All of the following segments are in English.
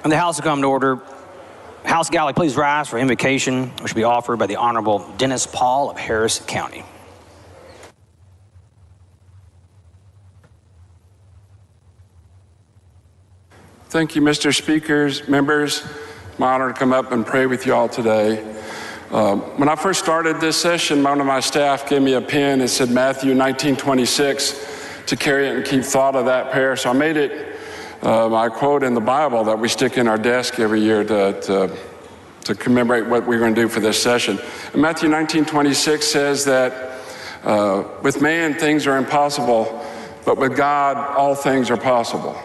And the House will come to order. House Gallery, please rise for invocation, which will be offered by the Honorable Dennis Paul of Harris County. Thank you, Mr. Speakers, members. It's my honor to come up and pray with you all today. When I first started this session, one of my staff gave me a pen. It said Matthew 19:26 to carry it and keep thought of that prayer. So I made it my quote in the Bible that we stick in our desk every year to commemorate what we're going to do for this session. And Matthew 19:26 says that with man things are impossible, but with God all things are possible.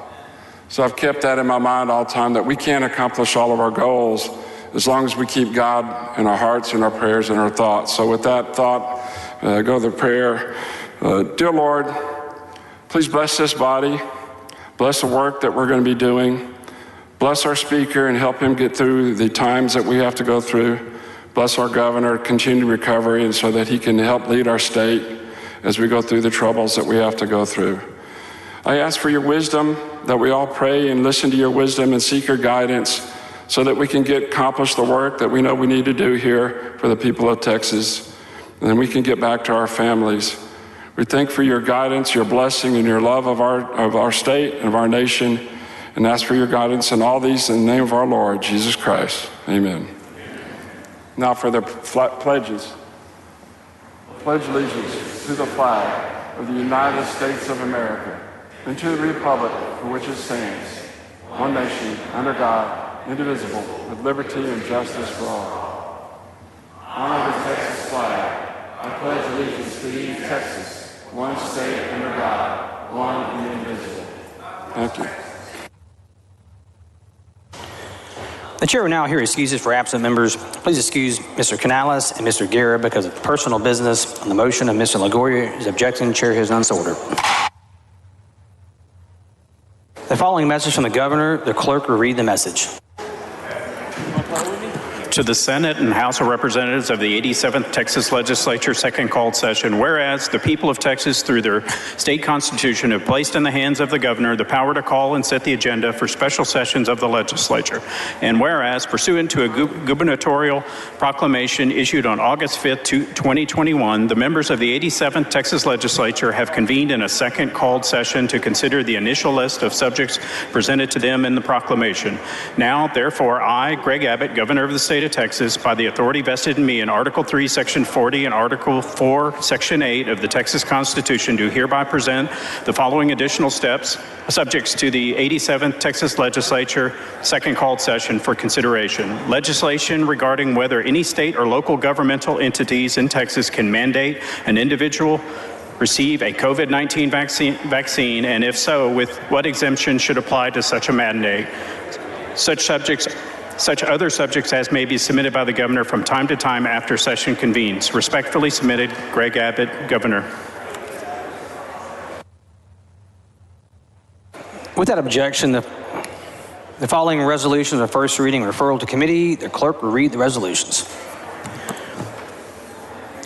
So I've kept that in my mind all the time, that we can't accomplish all of our goals as long as we keep God in our hearts and our prayers and our thoughts. So with that thought, go to the prayer. Dear Lord, please bless this body. Bless the work that we're going to be doing. Bless our speaker and help him get through the times that we have to go through. Bless our governor, continue recovery, and so that he can help lead our state as we go through the troubles that we have to go through. I ask for your wisdom, that we all pray and listen to your wisdom and seek your guidance so that we can accomplish the work that we know we need to do here for the people of Texas, and then we can get back to our families. We thank for your guidance, your blessing, and your love of our state and of our nation, and ask for your guidance in all these in the name of our Lord, Jesus Christ. Amen. Now for the pledges. Pledge allegiance to the flag of the United States of America and to the republic for which it stands, one nation, under God, indivisible, with liberty and justice for all. Honor the Texas flag. I pledge allegiance to thee, Texas, one state under God, one and indivisible. Thank you. The chair will now hear excuses for absent members. Please excuse Mr. Canales and Mr. Guerra because of personal business. On the motion of Mr. LaGoria is objecting. The chair has none so ordered. The following message from the governor, the clerk will read the message. To the Senate and House of Representatives of the 87th Texas Legislature second called session, whereas the people of Texas through their state constitution have placed in the hands of the governor the power to call and set the agenda for special sessions of the legislature, and whereas pursuant to a gubernatorial proclamation issued on August 5th, 2021, the members of the 87th Texas Legislature have convened in a second called session to consider the initial list of subjects presented to them in the proclamation. Now, therefore, I, Greg Abbott, Governor of the state of Texas, by the authority vested in me in Article 3, Section 40 and Article 4, Section 8 of the Texas Constitution, do hereby present the following additional subjects to the 87th Texas Legislature second called session for consideration. Legislation regarding whether any state or local governmental entities in Texas can mandate an individual receive a COVID-19 vaccine, and if so, with what exemption should apply to such a mandate. Such other subjects as may be submitted by the governor from time to time after session convenes. Respectfully submitted, Greg Abbott, Governor. Without objection, the following resolutions are first reading, referral to committee. The clerk will read the resolutions.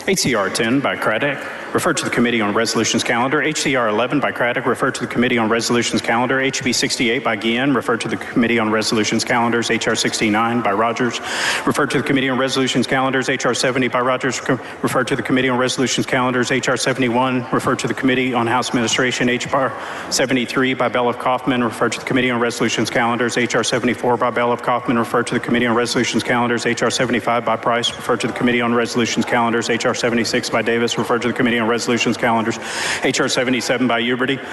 HCR 10 by Craddock, referred to the Committee on Resolutions calendar. HCR 11 by Craddock, referred to the Committee on Resolutions calendar. HB 68 by Guillen, referred to the Committee on Resolutions calendars. HR 69 by Rogers, referred to the Committee on Resolutions calendars. HR 70 by Rogers, referred to the Committee on Resolutions calendars. HR 71, referred to the Committee on House Administration. HR 73 by Belloff Kaufman, referred to the Committee on Resolutions calendars. HR 74 by Belloff Kaufman, referred to the Committee on Resolutions calendars. HR 75 by Price, referred to the Committee on Resolutions calendars. HR 76 by Davis, referred to the Committee on Resolutions calendars. HR 77 by Uberty,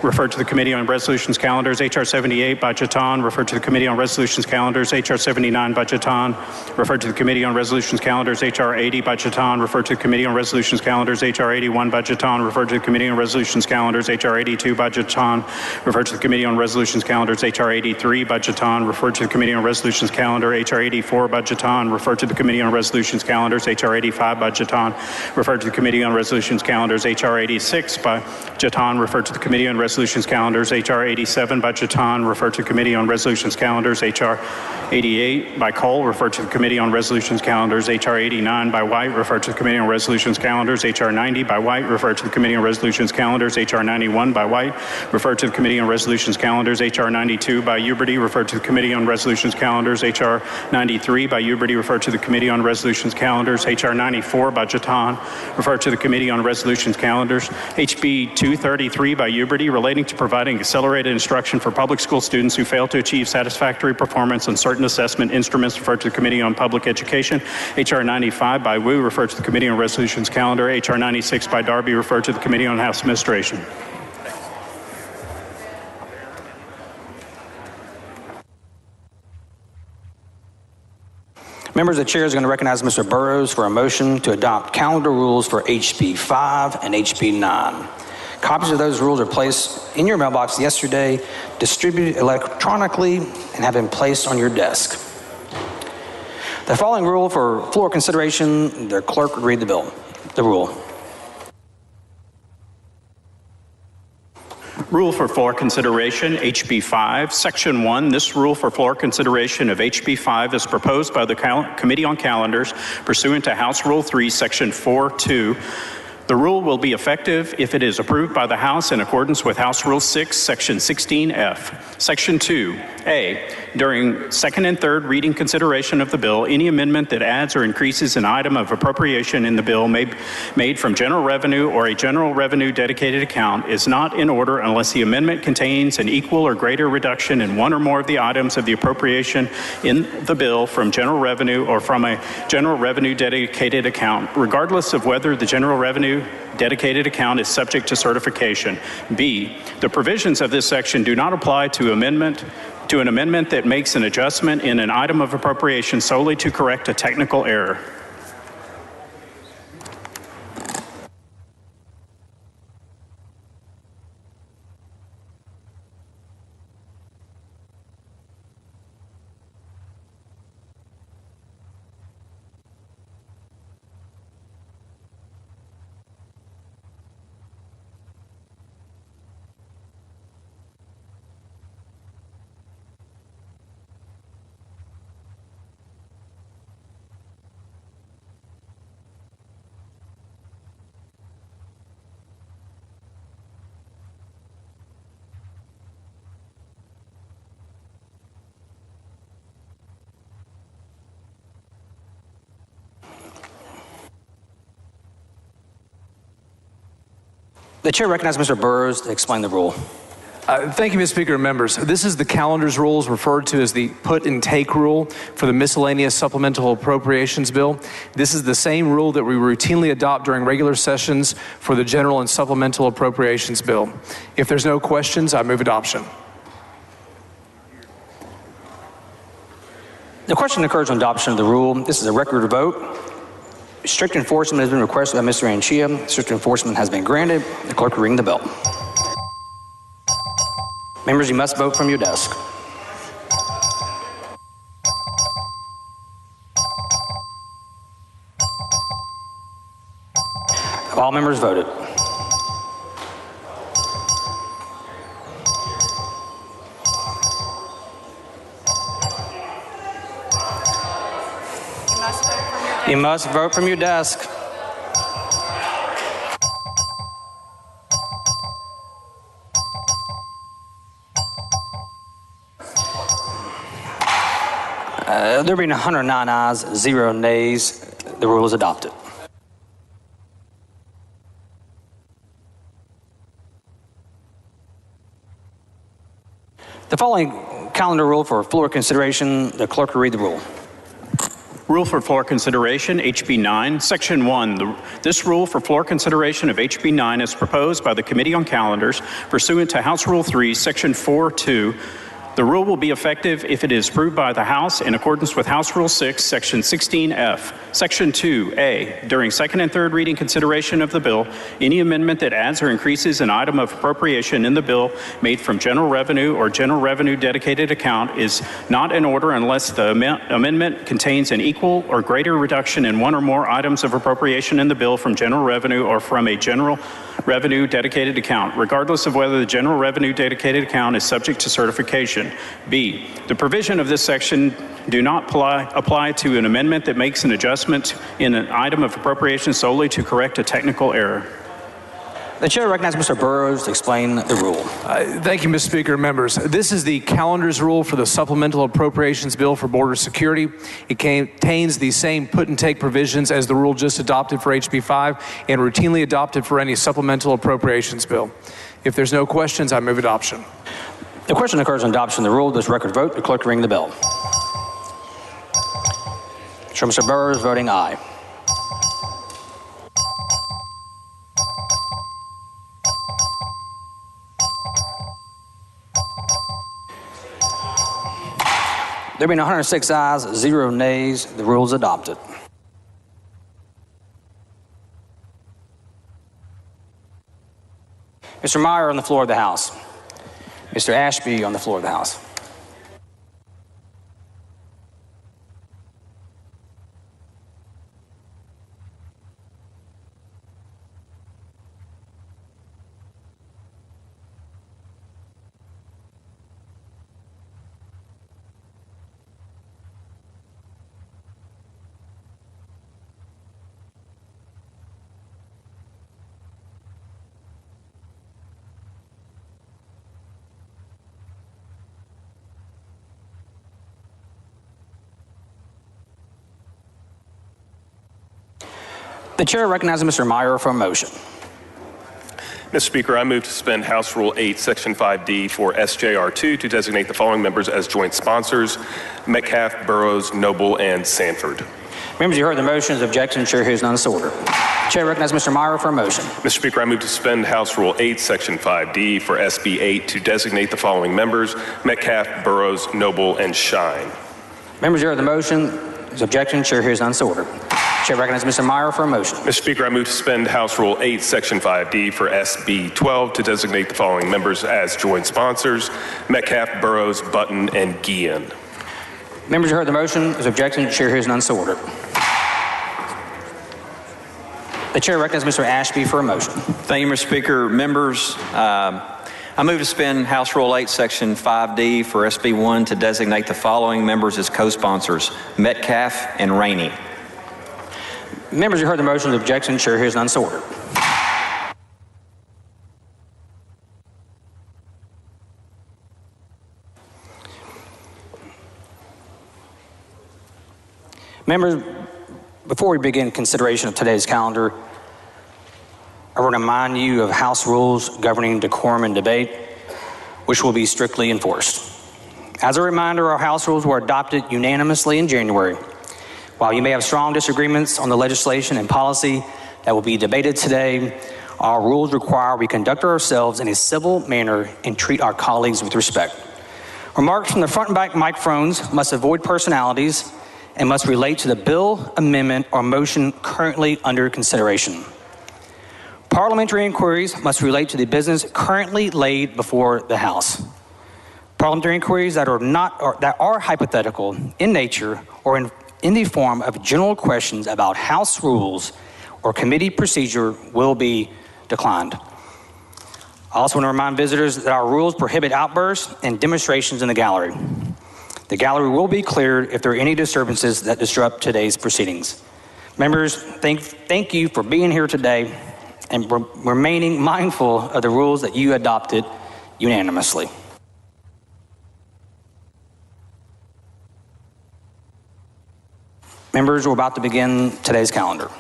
referred to the Committee on Resolutions calendars. HR 78 by Jeton, referred to the Committee on Resolutions calendars. HR 79 by Jeton, referred to the Committee on Resolutions calendars. HR 80 by Jeton, referred to the Committee on Resolutions calendars. HR 81 by Jeton, referred to the Committee on Resolutions calendars. HR 82 by Jeton, referred to the Committee on Resolutions calendars. HR 83 by Jeton, referred to the Committee on Resolutions calendar. HR 84 by Jeton, referred to the Committee on Resolutions calendars. HR 85 by Jeton, referred to the Committee on Resolutions calendars. HR 86 by Jeton, referred to the Committee on Resolutions Resolutions Calendars, H.R. 87 by Jatan, referred to the Committee on Resolutions Calendars, H.R. 88 by Cole, referred to the Committee on Resolutions Calendars, H.R. 89 by White, referred to the Committee on Resolutions Calendars, H.R. 90 by White, referred to the Committee on Resolutions Calendars, H.R. 91 by White, referred to the Committee on Resolutions Calendars, H.R. 92 by Huberty, referred to the Committee on Resolutions Calendars, H.R. 93 by Huberty, referred to the Committee on Resolutions Calendars, H.R. 94 by Jatan, referred to the Committee on Resolutions Calendars, HB 233 by Huberty, relating to providing accelerated instruction for public school students who fail to achieve satisfactory performance on certain assessment instruments, referred to the Committee on Public Education, H.R. 95 by Wu, referred to the Committee on Resolutions Calendar, H.R. 96 by Darby, referred to the Committee on House Administration. Members, the chair is going to recognize Mr. Burrows for a motion to adopt calendar rules for HB 5 and HB 9. Copies of those rules are placed in your mailbox yesterday, distributed electronically, and have been placed on your desk. The following rule for floor consideration, the clerk would read the rule. Rule for floor consideration, HB 5, Section 1. This rule for floor consideration of HB 5 is proposed by the Committee on Calendars pursuant to House Rule 3, Section 4.2. The rule will be effective if it is approved by the House in accordance with House Rule 6, Section 16F. Section 2A, during second and third reading consideration of the bill, any amendment that adds or increases an item of appropriation in the bill made from general revenue or a general revenue dedicated account is not in order unless the amendment contains an equal or greater reduction in one or more of the items of the appropriation in the bill from general revenue or from a general revenue dedicated account, regardless of whether the general revenue dedicated account is subject to certification. B, the provisions of this section do not apply to an amendment that makes an adjustment in an item of appropriation solely to correct a technical error. The chair recognizes Mr. Burrows to explain the rule. Thank you, Mr. Speaker and members. This is the calendar's rules referred to as the put and take rule for the miscellaneous supplemental appropriations bill. This is the same rule that we routinely adopt during regular sessions for the general and supplemental appropriations bill. If there's no questions, I move adoption. The question occurs on adoption of the rule. This is a record vote. Strict enforcement has been requested by Mr. Anchia. Strict enforcement has been granted. The clerk will ring the bell. Members, you must vote from your desk. All members voted. You must vote from your desk. There being 109 ayes, 0 nays, the rule is adopted. The following calendar rule for floor consideration, the clerk will read the rule. Rule for floor consideration, HB 9, Section 1. This rule for floor consideration of HB 9 is proposed by the Committee on Calendars pursuant to House Rule 3, Section 4.2. The rule will be effective if it is approved by the House in accordance with House Rule 6, Section 16F. Section 2A, during second and third reading consideration of the bill, any amendment that adds or increases an item of appropriation in the bill made from general revenue or general revenue dedicated account is not in order unless the amendment contains an equal or greater reduction in one or more items of appropriation in the bill from general revenue or from a general revenue dedicated account, regardless of whether the general revenue dedicated account is subject to certification. B, the provision of this section do not apply to an amendment that makes an adjustment in an item of appropriation solely to correct a technical error. The chair recognizes Mr. Burrows to explain the rule. Thank you, Mr. Speaker and members. This is the calendar's rule for the supplemental appropriations bill for border security. It contains the same put and take provisions as the rule just adopted for HB 5 and routinely adopted for any supplemental appropriations bill. If there's no questions, I move adoption. The question occurs on adoption of the rule. This record vote. The clerk ring the bell. Show Mr. Burrows voting aye. There being 106 ayes, 0 nays, the rule is adopted. Mr. Meyer on the floor of the House. Mr. Ashby on the floor of the House. The chair recognizes Mr. Meyer for a motion. Mr. Speaker, I move to suspend House Rule 8, Section 5D for SJR2 to designate the following members as joint sponsors: Metcalf, Burrows, Noble, and Sanford. Members, you heard the motion. Is objection? Chair hears none. So ordered. Chair recognizes Mr. Meyer for a motion. Mr. Speaker, I move to suspend House Rule 8, Section 5D for SB 8 to designate the following members: Metcalf, Burrows, Noble, and Shine. Members, you heard the motion. Is objection? Chair hears none. So ordered. Chair recognizes Mr. Meyer for a motion. Mr. Speaker, I move to suspend House Rule 8, Section 5D for SB 12 to designate the following members as joint sponsors: Metcalf, Burrows, Button, and Guillen. Members, you heard the motion. Is objection? Chair hears none. So ordered. The chair recognizes Mr. Ashby for a motion. Thank you, Mr. Speaker. Members, I move to suspend House Rule 8, Section 5D for SB 1 to designate the following members as co-sponsors: Metcalf and Rainey. Members, you heard the motion. Objection. Chair hears none. So ordered. Members, before we begin consideration of today's calendar, I want to remind you of House rules governing decorum and debate, which will be strictly enforced. As a reminder, our House rules were adopted unanimously in January. While you may have strong disagreements on the legislation and policy that will be debated today, our rules require we conduct ourselves in a civil manner and treat our colleagues with respect. Remarks from the front and back microphones must avoid personalities and must relate to the bill, amendment, or motion currently under consideration. Parliamentary inquiries must relate to the business currently laid before the House. Parliamentary inquiries that are hypothetical in nature or in the form of general questions about House rules or committee procedure will be declined. I also want to remind visitors that our rules prohibit outbursts and demonstrations in the gallery. The gallery will be cleared if there are any disturbances that disrupt today's proceedings. Members, thank you for being here today and remaining mindful of the rules that you adopted unanimously. Members, we're about to begin today's calendar.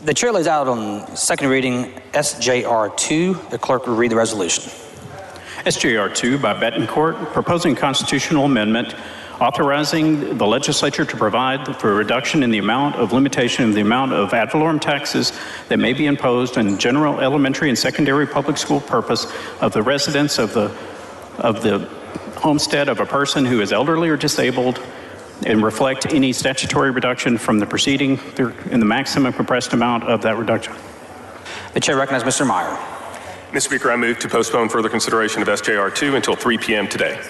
The chair lays out on second reading SJR 2. The clerk will read the resolution. SJR 2 by Bettencourt, proposing constitutional amendment authorizing the legislature to provide for a reduction in the amount of limitation of the amount of ad valorem taxes that may be imposed on general elementary and secondary public school purpose of the residents of the homestead of a person who is elderly or disabled, and reflect any statutory reduction from the preceding in the maximum compressed amount of that reduction. The chair recognizes Mr. Meyer. Mr. Speaker, I move to postpone further consideration of SJR 2 until 3 p.m. today.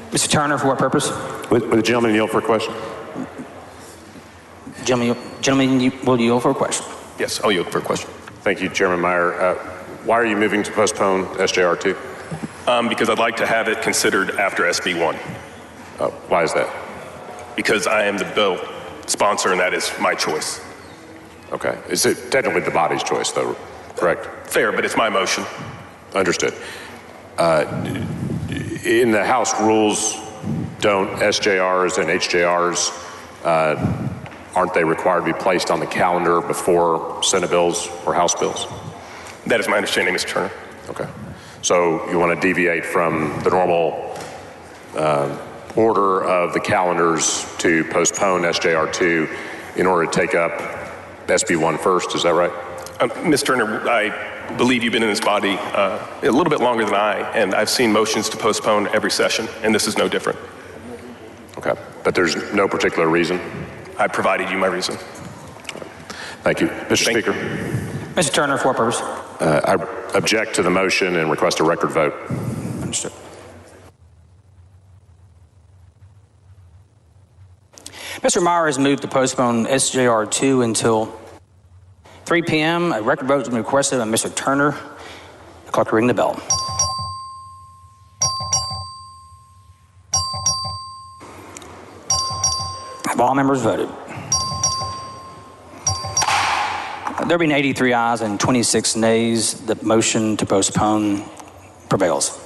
Mr. Turner, for what purpose? Would the gentleman yield for a question? Gentlemen, will you yield for a question? Yes, I'll yield for a question. Thank you, Chairman Meyer. Why are you moving to postpone SJR 2? Because I'd like to have it considered after SB 1. Why is that? Because I am the bill sponsor and that is my choice. Okay. Is it technically the body's choice, though, correct? Fair, but it's my motion. Understood. In the House rules, don't SJRs and HJRs, aren't they required to be placed on the calendar before Senate bills or House bills? That is my understanding, Mr. Turner. Okay. So you want to deviate from the normal order of the calendars to postpone SJR 2 in order to take up SB 1 first, is that right? Ms. Turner, I believe you've been in this body a little bit longer than I, and I've seen motions to postpone every session, and this is no different. Okay, but there's no particular reason? I provided you my reason. Thank you. Mr. Speaker. Mr. Turner, for what purpose? I object to the motion and request a record vote. Understood. Mr. Meyer has moved to postpone SJR 2 until 3 p.m. A record vote has been requested by Mr. Turner. The clerk will ring the bell. Have all members voted? There being 83 ayes and 26 nays, the motion to postpone prevails.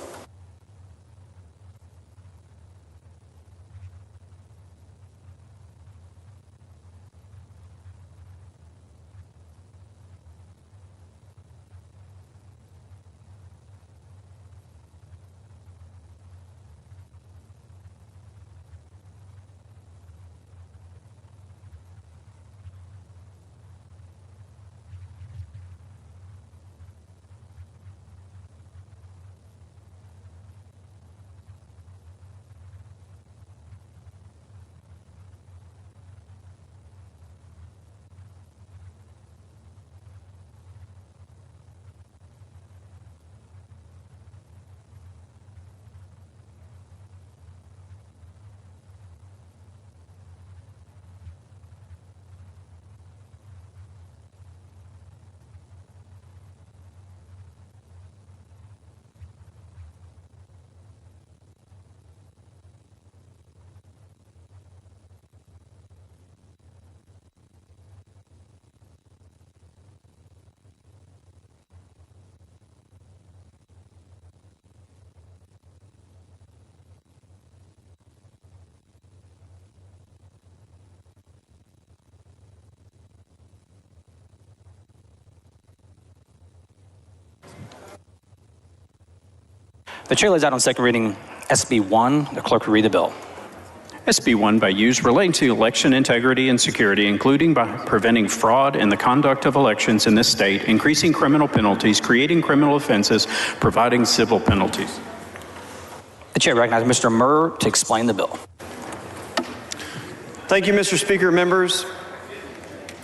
The chair lays out on second reading SB 1. The clerk will read the bill. SB 1 by use relating to election integrity and security, including by preventing fraud in the conduct of elections in this state, increasing criminal penalties, creating criminal offenses, providing civil penalties. The chair recognizes Mr. Murr to explain the bill. Thank you, Mr. Speaker, members.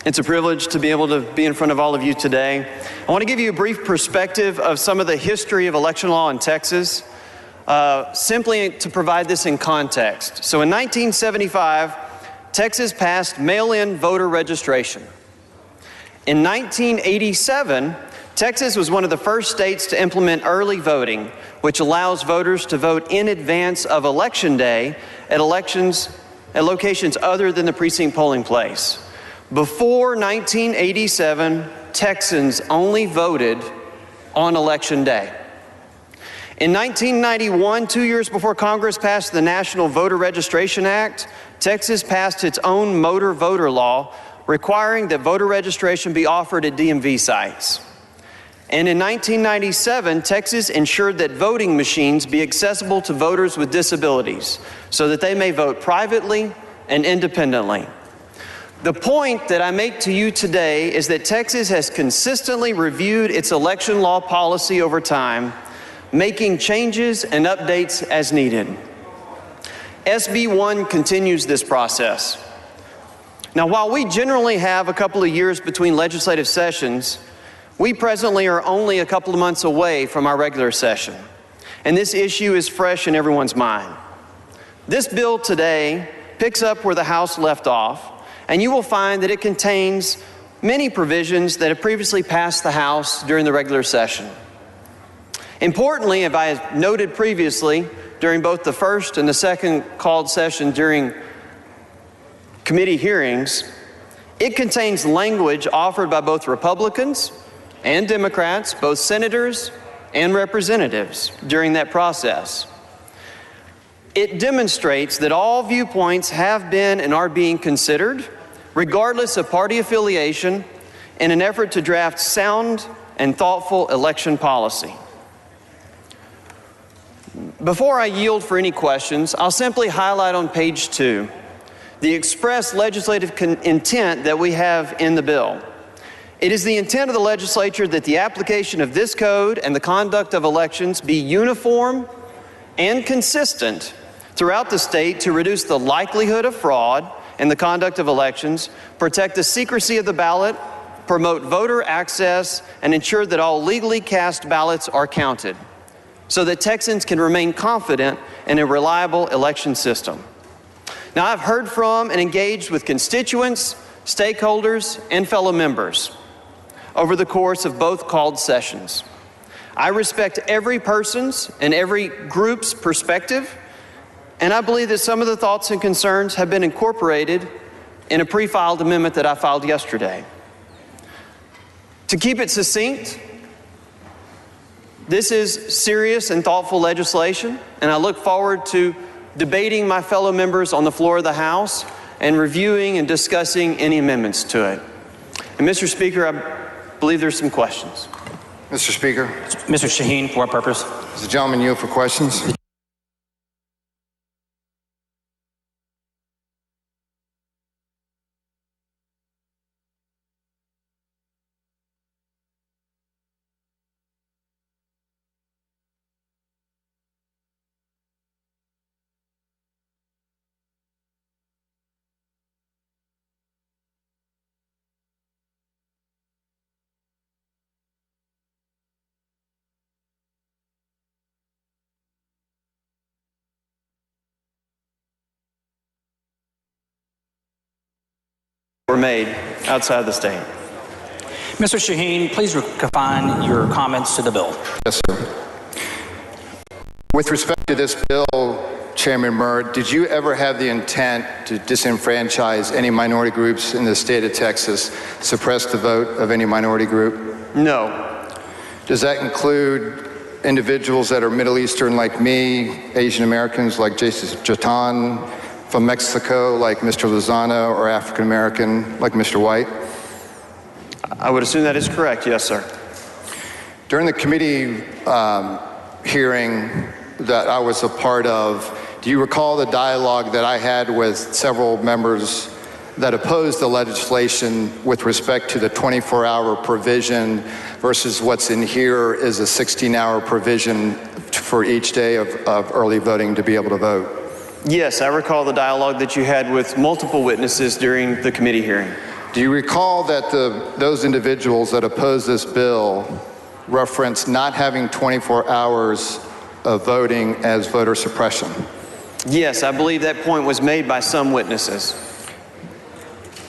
It's a privilege to be able to be in front of all of you today. I want to give you a brief perspective of some of the history of election law in Texas, simply to provide this in context. So in 1975, Texas passed mail-in voter registration. In 1987, Texas was one of the first states to implement early voting, which allows voters to vote in advance of Election Day at locations other than the precinct polling place. Before 1987, Texans only voted on Election Day. In 1991, 2 years before Congress passed the National Voter Registration Act, Texas passed its own motor voter law requiring that voter registration be offered at DMV sites. And in 1997, Texas ensured that voting machines be accessible to voters with disabilities so that they may vote privately and independently. The point that I make to you today is that Texas has consistently reviewed its election law policy over time, making changes and updates as needed. SB 1 continues this process. Now, while we generally have a couple of years between legislative sessions, we presently are only a couple of months away from our regular session, and this issue is fresh in everyone's mind. This bill today picks up where the House left off, and you will find that it contains many provisions that have previously passed the House during the regular session. Importantly, as I noted previously, during both the first and the second called session during committee hearings, it contains language offered by both Republicans and Democrats, both senators and representatives, during that process. It demonstrates that all viewpoints have been and are being considered, regardless of party affiliation, in an effort to draft sound and thoughtful election policy. Before I yield for any questions, I'll simply highlight on page 2 the express legislative intent that we have in the bill. It is the intent of the legislature that the application of this code and the conduct of elections be uniform and consistent throughout the state to reduce the likelihood of fraud in the conduct of elections, protect the secrecy of the ballot, promote voter access, and ensure that all legally cast ballots are counted, so that Texans can remain confident in a reliable election system. Now, I've heard from and engaged with constituents, stakeholders, and fellow members over the course of both called sessions. I respect every person's and every group's perspective, and I believe that some of the thoughts and concerns have been incorporated in a pre-filed amendment that I filed yesterday. To keep it succinct, this is serious and thoughtful legislation, and I look forward to debating my fellow members on the floor of the House and reviewing and discussing any amendments to it. And Mr. Speaker, I believe there's some questions. Mr. Speaker. Mr. Shaheen, for what purpose? Does the gentleman yield for questions? Were made outside the state. Mr. Shaheen, please confine your comments to the bill. Yes, sir. With respect to this bill, Chairman Murr, did you ever have the intent to disenfranchise any minority groups in the state of Texas, suppress the vote of any minority group? No. Does that include individuals that are Middle Eastern like me, Asian Americans like Jason Jatan, from Mexico like Mr. Lozano, or African American like Mr. White? I would assume that is correct, yes, sir. During the committee hearing that I was a part of, do you recall the dialogue that I had with several members that opposed the legislation with respect to the 24-hour provision versus what's in here is a 16-hour provision for each day of early voting to be able to vote? Yes, I recall the dialogue that you had with multiple witnesses during the committee hearing. Do you recall that those individuals that oppose this bill reference not having 24 hours of voting as voter suppression? Yes, I believe that point was made by some witnesses.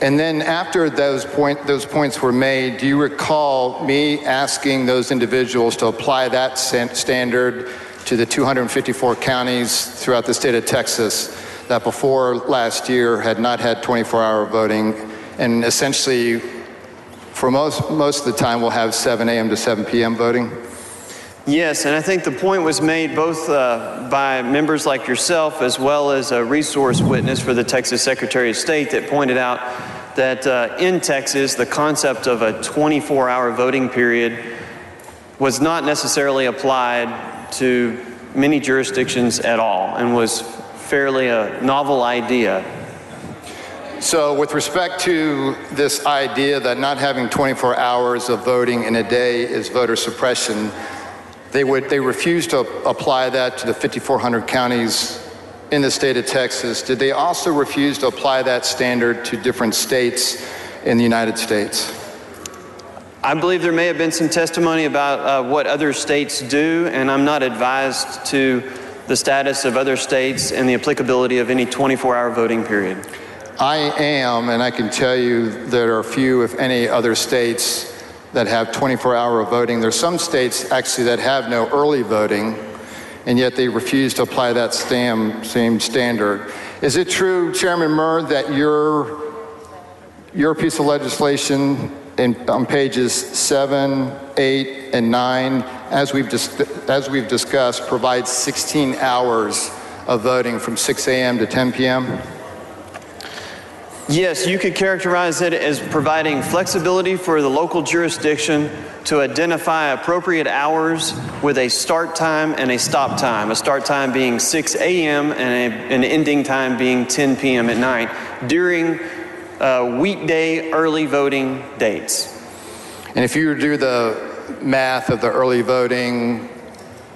And then after those points were made, do you recall me asking those individuals to apply that standard to the 254 counties throughout the state of Texas that before last year had not had 24-hour voting, and essentially for most of the time will have 7 a.m. to 7 p.m. voting? Yes, and I think the point was made both by members like yourself as well as a resource witness for the Texas Secretary of State that pointed out that in Texas, the concept of a 24-hour voting period was not necessarily applied to many jurisdictions at all and was fairly a novel idea. So with respect to this idea that not having 24 hours of voting in a day is voter suppression, they refused to apply that to the 5,400 counties in the state of Texas. Did they also refuse to apply that standard to different states in the United States? I believe there may have been some testimony about what other states do, and I'm not advised to the status of other states and the applicability of any 24-hour voting period. I am, and I can tell you there are few, if any, other states that have 24-hour voting. There's some states actually that have no early voting, and yet they refuse to apply that same standard. Is it true, Chairman Murr, that your piece of legislation on pages 7, 8, and 9, as we've discussed, provides 16 hours of voting from 6 a.m. to 10 p.m.? Yes, you could characterize it as providing flexibility for the local jurisdiction to identify appropriate hours with a start time and a stop time. A start time being 6 a.m. and an ending time being 10 p.m. at night during weekday early voting dates. And if you were to do the math of the early voting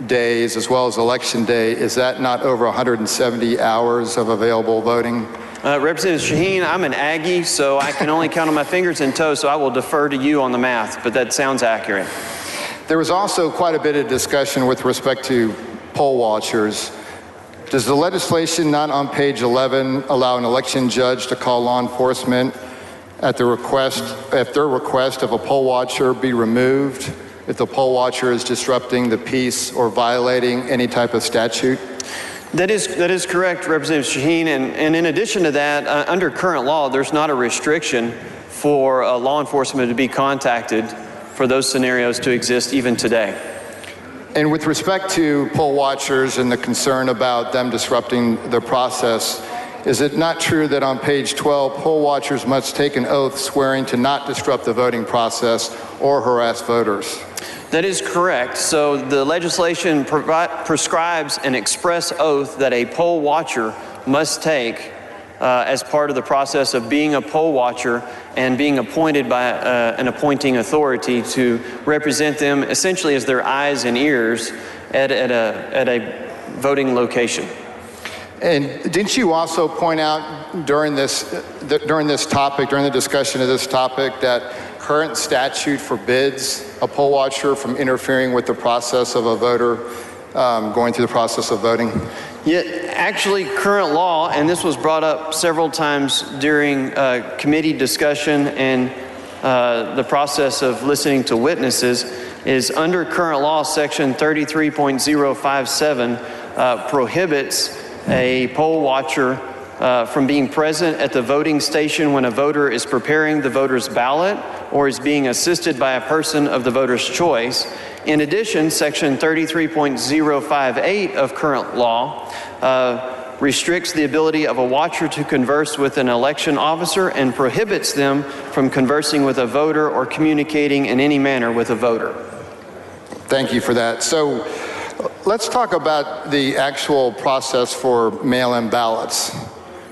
days as well as election day, is that not over 170 hours of available voting? Representative Shaheen, I'm an Aggie, so I can only count on my fingers and toes, so I will defer to you on the math, but that sounds accurate. There was also quite a bit of discussion with respect to poll watchers. Does the legislation not on page 11 allow an election judge to call law enforcement at their request of a poll watcher be removed if the poll watcher is disrupting the peace or violating any type of statute? That is correct, Representative Shaheen, and in addition to that, under current law, there's not a restriction for law enforcement to be contacted for those scenarios to exist even today. And with respect to poll watchers and the concern about them disrupting the process, is it not true that on page 12, poll watchers must take an oath swearing to not disrupt the voting process or harass voters? That is correct. So the legislation prescribes an express oath that a poll watcher must take as part of the process of being a poll watcher and being appointed by an appointing authority to represent them essentially as their eyes and ears at a voting location. And didn't you also point out during the discussion of this topic, that current statute forbids a poll watcher from interfering with the process of a voter going through the process of voting? Yeah, actually, current law, and this was brought up several times during committee discussion and the process of listening to witnesses, is under current law, section 33.057 prohibits a poll watcher from being present at the voting station when a voter is preparing the voter's ballot or is being assisted by a person of the voter's choice. In addition, section 33.058 of current law restricts the ability of a watcher to converse with an election officer and prohibits them from conversing with a voter or communicating in any manner with a voter. Thank you for that. So let's talk about the actual process for mail-in ballots.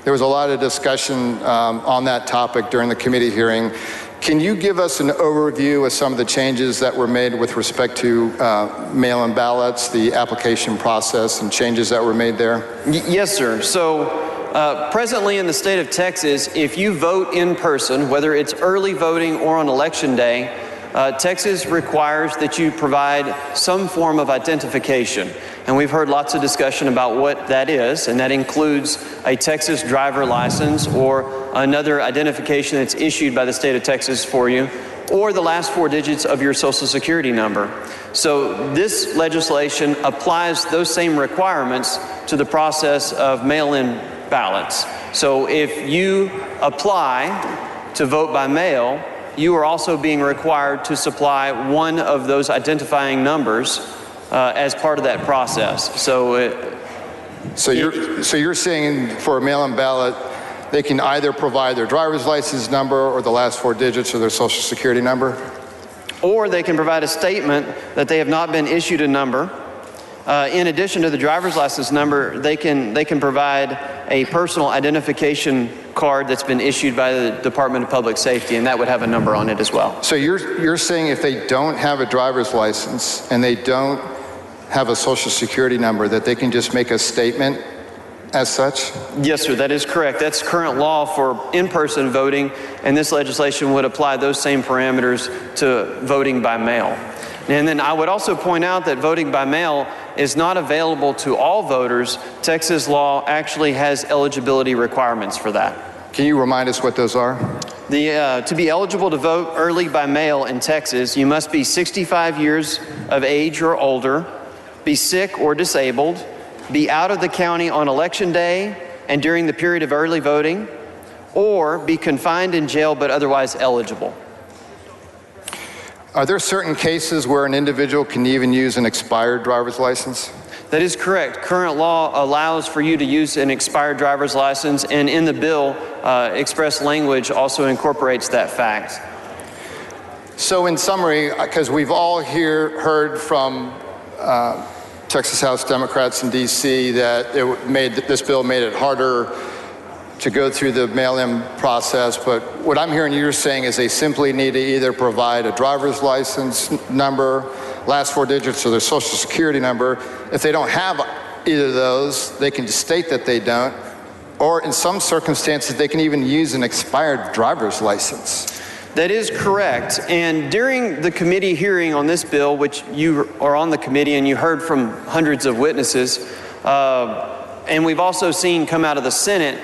There was a lot of discussion on that topic during the committee hearing. Can you give us an overview of some of the changes that were made with respect to mail-in ballots, the application process, and changes that were made there? Yes, sir. So presently in the state of Texas, if you vote in person, whether it's early voting or on election day, Texas requires that you provide some form of identification. And we've heard lots of discussion about what that is, and that includes a Texas driver license or another identification that's issued by the state of Texas for you, or the last 4 digits of your Social Security number. So this legislation applies those same requirements to the process of mail-in ballots. So if you apply to vote by mail, you are also being required to supply one of those identifying numbers as part of that process. So you're saying for a mail-in ballot, they can either provide their driver's license number or the last 4 digits of their social security number? Or they can provide a statement that they have not been issued a number. In addition to the driver's license number, they can provide a personal identification card that's been issued by the Department of Public Safety, and that would have a number on it as well. So you're saying if they don't have a driver's license and they don't have a social security number, that they can just make a statement as such? Yes, sir, that is correct. That's current law for in-person voting, and this legislation would apply those same parameters to voting by mail. And then I would also point out that voting by mail is not available to all voters. Texas law actually has eligibility requirements for that. Can you remind us what those are? To be eligible to vote early by mail in Texas, you must be 65 years of age or older, be sick or disabled, be out of the county on election day and during the period of early voting, or be confined in jail but otherwise eligible. Are there certain cases where an individual can even use an expired driver's license? That is correct. Current law allows for you to use an expired driver's license, and in the bill, express language also incorporates that fact. So in summary, because we've all heard from Texas House Democrats in D.C. that this bill made it harder to go through the mail-in process, but what I'm hearing you're saying is they simply need to either provide a driver's license number, last 4 digits of their social security number. If they don't have either of those, they can just state that they don't, or in some circumstances, they can even use an expired driver's license. That is correct. And during the committee hearing on this bill, which you are on the committee and you heard from hundreds of witnesses, and we've also seen come out of the Senate,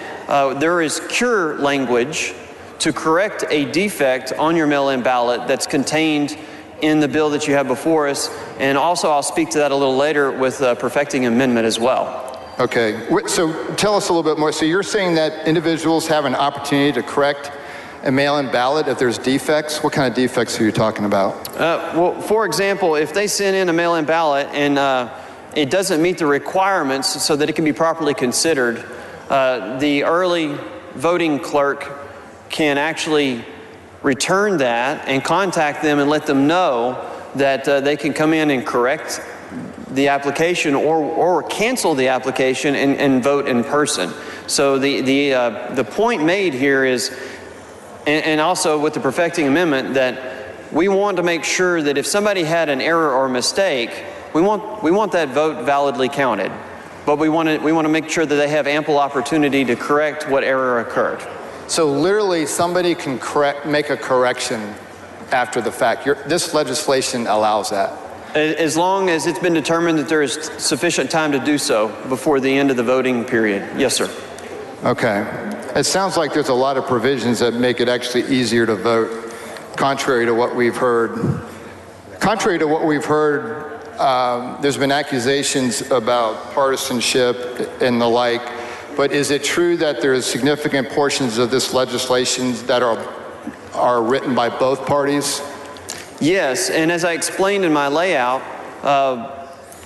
there is cure language to correct a defect on your mail-in ballot that's contained in the bill that you have before us. And also I'll speak to that a little later with a perfecting amendment as well. Okay, so tell us a little bit more. So you're saying that individuals have an opportunity to correct a mail-in ballot if there's defects? What kind of defects are you talking about? Well, for example, if they send in a mail-in ballot and it doesn't meet the requirements so that it can be properly considered, the early voting clerk can actually return that and contact them and let them know that they can come in and correct the application or cancel the application and vote in person. So the point made here is, and also with the perfecting amendment, that we want to make sure that if somebody had an error or mistake, we want that vote validly counted. But we want to make sure that they have ample opportunity to correct what error occurred. So literally somebody can make a correction after the fact. This legislation allows that. As long as it's been determined that there is sufficient time to do so before the end of the voting period. Yes, sir. Okay. It sounds like there's a lot of provisions that make it actually easier to vote, contrary to what we've heard. Contrary to what we've heard, there's been accusations about partisanship and the like, but is it true that there's significant portions of this legislation that are written by both parties? Yes, and as I explained in my layout,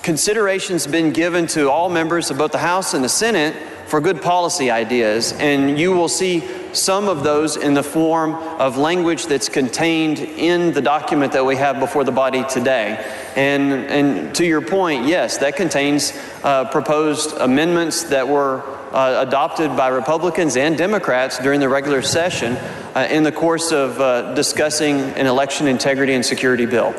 consideration's been given to all members of both the House and the Senate for good policy ideas, and you will see some of those in the form of language that's contained in the document that we have before the body today. And to your point, yes, that contains proposed amendments that were adopted by Republicans and Democrats during the regular session in the course of discussing an election integrity and security bill.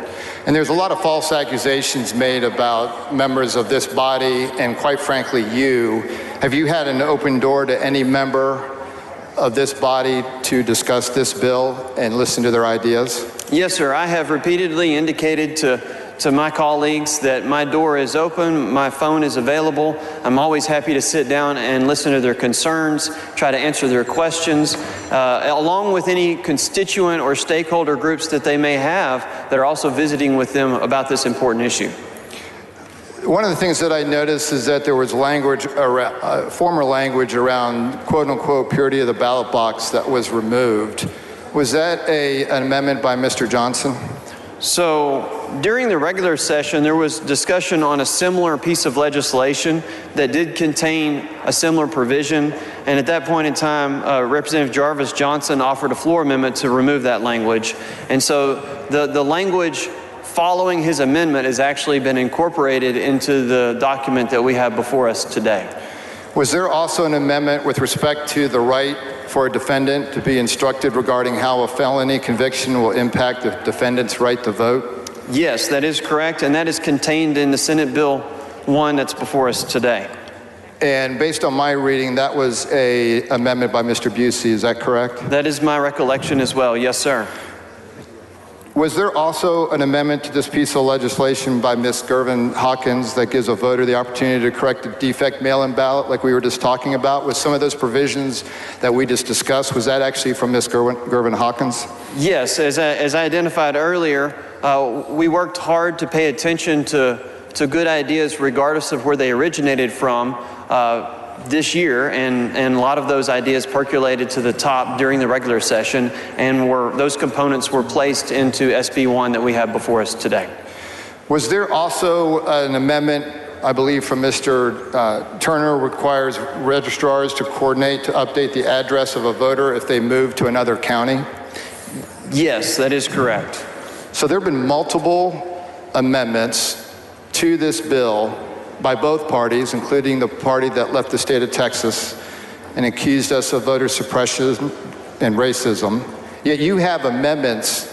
And there's a lot of false accusations made about members of this body and, quite frankly, you. Have you had an open door to any member of this body to discuss this bill and listen to their ideas? Yes, sir. I have repeatedly indicated to my colleagues that my door is open, my phone is available. I'm always happy to sit down and listen to their concerns, try to answer their questions, along with any constituent or stakeholder groups that they may have that are also visiting with them about this important issue. One of the things that I noticed is that there was language, former language around quote-unquote purity of the ballot box that was removed. Was that an amendment by Mr. Johnson? So during the regular session, there was discussion on a similar piece of legislation that did contain a similar provision. And at that point in time, Representative Jarvis Johnson offered a floor amendment to remove that language. And so the language following his amendment has actually been incorporated into the document that we have before us today. Was there also an amendment with respect to the right for a defendant to be instructed regarding how a felony conviction will impact the defendant's right to vote? Yes, that is correct, and that is contained in the Senate Bill 1 that's before us today. And based on my reading, that was an amendment by Mr. Busey, is that correct? That is my recollection as well, yes, sir. Was there also an amendment to this piece of legislation by Ms. Gervin Hawkins that gives a voter the opportunity to correct a defect mail-in ballot like we were just talking about? With some of those provisions that we just discussed, was that actually from Ms. Gervin Hawkins? Yes, as I identified earlier, we worked hard to pay attention to good ideas regardless of where they originated from this year, and a lot of those ideas percolated to the top during the regular session, and those components were placed into SB 1 that we have before us today. Was there also an amendment, I believe from Mr. Turner, requires registrars to coordinate to update the address of a voter if they move to another county? Yes, that is correct. So there have been multiple amendments to this bill by both parties, including the party that left the state of Texas and accused us of voter suppression and racism. Yet you have amendments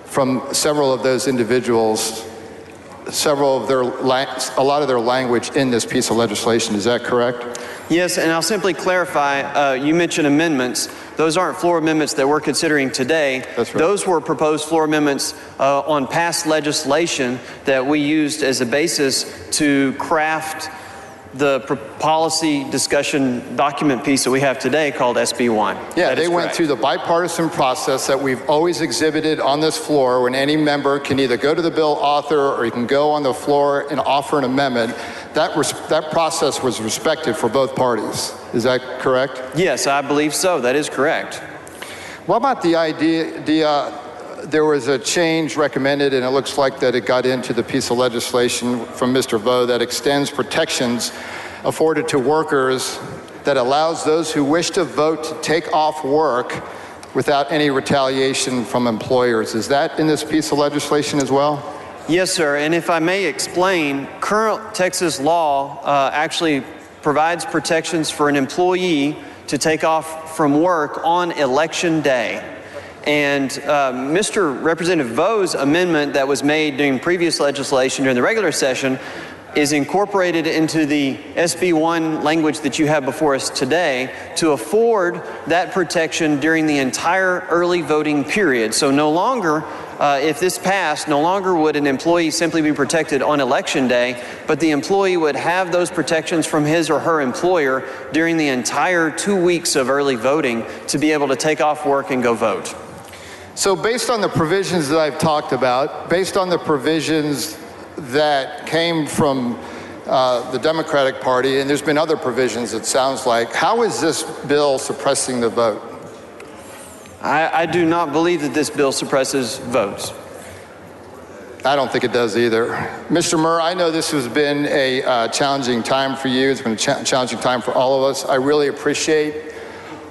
from several of those individuals, a lot of their language in this piece of legislation. Is that correct? Yes, and I'll simply clarify, you mentioned amendments. Those aren't floor amendments that we're considering today. That's right. Those were proposed floor amendments on past legislation that we used as a basis to craft the policy discussion document piece that we have today called SB 1. Yeah, they went through the bipartisan process that we've always exhibited on this floor, when any member can either go to the bill author or you can go on the floor and offer an amendment. That process was respected for both parties. Is that correct? Yes, I believe so. That is correct. What about the idea, there was a change recommended, and it looks like that it got into the piece of legislation from Mr. Vo that extends protections afforded to workers that allows those who wish to vote to take off work without any retaliation from employers. Is that in this piece of legislation as well? Yes, sir. And if I may explain, current Texas law actually provides protections for an employee to take off from work on election day. And Mr. Representative Vo's amendment that was made during previous legislation during the regular session is incorporated into the SB 1 language that you have before us today to afford that protection during the entire early voting period. So no longer, if this passed, no longer would an employee simply be protected on election day, but the employee would have those protections from his or her employer during the entire 2 weeks of early voting to be able to take off work and go vote. So based on the provisions that I've talked about, based on the provisions that came from the Democratic Party, and there's been other provisions, it sounds like, how is this bill suppressing the vote? I do not believe that this bill suppresses votes. I don't think it does either. Mr. Murr, I know this has been a challenging time for you. It's been a challenging time for all of us. I really appreciate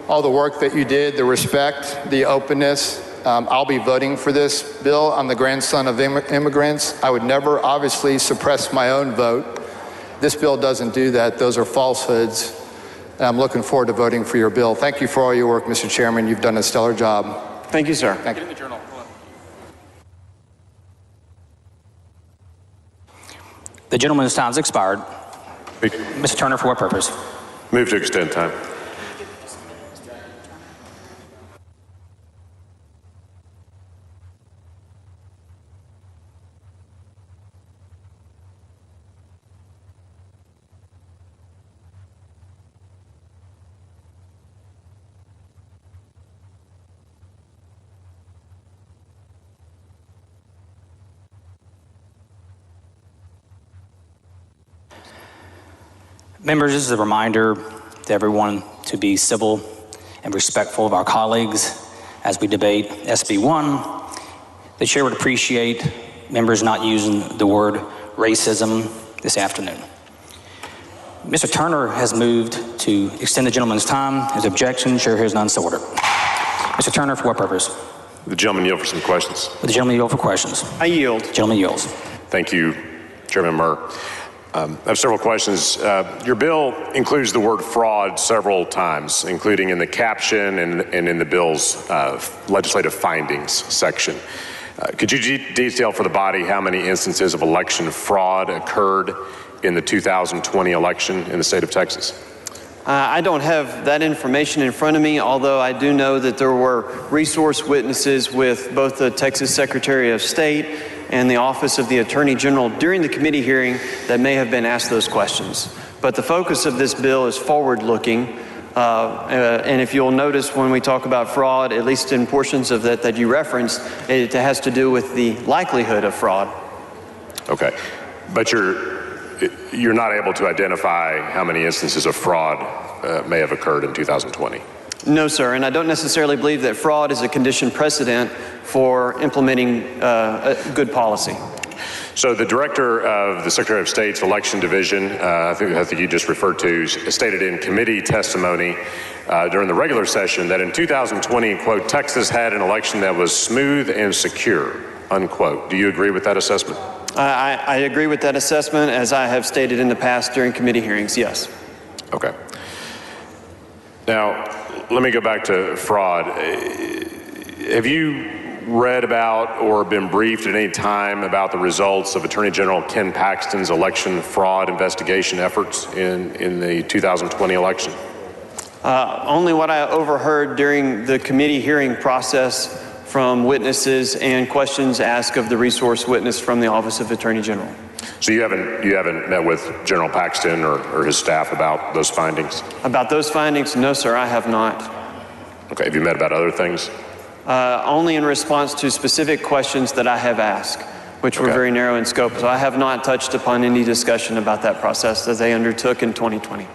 all the work that you did, the respect, the openness. I'll be voting for this bill. I'm the grandson of immigrants. I would never obviously suppress my own vote. This bill doesn't do that. Those are falsehoods. And I'm looking forward to voting for your bill. Thank you for all your work, Mr. Chairman. You've done a stellar job. Thank you, sir. Thank you. The gentleman's time has expired. Mr. Turner, for what purpose? Move to extend time. Members, this is a reminder to everyone to be civil and respectful of our colleagues as we debate SB 1. The chair would appreciate members not using the word racism this afternoon. Mr. Turner has moved to extend the gentleman's time. His objection, chair hears none, so ordered. Mr. Turner, for what purpose? The gentleman yield for some questions. Would the gentleman yield for questions? I yield. Gentleman yields. Thank you, Chairman Murr. I have several questions. Your bill includes the word fraud several times, including in the caption and in the bill's legislative findings section. Could you detail for the body how many instances of election fraud occurred in the 2020 election in the state of Texas? I don't have that information in front of me, although I do know that there were resource witnesses with both the Texas Secretary of State and the Office of the Attorney General during the committee hearing that may have been asked those questions. But the focus of this bill is forward-looking, and if you'll notice when we talk about fraud, at least in portions of that you referenced, it has to do with the likelihood of fraud. Okay, but you're not able to identify how many instances of fraud may have occurred in 2020? No, sir, and I don't necessarily believe that fraud is a condition precedent for implementing a good policy. So the director of the Secretary of State's Election Division, I think you just referred to, stated in committee testimony during the regular session that in 2020, quote, Texas had an election that was smooth and secure, unquote. Do you agree with that assessment? I agree with that assessment, as I have stated in the past during committee hearings, yes. Okay. Now, let me go back to fraud. Have you read about or been briefed at any time about the results of Attorney General Ken Paxton's election fraud investigation efforts in the 2020 election? Only what I overheard during the committee hearing process from witnesses and questions asked of the resource witness from the Office of Attorney General. So you haven't met with General Paxton or his staff about those findings? About those findings, no, sir, I have not. Okay, have you met about other things? Only in response to specific questions that I have asked, which were very narrow in scope. So I have not touched upon any discussion about that process that they undertook in 2020.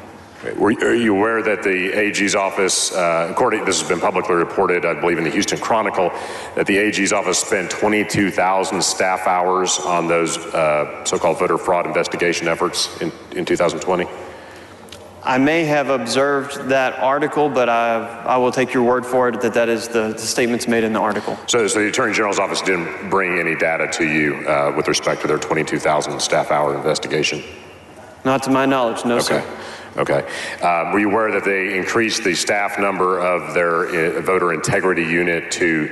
Are you aware that the AG's office, this has been publicly reported, I believe in the Houston Chronicle, that the AG's office spent 22,000 staff hours on those so-called voter fraud investigation efforts in 2020? I may have observed that article, but I will take your word for it that is the statements made in the article. So the Attorney General's office didn't bring any data to you with respect to their 22,000 staff hour investigation? Not to my knowledge, no, sir. Okay. Were you aware that they increased the staff number of their voter integrity unit to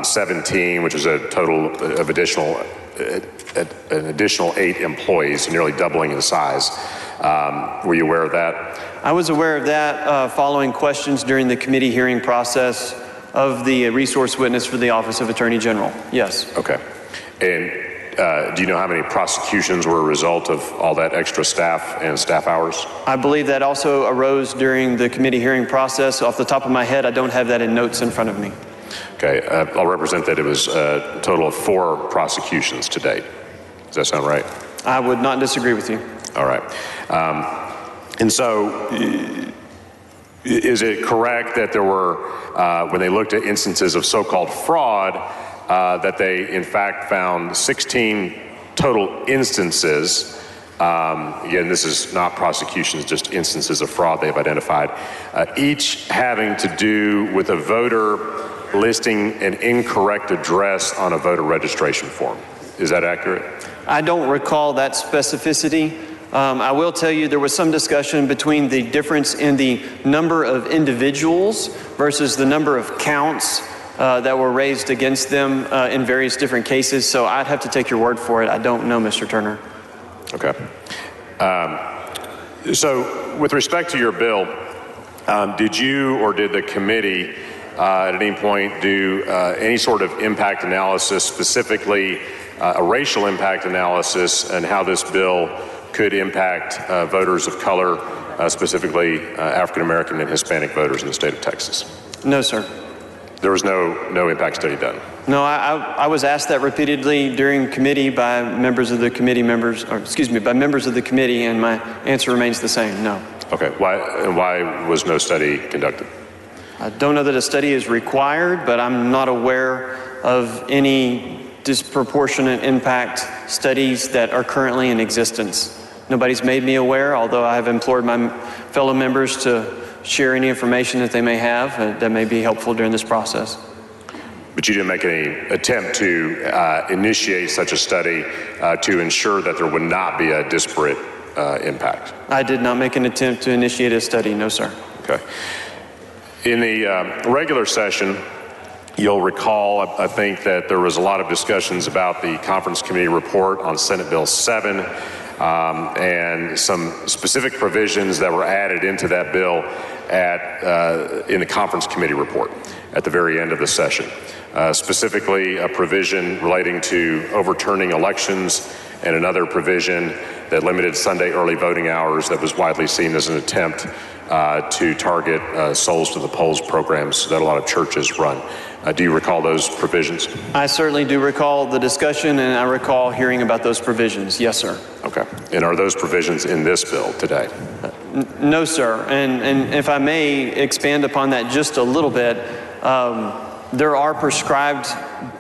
17, which is a total of an additional 8 employees, nearly doubling in size? Were you aware of that? I was aware of that following questions during the committee hearing process of the resource witness for the Office of Attorney General. Yes. Okay. And do you know how many prosecutions were a result of all that extra staff and staff hours? I believe that also arose during the committee hearing process. Off the top of my head, I don't have that in notes in front of me. Okay. I'll represent that it was a total of 4 prosecutions to date. Does that sound right? I would not disagree with you. All right. And so is it correct that there were, when they looked at instances of so-called fraud, that they in fact found 16 total instances, again, this is not prosecutions, just instances of fraud they've identified, each having to do with a voter listing an incorrect address on a voter registration form. Is that accurate? I don't recall that specificity. I will tell you there was some discussion between the difference in the number of individuals versus the number of counts that were raised against them in various different cases. So I'd have to take your word for it. I don't know, Mr. Turner. Okay. So with respect to your bill, did you or did the committee at any point do any sort of impact analysis, specifically a racial impact analysis, and how this bill could impact voters of color, specifically African American and Hispanic voters in the state of Texas? No, sir. There was no impact study done? No, I was asked that repeatedly during committee by members of the committee by members of the committee, and my answer remains the same, no. Okay, why was no study conducted? I don't know that a study is required, but I'm not aware of any disproportionate impact studies that are currently in existence. Nobody's made me aware, although I have implored my fellow members to share any information that they may have that may be helpful during this process. But you didn't make any attempt to initiate such a study to ensure that there would not be a disparate impact? I did not make an attempt to initiate a study, no, sir. Okay. In the regular session, you'll recall, I think, that there was a lot of discussions about the conference committee report on Senate Bill 7 and some specific provisions that were added into that bill in the conference committee report at the very end of the session. Specifically, a provision relating to overturning elections and another provision that limited Sunday early voting hours that was widely seen as an attempt to target Souls to the Polls programs that a lot of churches run. Do you recall those provisions? I certainly do recall the discussion, and I recall hearing about those provisions. Yes, sir. Okay. And are those provisions in this bill today? No, sir. And if I may expand upon that just a little bit, there are prescribed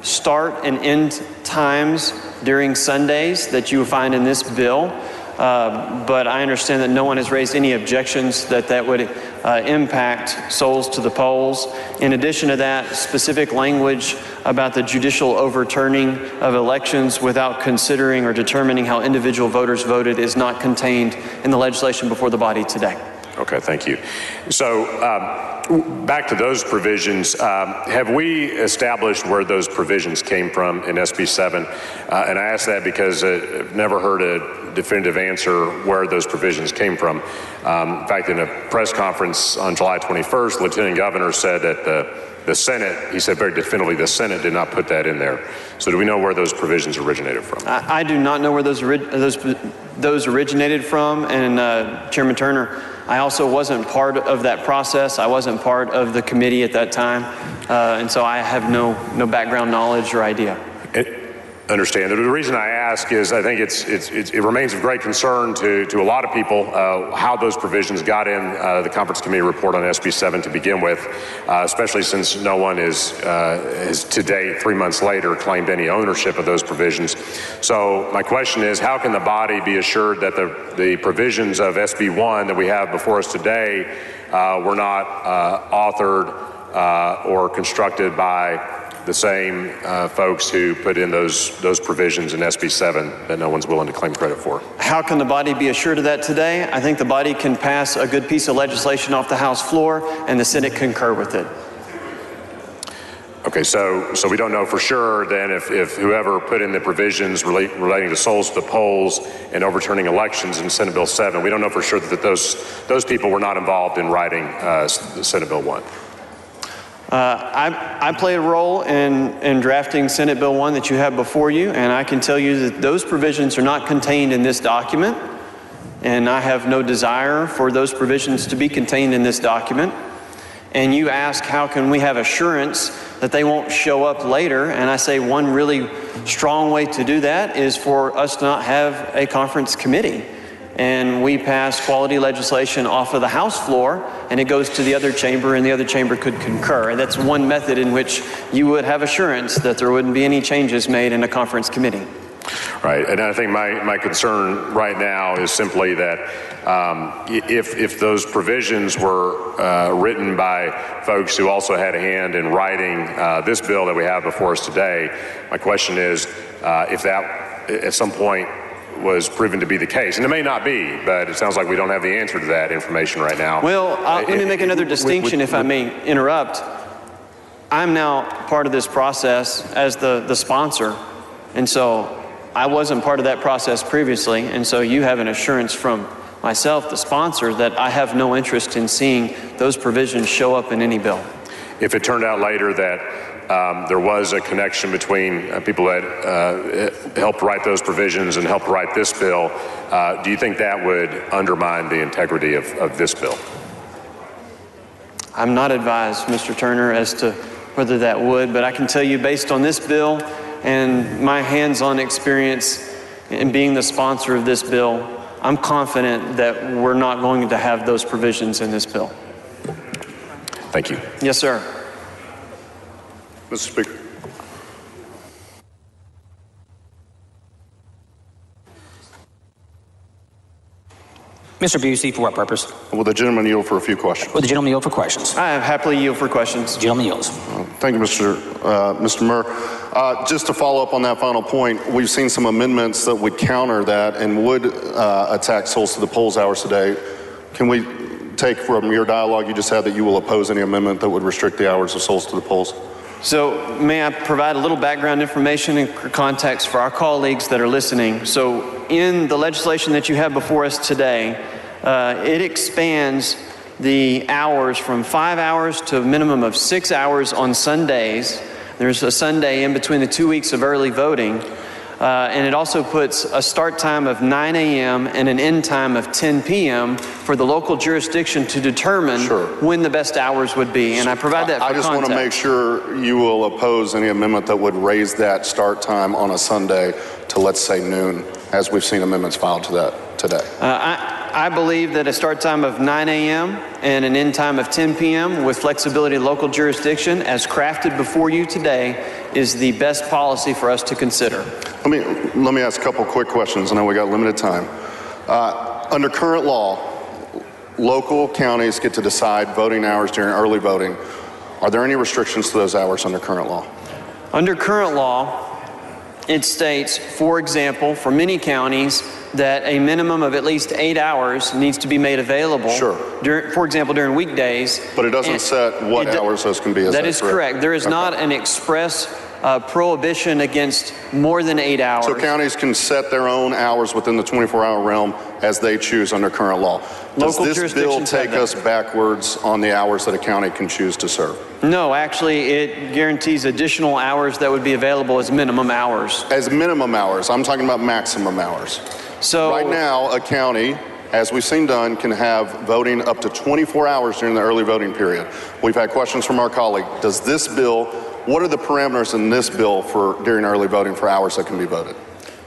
start and end times during Sundays that you will find in this bill. But I understand that no one has raised any objections that would impact Souls to the Polls. In addition to that, specific language about the judicial overturning of elections without considering or determining how individual voters voted is not contained in the legislation before the body today. Okay, thank you. So back to those provisions, have we established where those provisions came from in SB 7? And I ask that because I've never heard a definitive answer where those provisions came from. In fact, in a press conference on July 21st, the Lieutenant Governor said that the Senate, he said very definitively, the Senate did not put that in there. So do we know where those provisions originated from? I do not know where those originated from, and Chairman Turner, I also wasn't part of that process. I wasn't part of the committee at that time, and so I have no background knowledge or idea. Understand. The reason I ask is I think it remains of great concern to a lot of people how those provisions got in the conference committee report on SB 7 to begin with, especially since no one has to date, 3 months later, claimed any ownership of those provisions. So my question is, how can the body be assured that the provisions of SB 1 that we have before us today were not authored or constructed by the same folks who put in those provisions in SB 7 that no one's willing to claim credit for? How can the body be assured of that today? I think the body can pass a good piece of legislation off the House floor and the Senate concur with it. Okay, so we don't know for sure then if whoever put in the provisions relating to Souls to the Polls and overturning elections in Senate Bill 7, we don't know for sure that those people were not involved in writing Senate Bill 1. I played a role in drafting Senate Bill 1 that you have before you, and I can tell you that those provisions are not contained in this document, and I have no desire for those provisions to be contained in this document. And you ask, how can we have assurance that they won't show up later? And I say one really strong way to do that is for us to not have a conference committee. And we pass quality legislation off of the House floor, and it goes to the other chamber, and the other chamber could concur. And that's one method in which you would have assurance that there wouldn't be any changes made in a conference committee. Right, and I think my concern right now is simply that if those provisions were written by folks who also had a hand in writing this bill that we have before us today, my question is if that at some point was proven to be the case. And it may not be, but it sounds like we don't have the answer to that information right now. Well, let me make another distinction, if I may interrupt. I'm now part of this process as the sponsor, and so I wasn't part of that process previously, and so you have an assurance from myself, the sponsor, that I have no interest in seeing those provisions show up in any bill. If it turned out later that there was a connection between people that helped write those provisions and helped write this bill, do you think that would undermine the integrity of this bill? I'm not advised, Mr. Turner, as to whether that would, but I can tell you based on this bill and my hands-on experience in being the sponsor of this bill, I'm confident that we're not going to have those provisions in this bill. Thank you. Yes, sir. Mr. Speaker. Mr. Busey, for what purpose? Will the gentleman yield for a few questions? Would the gentleman yield for questions? I happily yield for questions. Gentleman yields. Thank you, Mr. Murr. Just to follow up on that final point, we've seen some amendments that would counter that and would attack souls to the polls hours today. Can we take from your dialogue you just had that you will oppose any amendment that would restrict the hours of souls to the polls? So may I provide a little background information and context for our colleagues that are listening? So in the legislation that you have before us today, it expands the hours from 5 hours to a minimum of 6 hours on Sundays. There's a Sunday in between the 2 weeks of early voting. And it also puts a start time of 9 a.m. and an end time of 10 p.m. for the local jurisdiction to determine when the best hours would be. And I provide that for I just want to make sure you will oppose any amendment that would raise that start time on a Sunday to, let's say, noon, as we've seen amendments filed to that today. I believe that a start time of 9 a.m. and an end time of 10 p.m. with flexibility of local jurisdiction as crafted before you today is the best policy for us to consider. Let me ask a couple quick questions. I know we got limited time. Under current law, local counties get to decide voting hours during early voting. Are there any restrictions to those hours under current law? Under current law, it states, for example, for many counties, that a minimum of at least 8 hours needs to be made available. For example, during weekdays. But it doesn't set what hours those can be. That is correct. There is not an express prohibition against more than 8 hours. So counties can set their own hours within the 24-hour realm as they choose under current law. Does this bill take us backwards on the hours that a county can choose to serve? No, actually, it guarantees additional hours that would be available as minimum hours. As minimum hours. I'm talking about maximum hours. So right now, a county, as we've seen done, can have voting up to 24 hours during the early voting period. We've had questions from our colleague. Does this bill, what are the parameters in this bill for during early voting for hours that can be voted?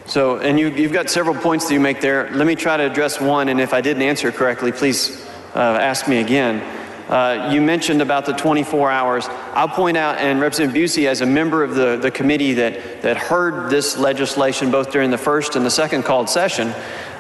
So, and you've got several points that you make there. Let me try to address one, and if I didn't answer correctly, please ask me again. You mentioned about the 24 hours. I'll point out, and Representative Busey, as a member of the committee that heard this legislation both during the first and the second called session,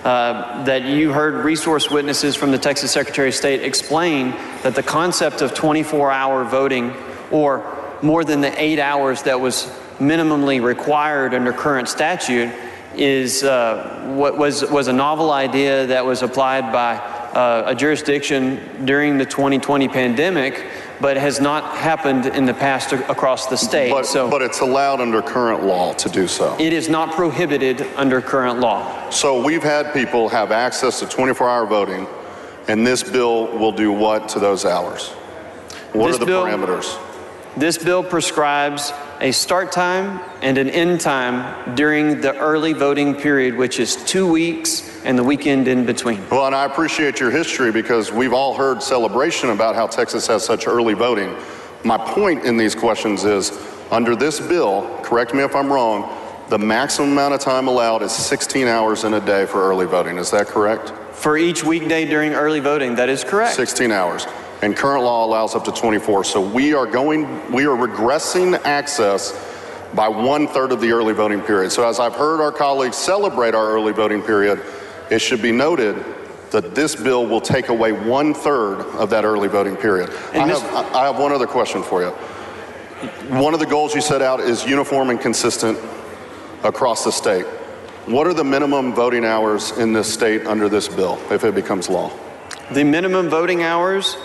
that you heard resource witnesses from the Texas Secretary of State explain that the concept of 24-hour voting, or more than the 8 hours that was minimally required under current statute, is what was a novel idea that was applied by a jurisdiction during the 2020 pandemic, but has not happened in the past across the state. But it's allowed under current law to do so. It is not prohibited under current law. So we've had people have access to 24-hour voting, and this bill will do what to those hours? What are the parameters? This bill prescribes a start time and an end time during the early voting period, which is 2 weeks and the weekend in between. Well, and I appreciate your history because we've all heard celebration about how Texas has such early voting. My point in these questions is, under this bill, correct me if I'm wrong, the maximum amount of time allowed is 16 hours in a day for early voting. Is that correct? For each weekday during early voting, that is correct. 16 hours. And current law allows up to 24. So we are regressing access by 1/3 of the early voting period. So as I've heard our colleagues celebrate our early voting period, it should be noted that this bill will take away 1/3 of that early voting period. I have one other question for you. One of the goals you set out is uniform and consistent across the state. What are the minimum voting hours in this state under this bill if it becomes law? The minimum voting hours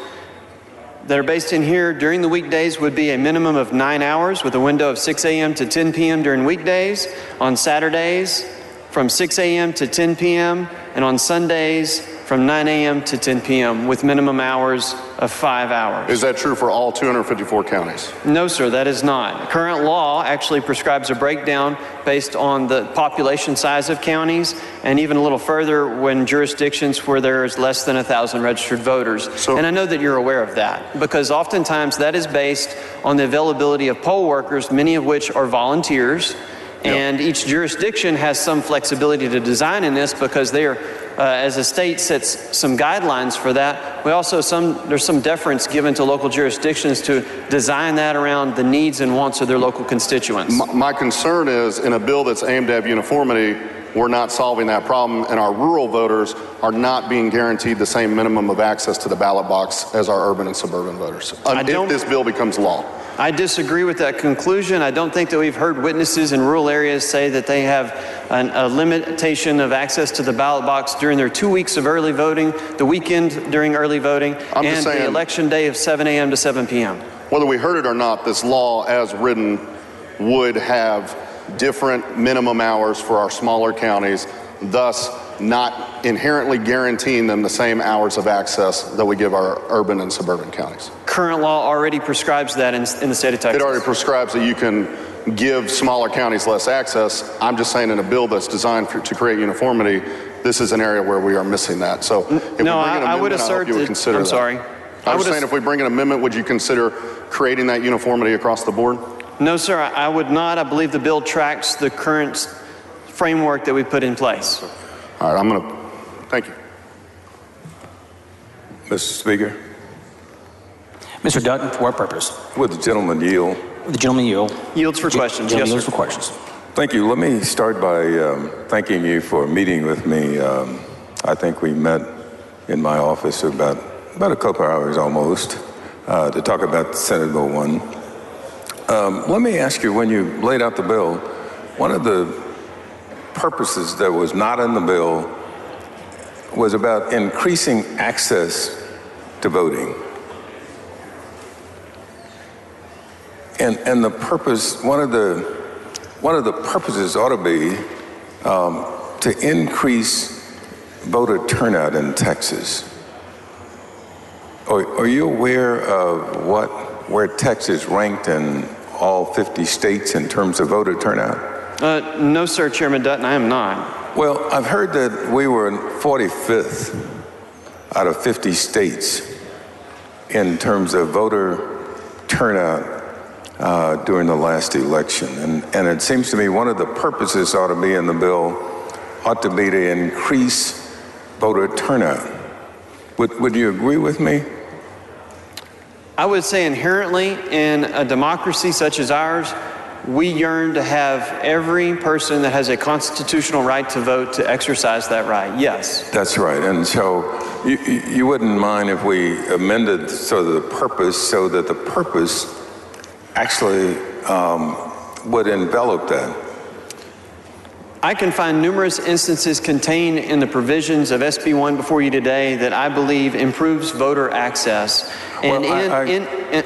that are based in here during the weekdays would be a minimum of 9 hours with a window of 6 a.m. to 10 p.m. during weekdays. On Saturdays, from 6 a.m. to 10 p.m. and on Sundays from 9 a.m. to 10 p.m. with minimum hours of 5 hours. Is that true for all 254 counties? No, sir, that is not. Current law actually prescribes a breakdown based on the population size of counties, and even a little further when jurisdictions where there is less than 1,000 registered voters. And I know that you're aware of that, because oftentimes that is based on the availability of poll workers, many of which are volunteers. And each jurisdiction has some flexibility to design in this because they are, as a state sets some guidelines for that. We also there's some deference given to local jurisdictions to design that around the needs and wants of their local constituents. My concern is in a bill that's aimed to have uniformity, we're not solving that problem, and our rural voters are not being guaranteed the same minimum of access to the ballot box as our urban and suburban voters, if this bill becomes law. I disagree with that conclusion. I don't think that we've heard witnesses in rural areas say that they have a limitation of access to the ballot box during their 2 weeks of early voting, the weekend during early voting, and the election day of 7 a.m. to 7 p.m. Whether we heard it or not, this law as written would have different minimum hours for our smaller counties, thus not inherently guaranteeing them the same hours of access that we give our urban and suburban counties. Current law already prescribes that in the state of Texas. It already prescribes that you can give smaller counties less access. I'm just saying in a bill that's designed to create uniformity, this is an area where we are missing that. So if we bring an amendment, I hope you would consider that. I was saying if we bring an amendment, would you consider creating that uniformity across the board? No, sir, I would not. I believe the bill tracks the current framework that we put in place. All right, thank you. Mr. Speaker. Mr. Dutton, for what purpose? Would the gentleman yield? Would the gentleman yield? Yields for questions, yes, Yields sir. for questions. Thank you. Let me start by thanking you for meeting with me. I think we met in my office about a couple hours almost to talk about Senate Bill 1. Let me ask you, when you laid out the bill, one of the purposes that was not in the bill was about increasing access to voting. And the purpose, one of the purposes ought to be to increase voter turnout in Texas. Are you aware of where Texas ranked in all 50 states in terms of voter turnout? No, sir, Chairman Dutton, I am not. Well, I've heard that we were in 45th out of 50 states in terms of voter turnout during the last election. And it seems to me one of the purposes ought to be in the bill ought to be to increase voter turnout. Would you agree with me? I would say inherently in a democracy such as ours, we yearn to have every person that has a constitutional right to vote to exercise that right, yes. That's right, and so you wouldn't mind if we amended the purpose so that the purpose actually would envelop that. I can find numerous instances contained in the provisions of SB 1 before you today that I believe improves voter access. And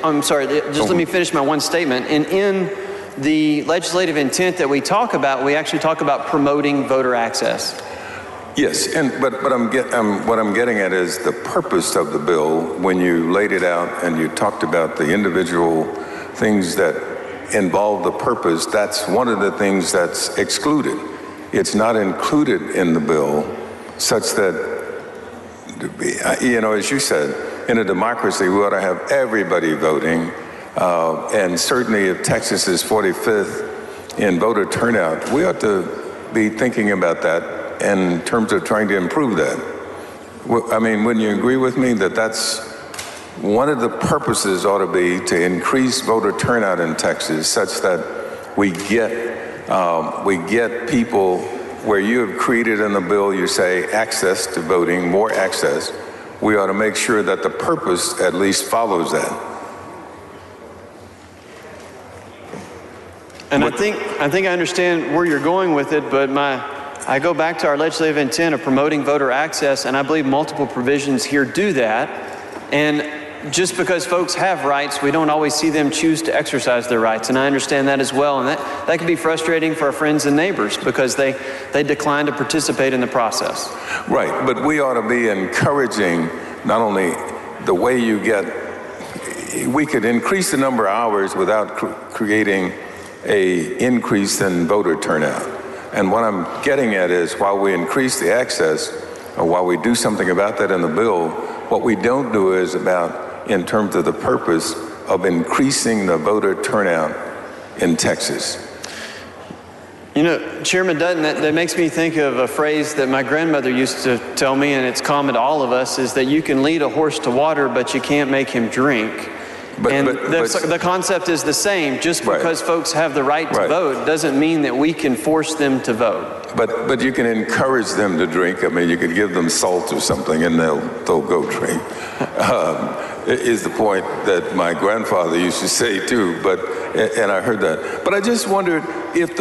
I'm sorry, just let me finish my one statement. And in the legislative intent that we talk about, we actually talk about promoting voter access. Yes, but what I'm getting at is the purpose of the bill. When you laid it out and you talked about the individual things that involve the purpose, that's one of the things that's excluded. It's not included in the bill such that, as you said, in a democracy, we ought to have everybody voting. And certainly if Texas is 45th in voter turnout, we ought to be thinking about that in terms of trying to improve that. I mean, wouldn't you agree with me that that's one of the purposes ought to be to increase voter turnout in Texas such that we get people where you have created in the bill, you say access to voting, more access. We ought to make sure that the purpose at least follows that. And I think I understand where you're going with it, but I go back to our legislative intent of promoting voter access, and I believe multiple provisions here do that. And just because folks have rights, we don't always see them choose to exercise their rights, and I understand that as well. And that can be frustrating for our friends and neighbors because they decline to participate in the process. Right, but we ought to be encouraging not only the way we could increase the number of hours without creating an increase in voter turnout. And what I'm getting at is while we increase the access, or while we do something about that in the bill, what we don't do is in terms of the purpose of increasing the voter turnout in Texas. Chairman Dutton, that makes me think of a phrase that my grandmother used to tell me, and it's common to all of us, is that you can lead a horse to water, but you can't make him drink. The concept is the same. Just because folks have the right to vote doesn't mean that we can force them to vote. But you can encourage them to drink. I mean, you could give them salt or something, and they'll go drink. Is the point that my grandfather used to say too. And I heard that. But I just wondered if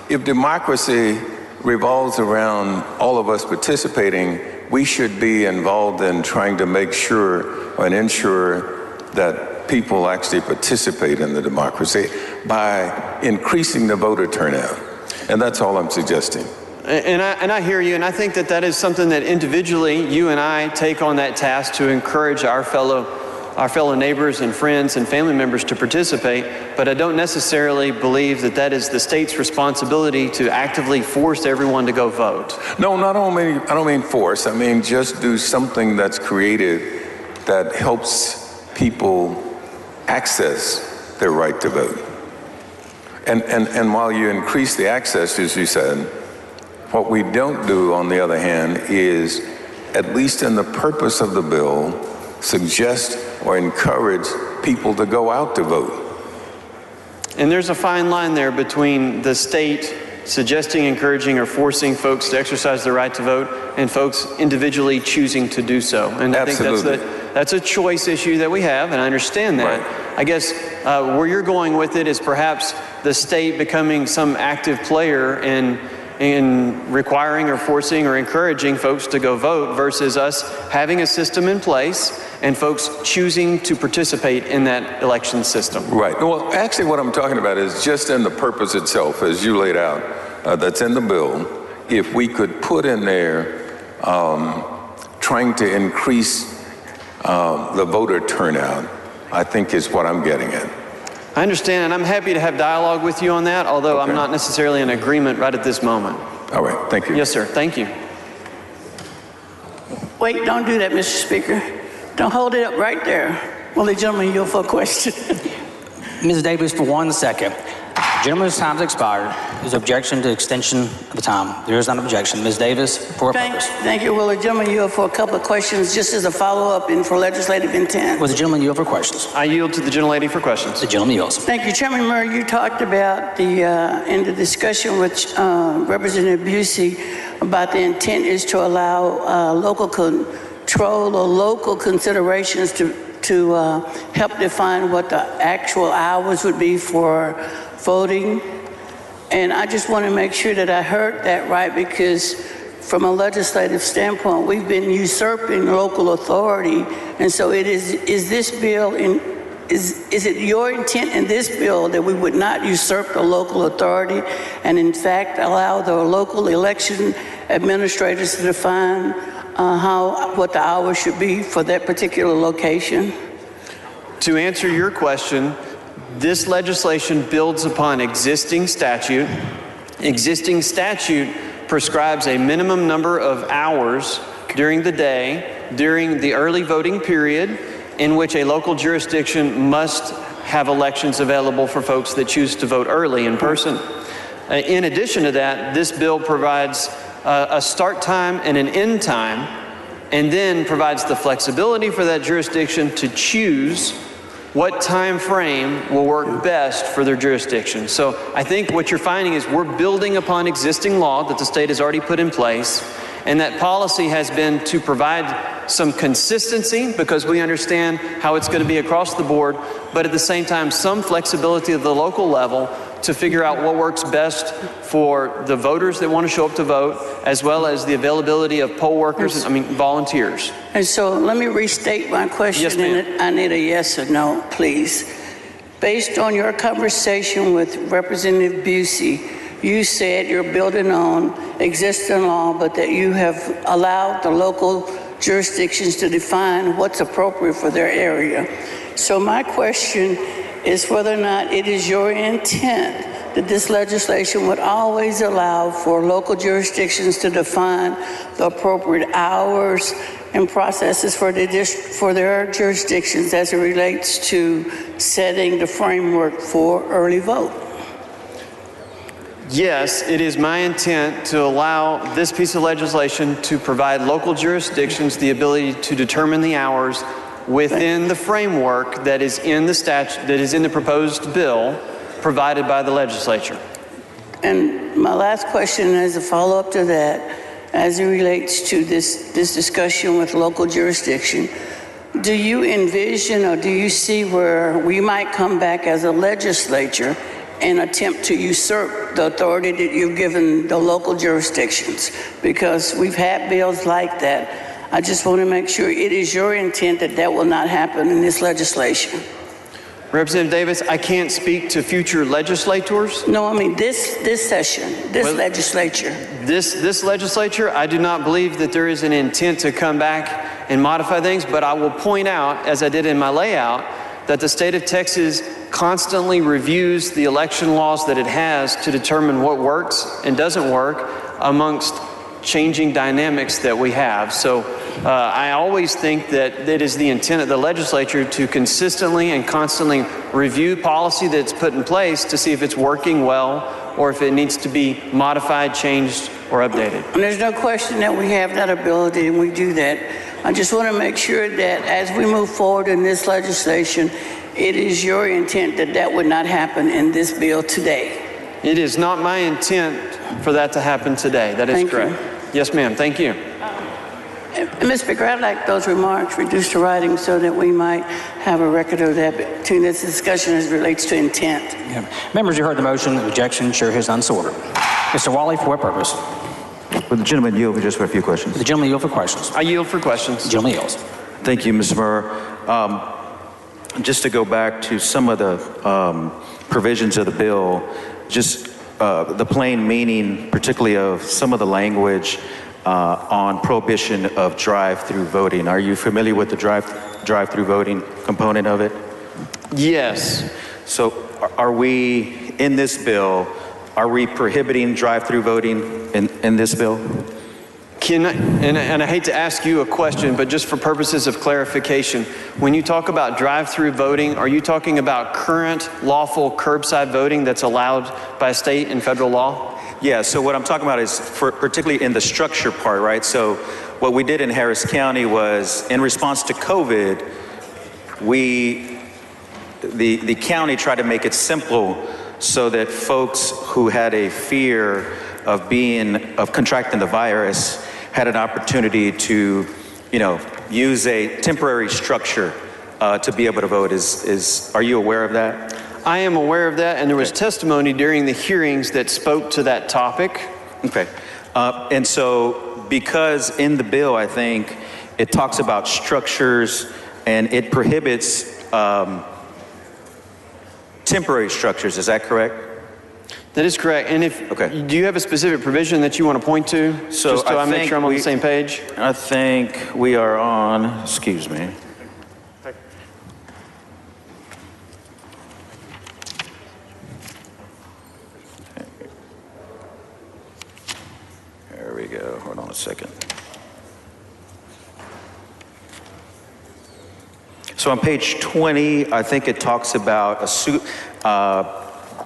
if democracy revolves around all of us participating, we should be involved in trying to make sure and ensure that people actually participate in the democracy by increasing the voter turnout. And that's all I'm suggesting. And I hear you, and I think that is something that individually you and I take on that task to encourage our fellow neighbors and friends and family members to participate, but I don't necessarily believe that is the state's responsibility to actively force everyone to go vote. No, I don't mean force. I mean just do something that's creative that helps people access their right to vote. And while you increase the access, as you said, what we don't do, on the other hand, is, at least in the purpose of the bill, suggest or encourage people to go out to vote. And there's a fine line there between the state suggesting, encouraging, or forcing folks to exercise their right to vote and folks individually choosing to do so. And Absolutely. I think that's a choice issue that we have, and I understand that. Right. I guess where you're going with it is perhaps the state becoming some active player in requiring or forcing or encouraging folks to go vote versus us having a system in place and folks choosing to participate in that election system. Right. Well, actually what I'm talking about is just in the purpose itself, as you laid out, that's in the bill. If we could put in there trying to increase the voter turnout, I think is what I'm getting at. I understand, and I'm happy to have dialogue with you on that, although I'm not necessarily in agreement right at this moment. All right, thank you. Yes, sir, thank you. Wait, don't do that, Mr. Speaker. Don't hold it up right there. Will the gentleman yield for a question? Ms. Davis, for 1 second. Gentleman's time has expired. Is there objection to extension of the time? There is not objection. Ms. Davis, for a purpose. Thank you. Will the gentleman yield for a couple of questions just as a follow-up and for legislative intent? Will the gentleman yield for questions? I yield to the gentlelady for questions. The gentleman yields. Thank you. Chairman Murray, you talked about in the discussion with Representative Busey about the intent is to allow local control or local considerations to help define what the actual hours would be for voting. And I just want to make sure that I heard that right, because from a legislative standpoint, we've been usurping local authority. And so is this bill is it your intent in this bill that we would not usurp the local authority and in fact allow the local election administrators to define what the hours should be for that particular location? To answer your question, this legislation builds upon existing statute. Existing statute prescribes a minimum number of hours during the day, during the early voting period, in which a local jurisdiction must have elections available for folks that choose to vote early in person. In addition to that, this bill provides a start time and an end time, and then provides the flexibility for that jurisdiction to choose what time frame will work best for their jurisdiction. So I think what you're finding is we're building upon existing law that the state has already put in place, and that policy has been to provide some consistency because we understand how it's going to be across the board, but at the same time some flexibility at the local level to figure out what works best for the voters that want to show up to vote, as well as the availability of poll workers, volunteers. And so let me restate my question. Yes, ma'am. And I need a yes or no, please. Based on your conversation with Representative Busey, you said you're building on existing law, but that you have allowed the local jurisdictions to define what's appropriate for their area. So my question is whether or not it is your intent that this legislation would always allow for local jurisdictions to define the appropriate hours and processes for their jurisdictions as it relates to setting the framework for early vote. Yes, it is my intent to allow this piece of legislation to provide local jurisdictions the ability to determine the hours within the framework that is in the statute, that is in the proposed bill provided by the legislature. And my last question as a follow-up to that, as it relates to this discussion with local jurisdiction, do you envision or do you see where we might come back as a legislature and attempt to usurp the authority that you've given the local jurisdictions? Because we've had bills like that. I just want to make sure it is your intent that that will not happen in this legislation. Representative Davis, I can't speak to future legislators. No, I mean this session, this legislature. This legislature, I do not believe that there is an intent to come back and modify things, but I will point out, as I did in my layout, that the state of Texas constantly reviews the election laws that it has to determine what works and doesn't work amongst changing dynamics that we have. So I always think that it is the intent of the legislature to consistently and constantly review policy that's put in place to see if it's working well or if it needs to be modified, changed, or updated. And there's no question that we have that ability and we do that. I just want to make sure that as we move forward in this legislation, it is your intent that that would not happen in this bill today. It is not my intent for that to happen today. That is correct. Yes, ma'am. Thank you. Ms. Speaker, I'd like those remarks reduced to writing so that we might have a record of that between this discussion as it relates to intent. Yeah. Members, you heard the motion. The objection, chair has unsorted. Mr. Wally, for what purpose? Will the gentleman yield for just for a few questions? The gentleman yield for questions. I yield for questions. The gentleman yields. Thank you, Mr. Murr. Just to go back to some of the provisions of the bill, just the plain meaning, particularly of some of the language on prohibition of drive-through voting. Are you familiar with the drive-through voting component of it? Yes. So are we, in this bill, are we prohibiting drive-through voting in this bill? And I hate to ask you a question, but just for purposes of clarification, when you talk about drive-through voting, are you talking about current lawful curbside voting that's allowed by state and federal law? Yeah, so what I'm talking about is particularly in the structure part, right? So what we did in Harris County was, in response to COVID, the county tried to make it simple so that folks who had a fear of contracting the virus had an opportunity to, use a temporary structure to be able to vote. Are you aware of that? I am aware of that, and there was testimony during the hearings that spoke to that topic. Okay. And so because in the bill, I think it talks about structures and it prohibits temporary structures. Is that correct? That is correct. And do you have a specific provision that you want to point to? So just so I make sure I'm on the same page? I think we are on, excuse me. There we go. Hold on a second. So on page 20, I think it talks about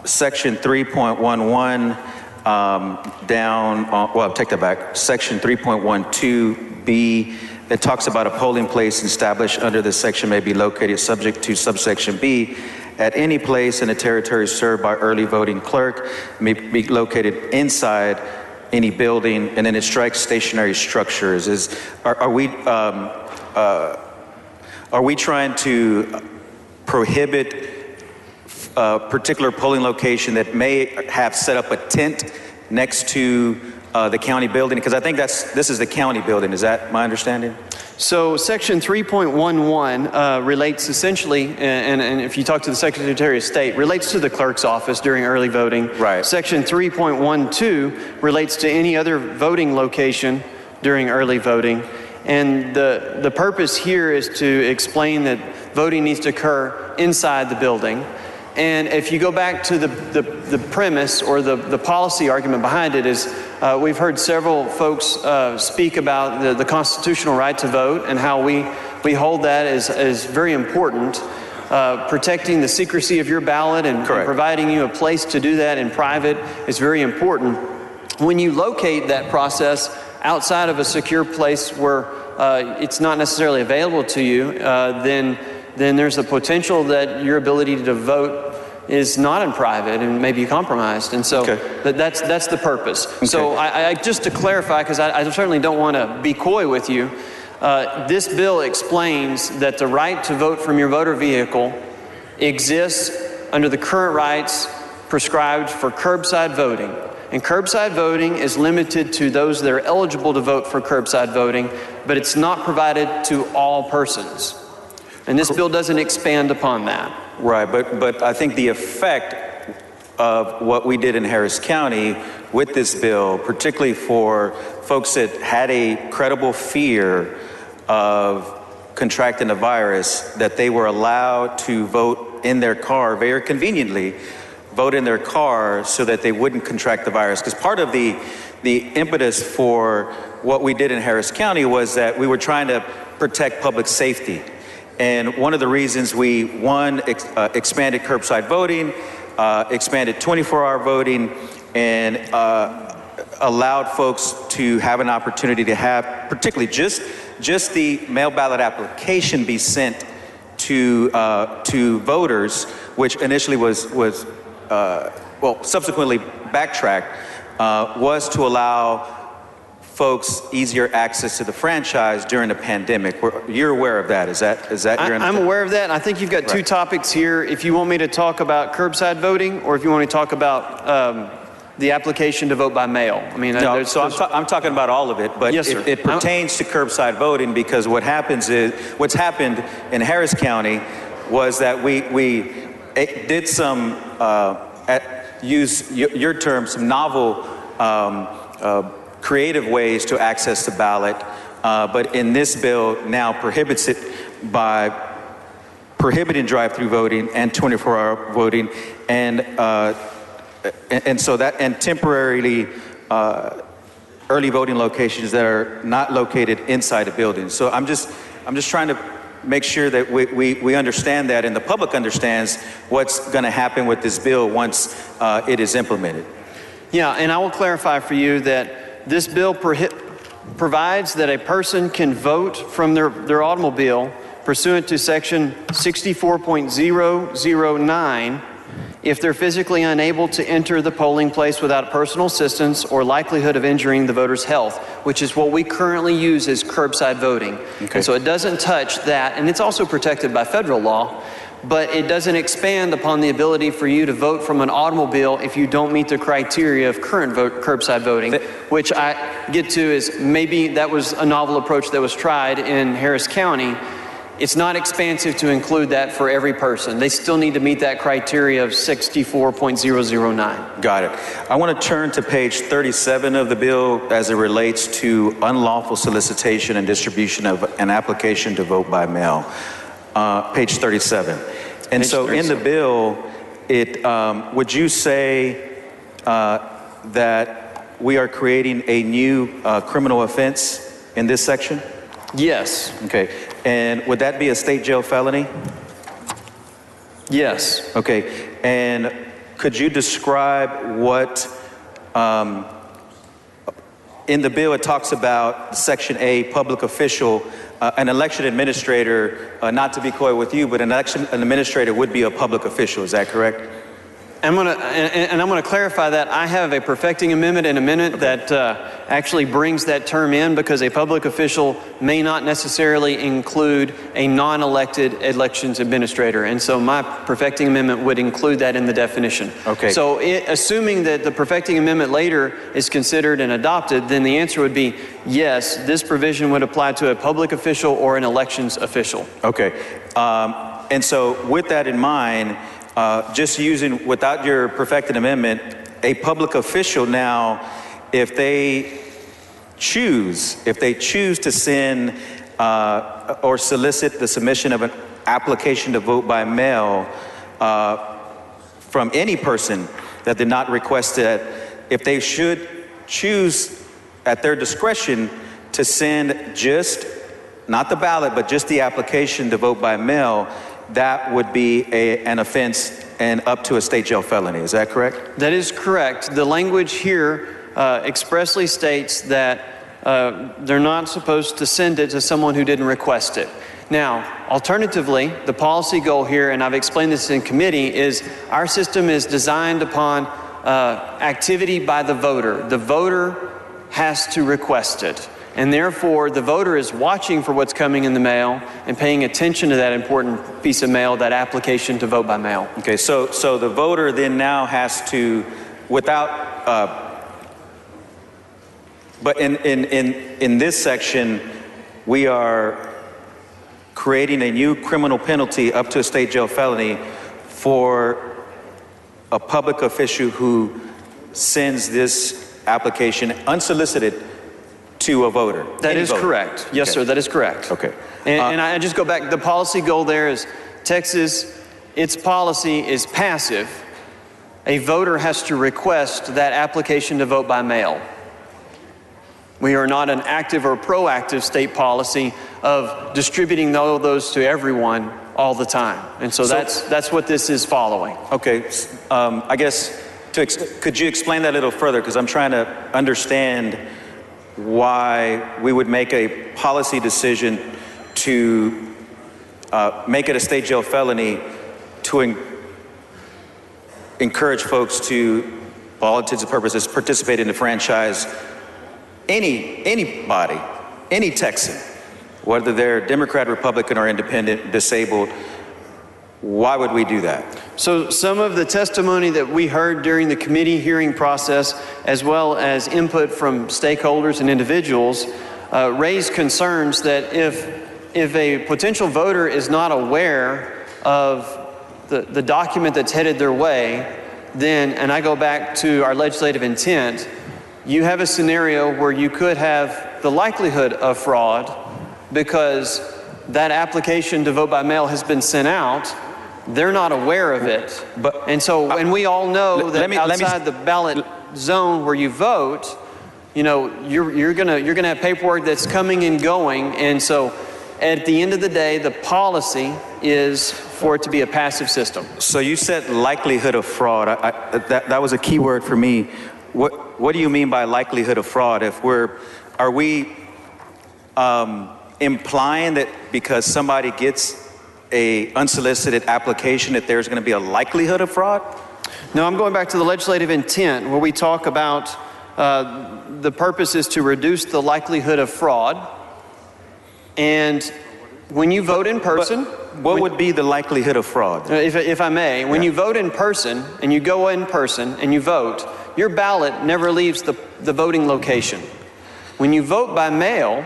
section 3.11 take that back. Section 3.12B, it talks about a polling place established under this section may be located subject to subsection B at any place in a territory served by early voting clerk, may be located inside any building, and then it strikes stationary structures. Are we trying to prohibit a particular polling location that may have set up a tent next to the county building? Because I think this is the county building. Is that my understanding? So section 3.11 relates essentially, and if you talk to the Secretary of State, relates to the clerk's office during early voting. Right. Section 3.12 relates to any other voting location during early voting. And the purpose here is to explain that voting needs to occur inside the building. And if you go back to the premise or the policy argument behind it is, we've heard several folks speak about the constitutional right to vote and how we hold that as very important. Protecting the secrecy of your ballot and providing you a place to do that in private is very important. When you locate that process outside of a secure place where it's not necessarily available to you, then there's the potential that your ability to vote is not in private and may be compromised. And so that's the purpose. Okay. So I just to clarify, because I certainly don't want to be coy with you, this bill explains that the right to vote from your voter vehicle exists under the current rights prescribed for curbside voting. And curbside voting is limited to those that are eligible to vote for curbside voting, but it's not provided to all persons. And this bill doesn't expand upon that. Right, but I think the effect of what we did in Harris County with this bill, particularly for folks that had a credible fear of contracting the virus, that they were allowed to vote in their car very conveniently, vote in their car so that they wouldn't contract the virus. Because part of the impetus for what we did in Harris County was that we were trying to protect public safety. And one of the reasons we, expanded curbside voting, expanded 24-hour voting, and allowed folks to have an opportunity to have, particularly just the mail ballot application be sent to voters, which initially was subsequently backtracked, was to allow folks easier access to the franchise during the pandemic. You're aware of that? Is that your I'm aware of that, and I think you've got two topics here. If you want me to talk about curbside voting, or if you want me to talk about the application to vote by mail. I mean, no, I'm talking about all of it, but yes, it pertains to curbside voting, because what's happened in Harris County was that we did some, use your term, some novel creative ways to access the ballot, but in this bill now prohibits it by prohibiting drive-through voting and 24-hour voting, and so that, and temporarily early voting locations that are not located inside a building. So I'm just trying to make sure that we understand that, and the public understands what's going to happen with this bill once it is implemented. Yeah, and I will clarify for you that this bill provides that a person can vote from their automobile pursuant to section 64.009 if they're physically unable to enter the polling place without personal assistance or likelihood of injuring the voter's health, which is what we currently use as curbside voting. Okay. And so it doesn't touch that, and it's also protected by federal law, but it doesn't expand upon the ability for you to vote from an automobile if you don't meet the criteria of current curbside voting, which I get to is maybe that was a novel approach that was tried in Harris County. It's not expansive to include that for every person. They still need to meet that criteria of 64.009. Got it. I want to turn to page 37 of the bill as it relates to unlawful solicitation and distribution of an application to vote by mail. Page 37. And page so 37. In the bill, would you say that we are creating a new criminal offense in this section? Yes. Okay. And would that be a state jail felony? Yes. Okay. And could you describe what, in the bill it talks about Section A, public official, an election administrator, not to be coy with you, but an administrator would be a public official, is that correct? I'm gonna clarify that. I have a perfecting amendment in a minute that actually brings that term in, because a public official may not necessarily include a non-elected elections administrator. And so my perfecting amendment would include that in the definition. Okay. So assuming that the perfecting amendment later is considered and adopted, then the answer would be yes, this provision would apply to a public official or an elections official. Okay. And so with that in mind, just using, without your perfected amendment, a public official now, if they choose to send or solicit the submission of an application to vote by mail from any person that did not request it, if they should choose at their discretion to send just, not the ballot, but just the application to vote by mail, that would be an offense and up to a state jail felony. Is that correct? That is correct. The language here expressly states that they're not supposed to send it to someone who didn't request it. Now, alternatively, the policy goal here, and I've explained this in committee, is our system is designed upon activity by the voter. The voter has to request it. And therefore, the voter is watching for what's coming in the mail and paying attention to that important piece of mail, that application to vote by mail. Okay, so the voter then now has to, without, but in this section, we are creating a new criminal penalty up to a state jail felony for a public official who sends this application unsolicited to a voter. That is correct. Yes, sir, that is correct. Okay. And I just go back, the policy goal there is Texas, its policy is passive. A voter has to request that application to vote by mail. We are not an active or proactive state policy of distributing all of those to everyone all the time. And so that's what this is following. Okay, I guess, could you explain that a little further? Because I'm trying to understand why we would make a policy decision to make it a state jail felony to encourage folks to, for all intents and purposes, participate in the franchise. Anybody, any Texan, whether they're Democrat, Republican, or Independent, disabled, why would we do that? So some of the testimony that we heard during the committee hearing process, as well as input from stakeholders and individuals, raised concerns that if a potential voter is not aware of the document that's headed their way, then, and I go back to our legislative intent, you have a scenario where you could have the likelihood of fraud because that application to vote by mail has been sent out. They're not aware of it. And we all know that outside the ballot zone where you vote, you know, you're gonna have paperwork that's coming and going. And so at the end of the day, the policy is for it to be a passive system. So you said likelihood of fraud. That was a key word for me. What do you mean by likelihood of fraud? Are we implying that because somebody gets a unsolicited application that there's going to be a likelihood of fraud? No, I'm going back to the legislative intent where we talk about the purpose is to reduce the likelihood of fraud. And when you vote in person... What would be the likelihood of fraud? If I may, when you vote in person and you go in person and you vote, your ballot never leaves the voting location. When you vote by mail,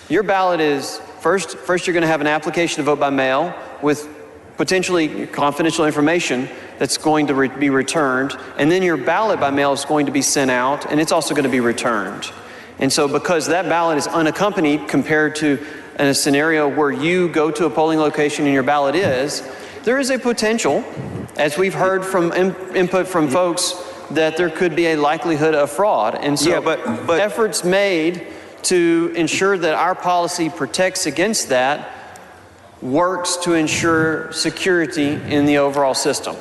your ballot is, first you're going to have an application to vote by mail with potentially confidential information that's going to be returned, and then your ballot by mail is going to be sent out, and it's also going to be returned. And so because that ballot is unaccompanied compared to in a scenario where you go to a polling location and your ballot is, there is a potential, as we've heard from input from folks, that there could be a likelihood of fraud. And so but efforts made to ensure that our policy protects against that works to ensure security in the overall system.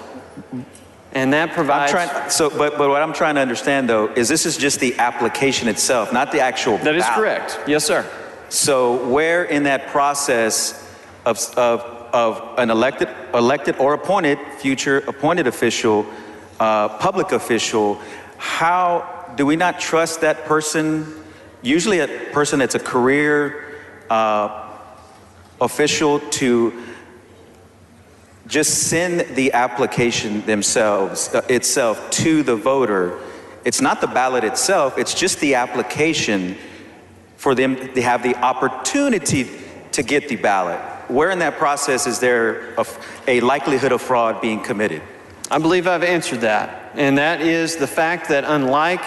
And that provides... But what I'm trying to understand, though, is this is just the application itself, not the actual ballot. That is correct. Yes, sir. So where in that process of an elected or appointed, future appointed official, public official, how do we not trust that person, usually a person that's a career official, to just send the application itself to the voter? It's not the ballot itself, it's just the application for them to have the opportunity to get the ballot. Where in that process is there a likelihood of fraud being committed? I believe I've answered that. And that is the fact that unlike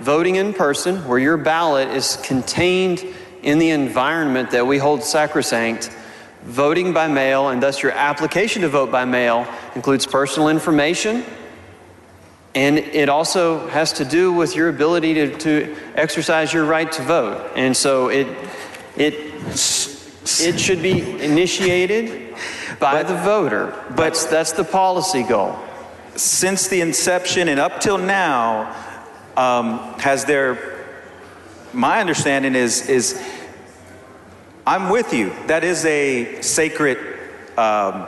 voting in person, where your ballot is contained in the environment that we hold sacrosanct, voting by mail, and thus your application to vote by mail, includes personal information, and it also has to do with your ability to exercise your right to vote. And so it should be initiated by the voter. But that's the policy goal. Since the inception and up till now, has there my understanding is I'm with you. That is a sacred, the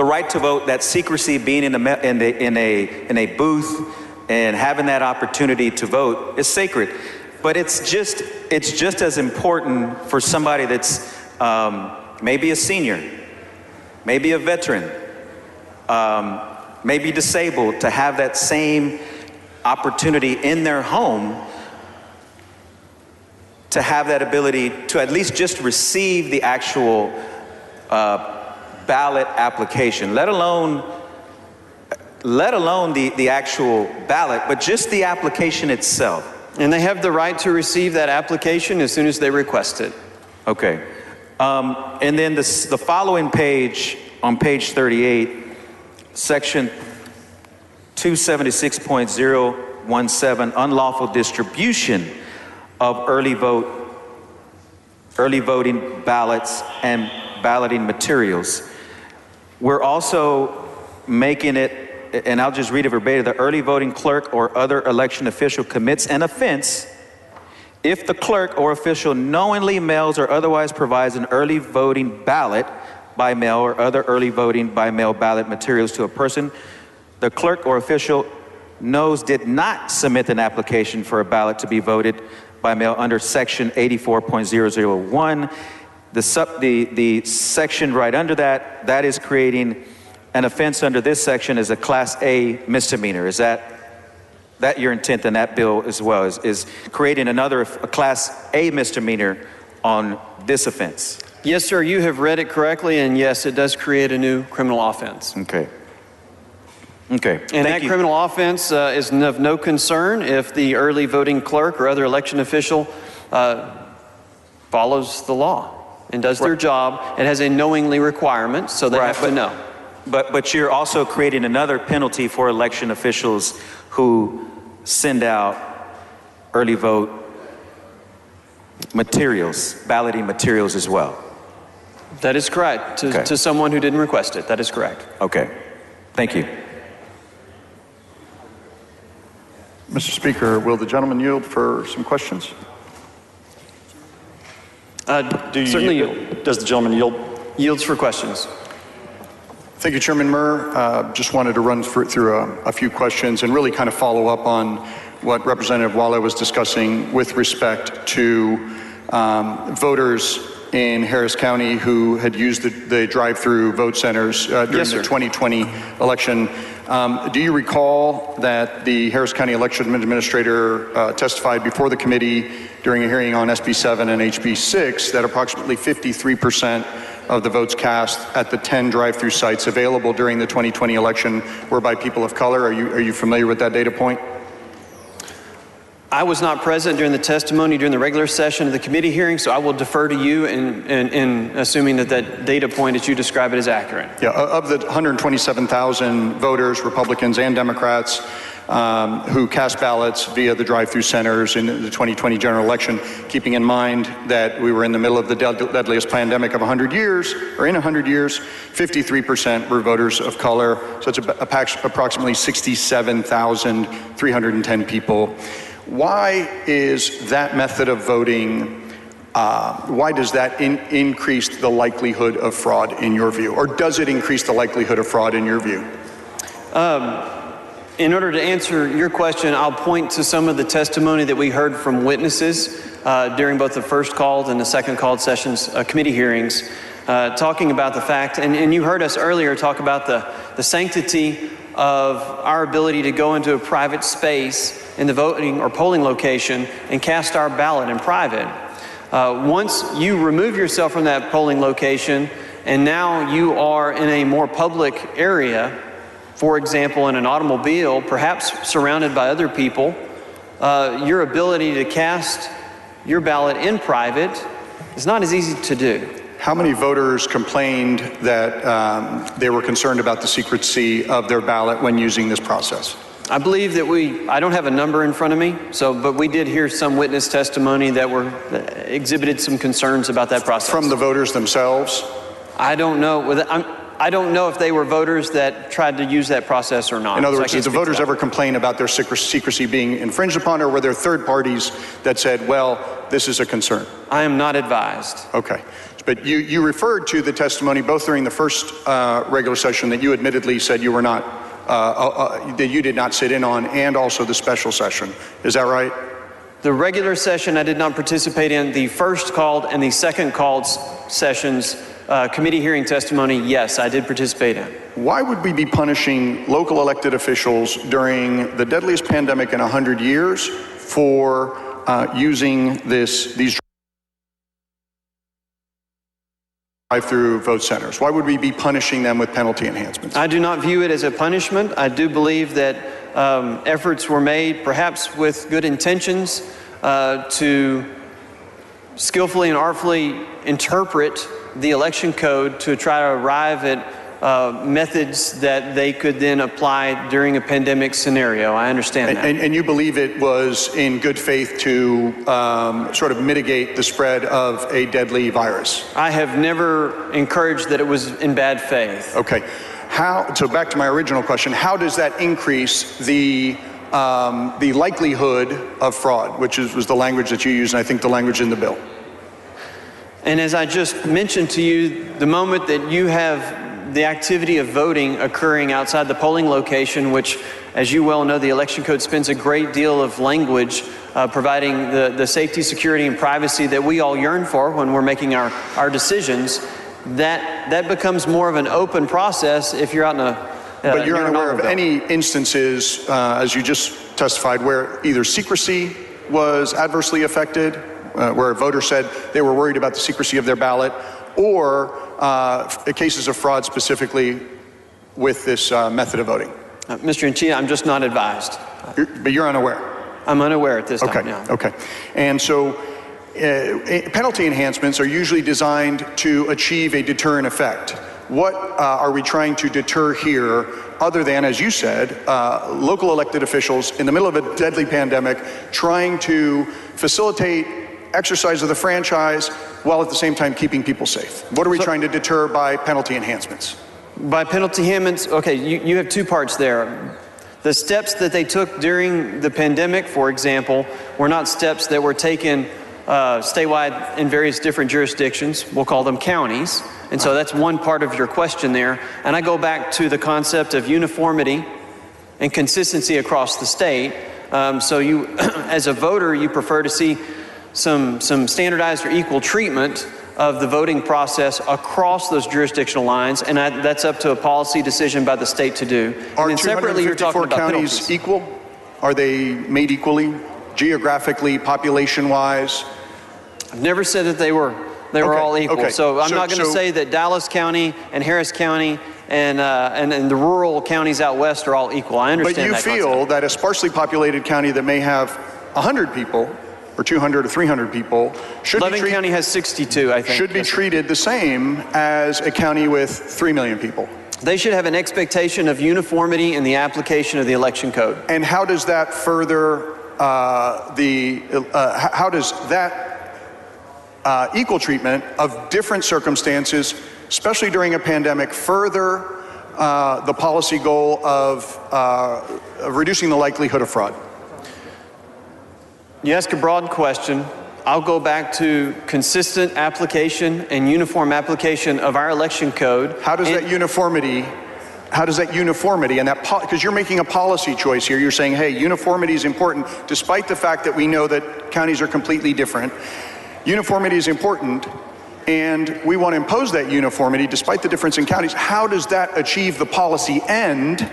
right to vote, that secrecy, being in a booth and having that opportunity to vote is sacred. But it's just as important for somebody that's maybe a senior, maybe a veteran, maybe disabled, to have that same opportunity in their home, to have that ability to at least just receive the actual ballot application, let alone the actual ballot, but just the application itself. And they have the right to receive that application as soon as they request it. Okay. And then the following page, on page 38, section 276.017, unlawful distribution of early voting ballots and balloting materials. We're also making it, and I'll just read it verbatim, the early voting clerk or other election official commits an offense if the clerk or official knowingly mails or otherwise provides an early voting ballot by mail or other early voting by mail ballot materials to a person the clerk or official knows did not submit an application for a ballot to be voted by mail under section 84.001. The section right under that is creating an offense under this section is a Class A misdemeanor. Is that your intent in that bill as well, is creating a Class A misdemeanor on this offense? Yes, sir, you have read it correctly, and yes, it does create a new criminal offense. Okay. And that criminal offense is of no concern if the early voting clerk or other election official follows the law and does their job. It has a knowingly requirement, so they have to know. But you're also creating another penalty for election officials who send out early vote materials, balloting materials as well. That is correct, to someone who didn't request it. That is correct. Okay, thank you. Mr. Speaker, will the gentleman yield for some questions? Certainly yield. Does the gentleman yield? Yields for questions. Thank you, Chairman Murr. Just wanted to run through a few questions and really kind of follow up on what Representative Wale was discussing with respect to voters in Harris County who had used the drive-through vote centers during the 2020 election. Do you recall that the Harris County Election Administrator testified before the committee during a hearing on SB 7 and HB 6 that approximately 53% of the votes cast at the 10 drive-through sites available during the 2020 election were by people of color? Are you familiar with that data point? I was not present during the testimony during the regular session of the committee hearing, so I will defer to you in assuming that data point as you describe it is accurate. Yeah, of the 127,000 voters, Republicans and Democrats, who cast ballots via the drive-through centers in the 2020 general election, keeping in mind that we were in the middle of the deadliest pandemic of 100 years, or in 100 years, 53% were voters of color, so it's approximately 67,310 people. Why is that method of voting, why does that increase the likelihood of fraud in your view? Or does it increase the likelihood of fraud in your view? In order to answer your question, I'll point to some of the testimony that we heard from witnesses during both the first called and the second called sessions, committee hearings, talking about the fact, and you heard us earlier talk about the sanctity of our ability to go into a private space in the voting or polling location and cast our ballot in private. Once you remove yourself from that polling location and now you are in a more public area, for example, in an automobile, perhaps surrounded by other people, your ability to cast your ballot in private is not as easy to do. How many voters complained that they were concerned about the secrecy of their ballot when using this process? I believe that I don't have a number in front of me, but we did hear some witness testimony that exhibited some concerns about that process. From the voters themselves? I don't know. I don't know if they were voters that tried to use that process or not. In other So I words, can't did the speak to voters that. ever complain about their secrecy being infringed upon, or were there third parties that said, well, this is a concern? I am not advised. Okay. But you referred to the testimony both during the first regular session that you admittedly said you were not, that you did not sit in on, and also the special session. Is that right? The regular session I did not participate in. The first called and the second called sessions, committee hearing testimony, yes, I did participate in. Why would we be punishing local elected officials during the deadliest pandemic in 100 years for using these drive-through vote centers? Why would we be punishing them with penalty enhancements? I do not view it as a punishment. I do believe that efforts were made, perhaps with good intentions, to skillfully and artfully interpret the election code to try to arrive at methods that they could then apply during a pandemic scenario. I understand that. And you believe it was in good faith to sort of mitigate the spread of a deadly virus? I have never encouraged that it was in bad faith. Okay. So back to my original question, how does that increase the likelihood of fraud, which was the language that you used, and I think the language in the bill? And as I just mentioned to you, the moment that you have the activity of voting occurring outside the polling location, which, as you well know, the election code spends a great deal of language providing the safety, security, and privacy that we all yearn for when we're making our decisions, that becomes more of an open process if you're out in a but you're unaware of any instances, as you just testified, where either secrecy was adversely affected, where a voter said they were worried about the secrecy of their ballot, or cases of fraud specifically with this method of voting? Mr. Nchia, I'm just not advised. But you're unaware? I'm unaware at this time now. Okay. And so penalty enhancements are usually designed to achieve a deterrent effect. What are we trying to deter here, other than, as you said, local elected officials in the middle of a deadly pandemic trying to facilitate exercise of the franchise while at the same time keeping people safe? What are we trying to deter by penalty enhancements? By penalty enhancements, okay, you have two parts there. The steps that they took during the pandemic, for example, were not steps that were taken statewide in various different jurisdictions. We'll call them counties. And so that's one part of your question there. And I go back to the concept of uniformity and consistency across the state. So you, as a voter, you prefer to see some standardized or equal treatment of the voting process across those jurisdictional lines, and that's up to a policy decision by the state to do. Are and then separately, you're talking 254 about counties penalties. equal? Are they made equally, geographically, population-wise? I've never said that they were all equal. Okay. So I'm not going to say that Dallas County and Harris County and the rural counties out west are all equal. I understand that. But you feel that a sparsely populated county that may have 100 people, or 200 or 300 people, Loving County has 62, I think. Should be treated the same as a county with 3 million people. They should have an expectation of uniformity in the application of the election code. And how does that further how does that equal treatment of different circumstances, especially during a pandemic, further the policy goal of reducing the likelihood of fraud? You ask a broad question. I'll go back to consistent application and uniform application of our election code. How does that uniformity and that, because you're making a policy choice here, you're saying, hey, uniformity is important, despite the fact that we know that counties are completely different. Uniformity is important, and we want to impose that uniformity despite the difference in counties. How does that achieve the policy end,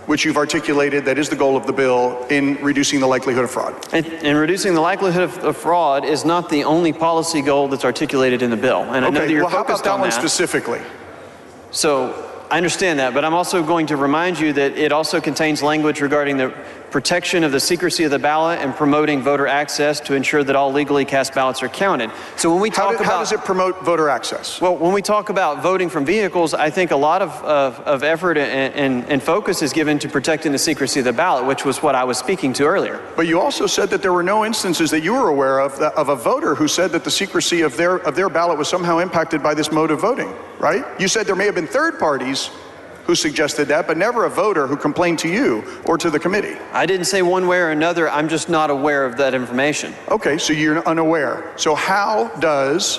which you've articulated that is the goal of the bill, in reducing the likelihood of fraud? And reducing the likelihood of fraud is not the only policy goal that's articulated in the bill. And I know that you're focused on that. How about that one specifically? So I understand that, but I'm also going to remind you that it also contains language regarding the protection of the secrecy of the ballot and promoting voter access to ensure that all legally cast ballots are counted. So when we talk about... How does it promote voter access? Well, when we talk about voting from vehicles, I think a lot of effort and focus is given to protecting the secrecy of the ballot, which was what I was speaking to earlier. But you also said that there were no instances that you were aware of a voter who said that the secrecy of their ballot was somehow impacted by this mode of voting. right? You said there may have been third parties who suggested that, but never a voter who complained to you or to the committee. I didn't say one way or another. I'm just not aware of that information. Okay, so you're unaware. So how does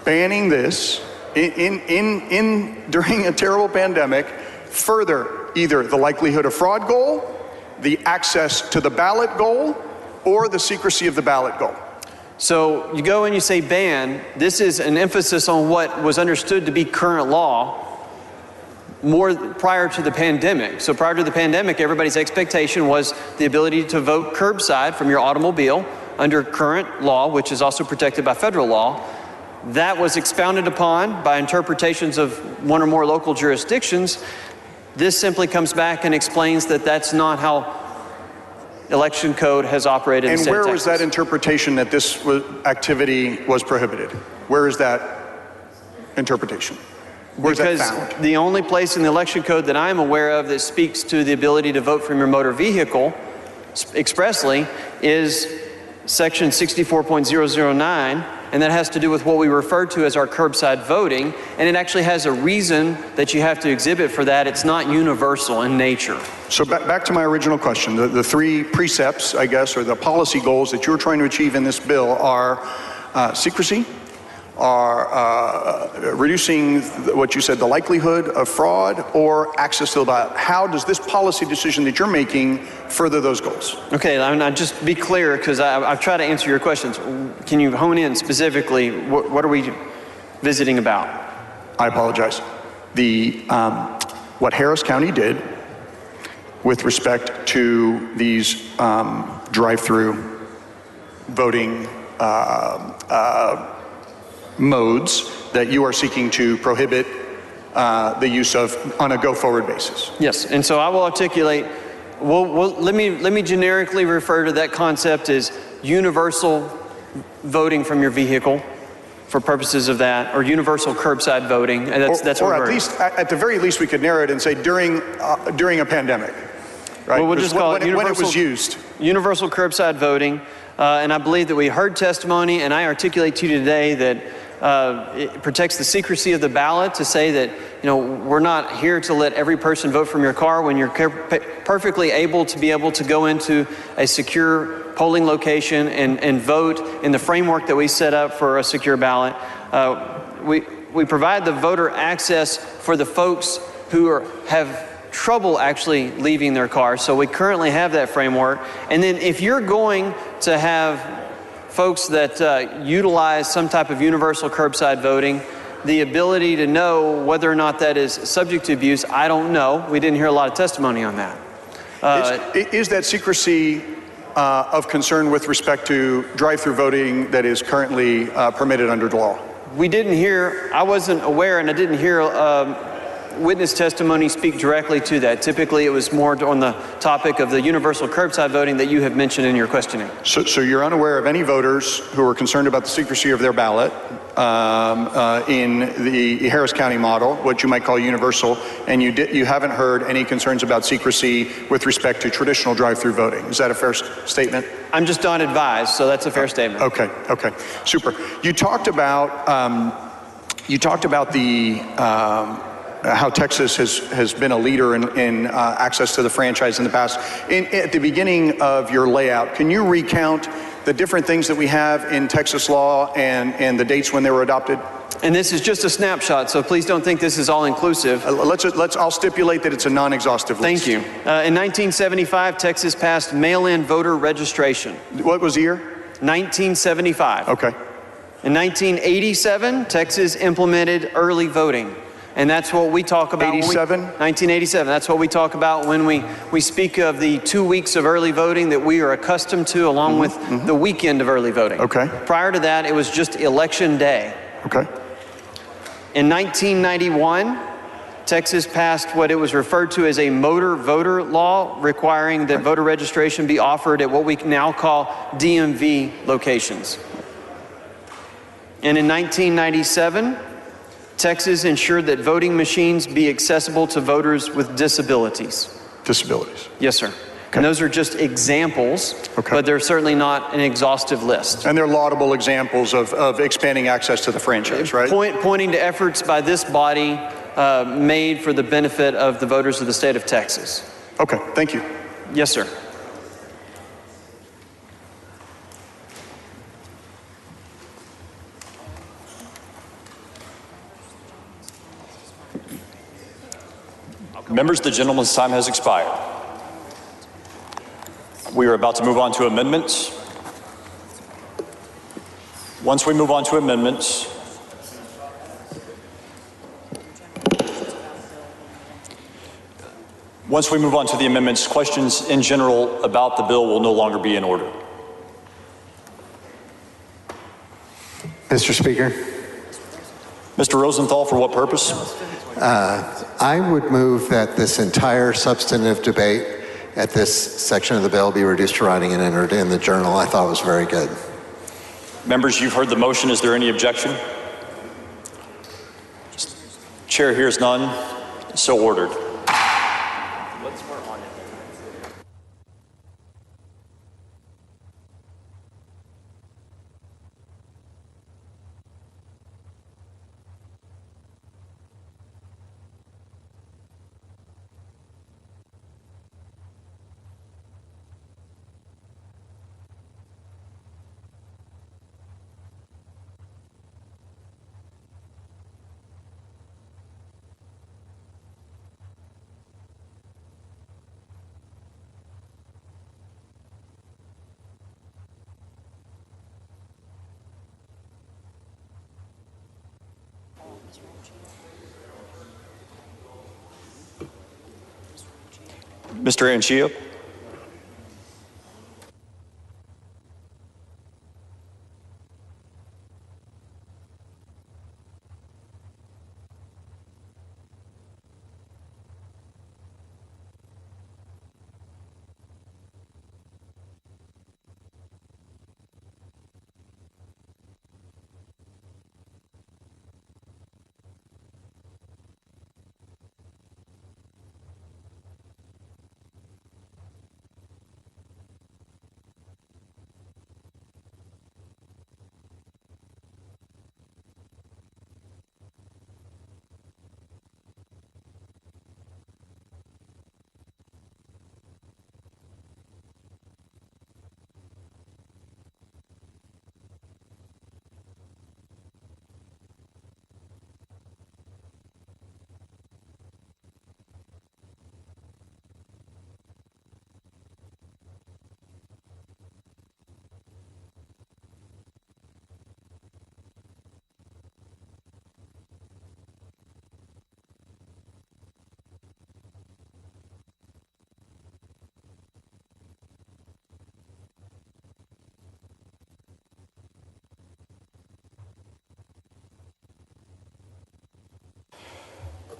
banning this during a terrible pandemic further either the likelihood of fraud goal, the access to the ballot goal, or the secrecy of the ballot goal? So you go and you say ban. This is an emphasis on what was understood to be current law more prior to the pandemic. So prior to the pandemic, everybody's expectation was the ability to vote curbside from your automobile under current law, which is also protected by federal law. That was expounded upon by interpretations of one or more local jurisdictions. This simply comes back and explains that that's not how election code has operated in the state of Texas. And where was that interpretation that this activity was prohibited? Where is that interpretation? Where's that found? Because the only place in the election code that I'm aware of that speaks to the ability to vote from your motor vehicle expressly is section 64.009, and that has to do with what we refer to as our curbside voting, and it actually has a reason that you have to exhibit for that. It's not universal in nature. So back to my original question, the three precepts, I guess, or the policy goals that you're trying to achieve in this bill are secrecy, are reducing what you said, the likelihood of fraud, or access to the ballot. How does this policy decision that you're making further those goals? Okay, I'll just be clear, because I've tried to answer your questions. Can you hone in specifically? What are we visiting about? I apologize. What Harris County did with respect to these drive-through voting modes that you are seeking to prohibit the use of on a go-forward basis. Yes, and so I will articulate. Let me generically refer to that concept as universal voting from your vehicle for purposes of that, or universal curbside voting. And that's or at least, at the very least, we could narrow it and say during a pandemic, right? Well, we'll just call it when it was used. Universal curbside voting, and I believe that we heard testimony, and I articulate to you today that it protects the secrecy of the ballot to say that, we're not here to let every person vote from your car when you're perfectly able to go into a secure polling location and vote in the framework that we set up for a secure ballot. We provide the voter access for the folks who have trouble actually leaving their car. So we currently have that framework. And then if you're going to have folks that utilize some type of universal curbside voting, the ability to know whether or not that is subject to abuse, I don't know. We didn't hear a lot of testimony on that. Is that secrecy of concern with respect to drive-through voting that is currently permitted under the law? We didn't hear, I wasn't aware, and I didn't hear witness testimony speak directly to that. Typically, it was more on the topic of the universal curbside voting that you have mentioned in your questioning. So you're unaware of any voters who are concerned about the secrecy of their ballot in the Harris County model, what you might call universal, and you haven't heard any concerns about secrecy with respect to traditional drive-through voting. Is that a fair statement? I'm just not advised, so that's a fair statement. Okay, super. You talked about the how Texas has been a leader in access to the franchise in the past. At the beginning of your layout, can you recount the different things that we have in Texas law and the dates when they were adopted? And this is just a snapshot, so please don't think this is all inclusive. I'll stipulate that it's a non-exhaustive list. Thank you. In 1975, Texas passed mail-in voter registration. What was the year? 1975. Okay. In 1987, Texas implemented early voting. And that's what we talk about. 1987. That's what we talk about when we speak of the 2 weeks of early voting that we are accustomed to, along with the weekend of early voting. Okay. Prior to that, it was just election day. Okay. In 1991, Texas passed what it was referred to as a motor voter law, requiring that voter registration be offered at what we now call DMV locations. And in 1997, Texas ensured that voting machines be accessible to voters with disabilities. Disabilities. Yes, sir. And those are just examples, but they're certainly not an exhaustive list. And they're laudable examples of expanding access to the franchise, right? Pointing to efforts by this body made for the benefit of the voters of the state of Texas. Okay, thank you. Yes, sir. Members, the gentleman's time has expired. We are about to move on to amendments. Once we move on to amendments, questions in general about the bill will no longer be in order. Mr. Speaker. Mr. Rosenthal, for what purpose? I would move that this entire substantive debate at this section of the bill be reduced to writing and entered in the journal. I thought it was very good. Members, you've heard the motion. Is there any objection? Chair hears none. So ordered. Mr. Anchia.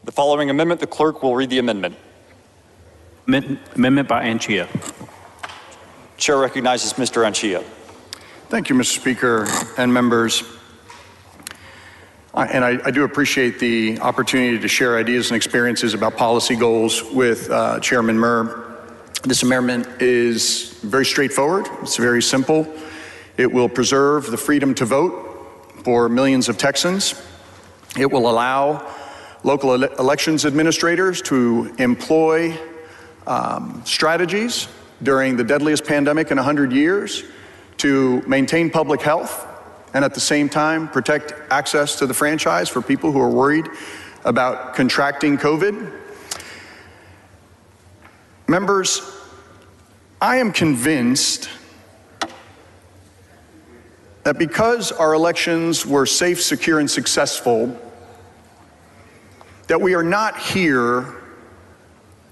The following amendment, the clerk will read the amendment. Amendment by Anchia. Chair recognizes Mr. Anchia. Thank you, Mr. Speaker and members. I do appreciate the opportunity to share ideas and experiences about policy goals with Chairman Murr. This amendment is very straightforward. It's very simple. It will preserve the freedom to vote for millions of Texans. It will allow local elections administrators to employ strategies during the deadliest pandemic in 100 years to maintain public health and at the same time protect access to the franchise for people who are worried about contracting COVID. Members, I am convinced that because our elections were safe, secure, and successful, that we are not here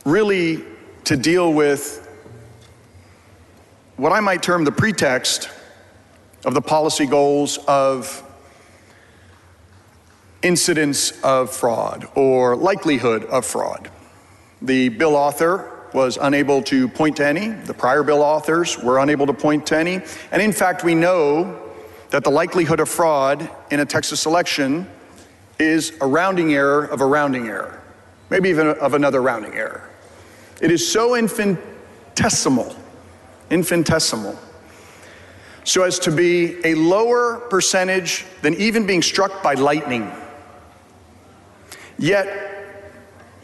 really to deal with what I might term the pretext of the policy goals of incidents of fraud or likelihood of fraud. The bill author was unable to point to any. The prior bill authors were unable to point to any. And in fact, we know that the likelihood of fraud in a Texas election is a rounding error of a rounding error, maybe even of another rounding error. It is so infinitesimal, so as to be a lower percentage than even being struck by lightning. Yet,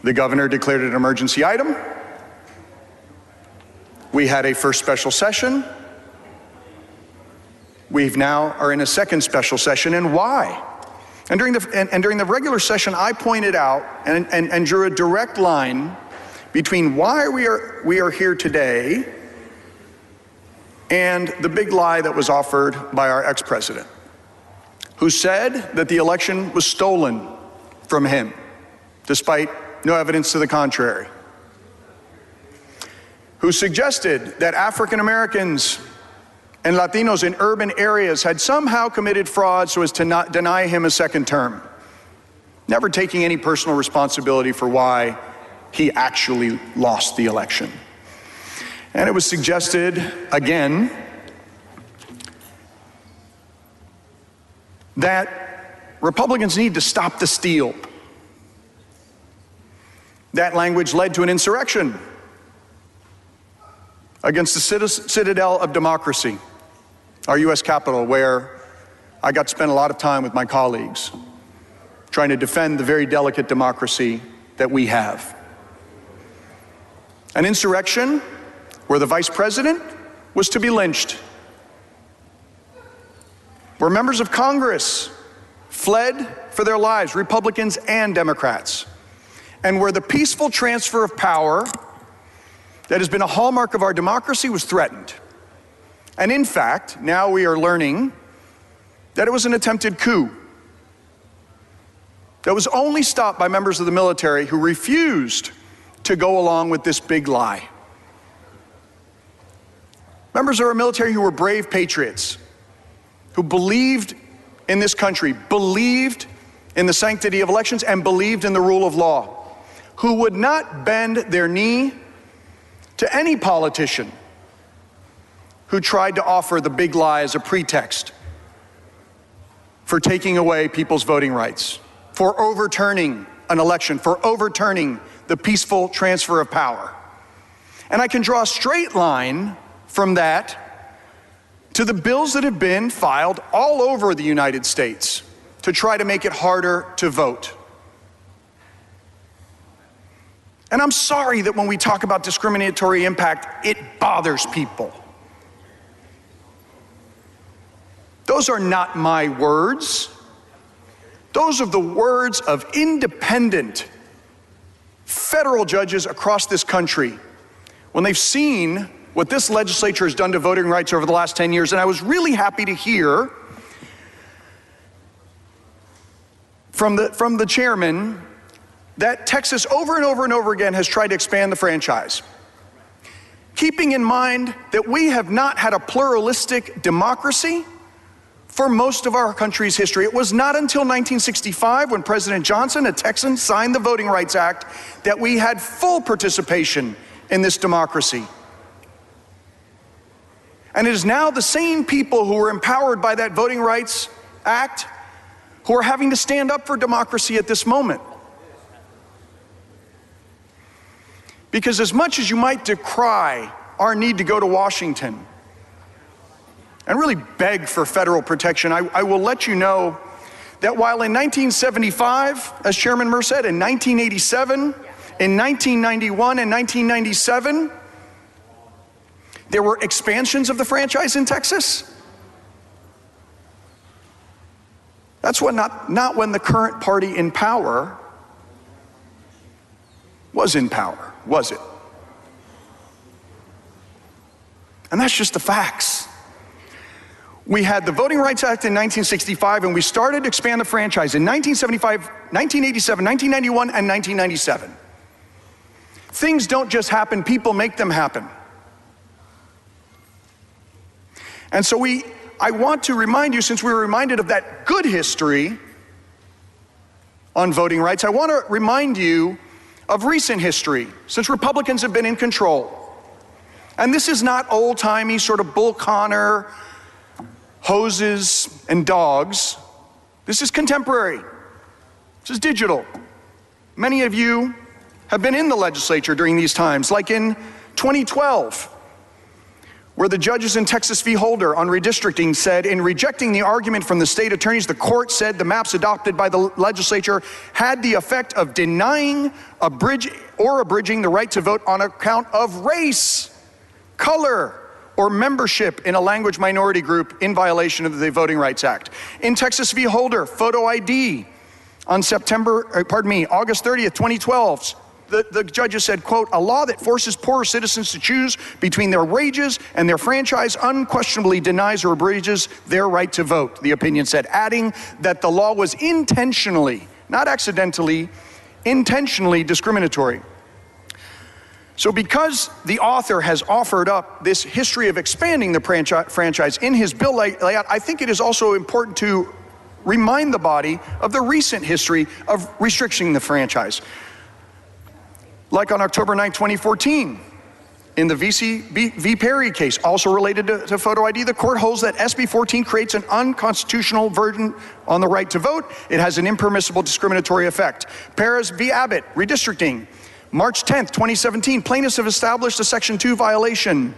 the governor declared it an emergency item. We had a first special session. We've now are in a second special session, and why? And during the regular session, I pointed out and drew a direct line between why we are here today and the big lie that was offered by our ex-president, who said that the election was stolen from him, despite no evidence to the contrary, who suggested that African Americans and Latinos in urban areas had somehow committed fraud so as to not deny him a second term, never taking any personal responsibility for why he actually lost the election. And it was suggested again that Republicans need to stop the steal. That language led to an insurrection against the citadel of democracy, our U.S. Capitol, where I got to spend a lot of time with my colleagues trying to defend the very delicate democracy that we have. An insurrection where the vice president was to be lynched, where members of Congress fled for their lives, Republicans and Democrats, and where the peaceful transfer of power that has been a hallmark of our democracy was threatened. And in fact, now we are learning that it was an attempted coup that was only stopped by members of the military who refused to go along with this big lie. Members of our military who were brave patriots, who believed in this country, believed in the sanctity of elections, and believed in the rule of law, who would not bend their knee to any politician who tried to offer the big lie as a pretext for taking away people's voting rights, for overturning an election, for overturning the peaceful transfer of power. And I can draw a straight line from that to the bills that have been filed all over the United States to try to make it harder to vote. And I'm sorry that when we talk about discriminatory impact, it bothers people. Those are not my words. Those are the words of independent federal judges across this country when they've seen what this legislature has done to voting rights over the last 10 years. And I was really happy to hear from the chairman that Texas over and over and over again has tried to expand the franchise, keeping in mind that we have not had a pluralistic democracy for most of our country's history. It was not until 1965, when President Johnson, a Texan, signed the Voting Rights Act, that we had full participation in this democracy. And it is now the same people who were empowered by that Voting Rights Act who are having to stand up for democracy at this moment. Because as much as you might decry our need to go to Washington and really beg for federal protection, I will let you know that while in 1975, as Chairman Murr said, in 1987, in 1991 and 1997, there were expansions of the franchise in Texas. That's when not when the current party in power was in power, was it? And that's just the facts. We had the Voting Rights Act in 1965, and we started to expand the franchise in 1975, 1987, 1991, and 1997. Things don't just happen, people make them happen. And so I want to remind you, since we were reminded of that good history on voting rights, I want to remind you of recent history, since Republicans have been in control. And this is not old-timey sort of Bull Connor, hoses and dogs. This is contemporary. This is digital. Many of you have been in the legislature during these times, like in 2012, where the judges in Texas v. Holder on redistricting said, in rejecting the argument from the state attorneys, the court said the maps adopted by the legislature had the effect of denying, abridging the right to vote on account of race, color, or membership in a language minority group in violation of the Voting Rights Act. In Texas v. Holder, photo ID on August 30th, 2012, the judges said, quote, a law that forces poorer citizens to choose between their wages and their franchise unquestionably denies or abridges their right to vote, the opinion said, adding that the law was intentionally, not accidentally, intentionally discriminatory. So because the author has offered up this history of expanding the franchise in his bill layout, I think it is also important to remind the body of the recent history of restricting the franchise. Like on October 9, 2014, in the V. Perry case, also related to photo ID, the court holds that SB 14 creates an unconstitutional burden on the right to vote. It has an impermissible discriminatory effect. Perez v. Abbott, redistricting, March 10th, 2017, plaintiffs have established a Section 2 violation.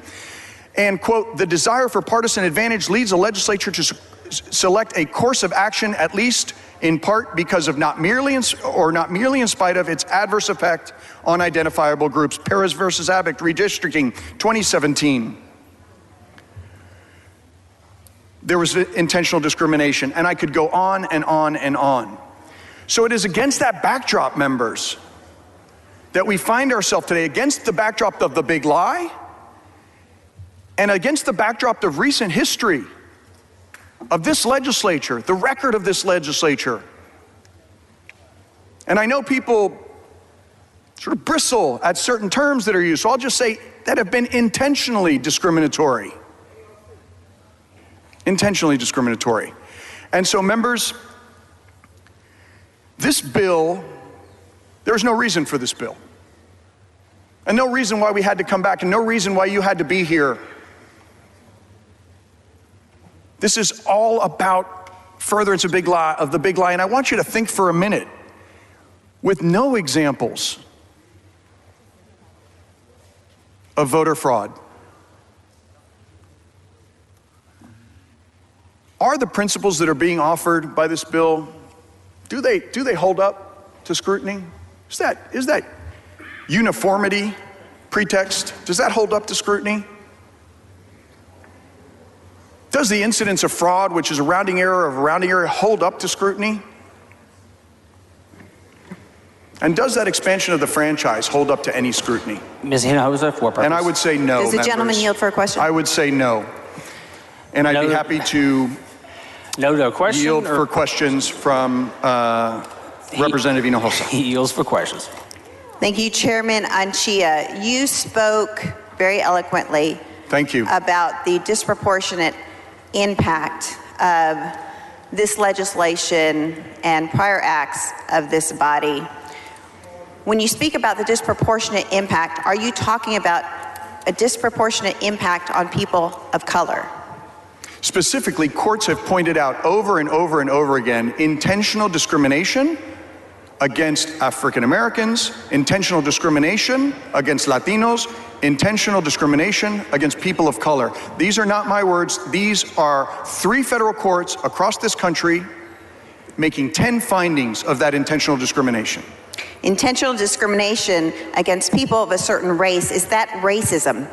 And, quote, the desire for partisan advantage leads the legislature to select a course of action, at least in part because of not merely in spite of its adverse effect on identifiable groups. Perez versus Abbott, redistricting, 2017. There was intentional discrimination, and I could go on and on and on. So it is against that backdrop, members, that we find ourselves today, against the backdrop of the big lie and against the backdrop of recent history of this legislature, the record of this legislature. And I know people sort of bristle at certain terms that are used, so I'll just say that have been intentionally discriminatory. Intentionally discriminatory. And so, members, this bill, there's no reason for this bill. And no reason why we had to come back, and no reason why you had to be here. This is all about furtherance of the big lie, and I want you to think for a minute, with no examples of voter fraud. Are the principles that are being offered by this bill, do they hold up to scrutiny? Is that uniformity pretext? Does that hold up to scrutiny? Does the incidence of fraud, which is a rounding error, hold up to scrutiny? And does that expansion of the franchise hold up to any scrutiny? Ms. Hinojosa, for purpose. And I would say no. Does the gentleman yield for a question? I would say no. And I'd be happy to yield for questions from Representative Hinojosa. He yields for questions. Thank you, Chairman Anchia. You spoke very eloquently. Thank you. About the disproportionate impact of this legislation and prior acts of this body. When you speak about the disproportionate impact, are you talking about a disproportionate impact on people of color? Specifically, courts have pointed out over and over and over again intentional discrimination against African Americans, intentional discrimination against Latinos, intentional discrimination against people of color. These are not my words. These are 3 federal courts across this country making 10 findings of that intentional discrimination. Intentional discrimination against people of a certain race, is that racism?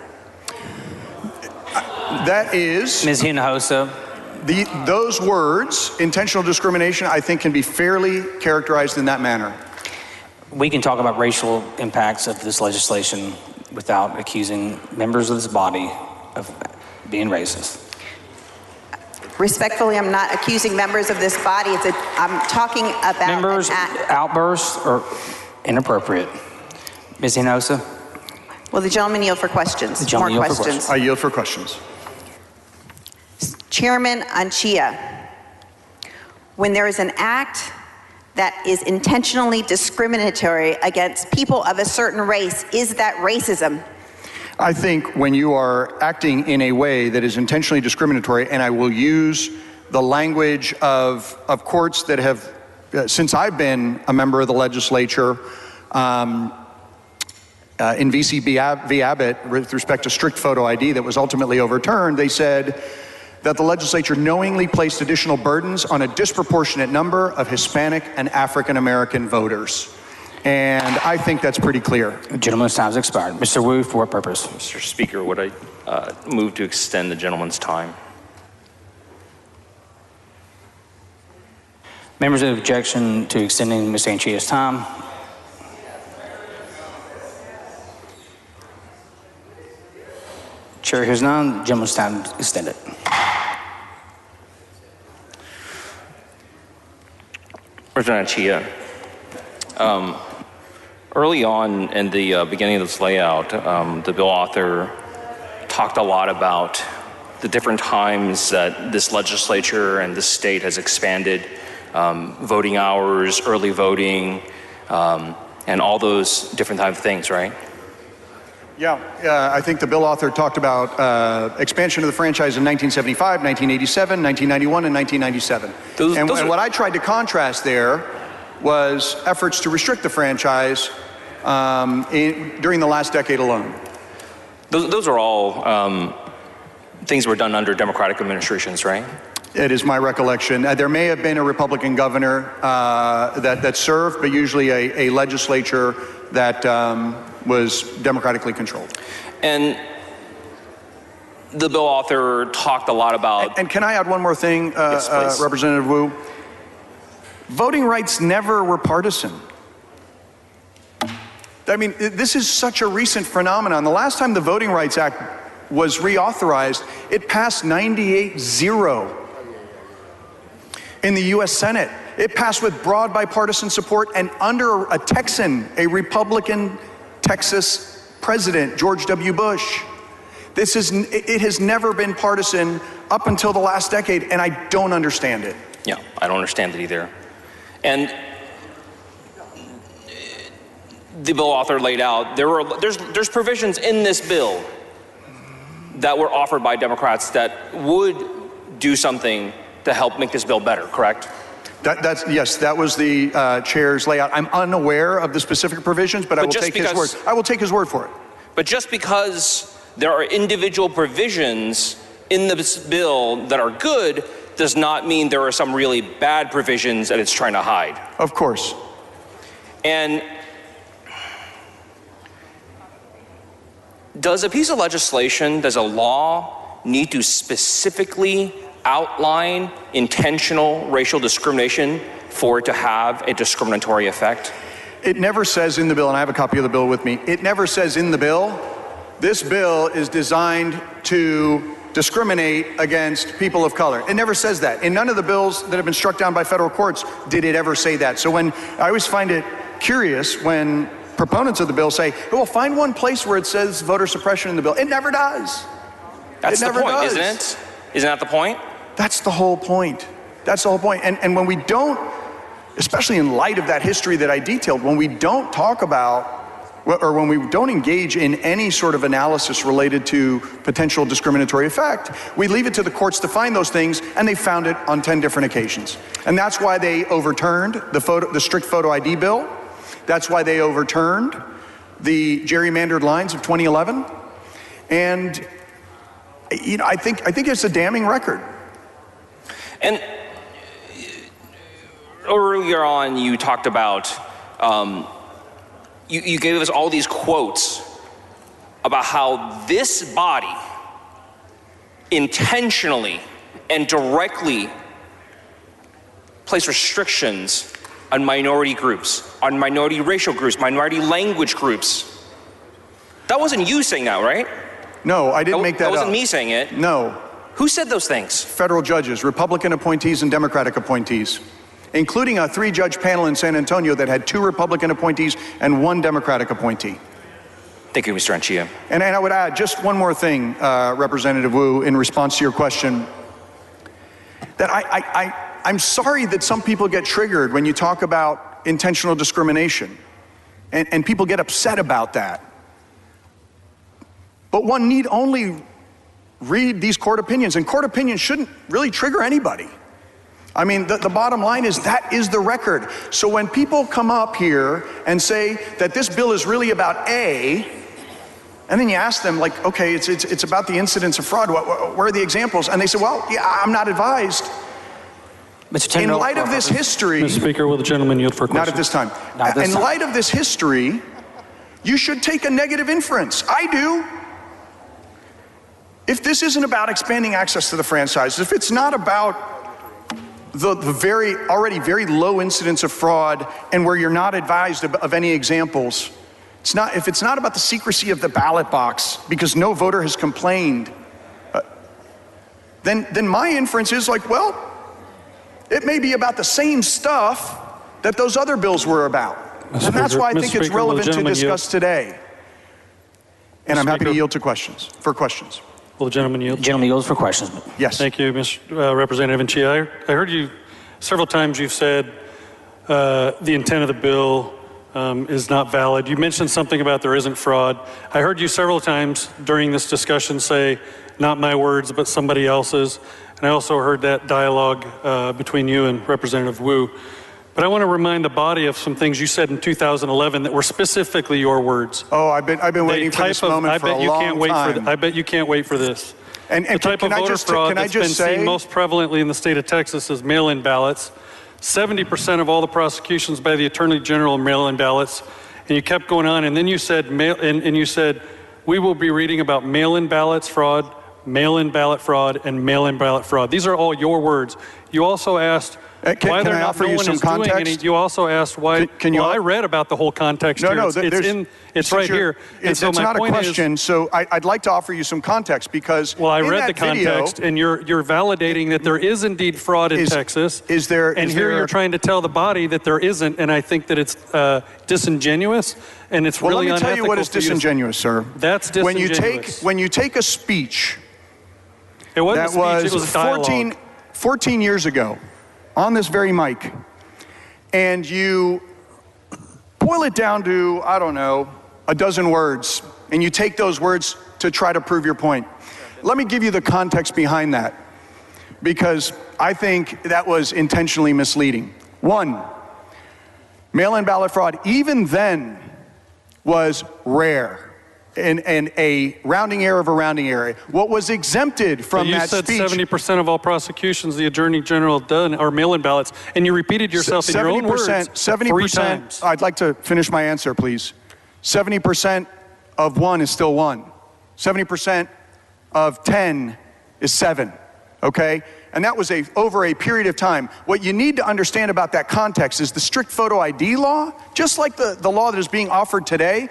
That is... Ms. Hinojosa. Those words, intentional discrimination, I think can be fairly characterized in that manner. We can talk about racial impacts of this legislation without accusing members of this body of being racist. Respectfully, I'm not accusing members of this body. I'm talking about members' outbursts are inappropriate. Ms. Hinojosa? Will the gentleman yield for questions? More questions. I yield for questions. Chairman Anchia, when there is an act that is intentionally discriminatory against people of a certain race, is that racism? I think when you are acting in a way that is intentionally discriminatory, and I will use the language of courts that have, since I've been a member of the legislature, in v. Abbott, with respect to strict photo ID that was ultimately overturned, they said that the legislature knowingly placed additional burdens on a disproportionate number of Hispanic and African American voters. And I think that's pretty clear. The gentleman's time has expired. Mr. Wu, for what purpose? Mr. Speaker, would I move to extend the gentleman's time? Members of objection to extending Ms. Anchia's time? Chair hears none. The gentleman's time is extended. Representative Chia, early on in the beginning of this layout, the bill author talked a lot about the different times that this legislature and this state has expanded voting hours, early voting, and all those different types of things, right? Yeah, I think the bill author talked about expansion of the franchise in 1975, 1987, 1991, and 1997. And what I tried to contrast there was efforts to restrict the franchise during the last decade alone. Those are all things were done under Democratic administrations, right? It is my recollection. There may have been a Republican governor that served, but usually a legislature that was democratically controlled. And the bill author talked a lot about... And can I add one more thing, yes, Representative Wu? Voting rights never were partisan. I mean, this is such a recent phenomenon. The last time the Voting Rights Act was reauthorized, it passed 98-0 in the U.S. Senate. It passed with broad bipartisan support and under a Texan, a Republican Texas president, George W. Bush. It has never been partisan up until the last decade, and I don't understand it. Yeah, I don't understand it either. And the bill author laid out, there's provisions in this bill that were offered by Democrats that would do something to help make this bill better, correct? Yes, that was the chair's layout. I'm unaware of the specific provisions, but I will take his word. I will take his word for it. But just because there are individual provisions in this bill that are good does not mean there are some really bad provisions that it's trying to hide. Of course. And does a piece of legislation, does a law need to specifically outline intentional racial discrimination for it to have a discriminatory effect? It never says in the bill, and I have a copy of the bill with me, it never says in the bill, this bill is designed to discriminate against people of color. It never says that. In none of the bills that have been struck down by federal courts did it ever say that. So when I always find it curious when proponents of the bill say, well, find one place where it says voter suppression in the bill. It never does. That's the point, isn't it? Isn't that the point? That's the whole point. That's the whole point. And when we don't, especially in light of that history that I detailed, when we don't talk about, or when we don't engage in any sort of analysis related to potential discriminatory effect, we leave it to the courts to find those things, and they found it on 10 different occasions. And that's why they overturned the strict photo ID bill. That's why they overturned the gerrymandered lines of 2011. And, you know, I think it's a damning record. And earlier on, you talked about, you gave us all these quotes about how this body intentionally and directly place restrictions on minority groups, on minority racial groups, minority language groups. That wasn't you saying that, right? No, I didn't make that up. That wasn't me saying it. No. Who said those things? Federal judges, Republican appointees and Democratic appointees, including a 3-judge panel in San Antonio that had 2 Republican appointees and 1 Democratic appointee. Thank you, Mr. Anchia. And I would add just one more thing, Representative Wu, in response to your question, that I'm sorry that some people get triggered when you talk about intentional discrimination, and people get upset about that. But one need only read these court opinions, and court opinions shouldn't really trigger anybody. I mean, the bottom line is that is the record. So when people come up here and say that this bill is really about A, and then you ask them, like, okay, it's about the incidence of fraud, where are the examples? And they say, well, yeah, I'm not advised. In light of this history... Mr. Speaker, will the gentleman yield for a question? Not at this time. In light of this history, you should take a negative inference. I do. If this isn't about expanding access to the franchise, if it's not about the already very low incidence of fraud and where you're not advised of any examples, if it's not about the secrecy of the ballot box because no voter has complained, then my inference is like, well, it may be about the same stuff that those other bills were about. And that's why I think it's relevant to discuss today. And I'm happy to yield to questions. Will the gentleman yield? The gentleman yields for questions. Yes. Thank you, Mr. Representative Nchia. I heard you several times you've said the intent of the bill is not valid. You mentioned something about there isn't fraud. I heard you several times during this discussion say, not my words, but somebody else's. And I also heard that dialogue between you and Representative Wu. But I want to remind the body of some things you said in 2011 that were specifically your words. Oh, I've been waiting for this moment for a long time. I bet you can't wait for this. And the type of voter fraud that's been seen most prevalently in the state of Texas is mail-in ballots. 70% of all the prosecutions by the Attorney General are mail-in ballots. And you kept going on, and then you said, you said, we will be reading about mail-in ballots fraud, mail-in ballot fraud, and mail-in ballot fraud. These are all your words. You also asked why they're not, no one is doing any. You also asked why. Well, I read about the whole context here. It's right here. And so it's not a question, so I'd like to offer you some context because I read the context, and you're validating that there is indeed fraud in Texas. And here you're trying to tell the body that there isn't, and I think that it's disingenuous, and it's really unethical. Let me tell you what is disingenuous, sir. That's disingenuous. When you take a speech that was 14 years ago, on this very mic, and you boil it down to, I don't know, a dozen words, and you take those words to try to prove your point. Let me give you the context behind that, because I think that was intentionally misleading. One, mail-in ballot fraud, even then, was rare. And a rounding error of a rounding error. What was exempted from that speech... You said 70% of all prosecutions the Attorney General done are mail-in ballots, and you repeated yourself in your own words 3 times. I'd like to finish my answer, please. 70% of 1 is still 1. 70% of 10 is 7, okay? And that was over a period of time. What you need to understand about that context is the strict photo ID law, just like the law that is being offered today,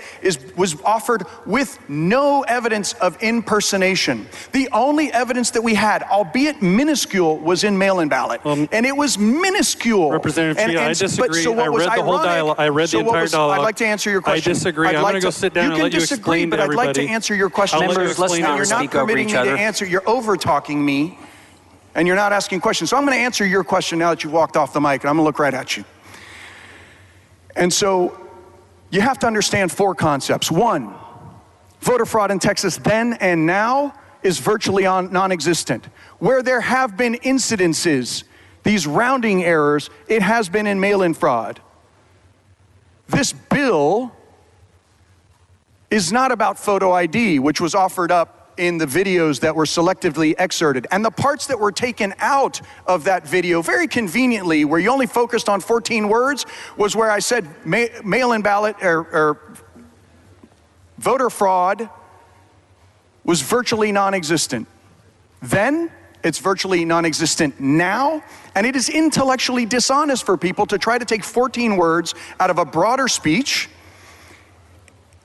was offered with no evidence of impersonation. The only evidence that we had, albeit minuscule, was in mail-in ballot. And it was minuscule. Representative Chia, I disagree. I read the whole dialogue. I read the entire dialogue. I'd like to answer your question. I disagree. I'm going to go sit down and let you explain to everybody. But I'd like to answer your question. Members, let's not you're not permitting me to answer. You're over-talking me. And you're not asking questions. So I'm going to answer your question now that you've walked off the mic, and I'm going to look right at you. And so you have to understand 4 concepts. 1, voter fraud in Texas then and now is virtually non-existent. Where there have been incidences, these rounding errors, it has been in mail-in fraud. This bill is not about photo ID, which was offered up in the videos that were selectively excerpted. And the parts that were taken out of that video, very conveniently, where you only focused on 14 words, was where I said mail-in ballot or voter fraud was virtually non-existent. Then, it's virtually non-existent now, and it is intellectually dishonest for people to try to take 14 words out of a broader speech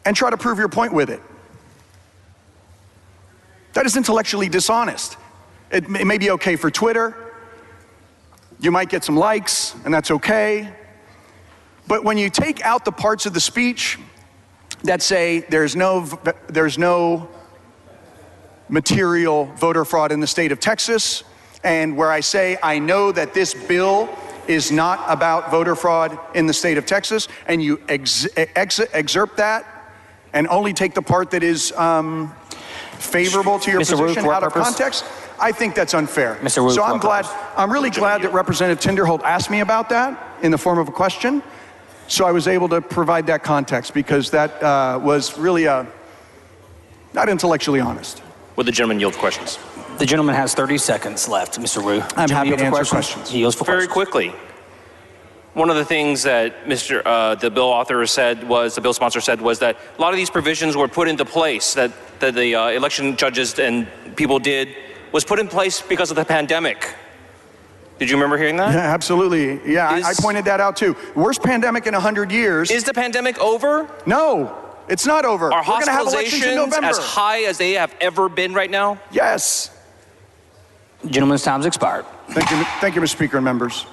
and try to prove your point with it. That is intellectually dishonest. It may be okay for Twitter. You might get some likes, and that's okay. But when you take out the parts of the speech that say there's no material voter fraud in the state of Texas, and where I say I know that this bill is not about voter fraud in the state of Texas, and you excerpt that and only take the part that is favorable to your position out of context, I think that's unfair. Mr. Wu, so I'm really glad that Representative Tinderholt asked me about that in the form of a question. So I was able to provide that context because that was really not intellectually honest. Would the gentleman yield for questions? The gentleman has 30 seconds left, Mr. Wu. I'm happy to answer questions. He yields for Very questions. quickly. One of the things that the bill author said was, the bill sponsor said, was that a lot of these provisions were put into place that the election judges and people did was put in place because of the pandemic. Did you remember hearing that? Yeah, absolutely. Yeah, I pointed that out too. Worst pandemic in 100 years. Is the pandemic over? No, it's not over. Are We're going to have elections in hospitalizations November. as high as they have ever been right now? Yes. Gentleman's time's expired. Thank you, Mr. Speaker and members.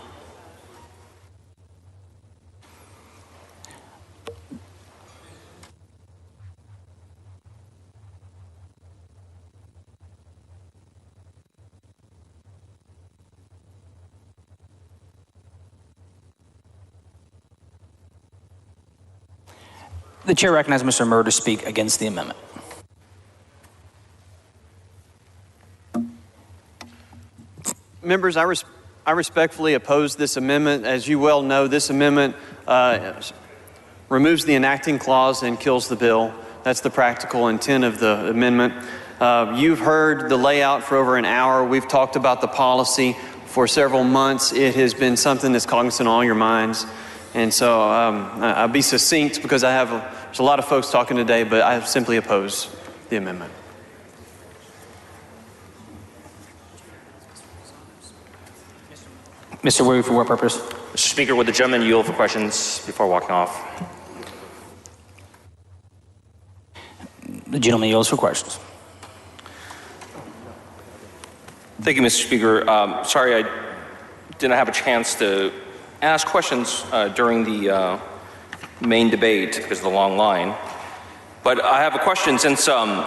The chair recognizes Mr. Murr to speak against the amendment. Members, I respectfully oppose this amendment. As you well know, this amendment removes the enacting clause and kills the bill. That's the practical intent of the amendment. You've heard the layout for over an hour. We've talked about the policy for several months. It has been something that's cognizant on all your minds. And so I'll be succinct because there's a lot of folks talking today, but I simply oppose the amendment. Mr. Wu, for what purpose? Mr. Speaker, would the gentleman yield for questions before walking off? The gentleman yields for questions. Thank you, Mr. Speaker. Sorry I didn't have a chance to ask questions during the main debate because of the long line. But I have a question since the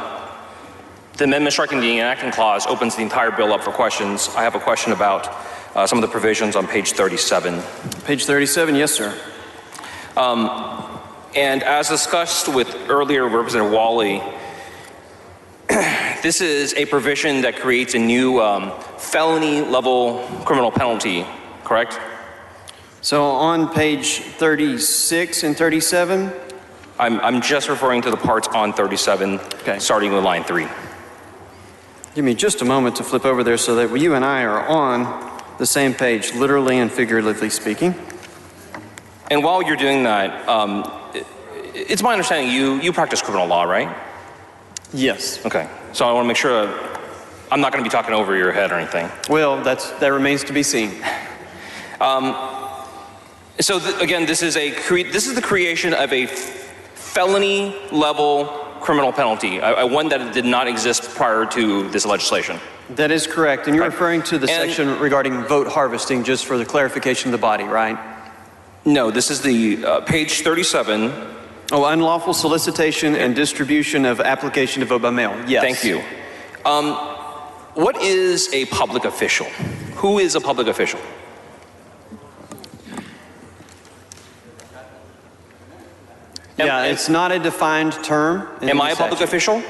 amendment striking the enacting clause opens the entire bill up for questions. I have a question about some of the provisions on page 37. Page 37, yes, sir. And as discussed with earlier Representative Wally, this is a provision that creates a new felony level criminal penalty, correct? So on page 36 and 37? I'm just referring to the parts on 37, starting with line 3. Give me just a moment to flip over there so that you and I are on the same page, literally and figuratively speaking. And while you're doing that, it's my understanding you practice criminal law, right? Yes. Okay. So I want to make sure I'm not going to be talking over your head or anything. Well, that remains to be seen. So again, this is the creation of a felony level criminal penalty, one that did not exist prior to this legislation. That is correct. And you're referring to the section regarding vote harvesting, just for the clarification of the body, right? No, this is the page 37. Oh, unlawful solicitation and distribution of application to vote by mail. Yes. Thank you. What is a public official? Who is a public official? Yeah, it's not a defined term. Am I a public official?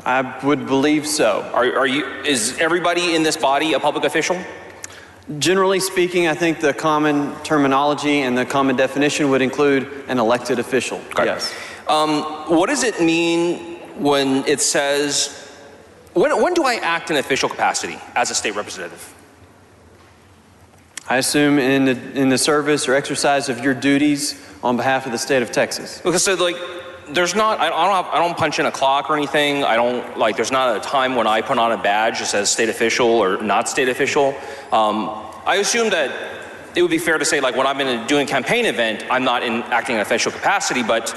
I would believe so. Is everybody in this body a public official? Generally speaking, I think the common terminology and the common definition would include an elected official. Okay. Yes. What does it mean when it says, when do I act in official capacity as a state representative? I assume in the service or exercise of your duties on behalf of the state of Texas. Because so like, there's not, I don't punch in a clock or anything. There's not a time when I put on a badge that says state official or not state official. I assume that it would be fair to say, like, when I'm doing a campaign event, I'm not acting in official capacity, but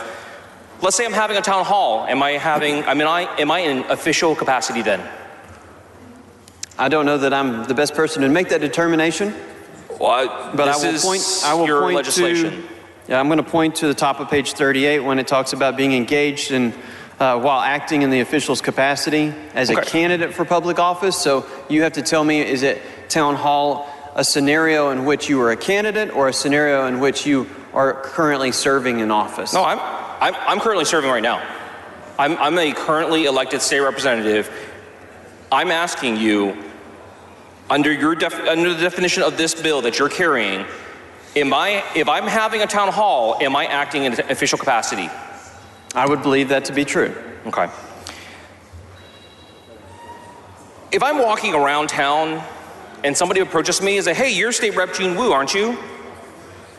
let's say I'm having a town hall. Am I in official capacity then? I don't know that I'm the best person to make that determination. Well, but I will point legislation. I'm going to point to the top of page 38 when it talks about being engaged in while acting in the official's capacity as a candidate for public office. So you have to tell me, is it town hall a scenario in which you are a candidate or a scenario in which you are currently serving in office? No, I'm currently serving right now. I'm a currently elected state representative. I'm asking you, under the definition of this bill that you're carrying, if I'm having a town hall, am I acting in an official capacity? I would believe that to be true. Okay. If I'm walking around town and somebody approaches me and says, hey, you're State Rep Gene Wu, aren't you?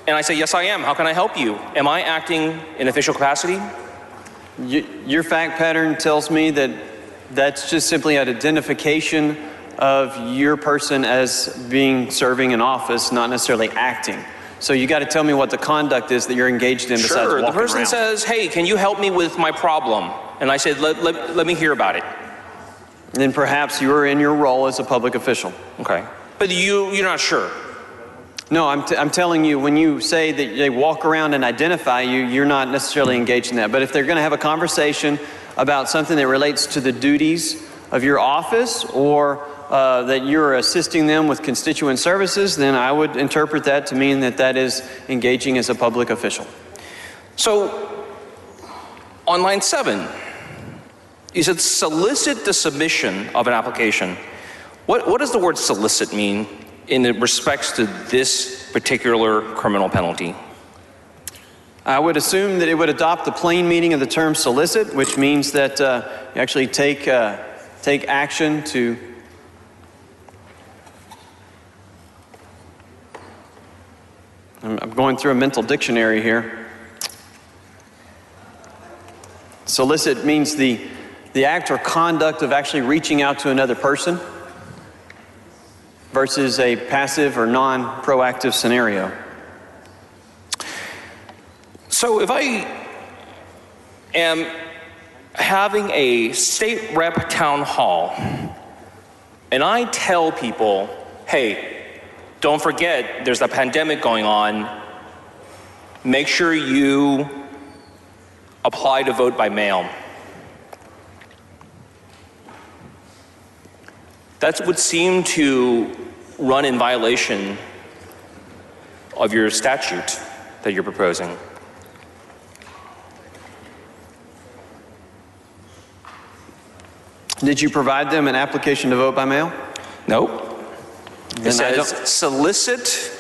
And I say, yes, I am. How can I help you? Am I acting in official capacity? Your fact pattern tells me that that's just simply an identification of your person as serving in office, not necessarily acting. So you got to tell me what the conduct is that you're engaged in besides walking around. Sure, the person says, hey, can you help me with my problem? And I said, let me hear about it. Then perhaps you are in your role as a public official. Okay. But you're not sure? No, I'm telling you, when you say that they walk around and identify you, you're not necessarily engaged in that. But if they're going to have a conversation about something that relates to the duties of your office or that you're assisting them with constituent services, then I would interpret that to mean that that is engaging as a public official. So, on line 7, you said solicit the submission of an application. What does the word solicit mean in respects to this particular criminal penalty? I would assume that it would adopt the plain meaning of the term solicit, which means that you actually take action to I'm going through a mental dictionary here. Solicit means the act or conduct of actually reaching out to another person versus a passive or non-proactive scenario. So if I am having a state rep town hall and I tell people, hey, don't forget there's a pandemic going on, make sure you apply to vote by mail. That would seem to run in violation of your statute that you're proposing. Did you provide them an application to vote by mail? Nope. It says solicit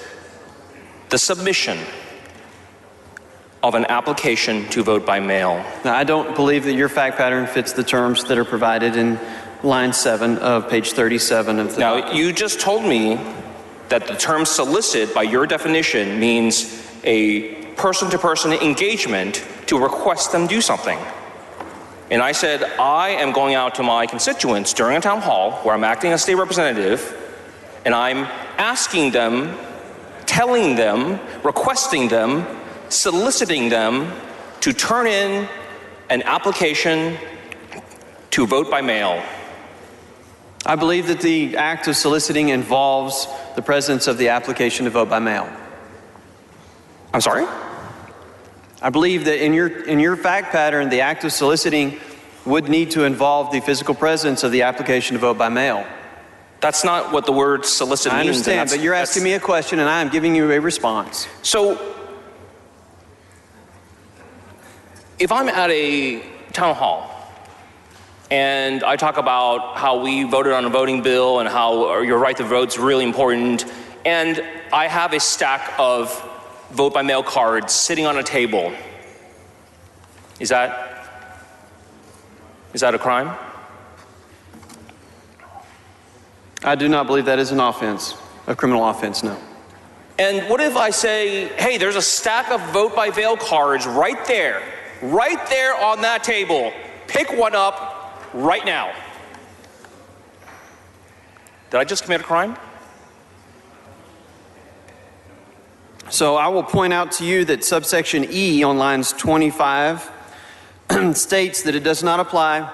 the submission of an application to vote by mail. Now, I don't believe that your fact pattern fits the terms that are provided in line 7 of page 37 of the document. You just told me that the term solicit, by your definition, means a person-to-person engagement to request them do something. And I said, I am going out to my constituents during a town hall where I'm acting as state representative, and I'm asking them, telling them, requesting them, soliciting them to turn in an application to vote by mail. I believe that the act of soliciting involves the presence of the application to vote by mail. I'm sorry? I believe that in your fact pattern, the act of soliciting would need to involve the physical presence of the application to vote by mail. That's not what the word solicit means. I understand, but you're asking me a question and I am giving you a response. So, if I'm at a town hall and I talk about how we voted on a voting bill and how your right to vote is really important, and I have a stack of vote by mail cards sitting on a table, is that a crime? I do not believe that is an offense, a criminal offense, no. And what if I say, hey, there's a stack of vote by mail cards right there on that table. Pick one up right now. Did I just commit a crime? So I will point out to you that subsection E on lines 25 states that it does not apply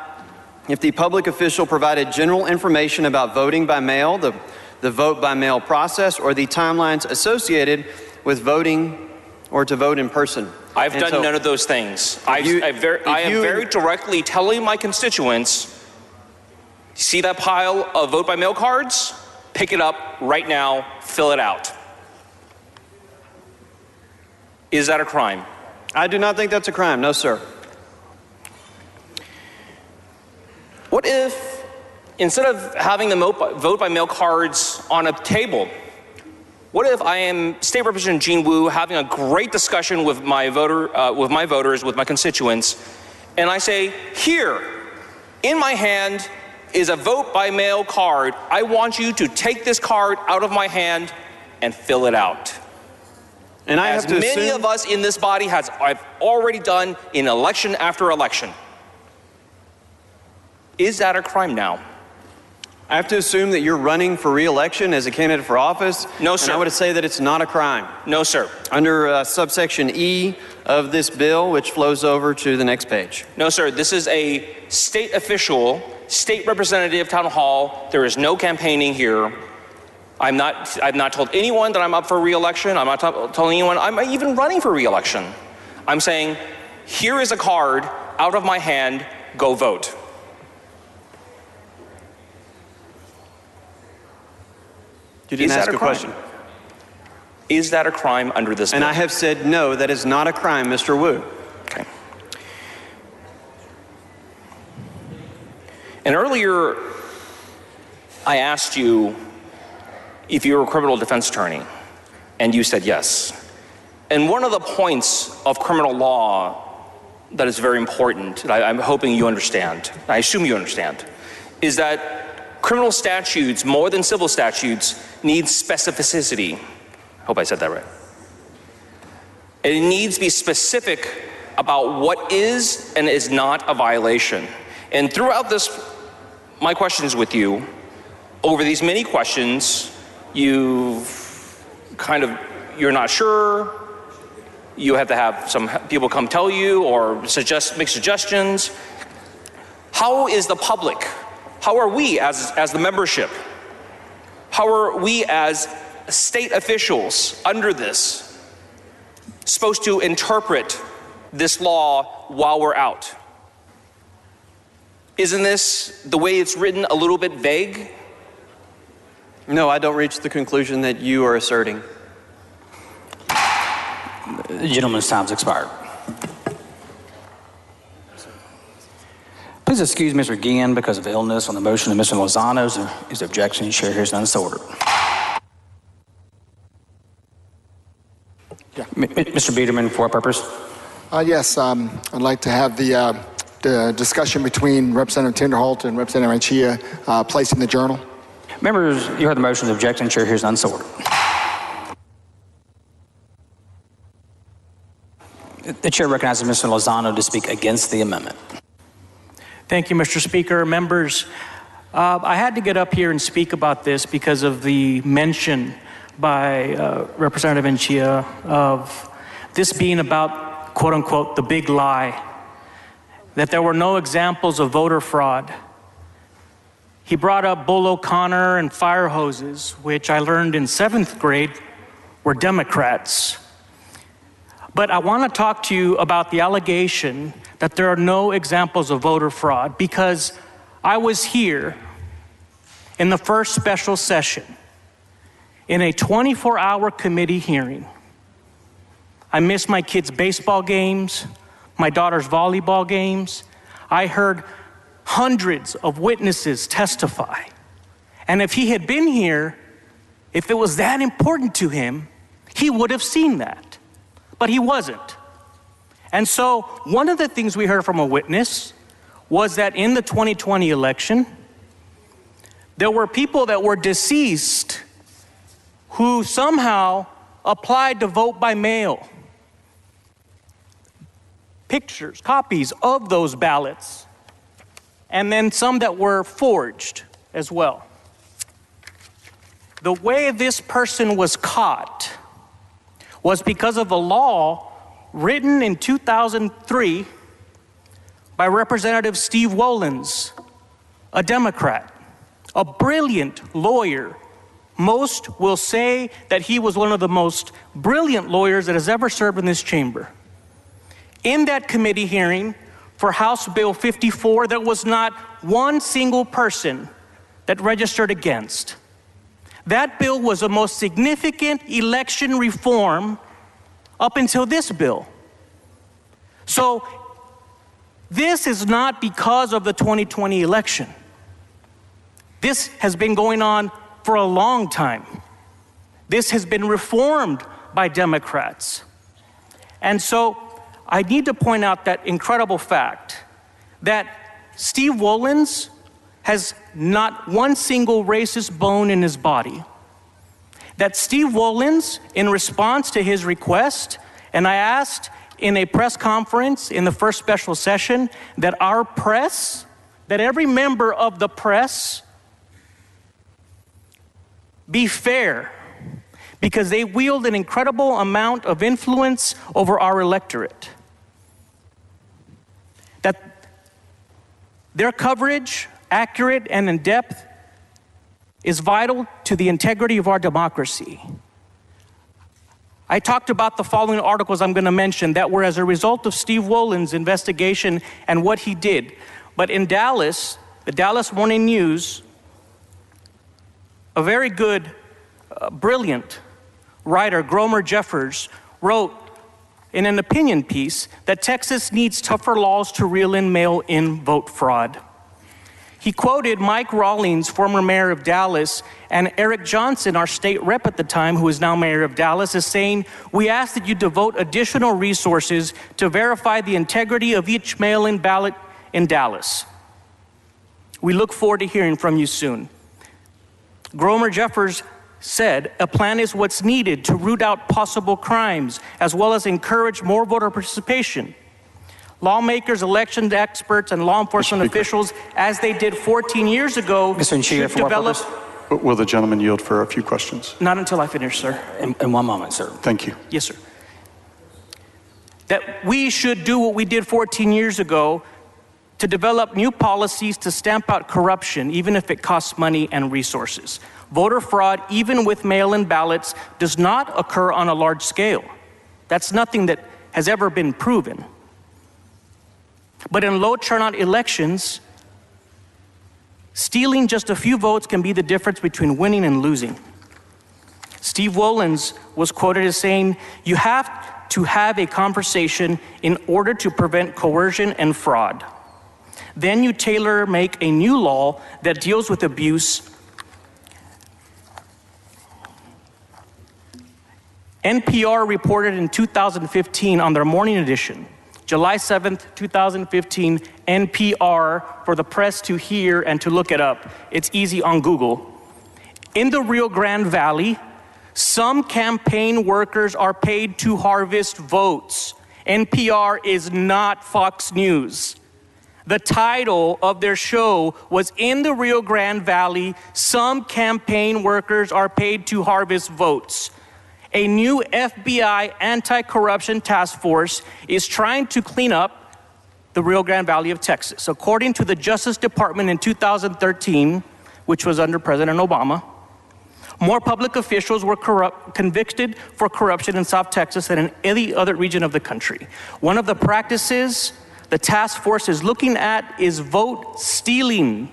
if the public official provided general information about voting by mail, the vote by mail process, or the timelines associated with voting or to vote in person. I've done none of those things. I am very directly telling my constituents, see that pile of vote by mail cards? Pick it up right now, fill it out. Is that a crime? I do not think that's a crime, no sir. What if instead of having the vote by mail cards on a table, what if I am State Representative Gene Wu having a great discussion with my voters, with my constituents, and I say, here, in my hand is a vote by mail card. I want you to take this card out of my hand and fill it out. And I have to assume, as many of us in this body I've already done in election after election. Is that a crime now? I have to assume that you're running for re-election as a candidate for office. No, sir. And I would say that it's not a crime. No, sir. Under subsection E of this bill, which flows over to the next page. No, sir. This is a state official, state representative town hall. There is no campaigning here. I've not told anyone that I'm up for re-election. I'm not telling anyone I'm even running for re-election. I'm saying, here is a card out of my hand, go vote. You didn't ask a question. Is that a crime under this bill? And I have said, no, that is not a crime, Mr. Wu. Okay. And earlier, I asked you if you were a criminal defense attorney, and you said yes. And one of the points of criminal law that is very important, that I'm hoping you understand, I assume you understand, is that criminal statutes, more than civil statutes, need specificity. I hope I said that right. It needs to be specific about what is and is not a violation. And throughout my questions with you, over these many questions, you're not sure, you have to have some people come tell you or make suggestions. How is the public, how are we as the membership, how are we as state officials under this supposed to interpret this law while we're out? Isn't this, the way it's written, a little bit vague? No, I don't reach the conclusion that you are asserting. The gentleman's time's expired. Please excuse Mr. Guillen because of illness on the motion of Mr. Lozano. His objection, chair hears none, so ordered. Yeah. Mr. Biederman, for what purpose? Yes, I'd like to have the discussion between Representative Tinderholt and Representative Anchia placed in the journal. Members, you heard the motion, the objection, chair hears none, so ordered. The chair recognizes Mr. Lozano to speak against the amendment. Thank you, Mr. Speaker. Members, I had to get up here and speak about this because of the mention by Representative Anchia of this being about, quote unquote, the big lie, that there were no examples of voter fraud. He brought up Bull O'Connor and fire hoses, which I learned in 7th grade were Democrats. But I want to talk to you about the allegation that there are no examples of voter fraud, because I was here in the first special session in a 24-hour committee hearing. I missed my kids' baseball games, my daughter's volleyball games. I heard hundreds of witnesses testify. And if he had been here, if it was that important to him, he would have seen that. But he wasn't. And so one of the things we heard from a witness was that in the 2020 election, there were people that were deceased who somehow applied to vote by mail. Pictures, copies of those ballots, and then some that were forged as well. The way this person was caught was because of a law written in 2003 by Representative Steve Wollens, a Democrat, a brilliant lawyer. Most will say that he was one of the most brilliant lawyers that has ever served in this chamber. In that committee hearing for House Bill 54, there was not one single person that registered against. That bill was the most significant election reform up until this bill. So this is not because of the 2020 election. This has been going on for a long time. This has been reformed by Democrats. And so I need to point out that incredible fact that Steve Wollins has not one single racist bone in his body. That Steve Wollins, in response to his request, and I asked in a press conference in the first special session that our press, that every member of the press be fair, because they wield an incredible amount of influence over our electorate. That their coverage, accurate and in depth, is vital to the integrity of our democracy. I talked about the following articles I'm going to mention that were as a result of Steve Wollins' investigation and what he did. But in Dallas, the Dallas Morning News, a very good, brilliant writer, Gromer Jeffers, wrote in an opinion piece that Texas needs tougher laws to reel in mail-in vote fraud. He quoted Mike Rawlings, former mayor of Dallas, and Eric Johnson, our state rep at the time, who is now mayor of Dallas, as saying, "We ask that you devote additional resources to verify the integrity of each mail-in ballot in Dallas. We look forward to hearing from you soon." Gromer Jeffers said, "A plan is what's needed to root out possible crimes, as well as encourage more voter participation. Lawmakers, election experts, and law enforcement officials, as they did 14 years ago, should develop..." Will the gentleman yield for a few questions? Not until I finish, sir. In one moment, sir. Thank you. Yes, sir. That we should do what we did 14 years ago to develop new policies to stamp out corruption, even if it costs money and resources. Voter fraud, even with mail-in ballots, does not occur on a large scale. That's nothing that has ever been proven. But in low turnout elections, stealing just a few votes can be the difference between winning and losing. Steve Wollins was quoted as saying, "You have to have a conversation in order to prevent coercion and fraud. Then you tailor-make a new law that deals with abuse." NPR reported in 2015 on their morning edition, July 7th, 2015, NPR, for the press to hear and to look it up. It's easy on Google. "In the Rio Grande Valley, some campaign workers are paid to harvest votes." NPR is not Fox News. The title of their show was "In the Rio Grande Valley, some campaign workers are paid to harvest votes." A new FBI anti-corruption task force is trying to clean up the Rio Grande Valley of Texas. According to the Justice Department in 2013, which was under President Obama, more public officials were convicted for corruption in South Texas than in any other region of the country. One of the practices the task force is looking at is vote stealing.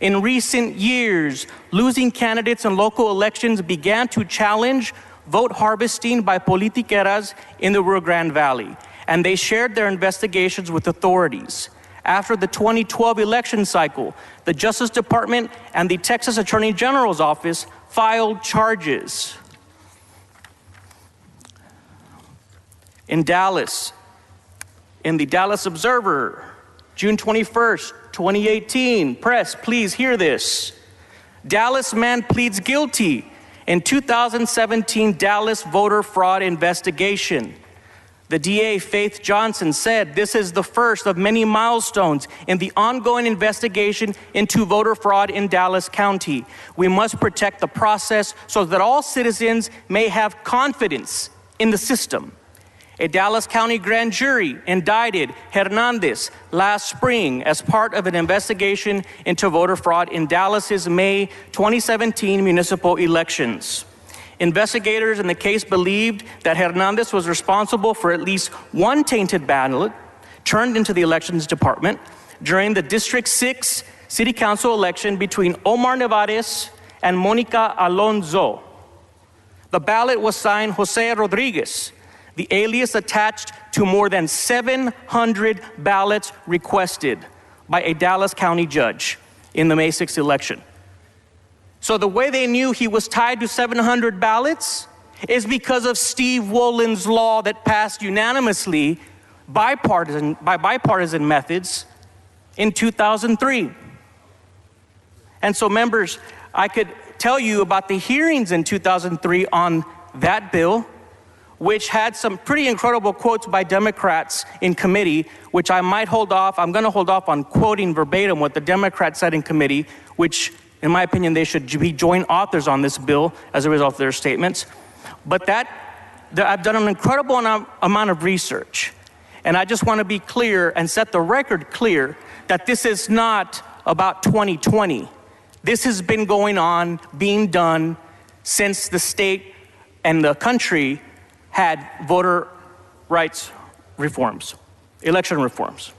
In recent years, losing candidates in local elections began to challenge vote harvesting by politiqueras in the Rio Grande Valley, and they shared their investigations with authorities. After the 2012 election cycle, the Justice Department and the Texas Attorney General's office filed charges. In Dallas, in the Dallas Observer, June 21st, 2018, press, please hear this. Dallas man pleads guilty in 2017 Dallas voter fraud investigation. The DA, Faith Johnson, said this is the first of many milestones in the ongoing investigation into voter fraud in Dallas County. We must protect the process so that all citizens may have confidence in the system. A Dallas County grand jury indicted Hernandez last spring as part of an investigation into voter fraud in Dallas's May 2017 municipal elections. Investigators in the case believed that Hernandez was responsible for at least one tainted ballot turned into the elections department during the District 6 City Council election between Omar Nevarez and Monica Alonso. The ballot was signed Jose Rodriguez, the alias attached to more than 700 ballots requested by a Dallas County judge in the May 6th election. So the way they knew he was tied to 700 ballots is because of Steve Wollen's law that passed unanimously by bipartisan methods in 2003. And so, members, I could tell you about the hearings in 2003 on that bill, which had some pretty incredible quotes by Democrats in committee, which I might hold off. I'm going to hold off on quoting verbatim what the Democrats said in committee, which, in my opinion, they should be joint authors on this bill as a result of their statements. But I've done an incredible amount of research, and I just want to be clear and set the record clear that this is not about 2020. This has been going on, being done since the state and the country had voter rights reforms, election reforms.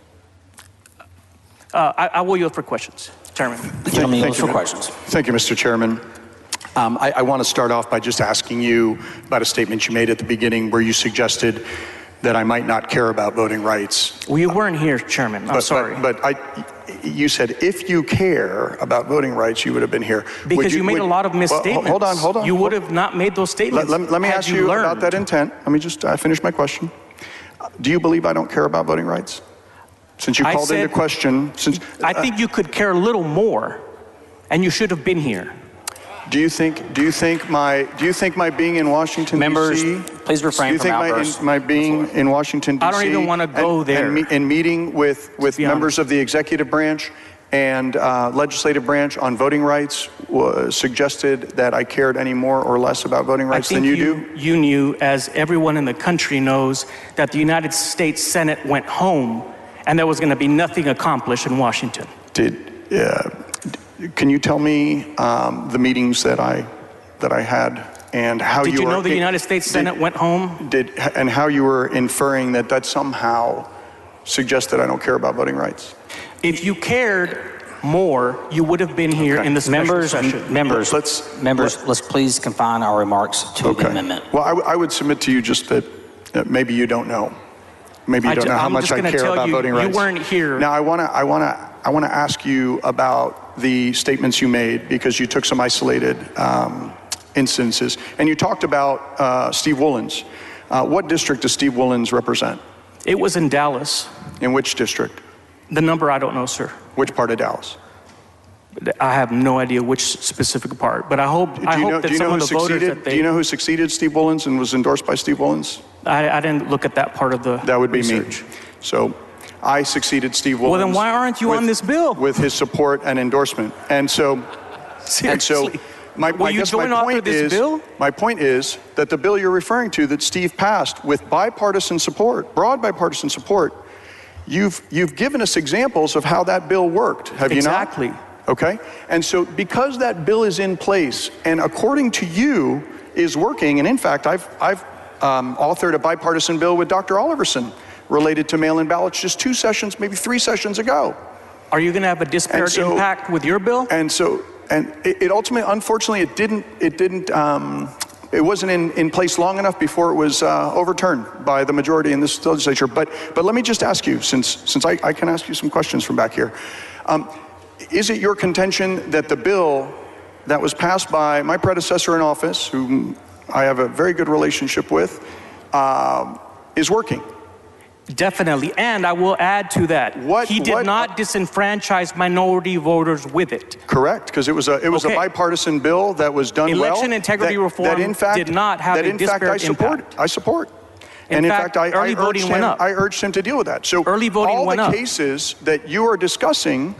I will yield for questions, Chairman. Thank you, questions. Thank you, Mr. Chairman. I want to start off by just asking you about a statement you made at the beginning where you suggested that I might not care about voting rights. Well, you weren't here, Chairman. I'm sorry. You said if you care about voting rights, you would have been here. Because you made a lot of misstatements. Well, hold on. You would have not made those statements. Let me ask you about that intent. Let me just finish my question. Do you believe I don't care about voting rights? Since you called into question, I think you could care a little more, and you should have been here. Do you think my being in Washington, Members, D.C. please refrain from outbursts. My being in Washington, D.C. I don't even want to go there. And meeting with members of the executive branch and legislative branch on voting rights suggested that I cared any more or less about voting rights than you do? You knew, as everyone in the country knows, that the United States Senate went home and there was going to be nothing accomplished in Washington. Can you tell me the meetings that I had and how Did you know the United States Senate went home? And how you were inferring that somehow suggested I don't care about voting rights? If you cared more, you would have been here in the special session. Members, let's please confine our remarks to the amendment. Well, I would submit to you just that maybe you don't know. Maybe you don't know how much I care about voting rights. You weren't here. Now, I want to ask you about the statements you made because you took some isolated instances. And you talked about Steve Wollens. What district does Steve Wollens represent? It was in Dallas. In which district? The number I don't know, sir. Which part of Dallas? I have no idea which specific part, but I hope that some of the voters that they... Do you know who succeeded Steve Wollens and was endorsed by Steve Wollens? I didn't look at that part of the That would be research. me. So I succeeded Steve Wollens. Well, then why aren't you on this bill? With his support and endorsement. And so... Seriously? My point is that the bill you're referring to that Steve passed with bipartisan support, broad bipartisan support, you've given us examples of how that bill worked, have you not? Exactly. Okay? And so because that bill is in place and according to you is working, and in fact, I've authored a bipartisan bill with Dr. Oliverson related to mail-in ballots just 2 sessions, maybe 3 sessions ago. Are you going to have a disparate impact with your bill? And it ultimately, unfortunately, it wasn't in place long enough before it was overturned by the majority in this legislature. But let me just ask you, since I can ask you some questions from back here. Is it your contention that the bill that was passed by my predecessor in office, whom I have a very good relationship with, is working? Definitely, and I will add to that. He did not disenfranchise minority voters with it. Correct, because it was a bipartisan bill that was done well. Election integrity reform did not have a disparate impact. I support. In fact, early voting went up. I urged him to deal with that. So early voting went up. All the cases that you are discussing,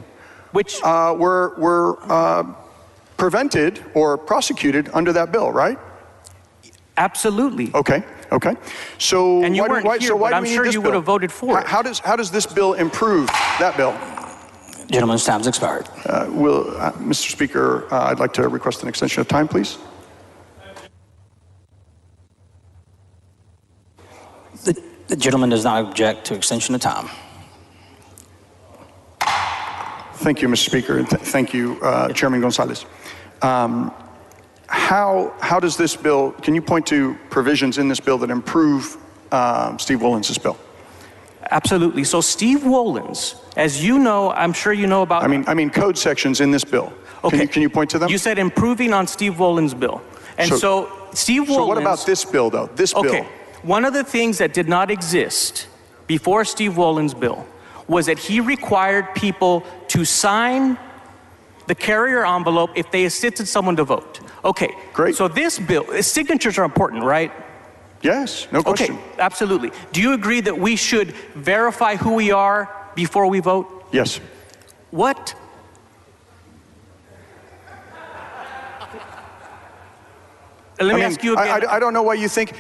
which were prevented or prosecuted under that bill, right? Absolutely. Okay. So and you weren't here, but I'm sure you would have voted for it. How does this bill improve that bill? Gentleman's time's expired. Mr. Speaker, I'd like to request an extension of time, please. The gentleman does not object to extension of time. Thank you, Mr. Speaker, and thank you, Chairman Gonzalez. How does this bill, can you point to provisions in this bill that improve Steve Wollens' bill? Absolutely. So Steve Wollens, as you know, I'm sure you know about... I mean code sections in this bill. Okay. Can you point to them? You said improving on Steve Wollen's bill. And so Steve Wollen's... So what about this bill, though? This bill? Okay. One of the things that did not exist before Steve Wollen's bill was that he required people to sign the carrier envelope if they assisted someone to vote. Okay. Great. So this bill, signatures are important, right? Yes, no question. Okay, absolutely. Do you agree that we should verify who we are before we vote? Yes. What? Let me ask you again. I don't know why you think,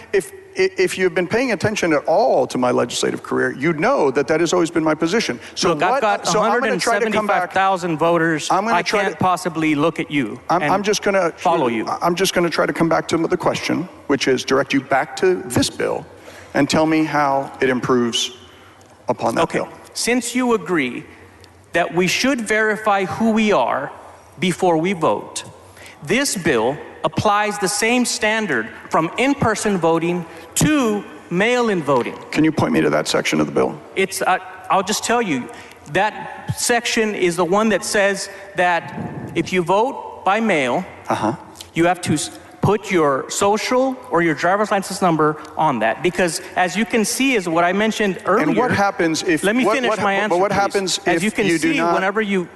if you've been paying attention at all to my legislative career, you'd know that that has always been my position. So Look, I've got so I'm going to try to come back. 175,000 voters. I can't possibly look at you. I'm just going to follow you. I'm just going to try to come back to the question, which is direct you back to this bill and tell me how it improves upon that bill. Since you agree that we should verify who we are before we vote, this bill applies the same standard from in-person voting to mail-in voting. Can you point me to that section of the bill? It's, I'll just tell you, that section is the one that says that if you vote by mail, you have to put your social or your driver's license number on that, because as you can see, is what I mentioned earlier. And what happens if... Let me finish my answer, But what please. happens as if you can you see, do not... whenever you...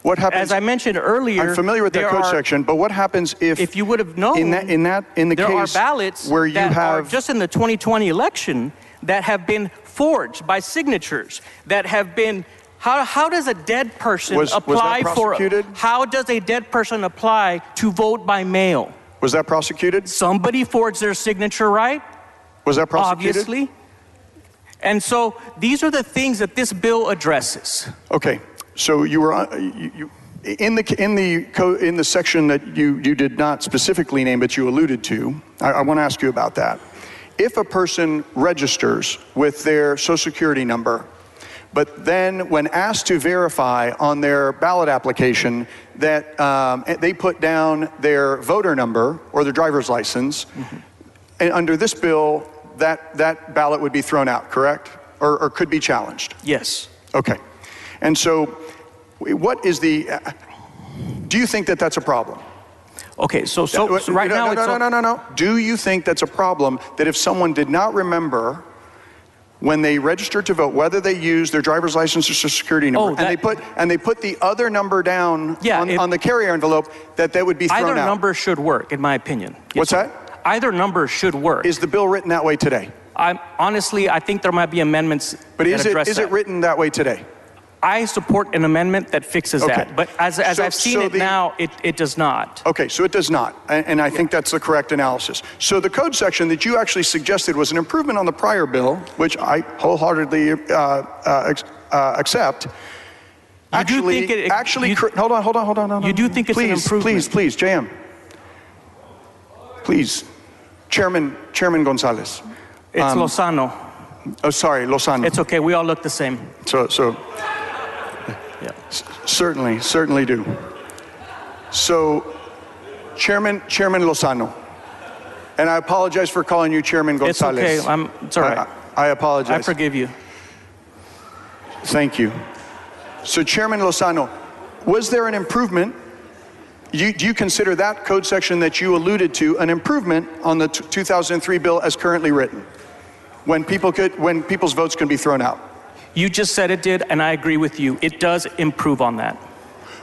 What happens? As I mentioned earlier, I'm familiar with that code section, but what happens if you would have known, in the there case are ballots where you that have are just in the 2020 election that have been forged by signatures that have been. How does a dead person apply for? How does a dead person apply to vote by mail? Was that prosecuted? Somebody forged their signature, right? Was that prosecuted? Obviously. And so these are the things that this bill addresses. Okay. So you were in the section that you did not specifically name, but you alluded to. I want to ask you about that. If a person registers with their Social Security number, but then when asked to verify on their ballot application that they put down their voter number or their driver's license, and under this bill, that ballot would be thrown out, correct? Or could be challenged? Yes. Okay. And so, what is the, do you think that that's a problem? Okay, so right now No. Do you think that's a problem that if someone did not remember when they registered to vote, whether they used their driver's license or Social Security number, and they put the other number down on the carrier envelope, that would be thrown out? Either number should work, in my opinion. What's that? Either number should work. Is the bill written that way today? Honestly, I think there might be amendments that address that. Is it written that way today? I support an amendment that fixes that, but as I've seen it now, it does not. Okay, so it does not, and I think that's the correct analysis. So the code section that you actually suggested was an improvement on the prior bill, which I wholeheartedly accept. Hold on. You do think it's an improvement? Please, JM. Please, Chairman Gonzalez. It's Lozano. Oh, sorry, Lozano. It's okay. We all look the same. So. Certainly do. So, Chairman Lozano, and I apologize for calling you Chairman Gonzalez. It's okay. It's all right. I apologize. I forgive you. Thank you. So, Chairman Lozano, was there an improvement? Do you consider that code section that you alluded to an improvement on the 2003 bill as currently written, when people's votes can be thrown out? You just said it did, and I agree with you. It does improve on that.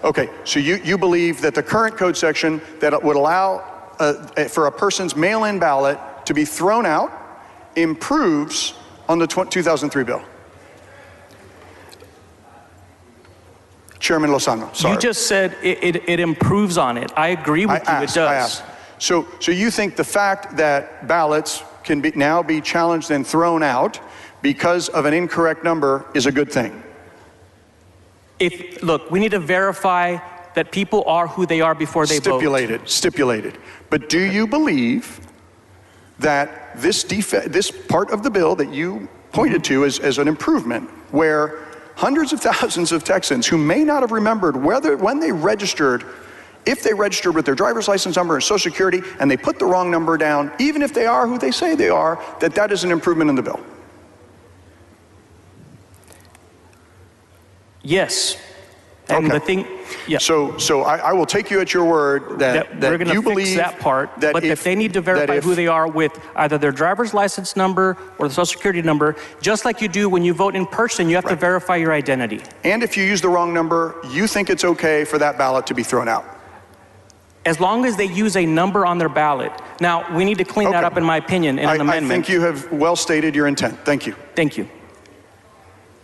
Okay, so you believe that the current code section that would allow for a person's mail-in ballot to be thrown out improves on the 2003 bill? Chairman Lozano, sorry. You just said it improves on it. I agree with you, it does. I asked. So you think the fact that ballots can now be challenged and thrown out because of an incorrect number is a good thing? Look, we need to verify that people are who they are before they vote. Stipulated. But do you believe that this part of the bill that you pointed to as an improvement, where hundreds of thousands of Texans who may not have remembered when they registered, if they registered with their driver's license number and Social Security, and they put the wrong number down, even if they are who they say they are, that is an improvement in the bill? Yes. And Okay. the thing, yeah. So I will take you at your word that we're going you to fix believe that part, that but if they need to verify who they are with either their driver's license number or the social security number, just like you do when you vote in person, you have to verify your identity. And if you use the wrong number, you think it's okay for that ballot to be thrown out? As long as they use a number on their ballot. Now, we need to clean that up, in my opinion, in an amendment. I think you have well stated your intent. Thank you. Thank you.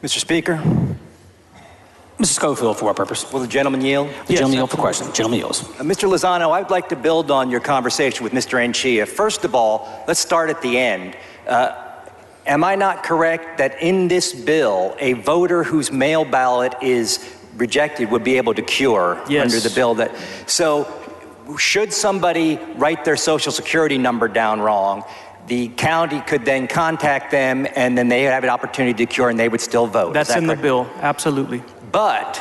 Mr. Speaker? Mr. Schofield, for what purpose? Will the gentleman yield? The gentleman yield for question. Gentleman yields. Mr. Lozano, I'd like to build on your conversation with Mr. Anchia. First of all, let's start at the end. Am I not correct that in this bill, a voter whose mail ballot is rejected would be able to cure under the bill? So should somebody write their social security number down wrong, the county could then contact them and then they have an opportunity to cure and they would still vote. That's in the bill, absolutely. But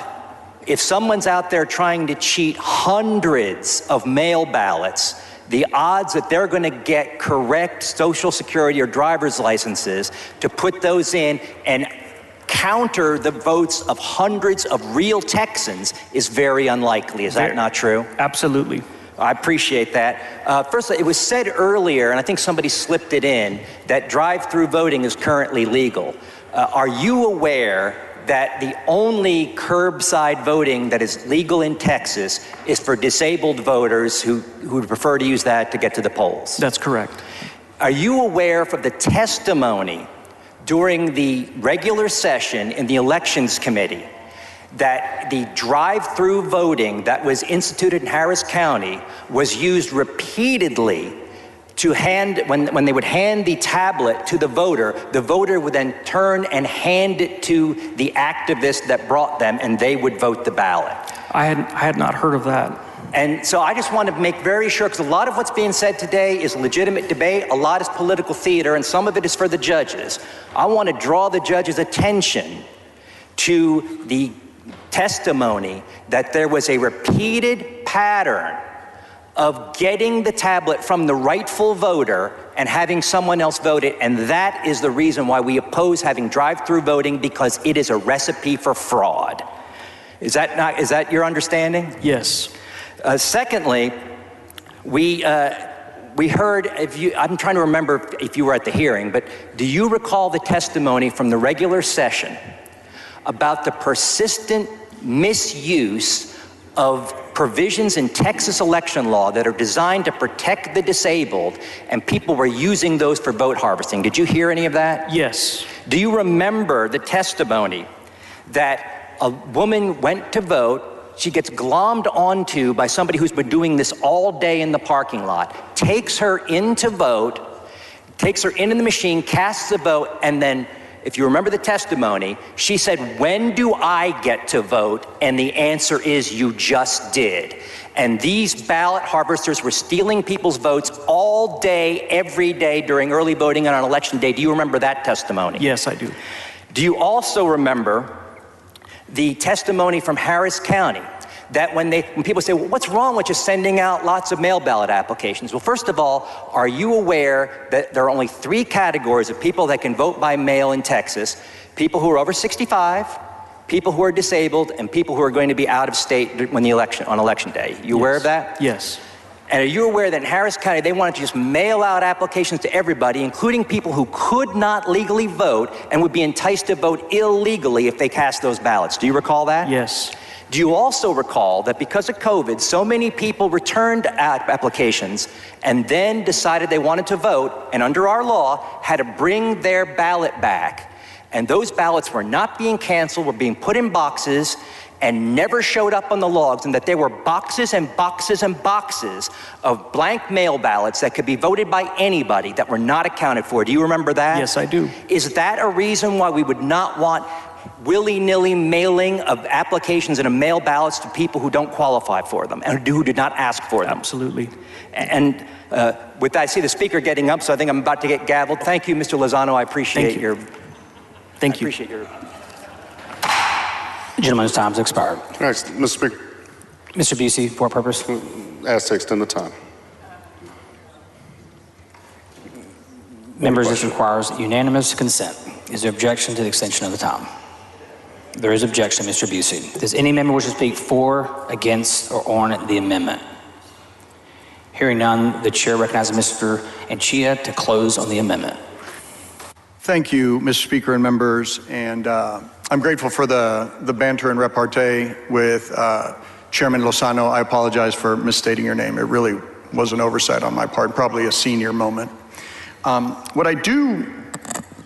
if someone's out there trying to cheat hundreds of mail ballots, the odds that they're going to get correct social security or driver's licenses to put those in and counter the votes of hundreds of real Texans is very unlikely. Is that not true? Absolutely. I appreciate that. First, it was said earlier, and I think somebody slipped it in, that drive-through voting is currently legal. Are you aware that the only curbside voting that is legal in Texas is for disabled voters who would prefer to use that to get to the polls? That's correct. Are you aware of the testimony during the regular session in the Elections Committee that the drive-through voting that was instituted in Harris County was used repeatedly to hand, when they would hand the tablet to the voter would then turn and hand it to the activist that brought them, and they would vote the ballot. I had not heard of that. And so I just want to make very sure, because a lot of what's being said today is legitimate debate, a lot is political theater, and some of it is for the judges. I want to draw the judges' attention to the testimony that there was a repeated pattern of getting the tablet from the rightful voter and having someone else vote it, and that is the reason why we oppose having drive-through voting, because it is a recipe for fraud. Is that your understanding? Yes. Secondly, we heard, I'm trying to remember if you were at the hearing, but do you recall the testimony from the regular session about the persistent misuse of provisions in Texas election law that are designed to protect the disabled, and people were using those for vote harvesting? Did you hear any of that? Yes. Do you remember the testimony that a woman went to vote, she gets glommed onto by somebody who's been doing this all day in the parking lot, takes her in to vote, takes her into the machine, casts the vote, and then, if you remember the testimony, she said, "When do I get to vote?" And the answer is, "You just did." And these ballot harvesters were stealing people's votes all day, every day during early voting and on election day. Do you remember that testimony? Yes, I do. Do you also remember the testimony from Harris County that when people say, well, what's wrong with just sending out lots of mail ballot applications? Well, first of all, are you aware that there are only 3 categories of people that can vote by mail in Texas? People who are over 65, people who are disabled, and people who are going to be out of state when on election day. You aware of that? Yes. And are you aware that in Harris County, they wanted to just mail out applications to everybody, including people who could not legally vote and would be enticed to vote illegally if they cast those ballots? Do you recall that? Yes. Do you also recall that because of COVID, so many people returned applications and then decided they wanted to vote, and under our law, had to bring their ballot back? And those ballots were not being canceled, were being put in boxes, and never showed up on the logs, and that there were boxes and boxes and boxes of blank mail ballots that could be voted by anybody that were not accounted for. Do you remember that? Yes, I do. Is that a reason why we would not want willy-nilly mailing of applications and mail ballots to people who don't qualify for them and who did not ask for them? Absolutely. And with that, I see the speaker getting up, so I think I'm about to get gavelled. Thank you, Mr. Lozano. I appreciate your... Thank you. I appreciate your... Gentleman's time's expired. Next, Mr. Speaker. Mr. Busey, for what purpose? Ask to extend the time. Members, this requires unanimous consent. Is there objection to the extension of the time? There is objection, Mr. Busey. Does any member wish to speak for, against, or on the amendment? Hearing none, the chair recognizes Mr. Anchia to close on the amendment. Thank you, Mr. Speaker and members, and I'm grateful for the banter and repartee with Chairman Lozano. I apologize for misstating your name. It really was an oversight on my part, probably a senior moment. What I do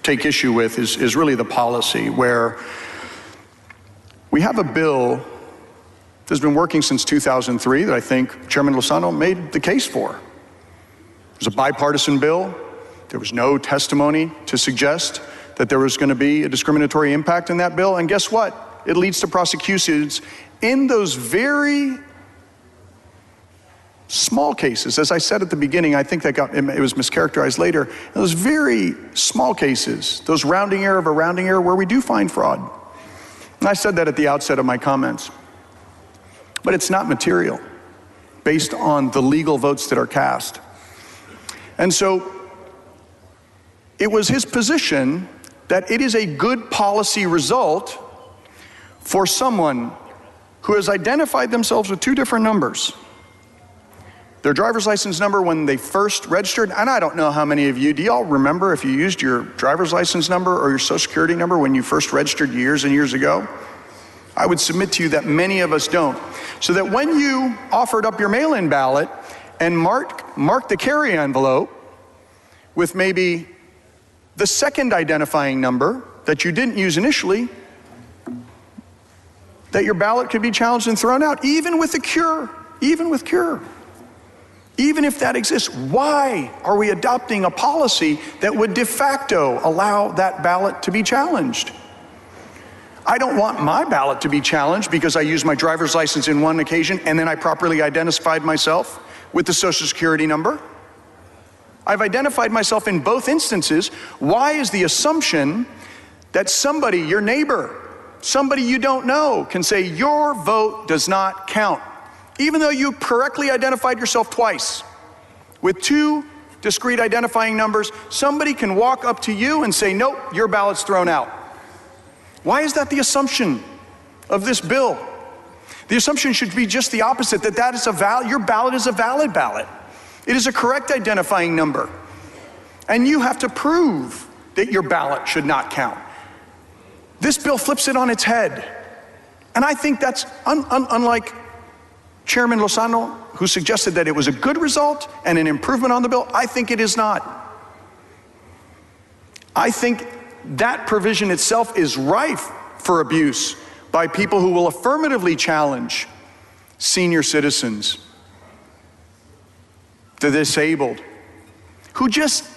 take issue with is really the policy, where we have a bill that's been working since 2003 that I think Chairman Lozano made the case for. It was a bipartisan bill. There was no testimony to suggest that there was going to be a discriminatory impact in that bill. And guess what? It leads to prosecutions in those very small cases. As I said at the beginning, I think it was mischaracterized later. Those very small cases, those rounding error of a rounding error where we do find fraud. And I said that at the outset of my comments. But it's not material based on the legal votes that are cast. And so it was his position that it is a good policy result for someone who has identified themselves with two different numbers. Their driver's license number when they first registered, and I don't know how many of you, do y'all remember if you used your driver's license number or your social security number when you first registered years and years ago? I would submit to you that many of us don't. So that when you offered up your mail-in ballot and marked the carry envelope with maybe the second identifying number that you didn't use initially, that your ballot could be challenged and thrown out, even with a cure, even if that exists. Why are we adopting a policy that would de facto allow that ballot to be challenged? I don't want my ballot to be challenged because I used my driver's license in one occasion and then I properly identified myself with the social security number. I've identified myself in both instances. Why is the assumption that somebody, your neighbor, somebody you don't know, can say your vote does not count, even though you correctly identified yourself twice with two discrete identifying numbers? Somebody can walk up to you and say, nope, your ballot's thrown out. Why is that the assumption of this bill? The assumption should be just the opposite, that is your ballot is a valid ballot. It is a correct identifying number. And you have to prove that your ballot should not count. This bill flips it on its head. And I think that's unlike Chairman Lozano, who suggested that it was a good result and an improvement on the bill. I think it is not. I think that provision itself is rife for abuse by people who will affirmatively challenge senior citizens, the disabled, who just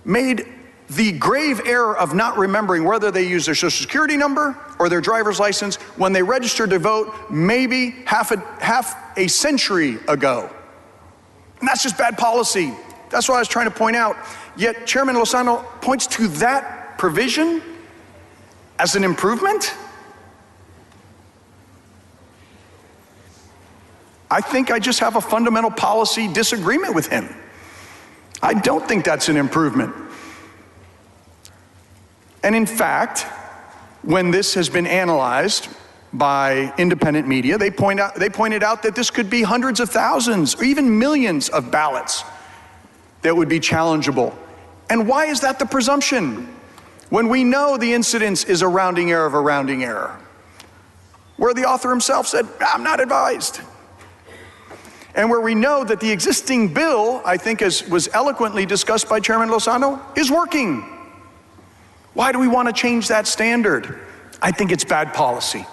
made the grave error of not remembering whether they used their social security number or their driver's license when they registered to vote maybe half a century ago. And that's just bad policy. That's what I was trying to point out. Yet Chairman Lozano points to that provision as an improvement. I think I just have a fundamental policy disagreement with him. I don't think that's an improvement. And in fact, when this has been analyzed by independent media, they pointed out that this could be hundreds of thousands or even millions of ballots that would be challengeable. And why is that the presumption? When we know the incidence is a rounding error of a rounding error, where the author himself said, I'm not advised. And where we know that the existing bill, I think as was eloquently discussed by Chairman Lozano, is working. Why do we want to change that standard? I think it's bad policy.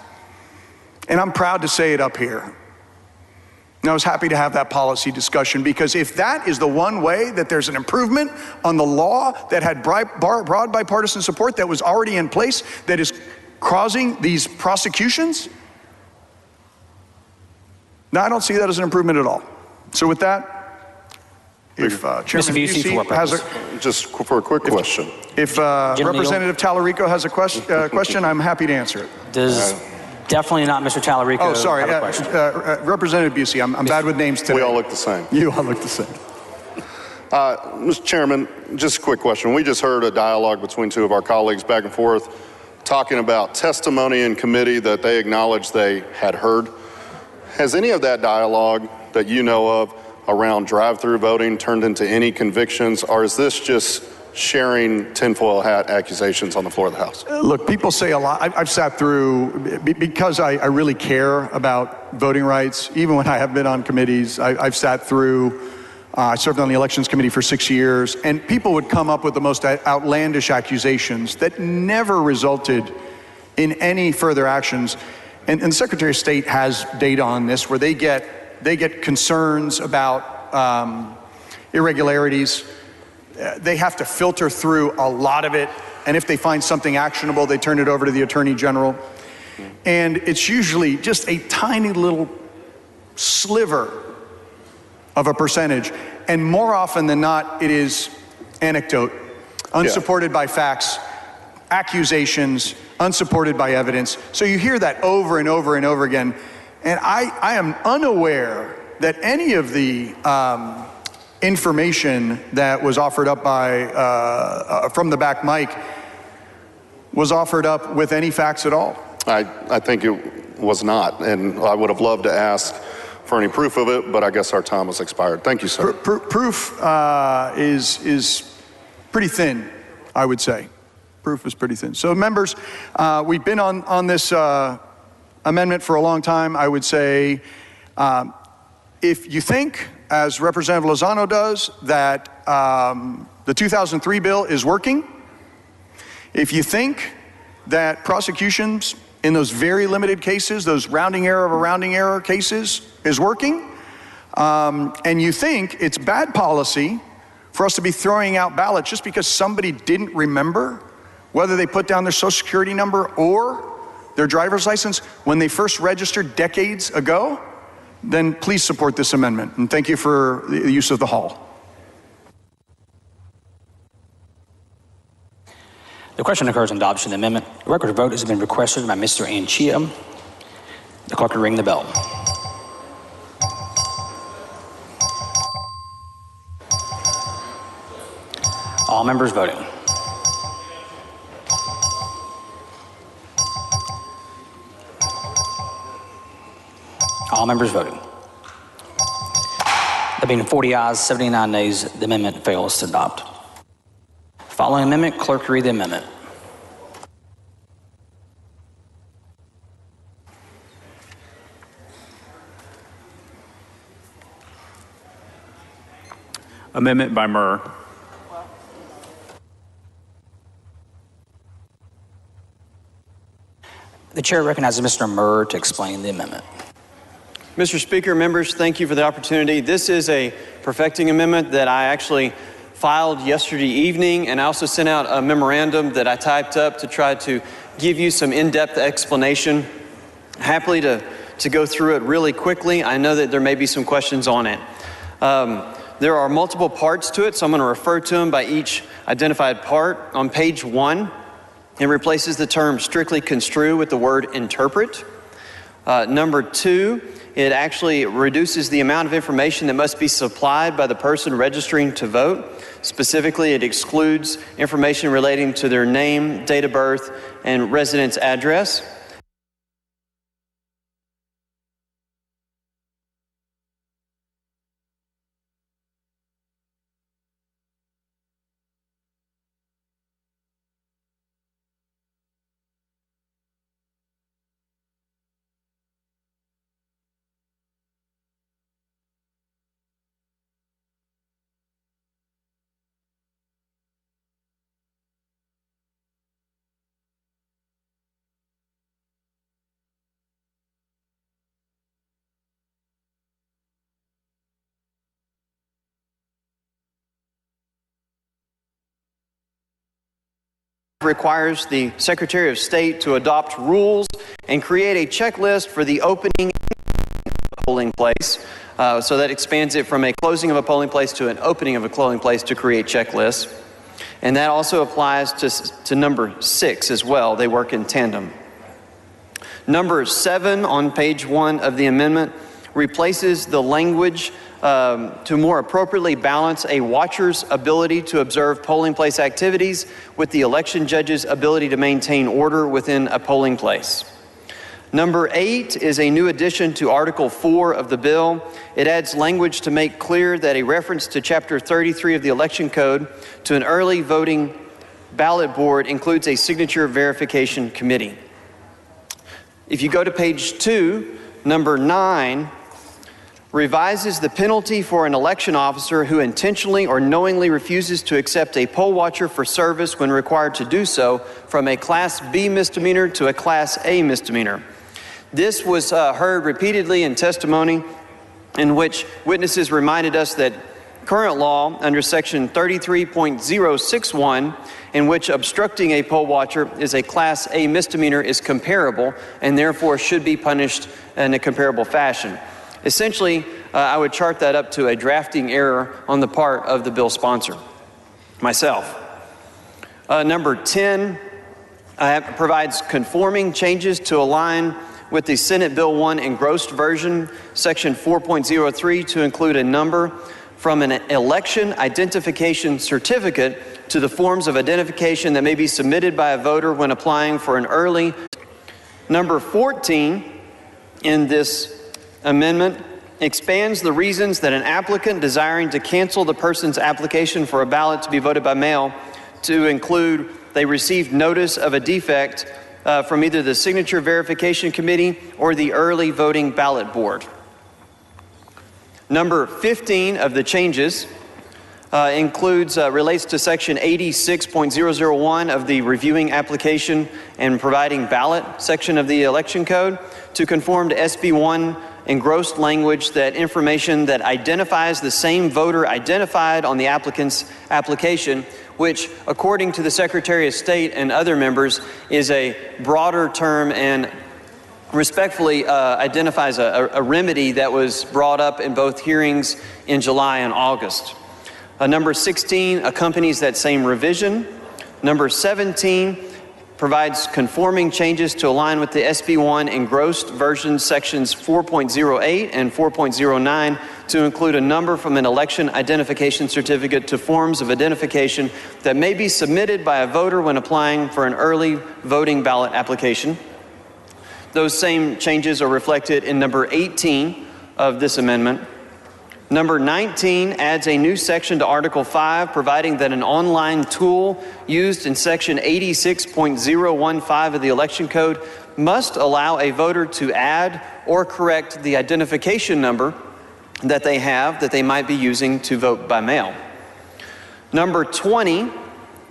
And I'm proud to say it up here. And I was happy to have that policy discussion, because if that is the one way that there's an improvement on the law that had broad bipartisan support that was already in place that is causing these prosecutions, no, I don't see that as an improvement at all. So with that, if Chairman Busey has a... Just for a quick question. If Representative Tallarico has a question, I'm happy to answer it. Does definitely not Mr. Tallarico Oh, sorry. have a question? Representative Busey, I'm bad with names today. We all look the same. You all look the same. Mr. Chairman, just a quick question. We just heard a dialogue between two of our colleagues back and forth talking about testimony in committee that they acknowledged they had heard. Has any of that dialogue that you know of around drive-through voting turned into any convictions, or is this just sharing tinfoil hat accusations on the floor of the House? Look, people say a lot. I've sat through, because I really care about voting rights, even when I have been on committees, I've sat through, I served on the Elections Committee for 6 years, and people would come up with the most outlandish accusations that never resulted in any further actions. And the Secretary of State has data on this where they get concerns about irregularities. They have to filter through a lot of it, and if they find something actionable, they turn it over to the Attorney General. And it's usually just a tiny little sliver of a percentage, and more often than not, it is anecdote, unsupported by facts, accusations, unsupported by evidence. So you hear that over and over and over again, and I am unaware that any of the information that was offered up by from the back mic was offered up with any facts at all. I think it was not, and I would have loved to ask for any proof of it, but I guess our time has expired. Thank you, sir. Proof is pretty thin, I would say. Proof is pretty thin. So members, we've been on this amendment for a long time. I would say if you think, as Representative Lozano does, that the 2003 bill is working, if you think that prosecutions in those very limited cases, those rounding error of a rounding error cases, is working, and you think it's bad policy for us to be throwing out ballots just because somebody didn't remember whether they put down their social security number or their driver's license when they first registered decades ago, then please support this amendment. And thank you for the use of the hall. The question occurs on adoption of the amendment. A record vote has been requested by Mr. Anchia. The clerk will ring the bell. All members voting. All members voting. There being 40 ayes, 79 nays, the amendment fails to adopt. Following amendment, clerk read the amendment. Amendment by Murr. The chair recognizes Mr. Murr to explain the amendment. Mr. Speaker, members, thank you for the opportunity. This is a perfecting amendment that I actually filed yesterday evening, and I also sent out a memorandum that I typed up to try to give you some in-depth explanation. Happily to go through it really quickly. I know that there may be some questions on it. There are multiple parts to it, so I'm going to refer to them by each identified part. On page 1, it replaces the term strictly construe with the word interpret. Number 2, it actually reduces the amount of information that must be supplied by the person registering to vote. Specifically, it excludes information relating to their name, date of birth, and residence address. Requires the Secretary of State to adopt rules and create a checklist for the opening polling place. So that expands it from a closing of a polling place to an opening of a polling place to create checklists. And that also applies to number 6 as well. They work in tandem. Number 7 on page 1 of the amendment replaces the language to more appropriately balance a watcher's ability to observe polling place activities with the election judge's ability to maintain order within a polling place. Number 8 is a new addition to Article 4 of the bill. It adds language to make clear that a reference to Chapter 33 of the Election Code to an early voting ballot board includes a signature verification committee. If you go to page 2, number 9 revises the penalty for an election officer who intentionally or knowingly refuses to accept a poll watcher for service when required to do so from a Class B misdemeanor to a Class A misdemeanor. This was heard repeatedly in testimony in which witnesses reminded us that current law under Section 33.061, in which obstructing a poll watcher is a Class A misdemeanor, is comparable and therefore should be punished in a comparable fashion. Essentially, I would chart that up to a drafting error on the part of the bill sponsor, myself. Number 10 provides conforming changes to align with the Senate Bill 1 engrossed version, Section 4.03, to include a number from an election identification certificate to the forms of identification that may be submitted by a voter when applying for an early. Number 14 in this amendment expands the reasons that an applicant desiring to cancel the person's application for a ballot to be voted by mail to include they received notice of a defect from either the Signature Verification Committee or the Early Voting Ballot Board. Number 15 of the changes relates to Section 86.001 of the Reviewing Application and Providing Ballot section of the Election Code to conform to SB 1 engrossed language that information that identifies the same voter identified on the applicant's application, which, according to the Secretary of State and other members, is a broader term and respectfully identifies a remedy that was brought up in both hearings in July and August. Number 16 accompanies that same revision. Number 17 provides conforming changes to align with the SB 1 engrossed version sections 4.08 and 4.09 to include a number from an election identification certificate to forms of identification that may be submitted by a voter when applying for an early voting ballot application. Those same changes are reflected in number 18 of this amendment. Number 19 adds a new section to Article 5, providing that an online tool used in Section 86.015 of the Election Code must allow a voter to add or correct the identification number that they have that they might be using to vote by mail. Number 20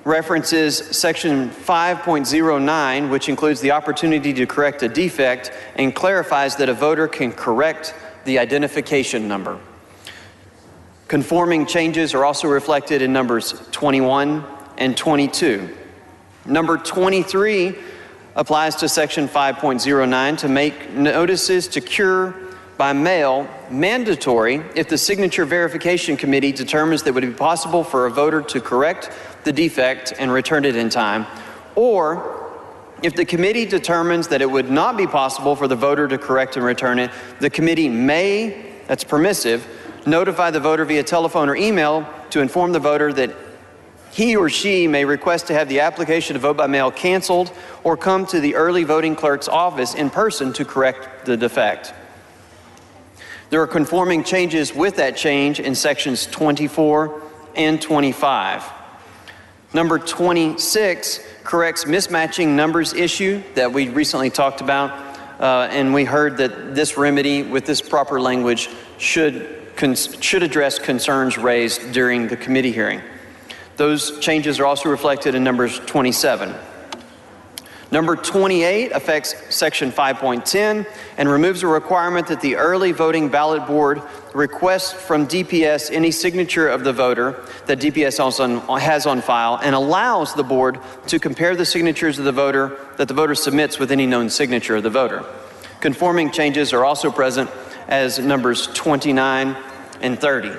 references Section 5.09, which includes the opportunity to correct a defect and clarifies that a voter can correct the identification number. Conforming changes are also reflected in numbers 21 and 22. Number 23 applies to Section 5.09 to make notices to cure by mail mandatory if the Signature Verification Committee determines that it would be possible for a voter to correct the defect and return it in time, or if the committee determines that it would not be possible for the voter to correct and return it, the committee may, that's permissive, notify the voter via telephone or email to inform the voter that he or she may request to have the application to vote by mail canceled or come to the early voting clerk's office in person to correct the defect. There are conforming changes with that change in sections 24 and 25. Number 26 corrects mismatching numbers issue that we recently talked about, and we heard that this remedy with this proper language should address concerns raised during the committee hearing. Those changes are also reflected in numbers 27. Number 28 affects Section 5.10 and removes a requirement that the early voting ballot board requests from DPS any signature of the voter that DPS also has on file and allows the board to compare the signatures of the voter that the voter submits with any known signature of the voter. Conforming changes are also present as numbers 29 and 30.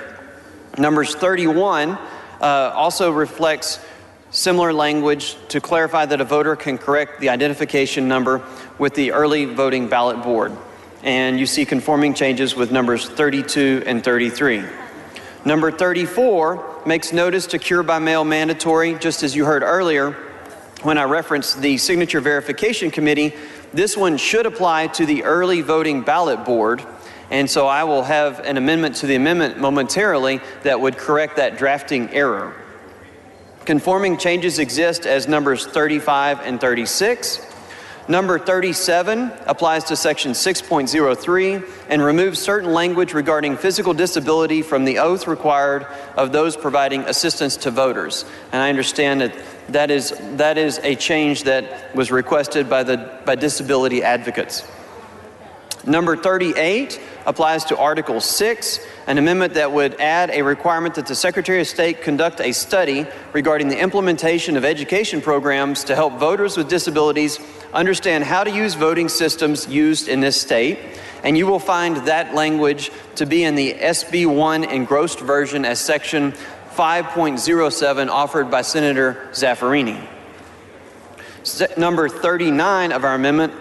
Numbers 31 also reflects similar language to clarify that a voter can correct the identification number with the early voting ballot board. And you see conforming changes with numbers 32 and 33. Number 34 makes notice to cure by mail mandatory, just as you heard earlier when I referenced the Signature Verification Committee. This one should apply to the early voting ballot board, and so I will have an amendment to the amendment momentarily that would correct that drafting error. Conforming changes exist as numbers 35 and 36. Number 37 applies to section 6.03 and removes certain language regarding physical disability from the oath required of those providing assistance to voters. And I understand that is a change that was requested by disability advocates. Number 38 applies to Article 6, an amendment that would add a requirement that the Secretary of State conduct a study regarding the implementation of education programs to help voters with disabilities understand how to use voting systems used in this state. And you will find that language to be in the SB1 engrossed version as section 5.07 offered by Senator Zaffirini. Number 39 of our amendment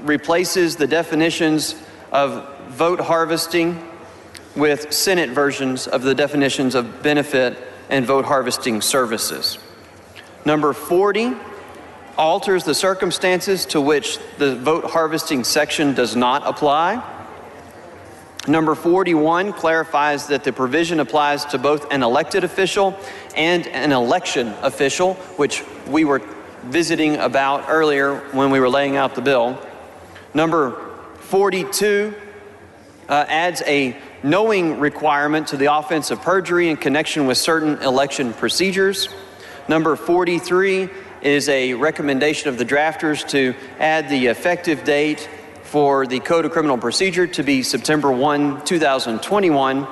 replaces the definitions of vote harvesting with Senate versions of the definitions of benefit and vote harvesting services. Number 40 alters the circumstances to which the vote harvesting section does not apply. Number 41 clarifies that the provision applies to both an elected official and an election official, which we were visiting about earlier when we were laying out the bill. Number 42 adds a knowing requirement to the offense of perjury in connection with certain election procedures. Number 43 is a recommendation of the drafters to add the effective date for the Code of Criminal Procedure to be September 1, 2021.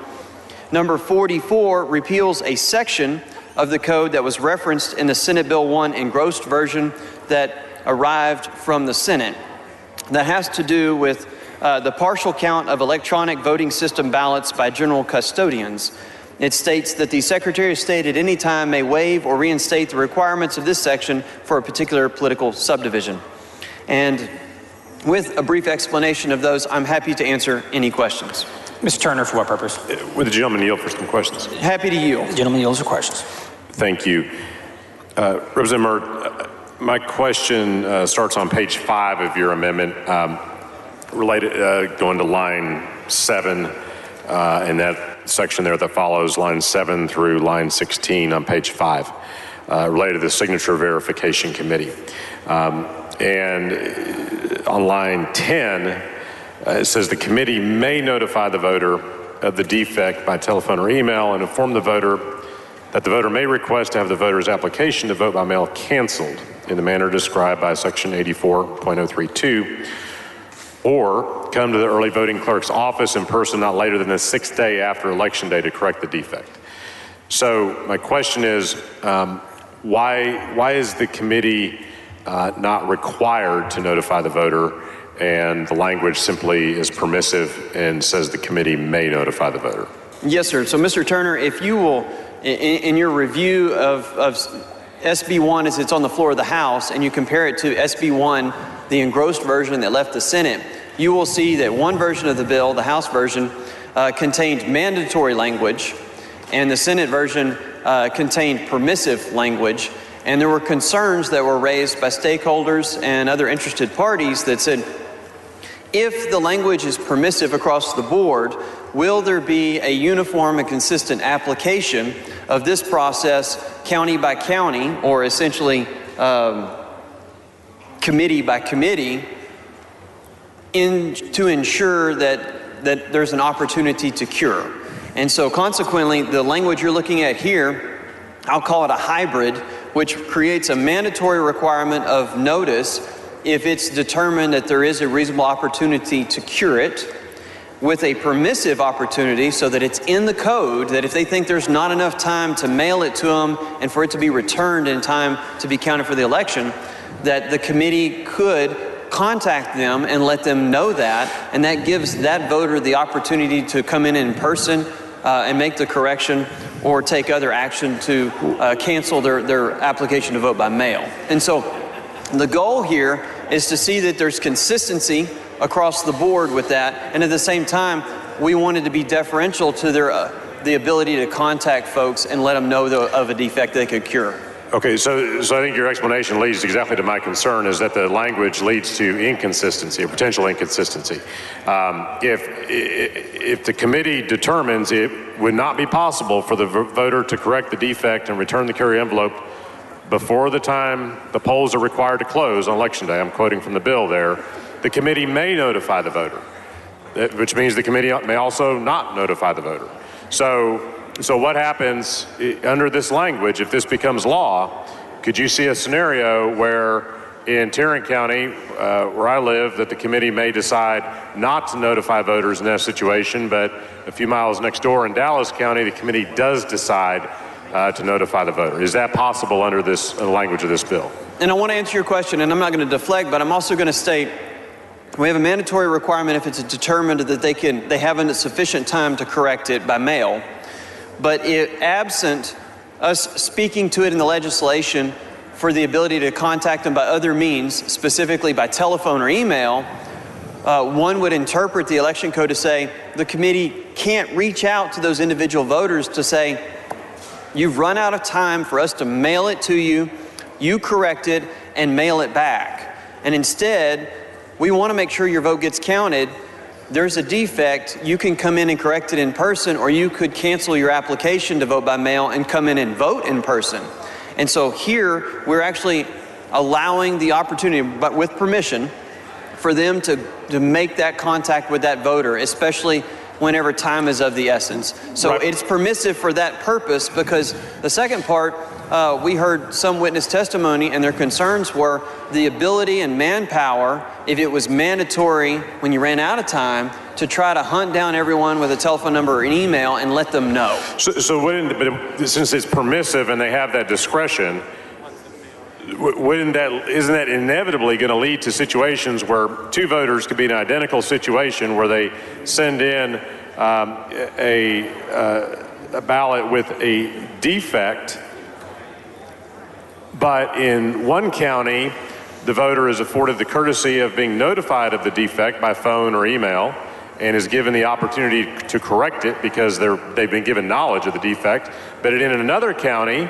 Number 44 repeals a section of the code that was referenced in the Senate Bill 1 engrossed version that arrived from the Senate. That has to do with the partial count of electronic voting system ballots by general custodians. It states that the Secretary of State at any time may waive or reinstate the requirements of this section for a particular political subdivision. And with a brief explanation of those, I'm happy to answer any questions. Mr. Turner, for what purpose? Would the gentleman yield for some questions? Happy to yield. The gentleman yields for questions. Thank you. Representative Murr, my question starts on page 5 of your amendment, related, going to line 7, and that section there that follows line 7 through line 16 on page 5, related to the Signature Verification Committee. And on line 10, it says the committee may notify the voter of the defect by telephone or email and inform the voter that the voter may request to have the voter's application to vote by mail canceled in the manner described by section 84.032, or come to the early voting clerk's office in person not later than the 6th day after election day to correct the defect. So my question is, why is the committee not required to notify the voter, and the language simply is permissive and says the committee may notify the voter? Yes, sir. So, Mr. Turner, if you will, in your review of SB1 as it's on the floor of the House, and you compare it to SB1, the engrossed version that left the Senate, you will see that one version of the bill, the House version, contained mandatory language, and the Senate version contained permissive language. And there were concerns that were raised by stakeholders and other interested parties that said, if the language is permissive across the board, will there be a uniform and consistent application of this process county by county, or essentially committee by committee, to ensure that there's an opportunity to cure? And so consequently, the language you're looking at here, I'll call it a hybrid, which creates a mandatory requirement of notice if it's determined that there is a reasonable opportunity to cure it, with a permissive opportunity so that it's in the code that if they think there's not enough time to mail it to them and for it to be returned in time to be counted for the election, that the committee could contact them and let them know that, and that gives that voter the opportunity to come in person and make the correction or take other action to cancel their application to vote by mail. And so the goal here is to see that there's consistency across the board with that. And at the same time, we wanted to be deferential to their the ability to contact folks and let them know of a defect they could cure. Okay, so I think your explanation leads exactly to my concern, is that the language leads to inconsistency, or potential inconsistency. If the committee determines it would not be possible for the voter to correct the defect and return the carry envelope before the time the polls are required to close on Election Day, I'm quoting from the bill there, the committee may notify the voter, which means the committee may also not notify the voter. So what happens under this language if this becomes law? Could you see a scenario where in Tarrant County, where I live, that the committee may decide not to notify voters in that situation, but a few miles next door in Dallas County, the committee does decide to notify the voter? Is that possible under this language of this bill? And I want to answer your question, and I'm not going to deflect, but I'm also going to state we have a mandatory requirement if it's determined that they haven't sufficient time to correct it by mail. But absent us speaking to it in the legislation for the ability to contact them by other means, specifically by telephone or email, one would interpret the election code to say the committee can't reach out to those individual voters to say, you've run out of time for us to mail it to you, you correct it, and mail it back. And instead, we want to make sure your vote gets counted. There's a defect, you can come in and correct it in person, or you could cancel your application to vote by mail and come in and vote in person. And so here, we're actually allowing the opportunity, but with permission, for them to make that contact with that voter, especially whenever time is of the essence. So it's permissive for that purpose, because the second part, we heard some witness testimony, and their concerns were the ability and manpower, if it was mandatory when you ran out of time, to try to hunt down everyone with a telephone number or an email and let them know. But since it's permissive and they have that discretion, isn't that inevitably going to lead to situations where two voters could be in an identical situation where they send in a ballot with a defect, but in one county, the voter is afforded the courtesy of being notified of the defect by phone or email and is given the opportunity to correct it because they've been given knowledge of the defect. But in another county,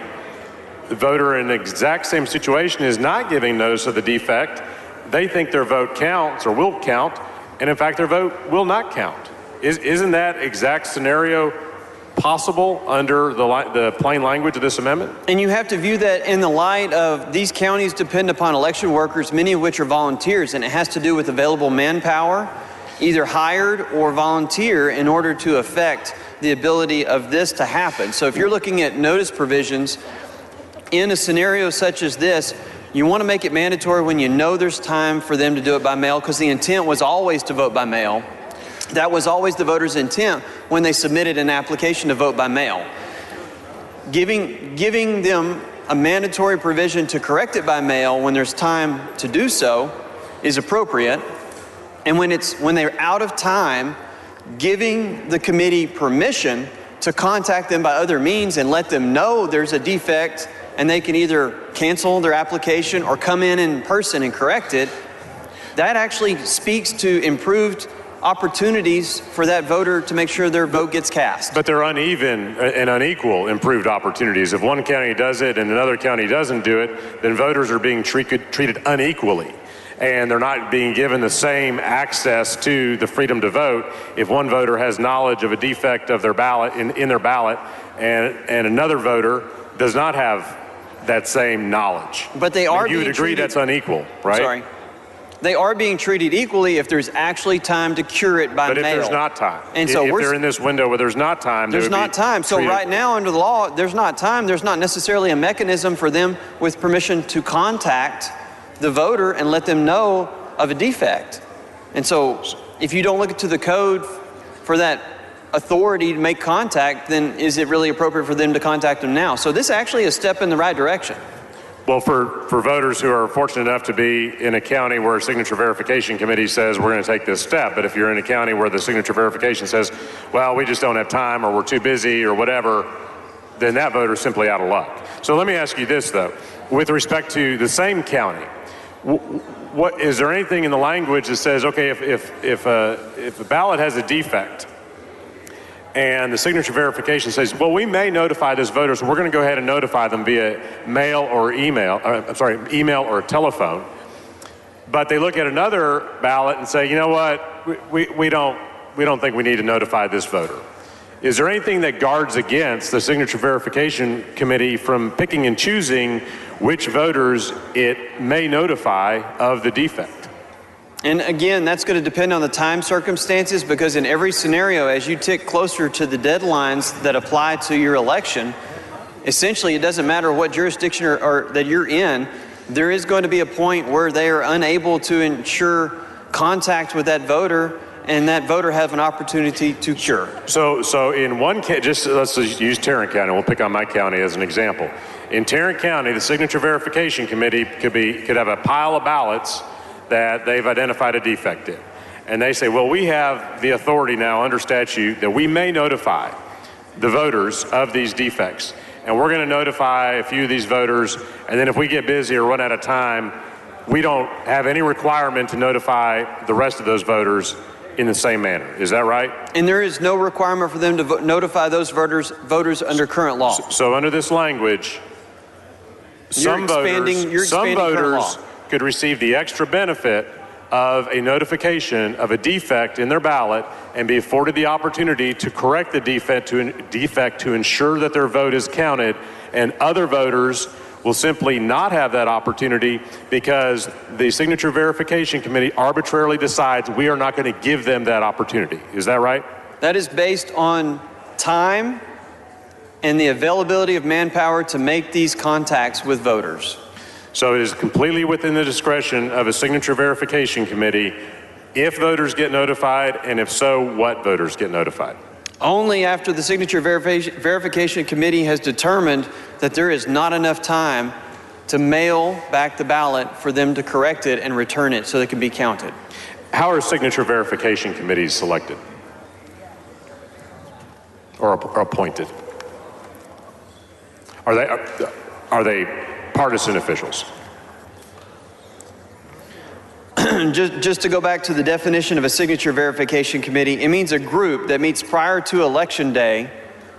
the voter in the exact same situation is not giving notice of the defect. They think their vote counts or will count, and in fact their vote will not count. Isn't that exact scenario possible under the plain language of this amendment? And you have to view that in the light of these counties depend upon election workers, many of which are volunteers, and it has to do with available manpower, either hired or volunteer, in order to affect the ability of this to happen. So if you're looking at notice provisions, in a scenario such as this, you want to make it mandatory when you know there's time for them to do it by mail, because the intent was always to vote by mail. That was always the voter's intent when they submitted an application to vote by mail. Giving them a mandatory provision to correct it by mail when there's time to do so is appropriate. And when they're out of time, giving the committee permission to contact them by other means and let them know there's a defect and they can either cancel their application or come in person and correct it, that actually speaks to improved opportunities for that voter to make sure their vote gets cast. But they're uneven and unequal improved opportunities. If one county does it and another county doesn't do it, then voters are being treated unequally. And they're not being given the same access to the freedom to vote if one voter has knowledge of a defect of their ballot in their ballot and another voter does not have that same knowledge. But they are you would agree that's unequal, right? Sorry. They are being treated equally if there's actually time to cure it by mail. But if there's not time, and so if they're in this window where there's not time, there's not time. So right now under the law, there's not time. There's not necessarily a mechanism for them with permission to contact the voter and let them know of a defect. And so if you don't look to the code for that authority to make contact, then is it really appropriate for them to contact them now? So this actually is a step in the right direction. Well, for voters who are fortunate enough to be in a county where a signature verification committee says we're going to take this step, but if you're in a county where the signature verification says, well, we just don't have time or we're too busy or whatever, then that voter's simply out of luck. So let me ask you this, though. With respect to the same county what is there anything in the language that says, okay, if a ballot has a defect and the signature verification says, well, we may notify those voters, we're going to go ahead and notify them via mail or email, email or telephone. But they look at another ballot and say, you know what, we don't think we need to notify this voter. Is there anything that guards against the signature verification committee from picking and choosing which voters it may notify of the defect? And again, that's going to depend on the time circumstances, because in every scenario, as you tick closer to the deadlines that apply to your election, essentially it doesn't matter what jurisdiction or that you're in, there is going to be a point where they are unable to ensure contact with that voter, and that voter have an opportunity to cure. So in one case, let's use Tarrant County. We'll pick on my county as an example. In Tarrant County, the signature verification committee could have a pile of ballots that they've identified a defect in. And they say, well, we have the authority now under statute that we may notify the voters of these defects. And we're going to notify a few of these voters, and then if we get busy or run out of time, we don't have any requirement to notify the rest of those voters in the same manner. Is that right? And there is no requirement for them to notify those voters under current law. So under this language, some voters could receive the extra benefit of a notification of a defect in their ballot and be afforded the opportunity to correct the defect to ensure that their vote is counted, and other voters will simply not have that opportunity because the signature verification committee arbitrarily decides we are not going to give them that opportunity. Is that right? That is based on time and the availability of manpower to make these contacts with voters. So it is completely within the discretion of a signature verification committee if voters get notified, and if so, what voters get notified. Only after the signature verification committee has determined that there is not enough time to mail back the ballot for them to correct it and return it so it can be counted. How are signature verification committees selected or appointed? Are they partisan officials? Just to go back to the definition of a signature verification committee, it means a group that meets prior to election day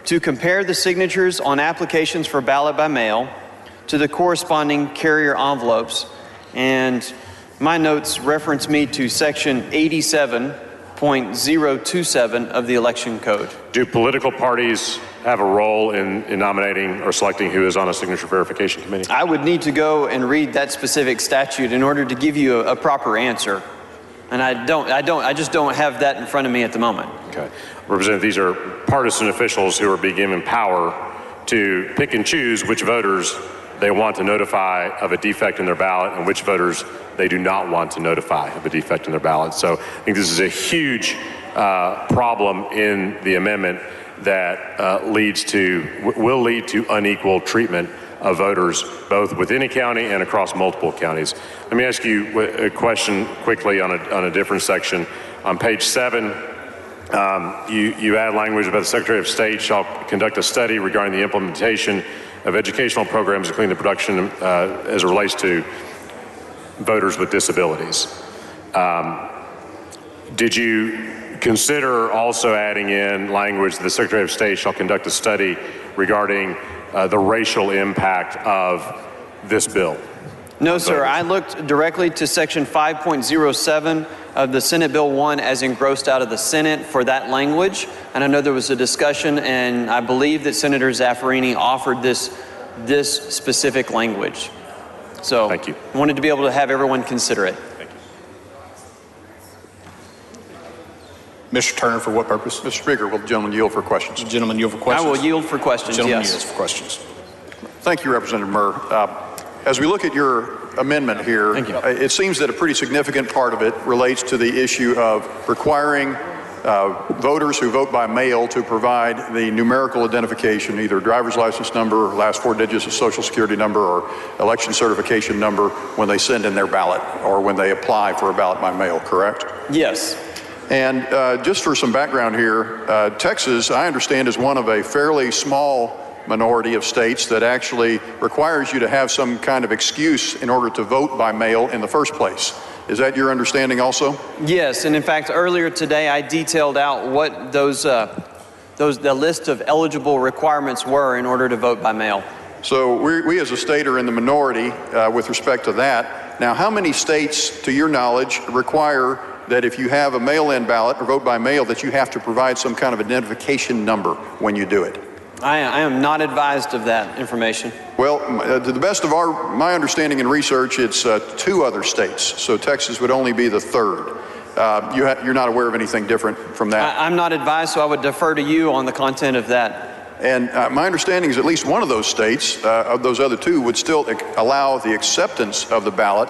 to compare the signatures on applications for ballot by mail to the corresponding carrier envelopes. And my notes reference me to section 87.027 of the election code. Do political parties have a role in nominating or selecting who is on a signature verification committee? I would need to go and read that specific statute in order to give you a proper answer. And I just don't have that in front of me at the moment. Okay. Representative, these are partisan officials who are being given power to pick and choose which voters they want to notify of a defect in their ballot and which voters they do not want to notify of a defect in their ballot. So I think this is a huge problem in the amendment that will lead to unequal treatment of voters both within a county and across multiple counties. Let me ask you a question quickly on a different section. On page 7, you add language about the Secretary of State shall conduct a study regarding the implementation of educational programs, including the production as it relates to voters with disabilities. Did you consider also adding in language that the Secretary of State shall conduct a study regarding the racial impact of this bill? No, sir. I looked directly to section 5.07 of the Senate Bill 1 as engrossed out of the Senate for that language. And I know there was a discussion, and I believe that Senator Zaffarini offered this specific language. So thank you. I wanted to be able to have everyone consider it. Thank you. Mr. Turner, for what purpose? Mr. Speaker, will the gentleman yield for questions? The gentleman yield for questions? I will yield for questions, the gentleman yes. yields for questions. Thank you, Representative Murr. As we look at your amendment here, it seems that a pretty significant part of it relates to the issue of requiring voters who vote by mail to provide the numerical identification, either driver's license number, last 4 digits of social security number, or election certification number when they send in their ballot or when they apply for a ballot by mail, correct? Yes. And just for some background here, Texas, I understand, is one of a fairly small minority of states that actually requires you to have some kind of excuse in order to vote by mail in the first place. Is that your understanding also? Yes, and in fact, earlier today I detailed out what the list of eligible requirements were in order to vote by mail. So we as a state are in the minority with respect to that. Now, how many states, to your knowledge, require that if you have a mail-in ballot or vote by mail that you have to provide some kind of identification number when you do it? I am not advised of that information. Well, to the best of my understanding and research, it's 2 other states. So Texas would only be the 3rd. You're not aware of anything different from that? I'm not advised, so I would defer to you on the content of that. And my understanding is at least one of those states, of those other 2, would still allow the acceptance of the ballot,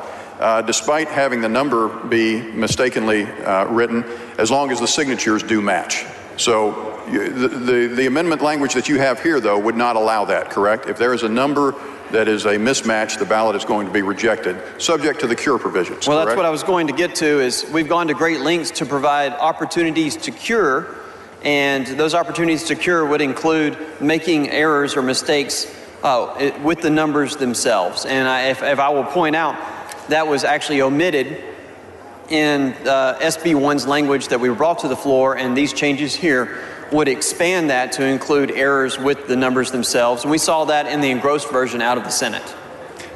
despite having the number be mistakenly written, as long as the signatures do match. So the amendment language that you have here, though, would not allow that, correct? If there is a number that is a mismatch, the ballot is going to be rejected, subject to the cure provisions, Well, correct? that's what I was going to get to, is we've gone to great lengths to provide opportunities to cure, and those opportunities to cure would include making errors or mistakes with the numbers themselves. And if I will point out, that was actually omitted in SB1's language that we brought to the floor, and these changes here would expand that to include errors with the numbers themselves. And we saw that in the engrossed version out of the Senate.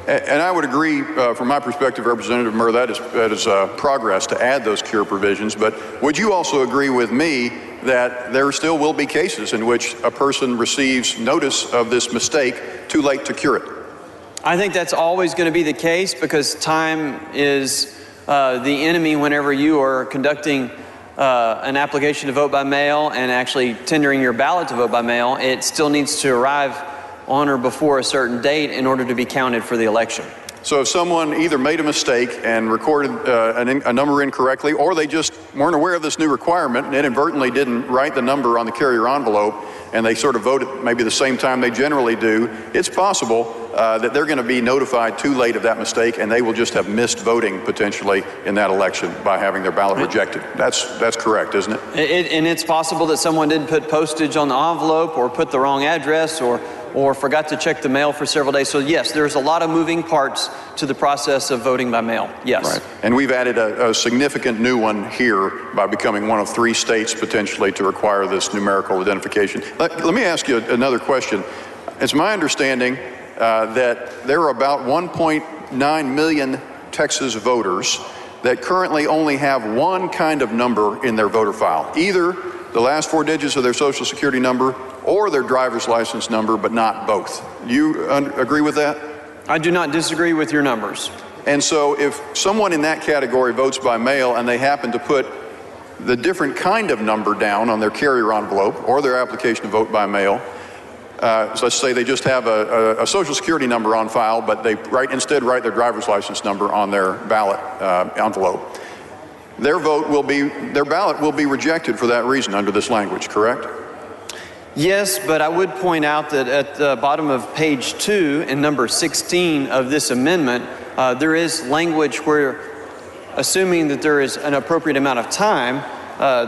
And I would agree, from my perspective, Representative Murr, that is progress to add those cure provisions. But would you also agree with me that there still will be cases in which a person receives notice of this mistake too late to cure it? I think that's always going to be the case, because time is the enemy whenever you are conducting an application to vote by mail and actually tendering your ballot to vote by mail. It still needs to arrive on or before a certain date in order to be counted for the election. So if someone either made a mistake and recorded a number incorrectly, or they just weren't aware of this new requirement and inadvertently didn't write the number on the carrier envelope, and they sort of voted maybe the same time they generally do, it's possible that they're going to be notified too late of that mistake, and they will just have missed voting potentially in that election by having their ballot rejected. That's correct, isn't it? And it's possible that someone didn't put postage on the envelope, or put the wrong address, or forgot to check the mail for several days. So yes, there's a lot of moving parts to the process of voting by mail. Yes. Right. And we've added a significant new one here by becoming one of 3 states potentially to require this numerical identification. Let me ask you another question. It's my understanding that there are about 1.9 million Texas voters that currently only have one kind of number in their voter file, either the last 4 digits of their social security number or their driver's license number, but not both. You agree with that? I do not disagree with your numbers. And so if someone in that category votes by mail and they happen to put the different kind of number down on their carrier envelope or their application to vote by mail, so let's say they just have a social security number on file, but they instead write their driver's license number on their ballot envelope, their ballot will be rejected for that reason under this language, correct? Yes, but I would point out that at the bottom of page 2 and number 16 of this amendment, there is language where, assuming that there is an appropriate amount of time,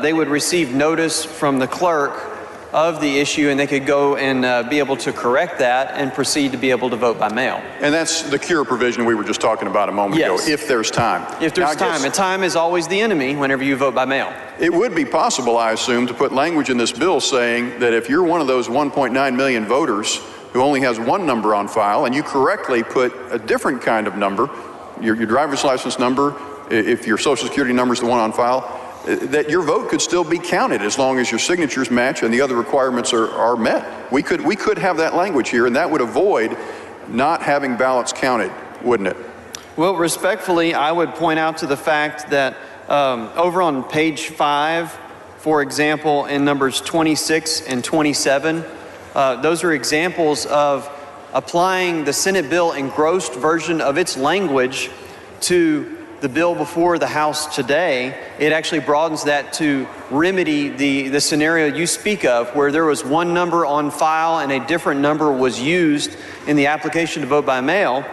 they would receive notice from the clerk of the issue, and they could go and be able to correct that and proceed to be able to vote by mail. And that's the cure provision we were just talking about a moment ago, if there's time. If there's time, and time is always the enemy whenever you vote by mail. It would be possible, I assume, to put language in this bill saying that if you're one of those 1.9 million voters who only has one number on file, and you correctly put a different kind of number, your driver's license number, if your social security number is the one on file, that your vote could still be counted as long as your signatures match and the other requirements are met. We could have that language here, and that would avoid not having ballots counted, wouldn't it? Well, respectfully, I would point out to the fact that over on page 5, for example, in numbers 26 and 27, those are examples of applying the Senate bill engrossed version of its language to the bill before the House today. It actually broadens that to remedy the scenario you speak of, where there was one number on file and a different number was used in the application to vote by mail.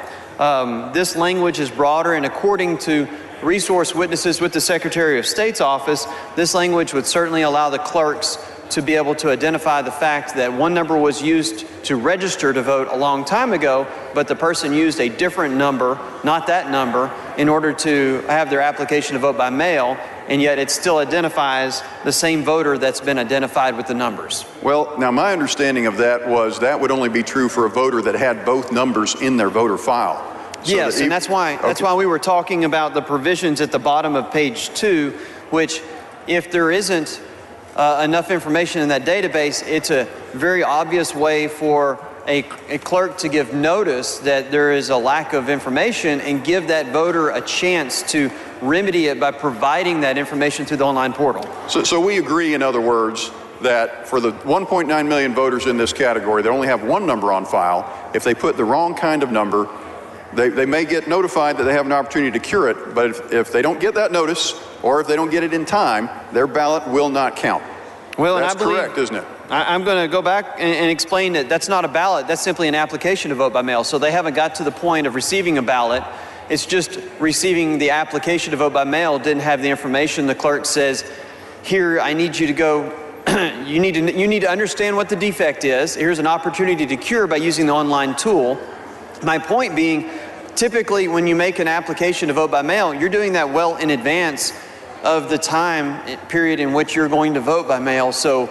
This language is broader, and according to resource witnesses with the Secretary of State's office, this language would certainly allow the clerks to be able to identify the fact that one number was used to register to vote a long time ago, but the person used a different number, not that number, in order to have their application to vote by mail, and yet it still identifies the same voter that's been identified with the numbers. Well, now my understanding of that was that would only be true for a voter that had both numbers in their voter file. So yes, and that's why we were talking about the provisions at the bottom of page 2, which if there isn't enough information in that database, it's a very obvious way for a clerk to give notice that there is a lack of information and give that voter a chance to remedy it by providing that information through the online portal. So we agree, in other words, that for the 1.9 million voters in this category, they only have one number on file. If they put the wrong kind of number, they may get notified that they have an opportunity to cure it, but if they don't get that notice, or if they don't get it in time, their ballot will not count. Well, that's and I believe, correct, isn't it? I'm going to go back and explain that that's not a ballot. That's simply an application to vote by mail. So they haven't got to the point of receiving a ballot. It's just receiving the application to vote by mail, didn't have the information. The clerk says, here, I need you to go, you need to understand what the defect is. Here's an opportunity to cure by using the online tool. My point being, typically when you make an application to vote by mail, you're doing that well in advance of the time period in which you're going to vote by mail. So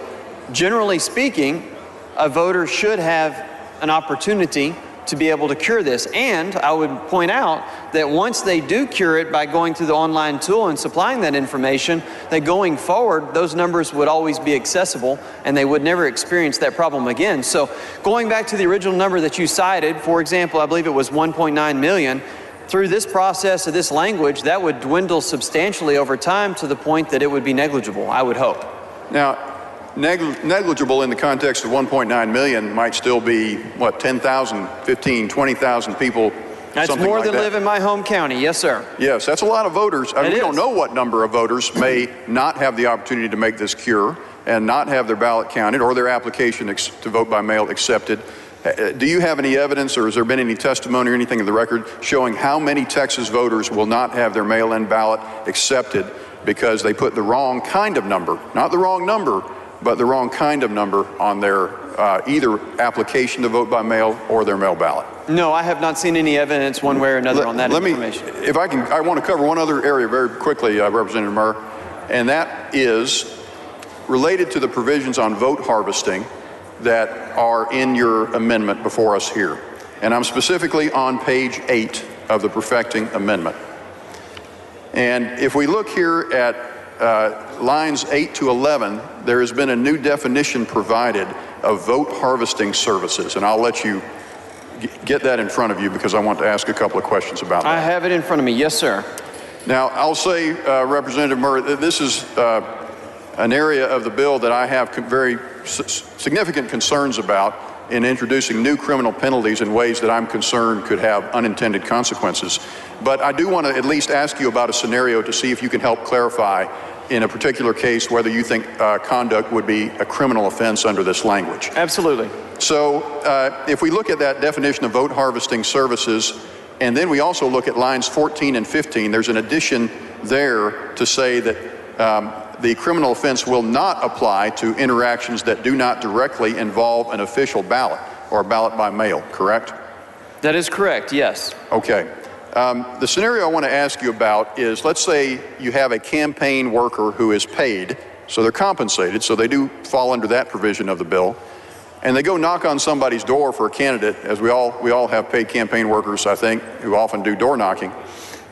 generally speaking, a voter should have an opportunity to be able to cure this. And I would point out that once they do cure it by going through the online tool and supplying that information, that going forward, those numbers would always be accessible and they would never experience that problem again. So going back to the original number that you cited, for example, I believe it was 1.9 million, through this process of this language, that would dwindle substantially over time to the point that it would be negligible, I would hope. Now, negligible in the context of 1.9 million might still be, what, 10,000, 15, 20,000 people? That's more than live in my home county, yes, sir. Yes, that's a lot of voters. We don't know what number of voters may not have the opportunity to make this cure and not have their ballot counted or their application to vote by mail accepted. Do you have any evidence, or has there been any testimony or anything in the record showing how many Texas voters will not have their mail-in ballot accepted because they put the wrong kind of number, not the wrong number, but the wrong kind of number on their either application to vote by mail or their mail ballot? No, I have not seen any evidence one way or another on that information. If I can, I want to cover one other area very quickly, Representative Murr, and that is related to the provisions on vote harvesting that are in your amendment before us here. And I'm specifically on page 8 of the perfecting amendment. And if we look here at lines 8 to 11, there has been a new definition provided of vote harvesting services. And I'll let you get that in front of you because I want to ask a couple of questions about that. I have it in front of me, yes, sir. Now, I'll say, Representative Murray, this is an area of the bill that I have very significant concerns about in introducing new criminal penalties in ways that I'm concerned could have unintended consequences. But I do want to at least ask you about a scenario to see if you can help clarify in a particular case whether you think conduct would be a criminal offense under this language. Absolutely. So if we look at that definition of vote harvesting services, and then we also look at lines 14 and 15, there's an addition there to say that the criminal offense will not apply to interactions that do not directly involve an official ballot or a ballot by mail, correct? That is correct, yes. Okay. The scenario I want to ask you about is, let's say you have a campaign worker who is paid, so they're compensated, so they do fall under that provision of the bill, and they go knock on somebody's door for a candidate, as we all have paid campaign workers, I think, who often do door knocking.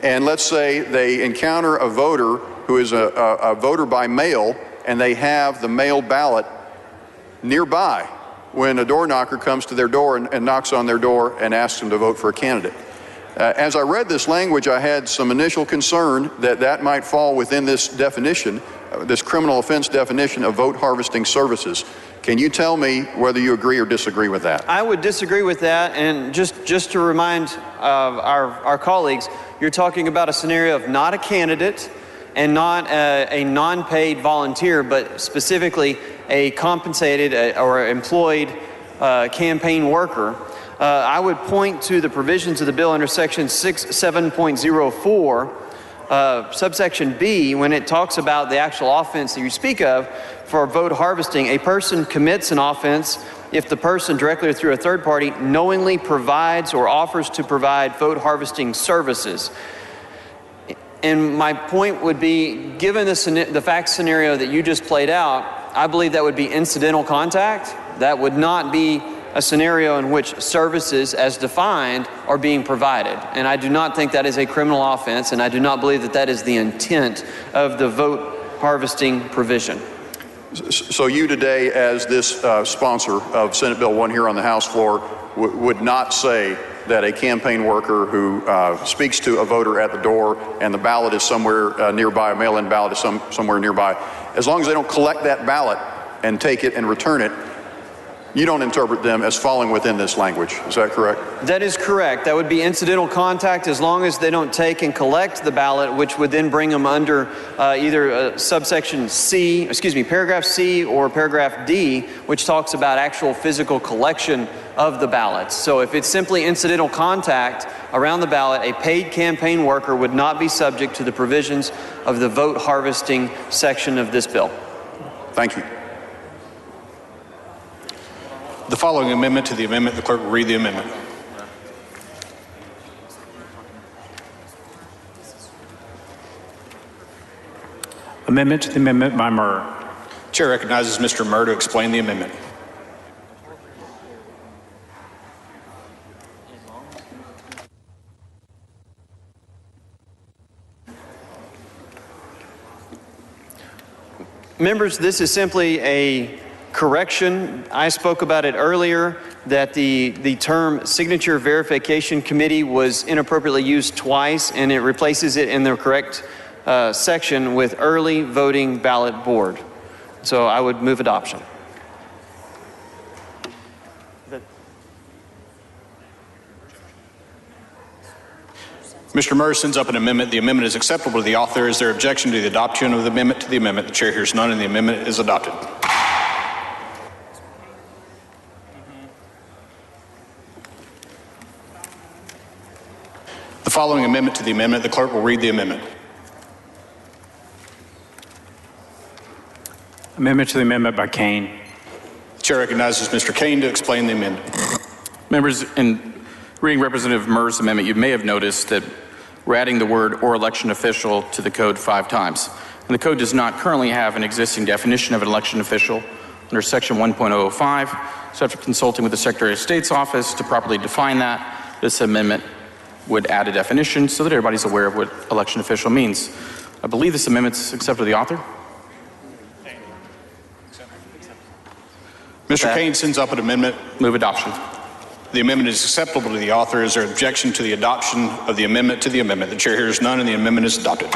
And let's say they encounter a voter who is a voter by mail, and they have the mail ballot nearby when a door knocker comes to their door and knocks on their door and asks them to vote for a candidate. As I read this language, I had some initial concern that that might fall within this definition, this criminal offense definition of vote harvesting services. Can you tell me whether you agree or disagree with that? I would disagree with that, and just to remind our colleagues, you're talking about a scenario of not a candidate and not a non-paid volunteer, but specifically a compensated or employed campaign worker. I would point to the provisions of the bill under section 7.04 subsection B, when it talks about the actual offense that you speak of for vote harvesting, a person commits an offense if the person directly or through a third party knowingly provides or offers to provide vote harvesting services. And my point would be, given the fact scenario that you just played out, I believe that would be incidental contact. That would not be a scenario in which services as defined are being provided. And I do not think that is a criminal offense, and I do not believe that that is the intent of the vote harvesting provision. So you today, as this sponsor of Senate Bill 1 here on the House floor, would not say that a campaign worker who speaks to a voter at the door and the ballot is somewhere nearby, a mail-in ballot is somewhere nearby, as long as they don't collect that ballot and take it and return it, you don't interpret them as falling within this language. Is that correct? That is correct. That would be incidental contact as long as they don't take and collect the ballot, which would then bring them under either subsection C, paragraph C or paragraph D, which talks about actual physical collection of the ballots. So if it's simply incidental contact around the ballot, a paid campaign worker would not be subject to the provisions of the vote harvesting section of this bill. Thank you. The following amendment to the amendment, the clerk will read the amendment. Amendment to the amendment by Murr. Chair recognizes Mr. Murr to explain the amendment. Members, this is simply a correction. I spoke about it earlier, that the term signature verification committee was inappropriately used twice, and it replaces it in the correct section with early voting ballot board. So I would move adoption. Mr. Murr sends up an amendment. The amendment is acceptable to the author. Is there objection to the adoption of the amendment to the amendment? The chair hears none, and the amendment is adopted. The following amendment to the amendment, the clerk will read the amendment. Amendment to the amendment by Kane. The chair recognizes Mr. Kane to explain the amendment. Members, in reading Representative Murr's amendment, you may have noticed that we're adding the word "or election official" to the code 5 times. And the code does not currently have an existing definition of an election official under section 1.005. So after consulting with the Secretary of State's office to properly define that, this amendment would add a definition so that everybody's aware of what election official means. I believe this amendment's acceptable to the author. Mr. Kane sends up an amendment. Move adoption. The amendment is acceptable to the author. Is there objection to the adoption of the amendment to the amendment? The chair hears none, and the amendment is adopted.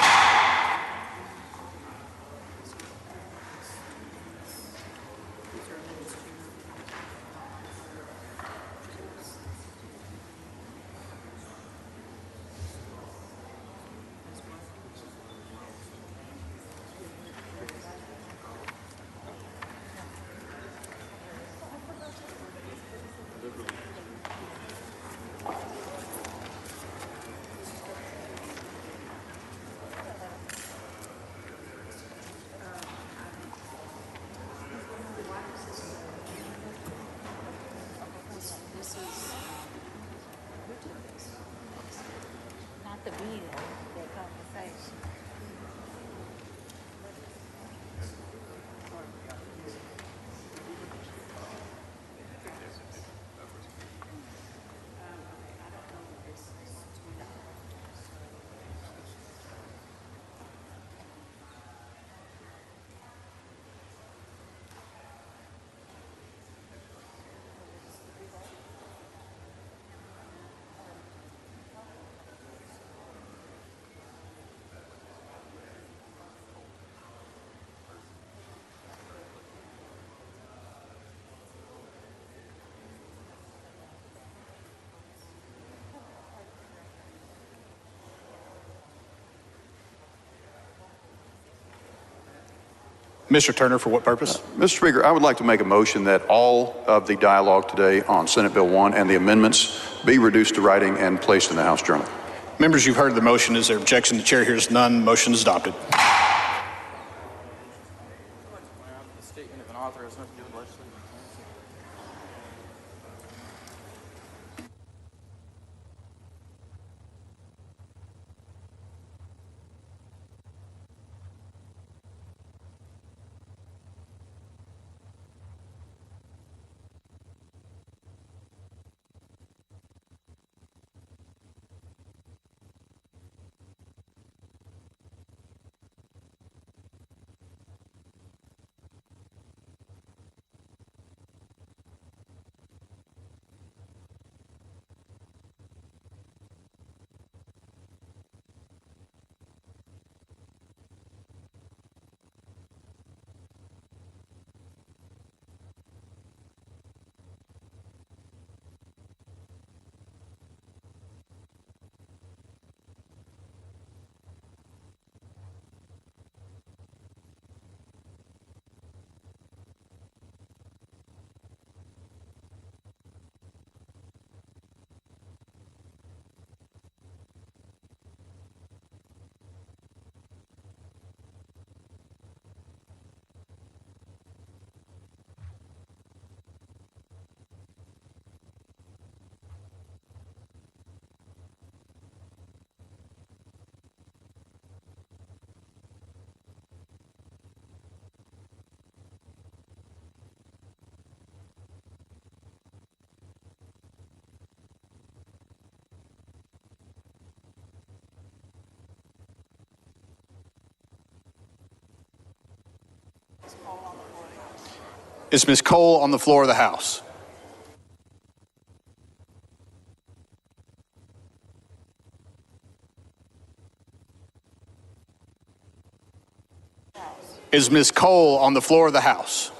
Mr. Turner, for what purpose? Mr. Speaker, I would like to make a motion that all of the dialogue today on Senate Bill 1 and the amendments be reduced to writing and placed in the House Journal. Members, you've heard the motion. Is there objection? The chair hears none. Motion is adopted. Is Ms. Cole on the floor of the House? Is Ms. Cole on the floor of the House?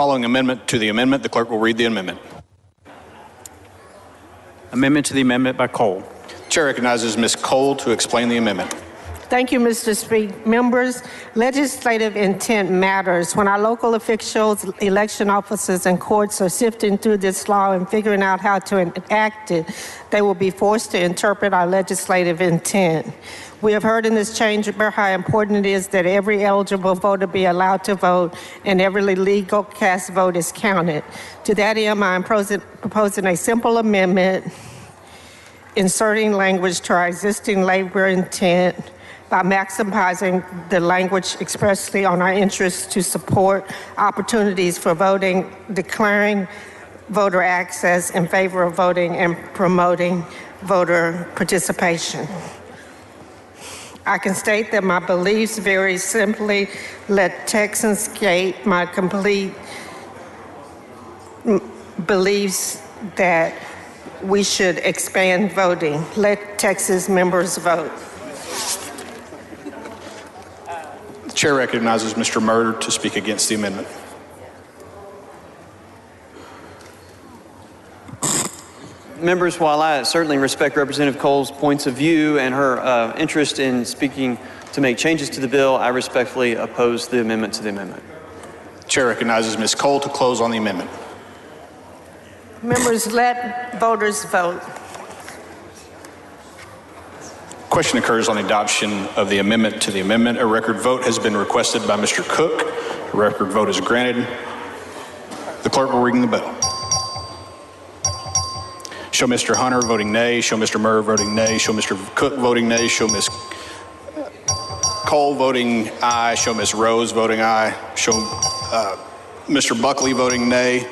following amendment to the amendment, the clerk will read the amendment. Amendment to the amendment by Cole. Chair recognizes Ms. Cole to explain the amendment. Thank you, Mr. Speaker. Members, legislative intent matters. When our local officials, election officers, and courts are sifting through this law and figuring out how to enact it, they will be forced to interpret our legislative intent. We have heard in this chamber how important it is that every eligible voter be allowed to vote and every legal cast vote is counted. To that end, I am proposing a simple amendment inserting language to our existing labor intent by maximizing the language expressly on our interest to support opportunities for voting, declaring voter access in favor of voting, and promoting voter participation. I can state that my beliefs very simply: let Texans gate my complete beliefs that we should expand voting. Let Texas members vote. The chair recognizes Mr. Murder to speak against the amendment. Members, while I certainly respect Representative Cole's points of view and her interest in speaking to make changes to the bill, I respectfully oppose the amendment to the amendment. Chair recognizes Ms. Cole to close on the amendment. Members, let voters vote. Question occurs on adoption of the amendment to the amendment. A record vote has been requested by Mr. Cook. A record vote is granted. The clerk will read the bill. Show Mr. Hunter voting nay. Show Mr. Murr voting nay. Show Mr. Cook voting nay. Show Ms. Cole voting aye. Show Ms. Rose voting aye. Show Mr. Buckley voting nay.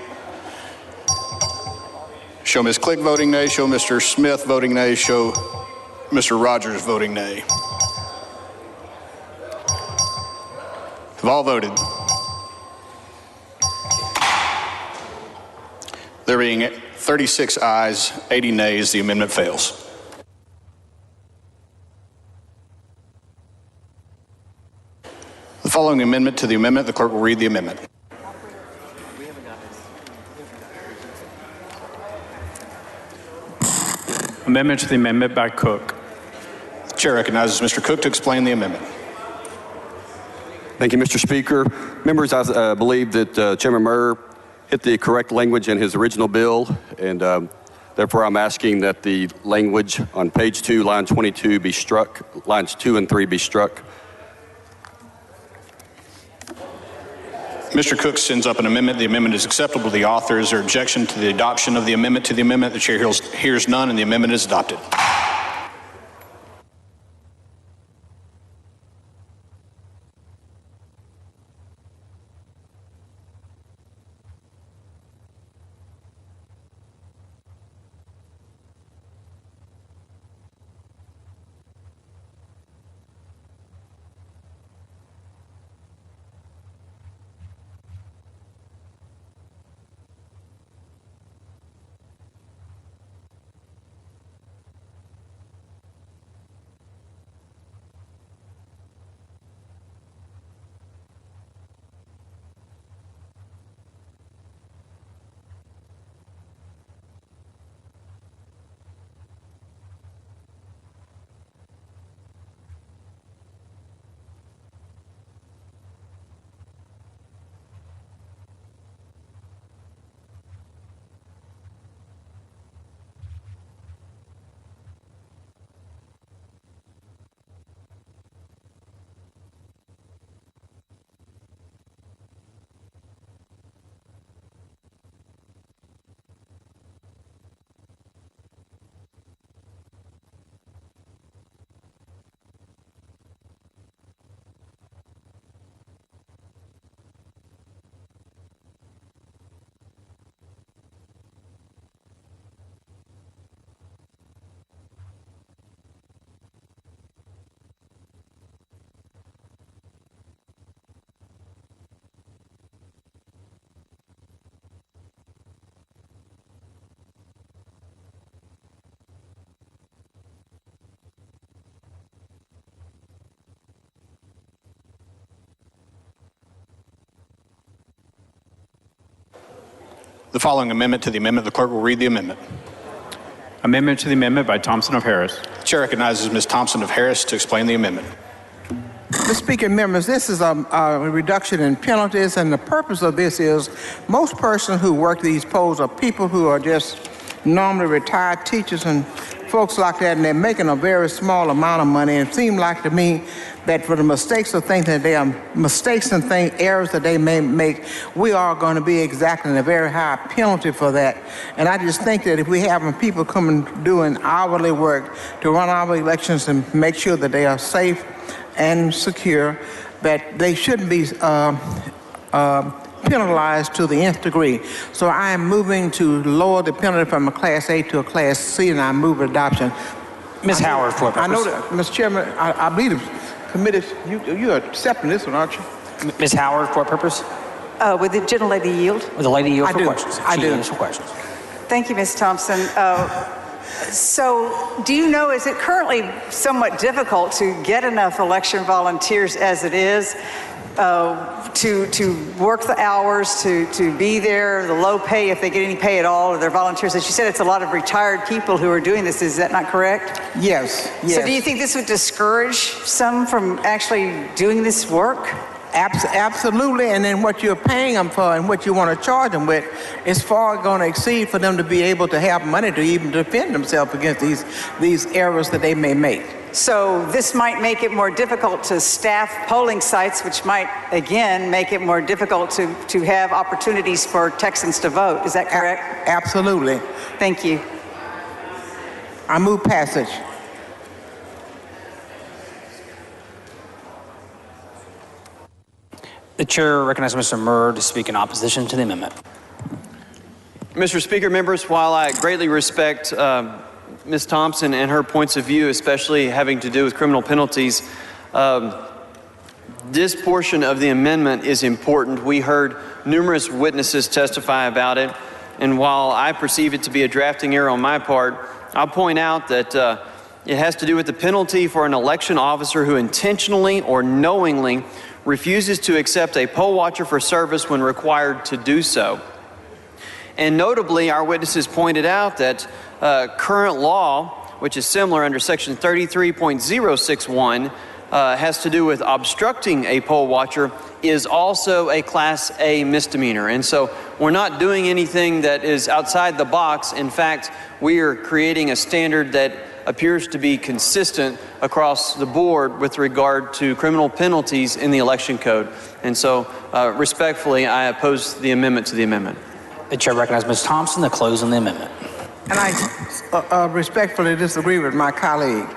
Show Ms. Click voting nay. Show Mr. Smith voting nay. Show Mr. Rogers voting nay. Have all voted? There being 36 ayes, 80 nays, the amendment fails. The following amendment to the amendment, the clerk will read the amendment. Amendment to the amendment by Cook. The chair recognizes Mr. Cook to explain the amendment. Thank you, Mr. Speaker. Members, I believe that Chairman Murr hit the correct language in his original bill, and therefore I'm asking that the language on page 2, line 22 be struck, lines 2 and 3 be struck. Mr. Cook sends up an amendment. The amendment is acceptable to the author. Is there objection to the adoption of the amendment to the amendment? The chair hears none, and the amendment is adopted. The following amendment to the amendment, the clerk will read the amendment. Amendment to the amendment by Thompson of Harris. The chair recognizes Ms. Thompson of Harris to explain the amendment. Mr. Speaker, members, this is a reduction in penalties, and the purpose of this is most persons who work these polls are people who are just normally retired teachers and folks like that, and they're making a very small amount of money. And it seemed like to me that for the mistakes of things that they are mistakes and errors that they may make, we are going to be exacting a very high penalty for that. And I just think that if we have people coming doing hourly work to run our elections and make sure that they are safe and secure, that they shouldn't be penalized to the nth degree. So I am moving to lower the penalty from a Class A to a Class C, and I move adoption. Ms. Howard, for I know that, Mr. Chairman, I believe the committee, you are accepting this one, aren't you? Ms. Howard, for what purpose? Would the gentlelady yield? Would the lady yield I for do. questions? I She do. yields for questions. Thank you, Ms. Thompson. So do you know, is it currently somewhat difficult to get enough election volunteers as it is to work the hours, to be there, the low pay, if they get any pay at all, or they're volunteers? As you said, it's a lot of retired people who are doing this. Is that not correct? Yes, yes. So do you think this would discourage some from actually doing this work? Absolutely, and then what you're paying them for and what you want to charge them with is far going to exceed for them to be able to have money to even defend themselves against these errors that they may make. So this might make it more difficult to staff polling sites, which might, again, make it more difficult to have opportunities for Texans to vote. Is that correct? Absolutely. Thank you. I move passage. The chair recognizes Mr. Murr to speak in opposition to the amendment. Mr. Speaker, members, while I greatly respect Ms. Thompson and her points of view, especially having to do with criminal penalties, this portion of the amendment is important. We heard numerous witnesses testify about it, and while I perceive it to be a drafting error on my part, I'll point out that it has to do with the penalty for an election officer who intentionally or knowingly refuses to accept a poll watcher for service when required to do so. And notably, our witnesses pointed out that current law, which is similar under section 33.061, has to do with obstructing a poll watcher, is also a Class A misdemeanor. And so we're not doing anything that is outside the box. In fact, we are creating a standard that appears to be consistent across the board with regard to criminal penalties in the election code. And so, respectfully, I oppose the amendment to the amendment. The chair recognizes Ms. Thompson to close on the amendment. And I respectfully disagree with my colleague.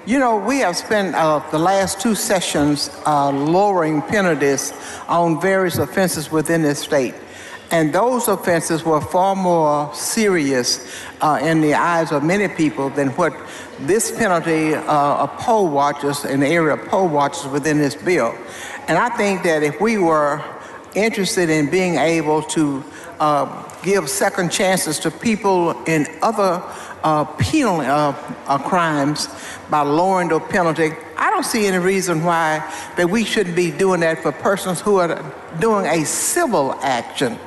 You know, we have spent the last two sessions lowering penalties on various offenses within this state. And those offenses were far more serious in the eyes of many people than what this penalty of poll watchers, in the area of poll watchers within this bill. And I think that if we were interested in being able to give second chances to people in other penal crimes by lowering the penalty, I don't see any reason why that we shouldn't be doing that for persons who are doing a civil action.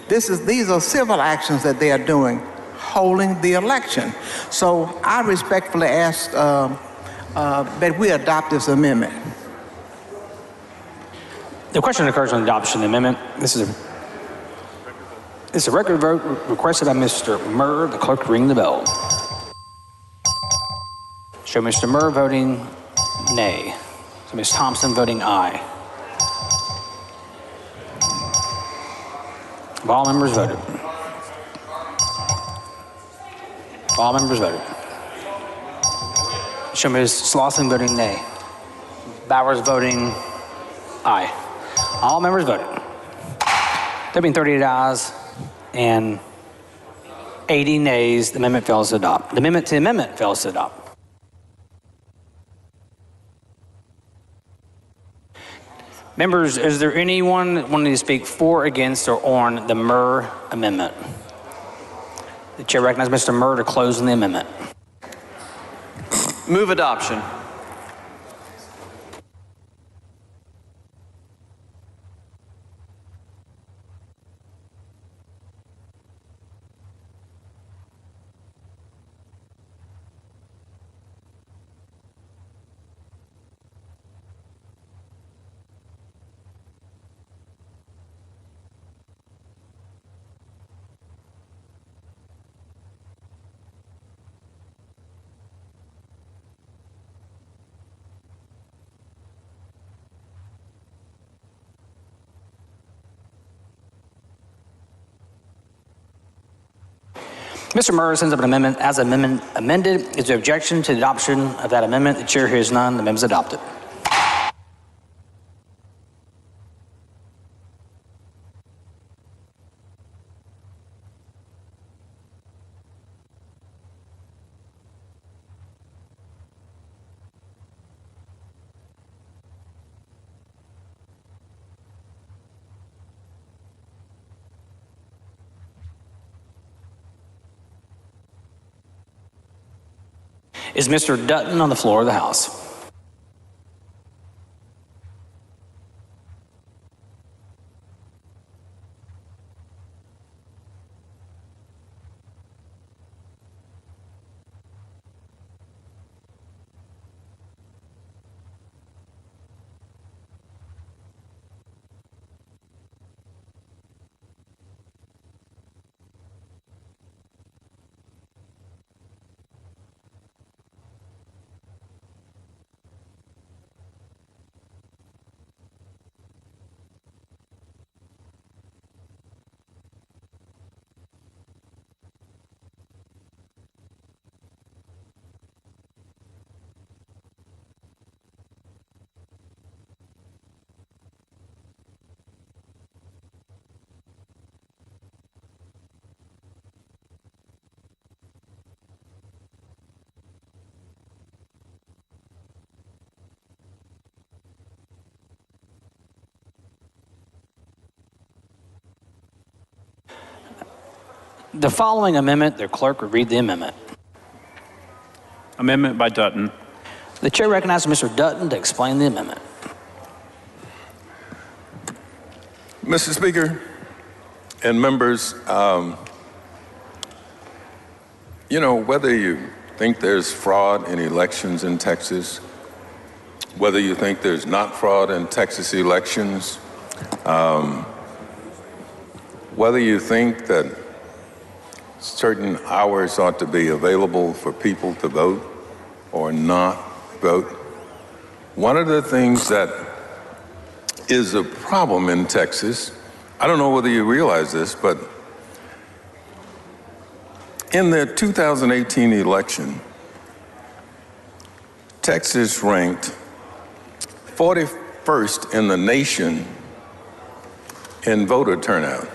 These are civil actions that they are doing, holding the election. So I respectfully ask that we adopt this amendment. The question occurs on adoption of the amendment. This is a record vote requested by Mr. Murr. The clerk ring the bell. Show Mr. Murr voting nay. So Ms. Thompson voting aye. Have all members voted? All members voted. Show Ms. Slauson voting nay. Bowers voting aye. All members voted. There being 38 ayes and 80 nays, the amendment fails to adopt. The amendment to the amendment fails to adopt. Members, is there anyone wanting to speak for, against, or on the Murr amendment? The chair recognizes Mr. Murr to close on the amendment. Move adoption. Mr. Murr sends up an amendment as amended. Is there objection to the adoption of that amendment? The chair hears none. The amendment is adopted. Is Mr. Dutton on the floor of the House? The following amendment, the clerk will read the amendment. Amendment by Dutton. The chair recognizes Mr. Dutton to explain the amendment. Mr. Speaker and members, you know, whether you think there's fraud in elections in Texas, whether you think there's not fraud in Texas elections, whether you think that certain hours ought to be available for people to vote or not vote, one of the things that is a problem in Texas, I don't know whether you realize this, but in the 2018 election, Texas ranked 41st in the nation in voter turnout.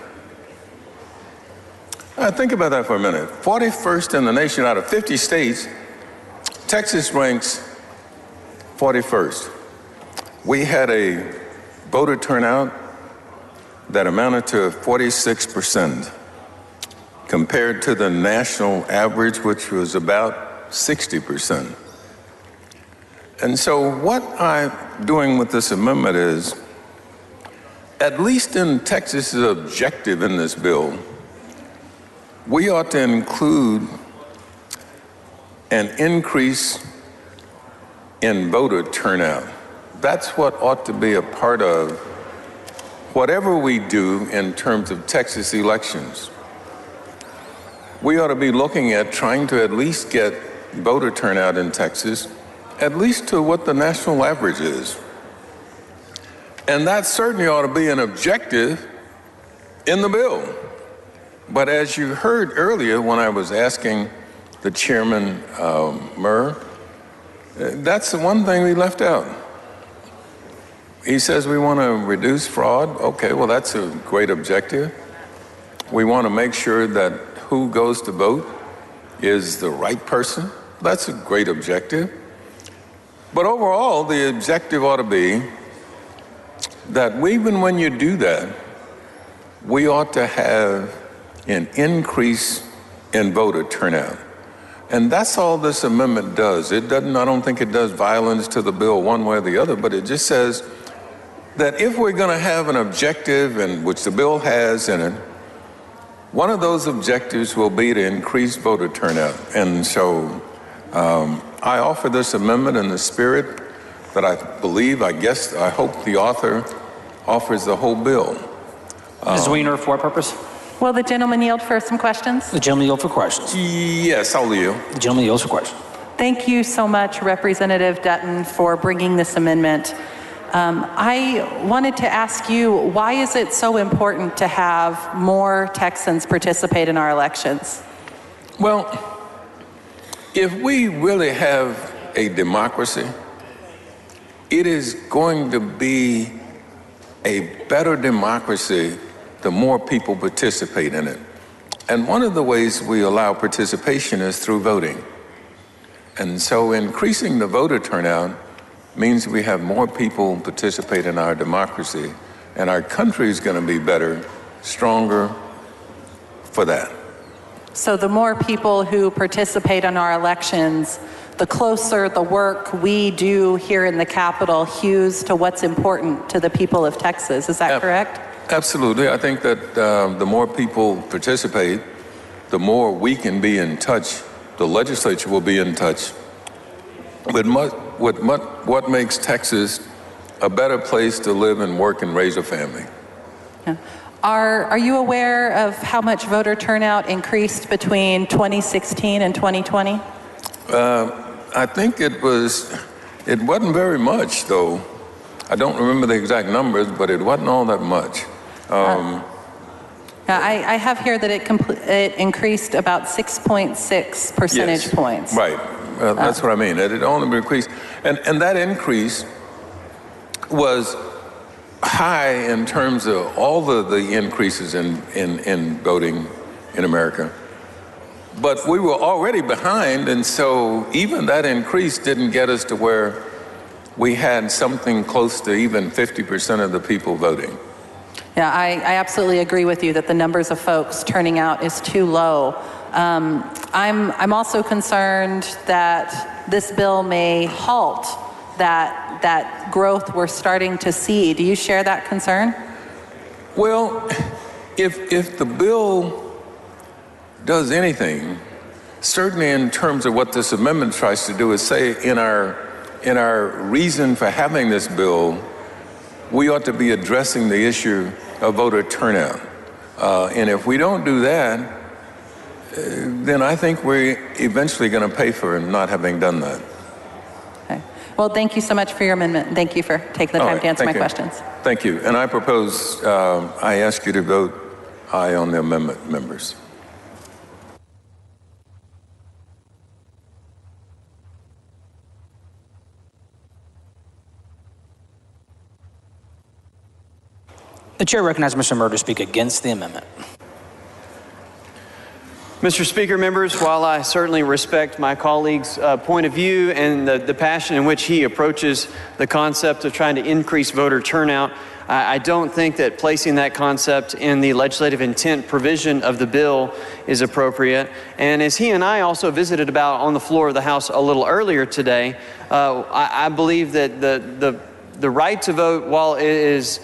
Think about that for a minute. 41st in the nation out of 50 states, Texas ranks 41st. We had a voter turnout that amounted to 46% compared to the national average, which was about 60%. And so what I'm doing with this amendment is, at least in Texas's objective in this bill, we ought to include an increase in voter turnout. That's what ought to be a part of whatever we do in terms of Texas elections. We ought to be looking at trying to at least get voter turnout in Texas, at least to what the national average is. And that certainly ought to be an objective in the bill. But as you heard earlier when I was asking the chairman, Murr, that's the one thing we left out. He says we want to reduce fraud. Okay, well, that's a great objective. We want to make sure that who goes to vote is the right person. That's a great objective. But overall, the objective ought to be that even when you do that, we ought to have an increase in voter turnout. And that's all this amendment does. It doesn't, I don't think it does violence to the bill one way or the other, but it just says that if we're going to have an objective, and which the bill has in it, one of those objectives will be to increase voter turnout. And so I offer this amendment in the spirit that I believe, I hope the author offers the whole bill. Ms. Weiner, for what purpose? Will the gentleman yield for some questions? The gentleman yield for questions. Yes, I'll yield. The gentleman yields for questions. Thank you so much, Representative Dutton, for bringing this amendment. I wanted to ask you, why is it so important to have more Texans participate in our elections? Well, if we really have a democracy, it is going to be a better democracy the more people participate in it. And one of the ways we allow participation is through voting. And so increasing the voter turnout means we have more people participate in our democracy, and our country is going to be better, stronger for that. So the more people who participate in our elections, the closer the work we do here in the Capitol hews to what's important to the people of Texas. Is that correct? Absolutely. I think that the more people participate, the more we can be in touch. The legislature will be in touch with what makes Texas a better place to live and work and raise a family. Yeah. Are you aware of how much voter turnout increased between 2016 and 2020? I think it wasn't very much, though. I don't remember the exact numbers, but it wasn't all that much. I have here that it increased about 6.6 percentage points. Right. That's what I mean. It only increased. And that increase was high in terms of all the increases in voting in America. But we were already behind, and so even that increase didn't get us to where we had something close to even 50% of the people voting. Yeah, I absolutely agree with you that the numbers of folks turning out is too low. I'm also concerned that this bill may halt that growth we're starting to see. Do you share that concern? Well, if the bill does anything, certainly in terms of what this amendment tries to do, is say in our reason for having this bill, we ought to be addressing the issue of voter turnout. And if we don't do that, then I think we're eventually going to pay for not having done that. Okay. Well, thank you so much for your amendment. Thank you for taking the time to answer my questions. Thank you. And I propose, I ask you to vote aye on the amendment, members. The chair recognizes Mr. Murr to speak against the amendment. Mr. Speaker, members, while I certainly respect my colleague's point of view and the passion in which he approaches the concept of trying to increase voter turnout, I don't think that placing that concept in the legislative intent provision of the bill is appropriate. And as he and I also visited about on the floor of the House a little earlier today, I believe that the right to vote, while it is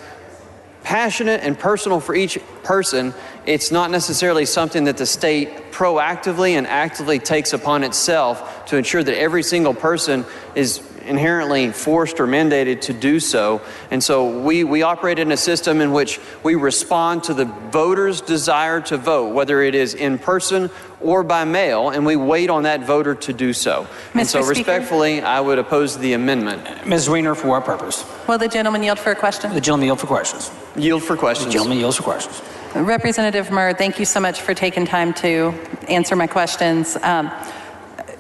passionate and personal for each person, it's not necessarily something that the state proactively and actively takes upon itself to ensure that every single person is inherently forced or mandated to do so. And so we operate in a system in which we respond to the voter's desire to vote, whether it is in person or by mail, and we wait on that voter to do so. And so respectfully, I would oppose the amendment. Ms. Weiner, for what purpose? Will the gentleman yield for a question? The gentleman yield for questions. Yield for questions. The gentleman yields for questions. Representative Murr, thank you so much for taking time to answer my questions.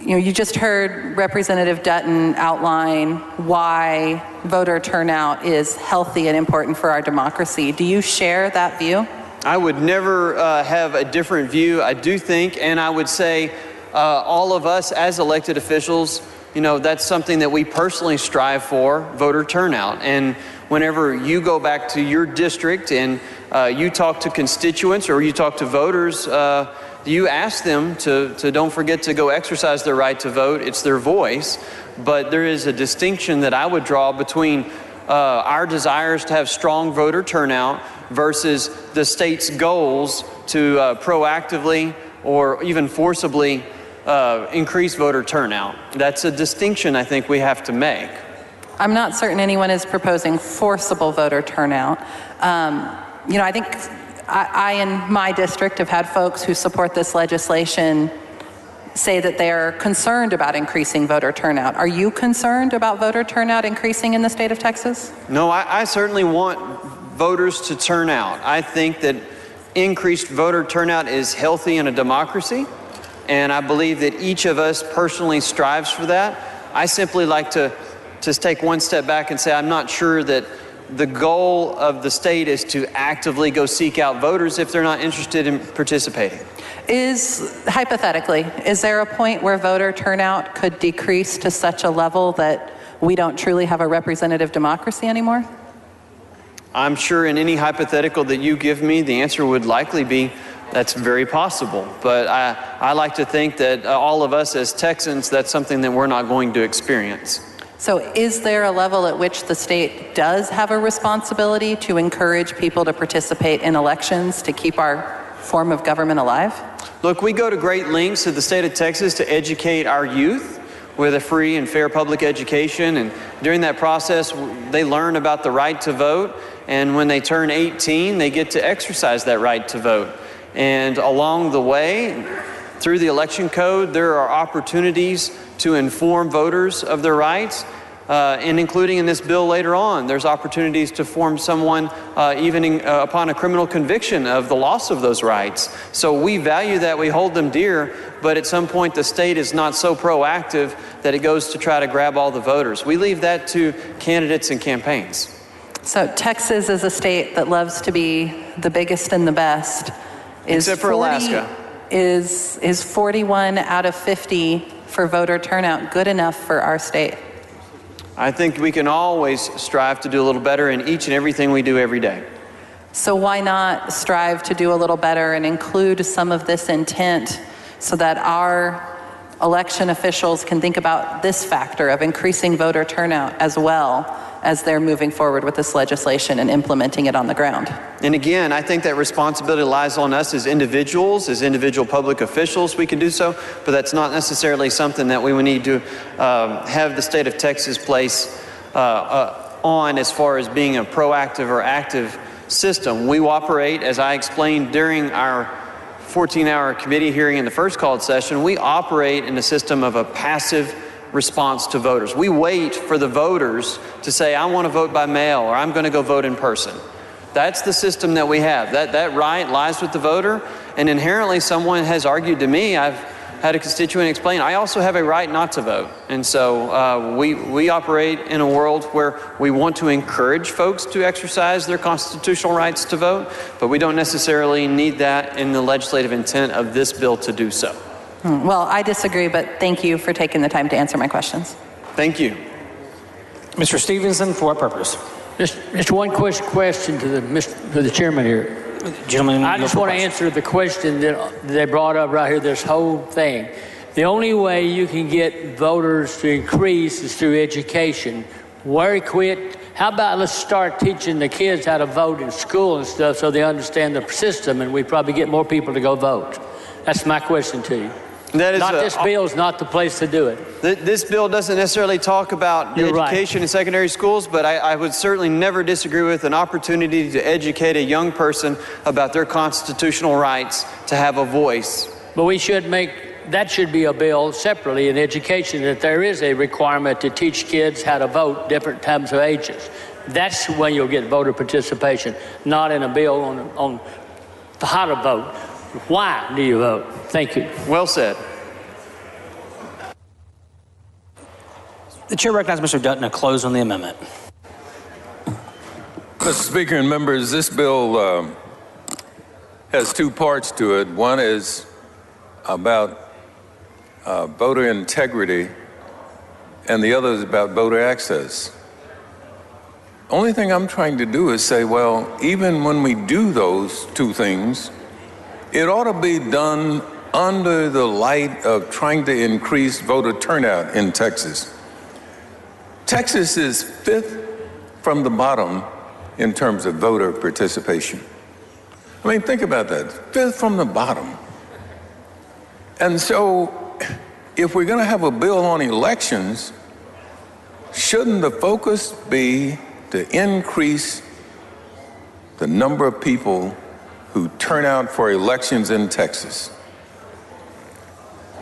You just heard Representative Dutton outline why voter turnout is healthy and important for our democracy. Do you share that view? I would never have a different view. I do think, and I would say all of us as elected officials, that's something that we personally strive for, voter turnout. And whenever you go back to your district and you talk to constituents or you talk to voters, you ask them to don't forget to go exercise their right to vote. It's their voice. But there is a distinction that I would draw between our desires to have strong voter turnout versus the state's goals to proactively or even forcibly increase voter turnout. That's a distinction I think we have to make. I'm not certain anyone is proposing forcible voter turnout. I think I in my district have had folks who support this legislation say that they're concerned about increasing voter turnout. Are you concerned about voter turnout increasing in the state of Texas? No, I certainly want voters to turn out. I think that increased voter turnout is healthy in a democracy. and I believe that each of us personally strives for that. I simply like to just take one step back and say I'm not sure that the goal of the state is to actively go seek out voters if they're not interested in participating. Hypothetically, is there a point where voter turnout could decrease to such a level that we don't truly have a representative democracy anymore? I'm sure in any hypothetical that you give me, the answer would likely be that's very possible. But I like to think that all of us as Texans, that's something that we're not going to experience. So is there a level at which the state does have a responsibility to encourage people to participate in elections to keep our form of government alive? Look, we go to great lengths in the state of Texas to educate our youth with a free and fair public education, and during that process they learn about the right to vote, and when they turn 18 they get to exercise that right to vote. And along the way, through the election code, there are opportunities to inform voters of their rights, and including in this bill later on, there's opportunities to inform someone even upon a criminal conviction of the loss of those rights. So we value that, we hold them dear, but at some point the state is not so proactive that it goes to try to grab all the voters. We leave that to candidates and campaigns. So Texas is a state that loves to be the biggest and the best. Except for Alaska. Is 41 out of 50 for voter turnout good enough for our state? I think we can always strive to do a little better in each and everything we do every day. So why not strive to do a little better and include some of this intent so that our election officials can think about this factor of increasing voter turnout as well as they're moving forward with this legislation and implementing it on the ground? And again, I think that responsibility lies on us as individuals, as individual public officials. We can do so, but that's not necessarily something that we would need to have the state of Texas place on as far as being a proactive or active system. We operate, as I explained during our 14-hour committee hearing in the first called session, we operate in a system of a passive response to voters. We wait for the voters to say, I want to vote by mail, or I'm going to go vote in person. That's the system that we have. That right lies with the voter, and inherently someone has argued to me, I've had a constituent explain, I also have a right not to vote. And so we operate in a world where we want to encourage folks to exercise their constitutional rights to vote, but we don't necessarily need that in the legislative intent of this bill to do so. Well, I disagree, but thank you for taking the time to answer my questions. Thank you. Mr. Stevenson, for what purpose? Just one question to the chairman here. Gentlemen, I just want to answer the question that they brought up right here, this whole thing. The only way you can get voters to increase is through education. Very quick. How about let's start teaching the kids how to vote in school and stuff so they understand the system, and we probably get more people to go vote. That's my question to you. This bill is not the place to do it. This bill doesn't necessarily talk about education in secondary schools, but I would certainly never disagree with an opportunity to educate a young person about their constitutional rights to have a voice. But we should that should be a bill separately in education, that there is a requirement to teach kids how to vote different times of ages. That's when you'll get voter participation, not in a bill on how to vote. Why do you vote? Thank you. Well said. The chair recognizes Mr. Dutton to close on the amendment. Mr. Speaker and members, this bill has two parts to it. One is about voter integrity, and the other is about voter access. Only thing I'm trying to do is say, well, even when we do those two things, it ought to be done under the light of trying to increase voter turnout in Texas. Texas is 5th from the bottom in terms of voter participation. I mean, think about that, 5th from the bottom. And so if we're going to have a bill on elections, shouldn't the focus be to increase the number of people who turn out for elections in Texas?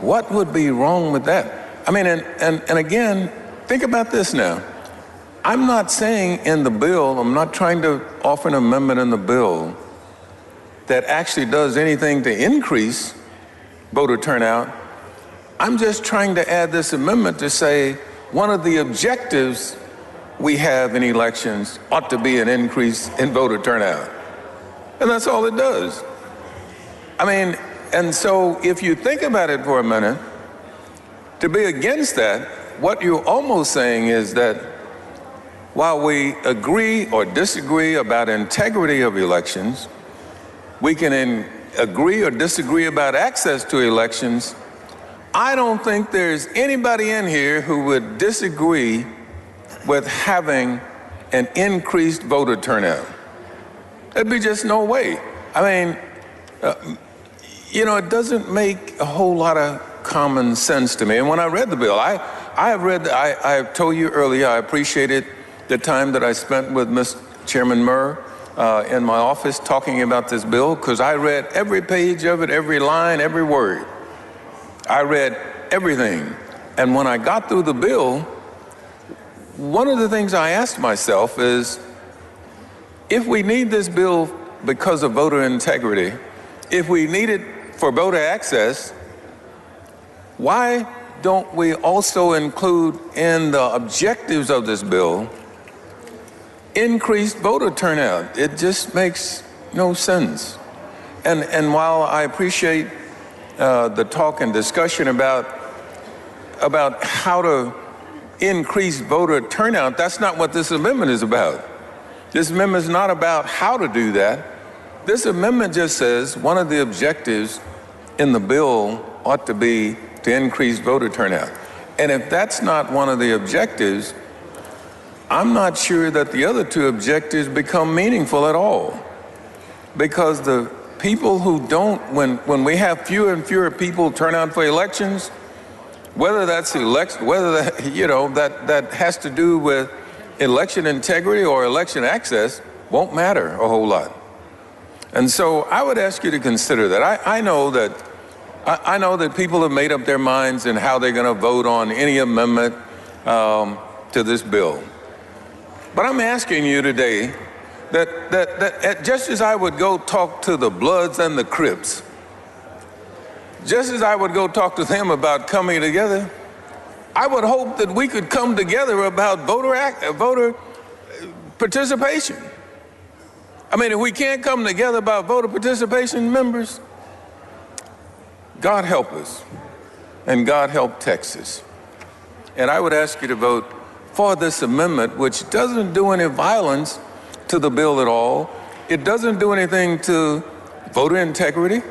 What would be wrong with that? I mean, and again, think about this now. I'm not saying in the bill, I'm not trying to offer an amendment in the bill that actually does anything to increase voter turnout. I'm just trying to add this amendment to say one of the objectives we have in elections ought to be an increase in voter turnout. And that's all it does. I mean, and so if you think about it for a minute, to be against that, what you're almost saying is that while we agree or disagree about integrity of elections, we can agree or disagree about access to elections. I don't think there's anybody in here who would disagree with having an increased voter turnout. There'd be just no way. I mean, it doesn't make a whole lot of common sense to me. And when I read the bill, I told you earlier, I appreciated the time that I spent with Mr. Chairman Murr in my office talking about this bill, because I read every page of it, every line, every word. I read everything. And when I got through the bill, one of the things I asked myself is, if we need this bill because of voter integrity, if we need it for voter access, why don't we also include in the objectives of this bill increased voter turnout? It just makes no sense. And while I appreciate the talk and discussion about how to increase voter turnout, that's not what this amendment is about. This amendment is not about how to do that. This amendment just says one of the objectives in the bill ought to be to increase voter turnout. And if that's not one of the objectives, I'm not sure that the other two objectives become meaningful at all. Because the people who don't, when we have fewer and fewer people turn out for elections, whether that has to do with election integrity or election access, won't matter a whole lot. And so I would ask you to consider that. I know that people have made up their minds in how they're going to vote on any amendment to this bill. But I'm asking you today that just as I would go talk to the Bloods and the Crips, just as I would go talk to them about coming together, I would hope that we could come together about voter participation. I mean, if we can't come together about voter participation, members, God help us, and God help Texas. And I would ask you to vote for this amendment, which doesn't do any violence to the bill at all. It doesn't do anything to voter integrity,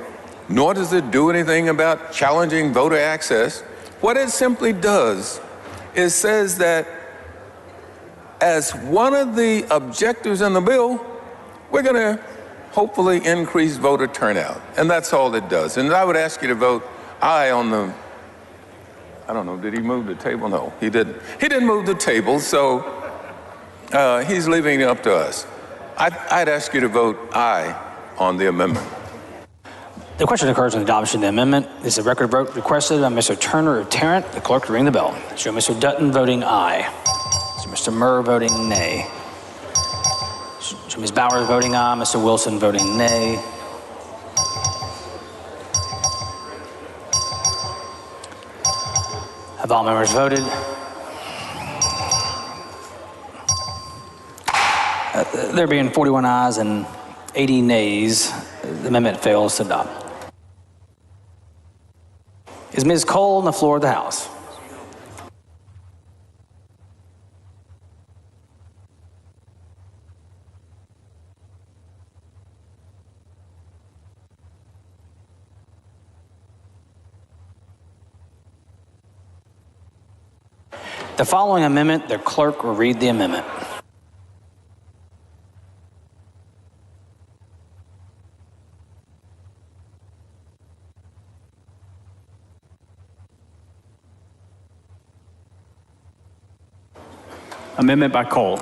nor does it do anything about challenging voter access. What it simply does is says that as one of the objectives in the bill, we're going to hopefully increase voter turnout. And that's all it does. And I would ask you to vote aye on the, I don't know, did he move the table? No, he didn't. He didn't move the table, so he's leaving it up to us. I'd ask you to vote aye on the amendment. The question occurs on adoption of the amendment. This is a record vote requested by Mr. Turner of Tarrant. The clerk will ring the bell. Show Mr. Dutton voting aye. Show Mr. Murr voting nay. Show Ms. Bowers voting aye. Mr. Wilson voting nay. Have all members voted? There being 41 ayes and 80 nays, the amendment fails to adopt. Is Ms. Cole on the floor of the House? The following amendment, the clerk will read the amendment. Amendment by Cole.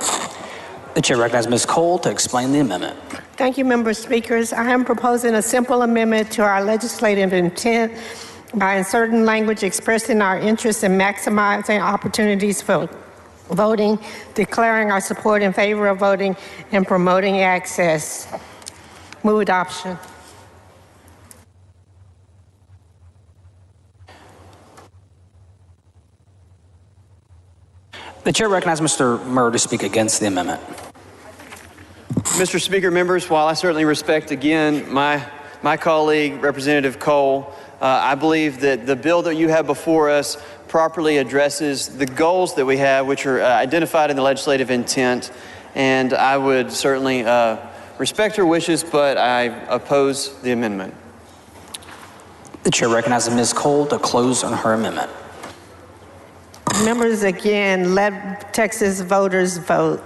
The chair recognizes Ms. Cole to explain the amendment. Thank you, member speakers. I am proposing a simple amendment to our legislative intent by inserting language expressing our interest in maximizing opportunities for voting, declaring our support in favor of voting, and promoting access. Move adoption. The chair recognizes Mr. Murr to speak against the amendment. Mr. Speaker, members, while I certainly respect again my colleague, Representative Cole, I believe that the bill that you have before us properly addresses the goals that we have, which are identified in the legislative intent, and I would certainly respect her wishes, but I oppose the amendment. The chair recognizes Ms. Cole to close on her amendment. Members, again, let Texas voters vote.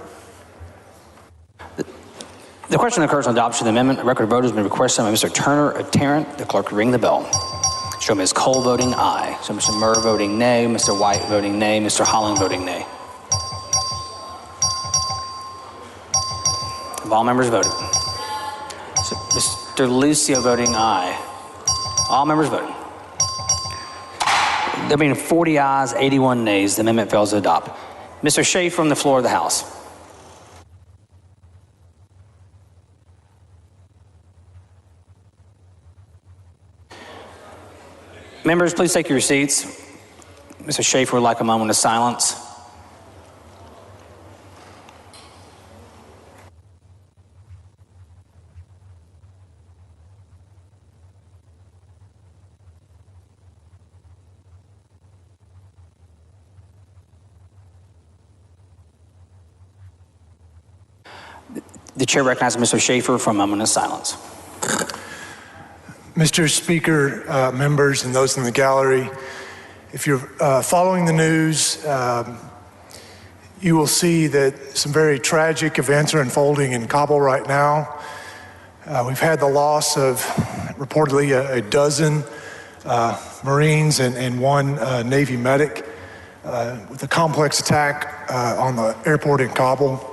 The question occurs on adoption of the amendment. A record of vote has been requested by Mr. Turner of Tarrant. The clerk will ring the bell. Show Ms. Cole voting aye. So Mr. Murr voting nay, Mr. White voting nay, Mr. Holland voting nay. Have all members voted? So Mr. Lucio voting aye. All members voting. There being 40 ayes, 81 nays, the amendment fails to adopt. Mr. Shea from the floor of the House. Members, please take your seats. Mr. Schaefer would like a moment of silence. The chair recognizes Mr. Schaefer for a moment of silence. Mr. Speaker, members, and those in the gallery, if you're following the news, you will see that some very tragic events are unfolding in Kabul right now. We've had the loss of reportedly a dozen Marines and one Navy medic with a complex attack on the airport in Kabul.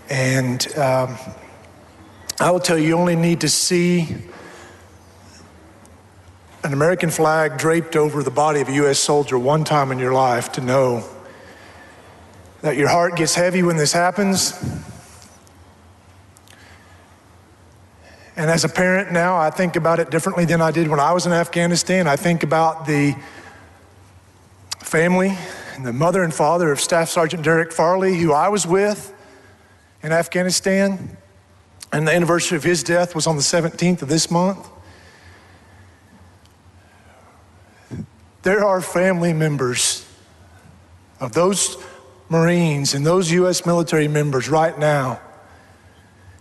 And I will tell you, you only need to see an American flag draped over the body of a U.S. soldier one time in your life to know that your heart gets heavy when this happens. And as a parent now, I think about it differently than I did when I was in Afghanistan. I think about the family and the mother and father of Staff Sergeant Derek Farley, who I was with in Afghanistan, and the anniversary of his death was on the 17th of this month. There are family members of those Marines and those U.S. military members right now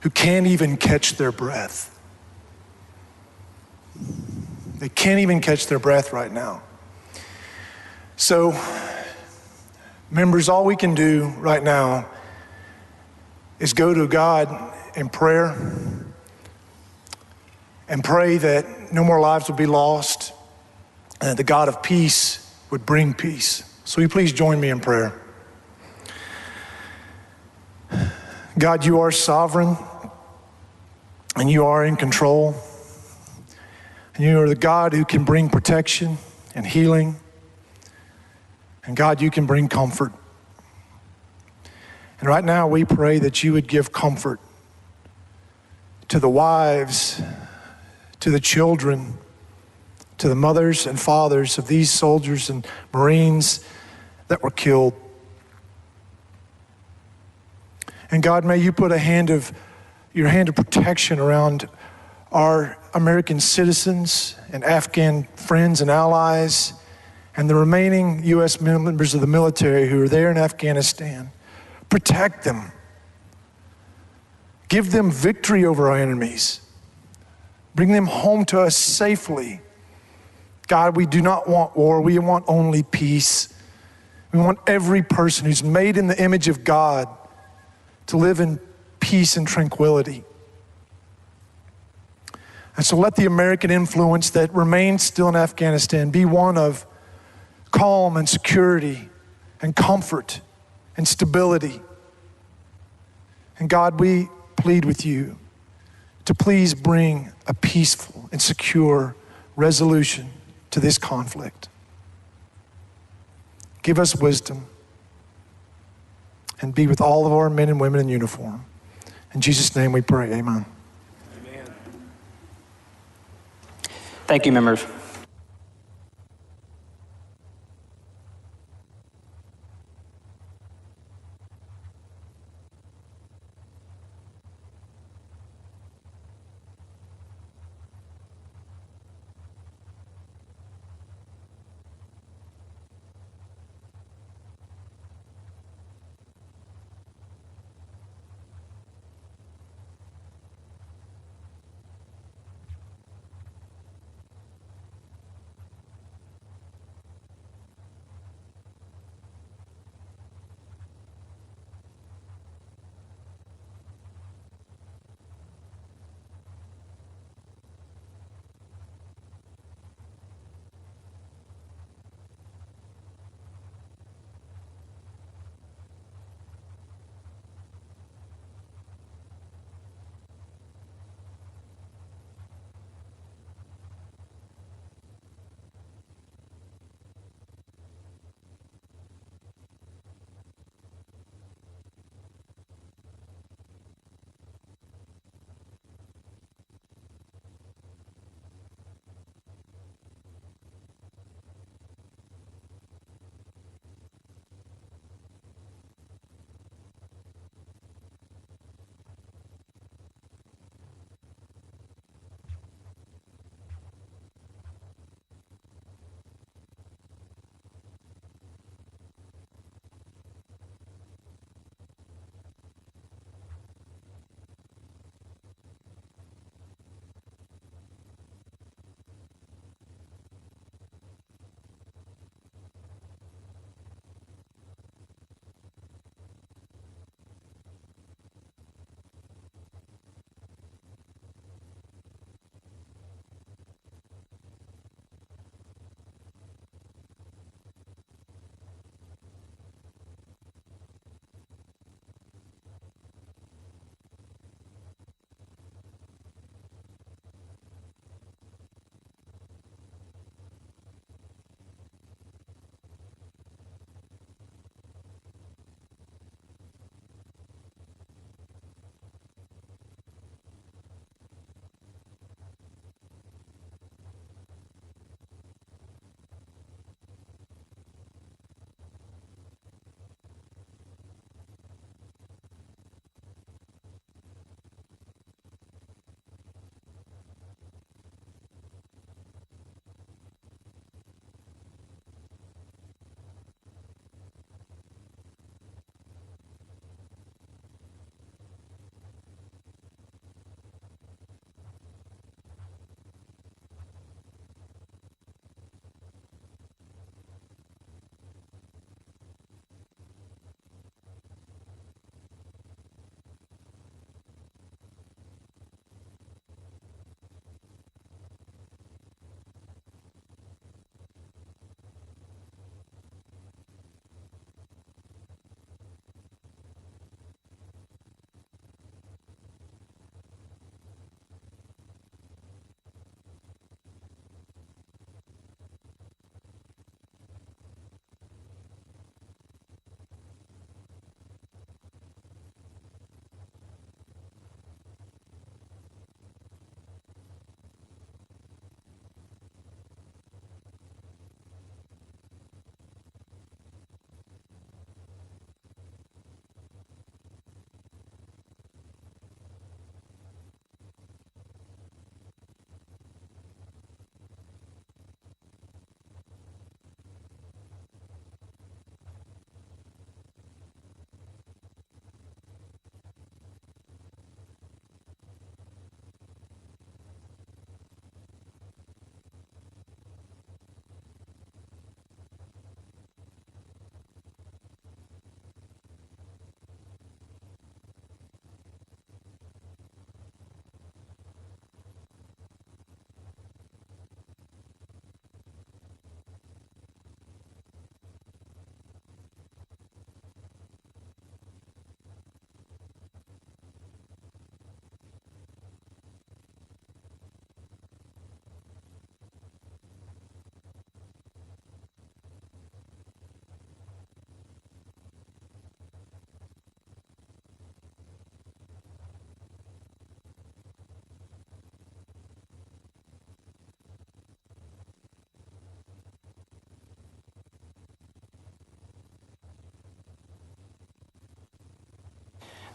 who can't even catch their breath. They can't even catch their breath right now. So, members, all we can do right now is go to God in prayer and pray that no more lives will be lost, and the God of peace would bring peace. So will you please join me in prayer? God, you are sovereign, and you are in control. And you are the God who can bring protection and healing. And God, you can bring comfort. And right now we pray that you would give comfort to the wives, to the children, to the mothers and fathers of these soldiers and Marines that were killed. And God, may you put your hand of protection around our American citizens and Afghan friends and allies and the remaining U.S. members of the military who are there in Afghanistan. Protect them. Give them victory over our enemies. Bring them home to us safely. God, we do not want war. We want only peace. We want every person who's made in the image of God to live in peace and tranquility. And so let the American influence that remains still in Afghanistan be one of calm and security and comfort and stability. And God, we plead with you to please bring a peaceful and secure resolution to this conflict. Give us wisdom and be with all of our men and women in uniform. In Jesus' name we pray, amen. Amen. Thank you, members.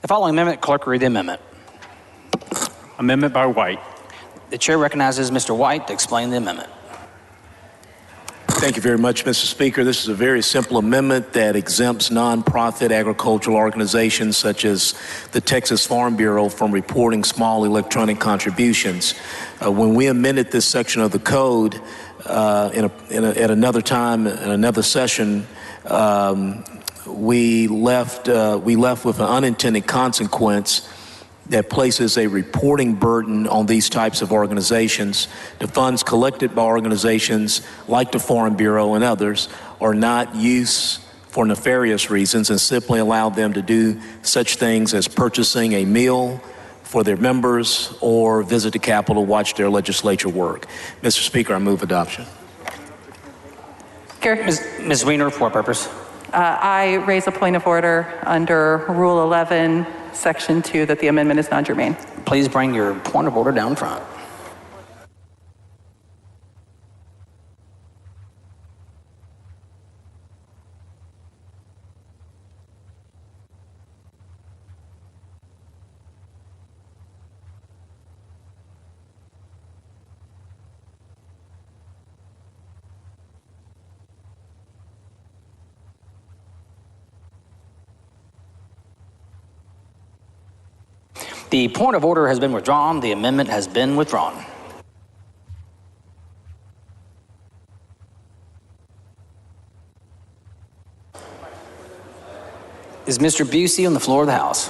The following amendment, clerk read the amendment. Amendment by White. The chair recognizes Mr. White to explain the amendment. Thank you very much, Mr. Speaker. This is a very simple amendment that exempts nonprofit agricultural organizations such as the Texas Farm Bureau from reporting small electronic contributions. When we amended this section of the code at another time, in another session, we left with an unintended consequence that places a reporting burden on these types of organizations. The funds collected by organizations like the Farm Bureau and others are not used for nefarious reasons and simply allow them to do such things as purchasing a meal for their members or visit the Capitol to watch their legislature work. Mr. Speaker, I move adoption. Ms. Weiner, for what purpose? I raise a point of order under Rule 11, Section 2, that the amendment is non-germane. Please bring your point of order down front. The point of order has been withdrawn. The amendment has been withdrawn. Is Mr. Busey on the floor of the House?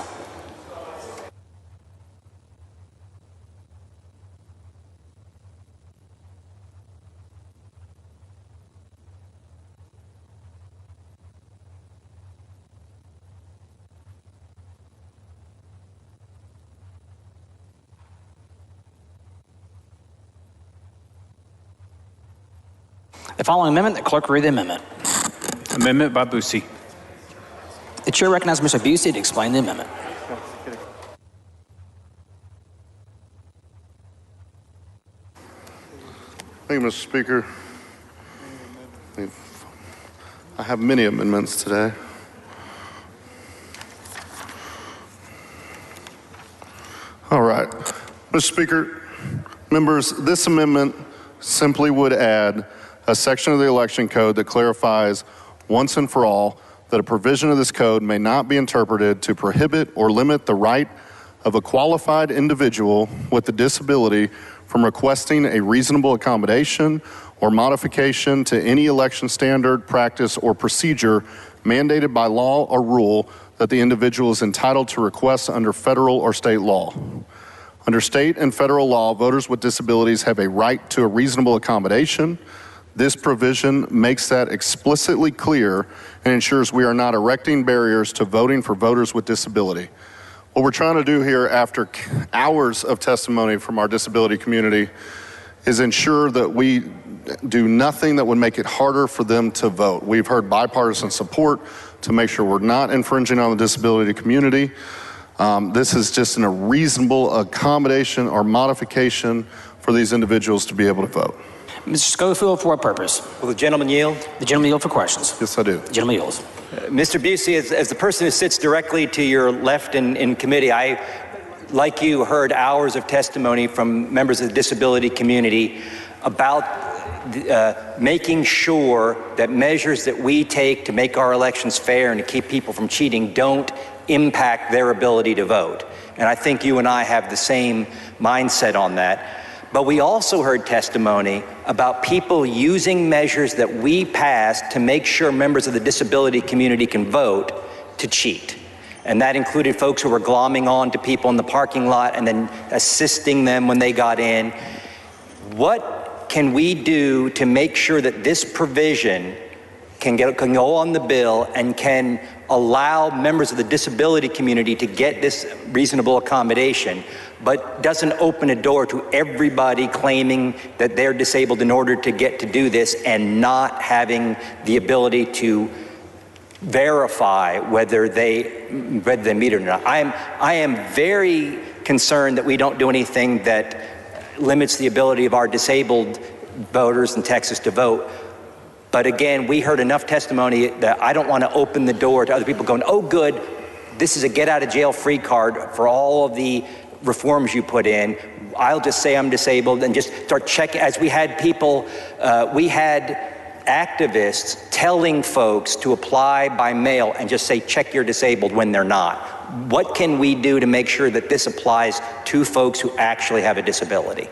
The following amendment, the clerk read the amendment. Amendment by Busey. The chair recognizes Mr. Busey to explain the amendment. Thank you, Mr. Speaker. I have many amendments today. All right. Mr. Speaker, members, this amendment simply would add a section of the election code that clarifies once and for all that a provision of this code may not be interpreted to prohibit or limit the right of a qualified individual with a disability from requesting a reasonable accommodation or modification to any election standard, practice, or procedure mandated by law or rule that the individual is entitled to request under federal or state law. Under state and federal law, voters with disabilities have a right to a reasonable accommodation. This provision makes that explicitly clear and ensures we are not erecting barriers to voting for voters with disability. What we're trying to do here after hours of testimony from our disability community is ensure that we do nothing that would make it harder for them to vote. We've heard bipartisan support to make sure we're not infringing on the disability community. This is just a reasonable accommodation or modification for these individuals to be able to vote. Mr. Schofield, for what purpose? Will the gentleman yield? The gentleman yield for questions. Yes, I do. The gentleman yields. Mr. Busey, as the person who sits directly to your left in committee, I, like you, heard hours of testimony from members of the disability community about making sure that measures that we take to make our elections fair and to keep people from cheating don't impact their ability to vote. And I think you and I have the same mindset on that. But we also heard testimony about people using measures that we passed to make sure members of the disability community can vote to cheat. And that included folks who were glomming on to people in the parking lot and then assisting them when they got in. What can we do to make sure that this provision can go on the bill and can allow members of the disability community to get this reasonable accommodation, but doesn't open a door to everybody claiming that they're disabled in order to get to do this and not having the ability to verify whether they meet it or not. I am very concerned that we don't do anything that limits the ability of our disabled voters in Texas to vote. But again, we heard enough testimony that I don't want to open the door to other people going, oh good, this is a get out of jail free card for all of the reforms you put in. I'll just say I'm disabled and just start checking. As we had people, we had activists telling folks to apply by mail and just say, check you're disabled when they're not. What can we do to make sure that this applies to folks who actually have a disability?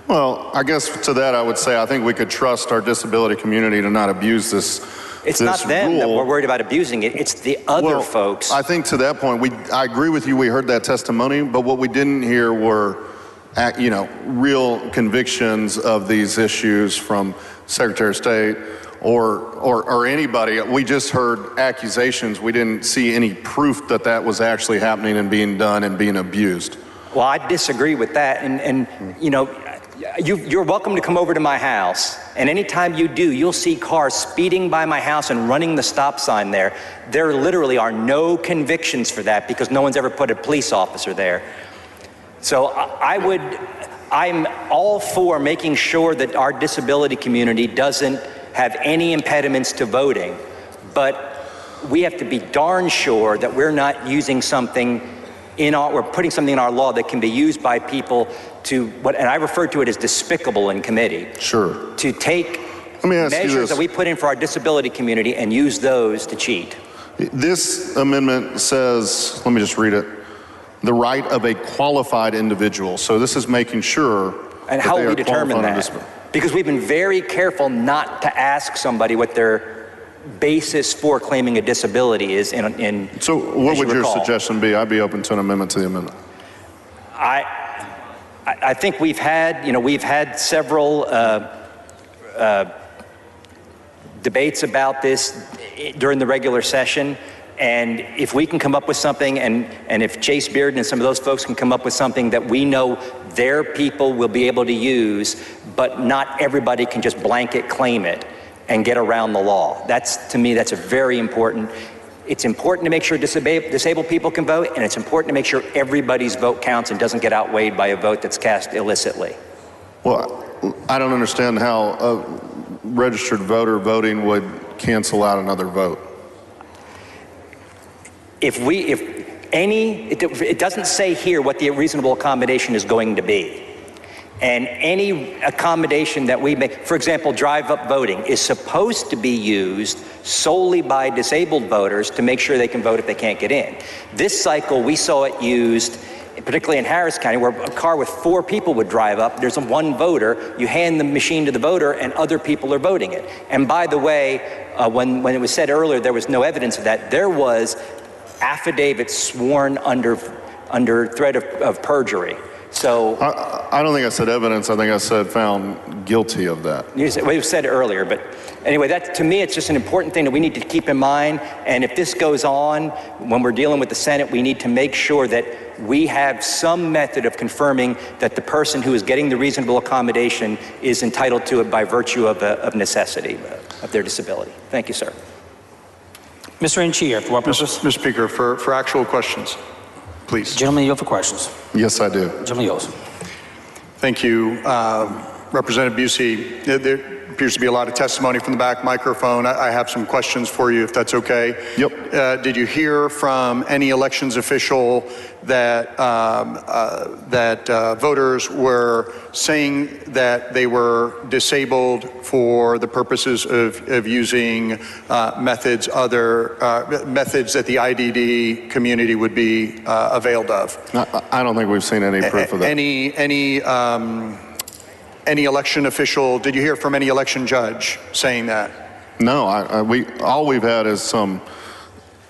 Well, I guess to that I would say I think we could trust our disability community to not abuse this. It's not them that we're worried about abusing it, it's the other folks. I think to that point, I agree with you, we heard that testimony, but what we didn't hear were, real convictions of these issues from Secretary of State or anybody. We just heard accusations. We didn't see any proof that that was actually happening and being done and being abused. Well, I disagree with that, and you're welcome to come over to my house, and anytime you do, you'll see cars speeding by my house and running the stop sign there. There literally are no convictions for that because no one's ever put a police officer there. So I'm all for making sure that our disability community doesn't have any impediments to voting, but we have to be darn sure that we're not using something we're putting something in our law that can be used by people and I refer to it as despicable in committee. Sure. To take measures that we put in for our disability community and use those to cheat. This amendment says, let me just read it, the right of a qualified individual. So this is making sure and how we determine that. Because we've been very careful not to ask somebody what their basis for claiming a disability is So what would your suggestion be? I'd be open to an amendment to the amendment. I think we've had several debates about this during the regular session, and if we can come up with something, and if Chase Bearden and some of those folks can come up with something that we know their people will be able to use, but not everybody can just blanket claim it and get around the law. To me, that's a very important. It's important to make sure disabled people can vote, and it's important to make sure everybody's vote counts and doesn't get outweighed by a vote that's cast illicitly. Well, I don't understand how a registered voter voting would cancel out another vote. It doesn't say here what the reasonable accommodation is going to be. And any accommodation that we make, for example, drive-up voting, is supposed to be used solely by disabled voters to make sure they can vote if they can't get in. This cycle, we saw it used, particularly in Harris County, where a car with 4 people would drive up, there's one voter, you hand the machine to the voter, and other people are voting it. And by the way, when it was said earlier there was no evidence of that, there was affidavits sworn under threat of perjury. So I don't think I said evidence. I think I said found guilty of that. You said earlier, but anyway, to me, it's just an important thing that we need to keep in mind. And if this goes on, when we're dealing with the Senate, we need to make sure that we have some method of confirming that the person who is getting the reasonable accommodation is entitled to it by virtue of necessity of their disability. Thank you, sir. Mr. Inchier, for what purpose? Mr. Speaker, for actual questions, please. Gentlemen, you have for questions. Yes, I do. Gentlemen, yours. Thank you. Representative Busey, there appears to be a lot of testimony from the back microphone. I have some questions for you, if that's okay. Yep. Did you hear from any elections official that voters were saying that they were disabled for the purposes of using methods that the IDD community would be availed of? I don't think we've seen any proof of that. Any election official, did you hear from any election judge saying that? No, all we've had is some,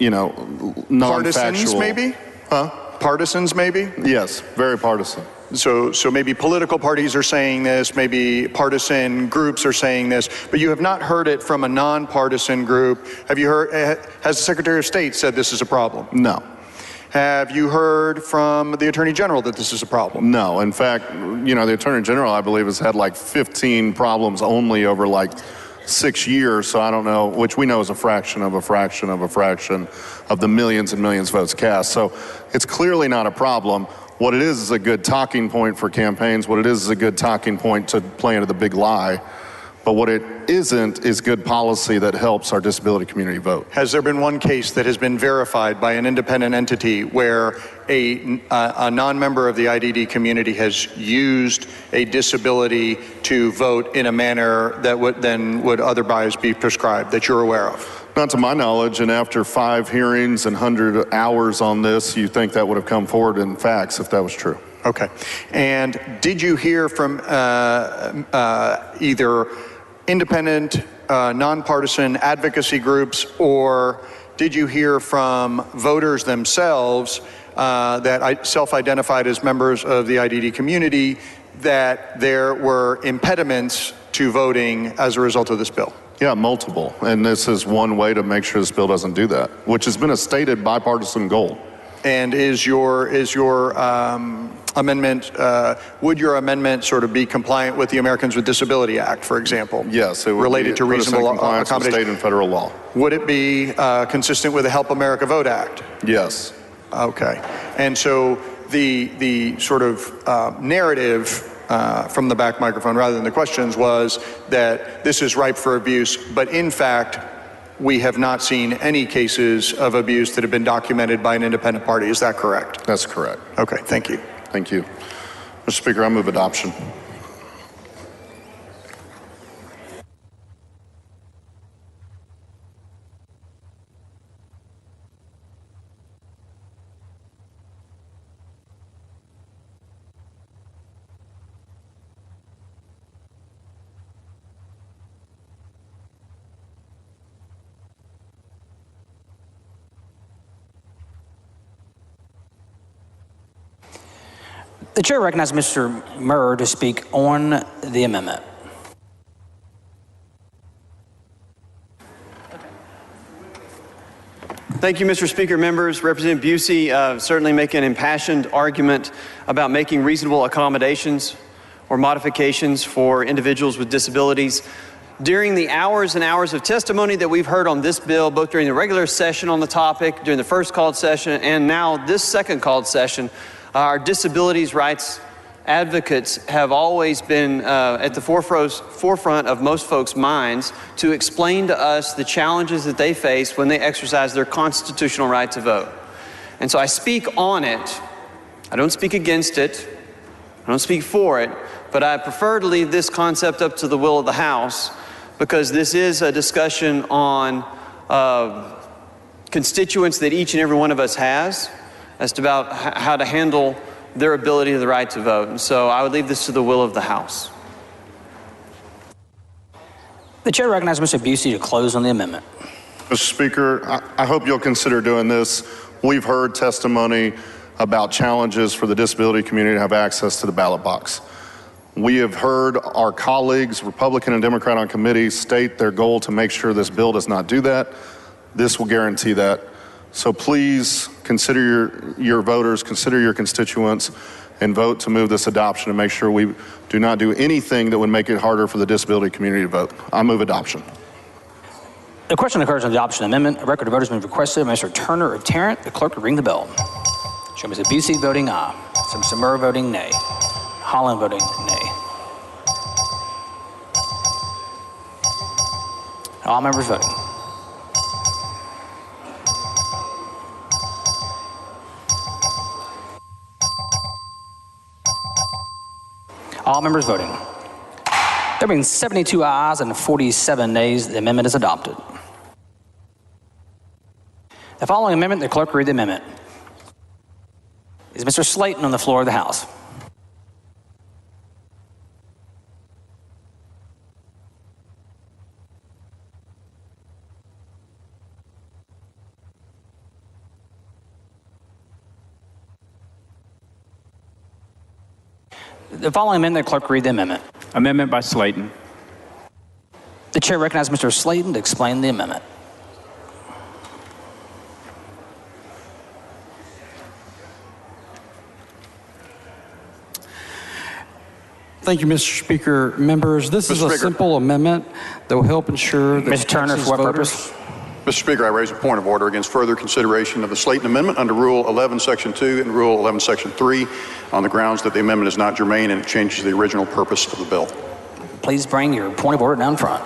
non-factual. Partisans maybe? Huh? Partisans maybe? Yes, very partisan. So maybe political parties are saying this, maybe partisan groups are saying this, but you have not heard it from a non-partisan group. Have you heard, has the Secretary of State said this is a problem? No. Have you heard from the Attorney General that this is a problem? No. In fact, the Attorney General, I believe, has had like 15 problems only over like 6 years. So I don't know, which we know is a fraction of a fraction of a fraction of the millions and millions of votes cast. So it's clearly not a problem. What it is a good talking point for campaigns. What it is a good talking point to play into the big lie. But what it isn't is good policy that helps our disability community vote. Has there been one case that has been verified by an independent entity where a non-member of the IDD community has used a disability to vote in a manner that would otherwise be prescribed, that you're aware of? Not to my knowledge, and after 5 hearings and 100 hours on this, you think that would have come forward in facts if that was true. Okay. And did you hear from either independent, nonpartisan advocacy groups, or did you hear from voters themselves that self-identified as members of the IDD community that there were impediments to voting as a result of this bill? Yeah, multiple. And this is one way to make sure this bill doesn't do that, which has been a stated bipartisan goal. And is your amendment, would your amendment sort of be compliant with the Americans with Disability Act, for example? Yes, it would related to reasonable compliance with accommodation. state and federal law. Would it be consistent with the Help America Vote Act? Yes. Okay. And so the sort of narrative from the back microphone, rather than the questions, was that this is ripe for abuse, but in fact, we have not seen any cases of abuse that have been documented by an independent party. Is that correct? That's correct. Okay, thank you. Thank you. Mr. Speaker, I move adoption. The chair recognizes Mr. Murr to speak on the amendment. Thank you, Mr. Speaker. Members, Representative Busey certainly making an impassioned argument about making reasonable accommodations or modifications for individuals with disabilities. During the hours and hours of testimony that we've heard on this bill, both during the regular session on the topic, during the first called session, and now this second called session, our disabilities rights advocates have always been at the forefront of most folks' minds to explain to us the challenges that they face when they exercise their constitutional right to vote. And so I speak on it. I don't speak against it. I don't speak for it, but I prefer to leave this concept up to the will of the House, because this is a discussion on constituents that each and every one of us has as to about how to handle their ability to the right to vote. And so I would leave this to the will of the House. The chair recognizes Mr. Busey to close on the amendment. Mr. Speaker, I hope you'll consider doing this. We've heard testimony about challenges for the disability community to have access to the ballot box. We have heard our colleagues, Republican and Democrat on committee, state their goal to make sure this bill does not do that. This will guarantee that. So please consider your voters, consider your constituents, and vote to move this adoption and make sure we do not do anything that would make it harder for the disability community to vote. I move adoption. The question occurs on the adoption amendment. A record of voters has been requested by Mr. Turner of Tarrant. The clerk will ring the bell. Show Mr. Busey voting aye. So Mr. Murr voting nay. Holland voting nay. All members voting. All members voting. There being 72 ayes and 47 nays, the amendment is adopted. The following amendment, the clerk will read the amendment. Is Mr. Slayton on the floor of the House? The following amendment, the clerk will read the amendment. Amendment by Slayton. The chair recognizes Mr. Slayton to explain the amendment. Thank you, Mr. Speaker. Members, this is a simple amendment that will help ensure that Mr. Turner, for what purpose? Mr. Speaker, I raise a point of order against further consideration of the Slayton Amendment under Rule 11, Section 2 and Rule 11, Section 3 on the grounds that the amendment is not germane and it changes the original purpose of the bill. please bring your point of order down front.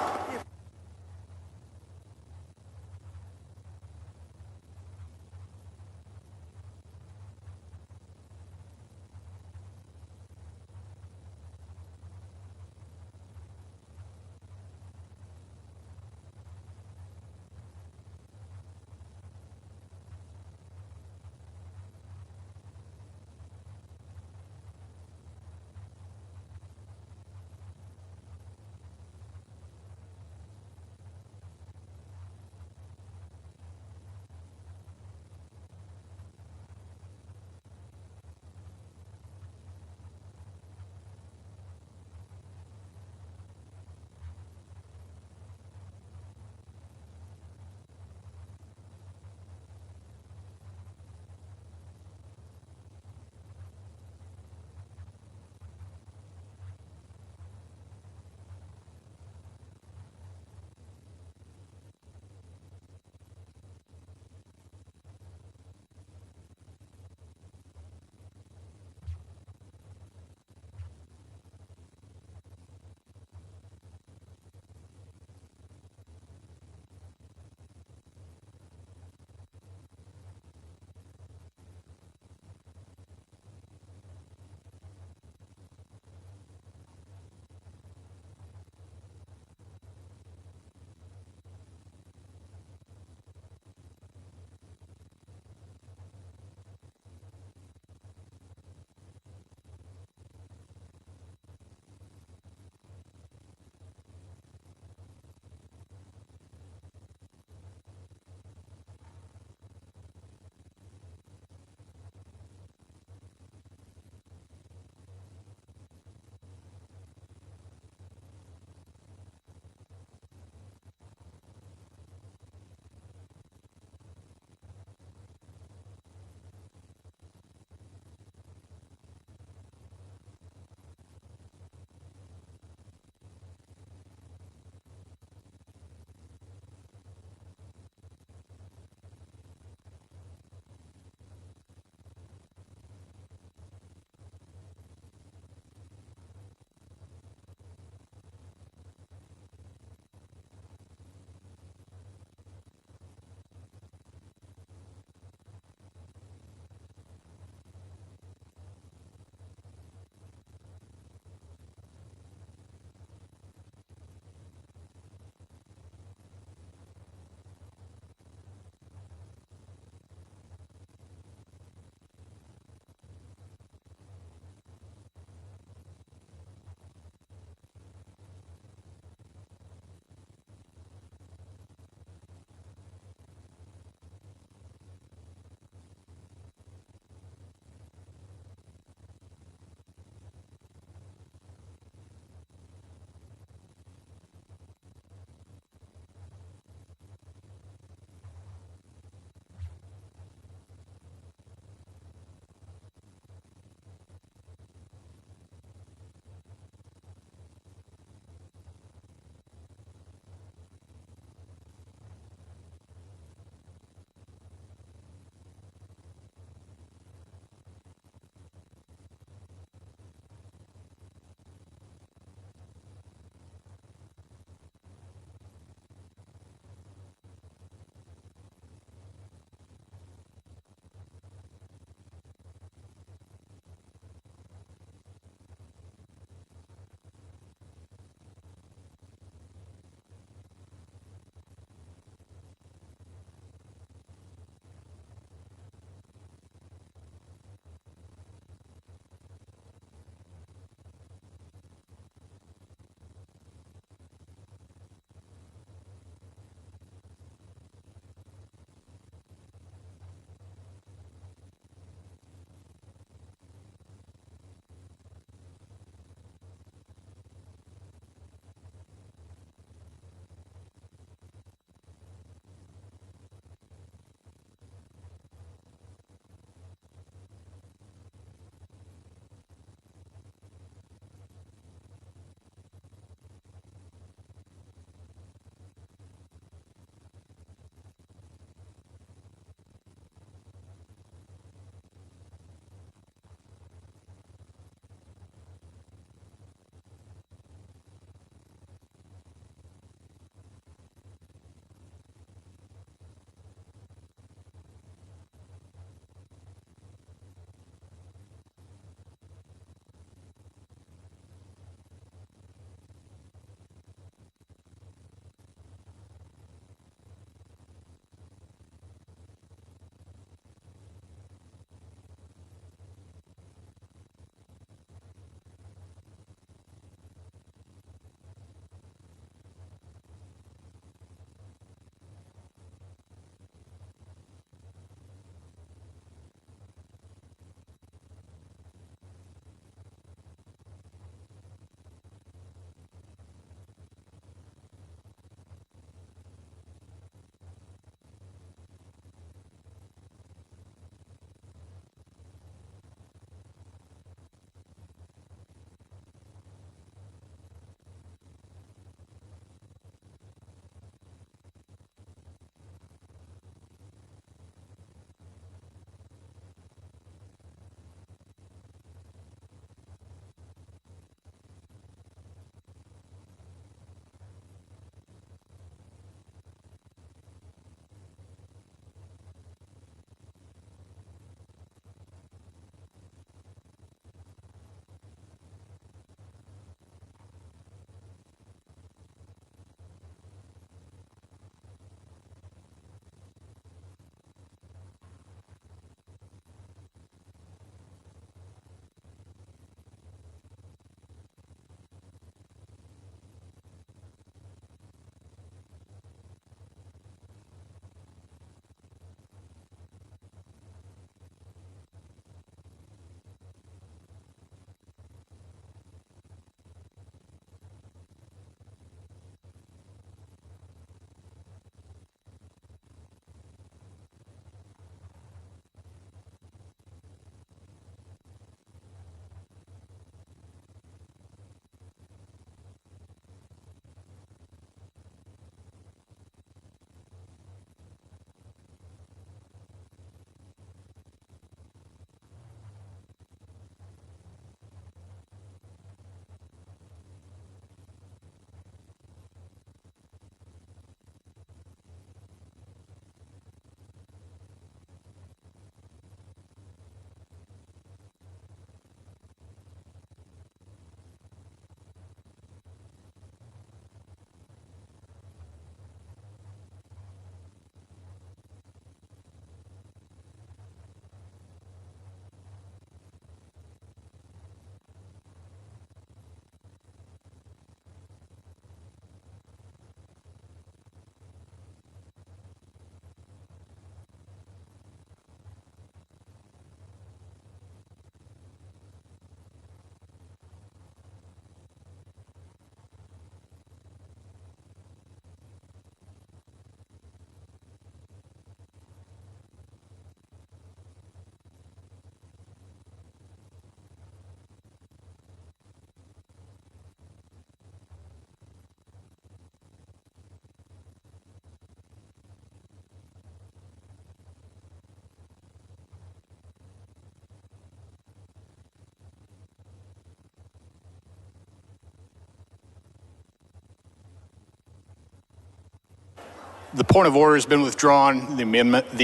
The point of order has been withdrawn. The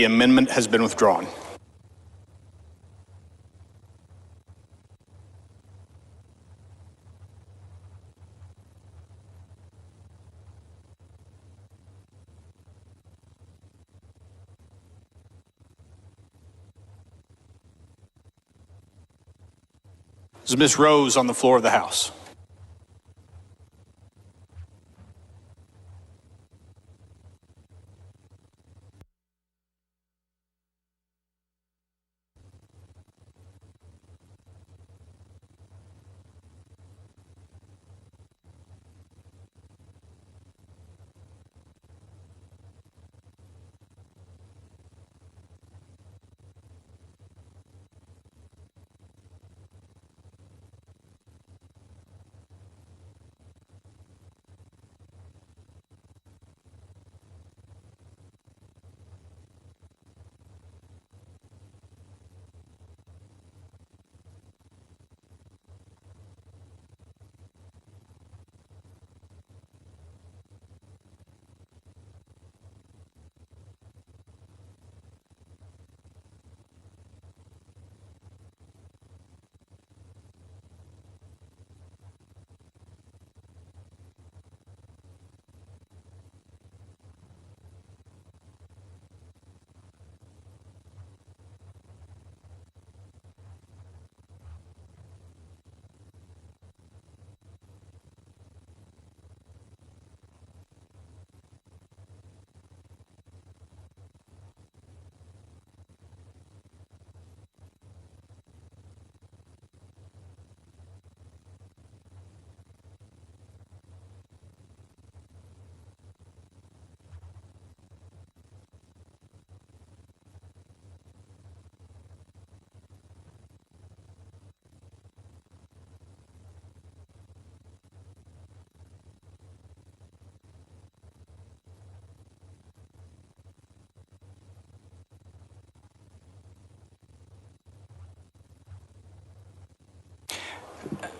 amendment has been withdrawn. This is Ms. Rose on the floor of the House.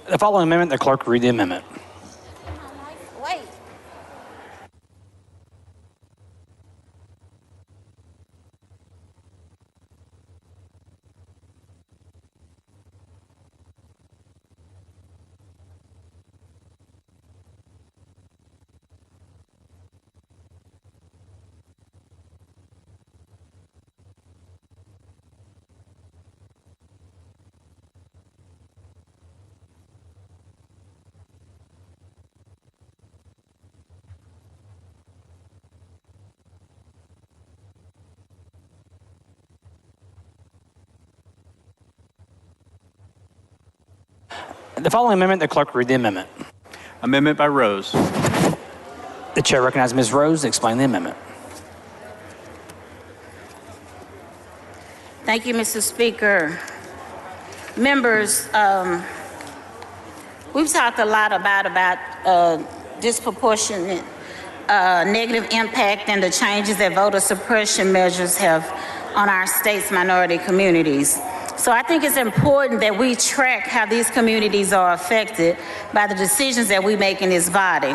The following amendment, the clerk will read the amendment. Wait. The following amendment, the clerk will read the amendment. Amendment by Rose. The chair recognizes Ms. Rose to explain the amendment. Thank you, Mr. Speaker. Members, we've talked a lot about disproportionate negative impact and the changes that voter suppression measures have on our state's minority communities. So I think it's important that we track how these communities are affected by the decisions that we make in this body.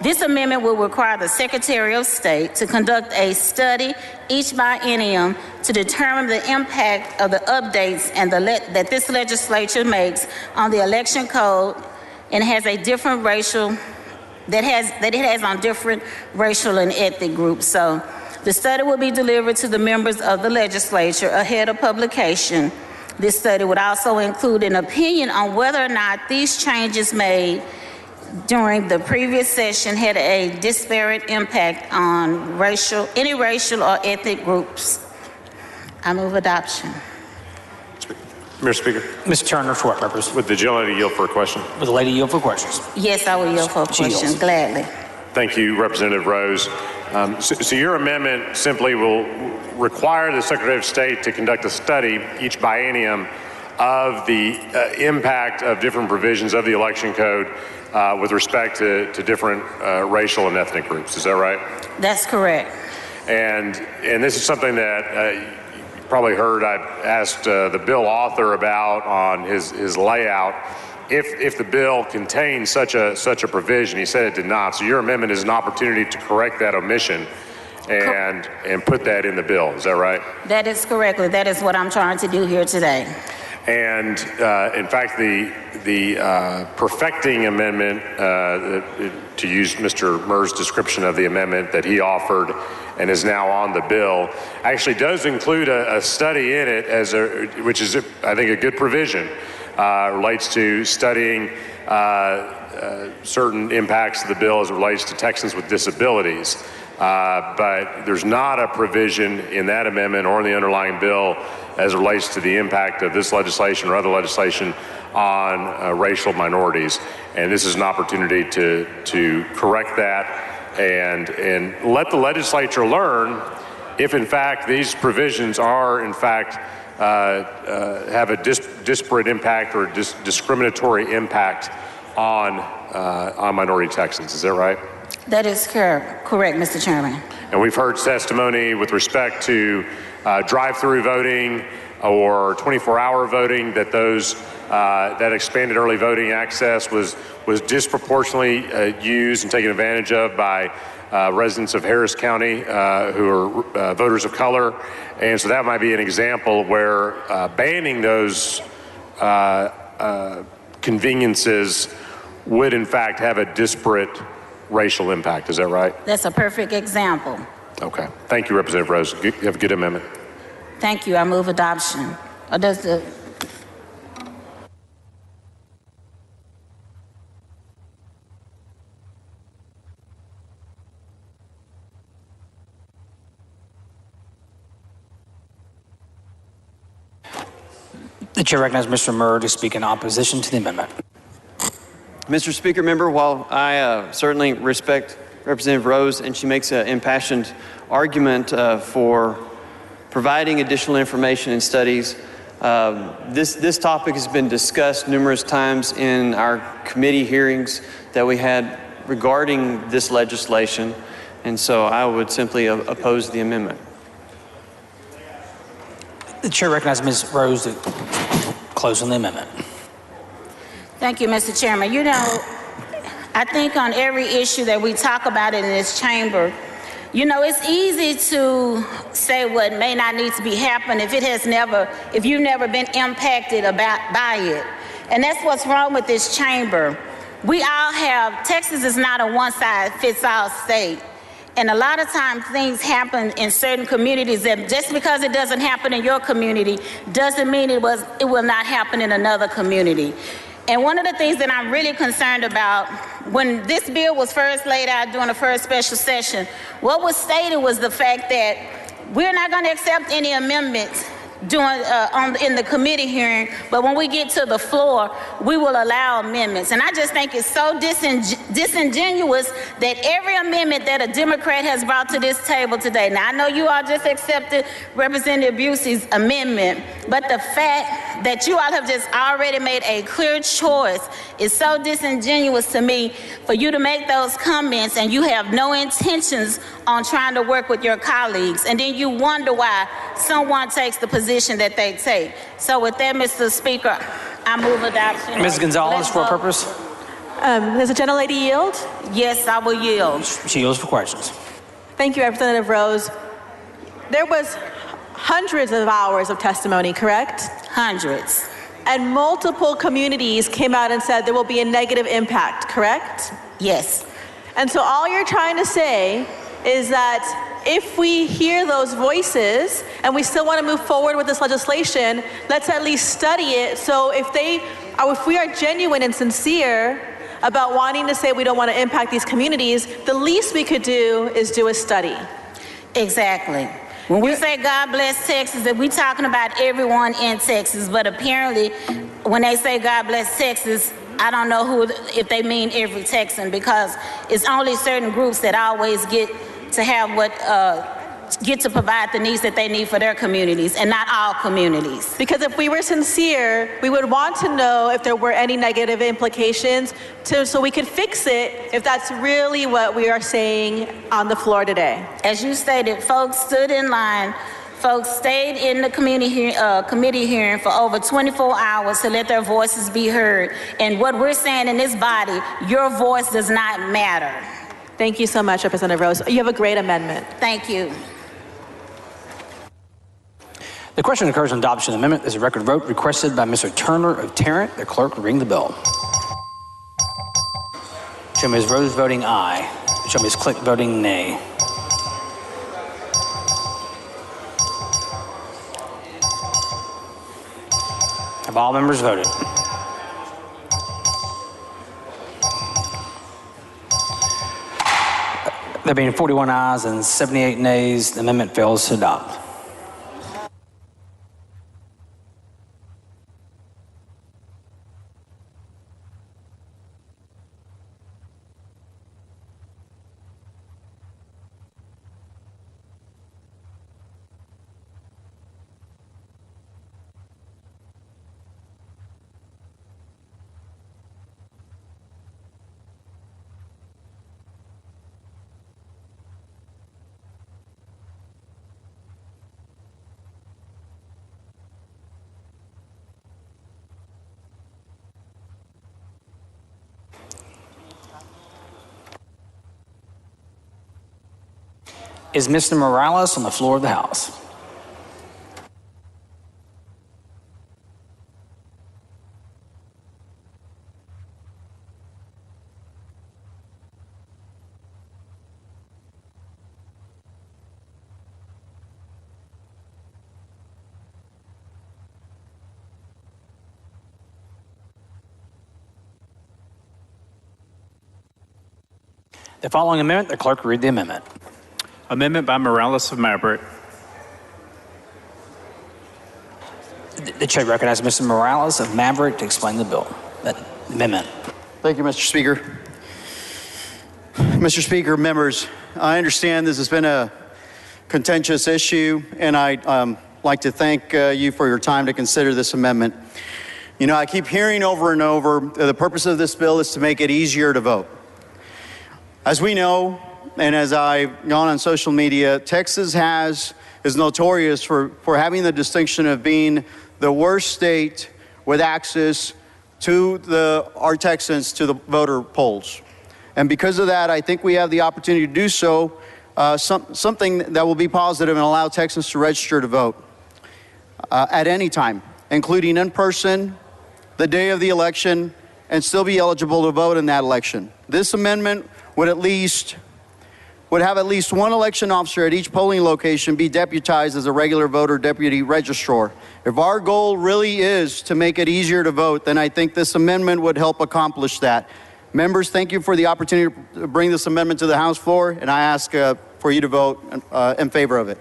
This amendment will require the Secretary of State to conduct a study each biennium to determine the impact of the updates and that this legislature makes on the election code and has a different racial that it has on different racial and ethnic groups. So the study will be delivered to the members of the legislature ahead of publication. This study would also include an opinion on whether or not these changes made during the previous session had a disparate impact on any racial or ethnic groups. I move adoption. Mr. Speaker. Ms. Turner, for what purpose? Would the gentlelady yield for a question? Would the lady yield for questions? Yes, I will yield for a question, gladly. Thank you, Representative Rose. So your amendment simply will require the Secretary of State to conduct a study each biennium of the impact of different provisions of the election code with respect to different racial and ethnic groups. Is that right? That's correct. And this is something that you probably heard I asked the bill author about on his layout. If the bill contains such a provision, he said it did not. So your amendment is an opportunity to correct that omission and put that in the bill. Is that right? That is correct. That is what I'm trying to do here today. And in fact, the perfecting amendment, to use Mr. Murr's description of the amendment that he offered and is now on the bill, actually does include a study in it, which is, I think, a good provision. Relates to studying certain impacts of the bill as it relates to Texans with disabilities. But there's not a provision in that amendment or in the underlying bill as it relates to the impact of this legislation or other legislation on racial minorities. And this is an opportunity to correct that and let the legislature learn if, in fact, these provisions are, in fact, have a disparate impact or discriminatory impact on minority Texans. Is that right? That is correct, Mr. Chairman. And we've heard testimony with respect to drive-through voting or 24-hour voting that that expanded early voting access was disproportionately used and taken advantage of by residents of Harris County who are voters of color. And so that might be an example where banning those conveniences would in fact have a disparate racial impact. Is that right? That's a perfect example. Okay. Thank you, Representative Rose. You have a good amendment. Thank you. I move adoption. Or does the... The chair recognizes Mr. Murr to speak in opposition to the amendment. Mr. Speaker, member, while I certainly respect Representative Rose and she makes an impassioned argument for providing additional information and studies, this topic has been discussed numerous times in our committee hearings that we had regarding this legislation, and so I would simply oppose the amendment. The chair recognizes Ms. Rose to close on the amendment. Thank you, Mr. Chairman. You know, I think on every issue that we talk about in this chamber, you know, it's easy to say what may not need to be happening if you've never been impacted by it. And that's what's wrong with this chamber. Texas is not a one-size-fits-all state. And a lot of times things happen in certain communities that just because it doesn't happen in your community doesn't mean it will not happen in another community. And one of the things that I'm really concerned about, when this bill was first laid out during the first special session, what was stated was the fact that we're not going to accept any amendments in the committee hearing, but when we get to the floor, we will allow amendments. And I just think it's so disingenuous that every amendment that a Democrat has brought to this table today, now I know you all just accepted Representative Busey's amendment, but the fact that you all have just already made a clear choice is so disingenuous to me for you to make those comments and you have no intentions on trying to work with your colleagues, and then you wonder why someone takes the position that they take. So with that, Mr. Speaker, I move adoption. Ms. Gonzalez, for a purpose? Does the gentlelady yield? Yes, I will yield. She yields for questions. Thank you, Representative Rose. There was hundreds of hours of testimony, correct? Hundreds. And multiple communities came out and said there will be a negative impact, correct? Yes. And so all you're trying to say is that if we hear those voices and we still want to move forward with this legislation, let's at least study it. So if we are genuine and sincere about wanting to say we don't want to impact these communities, the least we could do is do a study. Exactly. When we say God bless Texas, that we're talking about everyone in Texas, but apparently when they say God bless Texas, I don't know if they mean every Texan, because it's only certain groups that always get to have get to provide the needs that they need for their communities, and not all communities. Because if we were sincere, we would want to know if there were any negative implications so we could fix it if that's really what we are saying on the floor today. As you stated, folks stood in line. Folks stayed in the committee hearing for over 24 hours to let their voices be heard. And what we're saying in this body, your voice does not matter. Thank you so much, Representative Rose. You have a great amendment. Thank you. The question occurs on adoption of the amendment. There's a record vote requested by Mr. Turner of Tarrant. The clerk will ring the bell. Show Ms. Rose voting aye. Show Ms. Click voting nay. Have all members voted? There being 41 ayes and 78 nays, the amendment fails to adopt. Is Mr. Morales on the floor of the House? The following amendment, the clerk will read the amendment. Amendment by Morales of Maverick. The chair recognizes Mr. Morales of Maverick to explain the bill. That amendment. Thank you, Mr. Speaker. Mr. Speaker, members, I understand this has been a contentious issue, and I'd like to thank you for your time to consider this amendment. You know, I keep hearing over and over, the purpose of this bill is to make it easier to vote. As we know, and as I've gone on social media, Texas is notorious for having the distinction of being the worst state with access to our Texans to the voter polls. And because of that, I think we have the opportunity to do so, something that will be positive and allow Texans to register to vote at any time, including in person, the day of the election, and still be eligible to vote in that election. This amendment would have at least one election officer at each polling location be deputized as a regular voter deputy registrar. If our goal really is to make it easier to vote, then I think this amendment would help accomplish that. Members, thank you for the opportunity to bring this amendment to the House floor, and I ask for you to vote in favor of it.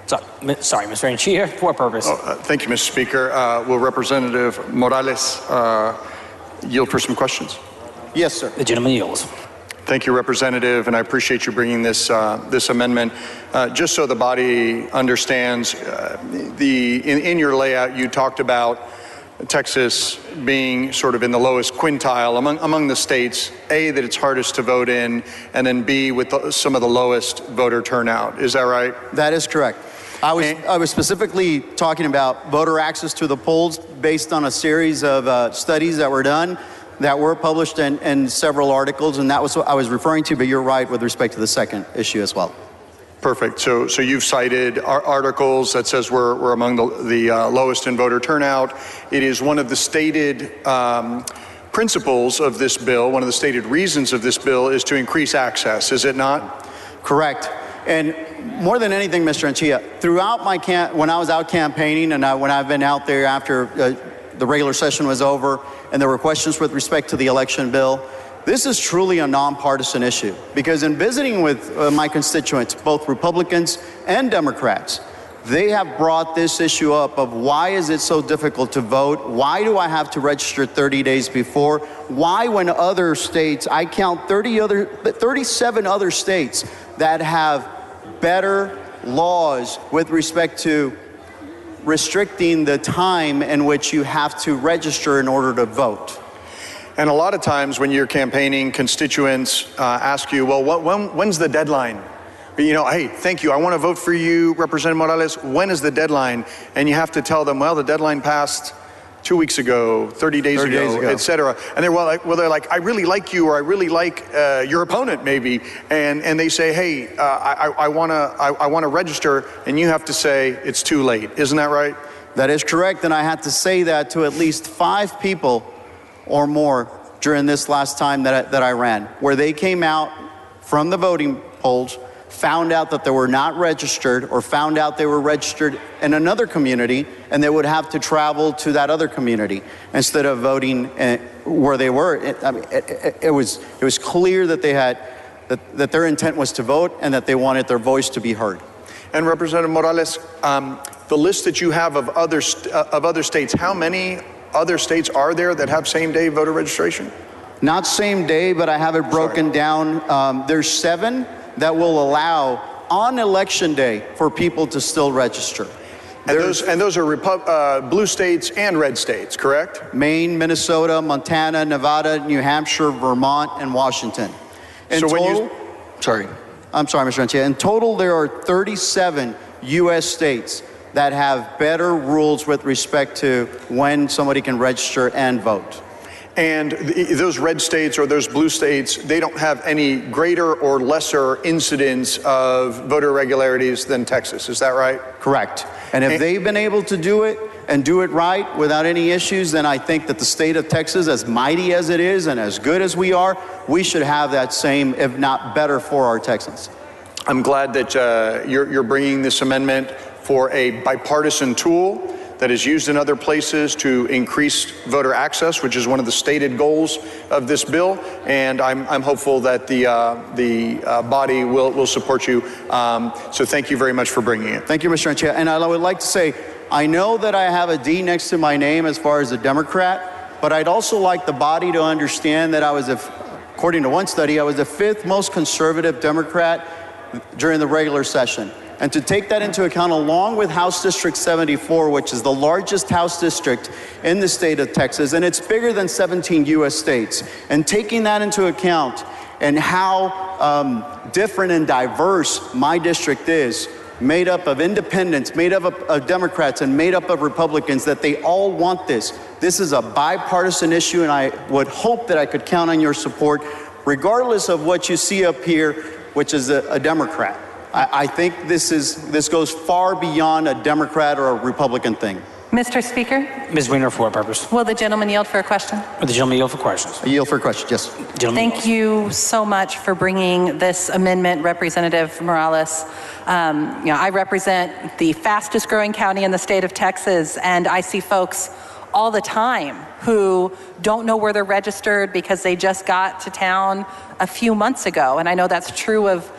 Sorry, Mr. Ranchia, for what purpose? Thank you, Mr. Speaker. Will Representative Morales yield for some questions? Yes, sir. The gentleman yields. Thank you, Representative, and I appreciate you bringing this amendment. Just so the body understands, in your layout, you talked about Texas being sort of in the lowest quintile among the states, A, that it's hardest to vote in, and then B, with some of the lowest voter turnout. Is that right? That is correct. I was specifically talking about voter access to the polls based on a series of studies that were done that were published in several articles, and that was what I was referring to, but you're right with respect to the second issue as well. Perfect. So you've cited articles that says we're among the lowest in voter turnout. It is one of the stated principles of this bill, one of the stated reasons of this bill is to increase access, is it not? Correct. And more than anything, Mr. Anchia, throughout when I was out campaigning and when I've been out there after the regular session was over and there were questions with respect to the election bill, this is truly a nonpartisan issue, because in visiting with my constituents, both Republicans and Democrats, they have brought this issue up of why is it so difficult to vote? Why do I have to register 30 days before? Why, when other states, I count 37 other states that have better laws with respect to restricting the time in which you have to register in order to vote. And a lot of times when you're campaigning, constituents ask you, well, when's the deadline? You know, hey, thank you, I want to vote for you, Representative Morales. When is the deadline? And you have to tell them, well, the deadline passed 2 weeks ago, 30 days ago, et cetera. And they're they're like, I really like you, or I really like your opponent maybe. And they say, hey, I wanna register, and you have to say it's too late. Isn't that right? That is correct, and I had to say that to at least 5 people or more during this last time that I ran, where they came out from the voting polls, found out that they were not registered, or found out they were registered in another community, and they would have to travel to that other community instead of voting where they were. It was clear that they had that their intent was to vote and that they wanted their voice to be heard. And Representative Morales, the list that you have of other states, how many other states are there that have same-day voter registration? Not same day, but I have it broken down. There's 7 that will allow on election day for people to still register. And those are blue states and red states, correct? Maine, Minnesota, Montana, Nevada, New Hampshire, Vermont, and Washington. In total, I'm sorry, Mr. Rentia. In total, there are 37 U.S. states that have better rules with respect to when somebody can register and vote. And those red states or those blue states, they don't have any greater or lesser incidence of voter irregularities than Texas, is that right? Correct. And if they've been able to do it and do it right without any issues, then I think that the state of Texas, as mighty as it is and as good as we are, we should have that same, if not better, for our Texans. I'm glad that you're bringing this amendment for a bipartisan tool that is used in other places to increase voter access, which is one of the stated goals of this bill. And I'm hopeful that the body will support you. So thank you very much for bringing it. Thank you, Mr. Rentia. And I would like to say, I know that I have a D next to my name as far as a Democrat, but I'd also like the body to understand that I was, according to one study, I was the 5th most conservative Democrat during the regular session. And to take that into account, along with House District 74, which is the largest House district in the state of Texas, and it's bigger than 17 U.S. states, and taking that into account and how different and diverse my district is, made up of independents, made up of Democrats, and made up of Republicans, that they all want this. This is a bipartisan issue, and I would hope that I could count on your support, regardless of what you see up here, which is a Democrat. I think this goes far beyond a Democrat or a Republican thing. Mr. Speaker? Ms. Weiner, for what purpose? Will the gentleman yield for a question? Will the gentleman yield for questions? I yield for a question, yes. Thank you so much for bringing this amendment, Representative Morales. I represent the fastest growing county in the state of Texas, and I see folks all the time who don't know where they're registered because they just got to town a few months ago. And I know that's true of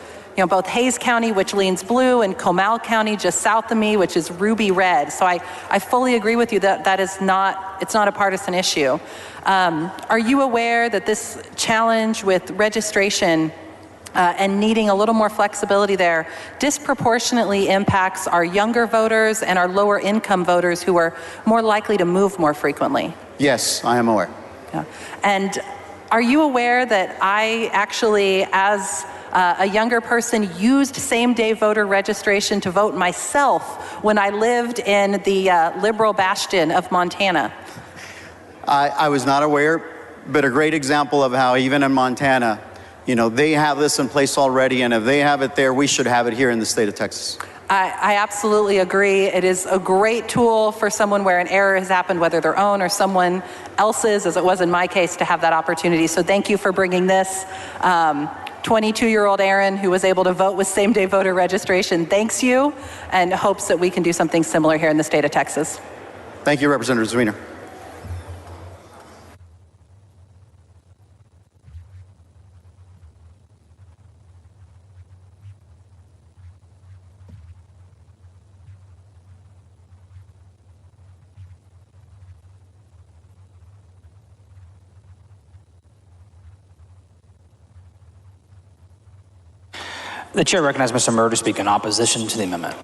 both Hays County, which leans blue, and Comal County, just south of me, which is ruby red. So I fully agree with you that it's not a partisan issue. Are you aware that this challenge with registration and needing a little more flexibility there disproportionately impacts our younger voters and our lower income voters who are more likely to move more frequently? Yes, I am aware. Yeah. And are you aware that I actually, as a younger person, used same-day voter registration to vote myself when I lived in the liberal bastion of Montana? I was not aware, but a great example of how even in Montana, they have this in place already, and if they have it there, we should have it here in the state of Texas. I absolutely agree. It is a great tool for someone where an error has happened, whether their own or someone else's, as it was in my case, to have that opportunity. So thank you for bringing this. 22-year-old Aaron, who was able to vote with same-day voter registration, thanks you and hopes that we can do something similar here in the state of Texas. Thank you, Representative Weiner. The chair recognizes Mr. Murr to speak in opposition to the amendment.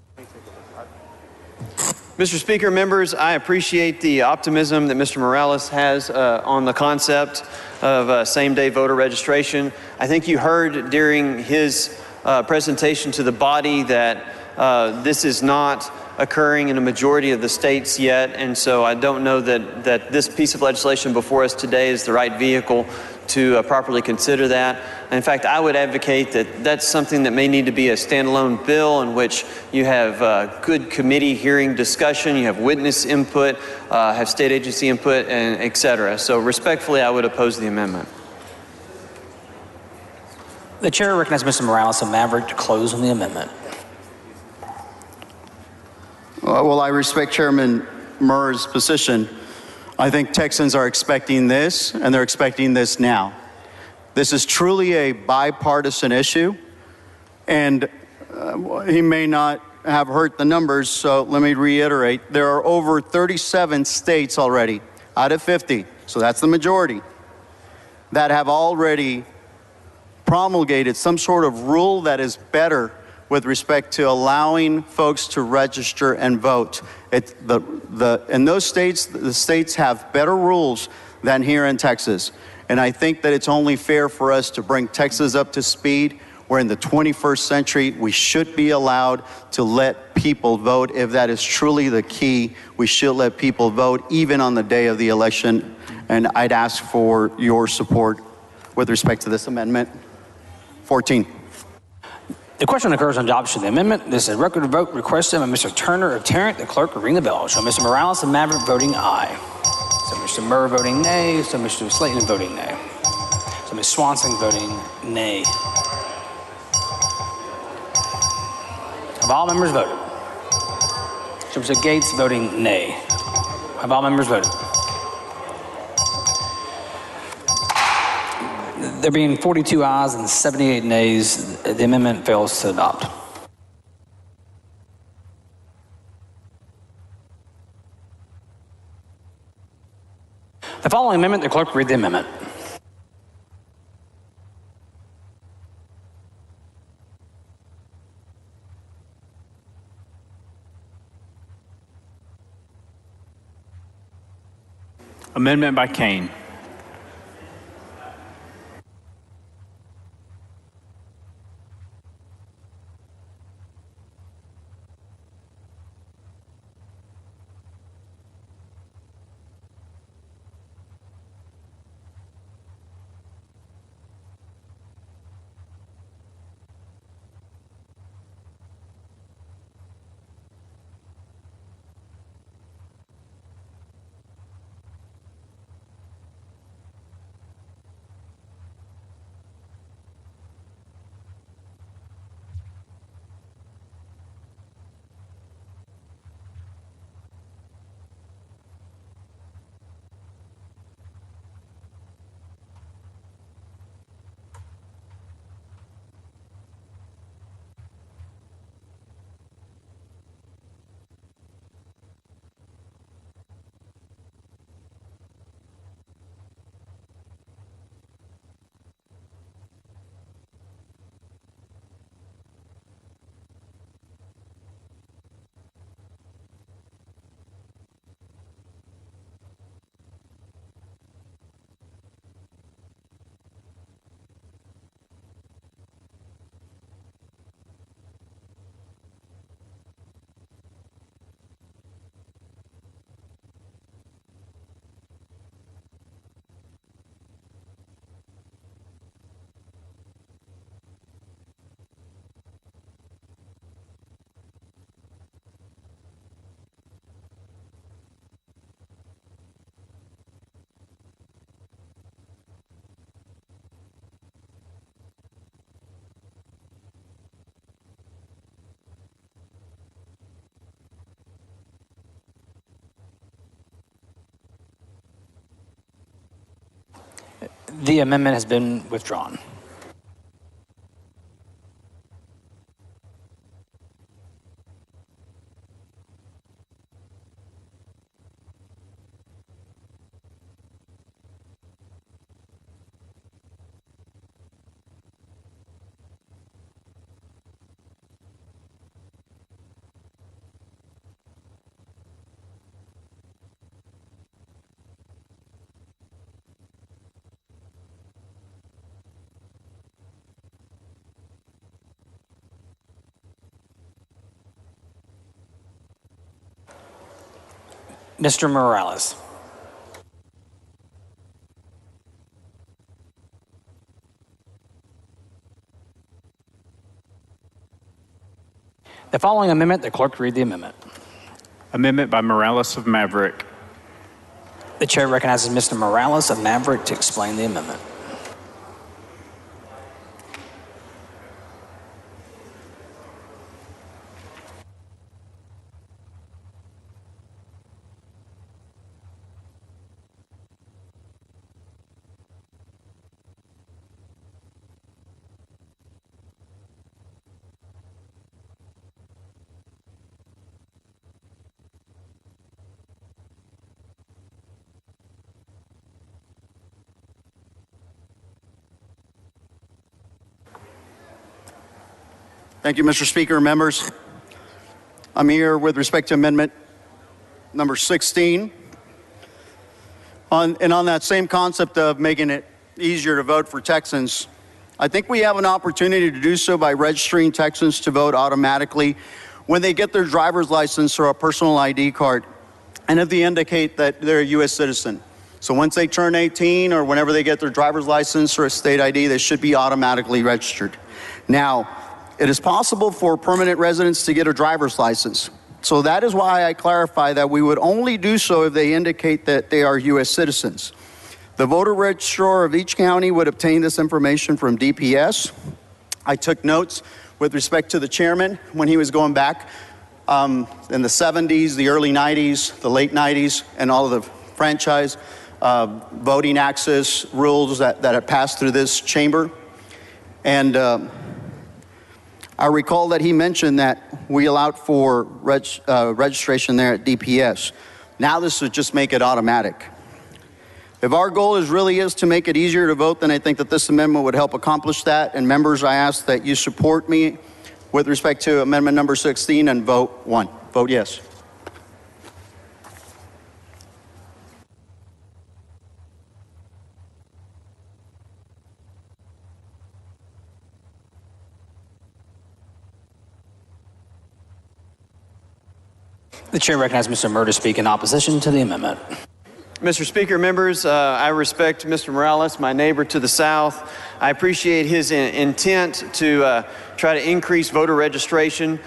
Mr. Speaker, members, I appreciate the optimism that Mr. Morales has on the concept of same-day voter registration. I think you heard during his presentation to the body that this is not occurring in a majority of the states yet, and so I don't know that this piece of legislation before us today is the right vehicle to properly consider that. In fact, I would advocate that that's something that may need to be a standalone bill in which you have good committee hearing discussion, you have witness input, have state agency input, and et cetera. So respectfully, I would oppose the amendment. The chair recognizes Mr. Morales and Maverick to close on the amendment. Well, I respect Chairman Murr's position. I think Texans are expecting this, and they're expecting this now. This is truly a bipartisan issue, and he may not have heard the numbers, so let me reiterate. There are over 37 states already out of 50, so that's the majority, that have already promulgated some sort of rule that is better with respect to allowing folks to register and vote. In those states, the states have better rules than here in Texas. And I think that it's only fair for us to bring Texas up to speed. We're in the 21st century. We should be allowed to let people vote. If that is truly the key, we should let people vote even on the day of the election. And I'd ask for your support with respect to this amendment. 14. The question occurs on adoption of the amendment. This is a record vote requested by Mr. Turner of Tarrant. The clerk will ring the bell. Show Mr. Morales and Maverick voting aye. So Mr. Murr voting nay. So Mr. Slayton voting nay. So Ms. Swanson voting nay. Have all members voted? So Mr. Gates voting nay. Have all members voted? There being 42 ayes and 78 nays, the amendment fails to adopt. The following amendment, the clerk will read the amendment. Amendment by Kane. The amendment has been withdrawn. Mr. Morales. The following amendment, the clerk read the amendment. Amendment by Morales of Maverick. The chair recognizes Mr. Morales of Maverick to explain the amendment. Thank you, Mr. Speaker, members. I'm here with respect to amendment number 16. On that same concept of making it easier to vote for Texans, I think we have an opportunity to do so by registering Texans to vote automatically when they get their driver's license or a personal ID card, and if they indicate that they're a U.S. citizen. So once they turn 18 or whenever they get their driver's license or a state ID, they should be automatically registered. Now, it is possible for permanent residents to get a driver's license. So that is why I clarify that we would only do so if they indicate that they are U.S. citizens. The voter registrar of each county would obtain this information from DPS. I took notes with respect to the chairman when he was going back in the 70s, the early 90s, the late 90s, and all of the franchise voting access rules that had passed through this chamber. And I recall that he mentioned that we allowed for registration there at DPS. Now this would just make it automatic. If our goal really is to make it easier to vote, then I think that this amendment would help accomplish that. And members, I ask that you support me with respect to amendment number 16 and vote 1. Vote yes. The chair recognizes Mr. Murr to speak in opposition to the amendment. Mr. Speaker, members, I respect Mr. Morales, my neighbor to the south. I appreciate his intent to try to increase voter registration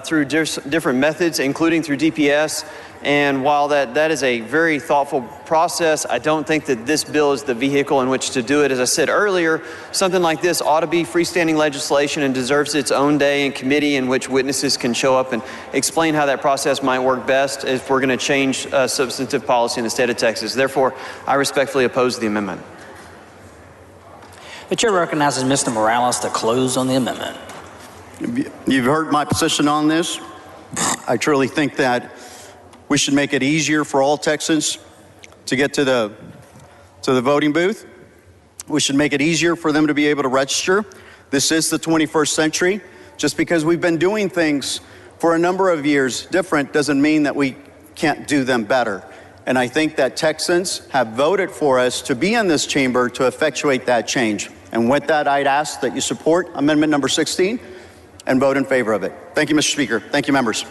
through different methods, including through DPS. And while that is a very thoughtful process, I don't think that this bill is the vehicle in which to do it. As I said earlier, something like this ought to be freestanding legislation and deserves its own day in committee in which witnesses can show up and explain how that process might work best if we're going to change substantive policy in the state of Texas. Therefore, I respectfully oppose the amendment. The chair recognizes Mr. Morales to close on the amendment. You've heard my position on this. I truly think that we should make it easier for all Texans to get to the voting booth. We should make it easier for them to be able to register. This is the 21st century. Just because we've been doing things for a number of years different doesn't mean that we can't do them better. And I think that Texans have voted for us to be in this chamber to effectuate that change. And with that, I'd ask that you support amendment number 16 and vote in favor of it. Thank you, Mr. Speaker. Thank you, members.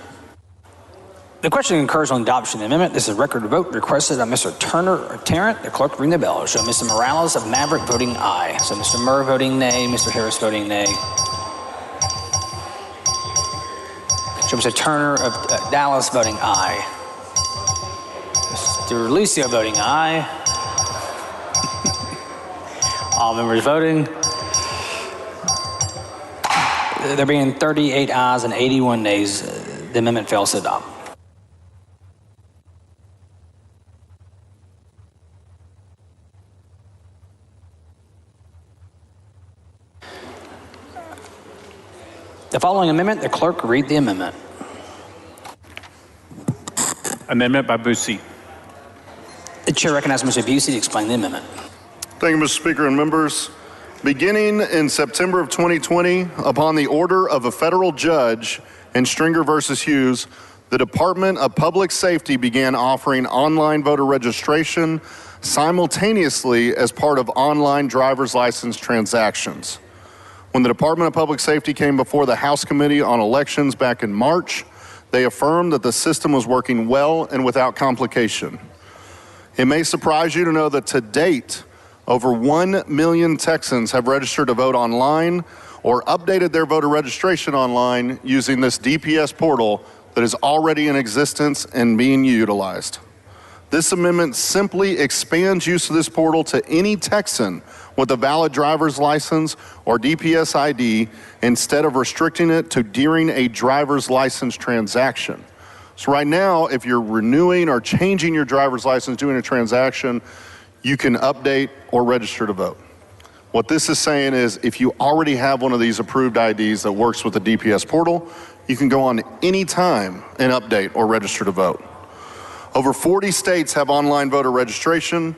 The question occurs on adoption of the amendment. This is a record vote requested by Mr. Turner or Tarrant. The clerk ring the bell. Show Mr. Morales of Maverick voting aye. So Mr. Murr voting nay, Mr. Harris voting nay. Show Mr. Turner of Dallas voting aye. Mr. Lucio voting aye. All members voting. There being 38 ayes and 81 nays, the amendment fails to adopt. The following amendment, the clerk read the amendment. Amendment by Busey. The chair recognizes Mr. Busey to explain the amendment. Thank you, Mr. Speaker and members. Beginning in September of 2020, upon the order of a federal judge in Stringer versus Hughes, the Department of Public Safety began offering online voter registration simultaneously as part of online driver's license transactions. When the Department of Public Safety came before the House Committee on Elections back in March, they affirmed that the system was working well and without complication. It may surprise you to know that to date, over 1 million Texans have registered to vote online or updated their voter registration online using this DPS portal that is already in existence and being utilized. This amendment simply expands use of this portal to any Texan with a valid driver's license or DPS ID instead of restricting it to during a driver's license transaction. So right now, if you're renewing or changing your driver's license, doing a transaction, you can update or register to vote. What this is saying is if you already have one of these approved IDs that works with the DPS portal, you can go on any time and update or register to vote. Over 40 states have online voter registration.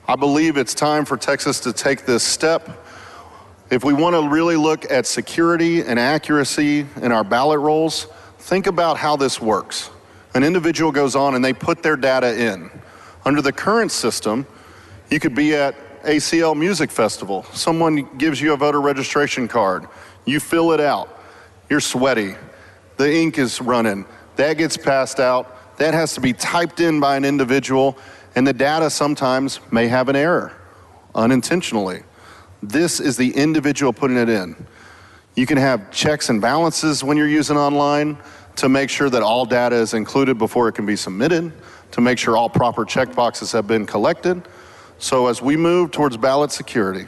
I believe it's time for Texas to take this step. If we want to really look at security and accuracy in our ballot rolls, think about how this works. An individual goes on and they put their data in. Under the current system, you could be at ACL Music Festival. Someone gives you a voter registration card. You fill it out. You're sweaty. The ink is running. That gets passed out. That has to be typed in by an individual, and the data sometimes may have an error unintentionally. This is the individual putting it in. You can have checks and balances when you're using online to make sure that all data is included before it can be submitted, to make sure all proper checkboxes have been collected. So as we move towards ballot security,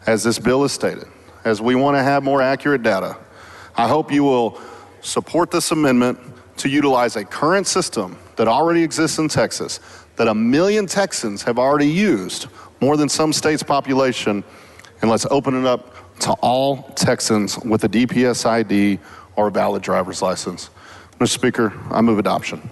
as this bill is stated, as we want to have more accurate data, I hope you will support this amendment to utilize a current system that already exists in Texas, that 1 million Texans have already used, more than some states' population, and let's open it up to all Texans with a DPS ID or a valid driver's license. Mr. Speaker, I move adoption.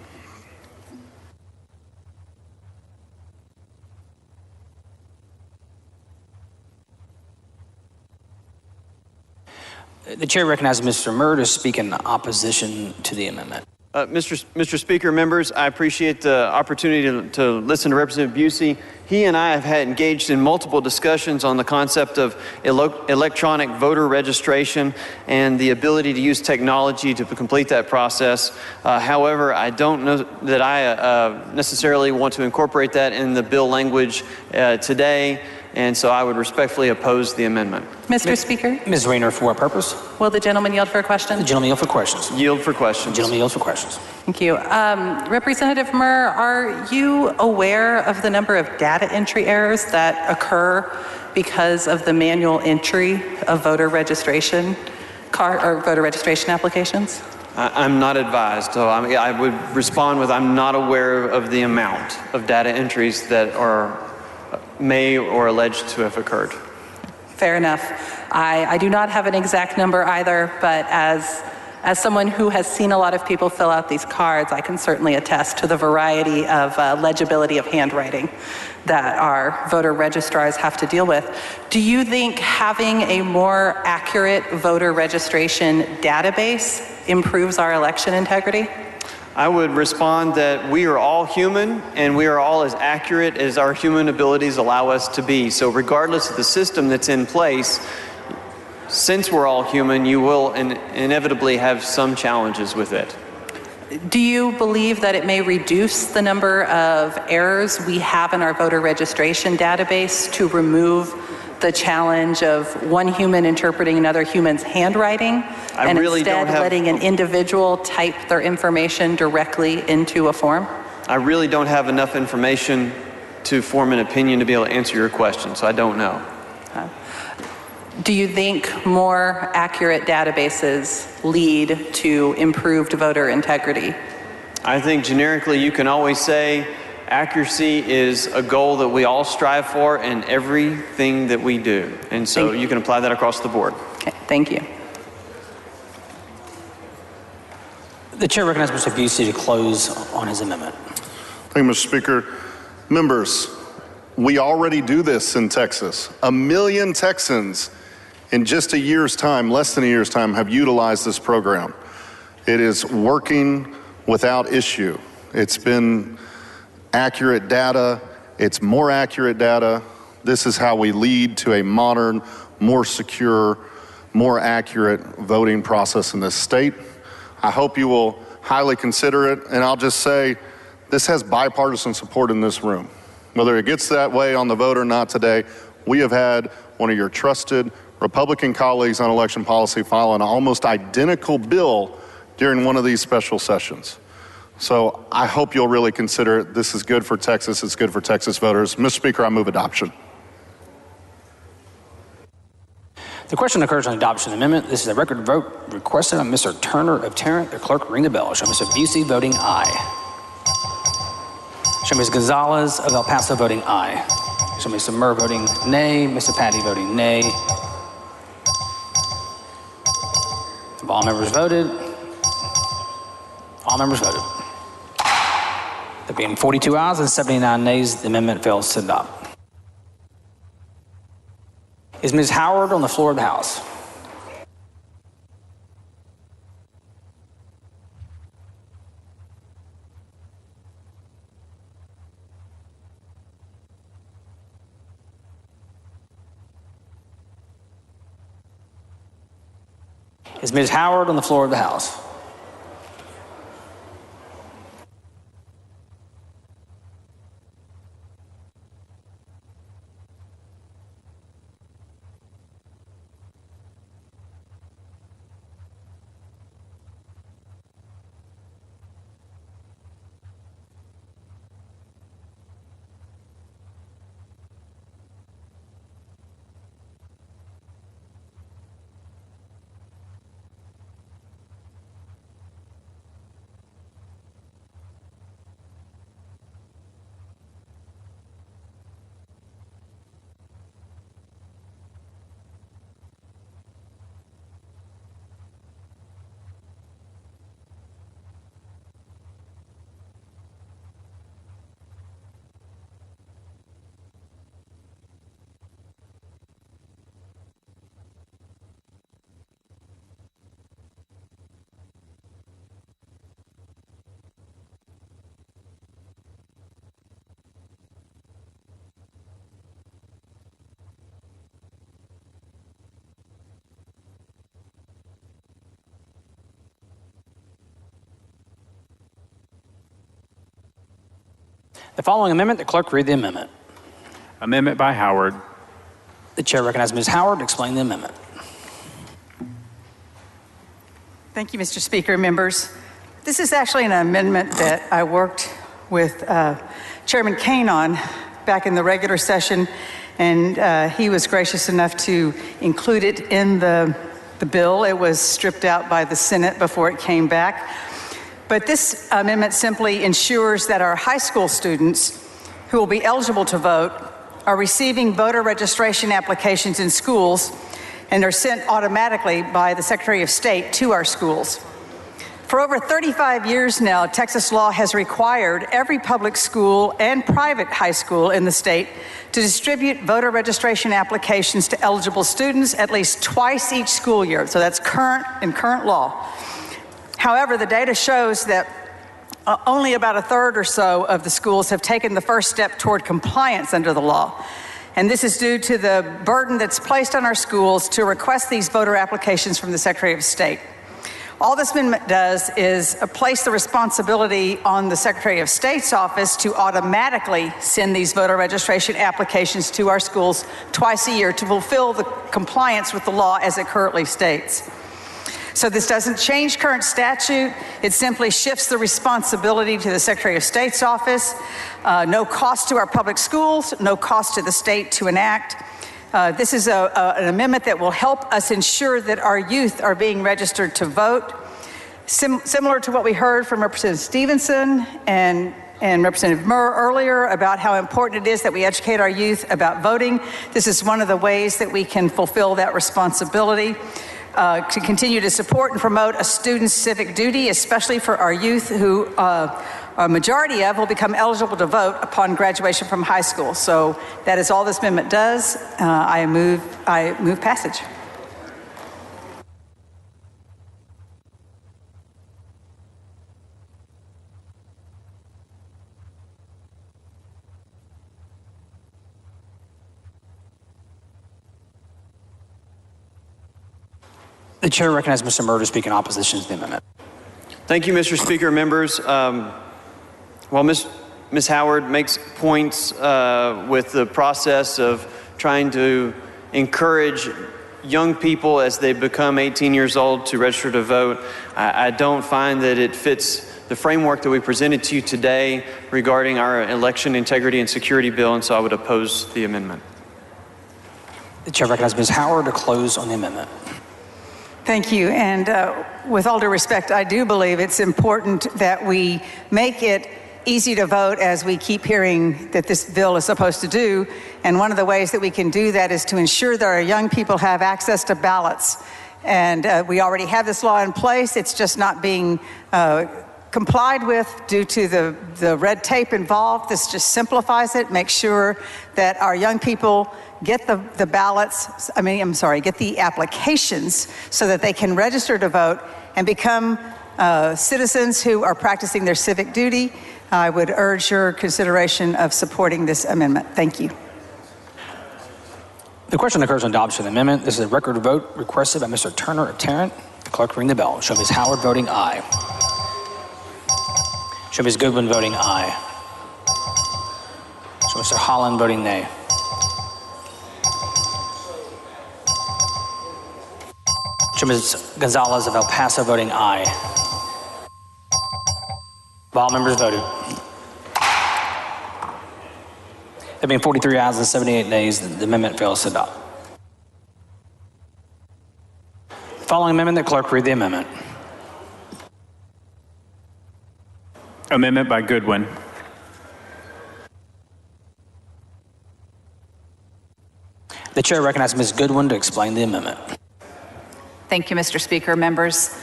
The chair recognizes Mr. Murr to speak in opposition to the amendment. Mr. Speaker, members, I appreciate the opportunity to listen to Representative Busey. He and I have had engaged in multiple discussions on the concept of electronic voter registration and the ability to use technology to complete that process. However, I don't know that I necessarily want to incorporate that in the bill language today, and so I would respectfully oppose the amendment. Mr. Speaker? Ms. Rayner, for what purpose? Will the gentleman yield for a question? The gentleman yield for questions. Yield for questions. The gentleman yield for questions. Thank you. Representative Murr, are you aware of the number of data entry errors that occur because of the manual entry of voter registration applications? I'm not advised, so I would respond with I'm not aware of the amount of data entries that are may or alleged to have occurred. Fair enough. I do not have an exact number either, but as someone who has seen a lot of people fill out these cards, I can certainly attest to the variety of legibility of handwriting that our voter registrars have to deal with. Do you think having a more accurate voter registration database improves our election integrity? I would respond that we are all human and we are all as accurate as our human abilities allow us to be. So regardless of the system that's in place, since we're all human, you will inevitably have some challenges with it. Do you believe that it may reduce the number of errors we have in our voter registration database to remove the challenge of one human interpreting another human's handwriting and instead letting an individual type their information directly into a form? I really don't have enough information to form an opinion to be able to answer your question, so I don't know. Do you think more accurate databases lead to improved voter integrity? I think generically you can always say accuracy is a goal that we all strive for in everything that we do. And so you can apply that across the board. Okay, thank you. The chair recognizes Mr. Busey to close on his amendment. Thank you, Mr. Speaker. Members, we already do this in Texas. 1 million Texans in just a year's time, less than a year's time, have utilized this program. It is working without issue. It's been accurate data, it's more accurate data. This is how we lead to a modern, more secure, more accurate voting process in this state. I hope you will highly consider it, and I'll just say this has bipartisan support in this room. Whether it gets that way on the vote or not today, we have had one of your trusted Republican colleagues on election policy file an almost identical bill during one of these special sessions. So I hope you'll really consider it. This is good for Texas. It's good for Texas voters. Mr. Speaker, I move adoption. The question occurs on adoption of the amendment. This is a record vote requested on Mr. Turner of Tarrant. The clerk ring the bell. Show Mr. Busey voting aye. Show Ms. Gonzalez of El Paso voting aye. Show Mr. Murr voting nay. Mr. Patty voting nay. Have all members voted? All members voted. There being 42 ayes and 79 nays, the amendment fails to adopt. Is Ms. Howard on the floor of the House? Is Ms. Howard on the floor of the House? The following amendment, the clerk read the amendment. Amendment by Howard. The chair recognizes Ms. Howard to explain the amendment. Thank you, Mr. Speaker, members. This is actually an amendment that I worked with Chairman Kane on back in the regular session, and he was gracious enough to include it in the bill. It was stripped out by the Senate before it came back. But this amendment simply ensures that our high school students who will be eligible to vote are receiving voter registration applications in schools and are sent automatically by the Secretary of State to our schools. For over 35 years now, Texas law has required every public school and private high school in the state to distribute voter registration applications to eligible students at least twice each school year. So that's current law. However, the data shows that only about a third or so of the schools have taken the first step toward compliance under the law. And this is due to the burden that's placed on our schools to request these voter applications from the Secretary of State. All this amendment does is place the responsibility on the Secretary of State's office to automatically send these voter registration applications to our schools twice a year to fulfill the compliance with the law as it currently states. So this doesn't change current statute. It simply shifts the responsibility to the Secretary of State's office. No cost to our public schools, no cost to the state to enact. This is an amendment that will help us ensure that our youth are being registered to vote. Similar to what we heard from Representative Stevenson and Representative Murr earlier about how important it is that we educate our youth about voting. This is one of the ways that we can fulfill that responsibility. To continue to support and promote a student's civic duty, especially for our youth who a majority of will become eligible to vote upon graduation from high school. So that is all this amendment does. I move passage. The chair recognizes Mr. Murr to speak in opposition to the amendment. Thank you, Mr. Speaker. Members, while Ms. Howard makes points with the process of trying to encourage young people as they become 18 years old to register to vote, I don't find that it fits the framework that we presented to you today regarding our election integrity and security bill, and so I would oppose the amendment. The chair recognizes Ms. Howard to close on the amendment. Thank you. And with all due respect, I do believe it's important that we make it easy to vote, as we keep hearing that this bill is supposed to do. And one of the ways that we can do that is to ensure that our young people have access to ballots. And we already have this law in place. It's just not being complied with due to the red tape involved. This just simplifies it, makes sure that our young people get the ballots, get the applications so that they can register to vote and become citizens who are practicing their civic duty. I would urge your consideration of supporting this amendment. Thank you. The question occurs on adoption of the amendment. This is a record vote requested by Mr. Turner of Tarrant. The clerk ring the bell. Show Ms. Howard voting aye. Show Ms. Goodwin voting aye. Show Mr. Holland voting nay. Show Ms. Gonzalez of El Paso voting aye. All members voted. There being 43 ayes and 78 nays, the amendment fails to adopt. Following amendment, the clerk read the amendment. Amendment by Goodwin. The chair recognizes Ms. Goodwin to explain the amendment. Thank you, Mr. Speaker. Members,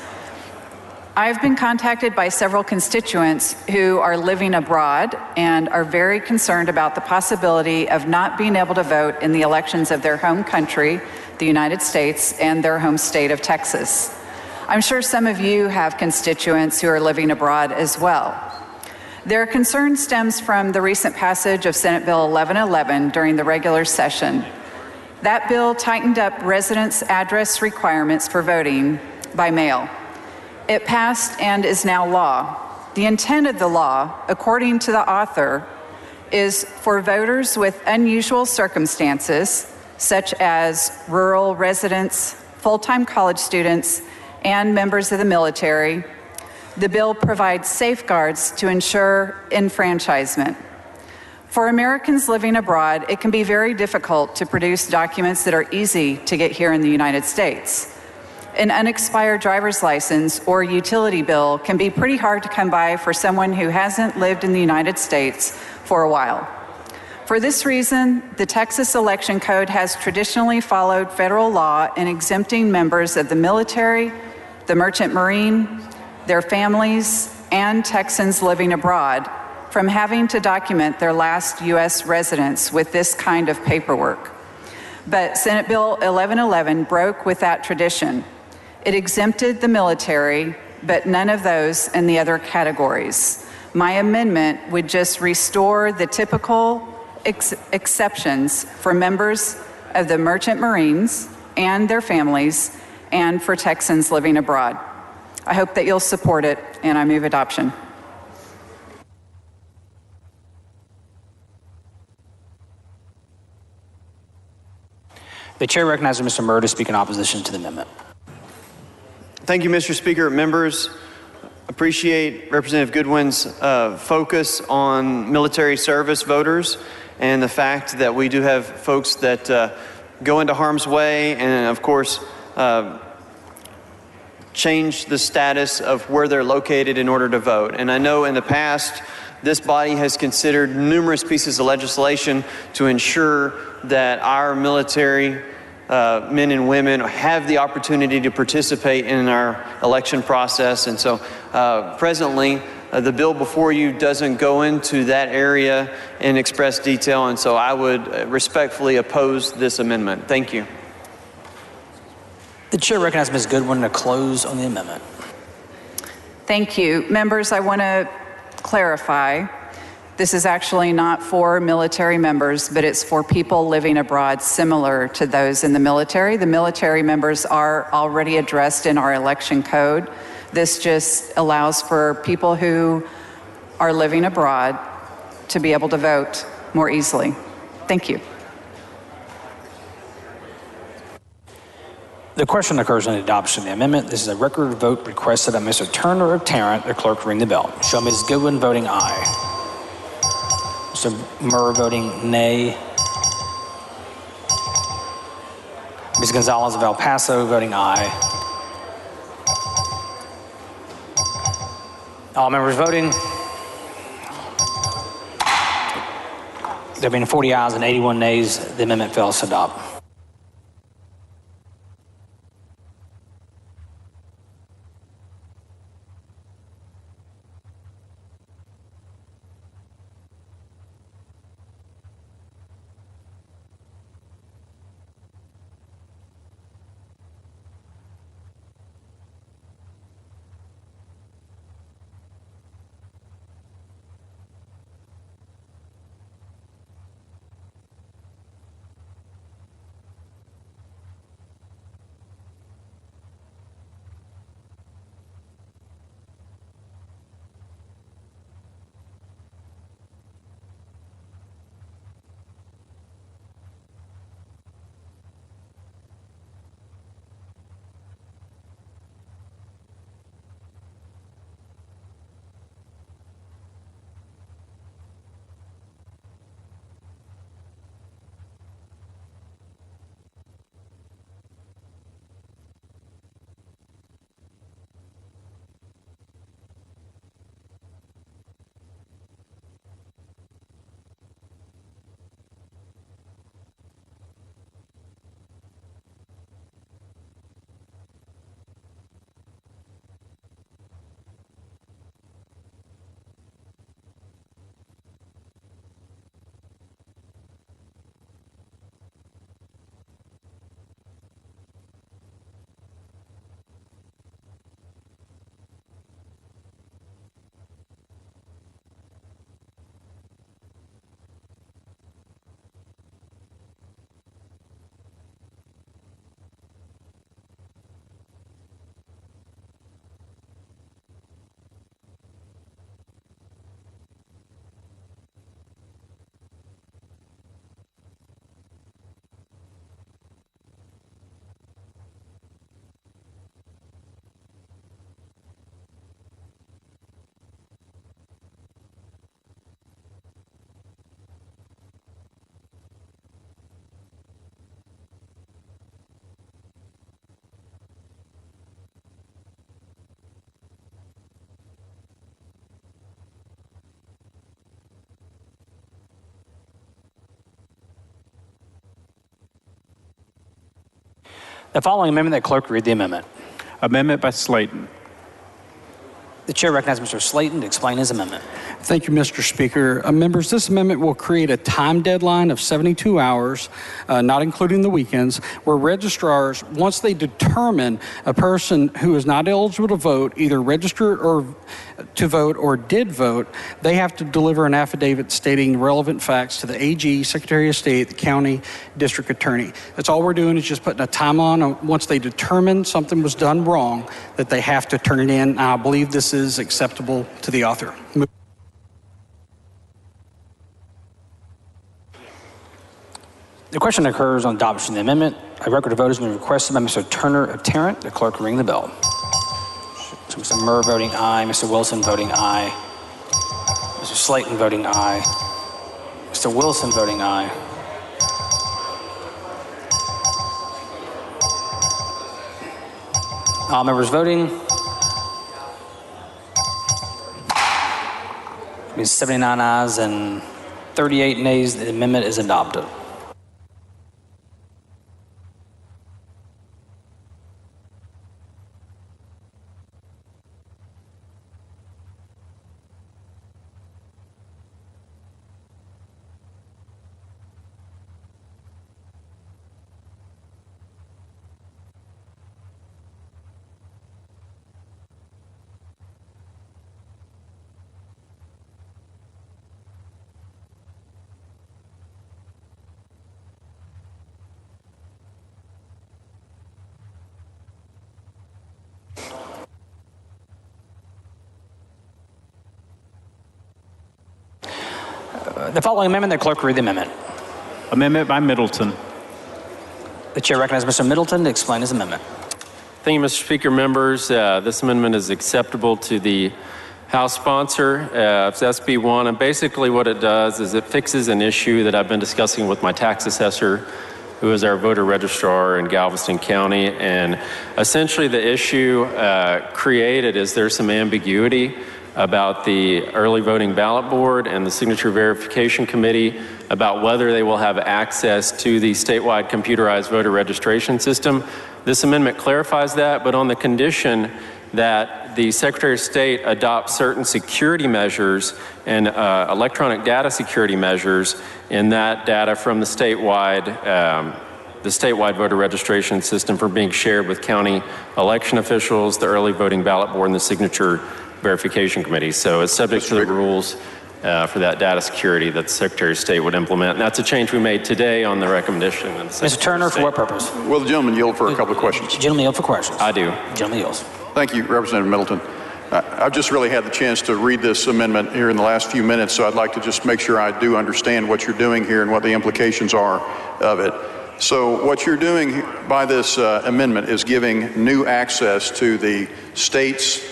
I've been contacted by several constituents who are living abroad and are very concerned about the possibility of not being able to vote in the elections of their home country, the United States, and their home state of Texas. I'm sure some of you have constituents who are living abroad as well. Their concern stems from the recent passage of Senate Bill 1111 during the regular session. That bill tightened up residence address requirements for voting by mail. It passed and is now law. The intent of the law, according to the author, is for voters with unusual circumstances, such as rural residents, full-time college students, and members of the military. The bill provides safeguards to ensure enfranchisement. For Americans living abroad, it can be very difficult to produce documents that are easy to get here in the United States. An unexpired driver's license or utility bill can be pretty hard to come by for someone who hasn't lived in the United States for a while. For this reason, the Texas Election Code has traditionally followed federal law in exempting members of the military, the Merchant Marine, their families, and Texans living abroad from having to document their last U.S. residence with this kind of paperwork. But Senate Bill 1111 broke with that tradition. It exempted the military, but none of those in the other categories. My amendment would just restore the typical exceptions for members of the Merchant Marines and their families, and for Texans living abroad. I hope that you'll support it, and I move adoption. The chair recognizes Mr. Murr to speak in opposition to the amendment. Thank you, Mr. Speaker. Members, appreciate Representative Goodwin's focus on military service voters and the fact that we do have folks that go into harm's way and, of course, change the status of where they're located in order to vote. And I know in the past, this body has considered numerous pieces of legislation to ensure that our military men and women have the opportunity to participate in our election process. And so presently, the bill before you doesn't go into that area in express detail, and so I would respectfully oppose this amendment. Thank you. The chair recognizes Ms. Goodwin to close on the amendment. Thank you. Members, I want to clarify. This is actually not for military members, but it's for people living abroad similar to those in the military. The military members are already addressed in our election code. This just allows for people who are living abroad to be able to vote more easily. Thank you. The question occurs on the adoption of the amendment. This is a record vote requested by Mr. Turner of Tarrant. The clerk ring the bell. Show Ms. Goodwin voting aye. Mr. Murr voting nay. Ms. Gonzalez of El Paso voting aye. All members voting. There being 40 ayes and 81 nays, the amendment fails to adopt. The following amendment, that clerk read the amendment. Amendment by Slayton. The chair recognizes Mr. Slayton to explain his amendment. Thank you, Mr. Speaker. Members, this amendment will create a time deadline of 72 hours, not including the weekends, where registrars, once they determine a person who is not eligible to vote, either registered or to vote or did vote, they have to deliver an affidavit stating relevant facts to the AG, Secretary of State, the county, district attorney. That's all we're doing is just putting a time on once they determine something was done wrong, that they have to turn it in. And I believe this is acceptable to the author. The question occurs on adoption of the amendment. A record of vote has been requested by Mr. Turner of Tarrant. The clerk will ring the bell. So Mr. Murr voting aye, Mr. Wilson voting aye, Mr. Slayton voting aye, Mr. Wilson voting aye. All members voting. It means 79 ayes and 38 nays. The amendment is adopted. The following amendment, the clerk will read the amendment. Amendment by Middleton. The chair recognizes Mr. Middleton to explain his amendment. Thank you, Mr. Speaker. Members, this amendment is acceptable to the House sponsor. It's SB 1, and basically what it does is it fixes an issue that I've been discussing with my tax assessor, who is our voter registrar in Galveston County. And essentially the issue created is there's some ambiguity about the early voting ballot board and the signature verification committee about whether they will have access to the statewide computerized voter registration system. This amendment clarifies that, but on the condition that the Secretary of State adopts certain security measures and electronic data security measures in that data from the statewide voter registration system for being shared with county election officials, the early voting ballot board, and the signature verification committee. So it's subject to the rules for that data security that the Secretary of State would implement. And that's a change we made today on the recommendation of the Secretary Mr. Turner, for what purpose? Will the gentleman yield for a couple of questions? Gentleman yield for questions. I do. Gentleman yields. Thank you, Representative Middleton. I've just really had the chance to read this amendment here in the last few minutes, so I'd like to just make sure I do understand what you're doing here and what the implications are of it. So what you're doing by this amendment is giving new access to the state's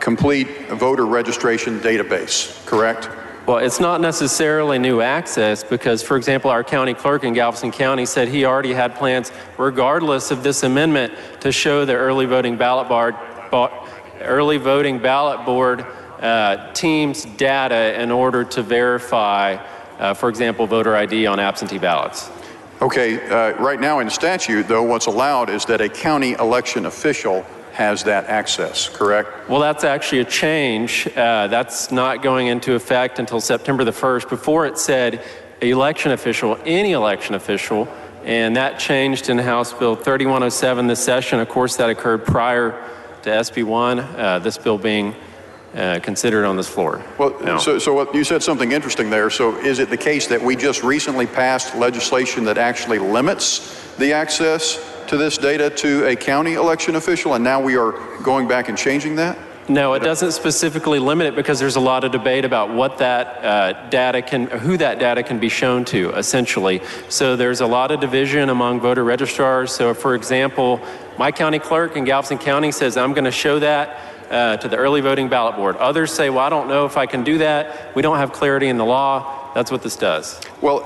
complete voter registration database, correct? Well, it's not necessarily new access because, for example, our county clerk in Galveston County said he already had plans, regardless of this amendment, to show the early voting ballot board team's data in order to verify, for example, voter ID on absentee ballots. Okay, right now in statute, though, what's allowed is that a county election official has that access, correct? Well, that's actually a change. That's not going into effect until September the 1st. Before it said election official, any election official, and that changed in House Bill 3107 this session. Of course, that occurred prior to SB 1, this bill being considered on this floor. Well, no. so what, you said something interesting there. So is it the case that we just recently passed legislation that actually limits the access to this data to a county election official, and now we are going back and changing that? No, it doesn't specifically limit it because there's a lot of debate about what that who that data can be shown to, essentially. So there's a lot of division among voter registrars. So for example, my county clerk in Galveston County says, I'm going to show that to the early voting ballot board. Others say, well, I don't know if I can do that. We don't have clarity in the law. That's what this does. Well,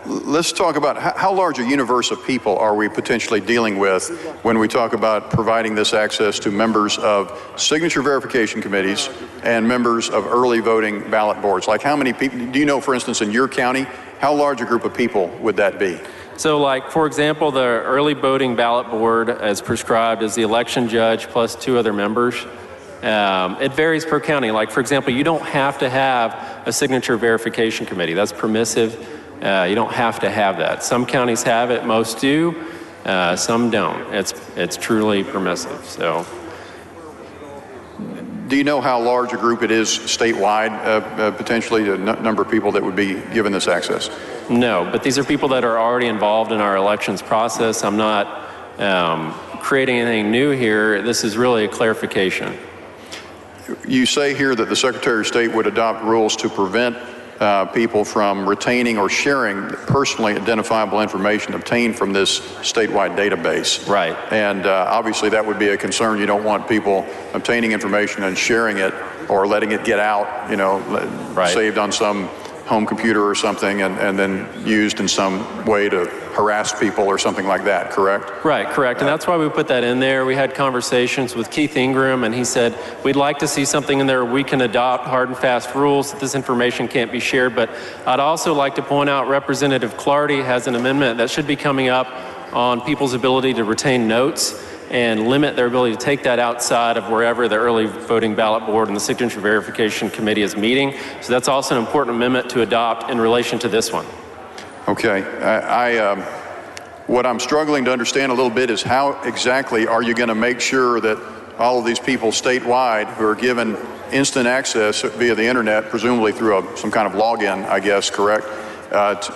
let's talk about how large a universe of people are we potentially dealing with when we talk about providing this access to members of signature verification committees and members of early voting ballot boards. Like how many people, do you know, for instance, in your county, how large a group of people would that be? So like, for example, the early voting ballot board as prescribed is the election judge plus 2 other members. It varies per county. Like, for example, you don't have to have a signature verification committee. That's permissive. You don't have to have that. Some counties have it, most do, some don't. It's truly permissive. So, do you know how large a group it is statewide, potentially, the number of people that would be given this access? No, but these are people that are already involved in our elections process. I'm not creating anything new here. This is really a clarification. You say here that the Secretary of State would adopt rules to prevent people from retaining or sharing personally identifiable information obtained from this statewide database. Right. And obviously that would be a concern. You don't want people obtaining information and sharing it or letting it get out, you know, saved on some home computer or something and then used in some way to harass people or something like that, correct? Right, correct. And that's why we put that in there. We had conversations with Keith Ingram, and he said, we'd like to see something in there we can adopt hard and fast rules that this information can't be shared. But I'd also like to point out Representative Clardy has an amendment that should be coming up on people's ability to retain notes and limit their ability to take that outside of wherever the early voting ballot board and the signature verification committee is meeting. So that's also an important amendment to adopt in relation to this one. Okay, what I'm struggling to understand a little bit is how exactly are you going to make sure that all of these people statewide who are given instant access via the internet, presumably through some kind of login, I guess, correct,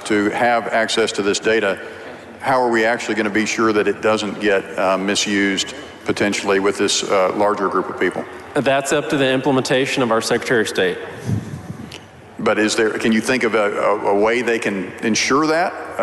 to have access to this data, how are we actually going to be sure that it doesn't get misused potentially with this larger group of people? That's up to the implementation of our Secretary of State. But can you think of a way they can ensure that?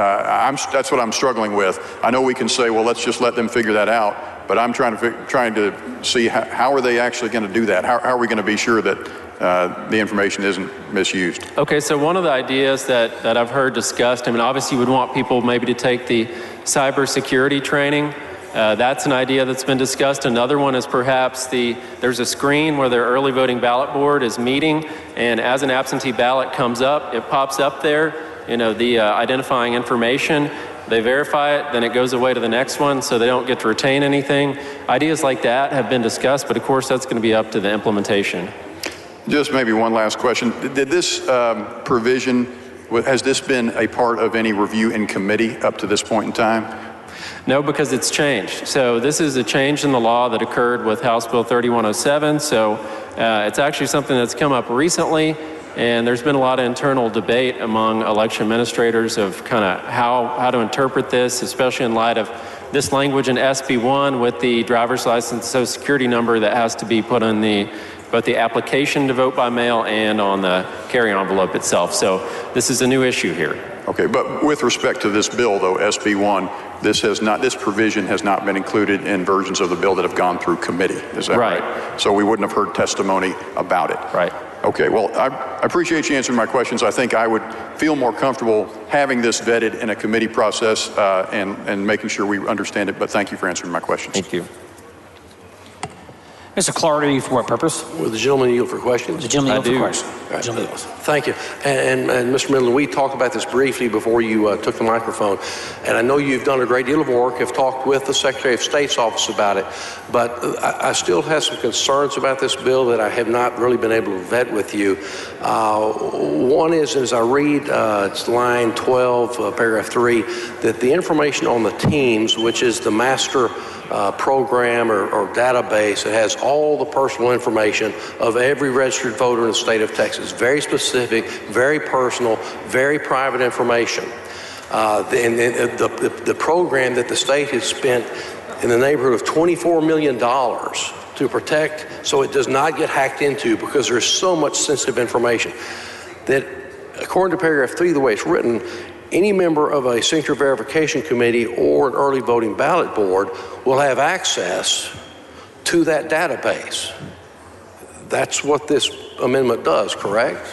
That's what I'm struggling with. I know we can say, well, let's just let them figure that out, but I'm trying to see how are they actually going to do that? How are we going to be sure that the information isn't misused? Okay, so one of the ideas that I've heard discussed, I mean, obviously you would want people maybe to take the cybersecurity training. That's an idea that's been discussed. Another one is perhaps there's a screen where their early voting ballot board is meeting, and as an absentee ballot comes up, it pops up there, the identifying information. They verify it, then it goes away to the next one, so they don't get to retain anything. Ideas like that have been discussed, but of course that's going to be up to the implementation. Just maybe one last question. Did this provision, has this been a part of any review in committee up to this point in time? No, because it's changed. So this is a change in the law that occurred with House Bill 3107. So it's actually something that's come up recently, and there's been a lot of internal debate among election administrators of kind of how to interpret this, especially in light of this language in SB 1 with the driver's license social security number that has to be put on both the application to vote by mail and on the carry envelope itself. So this is a new issue here. Okay, but with respect to this bill, though, SB 1, this provision has not been included in versions of the bill that have gone through committee. Is that right? So we wouldn't have heard testimony about it. Right. Okay, well, I appreciate you answering my questions. I think I would feel more comfortable having this vetted in a committee process and making sure we understand it, but thank you for answering my questions. Thank you. Mr. Clardy, for what purpose? Will the gentleman yield for questions? The gentleman yield for questions. Right. Thank you. And Mr. Middleton, we talked about this briefly before you took the microphone, and I know you've done a great deal of work, have talked with the Secretary of State's office about it, but I still have some concerns about this bill that I have not really been able to vet with you. One is, as I read, it's line 12, paragraph 3, that the information on the teams, which is the master program or database that has all the personal information of every registered voter in the state of Texas. Very specific, very personal, very private information. The program that the state has spent in the neighborhood of $24 million to protect so it does not get hacked into because there's so much sensitive information that, according to paragraph 3, the way it's written, any member of a signature verification committee or an early voting ballot board will have access to that database. That's what this amendment does, correct?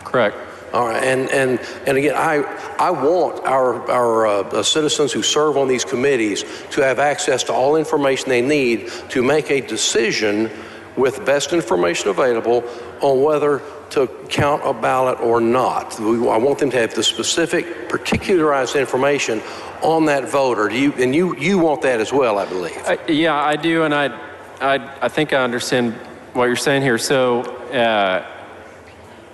Correct. All right, and again, I want our citizens who serve on these committees to have access to all information they need to make a decision with best information available on whether to count a ballot or not. I want them to have the specific, particularized information on that voter. You want that as well, I believe. Yeah, I do, and I think I understand what you're saying here. So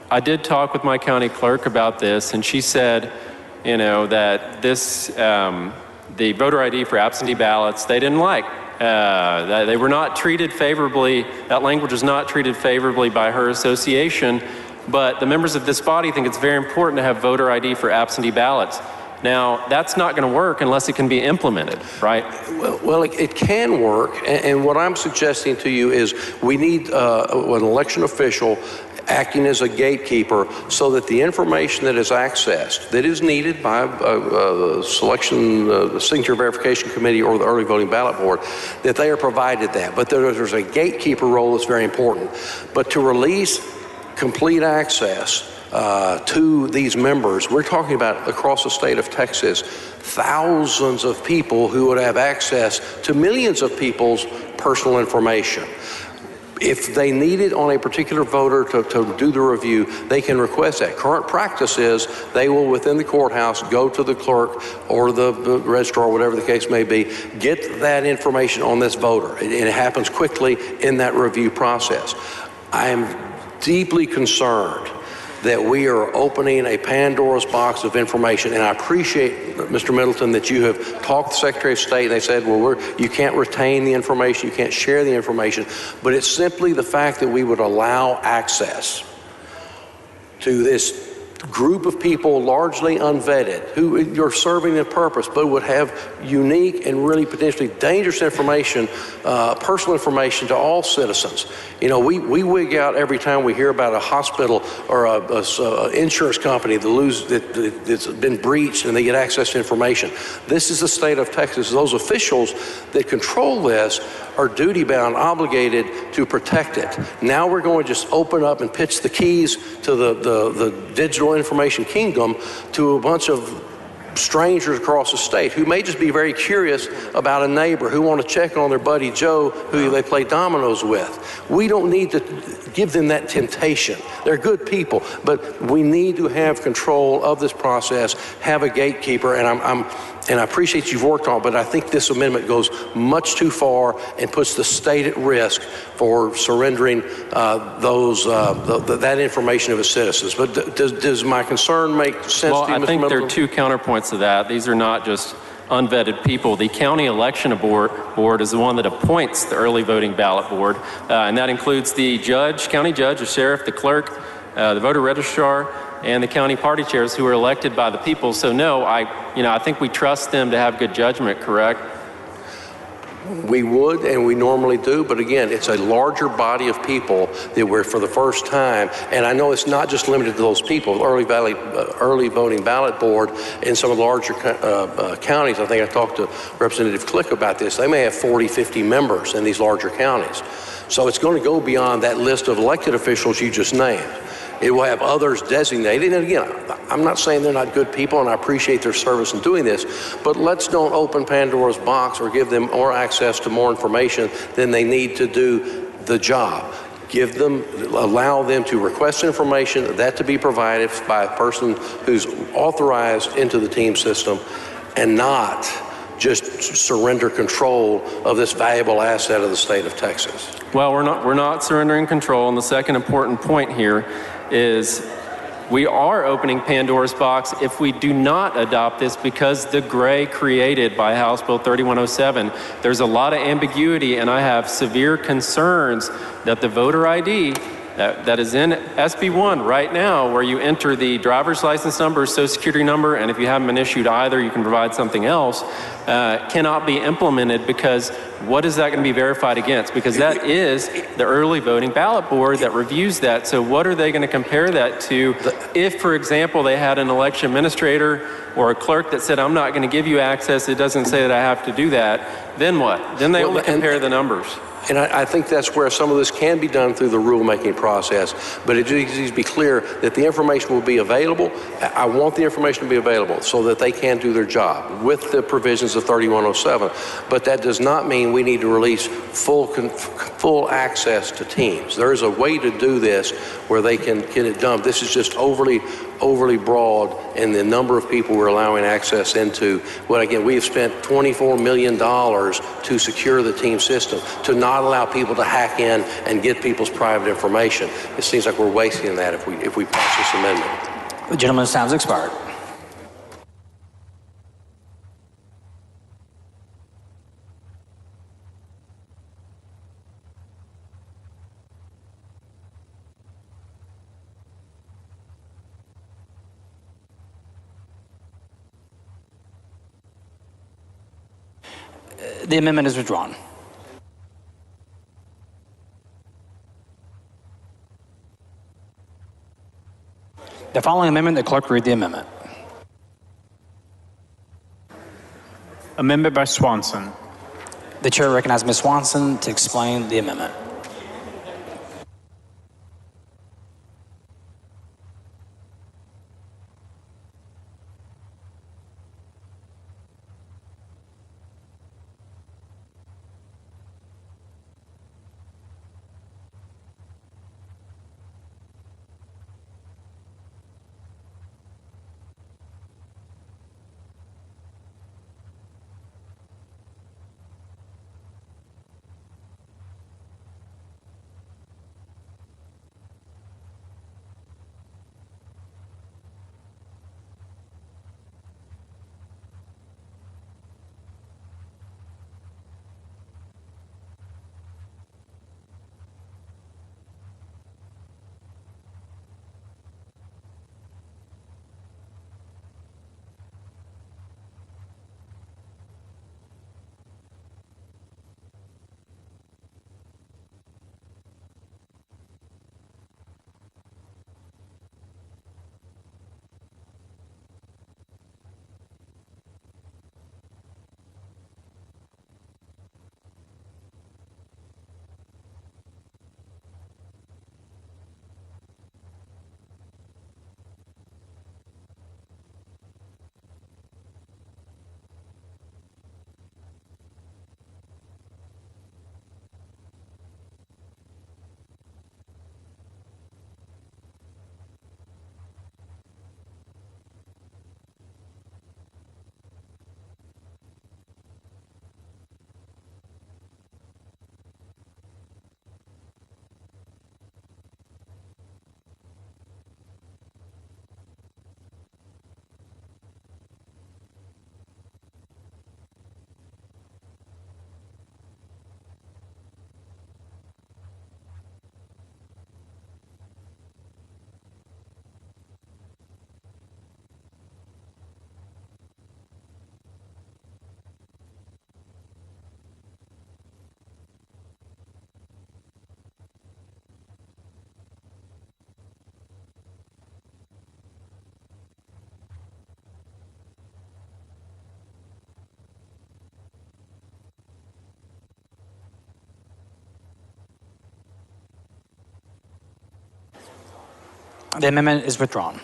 I did talk with my county clerk about this, and she said, that this, the voter ID for absentee ballots, they didn't like. They were not treated favorably, that language was not treated favorably by her association, but the members of this body think it's very important to have voter ID for absentee ballots. Now, that's not going to work unless it can be implemented, right? Well, it can work, and what I'm suggesting to you is we need an election official acting as a gatekeeper so that the information that is accessed, that is needed by the signature verification committee or the early voting ballot board, that they are provided that. But there's a gatekeeper role that's very important. But to release complete access to these members, we're talking about across the state of Texas, thousands of people who would have access to millions of people's personal information. If they need it on a particular voter to do the review, they can request that. Current practice is they will, within the courthouse, go to the clerk or the registrar, whatever the case may be, get that information on this voter. And it happens quickly in that review process. I am deeply concerned that we are opening a Pandora's box of information, and I appreciate, Mr. Middleton, that you have talked to the Secretary of State and they said, well, you can't retain the information, you can't share the information, but it's simply the fact that we would allow access to this group of people largely unvetted who you're serving a purpose but would have unique and really potentially dangerous information, personal information to all citizens. You know, we wig out every time we hear about a hospital or a insurance company that's been breached and they get access to information. This is the state of Texas. Those officials that control this are duty-bound, obligated to protect it. Now we're going to just open up and pitch the keys to the digital information kingdom to a bunch of strangers across the state who may just be very curious about a neighbor, who want to check on their buddy Joe, who they play dominoes with. We don't need to give them that temptation. They're good people, but we need to have control of this process, have a gatekeeper, and I appreciate you've worked on it, but I think this amendment goes much too far and puts the state at risk for surrendering that information of its citizens. But does my concern make sense to you, Mr. Well, I think there are Middleton? two counterpoints to that. These are not just unvetted people. The county election board is the one that appoints the early voting ballot board, and that includes the judge, county judge, the sheriff, the clerk, the voter registrar, and the county party chairs who are elected by the people. So no, I think we trust them to have good judgment, correct? We would, and we normally do, but again, it's a larger body of people that we're for the first time, and I know it's not just limited to those people. Early voting ballot board in some of the larger counties, I think I talked to Representative Click about this, they may have 40, 50 members in these larger counties. So it's going to go beyond that list of elected officials you just named. It will have others designated. And again, I'm not saying they're not good people, and I appreciate their service in doing this, but let's don't open Pandora's box or give them more access to more information than they need to do the job. Allow them to request information, that to be provided by a person who's authorized into the team system, and not just surrender control of this valuable asset of the state of Texas. Well, we're not surrendering control, and the second important point here is we are opening Pandora's box if we do not adopt this, because the gray created by House Bill 3107, there's a lot of ambiguity, and I have severe concerns that the voter ID that is in SB1 right now, where you enter the driver's license number, social security number, and if you haven't been issued either, you can provide something else, cannot be implemented, because what is that going to be verified against? Because that is the early voting ballot board that reviews that. So what are they going to compare that to? If, for example, they had an election administrator or a clerk that said, I'm not going to give you access, it doesn't say that I have to do that, then what? Then they only compare the numbers. And I think that's where some of this can be done through the rulemaking process, but it needs to be clear that the information will be available. I want the information to be available so that they can do their job with the provisions of 3107, but that does not mean we need to release full access to teams. There is a way to do this where they can get it done. This is just overly broad in the number of people we're allowing access into. Well, again, we have spent $24 million to secure the team system, to not allow people to hack in and get people's private information. It seems like we're wasting that if we pass this amendment. The gentleman's time has expired. The amendment is withdrawn. The following amendment, the clerk read the amendment. Amendment by Swanson. The chair recognizes Ms. Swanson to explain the amendment. The amendment is withdrawn.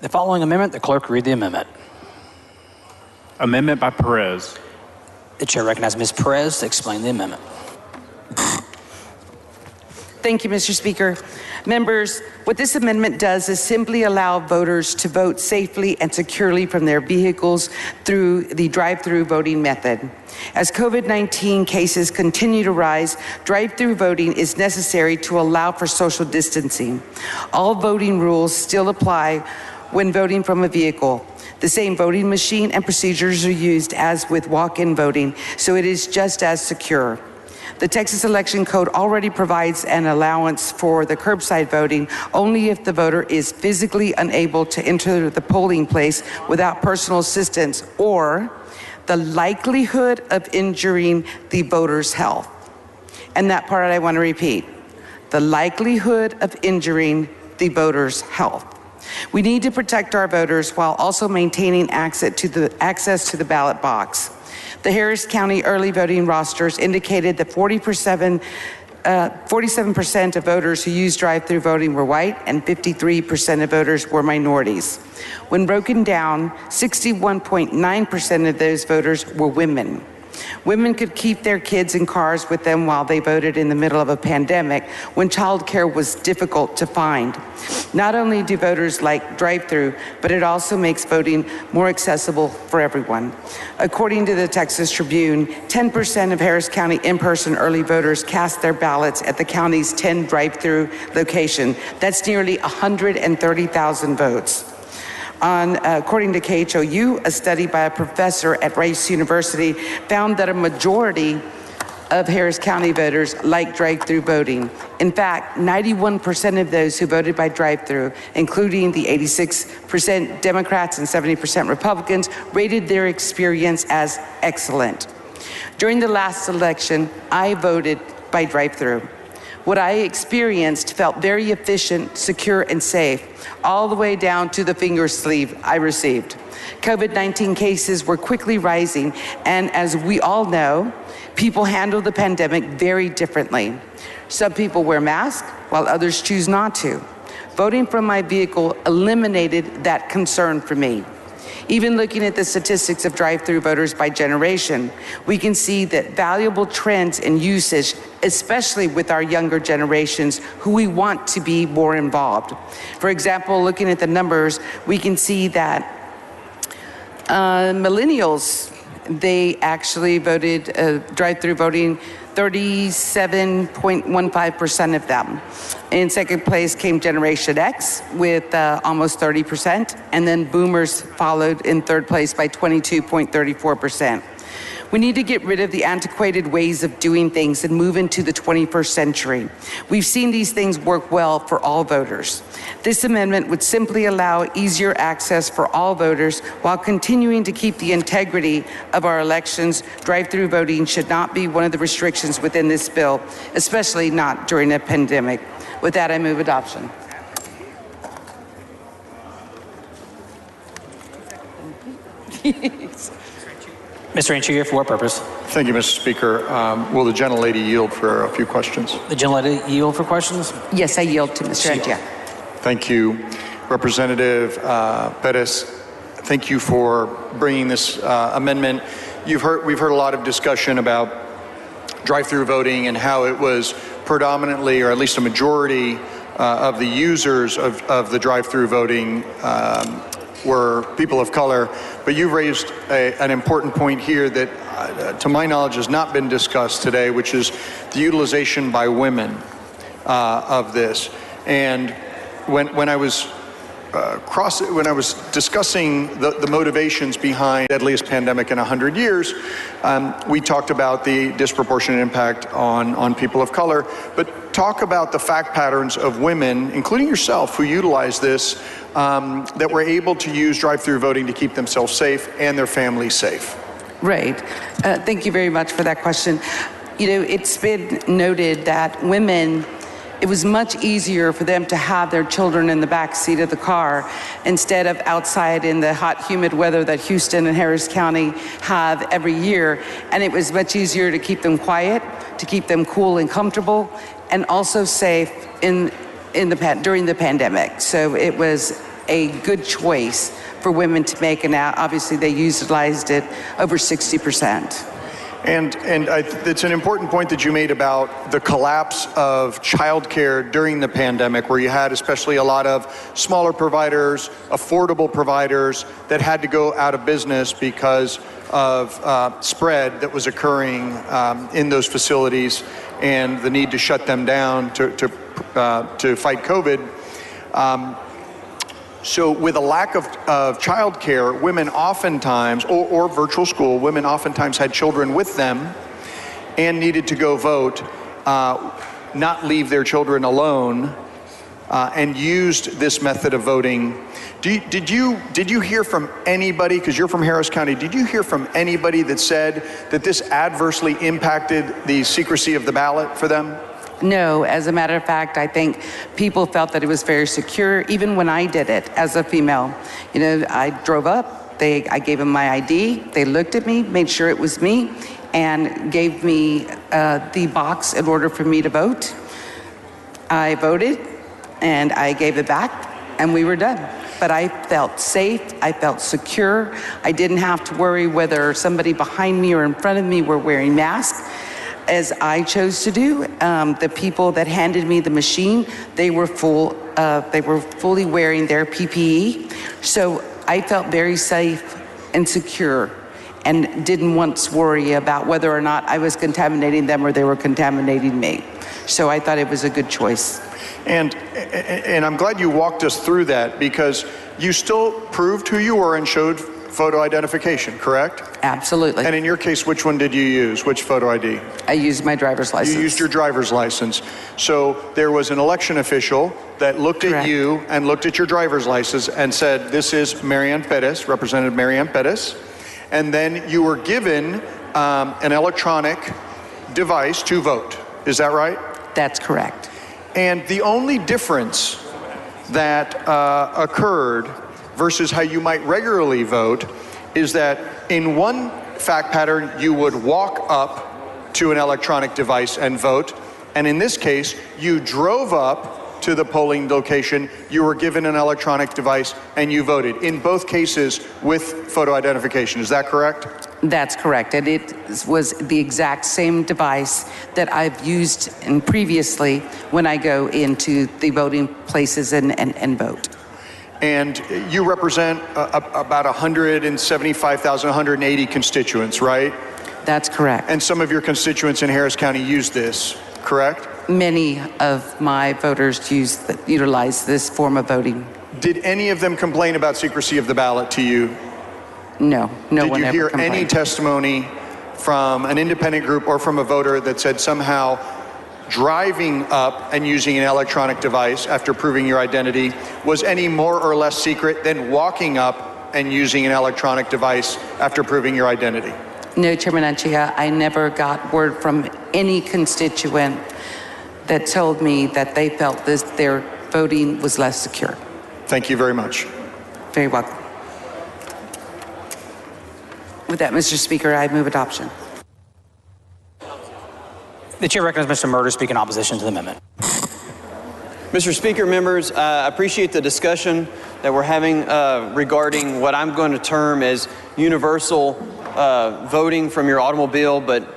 The following amendment, the clerk read the amendment. Amendment by Perez. The chair recognizes Ms. Perez to explain the amendment. Thank you, Mr. Speaker. Members, what this amendment does is simply allow voters to vote safely and securely from their vehicles through the drive-through voting method. As COVID-19 cases continue to rise, drive-through voting is necessary to allow for social distancing. All voting rules still apply when voting from a vehicle. The same voting machine and procedures are used as with walk-in voting, so it is just as secure. The Texas Election Code already provides an allowance for the curbside voting only if the voter is physically unable to enter the polling place without personal assistance or the likelihood of injuring the voter's health. And that part I want to repeat, the likelihood of injuring the voter's health. We need to protect our voters while also maintaining access to the ballot box. The Harris County early voting rosters indicated that 47% of voters who used drive-through voting were white and 53% of voters were minorities. When broken down, 61.9% of those voters were women. Women could keep their kids in cars with them while they voted in the middle of a pandemic when childcare was difficult to find. Not only do voters like drive-through, but it also makes voting more accessible for everyone. According to the Texas Tribune, 10% of Harris County in-person early voters cast their ballots at the county's 10 drive-through locations. That's nearly 130,000 votes. According to KVUE, a study by a professor at Rice University found that a majority of Harris County voters like drive-through voting. In fact, 91% of those who voted by drive-through, including the 86% Democrats and 70% Republicans, rated their experience as excellent. During the last election, I voted by drive-through. What I experienced felt very efficient, secure, and safe, all the way down to the finger sleeve I received. COVID-19 cases were quickly rising, and as we all know, people handle the pandemic very differently. Some people wear masks, while others choose not to. Voting from my vehicle eliminated that concern for me. Even looking at the statistics of drive-through voters by generation, we can see that valuable trends in usage, especially with our younger generations who we want to be more involved. For example, looking at the numbers, we can see that millennials, they actually voted drive-through voting 37.15% of them. In second place came Generation X with almost 30%, and then Boomers followed in third place by 22.34%. We need to get rid of the antiquated ways of doing things and move into the 21st century. We've seen these things work well for all voters. This amendment would simply allow easier access for all voters while continuing to keep the integrity of our elections. Drive-through voting should not be one of the restrictions within this bill, especially not during a pandemic. With that, I move adoption. Mr. Anchia, for what purpose? Thank you, Mr. Speaker. Will the gentlelady yield for a few questions? The gentlelady yield for questions? Yes, I yield to Mr. Anchia. Thank you. Representative Perez, thank you for bringing this amendment. We've heard a lot of discussion about drive-through voting and how it was predominantly, or at least a majority of the users of the drive-through voting were people of color, but you've raised an important point here that, to my knowledge, has not been discussed today, which is the utilization by women of this. And when I was when I was discussing the motivations behind the deadliest pandemic in 100 years, we talked about the disproportionate impact on people of color, but talk about the fact patterns of women, including yourself, who utilize this, that were able to use drive-through voting to keep themselves safe and their families safe. Right. Thank you very much for that question. You know, it's been noted that women, it was much easier for them to have their children in the back seat of the car instead of outside in the hot, humid weather that Houston and Harris County have every year. And it was much easier to keep them quiet, to keep them cool and comfortable, and also safe during the pandemic. So it was a good choice for women to make, and obviously they utilized it over 60%. And it's an important point that you made about the collapse of childcare during the pandemic, where you had especially a lot of smaller providers, affordable providers that had to go out of business because of spread that was occurring in those facilities and the need to shut them down to fight COVID. So with a lack of childcare, women oftentimes, or virtual school, women oftentimes had children with them and needed to go vote, not leave their children alone, and used this method of voting. Did you hear from anybody, because you're from Harris County, did you hear from anybody that said that this adversely impacted the secrecy of the ballot for them? No, as a matter of fact, I think people felt that it was very secure, even when I did it as a female. You know, I drove up, I gave them my ID, they looked at me, made sure it was me, and gave me the box in order for me to vote. I voted, and I gave it back, and we were done. But I felt safe, I felt secure. I didn't have to worry whether somebody behind me or in front of me were wearing masks. As I chose to do, the people that handed me the machine, they were fully wearing their PPE. So I felt very safe and secure and didn't once worry about whether or not I was contaminating them or they were contaminating me. So I thought it was a good choice. And I'm glad you walked us through that, because you still proved who you were and showed photo identification, correct? Absolutely. And in your case, which one did you use? Which photo ID? I used my driver's license. You used your driver's license. So there was an election official that looked at you and looked at your driver's license and said, this is Marianne Pettis, Representative Marianne Pettis. And then you were given an electronic device to vote. Is that right? That's correct. And the only difference that occurred versus how you might regularly vote is that in one fact pattern, you would walk up to an electronic device and vote. And in this case, you drove up to the polling location, you were given an electronic device, and you voted. In both cases with photo identification. Is that correct? That's correct. And it was the exact same device that I've used previously when I go into the voting places and vote. And you represent about 175,000, 180 constituents, right? That's correct. And some of your constituents in Harris County use this, correct? Many of my voters utilize this form of voting. Did any of them complain about secrecy of the ballot to you? No, no one ever complained. Did you hear any testimony from an independent group or from a voter that said somehow driving up and using an electronic device after proving your identity was any more or less secret than walking up and using an electronic device after proving your identity? No, Chairman Anchia, I never got word from any constituent that told me that they felt their voting was less secure. Thank you very much. Very welcome. With that, Mr. Speaker, I move adoption. The chair recognizes Mr. Murder to speak in opposition to the amendment. Mr. Speaker, members, I appreciate the discussion that we're having regarding what I'm going to term as universal voting from your automobile, but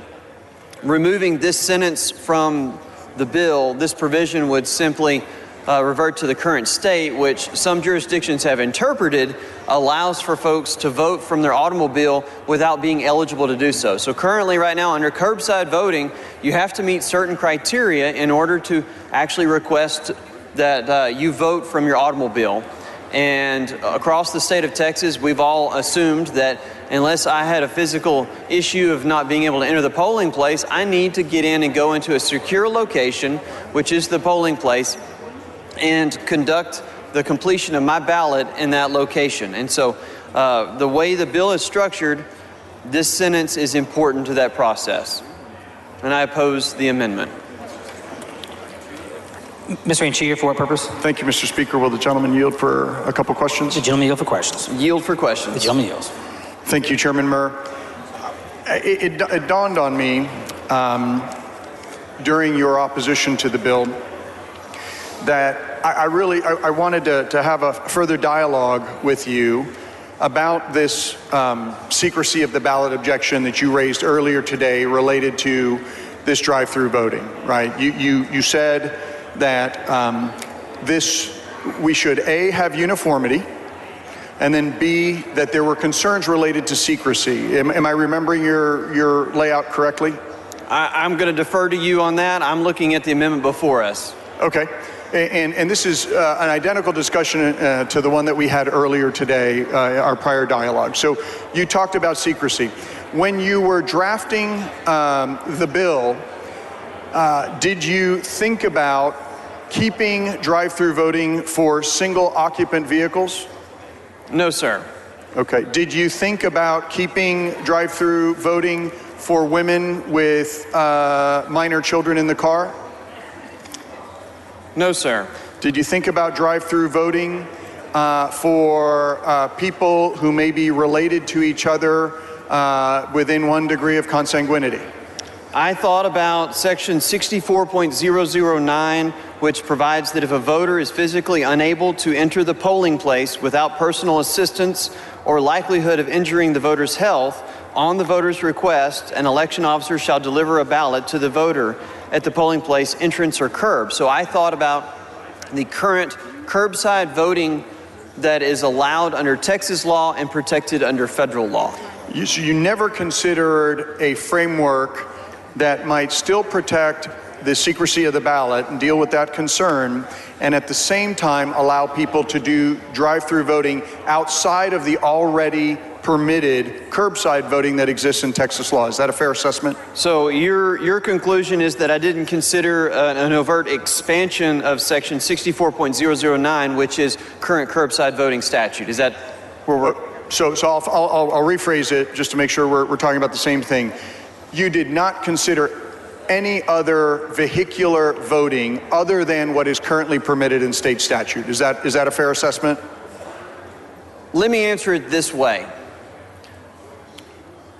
removing this sentence from the bill, this provision would simply revert to the current state, which some jurisdictions have interpreted allows for folks to vote from their automobile without being eligible to do so. So currently right now under curbside voting, you have to meet certain criteria in order to actually request that you vote from your automobile. And across the state of Texas, we've all assumed that unless I had a physical issue of not being able to enter the polling place, I need to get in and go into a secure location, which is the polling place, and conduct the completion of my ballot in that location. And so the way the bill is structured, this sentence is important to that process. And I oppose the amendment. Mr. Anchia, for what purpose? Thank you, Mr. Speaker. Will the gentleman yield for a couple questions? The gentleman yield for questions. Yield for questions. The gentleman yields. Thank you, Chairman Murr. It dawned on me during your opposition to the bill that I wanted to have a further dialogue with you about this secrecy of the ballot objection that you raised earlier today related to this drive-through voting, right? You said that we should A, have uniformity, and then B, that there were concerns related to secrecy. Am I remembering your layout correctly? I'm going to defer to you on that. I'm looking at the amendment before us. Okay. And this is an identical discussion to the one that we had earlier today, our prior dialogue. So you talked about secrecy. When you were drafting the bill, did you think about keeping drive-through voting for single occupant vehicles? No, sir. Okay. Did you think about keeping drive-through voting for women with minor children in the car? No, sir. Did you think about drive-through voting for people who may be related to each other within 1 degree of consanguinity? I thought about section 64.009, which provides that if a voter is physically unable to enter the polling place without personal assistance or likelihood of injuring the voter's health, on the voter's request, an election officer shall deliver a ballot to the voter at the polling place entrance or curb. So I thought about the current curbside voting that is allowed under Texas law and protected under federal law. So you never considered a framework that might still protect the secrecy of the ballot and deal with that concern, and at the same time allow people to do drive-through voting outside of the already permitted curbside voting that exists in Texas law. Is that a fair assessment? So your conclusion is that I didn't consider an overt expansion of section 64.009, which is current curbside voting statute. Is that where we're... So I'll rephrase it just to make sure we're talking about the same thing. You did not consider any other vehicular voting other than what is currently permitted in state statute. Is that a fair assessment? Let me answer it this way.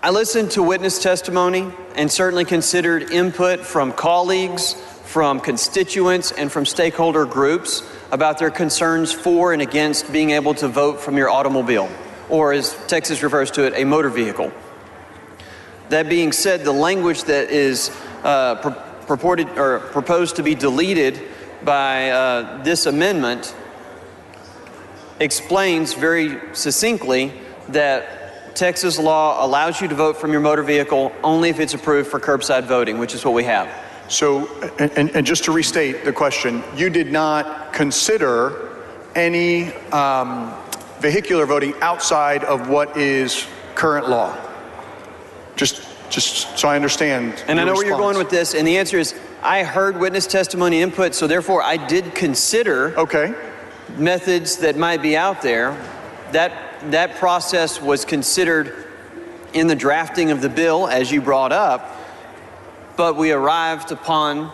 I listened to witness testimony and certainly considered input from colleagues, from constituents, and from stakeholder groups about their concerns for and against being able to vote from your automobile, or as Texas refers to it, a motor vehicle. That being said, the language that is purported or proposed to be deleted by this amendment explains very succinctly that Texas law allows you to vote from your motor vehicle only if it's approved for curbside voting, which is what we have. So, and just to restate the question, you did not consider any vehicular voting outside of what is current law? Just so I understand. And I know where you're response. going with this, and the answer is I heard witness testimony input, so therefore I did consider methods that might be out there. That process was considered in the drafting of the bill, as you brought up, but we arrived upon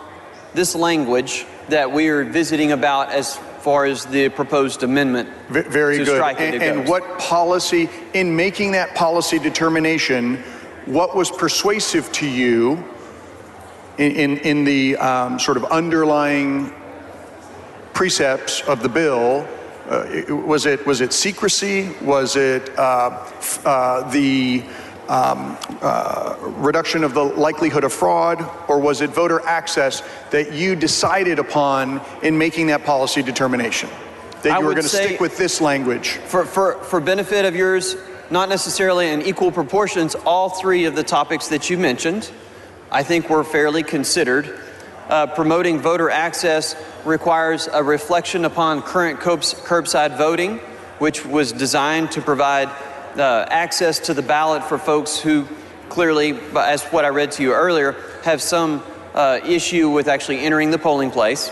this language that we are visiting about as far as the proposed amendment. Very to good. strike it And goes. what policy, in making that policy determination, what was persuasive to you in the sort of underlying precepts of the bill? Was it secrecy? Was it the reduction of the likelihood of fraud? Or was it voter access that you decided upon in making that policy determination? That you were going to stick with this language? For benefit of yours, not necessarily in equal proportions, all three of the topics that you mentioned, I think were fairly considered. Promoting voter access requires a reflection upon current curbside voting, which was designed to provide access to the ballot for folks who clearly, as what I read to you earlier, have some issue with actually entering the polling place.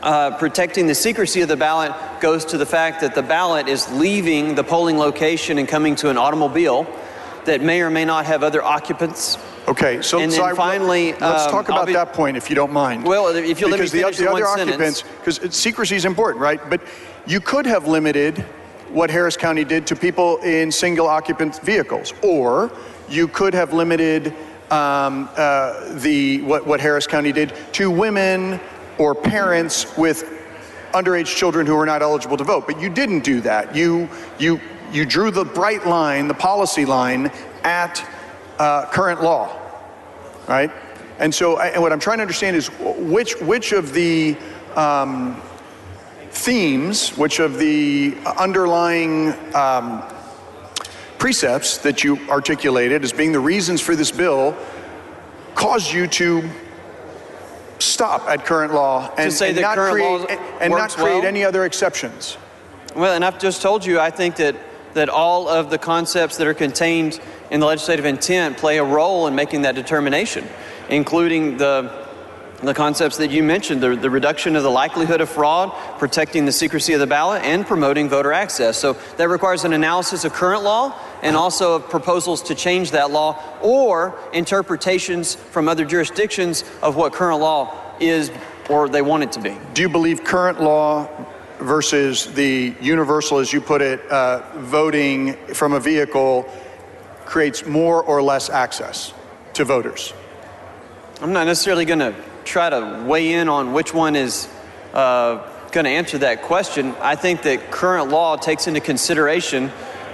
Protecting the secrecy of the ballot goes to the fact that the ballot is leaving the polling location and coming to an automobile that may or may not have other occupants. Okay, so, and then finally, let's talk about that point, if you don't mind. Well, if you'll let me finish the other one occupants, because secrecy is important, right? But you could have limited what Harris County did to people in single occupant vehicles, or you could have limited what Harris County did to women or parents with underage children who are not eligible to vote. But you didn't do that. You drew the bright line, the policy line, at current law, right? And so, and what I'm trying to understand is which of the themes, which of the underlying precepts that you articulated as being the reasons for this bill caused you to stop at current law and, not create any other exceptions? Well, and I've just told you, I think that all of the concepts that are contained in the legislative intent play a role in making that determination, including the concepts that you mentioned, the reduction of the likelihood of fraud, protecting the secrecy of the ballot, and promoting voter access. So that requires an analysis of current law and also of proposals to change that law or interpretations from other jurisdictions of what current law is or they want it to be. Do you believe current law versus the universal, as you put it, voting from a vehicle creates more or less access to voters? I'm not necessarily going to try to weigh in on which one is going to answer that question. I think that current law takes into consideration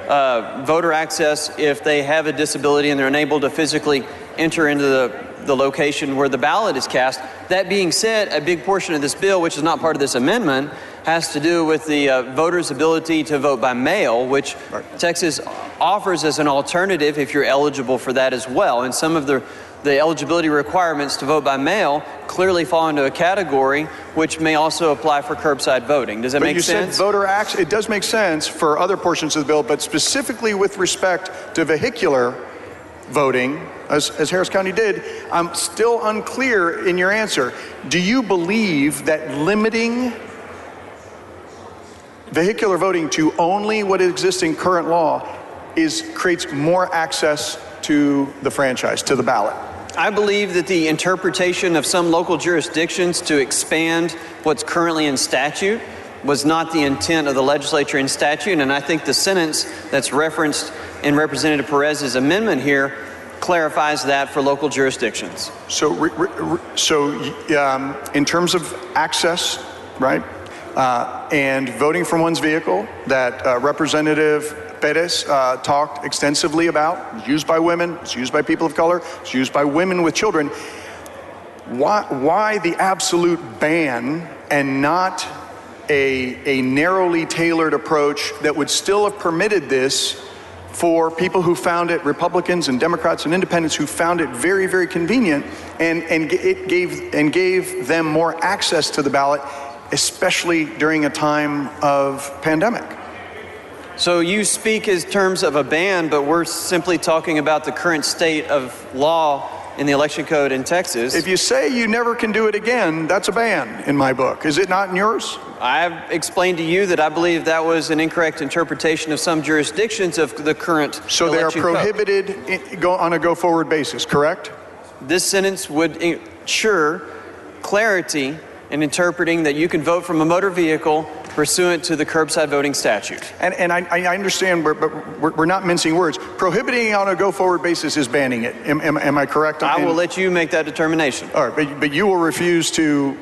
voter access if they have a disability and they're unable to physically enter into the location where the ballot is cast. That being said, a big portion of this bill, which is not part of this amendment, has to do with the voters' ability to vote by mail, which Texas offers as an alternative if you're eligible for that as well. And some of the eligibility requirements to vote by mail clearly fall into a category which may also apply for curbside voting. Does that make sense? But you said voter access. It does make sense for other portions of the bill, but specifically with respect to vehicular voting, as Harris County did, I'm still unclear in your answer. Do you believe that limiting vehicular voting to only what exists in current law creates more access to the franchise, to the ballot? I believe that the interpretation of some local jurisdictions to expand what's currently in statute was not the intent of the legislature in statute, and I think the sentence that's referenced in Representative Perez's amendment here clarifies that for local jurisdictions. So in terms of access, right, and voting from one's vehicle that Representative Perez talked extensively about, it's used by women, it's used by people of color, it's used by women with children. Why the absolute ban and not a narrowly tailored approach that would still have permitted this for people who found it, Republicans and Democrats and independents who found it very, very convenient, and it gave them more access to the ballot, especially during a time of pandemic? So you speak in terms of a ban, but we're simply talking about the current state of law in the election code in Texas. If you say you never can do it again, that's a ban in my book. Is it not in yours? I've explained to you that I believe that was an incorrect interpretation of some jurisdictions of the current So they are prohibited on a go-forward basis, correct? This sentence would ensure clarity in interpreting that you can vote from a motor vehicle pursuant to the curbside voting statute. And I understand, but we're not mincing words. Prohibiting on a go-forward basis is banning it. Am I correct? I will let you make that determination. All right, but you will refuse to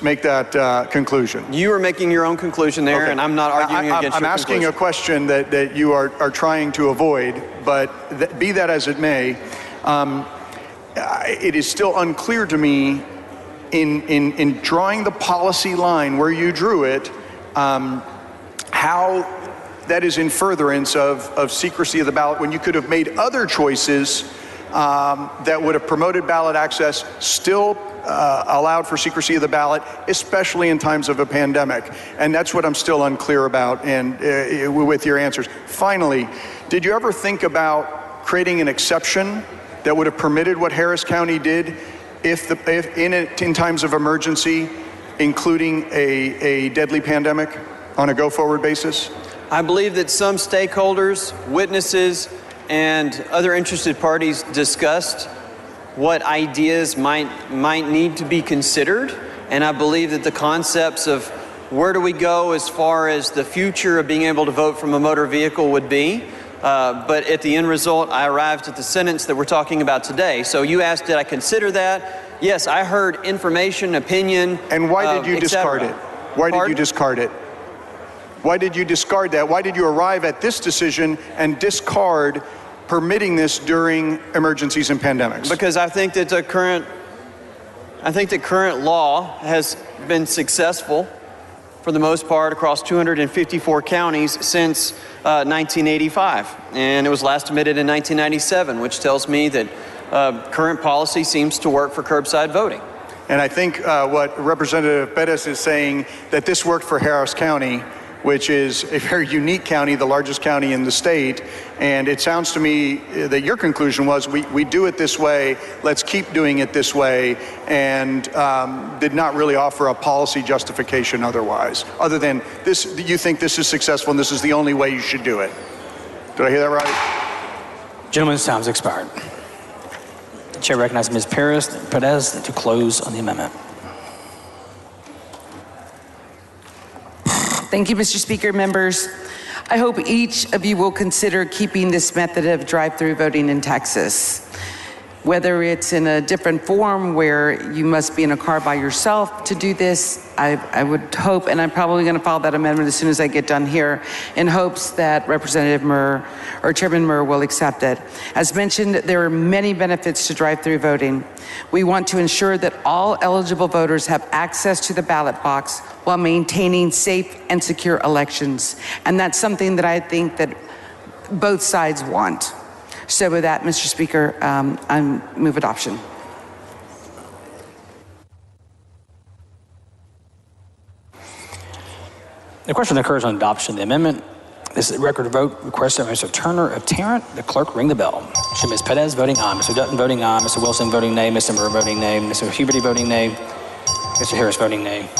make that conclusion. You are making your own conclusion there, okay. And I'm not arguing against your conclusion. I'm asking a question that you are trying to avoid, but be that as it may, it is still unclear to me in drawing the policy line where you drew it, how that is in furtherance of secrecy of the ballot when you could have made other choices that would have promoted ballot access, still allowed for secrecy of the ballot, especially in times of a pandemic. And that's what I'm still unclear about and with your answers. Finally, did you ever think about creating an exception that would have permitted what Harris County did if in times of emergency, including a deadly pandemic on a go-forward basis? I believe that some stakeholders, witnesses, and other interested parties discussed what ideas might need to be considered. And I believe that the concepts of where do we go as far as the future of being able to vote from a motor vehicle would be. But at the end result, I arrived at the sentence that we're talking about today. So you asked, did I consider that? Yes, I heard information, opinion. And why did you discard it? Why did you discard it? Why did you discard that? Why did you arrive at this decision and discard permitting this during emergencies and pandemics? Because I think that the current law has been successful for the most part across 254 counties since 1985. And it was last amended in 1997, which tells me that current policy seems to work for curbside voting. And I think what Representative Perez is saying, that this worked for Harris County, which is a very unique county, the largest county in the state. And it sounds to me that your conclusion was, we do it this way, let's keep doing it this way, and did not really offer a policy justification otherwise, other than this, you think this is successful and this is the only way you should do it. Did I hear that right? Gentleman's time's expired. The chair recognizes Ms. Perez to close on the amendment. Thank you, Mr. Speaker. Members, I hope each of you will consider keeping this method of drive-through voting in Texas. Whether it's in a different form where you must be in a car by yourself to do this, I would hope, and I'm probably going to file that amendment as soon as I get done here, in hopes that Representative Murr or Chairman Murr will accept it. As mentioned, there are many benefits to drive-through voting. We want to ensure that all eligible voters have access to the ballot box while maintaining safe and secure elections. And that's something that I think that both sides want. So with that, Mr. Speaker, I move adoption. The question occurs on adoption of the amendment. This is a record vote requested by Mr. Turner of Tarrant. The clerk ring the bell. Should Ms. Perez voting aye, Mr. Dutton voting aye, Mr. Wilson voting nay, Mr. Murr voting nay, Mr. Huberty voting nay, Mr. Harris voting nay.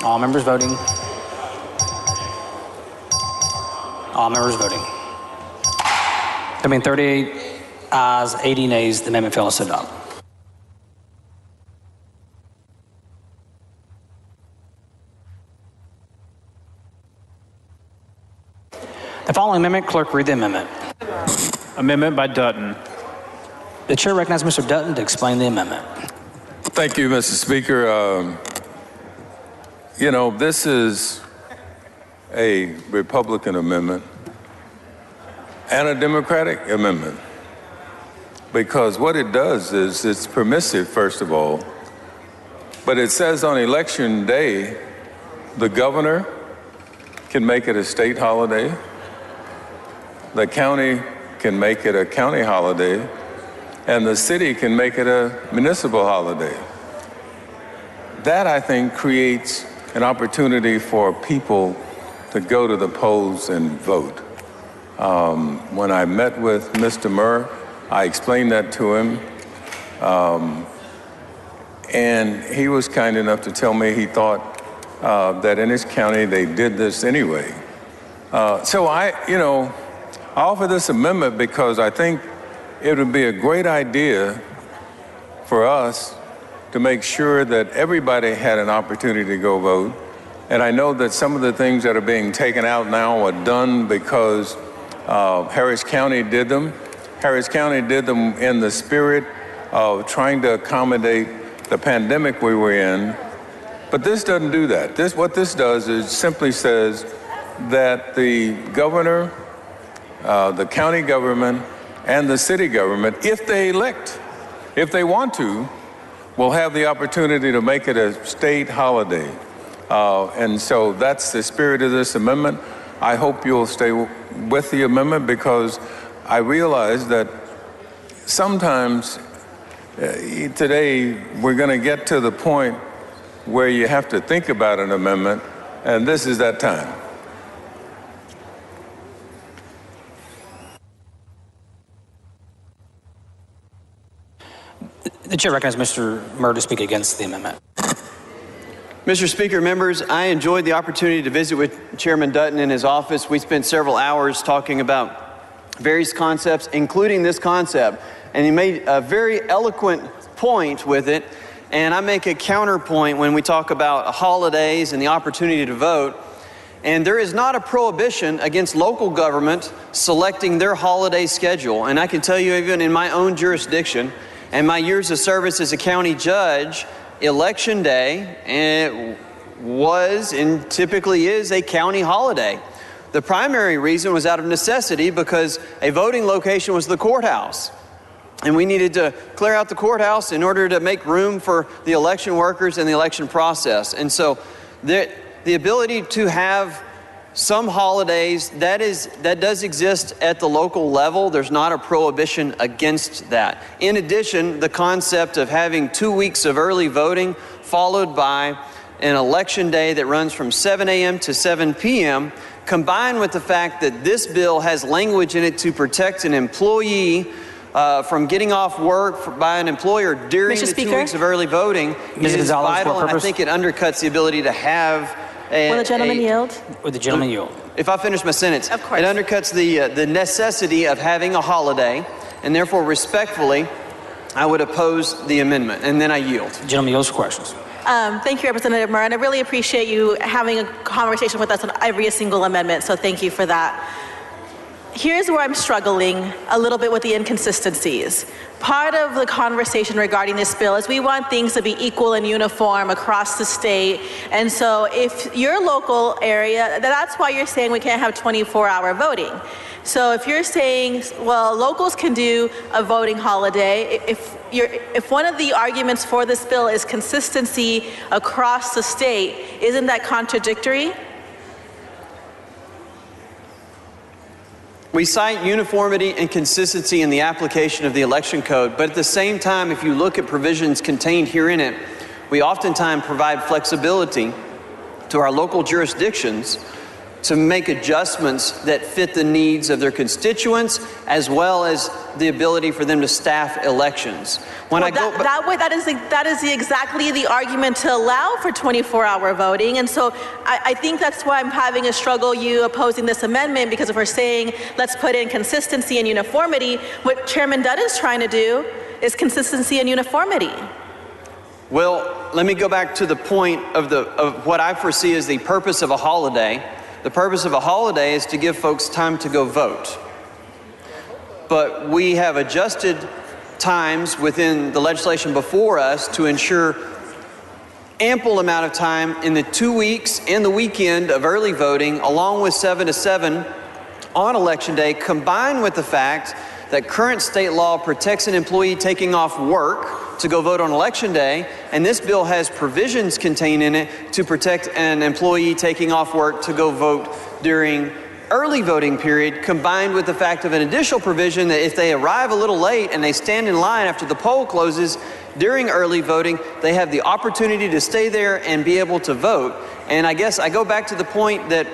All members voting. All members voting. There being 38 ayes, 80 nays, the amendment fails to adopt. The following amendment, clerk, read the amendment. Amendment by Dutton. The chair recognizes Mr. Dutton to explain the amendment. Thank you, Mr. Speaker. You know, this is a Republican amendment and a Democratic amendment, because what it does is it's permissive, first of all, but it says on election day, the governor can make it a state holiday, the county can make it a county holiday, and the city can make it a municipal holiday. That, I think, creates an opportunity for people to go to the polls and vote. When I met with Mr. Murr, I explained that to him, and he was kind enough to tell me he thought that in his county they did this anyway. So I offer this amendment because I think it would be a great idea for us to make sure that everybody had an opportunity to go vote. And I know that some of the things that are being taken out now are done because Harris County did them. Harris County did them in the spirit of trying to accommodate the pandemic we were in. But this doesn't do that. What this does is simply says that the governor, the county government, and the city government, if they elect, if they want to, will have the opportunity to make it a state holiday. And so that's the spirit of this amendment. I hope you'll stay with the amendment because I realize that sometimes today we're going to get to the point where you have to think about an amendment, and this is that time. The chair recognizes Mr. Murr to speak against the amendment. Mr. Speaker, members, I enjoyed the opportunity to visit with Chairman Dutton in his office. We spent several hours talking about various concepts, including this concept, and he made a very eloquent point with it, and I make a counterpoint when we talk about holidays and the opportunity to vote. And there is not a prohibition against local government selecting their holiday schedule. And I can tell you, even in my own jurisdiction and my years of service as a county judge, Election Day was and typically is a county holiday. The primary reason was out of necessity because a voting location was the courthouse. And we needed to clear out the courthouse in order to make room for the election workers and the election process. And so the ability to have some holidays, that does exist at the local level. There's not a prohibition against that. In addition, the concept of having 2 weeks of early voting followed by an election day that runs from 7 a.m. to 7 p.m., combined with the fact that this bill has language in it to protect an employee from getting off work by an employer during the 2 weeks of early voting is vital, and I think it undercuts the ability to have Will the gentleman yield? Would the gentleman yield? If I finish my sentence, of course. It undercuts the necessity of having a holiday, and therefore, respectfully, I would oppose the amendment, and then I yield. The gentleman yields for questions. Thank you, Representative Murr, and I really appreciate you having a conversation with us on every single amendment, so thank you for that. Here's where I'm struggling a little bit with the inconsistencies. Part of the conversation regarding this bill is we want things to be equal and uniform across the state. And so if your local area, that's why you're saying we can't have 24-hour voting. So if you're saying, well, locals can do a voting holiday, if one of the arguments for this bill is consistency across the state, isn't that contradictory? We cite uniformity and consistency in the application of the election code, but at the same time, if you look at provisions contained here in it, we oftentimes provide flexibility to our local jurisdictions to make adjustments that fit the needs of their constituents, as well as the ability for them to staff elections. When that is exactly the argument to allow for 24-hour voting, and so I think that's why I'm having a struggle you opposing this amendment, because if we're saying let's put in consistency and uniformity, what Chairman Dutton is trying to do is consistency and uniformity. Well, let me go back to the point of what I foresee as the purpose of a holiday. The purpose of a holiday is to give folks time to go vote. But we have adjusted times within the legislation before us to ensure ample amount of time in the 2 weeks and the weekend of early voting, along with 7 to 7 on Election Day, combined with the fact that current state law protects an employee taking off work to go vote on Election Day, and this bill has provisions contained in it to protect an employee taking off work to go vote during early voting period, combined with the fact of an additional provision that if they arrive a little late and they stand in line after the poll closes during early voting, they have the opportunity to stay there and be able to vote. And I guess I go back to the point that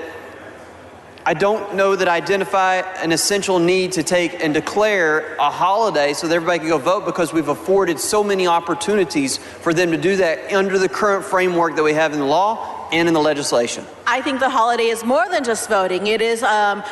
I don't know that I identify an essential need to take and declare a holiday so that everybody can go vote, because we've afforded so many opportunities for them to do that under the current framework that we have in the law and in the legislation. I think the holiday is more than just voting. It is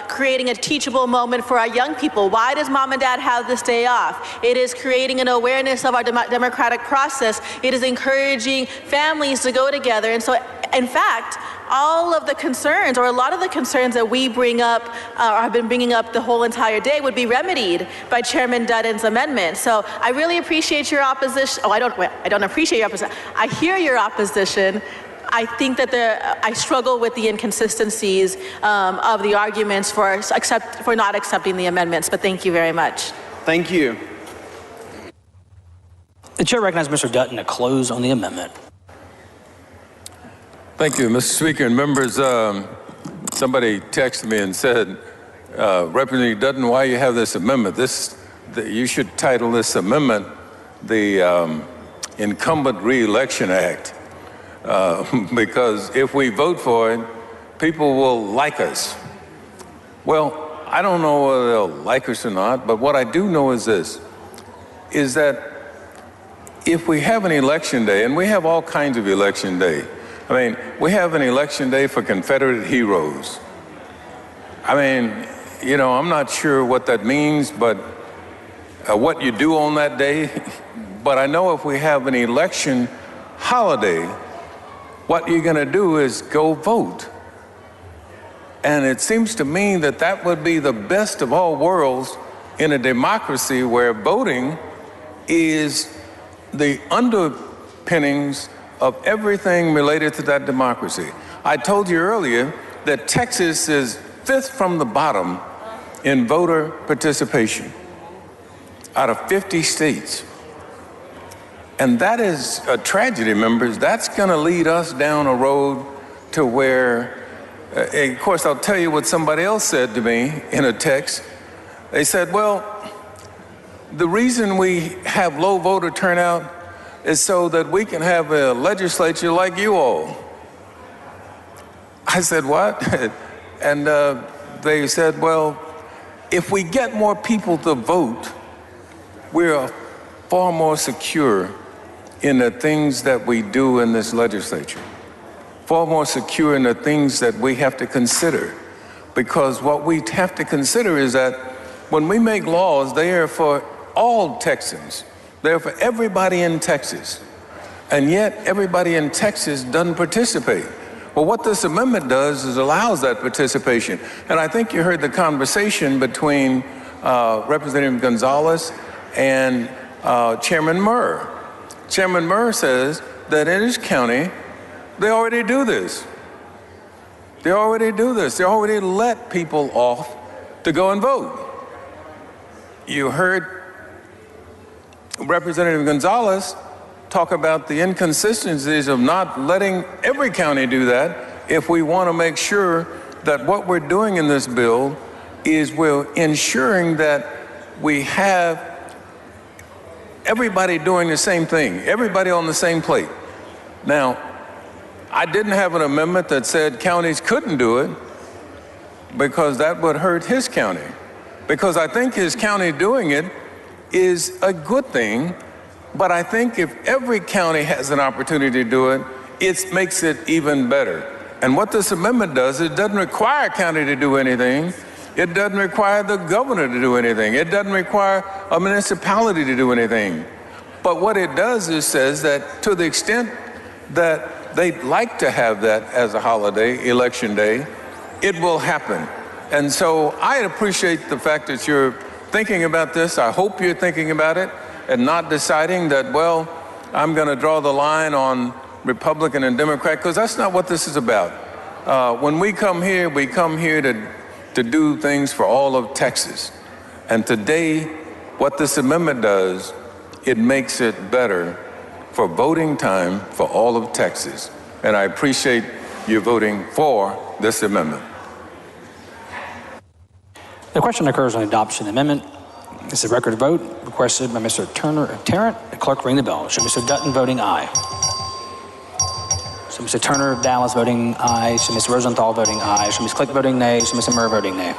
creating a teachable moment for our young people. Why does mom and dad have this day off? It is creating an awareness of our democratic process. It is encouraging families to go together. And so, in fact, all of the concerns, or a lot of the concerns that we bring up, or have been bringing up the whole entire day, would be remedied by Chairman Dutton's amendment. So I really appreciate your opposition. I don't appreciate your opposition. I hear your opposition. I think that I struggle with the inconsistencies of the arguments for not accepting the amendments, but thank you very much. Thank you. The chair recognizes Mr. Dutton to close on the amendment. Thank you, Mr. Speaker and members. Somebody texted me and said, Representative Dutton, why you have this amendment. You should title this amendment the Incumbent Re-Election Act, because if we vote for it, people will like us. Well, I don't know whether they'll like us or not, but what I do know is this, is that if we have an election day, and we have all kinds of election day. I mean, we have an election day for Confederate heroes. I mean, you know, I'm not sure what that means, but what you do on that day. But I know if we have an election holiday, what you're going to do is go vote. And it seems to me that that would be the best of all worlds in a democracy where voting is the underpinnings of everything related to that democracy. I told you earlier that Texas is 5th from the bottom in voter participation out of 50 states. And that is a tragedy, members. That's going to lead us down a road to where, of course, I'll tell you what somebody else said to me in a text. They said, well, the reason we have low voter turnout is so that we can have a legislature like you all. I said, what? And they said, well, if we get more people to vote, we're far more secure in the things that we do in this legislature, far more secure in the things that we have to consider. Because what we have to consider is that when we make laws, they are for all Texans. They're for everybody in Texas. And yet everybody in Texas doesn't participate. Well, what this amendment does is allows that participation. And I think you heard the conversation between Representative Gonzalez and Chairman Murr. Chairman Murr says that in his county, they already do this. They already do this. They already let people off to go and vote. You heard Representative Gonzalez talk about the inconsistencies of not letting every county do that if we want to make sure that what we're doing in this bill is we're ensuring that we have everybody doing the same thing, everybody on the same plate. Now, I didn't have an amendment that said counties couldn't do it because that would hurt his county. Because I think his county doing it is a good thing, but I think if every county has an opportunity to do it, it makes it even better. And what this amendment does, it doesn't require a county to do anything. It doesn't require the governor to do anything. It doesn't require a municipality to do anything. But what it does is says that to the extent that they'd like to have that as a holiday, election day, it will happen. And so I appreciate the fact that you're thinking about this. I hope you're thinking about it and not deciding that, well, I'm going to draw the line on Republican and Democrat, because that's not what this is about. When we come here to do things for all of Texas. And today, what this amendment does, it makes it better for voting time for all of Texas. And I appreciate you voting for this amendment. The question occurs on adoption of the amendment. It's a record vote requested by Mr. Turner of Tarrant. The clerk ring the bell. Show Mr. Dutton voting aye. So Mr. Turner of Dallas voting aye. So Mr. Rosenthal voting aye. So Ms. Click voting nay. So Mr. Murr voting nay.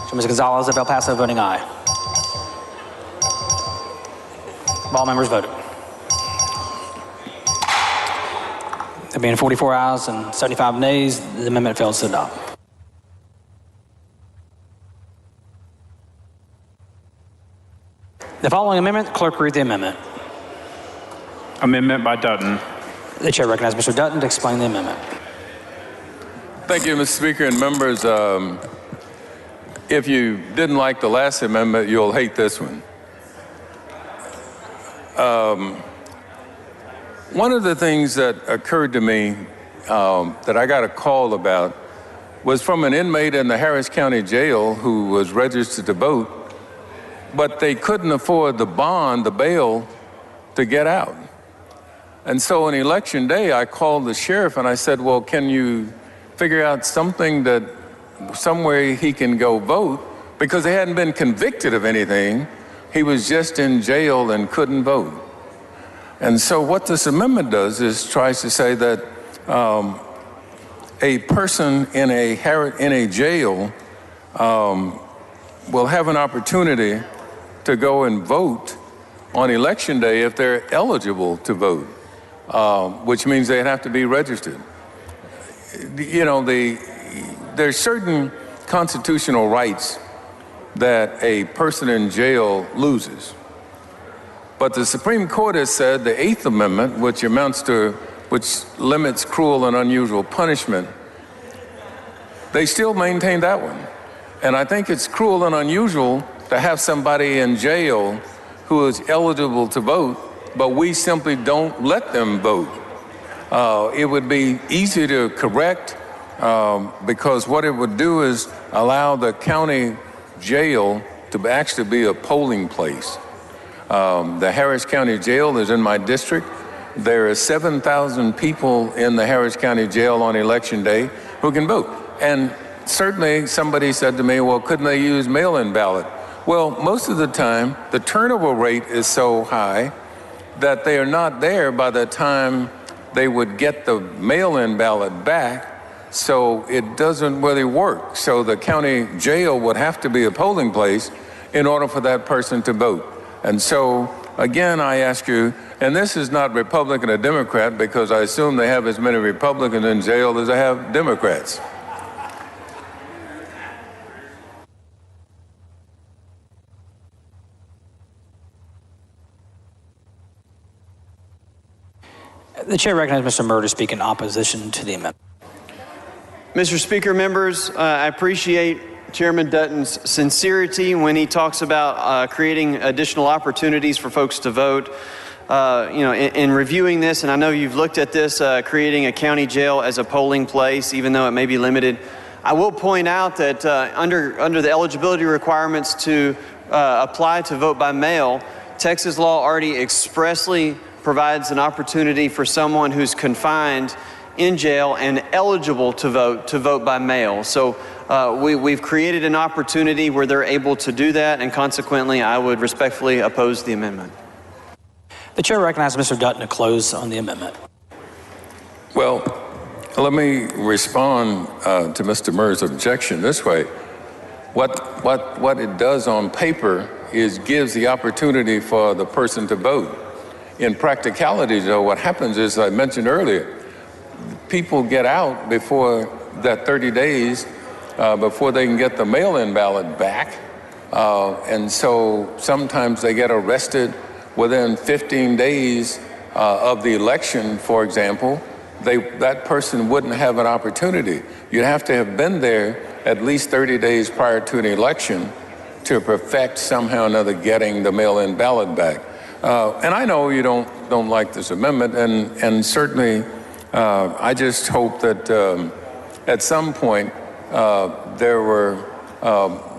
So Ms. Gonzalez of El Paso voting aye. All members voted. There being 44 ayes and 75 nays, the amendment fails to adopt. The following amendment, clerk read the amendment. Amendment by Dutton. The chair recognizes Mr. Dutton to explain the amendment. Thank you, Mr. Speaker and members. If you didn't like the last amendment, you'll hate this one. One of the things that occurred to me that I got a call about was from an inmate in the Harris County Jail who was registered to vote, but they couldn't afford the bond, the bail, to get out. And so on election day, I called the sheriff and I said, well, can you figure out something that somewhere he can go vote because he hadn't been convicted of anything. He was just in jail and couldn't vote. And so what this amendment does is tries to say that a person in a jail will have an opportunity to go and vote on election day if they're eligible to vote, which means they'd have to be registered. You know, there's certain constitutional rights that a person in jail loses. But the Supreme Court has said the Eighth Amendment, which limits cruel and unusual punishment, they still maintain that one. And I think it's cruel and unusual to have somebody in jail who is eligible to vote, but we simply don't let them vote. It would be easy to correct because what it would do is allow the county jail to actually be a polling place. The Harris County Jail is in my district. There are 7,000 people in the Harris County Jail on election day who can vote. And certainly somebody said to me, well, couldn't they use mail-in ballot? Well, most of the time, the turnover rate is so high that they are not there by the time they would get the mail-in ballot back, so it doesn't really work. So the county jail would have to be a polling place in order for that person to vote. And so, again, I ask you, and this is not Republican or Democrat, because I assume they have as many Republicans in jail as they have Democrats. The chair recognizes Mr. Murr to speak in opposition to the amendment. Mr. Speaker, members, I appreciate Chairman Dutton's sincerity when he talks about creating additional opportunities for folks to vote. In reviewing this, and I know you've looked at this, creating a county jail as a polling place, even though it may be limited. I will point out that under the eligibility requirements to apply to vote by mail, Texas law already expressly provides an opportunity for someone who's confined in jail and eligible to vote by mail. So we've created an opportunity where they're able to do that, and consequently, I would respectfully oppose the amendment. The chair recognizes Mr. Dutton to close on the amendment. Well, let me respond to Mr. Murr's objection this way. What it does on paper is gives the opportunity for the person to vote. In practicality, though, what happens is, I mentioned earlier, people get out before that 30 days, before they can get the mail-in ballot back. And so sometimes they get arrested within 15 days of the election, for example. That person wouldn't have an opportunity. You'd have to have been there at least 30 days prior to an election to perfect somehow or another getting the mail-in ballot back. And I know you don't like this amendment, and certainly I just hope that at some point there were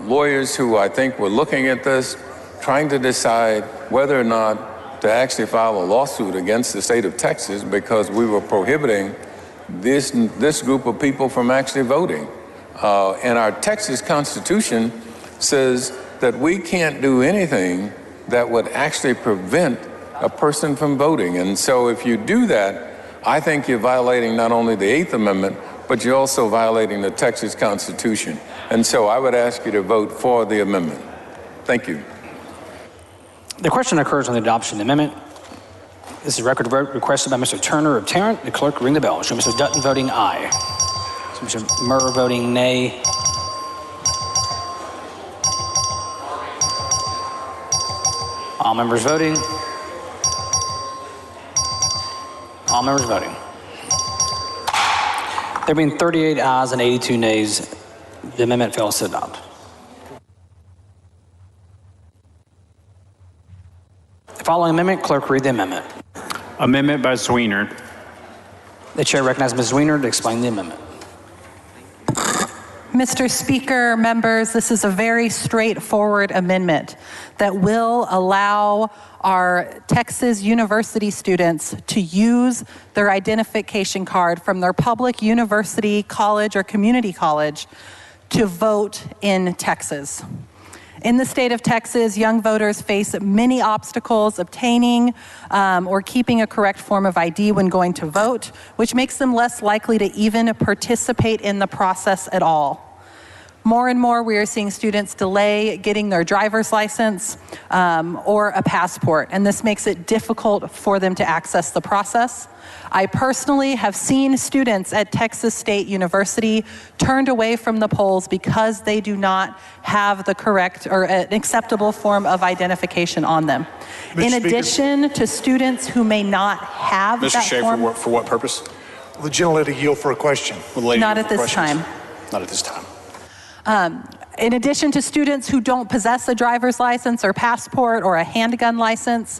lawyers who I think were looking at this, trying to decide whether or not to actually file a lawsuit against the state of Texas because we were prohibiting this group of people from actually voting. And our Texas Constitution says that we can't do anything that would actually prevent a person from voting. And so if you do that, I think you're violating not only the Eighth Amendment, but you're also violating the Texas Constitution. And so I would ask you to vote for the amendment. Thank you. The question occurs on the adoption of the amendment. This is a record vote requested by Mr. Turner of Tarrant. The clerk ring the bell. Show Mr. Dutton voting aye. So Mr. Murr voting nay. All members voting. All members voting. There being 38 ayes and 82 nays, the amendment fails to adopt. The following amendment, clerk read the amendment. Amendment by Zwiener. The chair recognizes Ms. Zwiener to explain the amendment. Mr. Speaker, members, this is a very straightforward amendment that will allow our Texas university students to use their identification card from their public university, college, or community college to vote in Texas. In the state of Texas, young voters face many obstacles obtaining or keeping a correct form of ID when going to vote, which makes them less likely to even participate in the process at all. More and more, we are seeing students delay getting their driver's license or a passport, and this makes it difficult for them to access the process. I personally have seen students at Texas State University turned away from the polls because they do not have the correct or an acceptable form of identification on them. In addition to students who may not have Mr. that Schaefer, form. for what purpose? Will the gentlelady yield for a question? Not at this time. Not at this time. In addition to students who don't possess a driver's license or passport or a handgun license,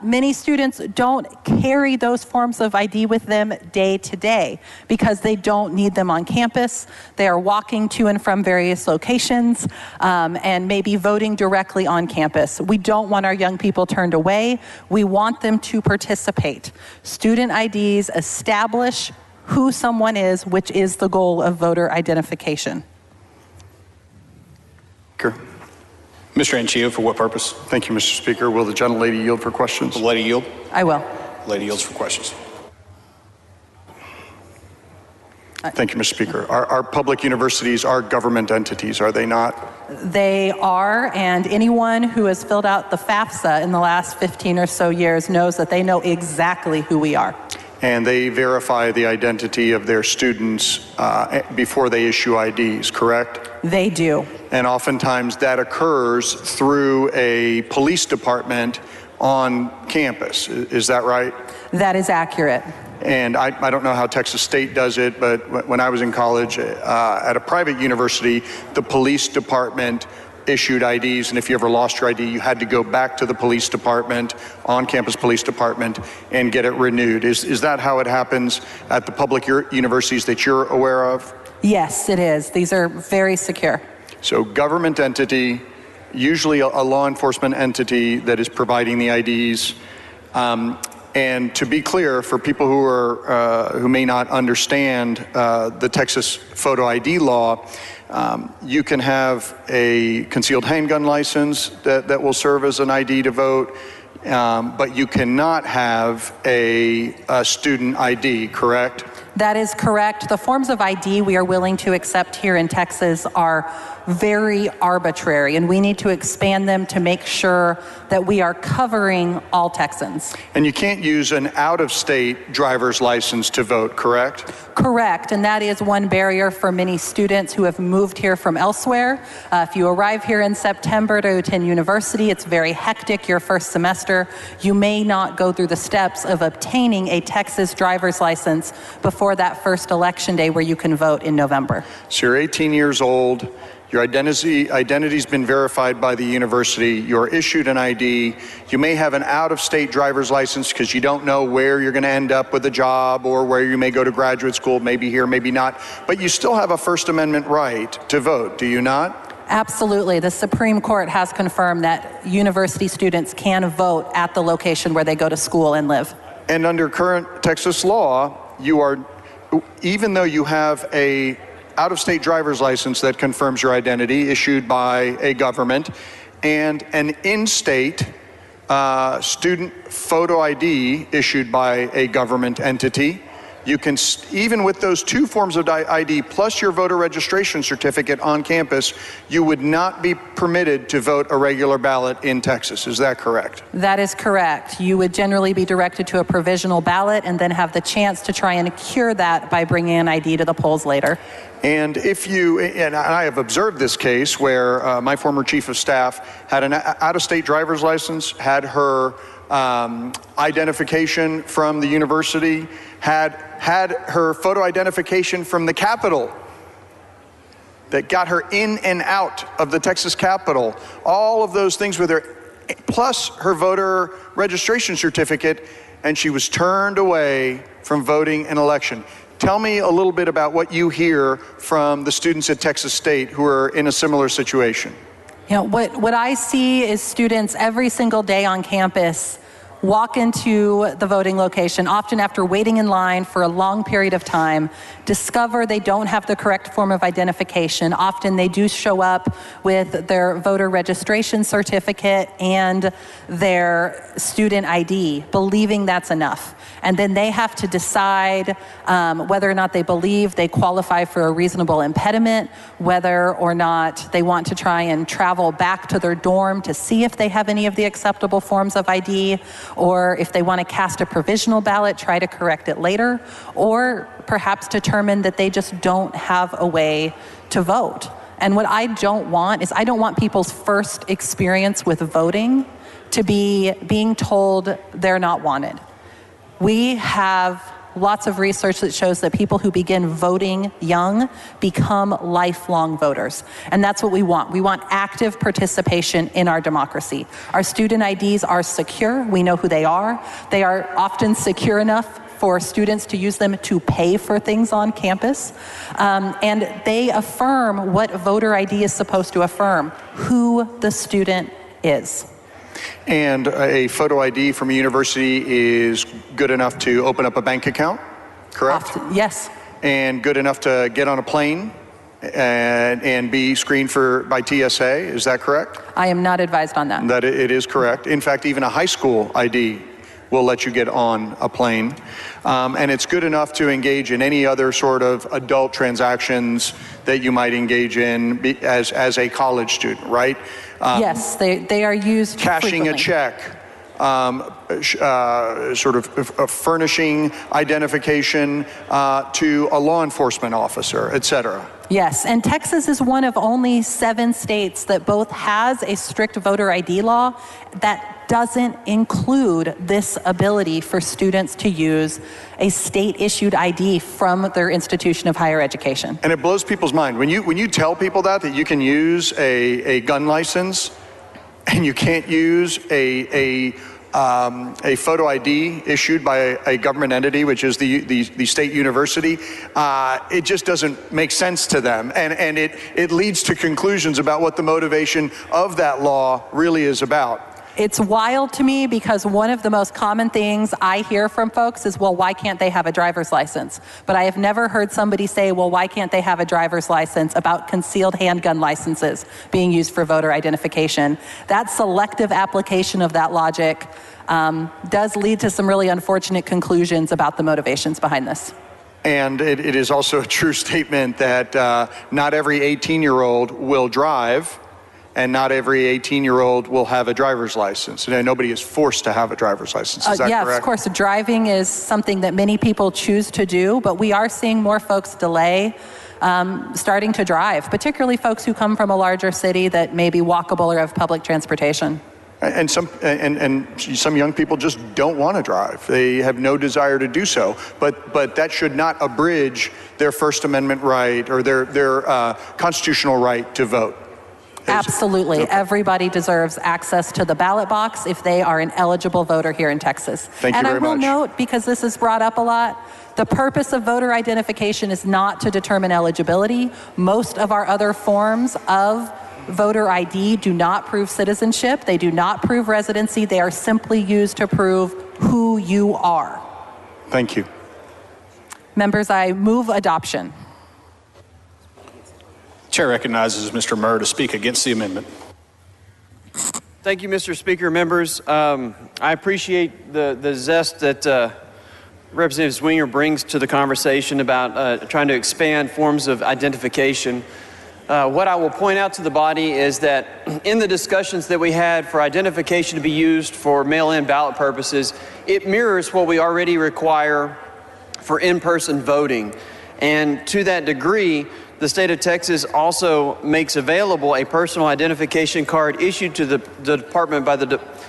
many students don't carry those forms of ID with them day to day because they don't need them on campus. They are walking to and from various locations and maybe voting directly on campus. We don't want our young people turned away. We want them to participate. Student IDs establish who someone is, which is the goal of voter identification. Mr. Anchio, for what purpose? Thank you, Mr. Speaker. Will the gentlelady yield for questions? Will the lady yield? I will. Lady yields for questions. Thank you, Mr. Speaker. Our public universities are government entities, are they not? They are, and anyone who has filled out the FAFSA in the last 15 or so years knows that they know exactly who we are. And they verify the identity of their students before they issue IDs, correct? They do. And oftentimes that occurs through a police department on campus. Is that right? That is accurate. And I don't know how Texas State does it, but when I was in college at a private university, the police department issued IDs, and if you ever lost your ID, you had to go back to the police department, on-campus police department, and get it renewed. Is that how it happens at the public universities that you're aware of? Yes, it is. These are very secure. So government entity, usually a law enforcement entity that is providing the IDs. And to be clear, for people who may not understand the Texas photo ID law, you can have a concealed handgun license that will serve as an ID to vote, but you cannot have a student ID, correct? That is correct. The forms of ID we are willing to accept here in Texas are very arbitrary, and we need to expand them to make sure that we are covering all Texans. And you can't use an out-of-state driver's license to vote, correct? Correct, and that is one barrier for many students who have moved here from elsewhere. If you arrive here in September to attend university, it's very hectic your first semester. You may not go through the steps of obtaining a Texas driver's license before that first election day where you can vote in November. So you're 18 years old. Your identity's been verified by the university. You're issued an ID. You may have an out-of-state driver's license because you don't know where you're going to end up with a job or where you may go to graduate school, maybe here, maybe not. But you still have a First Amendment right to vote, do you not? Absolutely. The Supreme Court has confirmed that university students can vote at the location where they go to school and live. And under current Texas law, even though you have a out-of-state driver's license that confirms your identity issued by a government and an in-state student photo ID issued by a government entity, you can, even with those two forms of ID plus your voter registration certificate on campus, you would not be permitted to vote a regular ballot in Texas. Is that correct? That is correct. You would generally be directed to a provisional ballot and then have the chance to try and cure that by bringing an ID to the polls later. And and I have observed this case where my former chief of staff had an out-of-state driver's license, had her identification from the university, had her photo identification from the Capitol that got her in and out of the Texas Capitol. All of those things with her, plus her voter registration certificate, and she was turned away from voting an election. Tell me a little bit about what you hear from the students at Texas State who are in a similar situation. You know, what I see is students every single day on campus walk into the voting location, often after waiting in line for a long period of time, discover they don't have the correct form of identification. Often they do show up with their voter registration certificate and their student ID, believing that's enough. And then they have to decide whether or not they believe they qualify for a reasonable impediment, whether or not they want to try and travel back to their dorm to see if they have any of the acceptable forms of ID, or if they want to cast a provisional ballot, try to correct it later, or perhaps determine that they just don't have a way to vote. And what I don't want is I don't want people's first experience with voting to be being told they're not wanted. We have lots of research that shows that people who begin voting young become lifelong voters. And that's what we want. We want active participation in our democracy. Our student IDs are secure. We know who they are. They are often secure enough for students to use them to pay for things on campus. And they affirm what voter ID is supposed to affirm, who the student is. And a photo ID from a university is good enough to open up a bank account, correct? Yes. And good enough to get on a plane and be screened by TSA, is that correct? I am not advised on that. That it is correct. In fact, even a high school ID will let you get on a plane. And it's good enough to engage in any other sort of adult transactions that you might engage in as a college student, right? Yes, they are used cashing frequently. a check, sort of furnishing identification to a law enforcement officer, et cetera. Yes, and Texas is one of only 7 states that both has a strict voter ID law that doesn't include this ability for students to use a state-issued ID from their institution of higher education. And it blows people's mind. When you tell people that you can use a gun license and you can't use a photo ID issued by a government entity, which is the state university, it just doesn't make sense to them. And it leads to conclusions about what the motivation of that law really is about. It's wild to me because one of the most common things I hear from folks is, well, why can't they have a driver's license? But I have never heard somebody say, well, why can't they have a driver's license about concealed handgun licenses being used for voter identification? That selective application of that logic does lead to some really unfortunate conclusions about the motivations behind this. And it is also a true statement that not every 18-year-old will drive, and not every 18-year-old will have a driver's license. And nobody is forced to have a driver's license. Is that yes, correct? Of course, driving is something that many people choose to do, but we are seeing more folks delay starting to drive, particularly folks who come from a larger city that may be walkable or have public transportation. And some young people just don't want to drive. They have no desire to do so. But that should not abridge their First Amendment right or their constitutional right to vote. Absolutely. Everybody deserves access to the ballot box if they are an eligible voter here in Texas. Thank you very much. And I will note, because this is brought up a lot, the purpose of voter identification is not to determine eligibility. Most of our other forms of voter ID do not prove citizenship. They do not prove residency. They are simply used to prove who you are. Thank you. Members, I move adoption. Chair recognizes Mr. Murr to speak against the amendment. Thank you, Mr. Speaker. Members, I appreciate the zest that Representative Swinger brings to the conversation about trying to expand forms of identification. What I will point out to the body is that in the discussions that we had for identification to be used for mail-in ballot purposes, it mirrors what we already require for in-person voting. And to that degree, the state of Texas also makes available a personal identification card issued to the department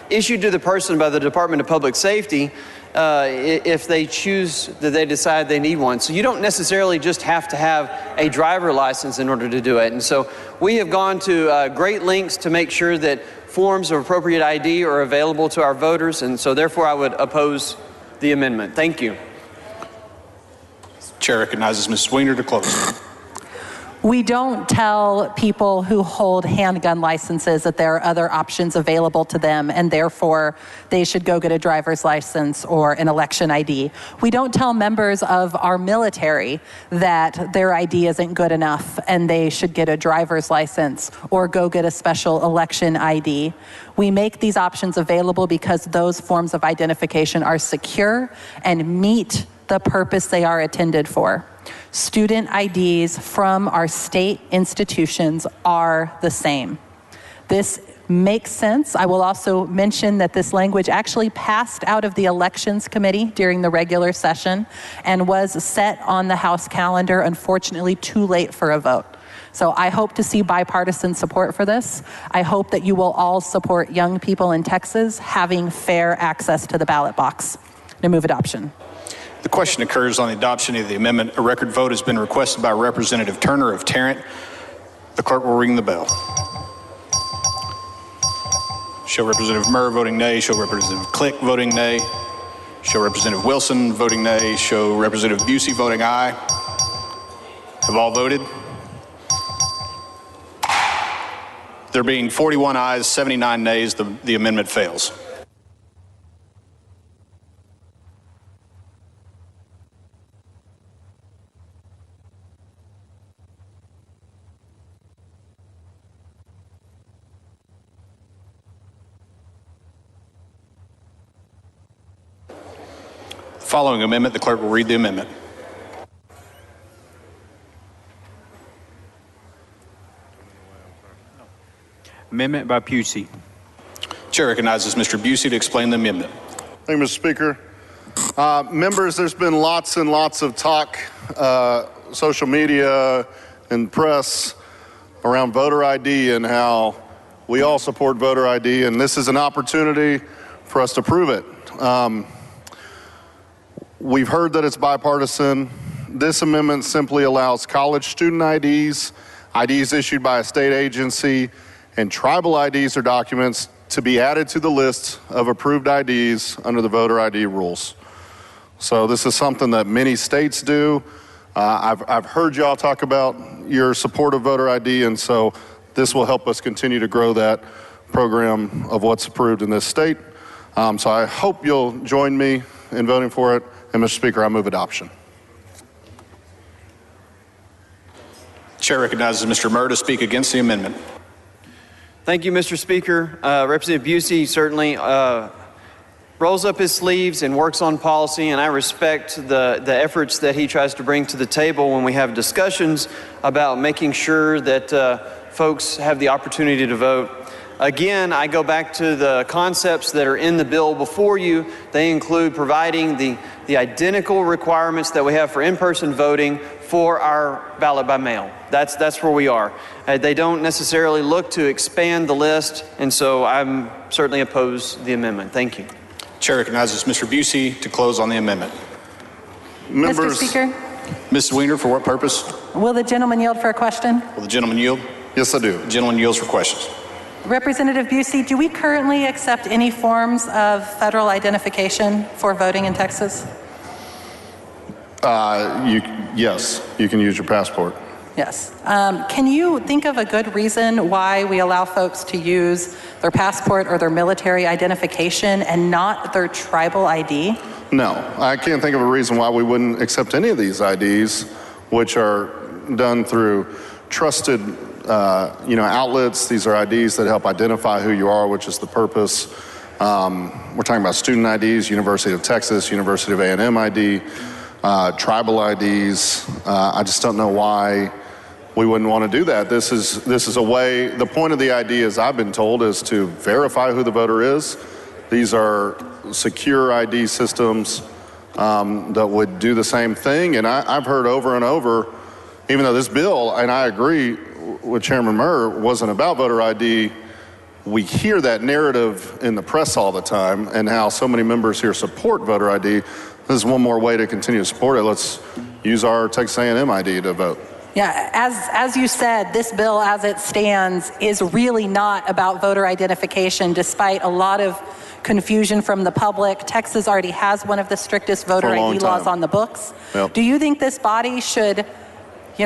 issued to the person by the Department of Public Safety if they choose that they decide they need one. So you don't necessarily just have to have a driver license in order to do it. And so we have gone to great lengths to make sure that forms of appropriate ID are available to our voters. And so therefore I would oppose the amendment. Thank you. Chair recognizes Ms. Swinger to close. We don't tell people who hold handgun licenses that there are other options available to them and therefore they should go get a driver's license or an election ID. We don't tell members of our military that their ID isn't good enough and they should get a driver's license or go get a special election ID. We make these options available because those forms of identification are secure and meet the purpose they are intended for. Student IDs from our state institutions are the same. This makes sense. I will also mention that this language actually passed out of the Elections Committee during the regular session and was set on the House calendar, unfortunately too late for a vote. So I hope to see bipartisan support for this. I hope that you will all support young people in Texas having fair access to the ballot box. I move adoption. The question occurs on the adoption of the amendment. A record vote has been requested by Representative Turner of Tarrant. The clerk will ring the bell. Show Representative Murr voting nay. Show Representative Click voting nay. Show Representative Wilson voting nay. Show Representative Busey voting aye. Have all voted? There being 41 ayes, 79 nays, the amendment fails. Following amendment, the clerk will read the amendment. Amendment by Busey. Chair recognizes Mr. Busey to explain the amendment. Thank you, Mr. Speaker. Members, there's been lots and lots of talk, social media and press around voter ID and how we all support voter ID, and this is an opportunity for us to prove it. We've heard that it's bipartisan. This amendment simply allows college student IDs, IDs issued by a state agency, and tribal IDs or documents to be added to the list of approved IDs under the voter ID rules. So this is something that many states do. I've heard y'all talk about your support of voter ID, and so this will help us continue to grow that program of what's approved in this state. So I hope you'll join me in voting for it. And Mr. Speaker, I move adoption. Chair recognizes Mr. Murr to speak against the amendment. Thank you, Mr. Speaker. Representative Busey certainly rolls up his sleeves and works on policy, and I respect the efforts that he tries to bring to the table when we have discussions about making sure that folks have the opportunity to vote. Again, I go back to the concepts that are in the bill before you. They include providing the identical requirements that we have for in-person voting for our ballot by mail. That's where we are. They don't necessarily look to expand the list, and so I'm certainly opposed to the amendment. Thank you. Chair recognizes Mr. Busey to close on the amendment. Mr. Speaker, Ms. Wiener, for what purpose? will the gentleman yield for a question? Will the gentleman yield? Yes, I do. The gentleman yields for questions. Representative Busey, do we currently accept any forms of federal identification for voting in Texas? Yes, you can use your passport. Yes. Can you think of a good reason why we allow folks to use their passport or their military identification and not their tribal ID? No, I can't think of a reason why we wouldn't accept any of these IDs, which are done through trusted outlets. These are IDs that help identify who you are, which is the purpose. We're talking about student IDs, University of Texas, University of A&M ID, tribal IDs. I just don't know why we wouldn't want to do that. This is a way, the point of the ID, as I've been told, is to verify who the voter is. These are secure ID systems that would do the same thing. And I've heard over and over, even though this bill, and I agree with Chairman Murr, wasn't about voter ID, we hear that narrative in the press all the time and how so many members here support voter ID. This is one more way to continue to support it. Let's use our Texas A&M ID to vote. Yeah, as you said, this bill as it stands is really not about voter identification, despite a lot of confusion from the public. Texas already has one of the strictest voter ID laws on the books. Yep. Do you think this body should,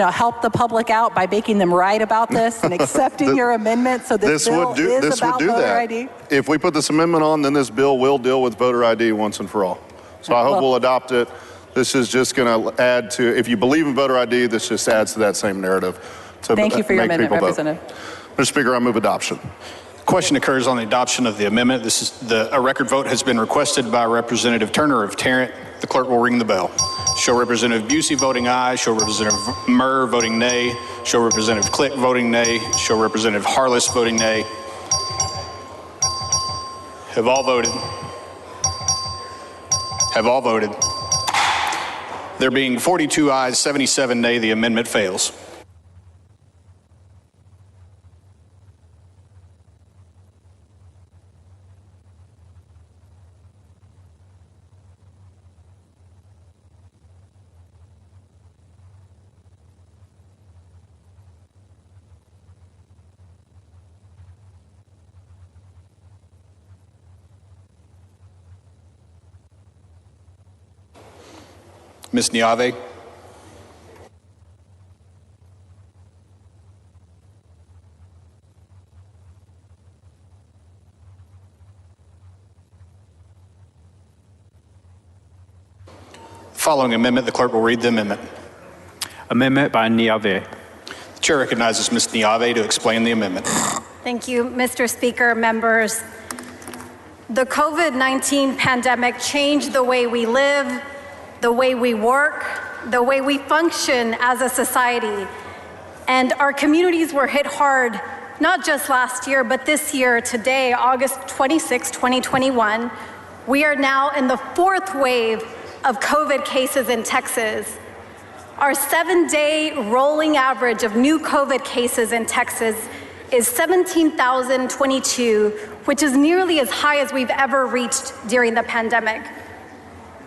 help the public out by making them write about this and accepting your amendment so this bill is about voter ID? If we put this amendment on, then this bill will deal with voter ID once and for all. So I hope we'll adopt it. This is just going to add to, if you believe in voter ID, this just adds to that same narrative. Thank you for your amendment, Representative. Mr. Speaker, I move adoption. Question occurs on the adoption of the amendment. A record vote has been requested by Representative Turner of Tarrant. The clerk will ring the bell. Show Representative Busey voting aye. Show Representative Murr voting nay. Show Representative Click voting nay. Show Representative Harless voting nay. Have all voted? Have all voted? There being 42 ayes, 77 nay, the amendment fails. Ms. Niave. Following amendment, the clerk will read the amendment. Amendment by Niave. The chair recognizes Ms. Niave to explain the amendment. Thank you, Mr. Speaker, members. The COVID-19 pandemic changed the way we live, the way we work, the way we function as a society. And our communities were hit hard, not just last year, but this year, today, August 26, 2021. We are now in the fourth wave of COVID cases in Texas. Our 7-day rolling average of new COVID cases in Texas is 17,022, which is nearly as high as we've ever reached during the pandemic.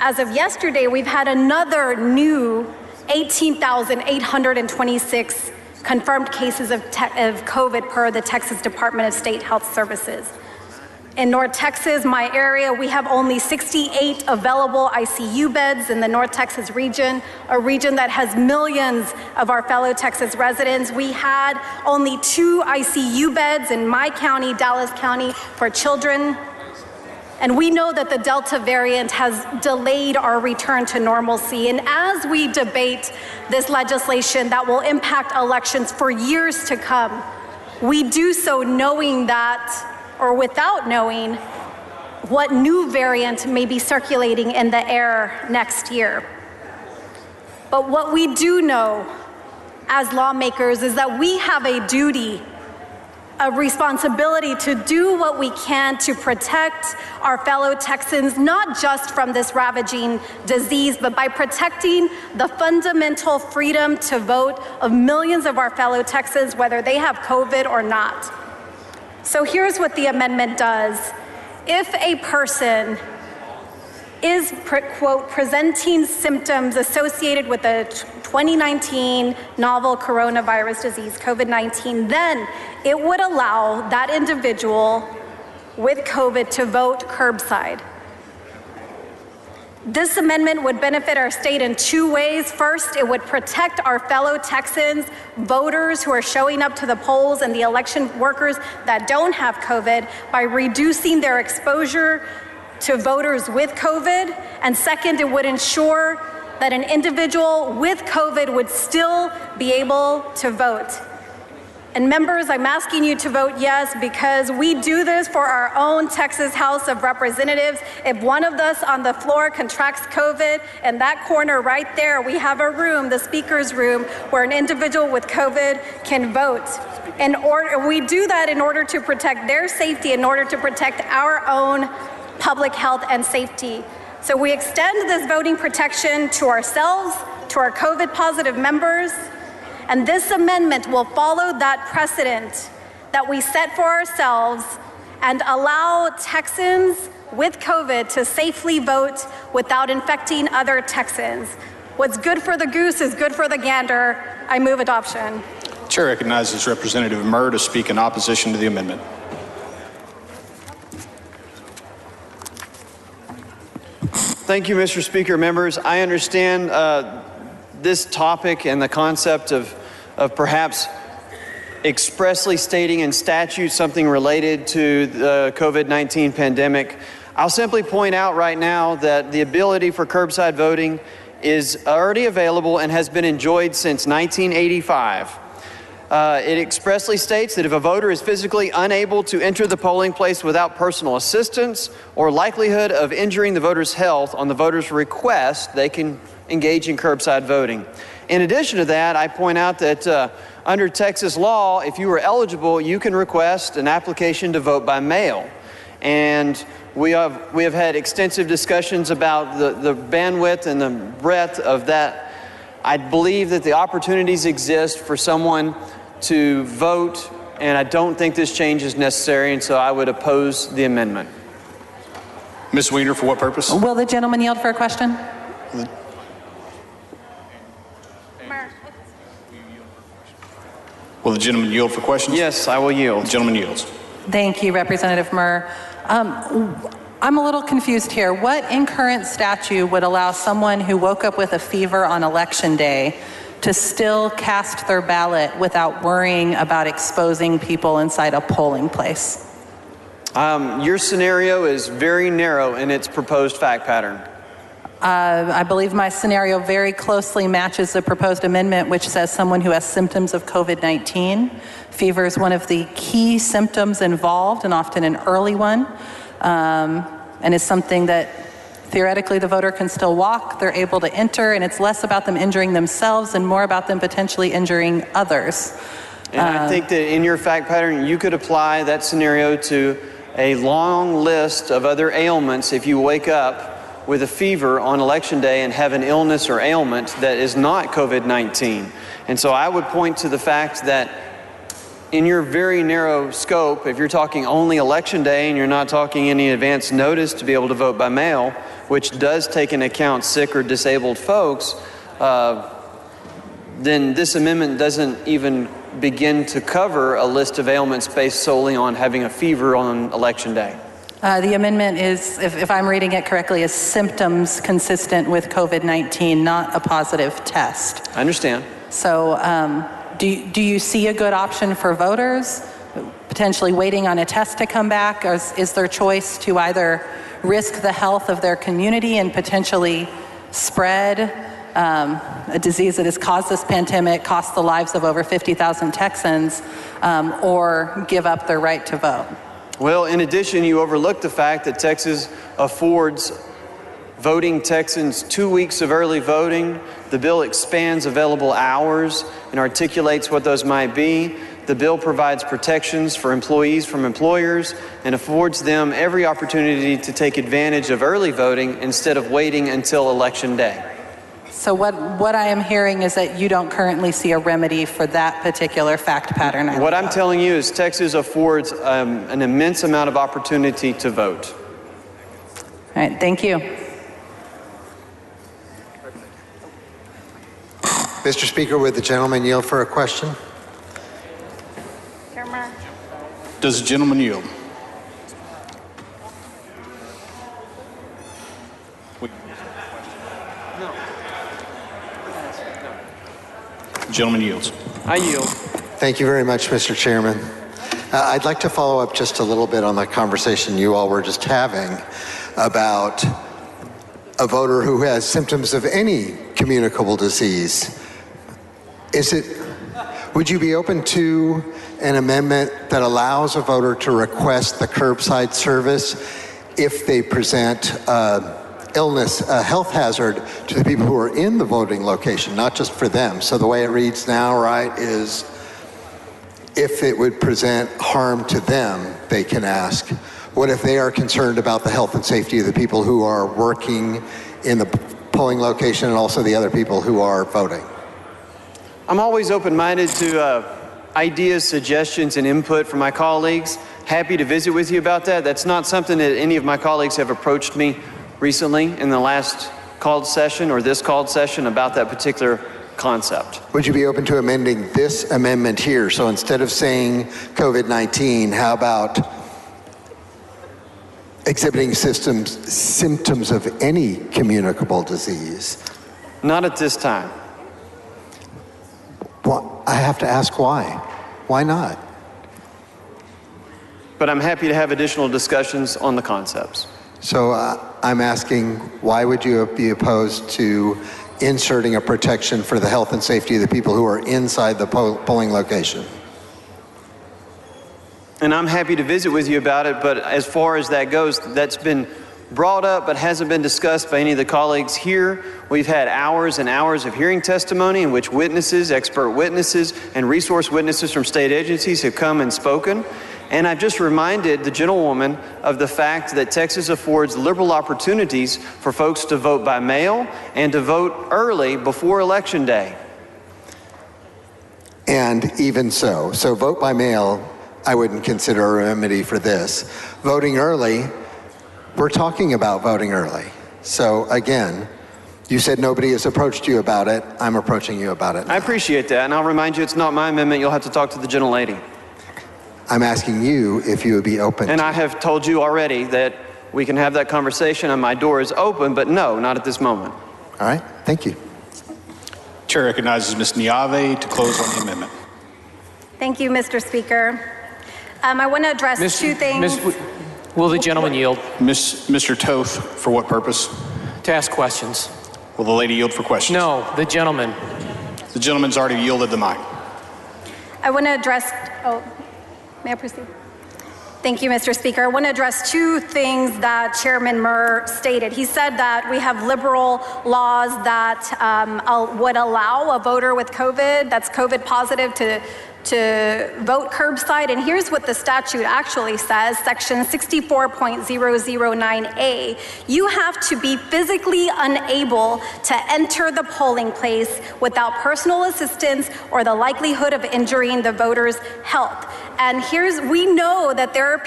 As of yesterday, we've had another new 18,826 confirmed cases of COVID per the Texas Department of State Health Services. In North Texas, my area, we have only 68 available ICU beds in the North Texas region, a region that has millions of our fellow Texas residents. We had only 2 ICU beds in my county, Dallas County, for children. And we know that the Delta variant has delayed our return to normalcy. And as we debate this legislation that will impact elections for years to come, we do so knowing that, or without knowing, what new variant may be circulating in the air next year. But what we do know as lawmakers is that we have a duty, a responsibility to do what we can to protect our fellow Texans, not just from this ravaging disease, but by protecting the fundamental freedom to vote of millions of our fellow Texans, whether they have COVID or not. So here's what the amendment does. If a person is, quote, presenting symptoms associated with the 2019 novel coronavirus disease, COVID-19, then it would allow that individual with COVID to vote curbside. This amendment would benefit our state in 2 ways. First, it would protect our fellow Texans, voters who are showing up to the polls, and the election workers that don't have COVID by reducing their exposure to voters with COVID. And second, it would ensure that an individual with COVID would still be able to vote. And members, I'm asking you to vote yes, because we do this for our own Texas House of Representatives. If one of us on the floor contracts COVID, in that corner right there, we have a room, the speaker's room, where an individual with COVID can vote. We do that in order to protect their safety, in order to protect our own public health and safety. So we extend this voting protection to ourselves, to our COVID positive members, and this amendment will follow that precedent that we set for ourselves and allow Texans with COVID to safely vote without infecting other Texans. What's good for the goose is good for the gander. I move adoption. Chair recognizes Representative Murr to speak in opposition to the amendment. Thank you, Mr. Speaker. Members, I understand this topic and the concept of perhaps expressly stating in statute something related to the COVID-19 pandemic, I'll simply point out right now that the ability for curbside voting is already available and has been enjoyed since 1985. It expressly states that if a voter is physically unable to enter the polling place without personal assistance or likelihood of injuring the voter's health on the voter's request, they can engage in curbside voting. In addition to that, I point out that under Texas law, if you are eligible, you can request an application to vote by mail. And we have had extensive discussions about the bandwidth and the breadth of that. I believe that the opportunities exist for someone to vote, and I don't think this change is necessary, and so I would oppose the amendment. Ms. Weiner, for what purpose? Will the gentleman yield for a question? Will the gentleman yield for questions? Yes, I will yield. The gentleman yields. Thank you, Representative Murr. I'm a little confused here. What in current statute would allow someone who woke up with a fever on election day to still cast their ballot without worrying about exposing people inside a polling place? Your scenario is very narrow in its proposed fact pattern. I believe my scenario very closely matches the proposed amendment, which says someone who has symptoms of COVID-19. Fever is one of the key symptoms involved, and often an early one, and is something that theoretically the voter can still walk, they're able to enter, and it's less about them injuring themselves and more about them potentially injuring others. And I think that in your fact pattern, you could apply that scenario to a long list of other ailments if you wake up with a fever on election day and have an illness or ailment that is not COVID-19. And so I would point to the fact that in your very narrow scope, if you're talking only election day and you're not talking any advance notice to be able to vote by mail, which does take into account sick or disabled folks, then this amendment doesn't even begin to cover a list of ailments based solely on having a fever on election day. The amendment is, if I'm reading it correctly, is symptoms consistent with COVID-19, not a positive test. I understand. So do you see a good option for voters, potentially waiting on a test to come back? Or is their choice to either risk the health of their community and potentially spread a disease that has caused this pandemic, cost the lives of over 50,000 Texans, or give up their right to vote? Well, in addition, you overlook the fact that Texas affords voting Texans 2 weeks of early voting. The bill expands available hours and articulates what those might be. The bill provides protections for employees from employers and affords them every opportunity to take advantage of early voting instead of waiting until Election Day. So what I am hearing is that you don't currently see a remedy for that particular fact pattern. What I'm telling you is Texas affords an immense amount of opportunity to vote. All right, thank you. Mr. Speaker, would the gentleman yield for a question? Does the gentleman yield? Gentleman yields. I yield. Thank you very much, Mr. Chairman. I'd like to follow up just a little bit on the conversation you all were just having about a voter who has symptoms of any communicable disease. Would you be open to an amendment that allows a voter to request the curbside service if they present illness, a health hazard to the people who are in the voting location, not just for them? So the way it reads now, right, is if it would present harm to them, they can ask. What if they are concerned about the health and safety of the people who are working in the polling location and also the other people who are voting? I'm always open-minded to ideas, suggestions, and input from my colleagues. Happy to visit with you about that. That's not something that any of my colleagues have approached me recently in the last called session or this called session about that particular concept. Would you be open to amending this amendment here? So instead of saying COVID-19, how about exhibiting symptoms of any communicable disease? Not at this time. have to ask why. Why not? But I'm happy to have additional discussions on the concepts. So I'm asking, why would you be opposed to inserting a protection for the health and safety of the people who are inside the polling location? And I'm happy to visit with you about it, but as far as that goes, that's been brought up but hasn't been discussed by any of the colleagues here. We've had hours and hours of hearing testimony in which witnesses, expert witnesses, and resource witnesses from state agencies have come and spoken. And I've just reminded the gentlewoman of the fact that Texas affords liberal opportunities for folks to vote by mail and to vote early before Election Day. And even so vote by mail, I wouldn't consider a remedy for this. Voting early, we're talking about voting early. So again, you said nobody has approached you about it. I'm approaching you about it now. I appreciate that, and I'll remind you it's not my amendment. You'll have to talk to the gentlelady. I'm asking you if you would be open. And I have told you already that we can have that conversation and my door is open, but no, not at this moment. All right, thank you. Chair recognizes Ms. Niave to close on the amendment. Thank you, Mr. Speaker. I want to address two things. Will the gentleman yield? Mr. Toth, for what purpose? To ask questions. Will the lady yield for questions? No, the gentleman. The gentleman's already yielded the mic. I want to address, may I proceed? Thank you, Mr. Speaker. I want to address two things that Chairman Murr stated. He said that we have liberal laws that would allow a voter with COVID, that's COVID positive, to vote curbside. And here's what the statute actually says, section 64.009A. You have to be physically unable to enter the polling place without personal assistance or the likelihood of injuring the voter's health. And we know that there are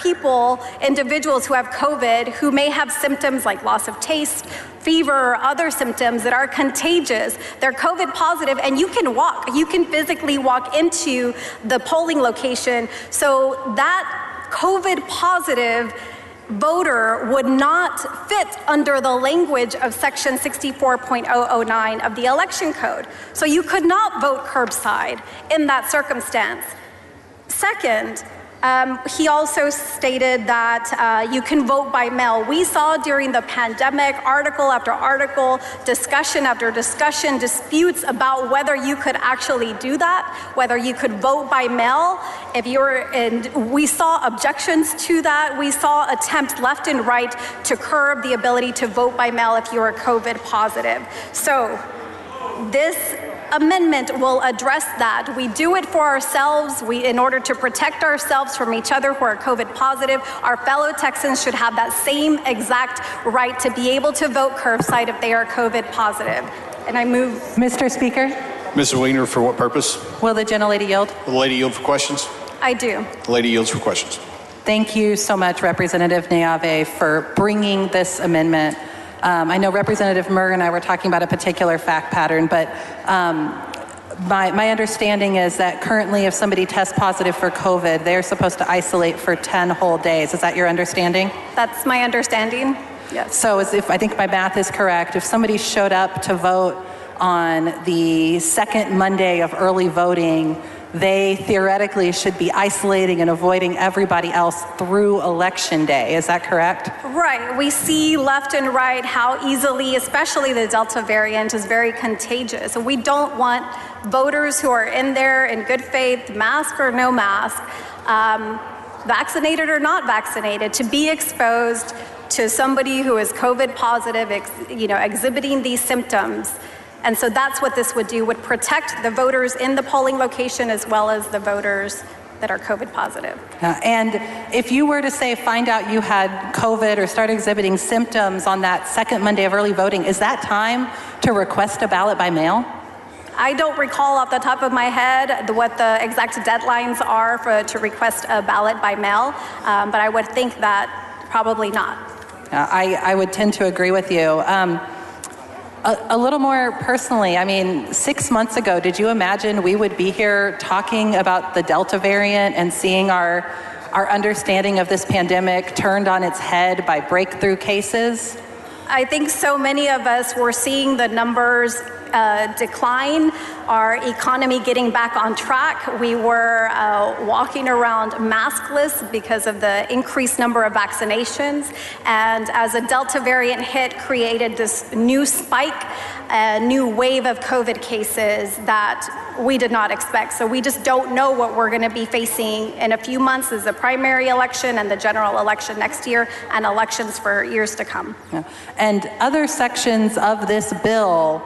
individuals who have COVID who may have symptoms like loss of taste, fever, or other symptoms that are contagious. They're COVID positive, and you can physically walk into the polling location. So that COVID positive voter would not fit under the language of section 64.009 of the election code. So you could not vote curbside in that circumstance. Second, he also stated that you can vote by mail. We saw during the pandemic, article after article, discussion after discussion, disputes about whether you could actually do that, whether you could vote by mail. We saw objections to that. We saw attempts left and right to curb the ability to vote by mail if you were COVID positive. So this amendment will address that. We do it for ourselves. In order to protect ourselves from each other who are COVID positive, our fellow Texans should have that same exact right to be able to vote curbside if they are COVID positive. And I move. Mr. Speaker. Mrs. Wiener, for what purpose? Will the gentlelady yield? Will the lady yield for questions? I do. The lady yields for questions. Thank you so much, Representative Niave, for bringing this amendment. I know Representative Murr and I were talking about a particular fact pattern, but my understanding is that currently if somebody tests positive for COVID, they're supposed to isolate for 10 whole days. Is that your understanding? That's my understanding, yes. So if I think my math is correct, if somebody showed up to vote on the second Monday of early voting, they theoretically should be isolating and avoiding everybody else through Election Day. Is that correct? Right. We see left and right how easily, especially the Delta variant, is very contagious. And we don't want voters who are in there in good faith, mask or no mask, vaccinated or not vaccinated, to be exposed to somebody who is COVID positive, exhibiting these symptoms. And so that's what this would do, would protect the voters in the polling location as well as the voters that are COVID positive. And if you were to say, find out you had COVID or start exhibiting symptoms on that second Monday of early voting, is that time to request a ballot by mail? I don't recall off the top of my head what the exact deadlines are to request a ballot by mail, but I would think that probably not. I would tend to agree with you. A little more personally, 6 months ago, did you imagine we would be here talking about the Delta variant and seeing our understanding of this pandemic turned on its head by breakthrough cases? I think so many of us were seeing the numbers decline, our economy getting back on track. We were walking around maskless because of the increased number of vaccinations. And as a Delta variant hit, created this new spike, a new wave of COVID cases that we did not expect. So we just don't know what we're going to be facing in a few months as the primary election and the general election next year and elections for years to come. Yeah. And other sections of this bill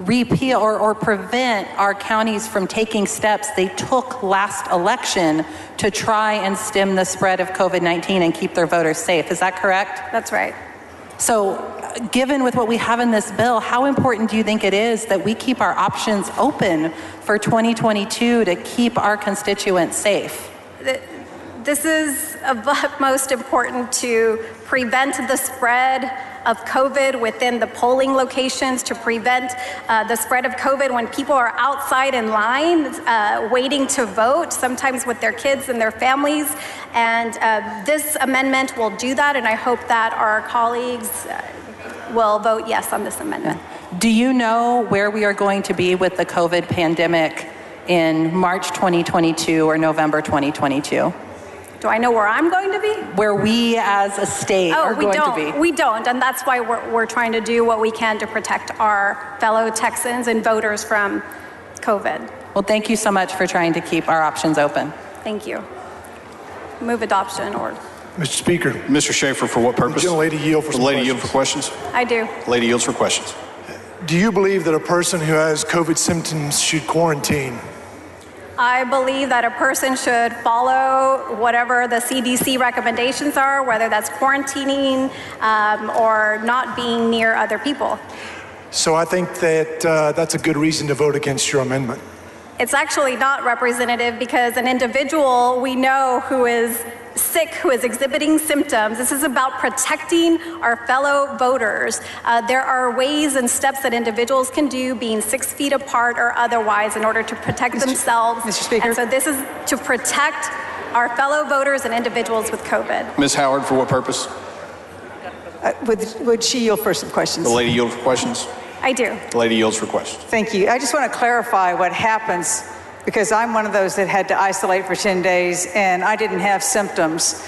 repeal or prevent our counties from taking steps they took last election to try and stem the spread of COVID-19 and keep their voters safe. Is that correct? That's right. So given with what we have in this bill, how important do you think it is that we keep our options open for 2022 to keep our constituents safe? This is of utmost important to prevent the spread of COVID within the polling locations, to prevent the spread of COVID when people are outside in line waiting to vote, sometimes with their kids and their families. And this amendment will do that, and I hope that our colleagues will vote yes on this amendment. Do you know where we are going to be with the COVID pandemic in March 2022 or November 2022? Do I know where I'm going to be? Where we as a state are going to be. We don't, and that's why we're trying to do what we can to protect our fellow Texans and voters from COVID. Well, thank you so much for trying to keep our options open. Thank you. Move adoption or... Mr. Speaker. Mr. Schaefer, for what purpose? The lady yield for some lady questions. yield for questions? I do. Lady yields for questions. Do you believe that a person who has COVID symptoms should quarantine? I believe that a person should follow whatever the CDC recommendations are, whether that's quarantining or not being near other people. So I think that that's a good reason to vote against your amendment. It's actually not representative because an individual we know who is sick, who is exhibiting symptoms, this is about protecting our fellow voters. There are ways and steps that individuals can do, being 6 feet apart or otherwise, in order to protect themselves. Mr. Speaker. And so this is to protect our fellow voters and individuals with COVID. Ms. Howard, for what purpose? Would she yield for some questions? The lady yield for questions? I do. The lady yields for questions. Thank you. I just want to clarify what happens, because I'm one of those that had to isolate for 10 days and I didn't have symptoms.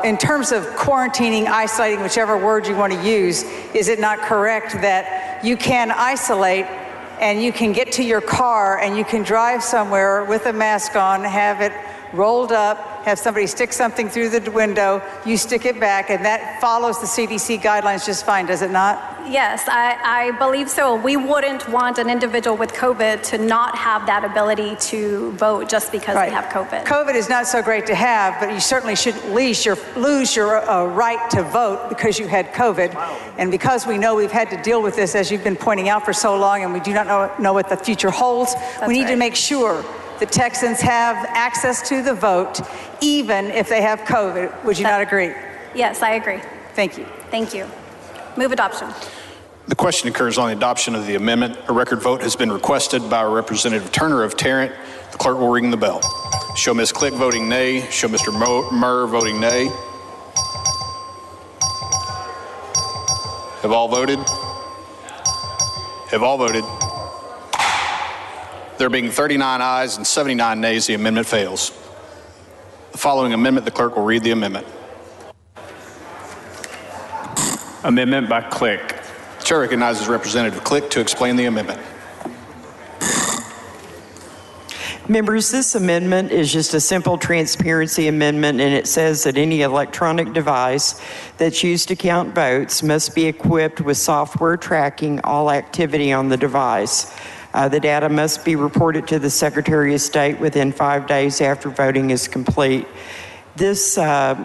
In terms of quarantining, isolating, whichever word you want to use, is it not correct that you can isolate and you can get to your car and you can drive somewhere with a mask on, have it rolled up, have somebody stick something through the window, you stick it back, and that follows the CDC guidelines just fine, does it not? Yes, I believe so. We wouldn't want an individual with COVID to not have that ability to vote just because they have COVID. COVID is not so great to have, but you certainly shouldn't lose your right to vote because you had COVID. And because we know we've had to deal with this, as you've been pointing out for so long, and we do not know what the future holds, we need to make sure the Texans have access to the vote, even if they have COVID. Would you not agree? Yes, I agree. Thank you. Thank you. Move adoption. The question occurs on the adoption of the amendment. A record vote has been requested by Representative Turner of Tarrant. The clerk will ring the bell. Show Ms. Click voting nay. Show Mr. Murr voting nay. Have all voted? Have all voted? There being 39 ayes and 79 nays, the amendment fails. The following amendment, the clerk will read the amendment. Amendment by Click. Chair recognizes Representative Click to explain the amendment. Members, this amendment is just a simple transparency amendment, and it says that any electronic device that's used to count votes must be equipped with software tracking all activity on the device. The data must be reported to the Secretary of State within 5 days after voting is complete. The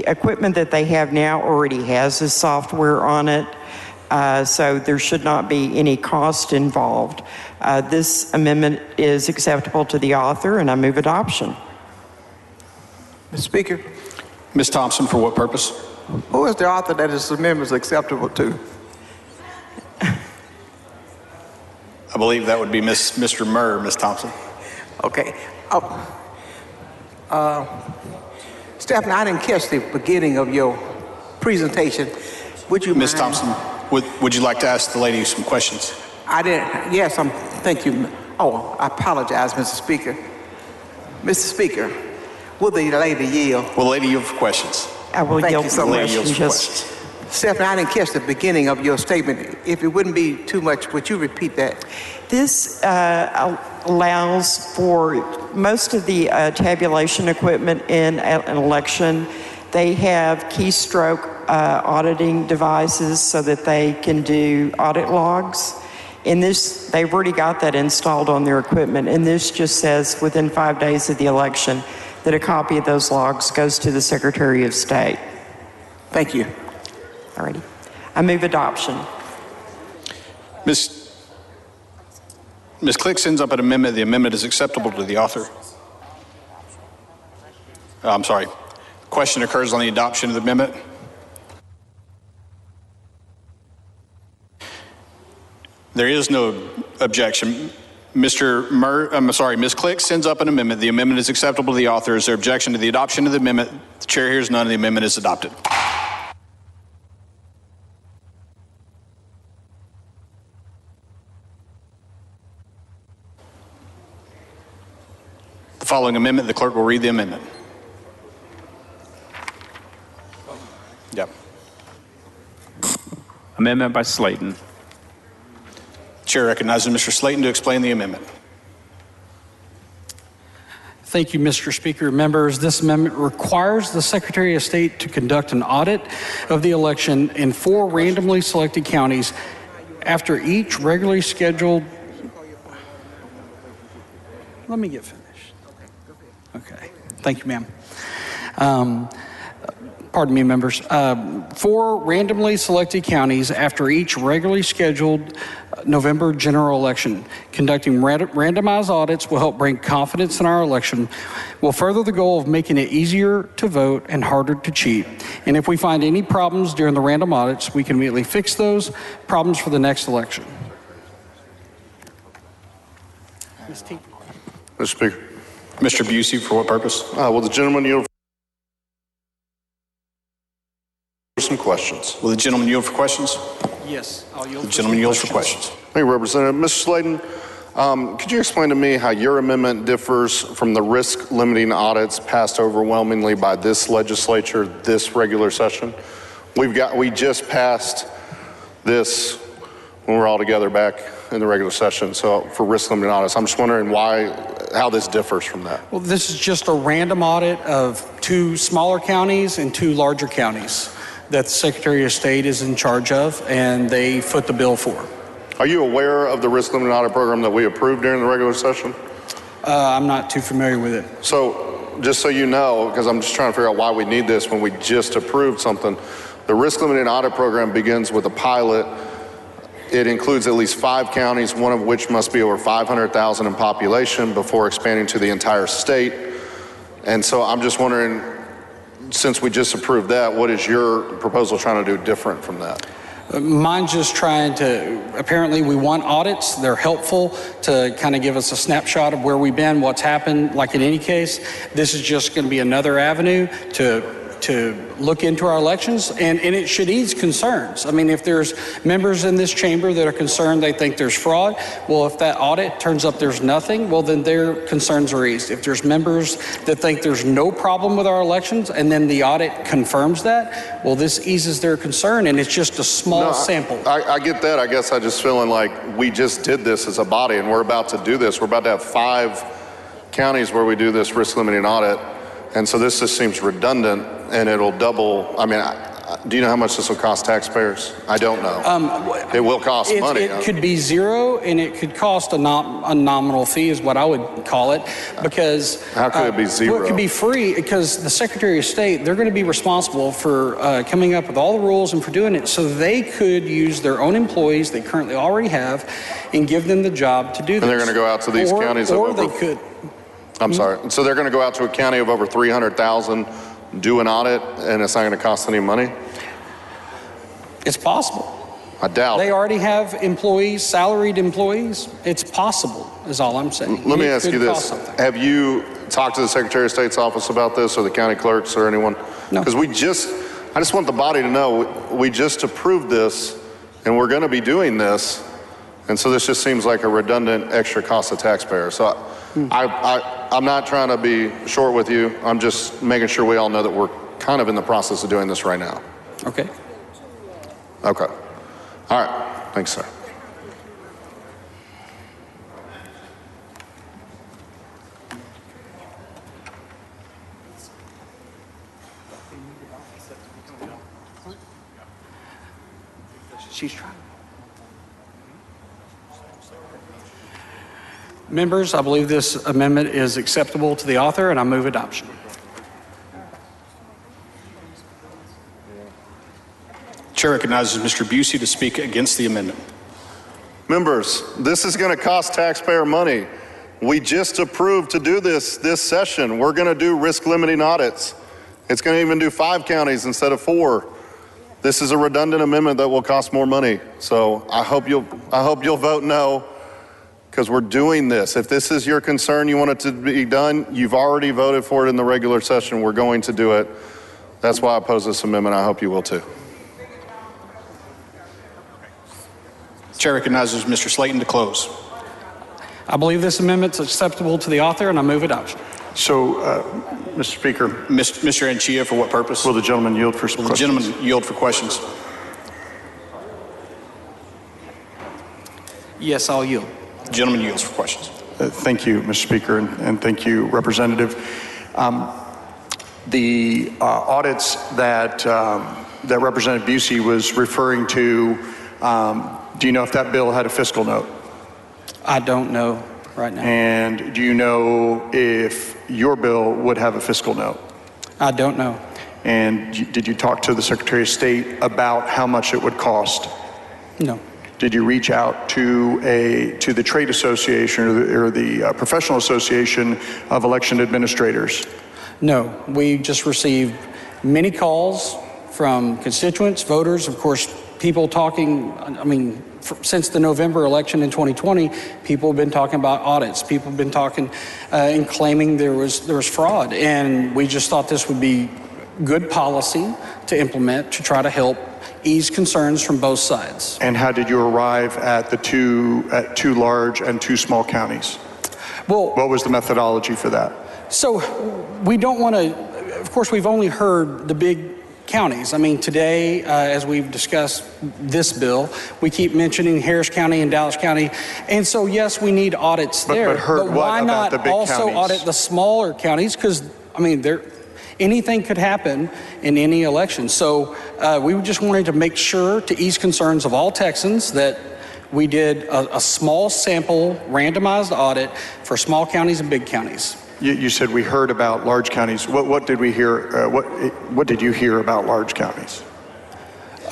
equipment that they have now already has this software on it, so there should not be any cost involved. This amendment is acceptable to the author, and I move adoption. Mr. Speaker. Ms. Thompson, for what purpose? Who is the author that this amendment is acceptable to? I believe that would be Mr. Murr, Ms. Thompson. Okay. Stephanie, I didn't catch the beginning of your presentation. Would you Ms. mind? Thompson, Would you like to ask the lady some questions? I didn't. Yes, thank you. Oh, I apologize, Mr. Speaker. Mr. Speaker, will the lady yield? Will the lady yield for questions? I will Thank yield you for so much. questions. Stephanie, I didn't catch the beginning of your statement. If it wouldn't be too much, would you repeat that? This allows for most of the tabulation equipment in an election. They have keystroke auditing devices so that they can do audit logs. And this, they've already got that installed on their equipment. And this just says within 5 days of the election that a copy of those logs goes to the Secretary of State. Thank you. Alrighty. I move adoption. Ms. Click sends up an amendment. The amendment is acceptable to the author. I'm sorry. Question occurs on the adoption of the amendment. There is no objection. Ms. Click sends up an amendment. The amendment is acceptable to the author. Is there objection to the adoption of the amendment? The chair hears none. The amendment is adopted. The following amendment, the clerk will read the amendment. Yep. Amendment by Slayton. Chair recognizes Mr. Slayton to explain the amendment. Thank you, Mr. Speaker. Members, this amendment requires the Secretary of State to conduct an audit of the election in 4 randomly selected counties after each regularly scheduled. Let me get finished. Okay. Thank you, ma'am. Pardon me, members. 4 randomly selected counties after each regularly scheduled November general election. Conducting randomized audits will help bring confidence in our election, will further the goal of making it easier to vote and harder to cheat. And if we find any problems during the random audits, we can immediately fix those problems for the next election. Mr. Speaker. Mr. Busey, for what purpose? Will the gentleman yield for some questions? Will the gentleman yield for questions? Yes, I'll yield. The gentleman yields for questions. Thank you, Representative. Mr. Slayton, could you explain to me how your amendment differs from the risk limiting audits passed overwhelmingly by this legislature this regular session? We just passed this when we're all together back in the regular session. So for risk limiting audits, I'm just wondering how this differs from that. Well, this is just a random audit of 2 smaller counties and 2 larger counties that the Secretary of State is in charge of, and they foot the bill for. Are you aware of the risk limiting audit program that we approved during the regular session? I'm not too familiar with it. So just so you know, because I'm just trying to figure out why we need this when we just approved something, the risk limiting audit program begins with a pilot. It includes at least 5 counties, one of which must be over 500,000 in population before expanding to the entire state. And so I'm just wondering, since we just approved that, what is your proposal trying to do different from that? Mine's just trying to, apparently we want audits. They're helpful to kind of give us a snapshot of where we've been, what's happened. Like in any case, this is just going to be another avenue to look into our elections, and it should ease concerns. I mean, if there's members in this chamber that are concerned they think there's fraud, well, if that audit turns up there's nothing, well, then their concerns are eased. If there's members that think there's no problem with our elections and then the audit confirms that, well, this eases their concern, and it's just a small sample. I get that. I guess I just feeling like we just did this as a body, and we're about to do this. We're about to have 5 counties where we do this risk limiting audit. And so this just seems redundant, and it'll double. I mean, do you know how much this will cost taxpayers? I don't know. It will cost money. It could be 0, and it could cost a nominal fee is what I would call it, because how could it be 0? Well, it could be free because the Secretary of State, they're going to be responsible for coming up with all the rules and for doing it, so they could use their own employees they currently already have and give them the job to do this. And they're going to go out to these counties. Or they could. I'm sorry. So they're going to go out to a county of over 300,000, do an audit, and it's not going to cost any money? It's possible. I doubt. They already have employees, salaried employees. It's possible, is all I'm saying. Let me ask you this. Have you talked to the Secretary of State's office about this, or the county clerks, or anyone? No. Because I just want the body to know, we just approved this and we're going to be doing this. And so this just seems like a redundant extra cost to taxpayers. So I'm not trying to be short with you. I'm just making sure we all know that we're kind of in the process of doing this right now. Okay. Okay. All right. Thanks, sir. She's trying. Members, I believe this amendment is acceptable to the author, and I move adoption. Chair recognizes Mr. Busey to speak against the amendment. Members, this is going to cost taxpayer money. We just approved to do this session. We're going to do risk limiting audits. It's going to even do 5 counties instead of 4. This is a redundant amendment that will cost more money. So I hope you'll vote no, because we're doing this. If this is your concern, you want it to be done, you've already voted for it in the regular session. We're going to do it. That's why I oppose this amendment. I hope you will too. Chair recognizes Mr. Slayton to close. I believe this amendment is acceptable to the author, and I move adoption. So, Mr. Speaker. Mr. Anchia, for what purpose? Will the gentleman yield for some questions? The gentleman yield for questions. Yes, I'll yield. The gentleman yields for questions. Thank you, Mr. Speaker, and thank you, Representative. The audits that Representative Busey was referring to, do you know if that bill had a fiscal note? I don't know right now. And do you know if your bill would have a fiscal note? I don't know. And did you talk to the Secretary of State about how much it would cost? No. Did you reach out to the trade association or the professional association of election administrators? No. We just received many calls from constituents, voters, of course, people talking, since the November election in 2020, people have been talking about audits. People have been talking and claiming there was fraud. And we just thought this would be good policy to implement to try to help ease concerns from both sides. And how did you arrive at the two large and 2 small counties? Well, what was the methodology for that? So we don't want to, of course, we've only heard the big counties. Today, as we've discussed this bill, we keep mentioning Harris County and Dallas County. And so, yes, we need audits there. But why not also audit the smaller counties? Because, anything could happen in any election. So we just wanted to make sure, to ease concerns of all Texans, that we did a small sample randomized audit for small counties and big counties. You said we heard about large counties. What did we hear? What did you hear about large counties?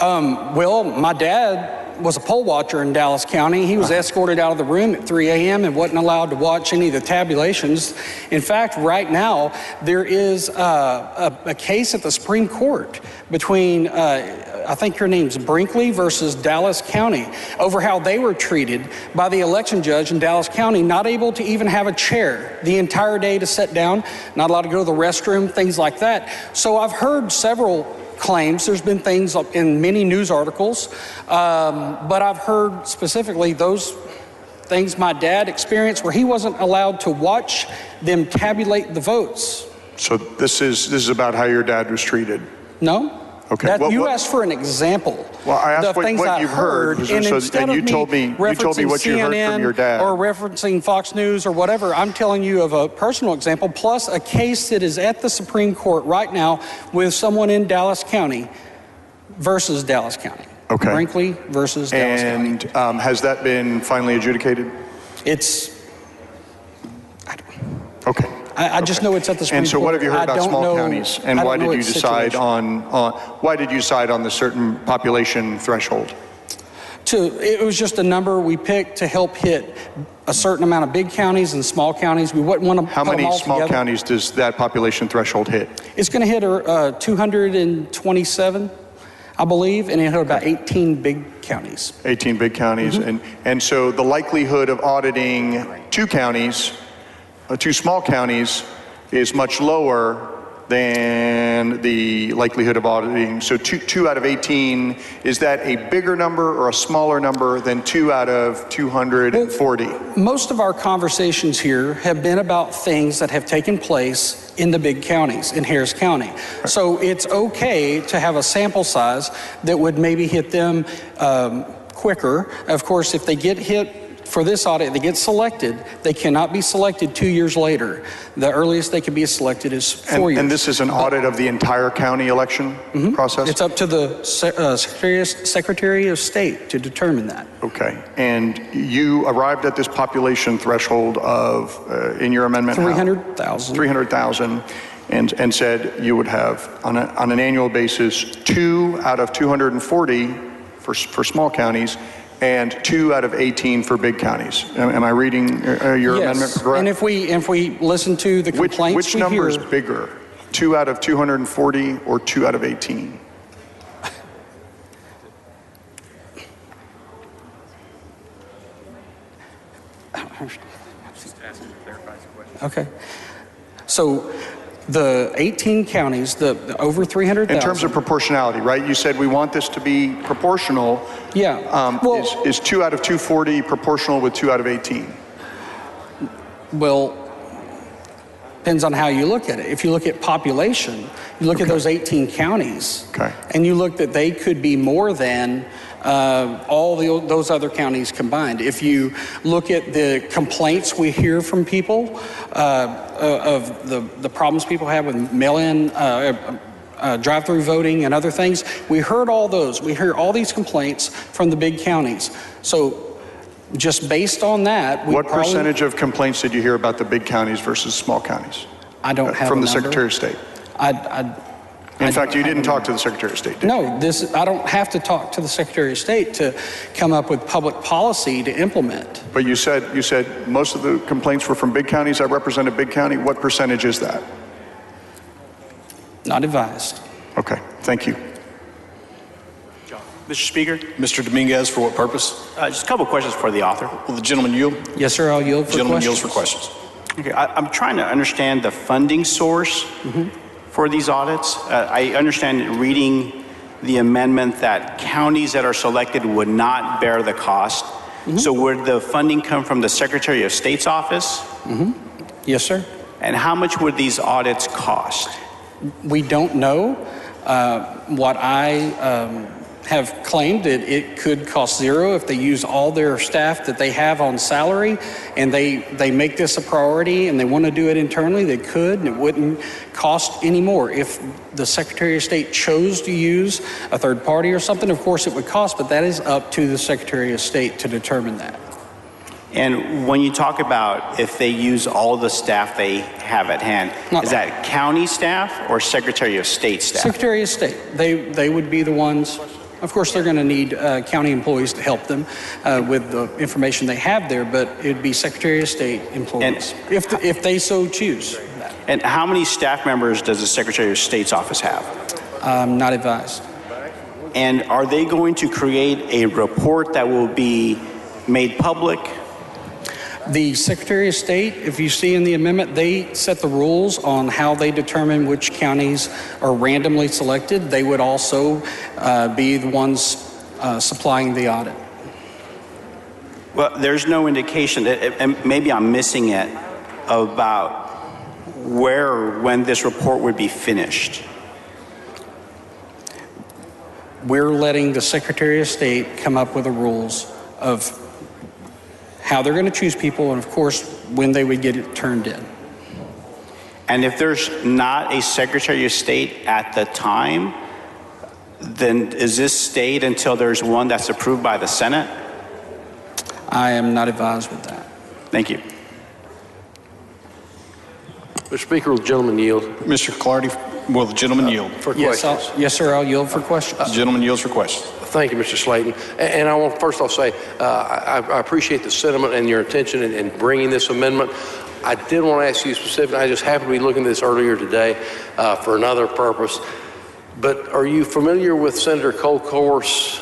Well, my dad was a poll watcher in Dallas County. He was escorted out of the room at 3 a.m. and wasn't allowed to watch any of the tabulations. In fact, right now, there is a case at the Supreme Court between, I think your name's Brinkley versus Dallas County, over how they were treated by the election judge in Dallas County, not able to even have a chair the entire day to sit down, not allowed to go to the restroom, things like that. So I've heard several claims. There's been things in many news articles, but I've heard specifically those things my dad experienced where he wasn't allowed to watch them tabulate the votes. So this is about how your dad was treated? No. Okay. You asked for an example. Well, I asked what you heard, and you told me what you heard from your dad. Or referencing Fox News or whatever. I'm telling you of a personal example, plus a case that is at the Supreme Court right now with someone in Dallas County versus Dallas County. Okay. Brinkley versus Dallas County. And has that been finally adjudicated? Okay. I just know it's at the Supreme Court. And so what have you heard about small counties? And why did you decide on the certain population threshold? It was just a number we picked to help hit a certain amount of big counties and small counties. We wouldn't want to How many small counties does that population threshold hit? It's going to hit 227, I believe, and it hit about 18 big counties. 18 big counties. Mm-hmm. And so the likelihood of auditing 2 small counties is much lower than the likelihood of auditing. So 2 out of 18, is that a bigger number or a smaller number than 2 out of 240? Most of our conversations here have been about things that have taken place in the big counties, in Harris County. So it's okay to have a sample size that would maybe hit them quicker. Of course, if they get hit for this audit, they get selected, they cannot be selected 2 years later. The earliest they can be selected is 4 years. And this is an audit of the entire county election process? It's up to the Secretary of State to determine that. Okay. And you arrived at this population threshold of, in your amendment, 300,000. 300,000, and said you would have, on an annual basis, 2 out of 240 for small counties, and 2 out of 18 for big counties. Am I reading your amendment correct? And if we listen to the complaints which number is bigger, 2 out of 240 or 2 out of 18? Okay. So the 18 counties, the over 300,000. In terms of proportionality, right? You said we want this to be proportional. Yeah. Is 2 out of 240 proportional with 2 out of 18? Well, depends on how you look at it. If you look at population, you look at those 18 counties, and you look that they could be more than all those other counties combined. If you look at the complaints we hear from people of the problems people have with mail-in, drive-through voting and other things, we heard all those. We hear all these complaints from the big counties. So just based on that, what percentage of complaints did you hear about the big counties versus small counties? I don't have from a the number. Secretary of State. In fact, you didn't talk to the Secretary of State, did you? No, I don't have to talk to the Secretary of State to come up with public policy to implement. But you said most of the complaints were from big counties that represent a big county. What percentage is that? Not advised. Okay, thank you. Mr. Speaker. Mr. Dominguez, for what purpose? Just a couple questions for the author. Will the gentleman yield? Yes, sir, I'll yield for Gentleman questions. yields for questions. Okay, I'm trying to understand the funding source for these audits. I understand reading the amendment that counties that are selected would not bear the cost. So would the funding come from the Secretary of State's office? Yes, sir. And how much would these audits cost? We don't know. What I have claimed that it could cost zero if they use all their staff that they have on salary and they make this a priority and they want to do it internally, they could, and it wouldn't cost any more. If the Secretary of State chose to use a third party or something, of course it would cost, but that is up to the Secretary of State to determine that. And when you talk about if they use all the staff they have at hand, is that county staff or Secretary of State staff? Secretary of State. They would be the ones. Of course, they're going to need county employees to help them with the information they have there, but it'd be Secretary of State employees, if they so choose. And how many staff members does the Secretary of State's office have? Not advised. And are they going to create a report that will be made public? The Secretary of State, if you see in the amendment, they set the rules on how they determine which counties are randomly selected. They would also be the ones supplying the audit. Well, there's no indication, and maybe I'm missing it, about where or when this report would be finished. We're letting the Secretary of State come up with the rules of how they're going to choose people, and of course, when they would get it turned in. And if there's not a Secretary of State at the time, then is this stayed until there's one that's approved by the Senate? I am not advised with that. Thank you. Mr. Speaker, will the gentleman yield? Mr. Clardy, will the gentleman yield? For Yes, questions. yes, sir, I'll yield for questions. The gentleman yields for questions. Thank you, Mr. Slayton. And I want to first off say, I appreciate the sentiment and your attention in bringing this amendment. I did want to ask you specifically, I just happened to be looking at this earlier today for another purpose, but are you familiar with Senator Colcourt's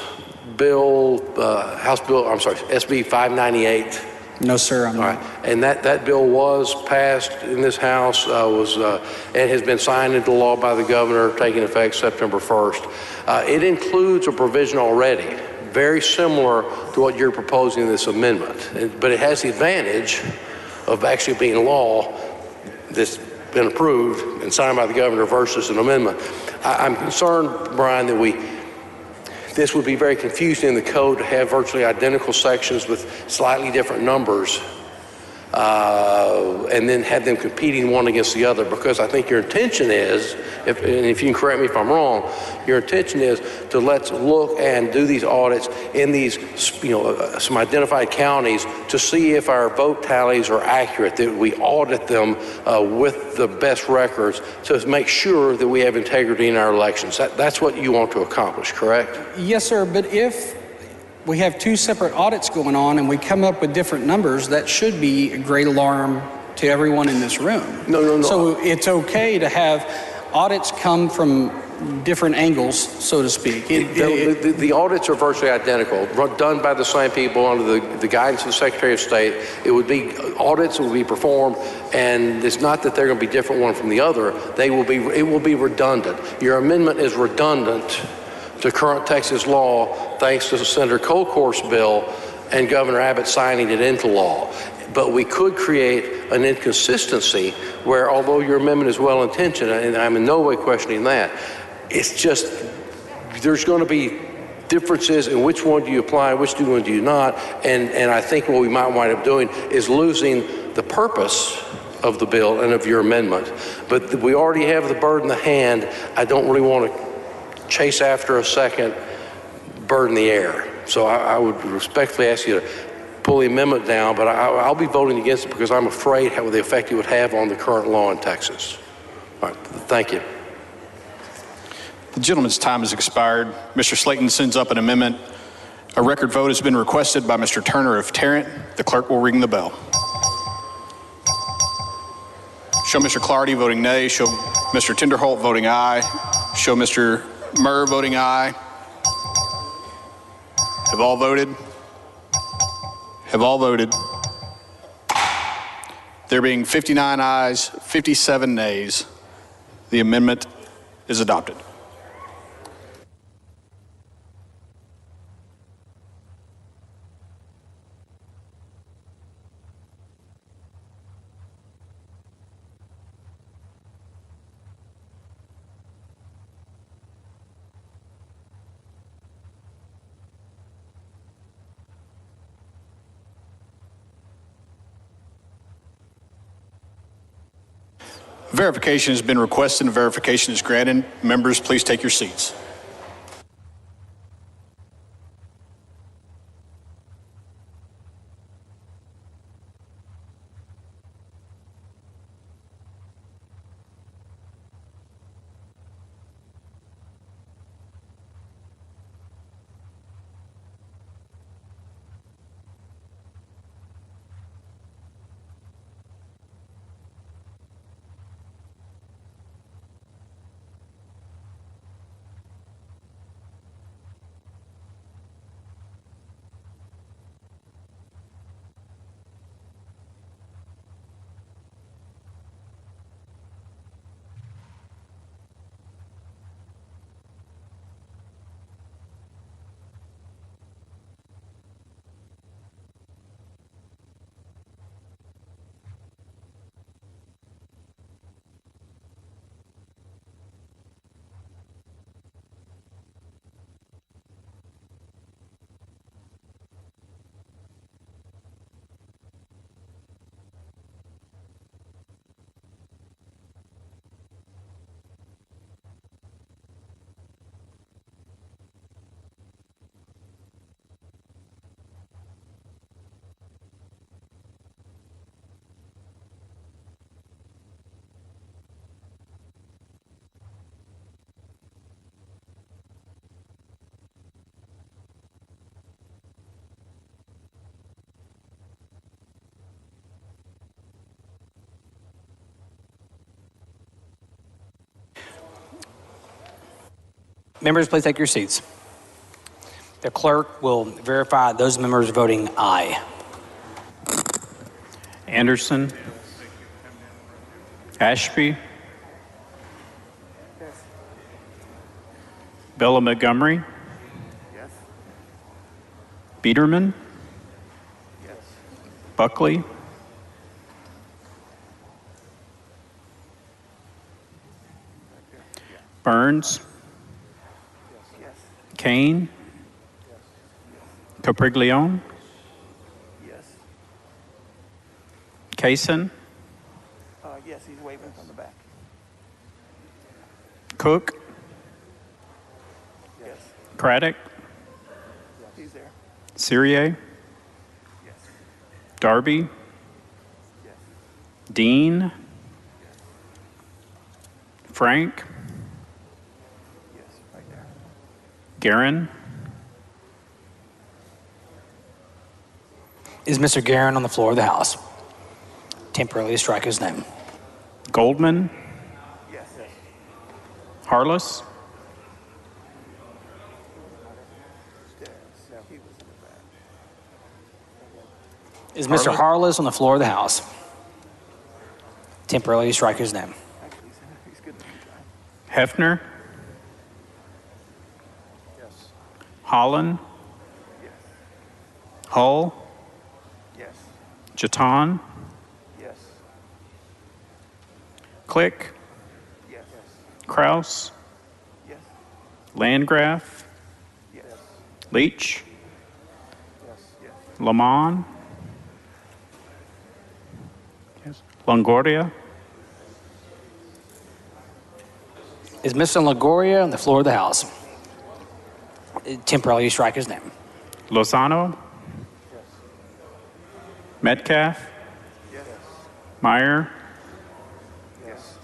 bill, SB 598? No, sir, I'm All not. right. And that bill was passed in this House, and has been signed into law by the governor, taking effect September 1st. It includes a provision already, very similar to what you're proposing in this amendment. But it has the advantage of actually being law that's been approved and signed by the governor versus an amendment. I'm concerned, Brian, that this would be very confusing in the code to have virtually identical sections with slightly different numbers and then have them competing one against the other, because I think your intention is, and if you can correct me if I'm wrong, your intention is to let's look and do these audits in these, some identified counties to see if our vote tallies are accurate, that we audit them with the best records to make sure that we have integrity in our elections. That's what you want to accomplish, correct? Yes, sir, but if we have two separate audits going on and we come up with different numbers, that should be a great alarm to everyone in this room. No. So it's okay to have audits come from different angles, so to speak. The audits are virtually identical, done by the same people under the guidance of the Secretary of State. It would be audits that would be performed, and it's not that they're going to be different one from the other. It will be redundant. Your amendment is redundant to current Texas law, thanks to Senator Colcourt's bill and Governor Abbott signing it into law. But we could create an inconsistency where, although your amendment is well-intentioned, and I'm in no way questioning that, it's just there's going to be differences in which one do you apply, which one do you not, and I think what we might wind up doing is losing the purpose of the bill and of your amendment. But we already have the bird in the hand. I don't really want to chase after a second bird in the air. So I would respectfully ask you to pull the amendment down, but I'll be voting against it because I'm afraid how the effect it would have on the current law in Texas. All right, thank you. The gentleman's time has expired. Mr. Slayton sends up an amendment. A record vote has been requested by Mr. Turner of Tarrant. The clerk will ring the bell. Show Mr. Clardy voting nay. Show Mr. Tinderholt voting aye. Show Mr. Murr voting aye. Have all voted? Have all voted? There being 59 ayes, 57 nays, the amendment is adopted. Verification has been requested and verification is granted. Members, please take your seats. Members, please take your seats. The clerk will verify those members voting aye. Anderson, Ashby, Bella Montgomery, Biederman, Buckley, Burns, Kane, Capriglione, Kaysen, Yes, he's waving from the back. Cook, Yes, Craddock, he's there. Cyrier, Darby, Dean, Frank, Guerin. Is Mr. Guerin on the floor of the House? Temporarily strike his name. Goldman, Harless, Is Mr. Harless on the floor of the House? Temporarily strike his name. Hefner, Holland, Hull, Jatan, Click, Kraus, Landgraf, Leach, Lamont, Longoria. Is Mr. Longoria on the floor of the House? Temporarily strike his name. Lozano, Metcalf, Meyer,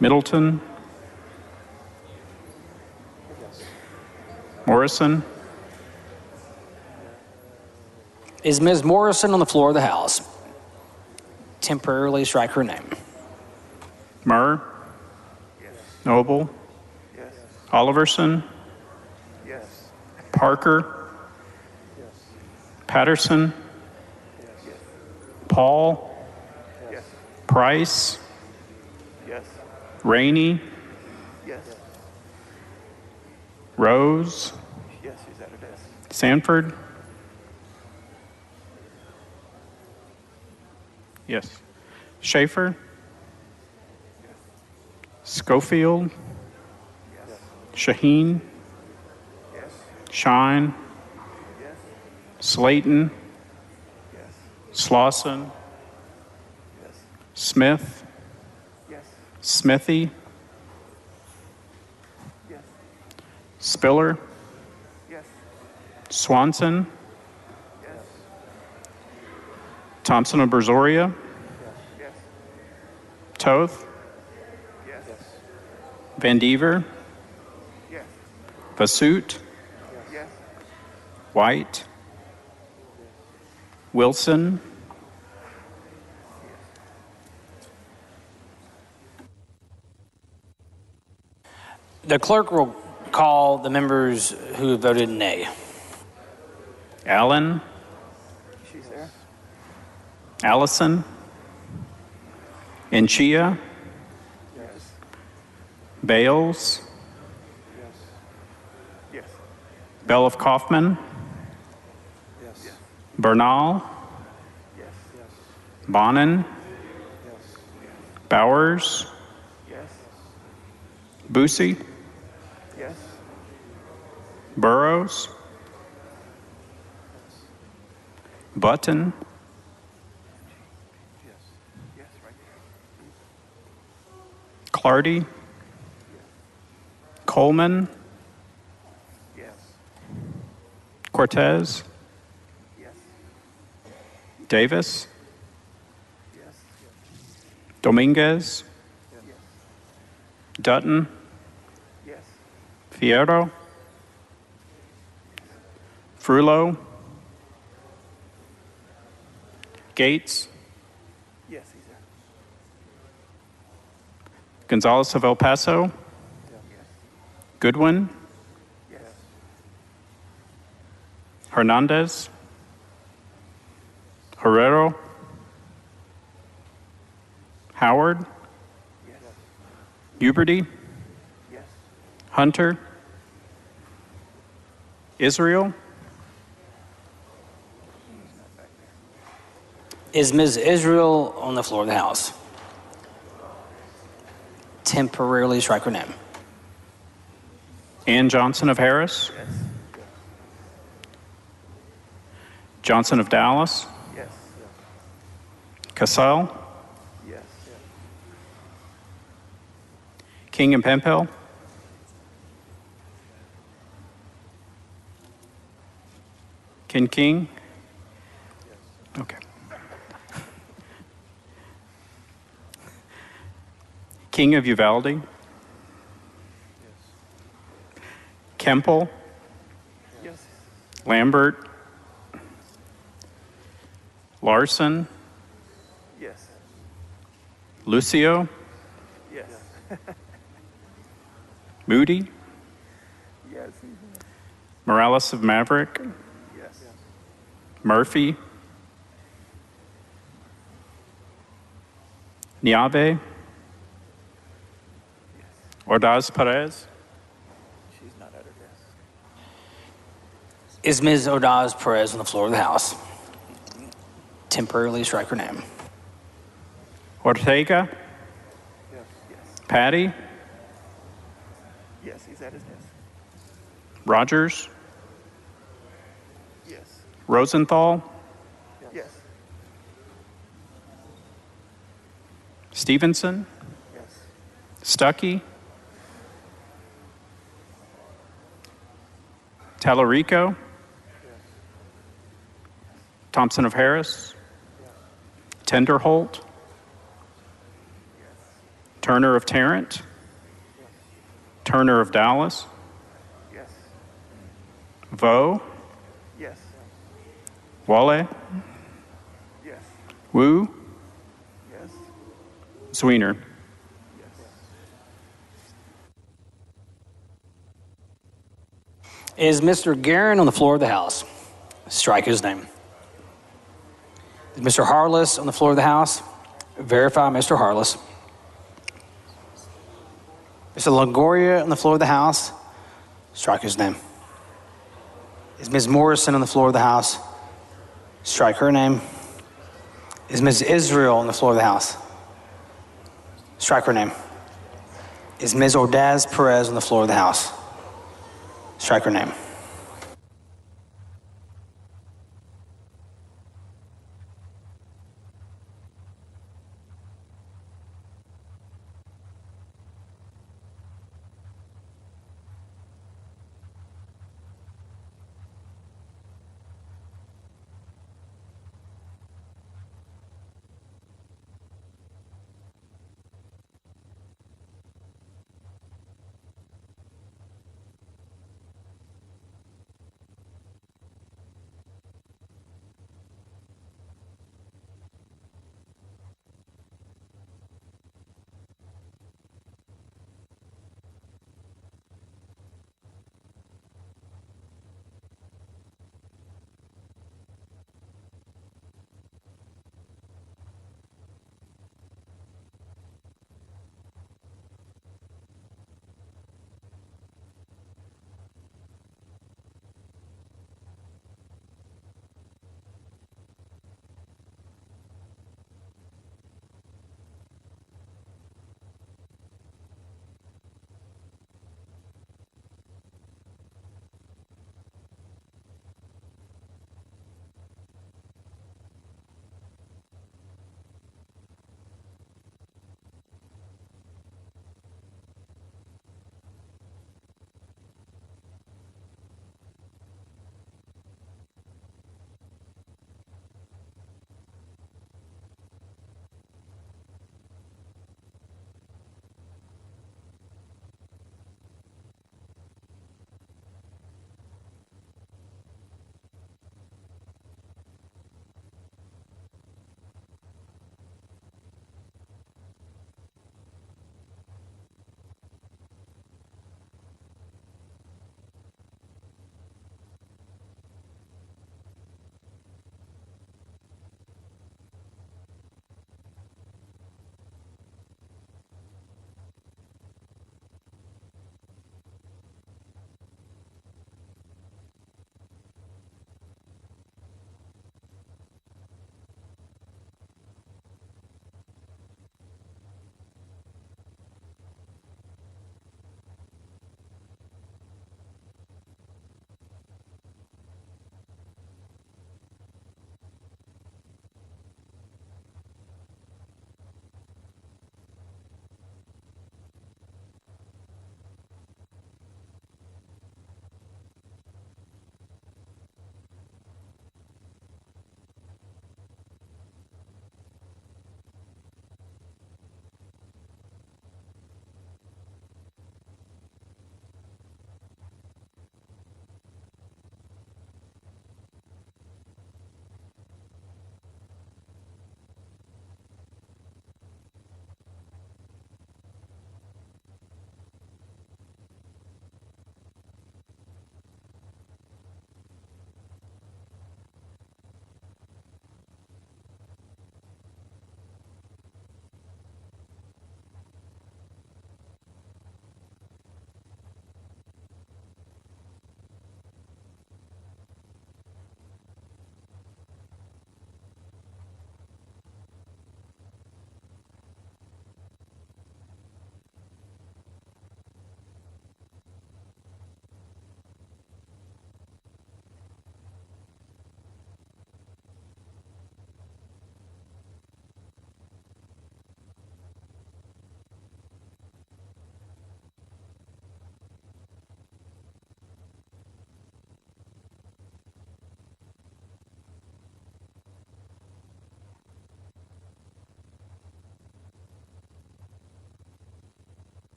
Middleton, Morrison, Is Ms. Morrison on the floor of the House? Temporarily strike her name. Murr, Noble, Oliverson, Parker, Patterson, Paul, Price, Rainey, Rose, Sanford, yes, Schaefer, Schofield, Shaheen, Shine, Slayton, Slauson, Smith, Smithy, Spiller, Swanson, Thompson of Berzoria, Toth, Van Dever, Vasut, White, Wilson, The clerk will call the members who voted nay. Allen, She's there. Allison, Enchia, Bales, Beloff Kaufman, Bernal, Bonin, Bowers, Boosie, Burrows, Button, Clardy, Coleman, Cortez, Davis, Dominguez, Dutton, Fierro, Frullo, Gates, Gonzalez of El Paso, Goodwin, Hernandez, Herrero, Howard? Huberty? Hunter? Israel? Is Ms. Israel on the floor of the House? Temporarily strike her name. Ann Johnson of Harris? Johnson of Dallas? Cassell? King and Pempel? King? Okay. King of Uvalde? Kempel? Lambert? Larson? Lucio? Moody? Morales of Maverick? Murphy? Niave? Ordaz Perez? Is Ms. Ordaz Perez on the floor of the House? Temporarily strike her name. Ortega? Patty? Yes, he's at his desk. Rogers? Rosenthal? Yes. Stevenson? Stuckey? Tallarico? Thompson of Harris? Tenderholt? Turner of Tarrant? Turner of Dallas? Vo? Wale? Wu? Zwiener? Is Mr. Guerin on the floor of the House? Strike his name. Is Mr. Harless on the floor of the House? Verify Mr. Harless. Mr. Longoria on the floor of the House? Strike his name. Is Ms. Morrison on the floor of the House? Strike her name. Is Ms. Israel on the floor of the House? Strike her name. Is Ms. Ordaz Perez on the floor of the House? Strike her name.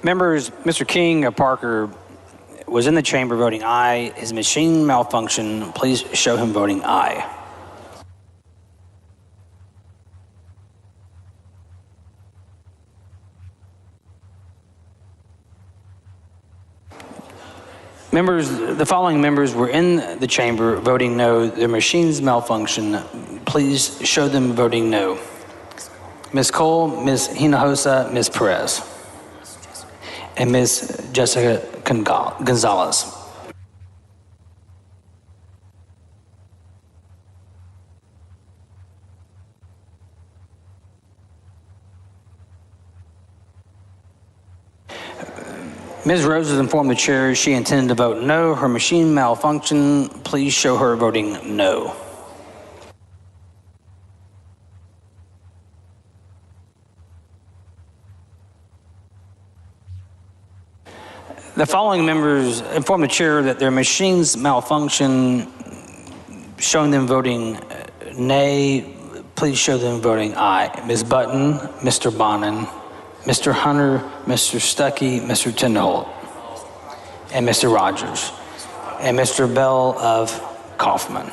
Members, Mr. King of Parker was in the chamber voting aye. His machine malfunctioned. Please show him voting aye. Members, the following members were in the chamber voting no. Their machines malfunction. Please show them voting no. Ms. Cole, Ms. Hinojosa, Ms. Perez, and Ms. Jessica Gonzalez. Ms. Rose has informed the chair she intended to vote no. Her machine malfunctioned. Please show her voting no. The following members informed the chair that their machines malfunction, showing them voting nay. Please show them voting aye. Ms. Button, Mr. Bonin, Mr. Hunter, Mr. Stuckey, Mr. Tinderholt, and Mr. Rogers, and Mr. Bell of Kaufman.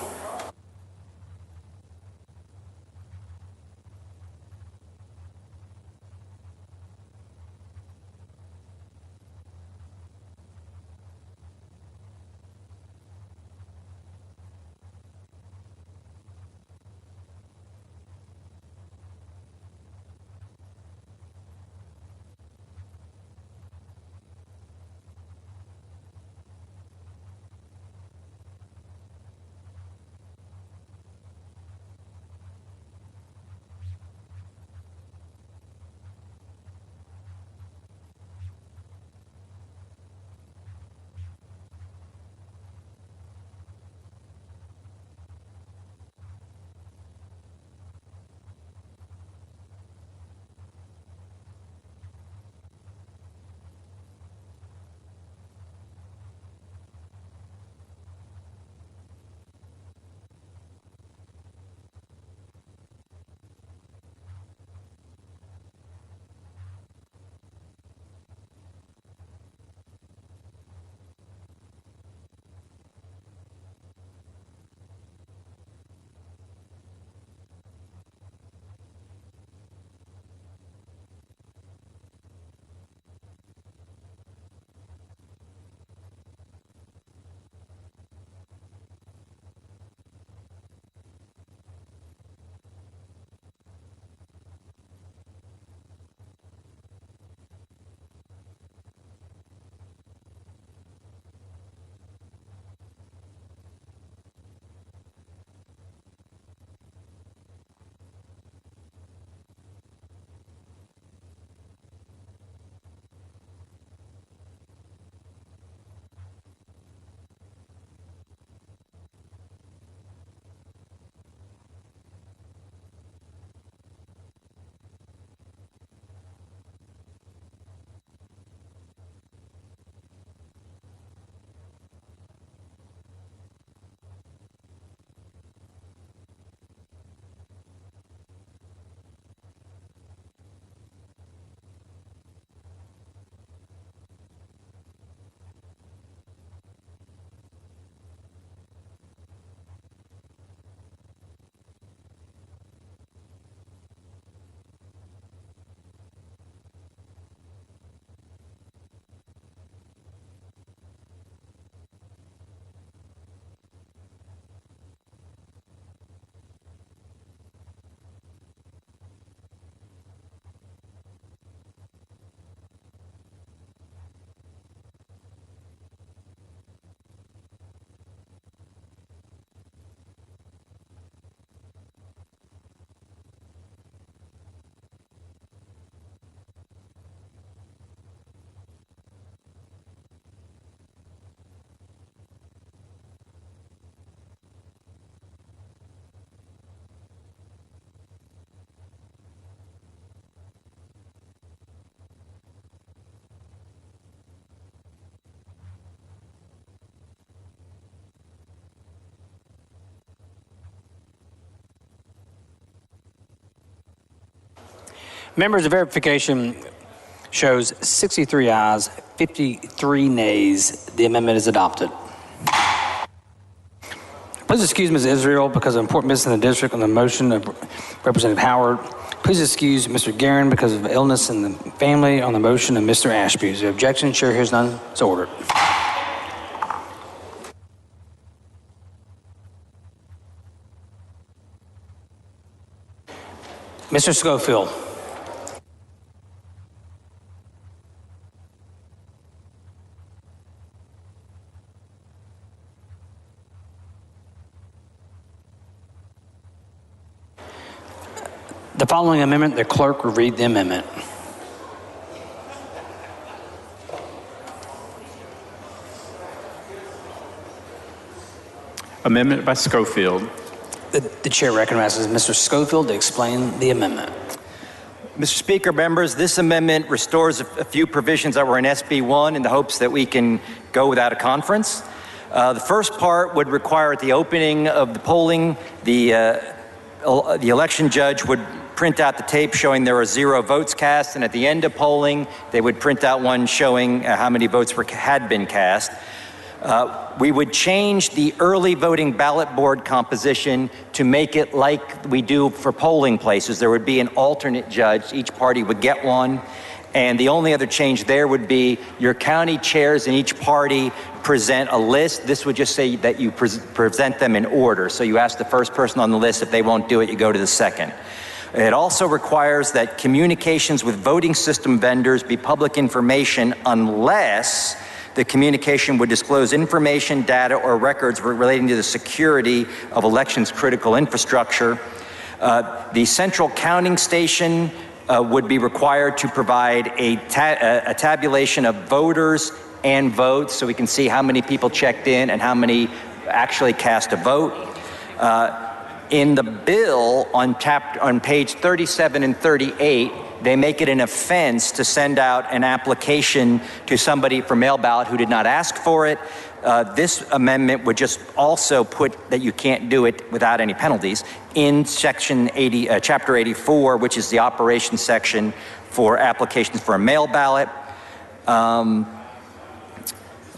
Members of verification, Shows 63 ayes, 53 nays. The amendment is adopted. Please excuse Ms. Israel because of important business in the district on the motion of Representative Howard. Please excuse Mr. Guerin because of illness in the family on the motion of Mr. Ashby. Is there objection? Chair hears none. So ordered. Mr. Schofield. The following amendment, the clerk will read the amendment. Amendment by Schofield. The chair recognizes Mr. Schofield to explain the amendment. Mr. Speaker, members, this amendment restores a few provisions that were in SB 1 in the hopes that we can go without a conference. The first part would require at the opening of the polling, the election judge would print out the tape showing there were 0 votes cast, and at the end of polling, they would print out one showing how many votes had been cast. We would change the early voting ballot board composition to make it like we do for polling places. There would be an alternate judge. Each party would get one. And the only other change there would be your county chairs in each party present a list. This would just say that you present them in order. So you ask the first person on the list. If they won't do it, you go to the second. It also requires that communications with voting system vendors be public information unless the communication would disclose information, data, or records relating to the security of elections critical infrastructure. The central counting station would be required to provide a tabulation of voters and votes so we can see how many people checked in and how many actually cast a vote. In the bill on page 37 and 38, they make it an offense to send out an application to somebody for mail ballot who did not ask for it. This amendment would just also put that you can't do it without any penalties in section 80, chapter 84, which is the operations section for applications for a mail ballot.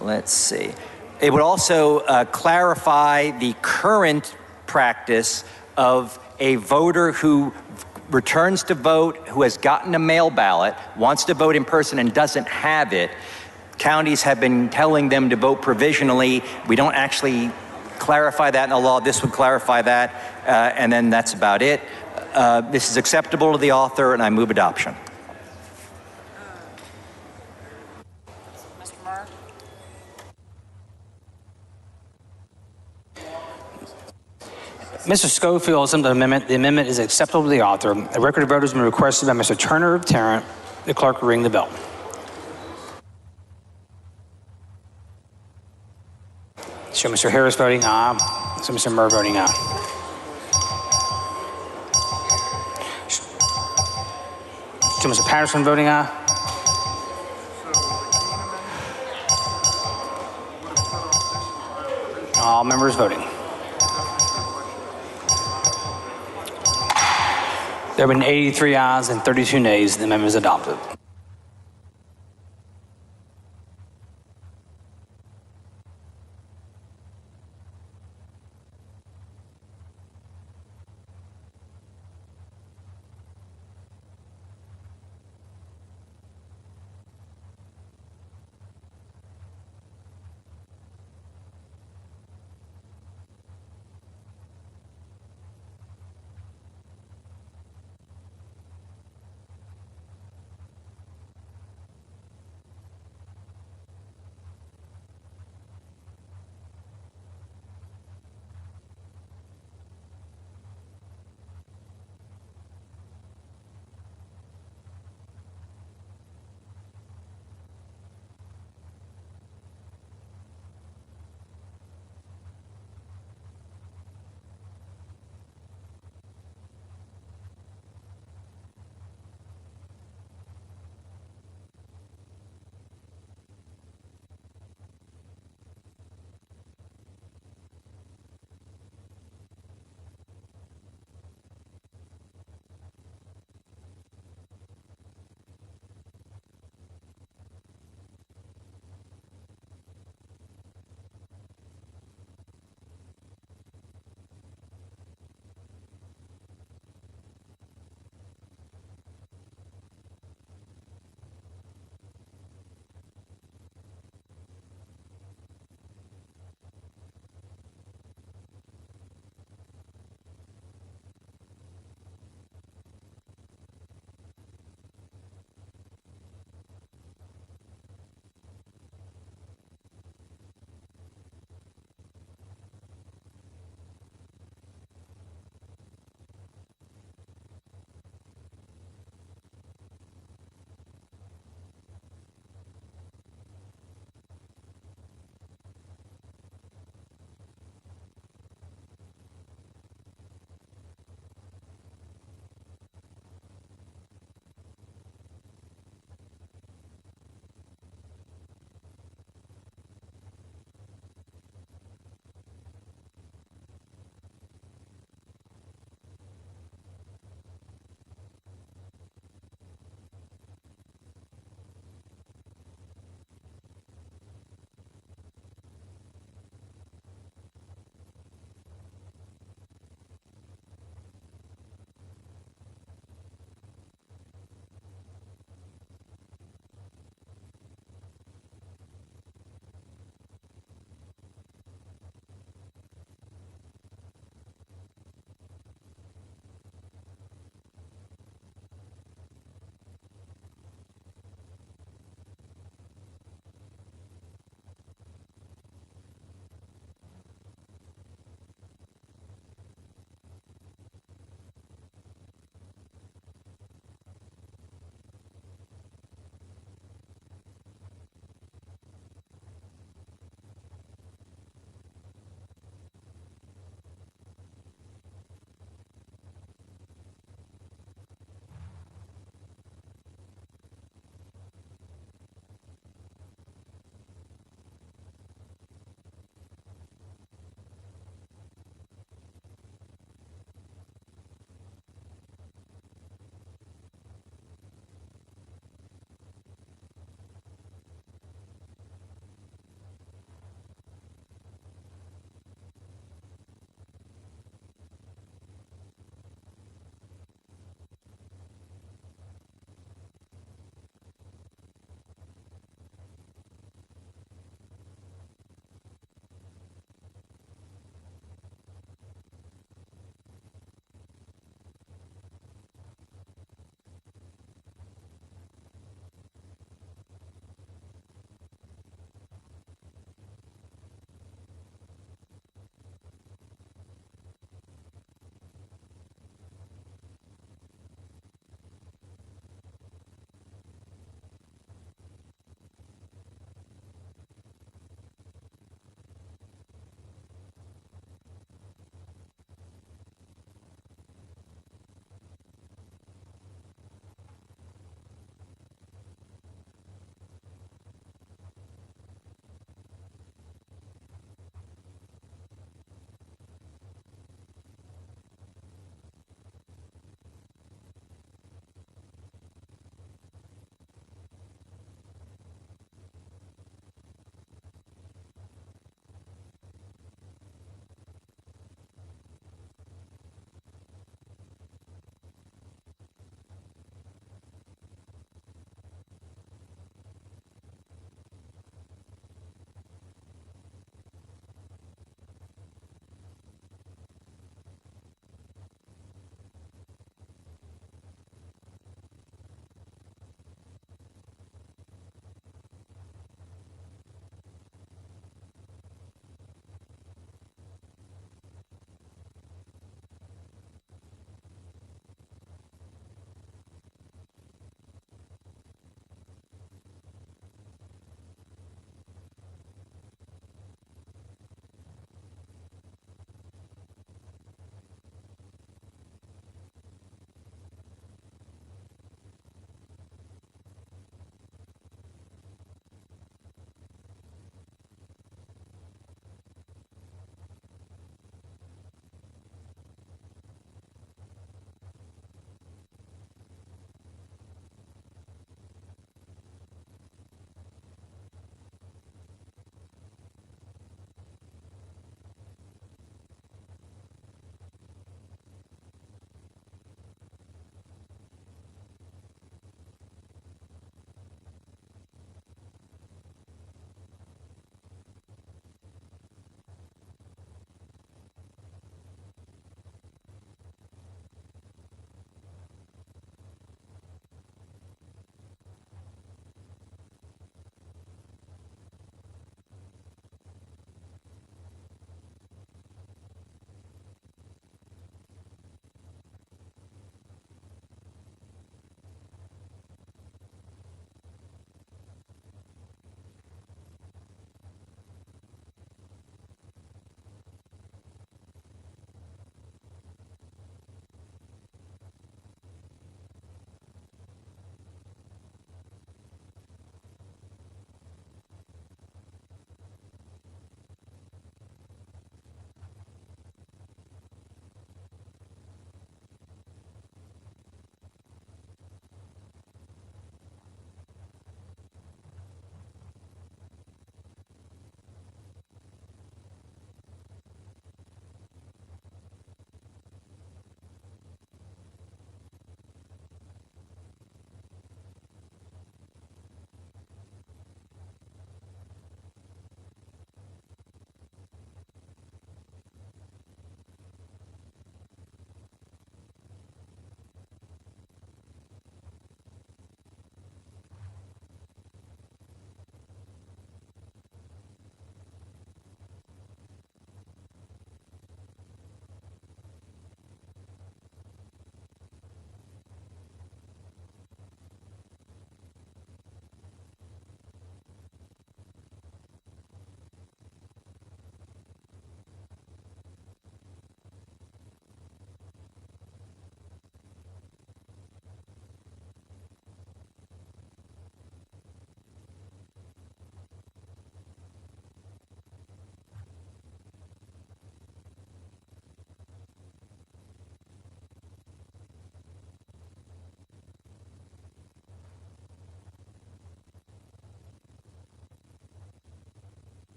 Let's see. It would also clarify the current practice of a voter who returns to vote, who has gotten a mail ballot, wants to vote in person and doesn't have it. Counties have been telling them to vote provisionally. We don't actually clarify that in the law. This would clarify that, and then that's about it. This is acceptable to the author, and I move adoption. Mr. Schofield has sent the amendment. The amendment is acceptable to the author. A record of vote has been requested by Mr. Turner of Tarrant. The clerk will ring the bell. Show Mr. Harris voting aye. So Mr. Murr voting aye. Show Mr. Patterson voting aye. All members voting. There have been 83 ayes and 32 nays. The amendment is adopted.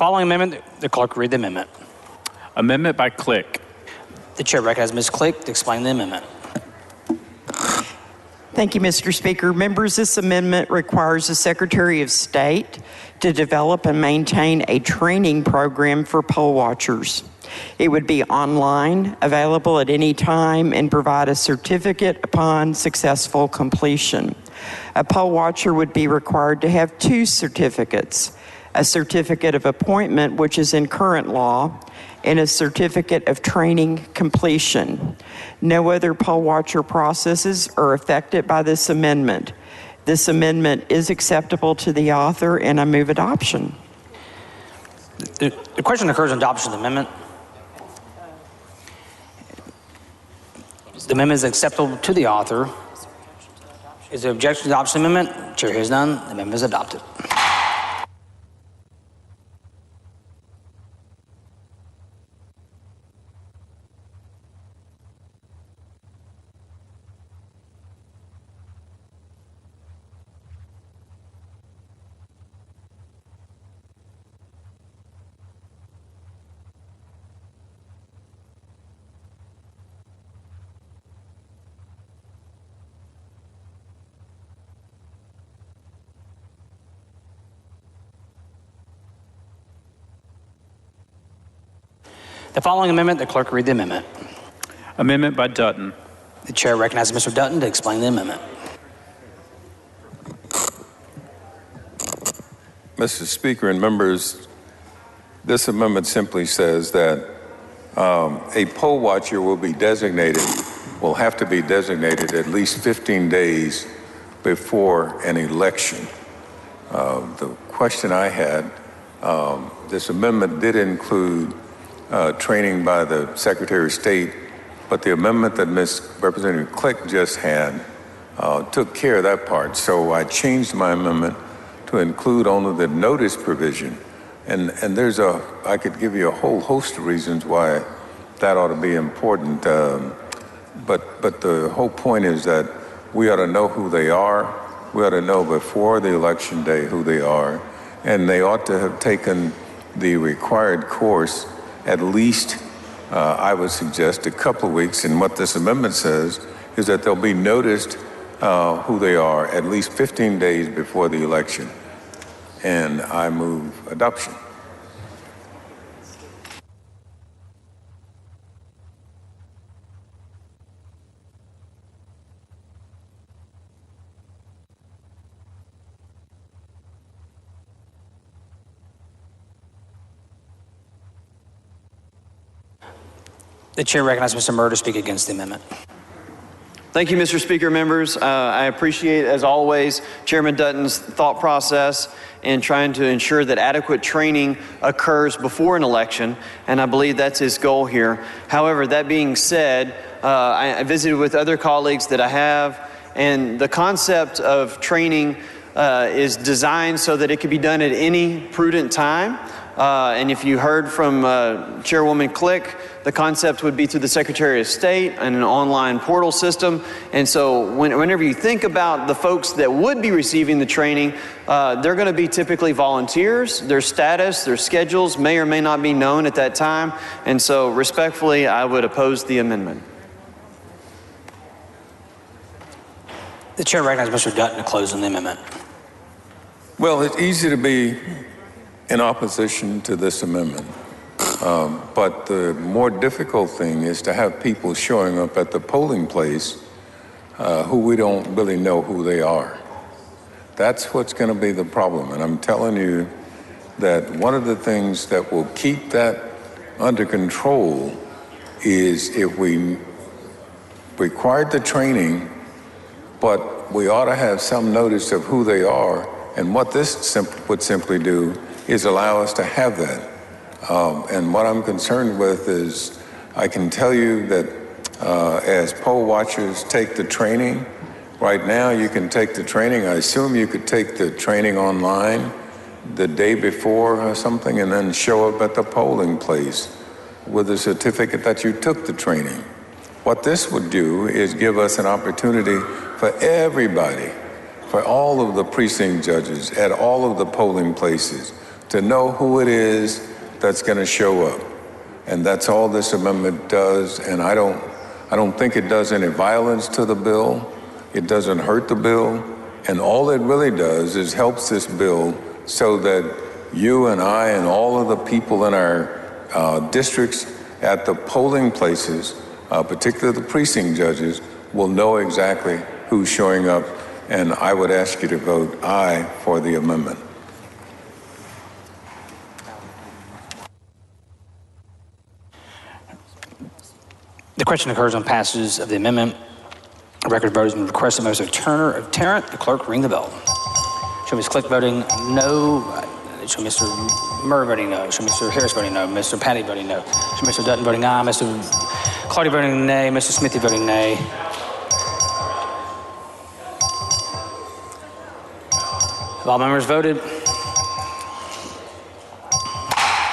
following amendment, the clerk will read the amendment. Amendment by Click. The chair recognizes Ms. Click to explain the amendment. Thank you, Mr. Speaker. Members, this amendment requires the Secretary of State to develop and maintain a training program for poll watchers. It would be online, available at any time, and provide a certificate upon successful completion. A poll watcher would be required to have 2 certificates, a certificate of appointment, which is in current law, and a certificate of training completion. No other poll watcher processes are affected by this amendment. This amendment is acceptable to the author, and I move adoption. The question occurs on adoption of the amendment. The amendment is acceptable to the author. Is there objection to the adoption of the amendment? Chair hears none. The amendment is adopted. The following amendment, the clerk will read the amendment. Amendment by Dutton. The chair recognizes Mr. Dutton to explain the amendment. Mr. Speaker and members, this amendment simply says that a poll watcher will have to be designated at least 15 days before an election. The question I had, this amendment did include training by the Secretary of State, but the amendment that Ms. Representative Click just had took care of that part. So I changed my amendment to include only the notice provision. And I could give you a whole host of reasons why that ought to be important. But the whole point is that we ought to know who they are. We ought to know before the election day who they are. And they ought to have taken the required course at least, I would suggest, a couple of weeks. And what this amendment says is that they'll be noticed who they are at least 15 days before the election. And I move adoption. The chair recognizes Mr. Murr to speak against the amendment. Thank you, Mr. Speaker, members. I appreciate, as always, Chairman Dutton's thought process in trying to ensure that adequate training occurs before an election, and I believe that's his goal here. However, that being said, I visited with other colleagues that I have, and the concept of training is designed so that it can be done at any prudent time. And if you heard from Chairwoman Click, the concept would be through the Secretary of State and an online portal system. And so whenever you think about the folks that would be receiving the training, they're going to be typically volunteers. Their status, their schedules may or may not be known at that time. And so respectfully, I would oppose the amendment. The chair recognizes Mr. Dutton to close on the amendment. Well, it's easy to be in opposition to this amendment. But the more difficult thing is to have people showing up at the polling place who we don't really know who they are. That's what's going to be the problem. And I'm telling you that one of the things that will keep that under control is if we required the training, but we ought to have some notice of who they are. And what this would simply do is allow us to have that. And what I'm concerned with is I can tell you that as poll watchers take the training, right now you can take the training. I assume you could take the training online the day before or something and then show up at the polling place with a certificate that you took the training. What this would do is give us an opportunity for everybody, for all of the precinct judges at all of the polling places, to know who it is that's going to show up. And that's all this amendment does. And I don't think it does any violence to the bill. It doesn't hurt the bill. And all it really does is helps this bill so that you and I and all of the people in our districts at the polling places, particularly the precinct judges, will know exactly who's showing up. And I would ask you to vote aye for the amendment. The question occurs on passage of the amendment. A record of voters and requested by Mr. Turner of Tarrant. The clerk ring the bell. Show Ms. Click voting no. Show Mr. Murr voting no. Show Mr. Harris voting no. Mr. Patty voting no. Show Mr. Dutton voting aye. Mr. Clardy voting nay. Mr. Smithy voting nay. Have all members voted?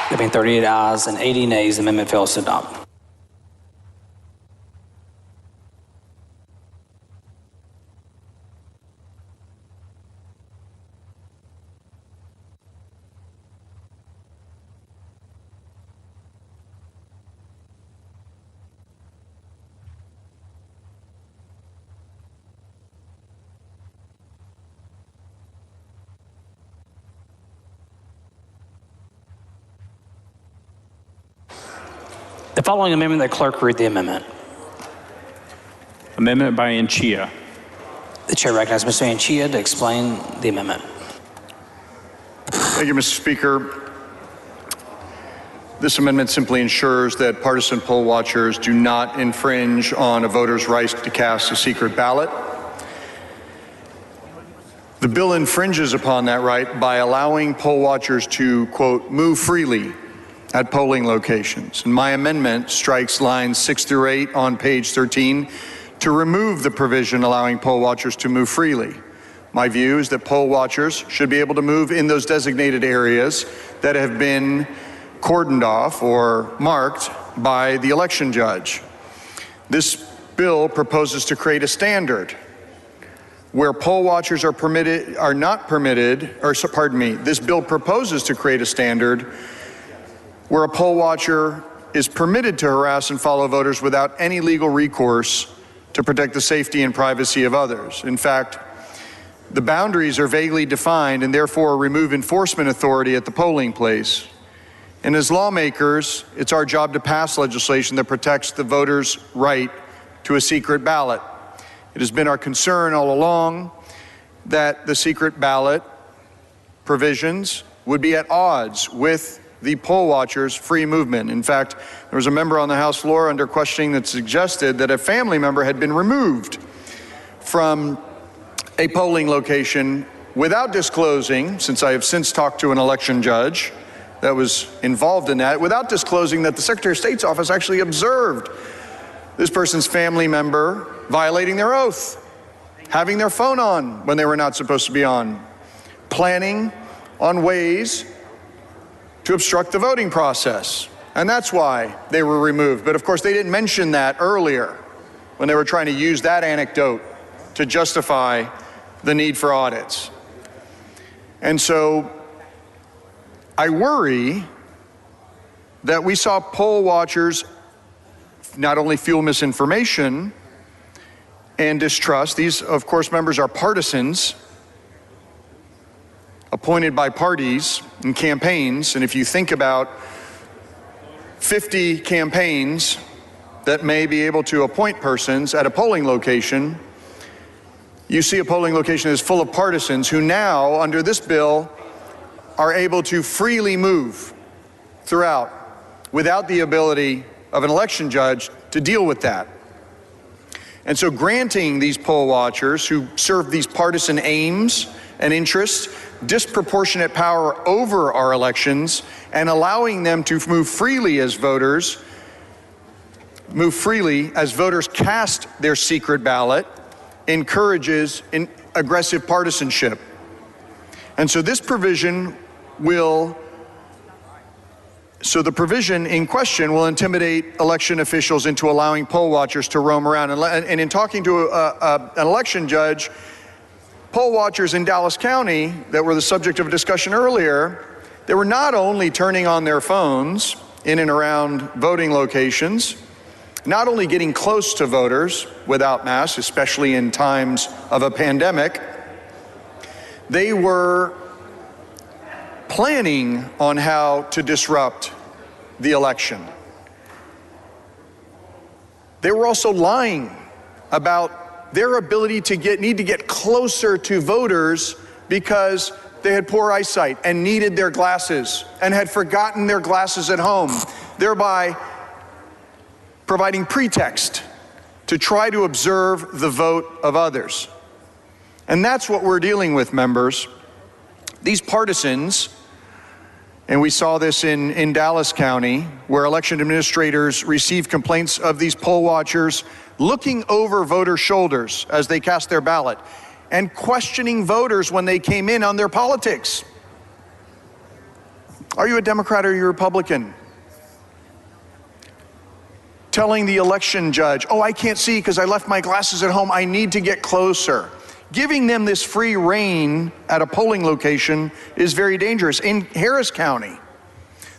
There being 38 ayes and 80 nays, the amendment fails to adopt. The following amendment, the clerk read the amendment. Amendment by Anchia. The chair recognizes Mr. Anchia to explain the amendment. Thank you, Mr. Speaker. This amendment simply ensures that partisan poll watchers do not infringe on a voter's right to cast a secret ballot. The bill infringes upon that right by allowing poll watchers to, quote, move freely at polling locations. And my amendment strikes lines 6 through 8 on page 13 to remove the provision allowing poll watchers to move freely. My view is that poll watchers should be able to move in those designated areas that have been cordoned off or marked by the election judge. This bill proposes to create a standard where poll watchers this bill proposes to create a standard where a poll watcher is permitted to harass and follow voters without any legal recourse to protect the safety and privacy of others. In fact, the boundaries are vaguely defined and therefore remove enforcement authority at the polling place. And as lawmakers, it's our job to pass legislation that protects the voter's right to a secret ballot. It has been our concern all along that the secret ballot provisions would be at odds with the poll watchers' free movement. In fact, there was a member on the House floor under questioning that suggested that a family member had been removed from a polling location without disclosing, since I have since talked to an election judge that was involved in that, without disclosing that the Secretary of State's office actually observed this person's family member violating their oath, having their phone on when they were not supposed to be on, planning on ways to obstruct the voting process. And that's why they were removed. But of course, they didn't mention that earlier when they were trying to use that anecdote to justify the need for audits. And so I worry that we saw poll watchers not only fuel misinformation and distrust. These, of course, members are partisans appointed by parties and campaigns. And if you think about 50 campaigns that may be able to appoint persons at a polling location, you see a polling location is full of partisans who now, under this bill, are able to freely move throughout without the ability of an election judge to deal with that. And so granting these poll watchers who serve these partisan aims and interests disproportionate power over our elections and allowing them to move freely as voters cast their secret ballot encourages aggressive partisanship. And so this provision the provision in question will intimidate election officials into allowing poll watchers to roam around. And in talking to an election judge, poll watchers in Dallas County that were the subject of a discussion earlier, they were not only turning on their phones in and around voting locations, not only getting close to voters without masks, especially in times of a pandemic, they were planning on how to disrupt the election. They were also lying about their ability to need to get closer to voters because they had poor eyesight and needed their glasses and had forgotten their glasses at home, thereby providing pretext to try to observe the vote of others. And that's what we're dealing with, members. These partisans, and we saw this in Dallas County, where election administrators received complaints of these poll watchers looking over voter shoulders as they cast their ballot and questioning voters when they came in on their politics. Are you a Democrat or are you a Republican? Telling the election judge, oh, I can't see because I left my glasses at home, I need to get closer. Giving them this free rein at a polling location is very dangerous. In Harris County,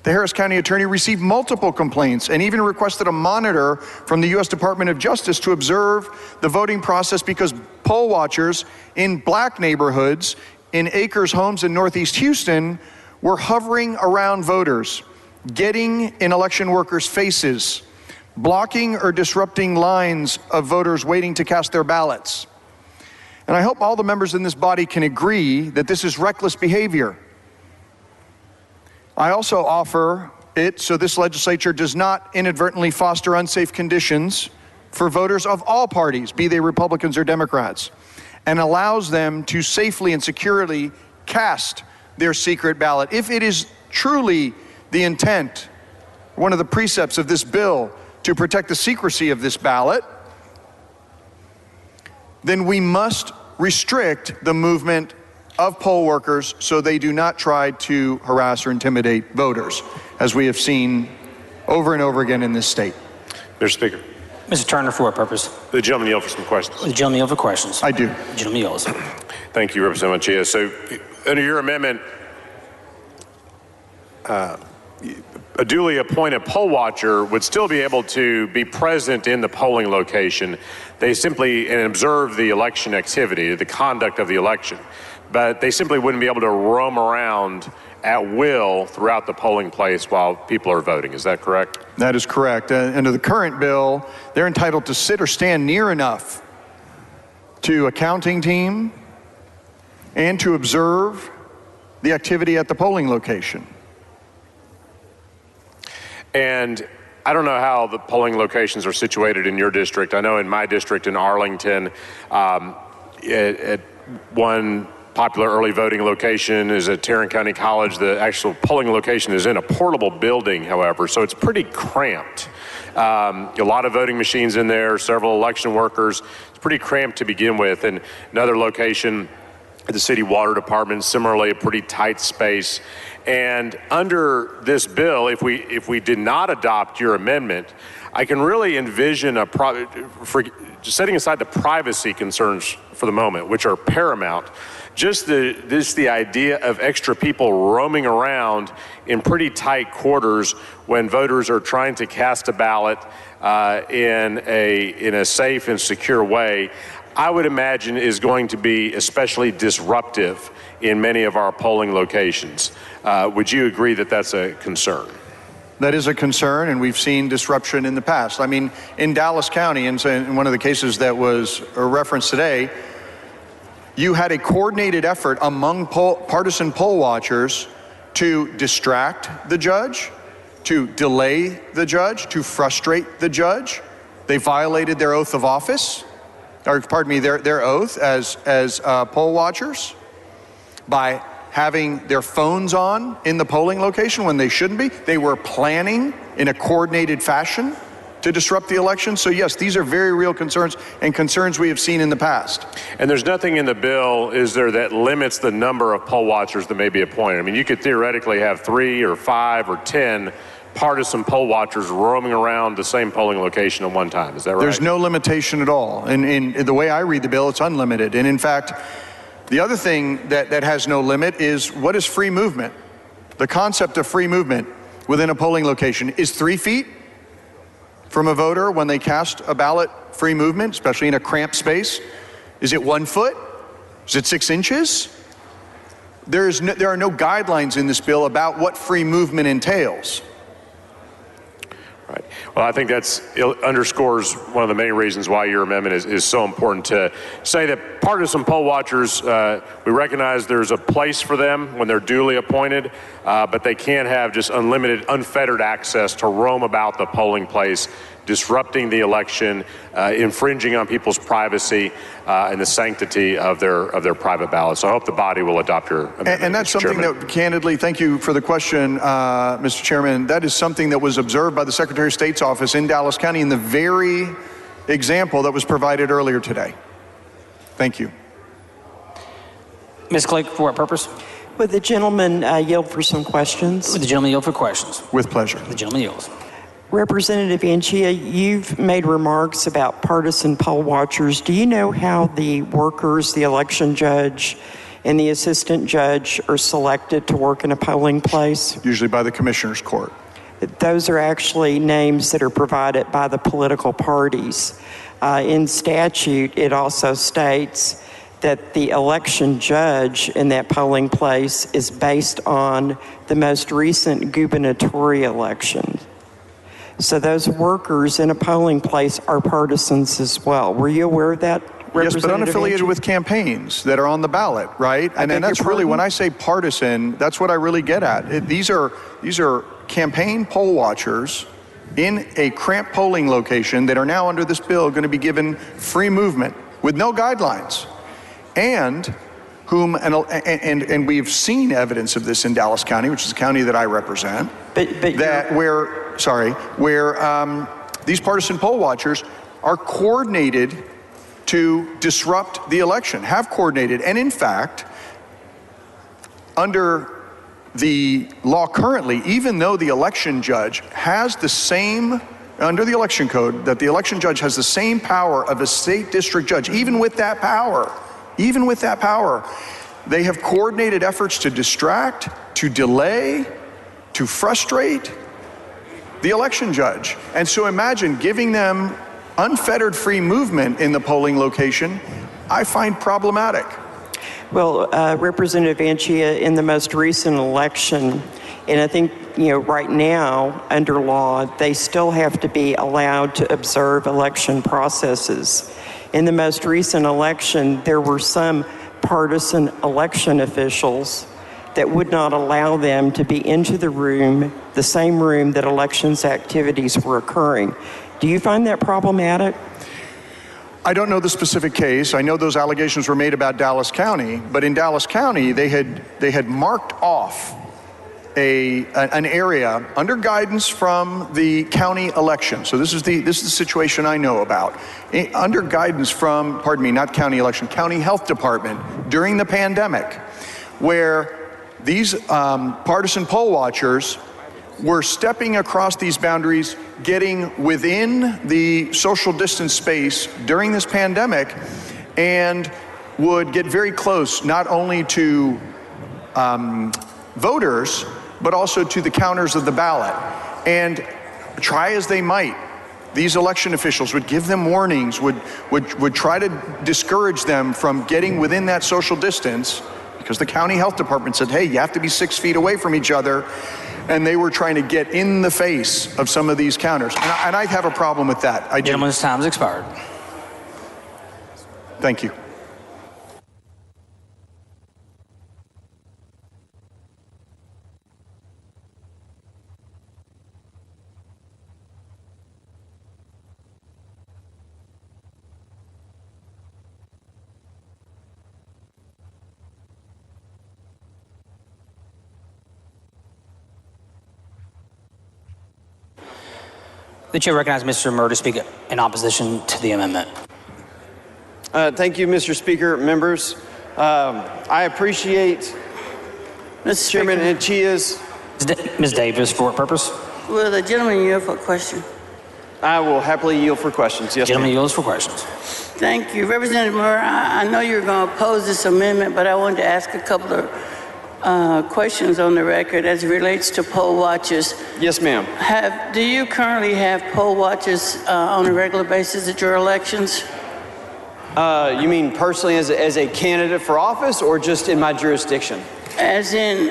the Harris County attorney received multiple complaints and even requested a monitor from the U.S. Department of Justice to observe the voting process because poll watchers in black neighborhoods in Acres Homes in Northeast Houston were hovering around voters, getting in election workers' faces, blocking or disrupting lines of voters waiting to cast their ballots. And I hope all the members in this body can agree that this is reckless behavior. I also offer it so this legislature does not inadvertently foster unsafe conditions for voters of all parties, be they Republicans or Democrats, and allows them to safely and securely cast their secret ballot. If it is truly the intent, one of the precepts of this bill, to protect the secrecy of this ballot, then we must restrict the movement of poll workers so they do not try to harass or intimidate voters, as we have seen over and over again in this state. Mr. Speaker. Mr. Turner, for what purpose? The gentleman yield for some questions. The gentleman yield for questions. I do. The gentleman yields. Thank you, Representative Chia. So, under your amendment, a duly appointed poll watcher would still be able to be present in the polling location. They simply observe the election activity, the conduct of the election, but they simply wouldn't be able to roam around at will throughout the polling place while people are voting. Is that correct? That is correct. Under the current bill, they're entitled to sit or stand near enough to a counting team and to observe the activity at the polling location. And I don't know how the polling locations are situated in your district. I know in my district in Arlington, at one popular early voting location is at Tarrant County College. The actual polling location is in a portable building, however, so it's pretty cramped. A lot of voting machines in there, several election workers. It's pretty cramped to begin with. And another location at the city water department, similarly a pretty tight space. And under this bill, if we did not adopt your amendment, I can really envision just setting aside the privacy concerns for the moment, which are paramount, just the idea of extra people roaming around in pretty tight quarters when voters are trying to cast a ballot in a safe and secure way, I would imagine is going to be especially disruptive in many of our polling locations. Would you agree that that's a concern? That is a concern, and we've seen disruption in the past. I mean, in Dallas County, in one of the cases that was referenced today, you had a coordinated effort among partisan poll watchers to distract the judge, to delay the judge, to frustrate the judge. They violated their oath of office, or pardon me, their oath as poll watchers by having their phones on in the polling location when they shouldn't be. They were planning in a coordinated fashion to disrupt the election. So yes, these are very real concerns and concerns we have seen in the past. And there's nothing in the bill, is there, that limits the number of poll watchers that may be appointed? I mean, you could theoretically have 3 or 5 or 10 partisan poll watchers roaming around the same polling location at one time. Is that right? There's no limitation at all. And in the way I read the bill, it's unlimited. And in fact, the other thing that has no limit is, what is free movement? the concept of free movement within a polling location is 3 feet from a voter when they cast a ballot. Free movement, especially in a cramped space. Is it 1 foot? Is it 6 inches? There are no guidelines in this bill about what free movement entails. Right. Well, I think it underscores one of the main reasons why your amendment is so important, to say that partisan poll watchers, we recognize there's a place for them when they're duly appointed, but they can't have just unlimited, unfettered access to roam about the polling place, disrupting the election, infringing on people's privacy and the sanctity of their private ballots. So I hope the body will adopt your amendment. And that's something that, candidly, thank you for the question, Mr. Chairman. That is something that was observed by the Secretary of State's office in Dallas County in the very example that was provided earlier today. Thank you. Ms. Clegg, for what purpose? Would the gentleman yield for some questions? Would the gentleman yield for questions? With pleasure. The gentleman yields. Representative Anchia, you've made remarks about partisan poll watchers. Do you know how the workers, the election judge, and the assistant judge are selected to work in a polling place? Usually by the Commissioner's Court. Those are actually names that are provided by the political parties. In statute, it also states that the election judge in that polling place is based on the most recent gubernatorial election. So those workers in a polling place are partisans as well. Were you aware of that, Yes, but unaffiliated with campaigns that are on the ballot, right? And that's really, when I say partisan, that's what I really get at. These are campaign poll watchers in a cramped polling location that are now under this bill going to be given free movement with no guidelines, and whom, and we've seen evidence of this in Dallas County, which is the county that I represent, where these partisan poll watchers are coordinated to disrupt the election, have coordinated. And in fact, under the law currently, even though the election judge has the same, under the election code, that the election judge has the same power of a state district judge, even with that power, they have coordinated efforts to distract, to delay, to frustrate the election judge. And so imagine giving them unfettered free movement in the polling location, I find problematic. Well, Representative Anchia, in the most recent election, and I think, right now, under law, they still have to be allowed to observe election processes. In the most recent election, there were some partisan election officials that would not allow them to be into the room, the same room that elections activities were occurring. Do you find that problematic? I don't know the specific case. I know those allegations were made about Dallas County, but in Dallas County, they had marked off an area under guidance from the county election. So this is the situation I know about. Under guidance from, not county election, county health department during the pandemic, where these partisan poll watchers were stepping across these boundaries, getting within the social distance space during this pandemic, and would get very close not only to voters, but also to the counters of the ballot. And try as they might, these election officials would give them warnings, would try to discourage them from getting within that social distance, because the county health department said, hey, you have to be 6 feet away from each other. And they were trying to get in the face of some of these counters. And I have a problem with that. Gentleman's time has expired. Thank you. The chair recognizes Mr. Murr to speak in opposition to the amendment. Thank you, Mr. Speaker, members. I appreciate Chairman Anchia's. Ms. Davis, for what purpose? Will the gentleman yield for a question? I will happily yield for questions. Yes, gentleman yields for questions. Thank you. Representative Murr, I know you're going to oppose this amendment, but I wanted to ask a couple of questions on the record as it relates to poll watchers. Yes, ma'am. Do you currently have poll watchers on a regular basis at your elections? You mean personally as a candidate for office or just in my jurisdiction? As in,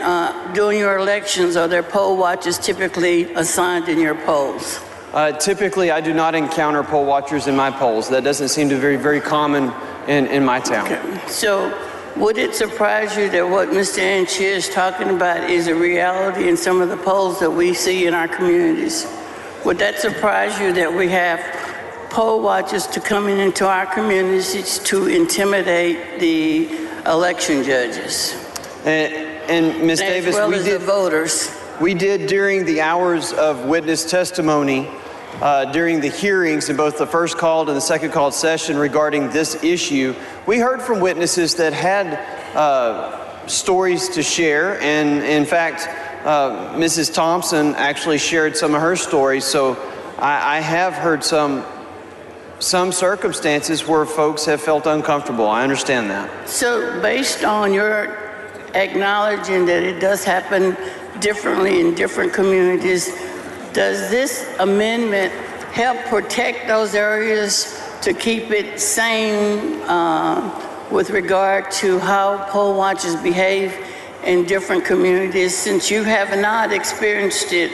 during your elections, are there poll watchers typically assigned in your polls? Typically, I do not encounter poll watchers in my polls. That doesn't seem to be very common in my town. Okay. So, would it surprise you that what Mr. Anchia is talking about is a reality in some of the polls that we see in our communities? Would that surprise you that we have poll watchers to come into our communities to intimidate the election judges? And Ms. Davis, as well as the voters. We did during the hours of witness testimony, during the hearings in both the first called and the second called session regarding this issue, we heard from witnesses that had stories to share. And in fact, Mrs. Thompson actually shared some of her stories. So I have heard some circumstances where folks have felt uncomfortable. I understand that. So based on your acknowledging that it does happen differently in different communities, does this amendment help protect those areas to keep it sane with regard to how poll watchers behave in different communities? Since you have not experienced it,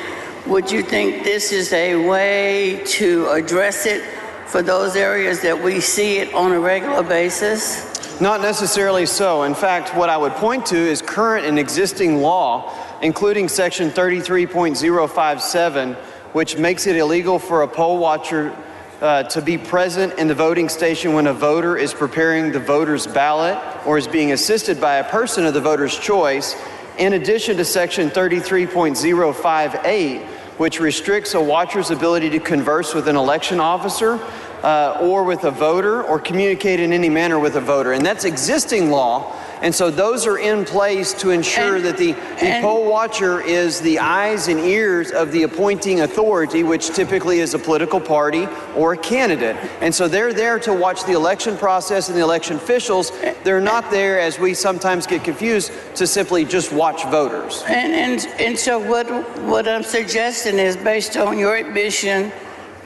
would you think this is a way to address it for those areas that we see it on a regular basis? Not necessarily so. In fact, what I would point to is current and existing law, including section 33.057, which makes it illegal for a poll watcher to be present in the voting station when a voter is preparing the voter's ballot or is being assisted by a person of the voter's choice, in addition to section 33.058, which restricts a watcher's ability to converse with an election officer or with a voter or communicate in any manner with a voter. And that's existing law. And so those are in place to ensure that the poll watcher is the eyes and ears of the appointing authority, which typically is a political party or a candidate. And so they're there to watch the election process and the election officials. They're not there, as we sometimes get confused, to simply just watch voters. And so what I'm suggesting is, based on your admission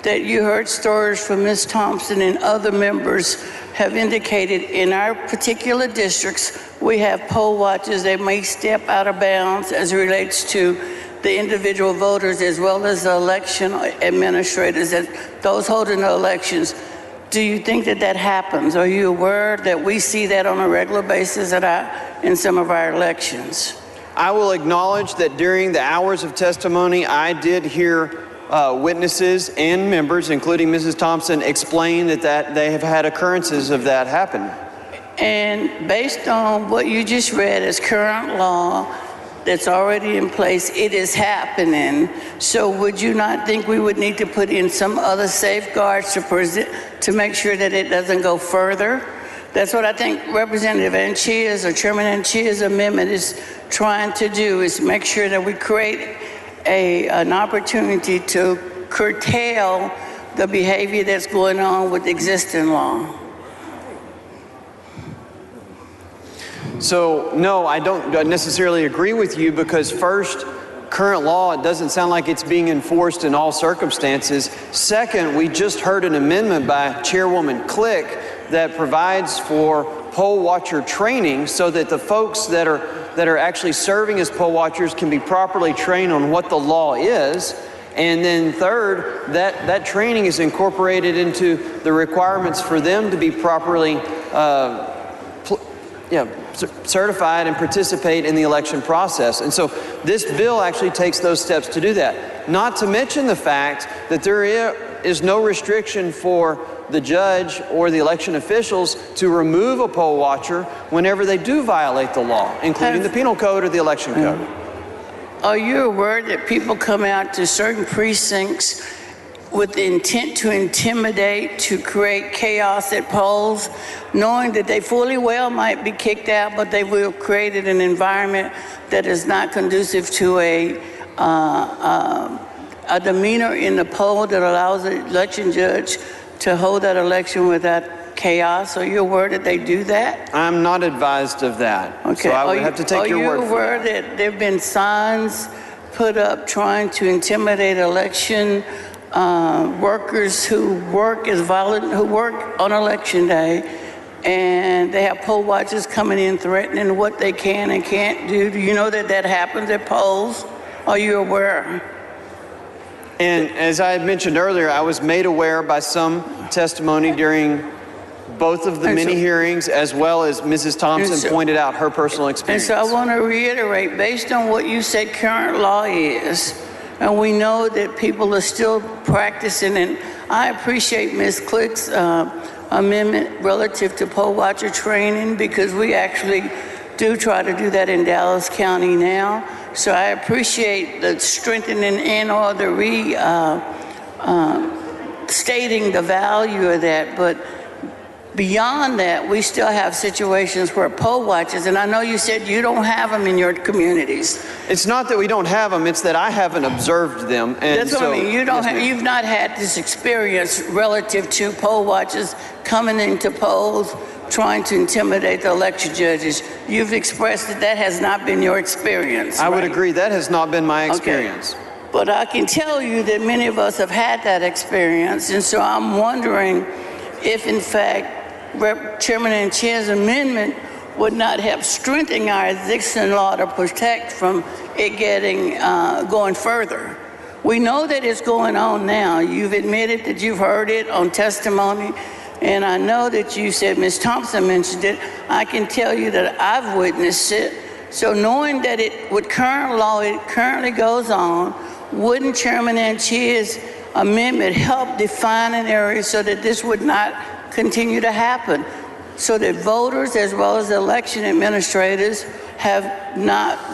that you heard stories from Ms. Thompson and other members have indicated in our particular districts, we have poll watchers that may step out of bounds as it relates to the individual voters as well as the election administrators, and those holding the elections. Do you think that that happens? Are you aware that we see that on a regular basis in some of our elections? I will acknowledge that during the hours of testimony, I did hear witnesses and members, including Mrs. Thompson, explain that they have had occurrences of that happen. And based on what you just read as current law that's already in place, it is happening. So would you not think we would need to put in some other safeguards to make sure that it doesn't go further? That's what I think Representative Anchia's or Chairman Anchia's amendment is trying to do, is make sure that we create an opportunity to curtail the behavior that's going on with existing law. So, no, I don't necessarily agree with you, because first, current law, it doesn't sound like it's being enforced in all circumstances. Second, we just heard an amendment by Chairwoman Click that provides for poll watcher training so that the folks that are actually serving as poll watchers can be properly trained on what the law is. And then third, that training is incorporated into the requirements for them to be properly certified and participate in the election process. And so this bill actually takes those steps to do that. Not to mention the fact that there is no restriction for the judge or the election officials to remove a poll watcher whenever they do violate the law, including the penal code or the election code. Are you aware that people come out to certain precincts with the intent to intimidate, to create chaos at polls, knowing that they fully well might be kicked out, but they will have created an environment that is not conducive to a demeanor in the poll that allows the election judge to hold that election without chaos? Are you aware that they do that? I'm not advised of that. Okay. So I would have to take your word Are you for aware it. that there have been signs put up trying to intimidate election workers who work who work on election day, and they have poll watchers coming in threatening what they can and can't do? Do you know that that happens at polls? Are you aware? And as I had mentioned earlier, I was made aware by some testimony during both of the many hearings, as well as Mrs. Thompson pointed out her personal And experience. so I want to reiterate, based on what you said current law is, and we know that people are still practicing, and I appreciate Ms. Click's amendment relative to poll watcher training, because we actually do try to do that in Dallas County now. So I appreciate the strengthening and or the stating the value of that. But beyond that, we still have situations where poll watchers, and I know you said you don't have them in your communities. It's not that we don't have them, it's that I haven't observed them. And That's what I mean. You've not had this experience relative to poll watchers coming into polls trying to intimidate the election judges. You've expressed that that has not been your experience. I would agree, that has not been my experience. Okay. But I can tell you that many of us have had that experience, and so I'm wondering if, in fact, Chairman Anchia's amendment would not help strengthen our eviction law to protect from it getting going further. We know that it's going on now. You've admitted that you've heard it on testimony, and I know that you said, Ms. Thompson mentioned it. I can tell you that I've witnessed it. So knowing that with current law, it currently goes on, wouldn't Chairman Anchia's amendment help define an area so that this would not continue to happen, so that voters as well as election administrators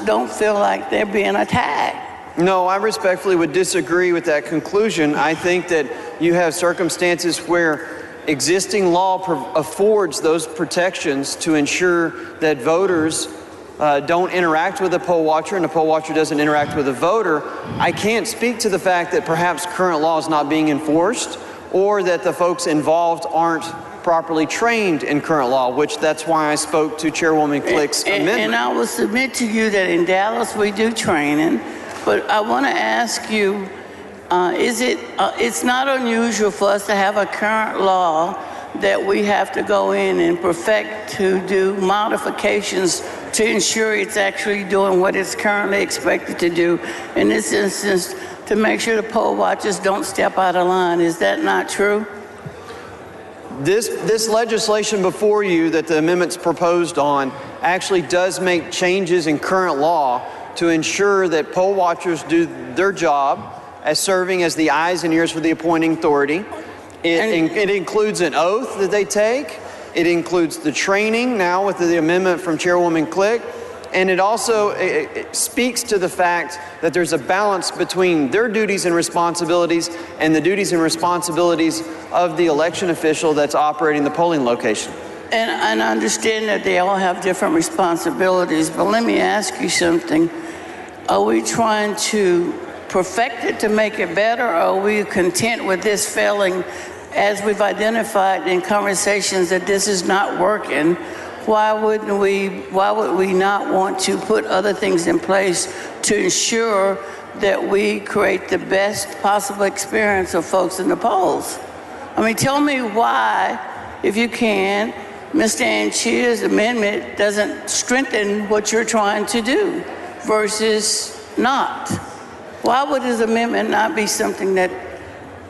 don't feel like they're being attacked? No, I respectfully would disagree with that conclusion. I think that you have circumstances where existing law affords those protections to ensure that voters don't interact with a poll watcher and a poll watcher doesn't interact with a voter. I can't speak to the fact that perhaps current law is not being enforced, or that the folks involved aren't properly trained in current law, which that's why I spoke to Chairwoman Click's amendment. And I will submit to you that in Dallas we do training, but I want to ask you, it's not unusual for us to have a current law that we have to go in and perfect to do modifications to ensure it's actually doing what it's currently expected to do. In this instance, to make sure the poll watchers don't step out of line. Is that not true? This legislation before you that the amendment's proposed on actually does make changes in current law to ensure that poll watchers do their job as serving as the eyes and ears for the appointing authority. It includes an oath that they take. It includes the training now with the amendment from Chairwoman Click. And it also it speaks to the fact that there's a balance between their duties and responsibilities and the duties and responsibilities of the election official that's operating the polling location. And I understand that they all have different responsibilities, but let me ask you something. Are we trying to perfect it to make it better, or are we content with this failing as we've identified in conversations that this is not working? Why would we not want to put other things in place to ensure that we create the best possible experience of folks in the polls? I mean, tell me why, if you can, Mr. Anchia's amendment doesn't strengthen what you're trying to do versus not. Why would his amendment not be something that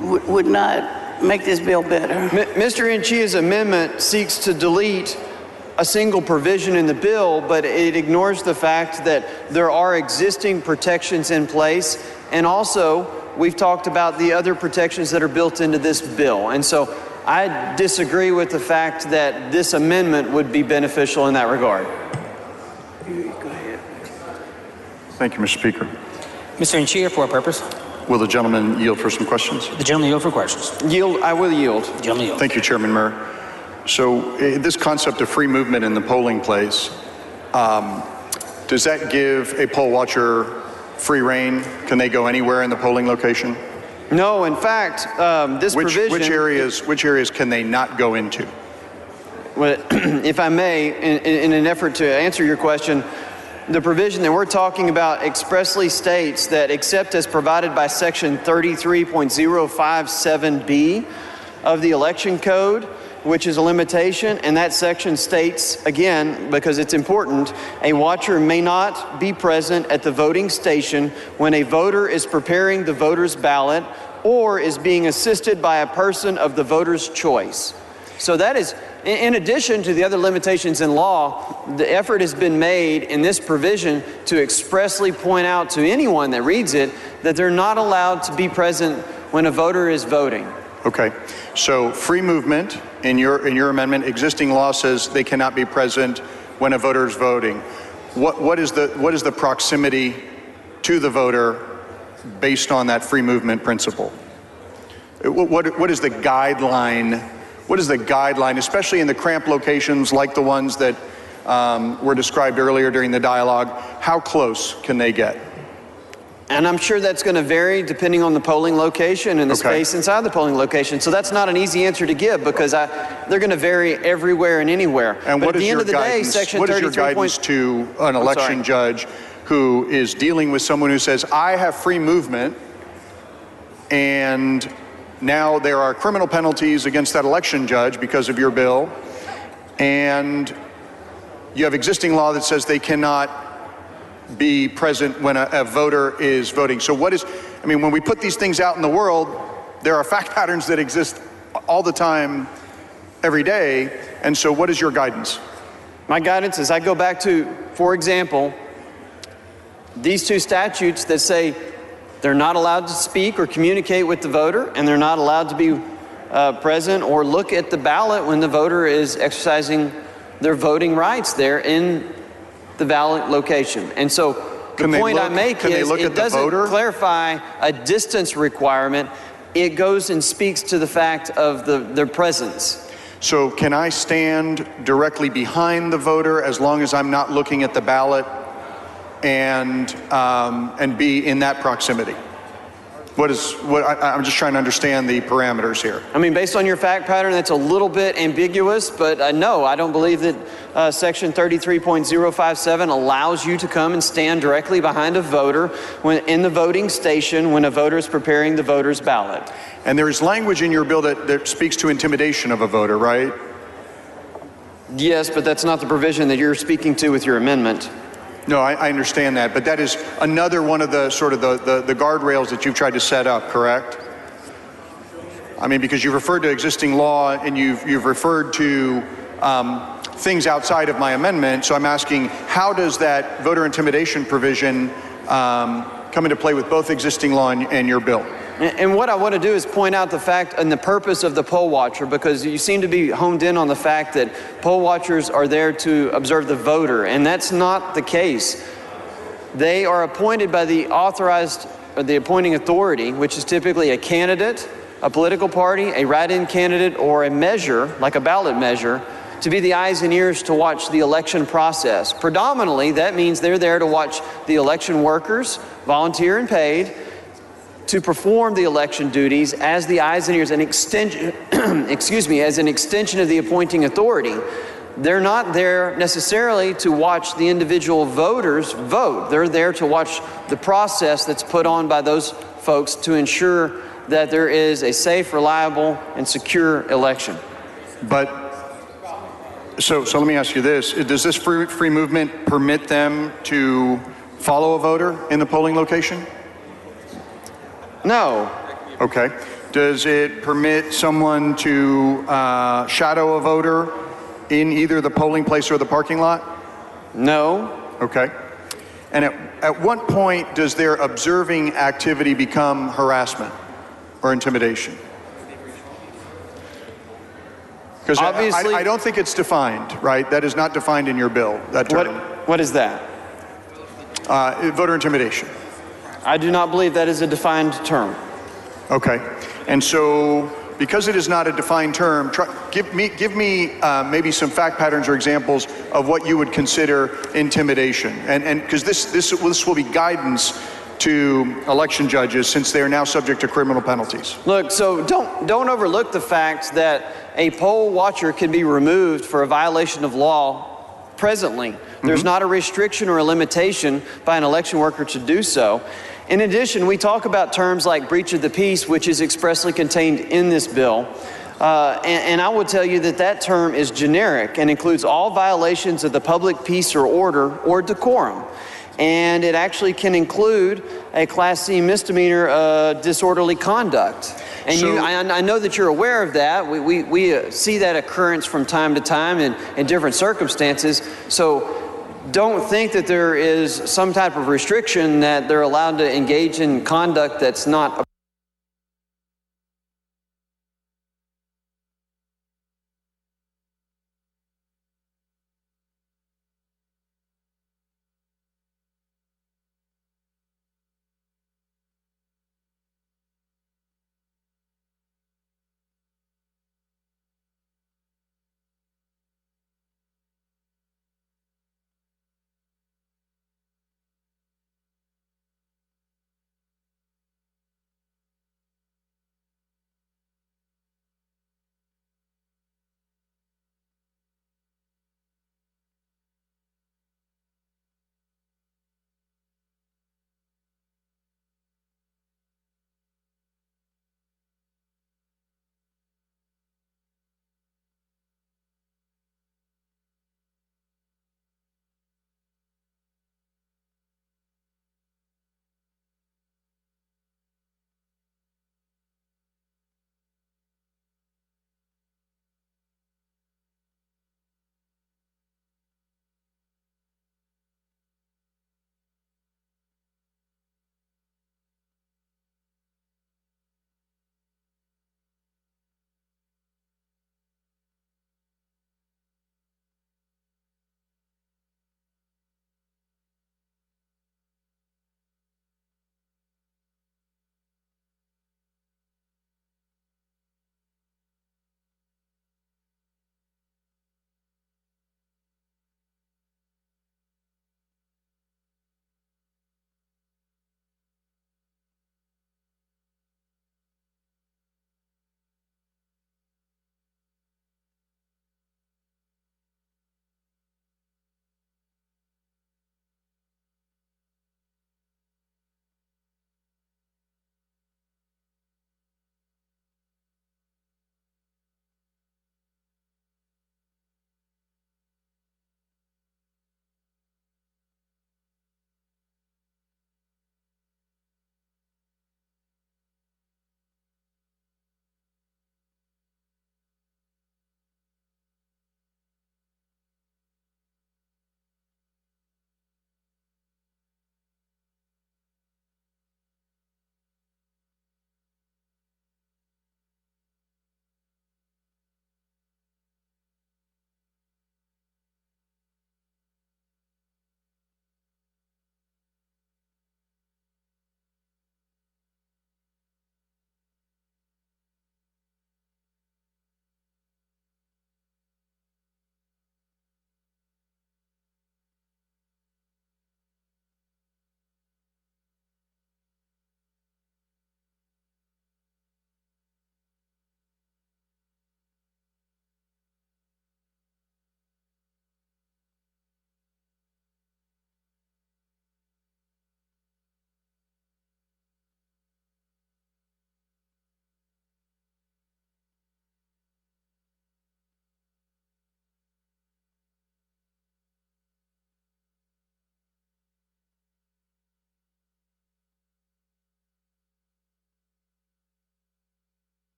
would not make this bill better? Mr. Anchia's amendment seeks to delete a single provision in the bill, but it ignores the fact that there are existing protections in place, and also we've talked about the other protections that are built into this bill. And so I disagree with the fact that this amendment would be beneficial in that regard. Go ahead. Thank you, Mr. Speaker. Mr. Anchia, for a purpose. Will the gentleman yield for some questions? The gentleman yield for questions. I will yield. Gentleman yield. Thank you, Chairman Murr. So this concept of free movement in the polling place, does that give a poll watcher free reign? Can they go anywhere in the polling location? No, in fact, this provision... Which areas can they not go into? if I may, in an effort to answer your question, the provision that we're talking about expressly states that except as provided by section 33.057B of the election code, which is a limitation, and that section states, again, because it's important, a watcher may not be present at the voting station when a voter is preparing the voter's ballot or is being assisted by a person of the voter's choice. So that is, in addition to the other limitations in law, the effort has been made in this provision to expressly point out to anyone that reads it that they're not allowed to be present when a voter is voting. Okay, so free movement in your amendment, existing law says they cannot be present when a voter is voting. What is the proximity to the voter based on that free movement principle? What is the guideline? What is the guideline, especially in the cramped locations like the ones that were described earlier during the dialogue? How close can they get? And I'm sure that's going to vary depending on the polling location and the space inside the polling location. So that's not an easy answer to give because they're going to vary everywhere and anywhere. And but what at the is end your of the guidance? day, Section what is your 33. guidance to an election judge who is dealing with someone who says, I have free movement, and now there are criminal penalties against that election judge because of your bill, and you have existing law that says they cannot be present when a voter is voting. So when we put these things out in the world, there are fact patterns that exist all the time, every day, and so what is your guidance? My guidance is I go back to, for example, these two statutes that say they're not allowed to speak or communicate with the voter, and they're not allowed to be present or look at the ballot when the voter is exercising their voting rights there in the ballot location. And so the point I make is it doesn't clarify a distance requirement. It goes and speaks to the fact of their presence. So can I stand directly behind the voter as long as I'm not looking at the ballot and be in that proximity? I'm just trying to understand the parameters here. I mean, based on your fact pattern, that's a little bit ambiguous, but no, I don't believe that Section 33.057 allows you to come and stand directly behind a voter in the voting station when a voter is preparing the voter's ballot. And there is language in your bill that speaks to intimidation of a voter, right? Yes, but that's not the provision that you're speaking to with your amendment. No, I understand that, but that is another one of the sort of the guardrails that you've tried to set up, correct? I mean, because you've referred to existing law and you've referred to things outside of my amendment, so I'm asking, how does that voter intimidation provision come into play with both existing law and your bill? And what I want to do is point out the fact and the purpose of the poll watcher, because you seem to be honed in on the fact that poll watchers are there to observe the voter, and that's not the case. They are appointed by the appointing authority, which is typically a candidate, a political party, a write-in candidate, or a measure, like a ballot measure, to be the eyes and ears to watch the election process. Predominantly, that means they're there to watch the election workers, volunteer and paid, to perform the election duties as the eyes and ears, an extension, as an extension of the appointing authority. They're not there necessarily to watch the individual voters vote. They're there to watch the process that's put on by those folks to ensure that there is a safe, reliable, and secure election. But, so let me ask you this. Does this free movement permit them to follow a voter in the polling location? No. Okay. Does it permit someone to shadow a voter in either the polling place or the parking lot? No. Okay. And at what point does their observing activity become harassment or intimidation? Because obviously, I don't think it's defined, right? That is not defined in your bill, that term. What is that? Voter intimidation. I do not believe that is a defined term. Okay. And so, because it is not a defined term, give me maybe some fact patterns or examples of what you would consider intimidation. And because this will be guidance to election judges since they are now subject to criminal penalties? Look, so don't overlook the fact that a poll watcher can be removed for a violation of law presently. There's not a restriction or a limitation by an election worker to do so. In addition, we talk about terms like breach of the peace, which is expressly contained in this bill. And I will tell you that that term is generic and includes all violations of the public peace or order or decorum. And it actually can include a Class C misdemeanor disorderly conduct. And I know that you're aware of that. We see that occurrence from time to time in different circumstances. So don't think that there is some type of restriction that they're allowed to engage in conduct that's not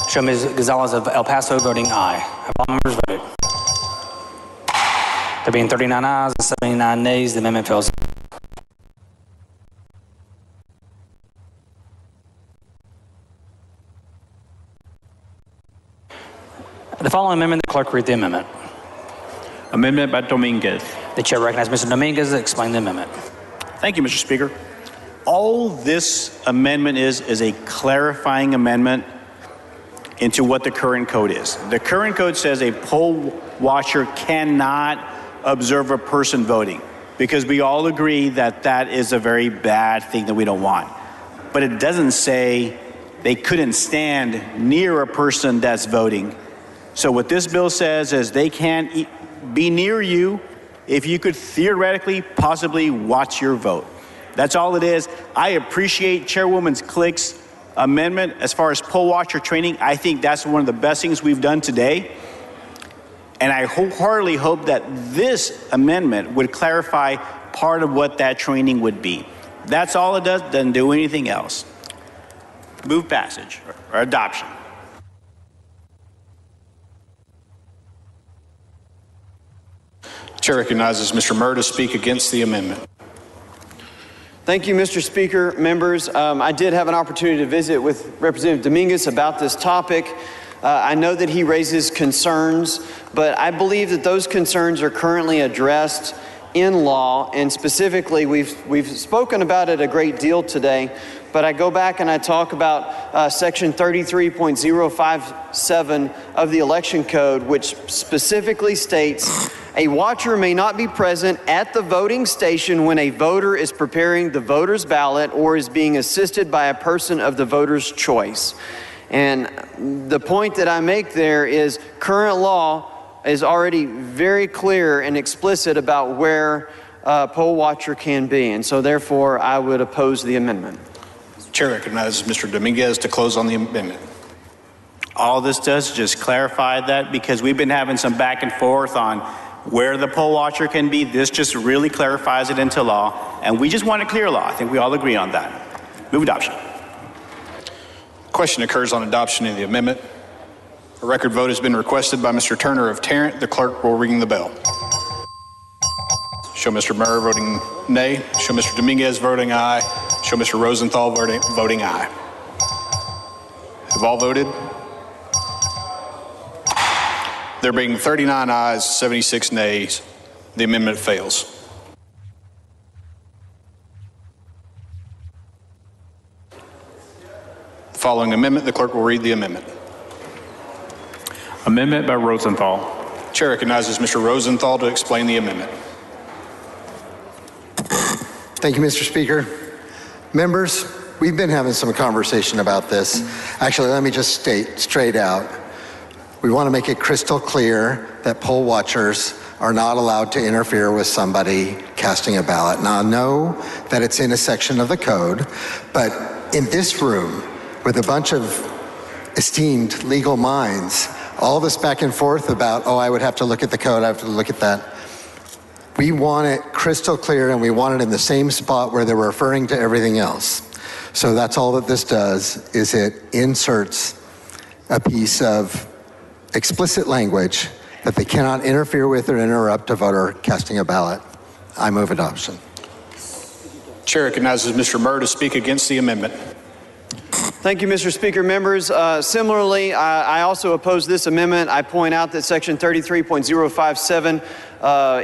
Show Ms. Gonzalez of El Paso voting aye. Have all members voted? There being 39 ayes and 79 nays, the amendment fails. The following amendment, the clerk read the amendment. Amendment by Dominguez. The chair recognizes Mr. Dominguez to explain the amendment. Thank you, Mr. Speaker. All this amendment is a clarifying amendment into what the current code is. The current code says a poll watcher cannot observe a person voting, because we all agree that that is a very bad thing that we don't want. But it doesn't say they couldn't stand near a person that's voting. So what this bill says is they can't be near you if you could theoretically possibly watch your vote. That's all it is. I appreciate Chairwoman Click's amendment as far as poll watcher training. I think that's one of the best things we've done today. And I wholeheartedly hope that this amendment would clarify part of what that training would be. That's all it does, doesn't do anything else. Move passage or adoption. Chair recognizes Mr. Murr to speak against the amendment. Thank you, Mr. Speaker. Members, I did have an opportunity to visit with Representative Dominguez about this topic. I know that he raises concerns, but I believe that those concerns are currently addressed in law, and specifically, we've spoken about it a great deal today, but I go back and I talk about section 33.057 of the election code, which specifically states a watcher may not be present at the voting station when a voter is preparing the voter's ballot or is being assisted by a person of the voter's choice. And the point that I make there is current law is already very clear and explicit about where a poll watcher can be. And so therefore, I would oppose the amendment. Chair recognizes Mr. Dominguez to close on the amendment. All this does is just clarify that, because we've been having some back and forth on where the poll watcher can be. This just really clarifies it into law, and we just want a clear law. I think we all agree on that. Move adoption. Question occurs on adoption of the amendment. A record vote has been requested by Mr. Turner of Tarrant. The clerk will ring the bell. Show Mr. Murr voting nay. Show Mr. Dominguez voting aye. Show Mr. Rosenthal voting aye. Have all voted? There being 39 ayes, 76 nays, the amendment fails. Following amendment, the clerk will read the amendment. Amendment by Rosenthal. Chair recognizes Mr. Rosenthal to explain the amendment. Thank you, Mr. Speaker. Members, we've been having some conversation about this. Actually, let me just state straight out. We want to make it crystal clear that poll watchers are not allowed to interfere with somebody casting a ballot. Now, I know that it's in a section of the code, but in this room, with a bunch of esteemed legal minds, all this back and forth about, oh, I would have to look at the code, I have to look at that. We want it crystal clear, and we want it in the same spot where they're referring to everything else. So that's all that this does, is it inserts a piece of explicit language that they cannot interfere with or interrupt a voter casting a ballot. I move adoption. Chair recognizes Mr. Murr to speak against the amendment. Thank you, Mr. Speaker. Members, similarly, I also oppose this amendment. I point out that section 33.057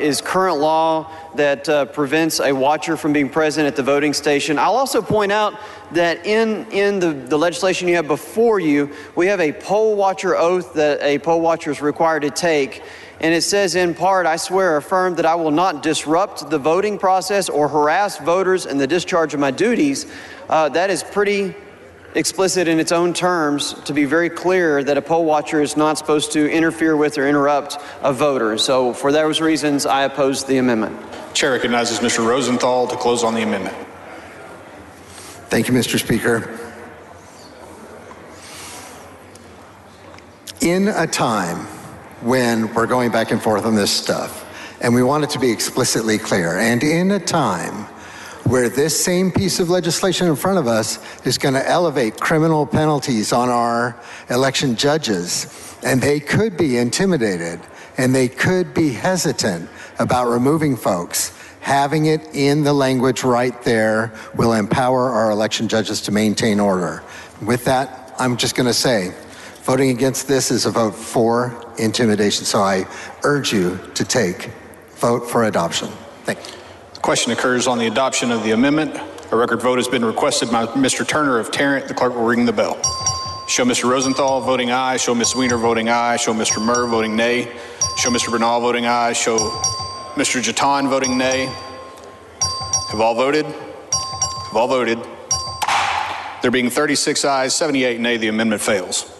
is current law that prevents a watcher from being present at the voting station. I'll also point out that in the legislation you have before you, we have a poll watcher oath that a poll watcher is required to take. And it says in part, I swear or affirm that I will not disrupt the voting process or harass voters in the discharge of my duties. That is pretty explicit in its own terms, to be very clear that a poll watcher is not supposed to interfere with or interrupt a voter. So for those reasons, I oppose the amendment. Chair recognizes Mr. Rosenthal to close on the amendment. Thank you, Mr. Speaker. In a time when we're going back and forth on this stuff, and we want it to be explicitly clear, and in a time where this same piece of legislation in front of us is going to elevate criminal penalties on our election judges, and they could be intimidated, and they could be hesitant about removing folks. Having it in the language right there will empower our election judges to maintain order. With that, I'm just going to say, voting against this is a vote for intimidation, so I urge you to vote for adoption. Thank you. The question occurs on the adoption of the amendment. A record vote has been requested by Mr. Turner of Tarrant. The clerk will ring the bell. Show Mr. Rosenthal voting aye. Show Ms. Weiner voting aye. Show Mr. Murr voting nay. Show Mr. Bernal voting aye. Show Mr. Jatan voting nay. Have all voted? Have all voted? There being 36 ayes, 78 nay, the amendment fails.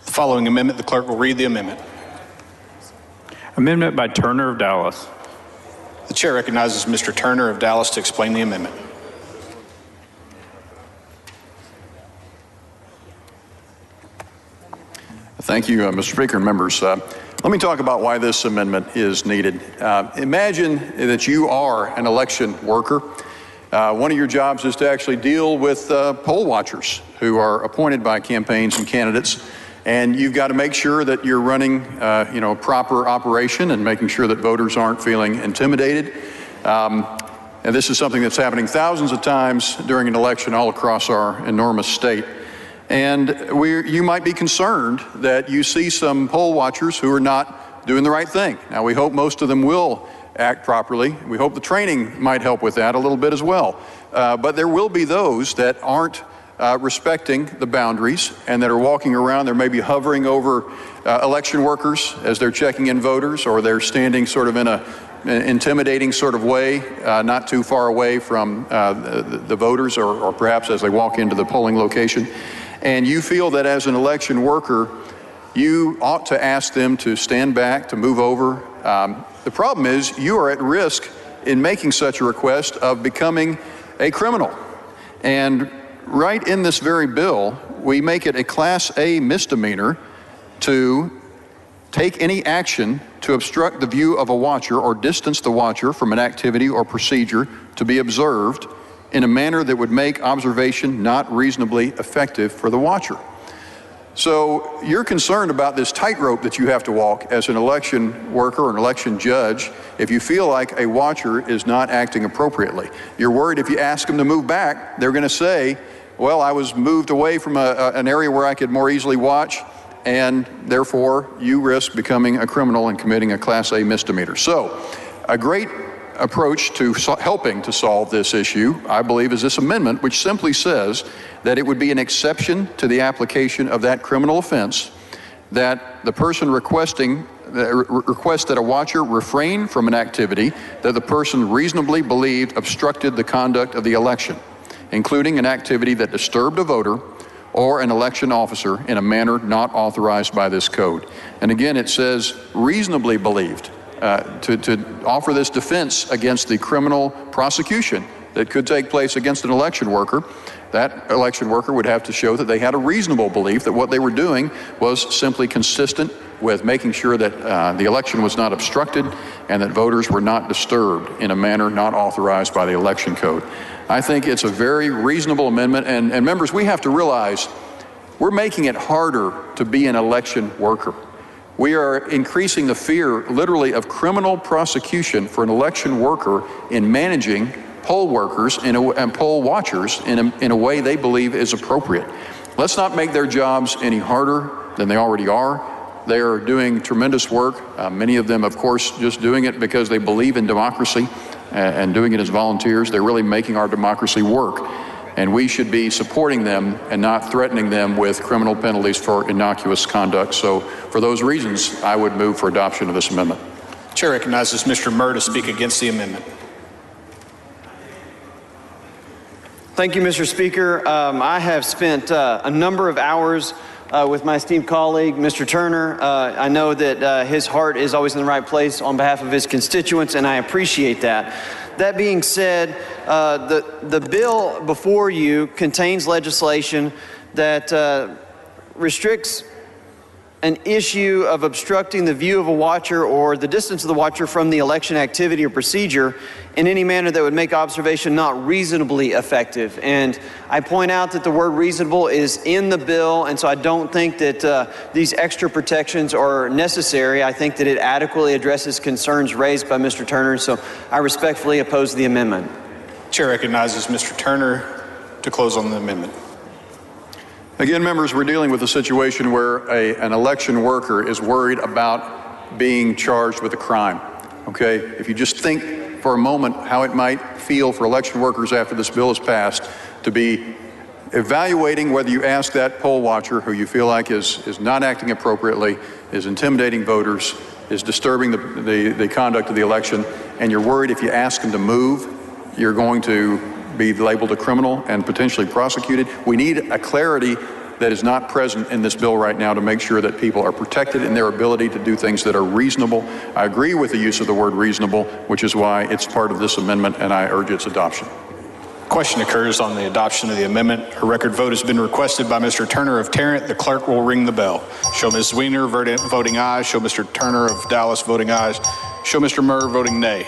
The following amendment, the clerk will read the amendment. Amendment by Turner of Dallas. The chair recognizes Mr. Turner of Dallas to explain the amendment. Thank you, Mr. Speaker and members. Let me talk about why this amendment is needed. Imagine that you are an election worker. One of your jobs is to actually deal with poll watchers who are appointed by campaigns and candidates, and you've got to make sure that you're running proper operation and making sure that voters aren't feeling intimidated. And this is something that's happening thousands of times during an election all across our enormous state. And you might be concerned that you see some poll watchers who are not doing the right thing. Now, we hope most of them will act properly. We hope the training might help with that a little bit as well. But there will be those that aren't respecting the boundaries and that are walking around. They're maybe hovering over election workers as they're checking in voters, or they're standing sort of in an intimidating sort of way, not too far away from the voters, or perhaps as they walk into the polling location. And you feel that as an election worker, you ought to ask them to stand back, to move over. The problem is you are at risk in making such a request of becoming a criminal. And right in this very bill, we make it a Class A misdemeanor to take any action to obstruct the view of a watcher or distance the watcher from an activity or procedure to be observed in a manner that would make observation not reasonably effective for the watcher. So you're concerned about this tightrope that you have to walk as an election worker or an election judge if you feel like a watcher is not acting appropriately. You're worried if you ask them to move back, they're going to say, well, I was moved away from an area where I could more easily watch, and therefore you risk becoming a criminal and committing a Class A misdemeanor. So a great approach to helping to solve this issue, I believe, is this amendment, which simply says that it would be an exception to the application of that criminal offense that the person requests that a watcher refrain from an activity that the person reasonably believed obstructed the conduct of the election, including an activity that disturbed a voter or an election officer in a manner not authorized by this code. And again, it says reasonably believed. To offer this defense against the criminal prosecution that could take place against an election worker, that election worker would have to show that they had a reasonable belief that what they were doing was simply consistent with making sure that the election was not obstructed and that voters were not disturbed in a manner not authorized by the election code. I think it's a very reasonable amendment, and members, we have to realize we're making it harder to be an election worker. We are increasing the fear, literally, of criminal prosecution for an election worker in managing poll workers and poll watchers in a way they believe is appropriate. Let's not make their jobs any harder than they already are. They are doing tremendous work. Many of them, of course, just doing it because they believe in democracy and doing it as volunteers. They're really making our democracy work. And we should be supporting them and not threatening them with criminal penalties for innocuous conduct. So for those reasons, I would move for adoption of this amendment. Chair recognizes Mr. Murr to speak against the amendment. Thank you, Mr. Speaker. I have spent a number of hours with my esteemed colleague, Mr. Turner. I know that his heart is always in the right place on behalf of his constituents, and I appreciate that. That being said, the bill before you contains legislation that restricts an issue of obstructing the view of a watcher or the distance of the watcher from the election activity or procedure in any manner that would make observation not reasonably effective. And I point out that the word reasonable is in the bill, and so I don't think that these extra protections are necessary. I think that it adequately addresses concerns raised by Mr. Turner, so I respectfully oppose the amendment. Chair recognizes Mr. Turner to close on the amendment. Again, members, we're dealing with a situation where an election worker is worried about being charged with a crime, okay? If you just think for a moment how it might feel for election workers after this bill is passed to be evaluating whether you ask that poll watcher who you feel like is not acting appropriately, is intimidating voters, is disturbing the conduct of the election, and you're worried if you ask them to move, you're going to be labeled a criminal and potentially prosecuted. We need a clarity that is not present in this bill right now to make sure that people are protected in their ability to do things that are reasonable. I agree with the use of the word reasonable, which is why it's part of this amendment, and I urge its adoption. Question occurs on the adoption of the amendment. A record vote has been requested by Mr. Turner of Tarrant. The clerk will ring the bell. Show Ms. Weiner voting aye. Show Mr. Turner of Dallas voting aye. Show Mr. Murr voting nay.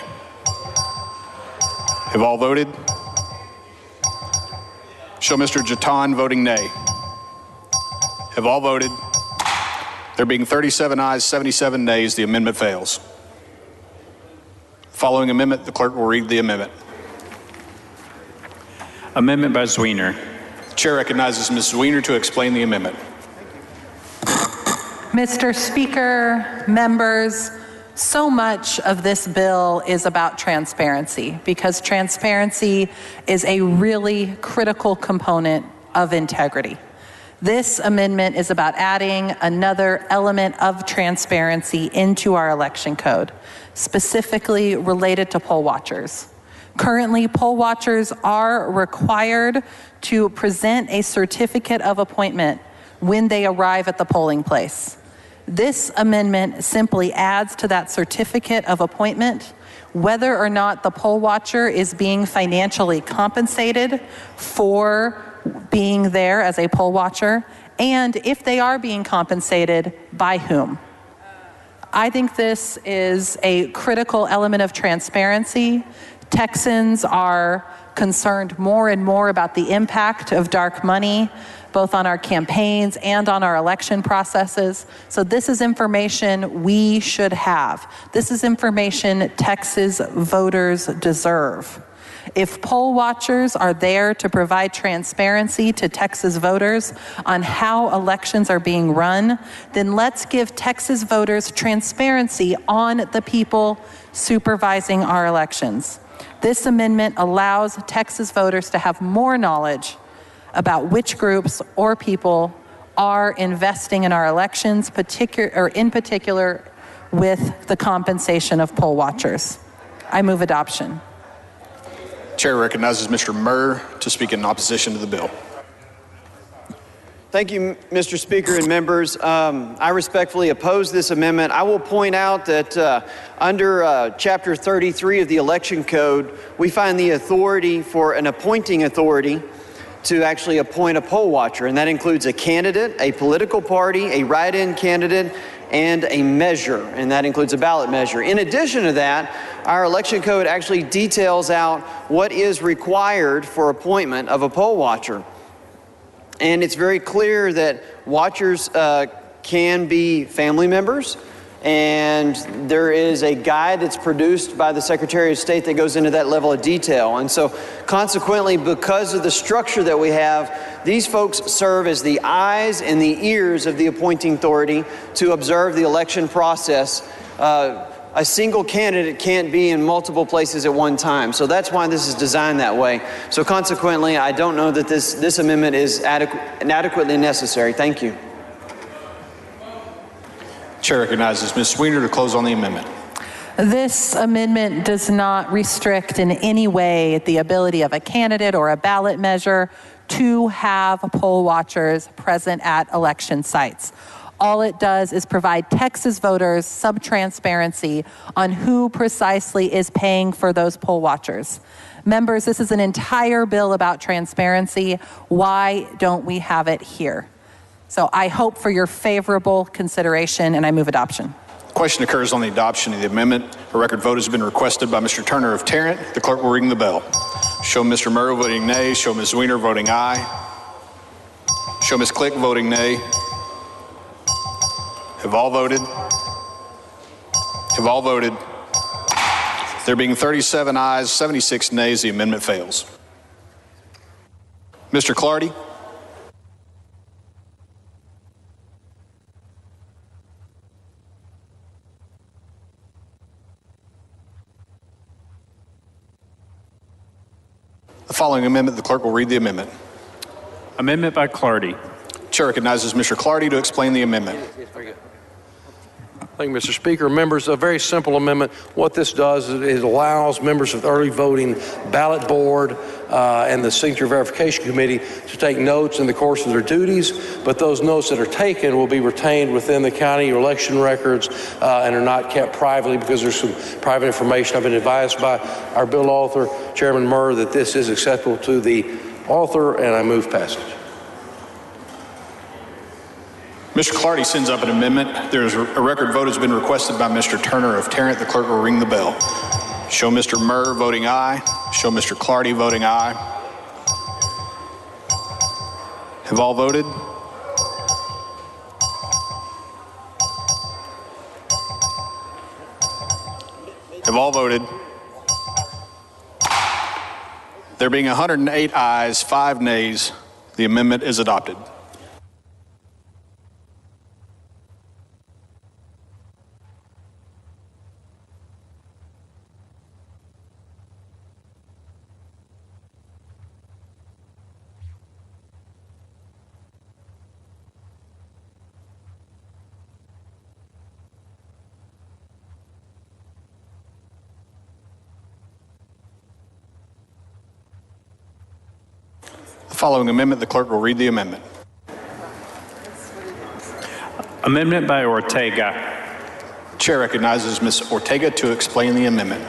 Have all voted? Show Mr. Jatan voting nay. Have all voted? There being 37 ayes, 77 nays, the amendment fails. Following amendment, the clerk will read the amendment. Amendment by Zwiener. Chair recognizes Ms. Zwiener to explain the amendment. Mr. Speaker, members, so much of this bill is about transparency because transparency is a really critical component of integrity. This amendment is about adding another element of transparency into our election code, specifically related to poll watchers. Currently, poll watchers are required to present a certificate of appointment when they arrive at the polling place. This amendment simply adds to that certificate of appointment whether or not the poll watcher is being financially compensated for being there as a poll watcher, and if they are being compensated, by whom. I think this is a critical element of transparency. Texans are concerned more and more about the impact of dark money, both on our campaigns and on our election processes. So this is information we should have. This is information Texas voters deserve. If poll watchers are there to provide transparency to Texas voters on how elections are being run, then let's give Texas voters transparency on the people supervising our elections. This amendment allows Texas voters to have more knowledge about which groups or people are investing in our elections, in particular with the compensation of poll watchers. I move adoption. Chair recognizes Mr. Murr to speak in opposition to the bill. Thank you, Mr. Speaker and members. I respectfully oppose this amendment. I will point out that under Chapter 33 of the Election Code, we find the authority for an appointing authority to actually appoint a poll watcher, and that includes a candidate, a political party, a write-in candidate, and a measure, and that includes a ballot measure. In addition to that, our election code actually details out what is required for appointment of a poll watcher. And it's very clear that watchers can be family members, and there is a guide that's produced by the Secretary of State that goes into that level of detail. And so consequently, because of the structure that we have, these folks serve as the eyes and the ears of the appointing authority to observe the election process. A single candidate can't be in multiple places at one time. So that's why this is designed that way. So consequently, I don't know that this amendment is adequately necessary. Thank you. Chair recognizes Ms. Weiner to close on the amendment. This amendment does not restrict in any way the ability of a candidate or a ballot measure to have poll watchers present at election sites. all it does is provide Texas voters some transparency on who precisely is paying for those poll watchers. Members, this is an entire bill about transparency. Why don't we have it here? So I hope for your favorable consideration, and I move adoption. Question occurs on the adoption of the amendment. A record vote has been requested by Mr. Turner of Tarrant. The clerk will ring the bell. Show Mr. Murrow voting nay. Show Ms. Weiner voting aye. Show Ms. Click voting nay. Have all voted? Have all voted? There being 37 ayes, 76 nays, the amendment fails. Mr. Clardy? The following amendment, the clerk will read the amendment. Amendment by Clardy. Chair recognizes Mr. Clardy to explain the amendment. Thank you, Mr. Speaker. Members, a very simple amendment. What this does is it allows members of the early voting ballot board and the signature verification committee to take notes in the course of their duties, but those notes that are taken will be retained within the county election records and are not kept privately because there's some private information. I've been advised by our bill author, Chairman Murr, that this is acceptable to the author, and I move passage. Mr. Clardy sends up an amendment. There's a record vote has been requested by Mr. Turner of Tarrant. The clerk will ring the bell. Show Mr. Murr voting aye. Show Mr. Clardy voting aye. Have all voted? Have all voted? There being 108 ayes, 5 nays, the amendment is adopted. Following amendment, the clerk will read the amendment. Amendment by Ortega. Chair recognizes Ms. Ortega to explain the amendment.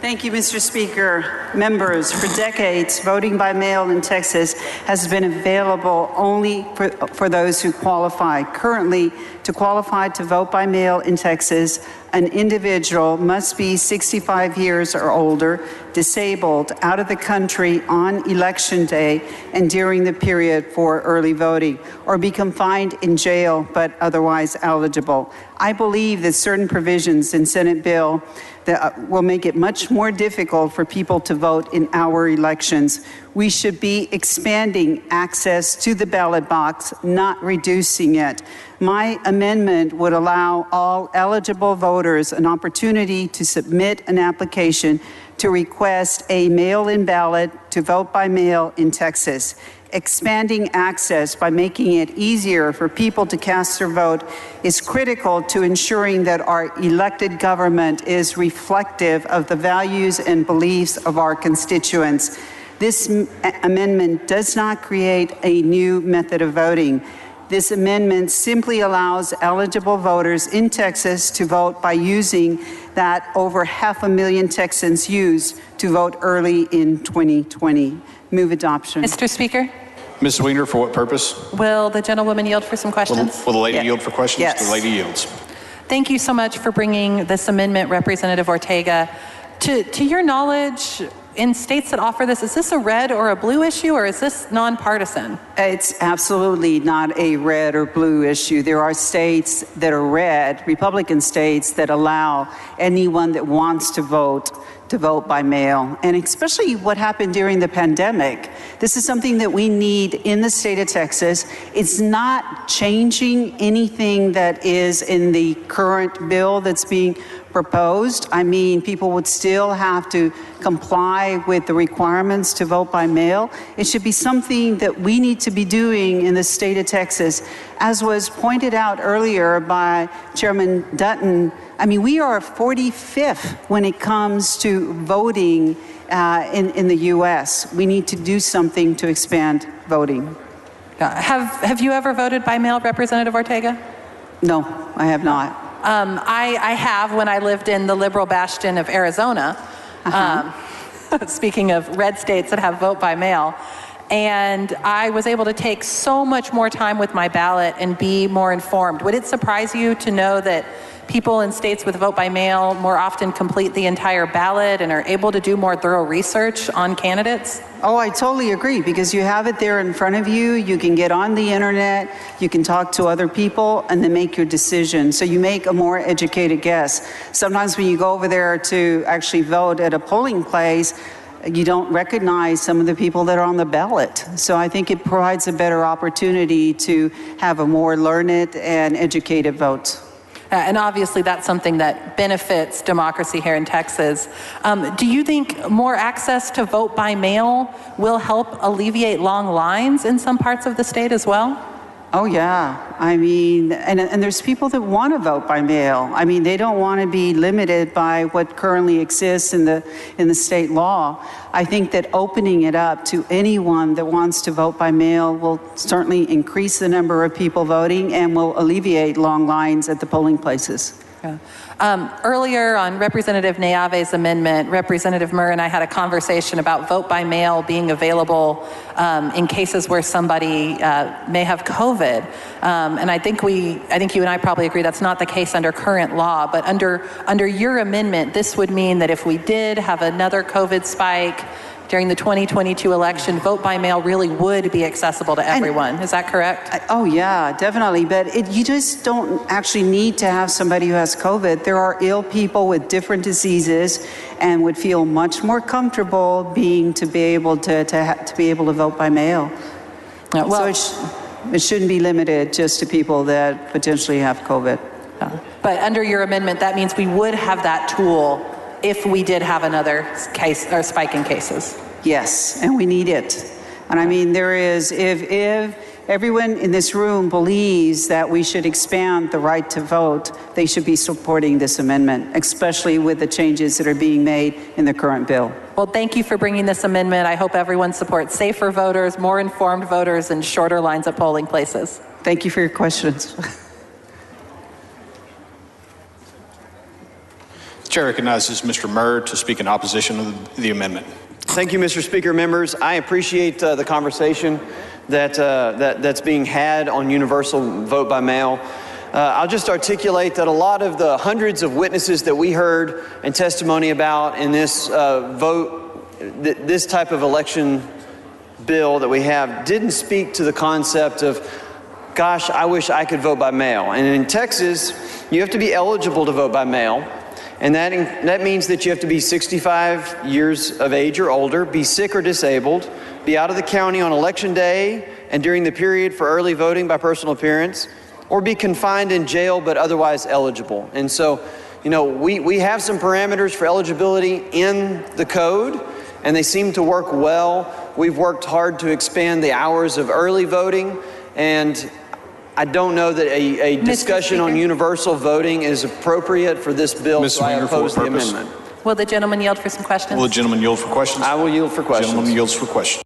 Thank you, Mr. Speaker. Members, for decades, voting by mail in Texas has been available only for those who qualify. Currently, to qualify to vote by mail in Texas, an individual must be 65 years or older, disabled, out of the country on election day and during the period for early voting, or be confined in jail but otherwise eligible. I believe that certain provisions in Senate bill that will make it much more difficult for people to vote in our elections. We should be expanding access to the ballot box, not reducing it. My amendment would allow all eligible voters an opportunity to submit an application to request a mail-in ballot to vote by mail in Texas. Expanding access by making it easier for people to cast their vote is critical to ensuring that our elected government is reflective of the values and beliefs of our constituents. This amendment does not create a new method of voting. This amendment simply allows eligible voters in Texas to vote by using that over 500,000 Texans used to vote early in 2020. Move adoption. Mr. Speaker? Ms. Weiner, for what purpose? Will the gentlewoman yield for some questions? Will the lady yield for questions? Yes. The lady yields. Thank you so much for bringing this amendment, Representative Ortega. To your knowledge, in states that offer this, is this a red or a blue issue, or is this nonpartisan? It's absolutely not a red or blue issue. There are states that are red, Republican states, that allow anyone that wants to vote by mail. And especially what happened during the pandemic. This is something that we need in the state of Texas. It's not changing anything that is in the current bill that's being proposed. I mean, people would still have to comply with the requirements to vote by mail. It should be something that we need to be doing in the state of Texas. As was pointed out earlier by Chairman Dutton, I mean, we are 45th when it comes to voting in the U.S. We need to do something to expand voting. Have you ever voted by mail, Representative Ortega? No, I have not. I have when I lived in the liberal bastion of Arizona. Speaking of red states that have vote by mail. And I was able to take so much more time with my ballot and be more informed. Would it surprise you to know that people in states with vote by mail more often complete the entire ballot and are able to do more thorough research on candidates? Oh, I totally agree, because you have it there in front of you. You can get on the internet, you can talk to other people, and then make your decision. So you make a more educated guess. Sometimes when you go over there to actually vote at a polling place, you don't recognize some of the people that are on the ballot. So I think it provides a better opportunity to have a more learned and educated vote. And obviously that's something that benefits democracy here in Texas. Do you think more access to vote by mail will help alleviate long lines in some parts of the state as well? Oh yeah, I mean, and there's people that want to vote by mail. I mean, they don't want to be limited by what currently exists in the state law. I think that opening it up to anyone that wants to vote by mail will certainly increase the number of people voting and will alleviate long lines at the polling places. Yeah. Earlier on Representative Neave's amendment, Representative Murr and I had a conversation about vote by mail being available in cases where somebody may have COVID. And I think you and I probably agree that's not the case under current law, but under your amendment, this would mean that if we did have another COVID spike during the 2022 election, vote by mail really would be accessible to everyone. Is that correct? Oh yeah, definitely. But you just don't actually need to have somebody who has COVID. There are ill people with different diseases and would feel much more comfortable to be able to vote by mail. Well, so it shouldn't be limited just to people that potentially have COVID. But under your amendment, that means we would have that tool if we did have another case or spike in cases. Yes, and we need it. And I mean, if everyone in this room believes that we should expand the right to vote, they should be supporting this amendment, especially with the changes that are being made in the current bill. Well, thank you for bringing this amendment. I hope everyone supports safer voters, more informed voters, and shorter lines at polling places. Thank you for your questions. The chair recognizes Mr. Murr to speak in opposition of the amendment. Thank you, Mr. Speaker. Members, I appreciate the conversation that's being had on universal vote by mail. I'll just articulate that a lot of the hundreds of witnesses that we heard and testimony about in this this type of election bill that we have didn't speak to the concept of, gosh, I wish I could vote by mail. And in Texas, you have to be eligible to vote by mail. And that means that you have to be 65 years of age or older, be sick or disabled, be out of the county on election day and during the period for early voting by personal appearance, or be confined in jail but otherwise eligible. And so, we have some parameters for eligibility in the code, and they seem to work well. We've worked hard to expand the hours of early voting, and I don't know that a discussion on universal voting is appropriate for this bill, so I oppose the amendment. Will the gentleman yield for some questions? Will the gentleman yield for questions? I will yield for questions. Gentleman yields for questions.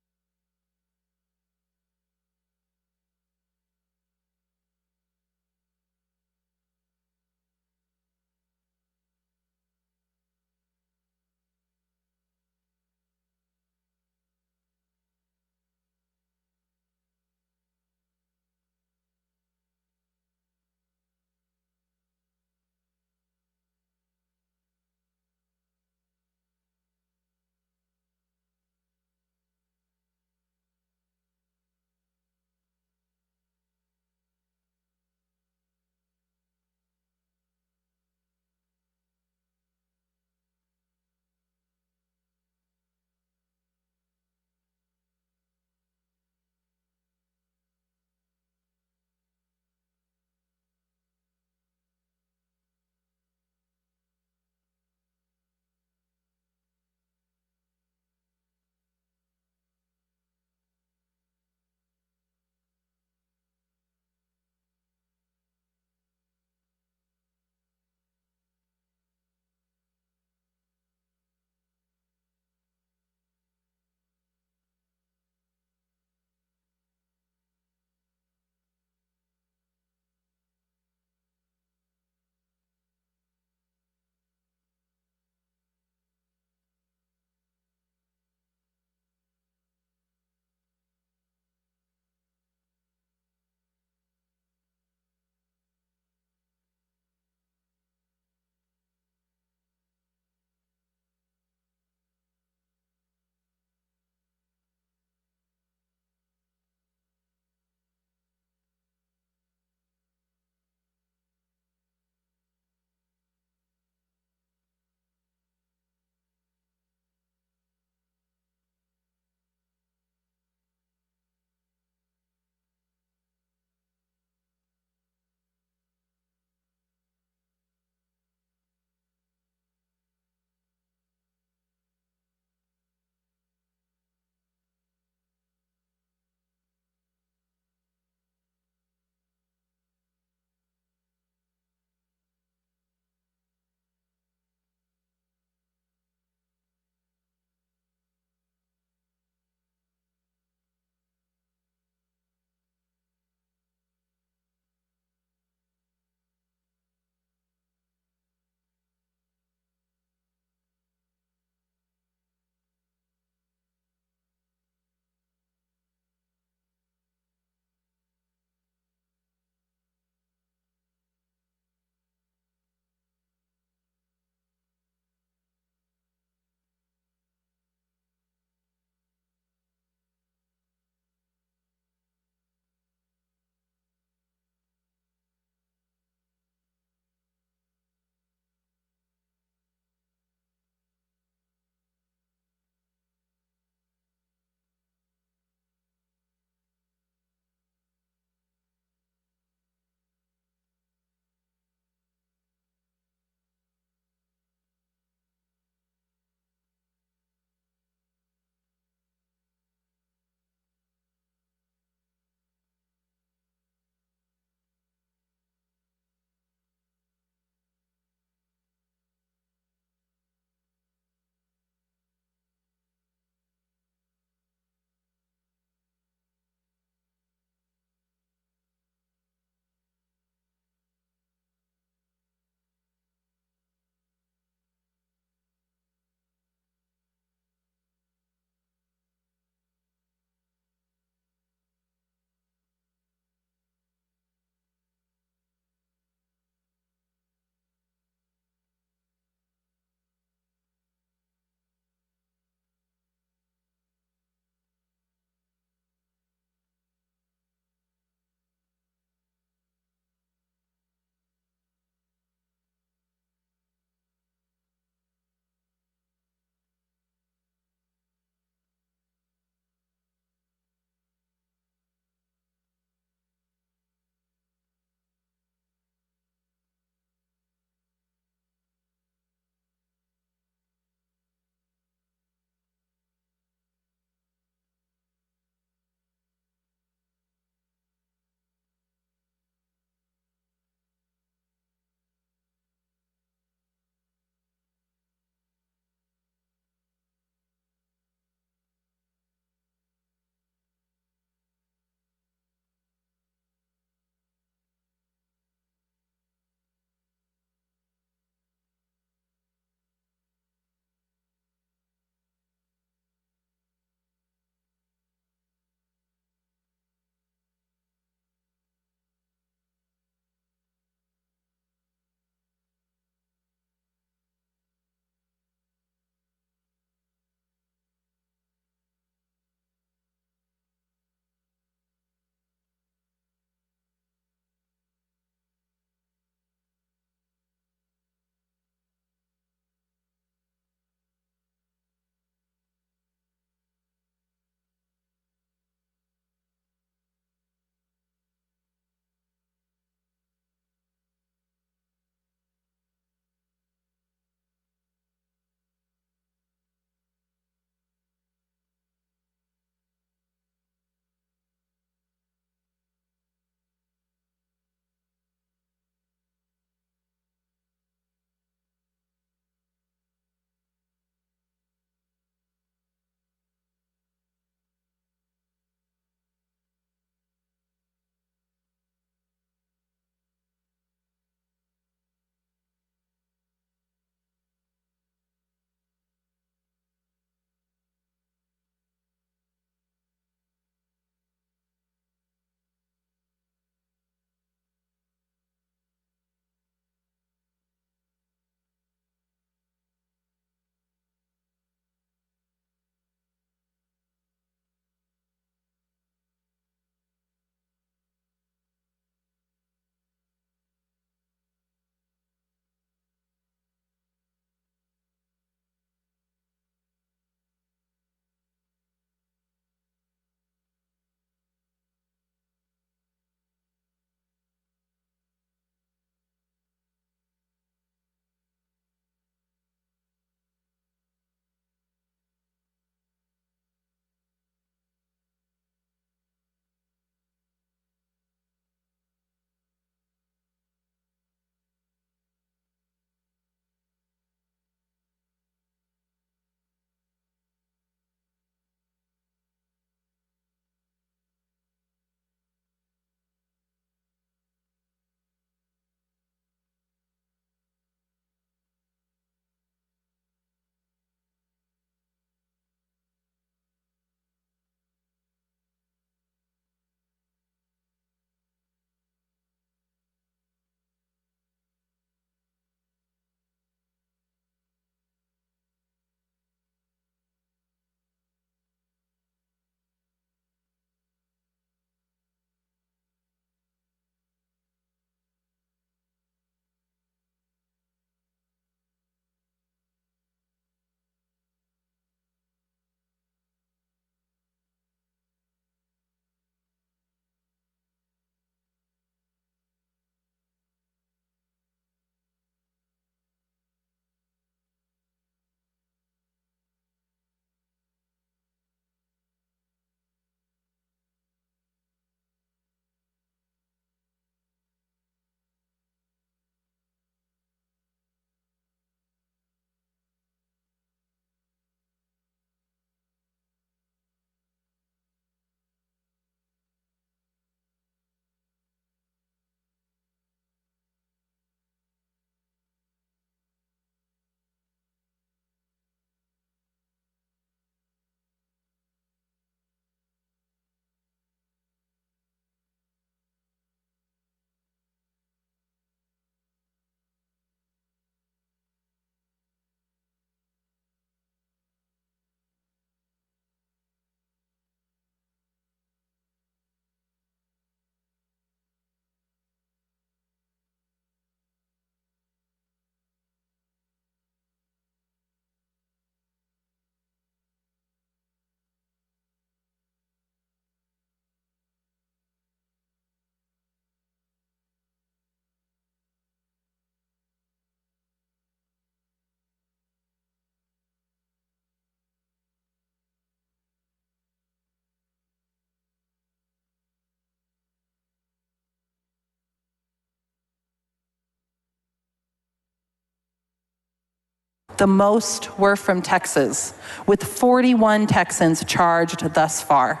The most were from Texas, with 41 Texans charged thus far.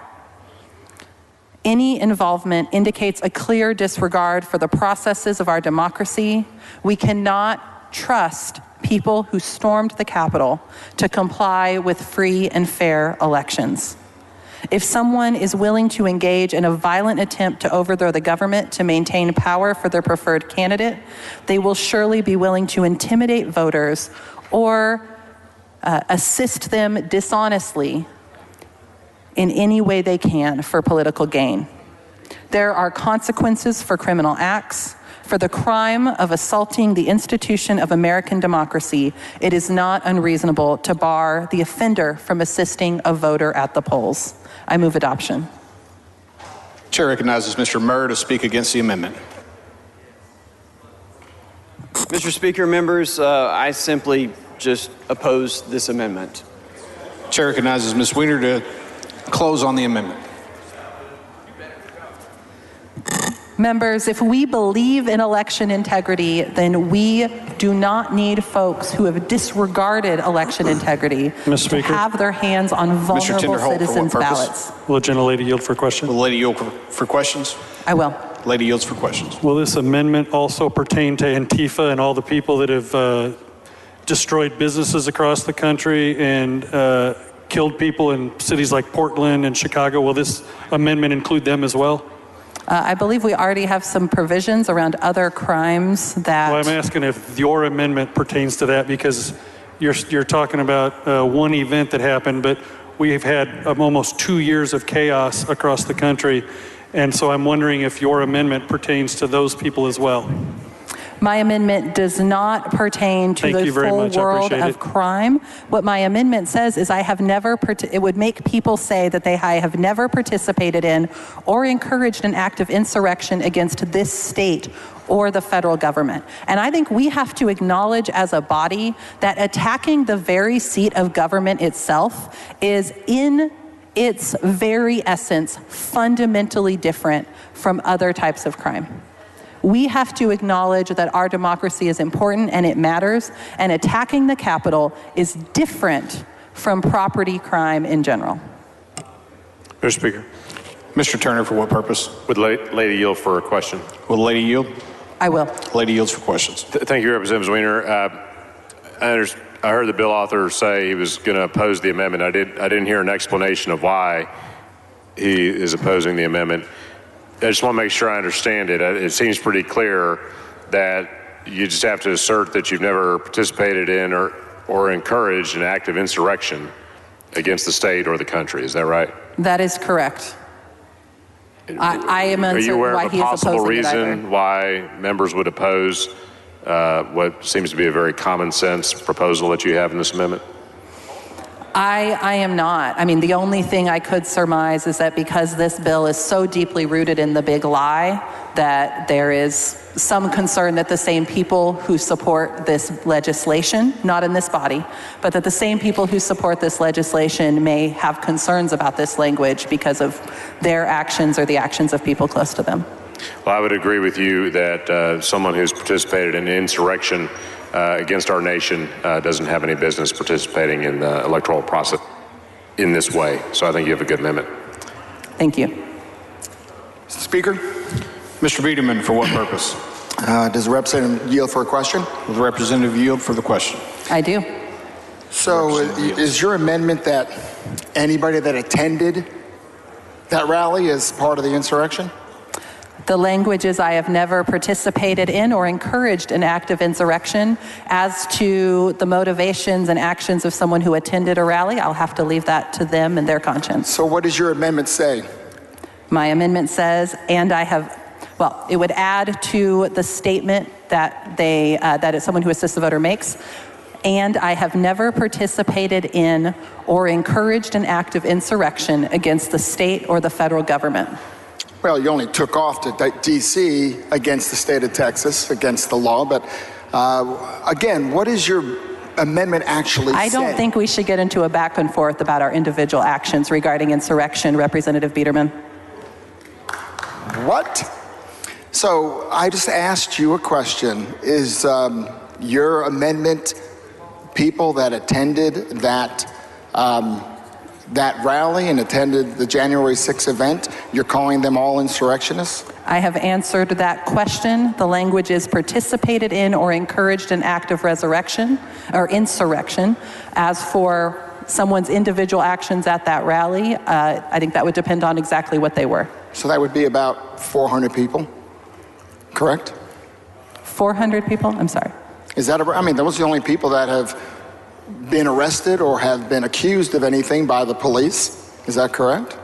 Any involvement indicates a clear disregard for the processes of our democracy. We cannot trust people who stormed the Capitol to comply with free and fair elections. If someone is willing to engage in a violent attempt to overthrow the government to maintain power for their preferred candidate, they will surely be willing to intimidate voters or assist them dishonestly in any way they can for political gain. There are consequences for criminal acts. For the crime of assaulting the institution of American democracy, it is not unreasonable to bar the offender from assisting a voter at the polls. I move adoption. Chair recognizes Mr. Murr to speak against the amendment. Mr. Speaker, members, I simply just oppose this amendment. Chair recognizes Ms. Weiner to close on the amendment. Members, if we believe in election integrity, then we do not need folks who have disregarded election integrity to have their hands on vulnerable citizens' ballots. Will the gentlelady yield for questions? Will the lady yield for questions? I will. Lady yields for questions. Will this amendment also pertain to Antifa and all the people that have destroyed businesses across the country and killed people in cities like Portland and Chicago? Will this amendment include them as well? I believe we already have some provisions around other crimes that... Well, I'm asking if your amendment pertains to that, because you're talking about one event that happened, but we've had almost 2 years of chaos across the country. And so I'm wondering if your amendment pertains to those people as well. My amendment does not pertain to the full world of crime. What my amendment says is I have never, it would make people say that I have never participated in or encouraged an act of insurrection against this state or the federal government. And I think we have to acknowledge as a body that attacking the very seat of government itself is in its very essence fundamentally different from other types of crime. We have to acknowledge that our democracy is important and it matters, and attacking the Capitol is different from property crime in general. Mr. Speaker. Mr. Turner, for what purpose? Would the lady yield for a question? Will the lady yield? I will. Lady yields for questions. Thank you, Representative Weiner. I heard the bill author say he was going to oppose the amendment. I didn't hear an explanation of why he is opposing the amendment. I just want to make sure I understand it. It seems pretty clear that you just have to assert that you've never participated in or encouraged an act of insurrection against the state or the country. Is that right? That is correct. I am uncertain why he is opposing it either. Are you aware of a possible reason why members would oppose what seems to be a very common sense proposal that you have in this amendment? I am not. I mean, the only thing I could surmise is that because this bill is so deeply rooted in the big lie, that there is some concern that the same people who support this legislation, not in this body, but that the same people who support this legislation may have concerns about this language because of their actions or the actions of people close to them. Well, I would agree with you that someone who's participated in insurrection against our nation doesn't have any business participating in the electoral process in this way. So I think you have a good amendment. Thank you. Mr. Speaker. Mr. Biederman, for what purpose? Does the representative yield for a question? Will the representative yield for the question? I do. So is your amendment that anybody that attended that rally is part of the insurrection? The language is I have never participated in or encouraged an act of insurrection. As to the motivations and actions of someone who attended a rally, I'll have to leave that to them and their conscience. So what does your amendment say? My amendment says, and I have, well, it would add to the statement that that is someone who assists the voter makes, and I have never participated in or encouraged an act of insurrection against the state or the federal government. Well, you only took off to D.C. against the state of Texas, against the law, but again, what does your amendment actually say? I don't think we should get into a back and forth about our individual actions regarding insurrection, Representative Biederman. What? So I just asked you a question. Is your amendment people that attended that that rally and attended the January 6th event, you're calling them all insurrectionists? I have answered that question. The language is participated in or encouraged an act of resurrection or insurrection. As for someone's individual actions at that rally, I think that would depend on exactly what they were. So that would be about 400 people, correct? 400 people? I'm sorry. Is that, I mean, those are the only people that have been arrested or have been accused of anything by the police. Is that correct?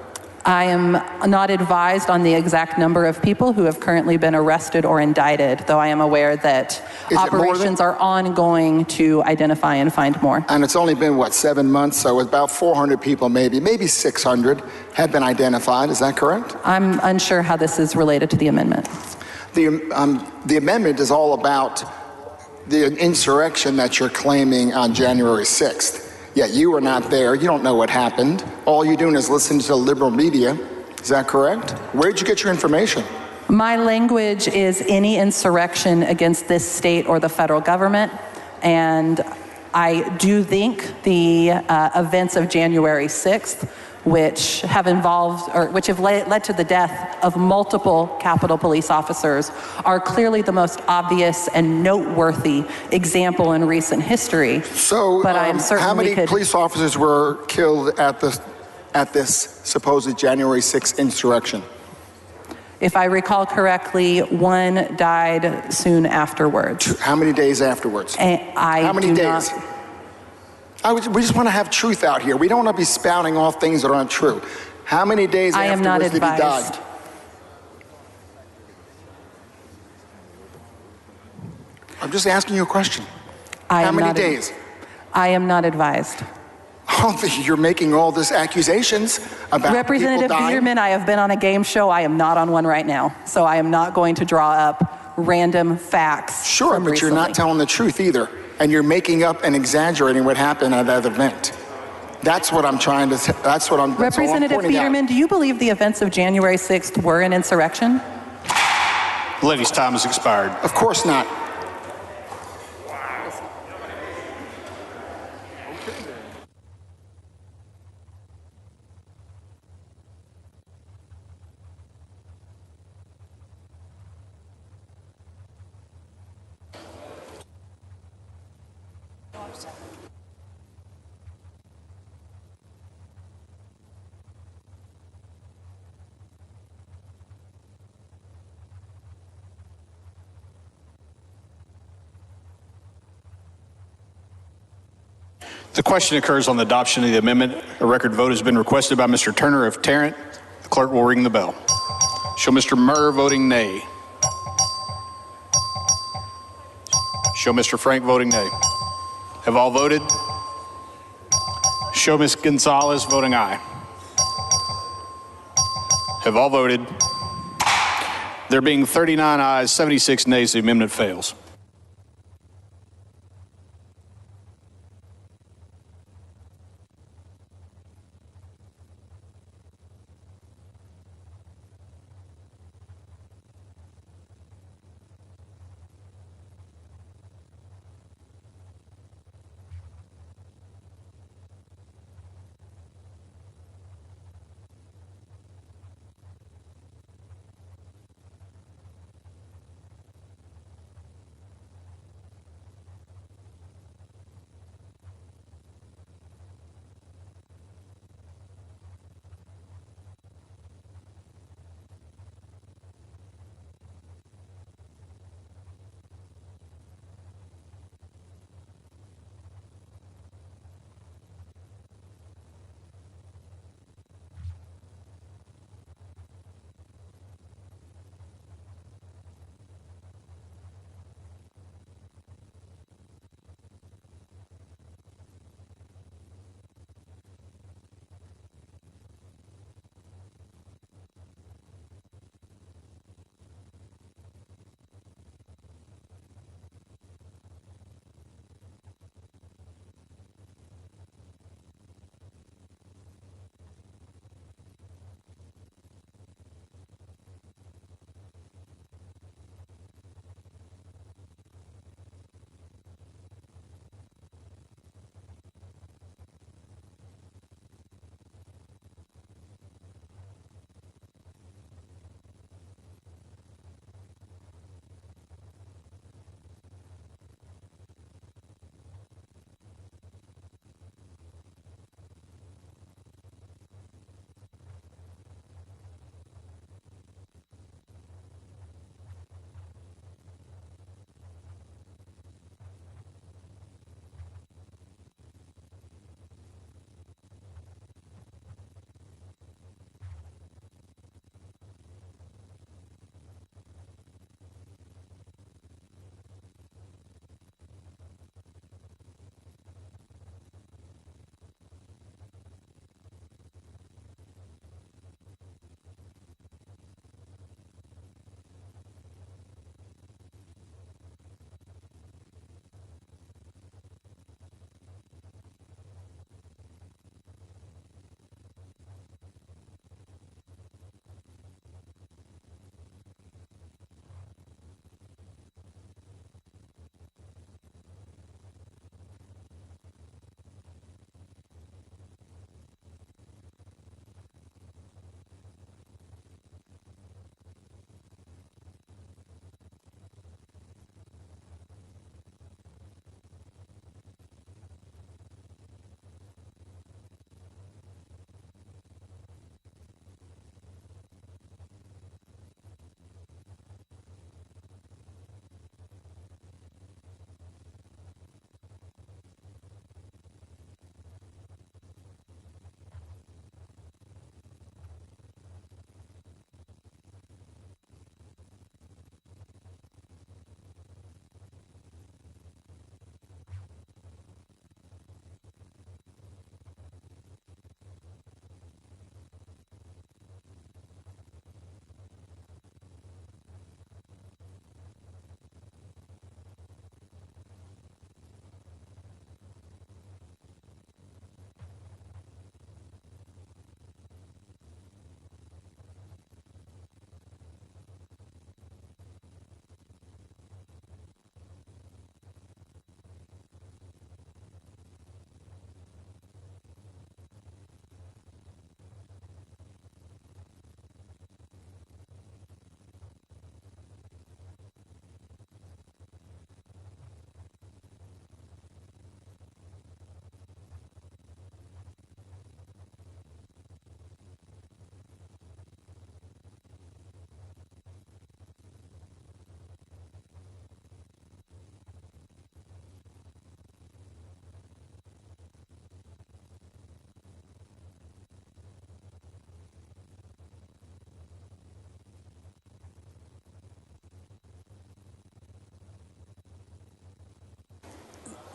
I am not advised on the exact number of people who have currently been arrested or indicted, though I am aware that operations are ongoing to identify and find more. And it's only been, what, 7 months? So about 400 people, maybe 600 have been identified. Is that correct? I'm unsure how this is related to the amendment. The amendment is all about the insurrection that you're claiming on January 6th. Yet you were not there. You don't know what happened. All you're doing is listening to the liberal media. Is that correct? Where did you get your information? My language is any insurrection against this state or the federal government. And I do think the events of January 6th, which have involved, or which have led to the death of multiple Capitol Police officers, are clearly the most obvious and noteworthy example in recent history. So, but I am certain how many police officers were killed at this supposed January 6th insurrection? If I recall correctly, one died soon afterwards. How many days afterwards? How many days? We just want to have truth out here. We don't want to be spouting off things that aren't true. How many days afterwards did he die? I'm just asking you a question. How many days? I am not advised. Oh, you're making all these accusations about Representative people dying. Bierman, I have been on a game show. I am not on one right now. So I am not going to draw up random facts. Sure, but you're not telling the truth either. And you're making up and exaggerating what happened at that event. That's what I'm trying to, that's what I'm, Representative Bierman, do you believe the events of January 6th were an insurrection? The lady's time has expired. Of course not. The question occurs on the adoption of the amendment. A record vote has been requested by Mr. Turner of Tarrant. The clerk will ring the bell. Show Mr. Murr voting nay. Show Mr. Frank voting nay. Have all voted? Show Ms. Gonzalez voting aye. Have all voted? There being 39 ayes, 76 nays, the amendment fails.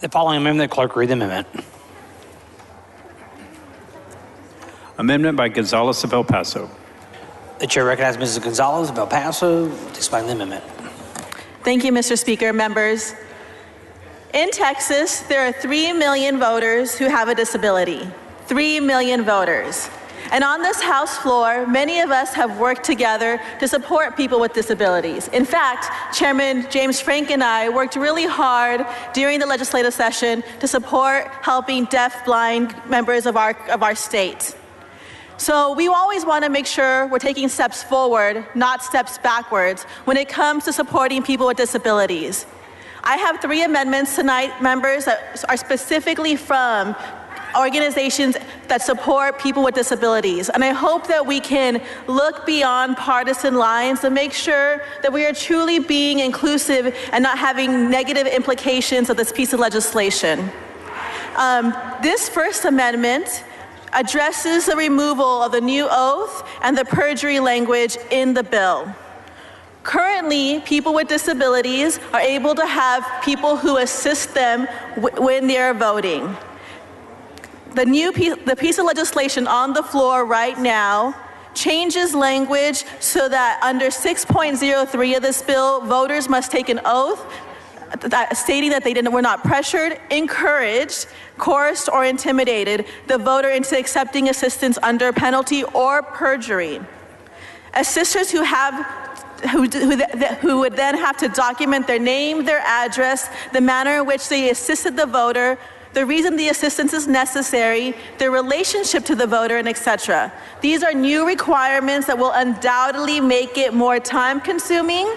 The following amendment, clerk read the amendment. Amendment by Gonzalez of El Paso. The chair recognizes Mrs. Gonzalez of El Paso to explain the amendment. Thank you, Mr. Speaker. Members, in Texas, there are 3 million voters who have a disability. 3 million voters. And on this House floor, many of us have worked together to support people with disabilities. In fact, Chairman James Frank and I worked really hard during the legislative session to support helping deaf, blind members of our state. So we always want to make sure we're taking steps forward, not steps backwards, when it comes to supporting people with disabilities. I have 3 amendments tonight, members, that are specifically from organizations that support people with disabilities. And I hope that we can look beyond partisan lines and make sure that we are truly being inclusive and not having negative implications of this piece of legislation. This First Amendment addresses the removal of the new oath and the perjury language in the bill. Currently, people with disabilities are able to have people who assist them when they are voting. The piece of legislation on the floor right now changes language so that under 6.03 of this bill, voters must take an oath stating that they were not pressured, encouraged, coerced, or intimidated the voter into accepting assistance under penalty or perjury. Assisters who would then have to document their name, their address, the manner in which they assisted the voter, the reason the assistance is necessary, their relationship to the voter, and etc. These are new requirements that will undoubtedly make it more time-consuming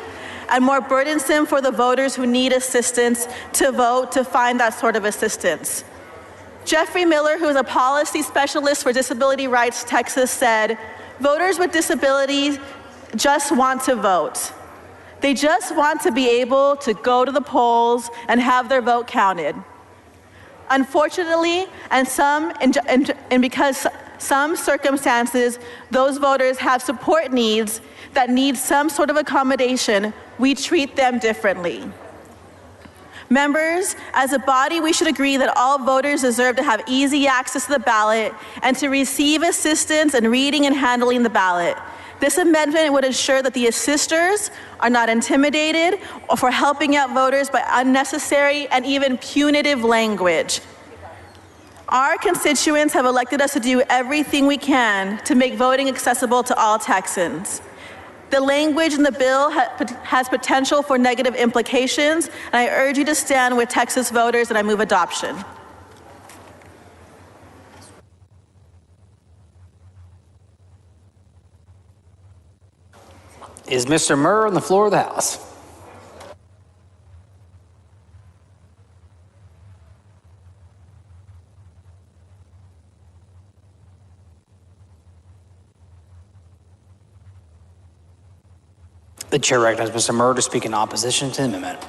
and more burdensome for the voters who need assistance to vote to find that sort of assistance. Jeffrey Miller, who is a policy specialist for Disability Rights Texas, said, "Voters with disabilities just want to vote. They just want to be able to go to the polls and have their vote counted." Unfortunately, and because some circumstances, those voters have support needs that need some sort of accommodation, we treat them differently. Members, as a body, we should agree that all voters deserve to have easy access to the ballot and to receive assistance in reading and handling the ballot. This amendment would ensure that the assisters are not intimidated or for helping out voters by unnecessary and even punitive language. Our constituents have elected us to do everything we can to make voting accessible to all Texans. The language in the bill has potential for negative implications, and I urge you to stand with Texas voters, and I move adoption. Is Mr. Murr on the floor of the House? The chair recognizes Mr. Murr to speak in opposition to the amendment.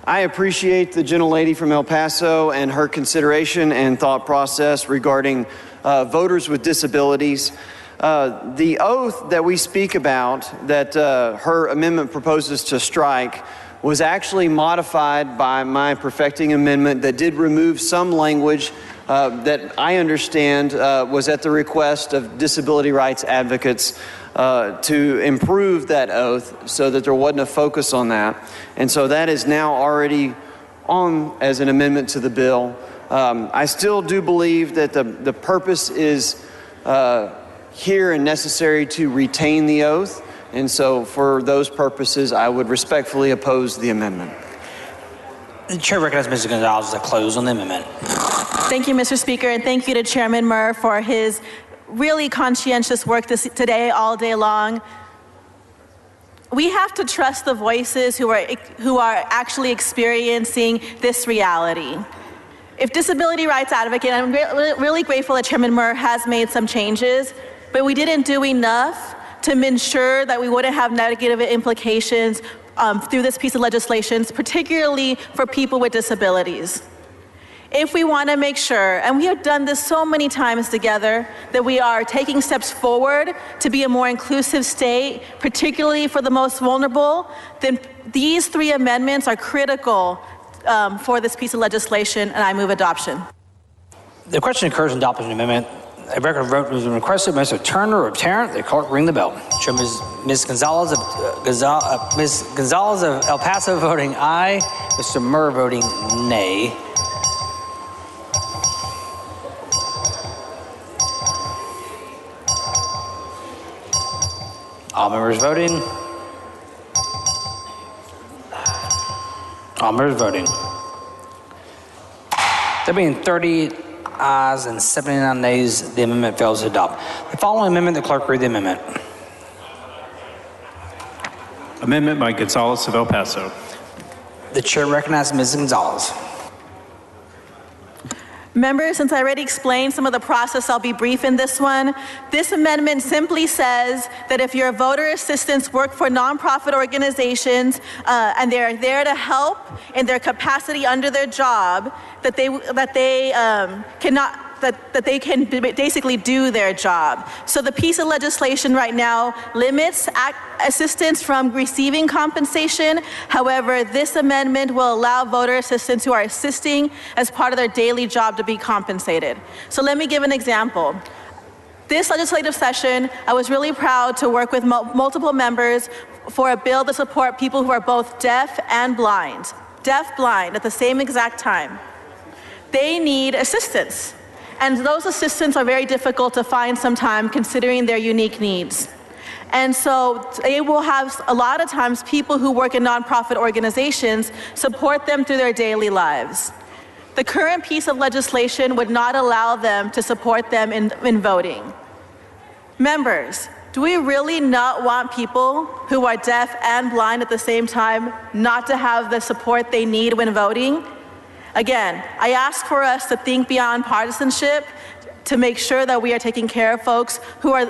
I appreciate the gentlelady from El Paso and her consideration and thought process regarding voters with disabilities. The oath that we speak about that her amendment proposes to strike was actually modified by my perfecting amendment that did remove some language that I understand was at the request of disability rights advocates to improve that oath so that there wasn't a focus on that. And so that is now already on as an amendment to the bill. I still do believe that the purpose is here and necessary to retain the oath. And so for those purposes, I would respectfully oppose the amendment. The chair recognizes Mr. Gonzalez to close on the amendment. Thank you, Mr. Speaker, and thank you to Chairman Murr for his really conscientious work today, all day long. We have to trust the voices who are actually experiencing this reality. If disability rights advocate, I'm really grateful that Chairman Murr has made some changes, but we didn't do enough to ensure that we wouldn't have negative implications through this piece of legislation, particularly for people with disabilities. If we want to make sure, and we have done this so many times together, that we are taking steps forward to be a more inclusive state, particularly for the most vulnerable, then these 3 amendments are critical for this piece of legislation, and I move adoption. The question occurs in adopting the amendment. A record vote was requested by Mr. Turner of Tarrant. The clerk ring the bell. Show Ms. Gonzalez of El Paso voting aye. Mr. Murr voting nay. All members voting. All members voting. There being 30 ayes and 79 nays, the amendment fails to adopt. The following amendment, the clerk read the amendment. Amendment by Gonzalez of El Paso. The chair recognizes Ms. Gonzalez. Members, since I already explained some of the process, I'll be brief in this one. This amendment simply says that if your voter assistants work for nonprofit organizations and they're there to help in their capacity under their job, that they can basically do their job. So the piece of legislation right now limits assistants from receiving compensation. However, this amendment will allow voter assistants who are assisting as part of their daily job to be compensated. So let me give an example. This legislative session, I was really proud to work with multiple members for a bill to support people who are both deaf and blind. Deaf, blind at the same exact time. They need assistance. And those assistants are very difficult to find sometimes considering their unique needs. And so they will have a lot of times people who work in nonprofit organizations support them through their daily lives. The current piece of legislation would not allow them to support them in voting. Members, do we really not want people who are deaf and blind at the same time not to have the support they need when voting? Again, I ask for us to think beyond partisanship to make sure that we are taking care of folks who are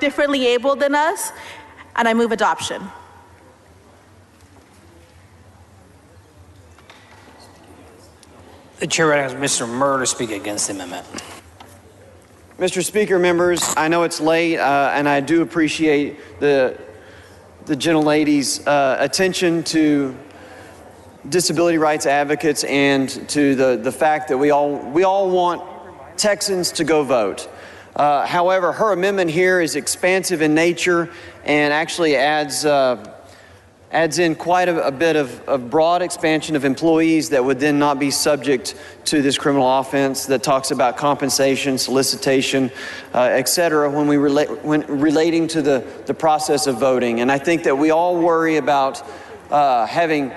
differently able than us, and I move adoption. The chair recognizes Mr. Murr to speak against the amendment. Mr. Speaker, members, I know it's late, and I do appreciate the gentlelady's attention to disability rights advocates and to the fact that we all want Texans to go vote. However, her amendment here is expansive in nature and actually adds in quite a bit of broad expansion of employees that would then not be subject to this criminal offense that talks about compensation, solicitation, et cetera, when relating to the process of voting. And I think that we all worry about having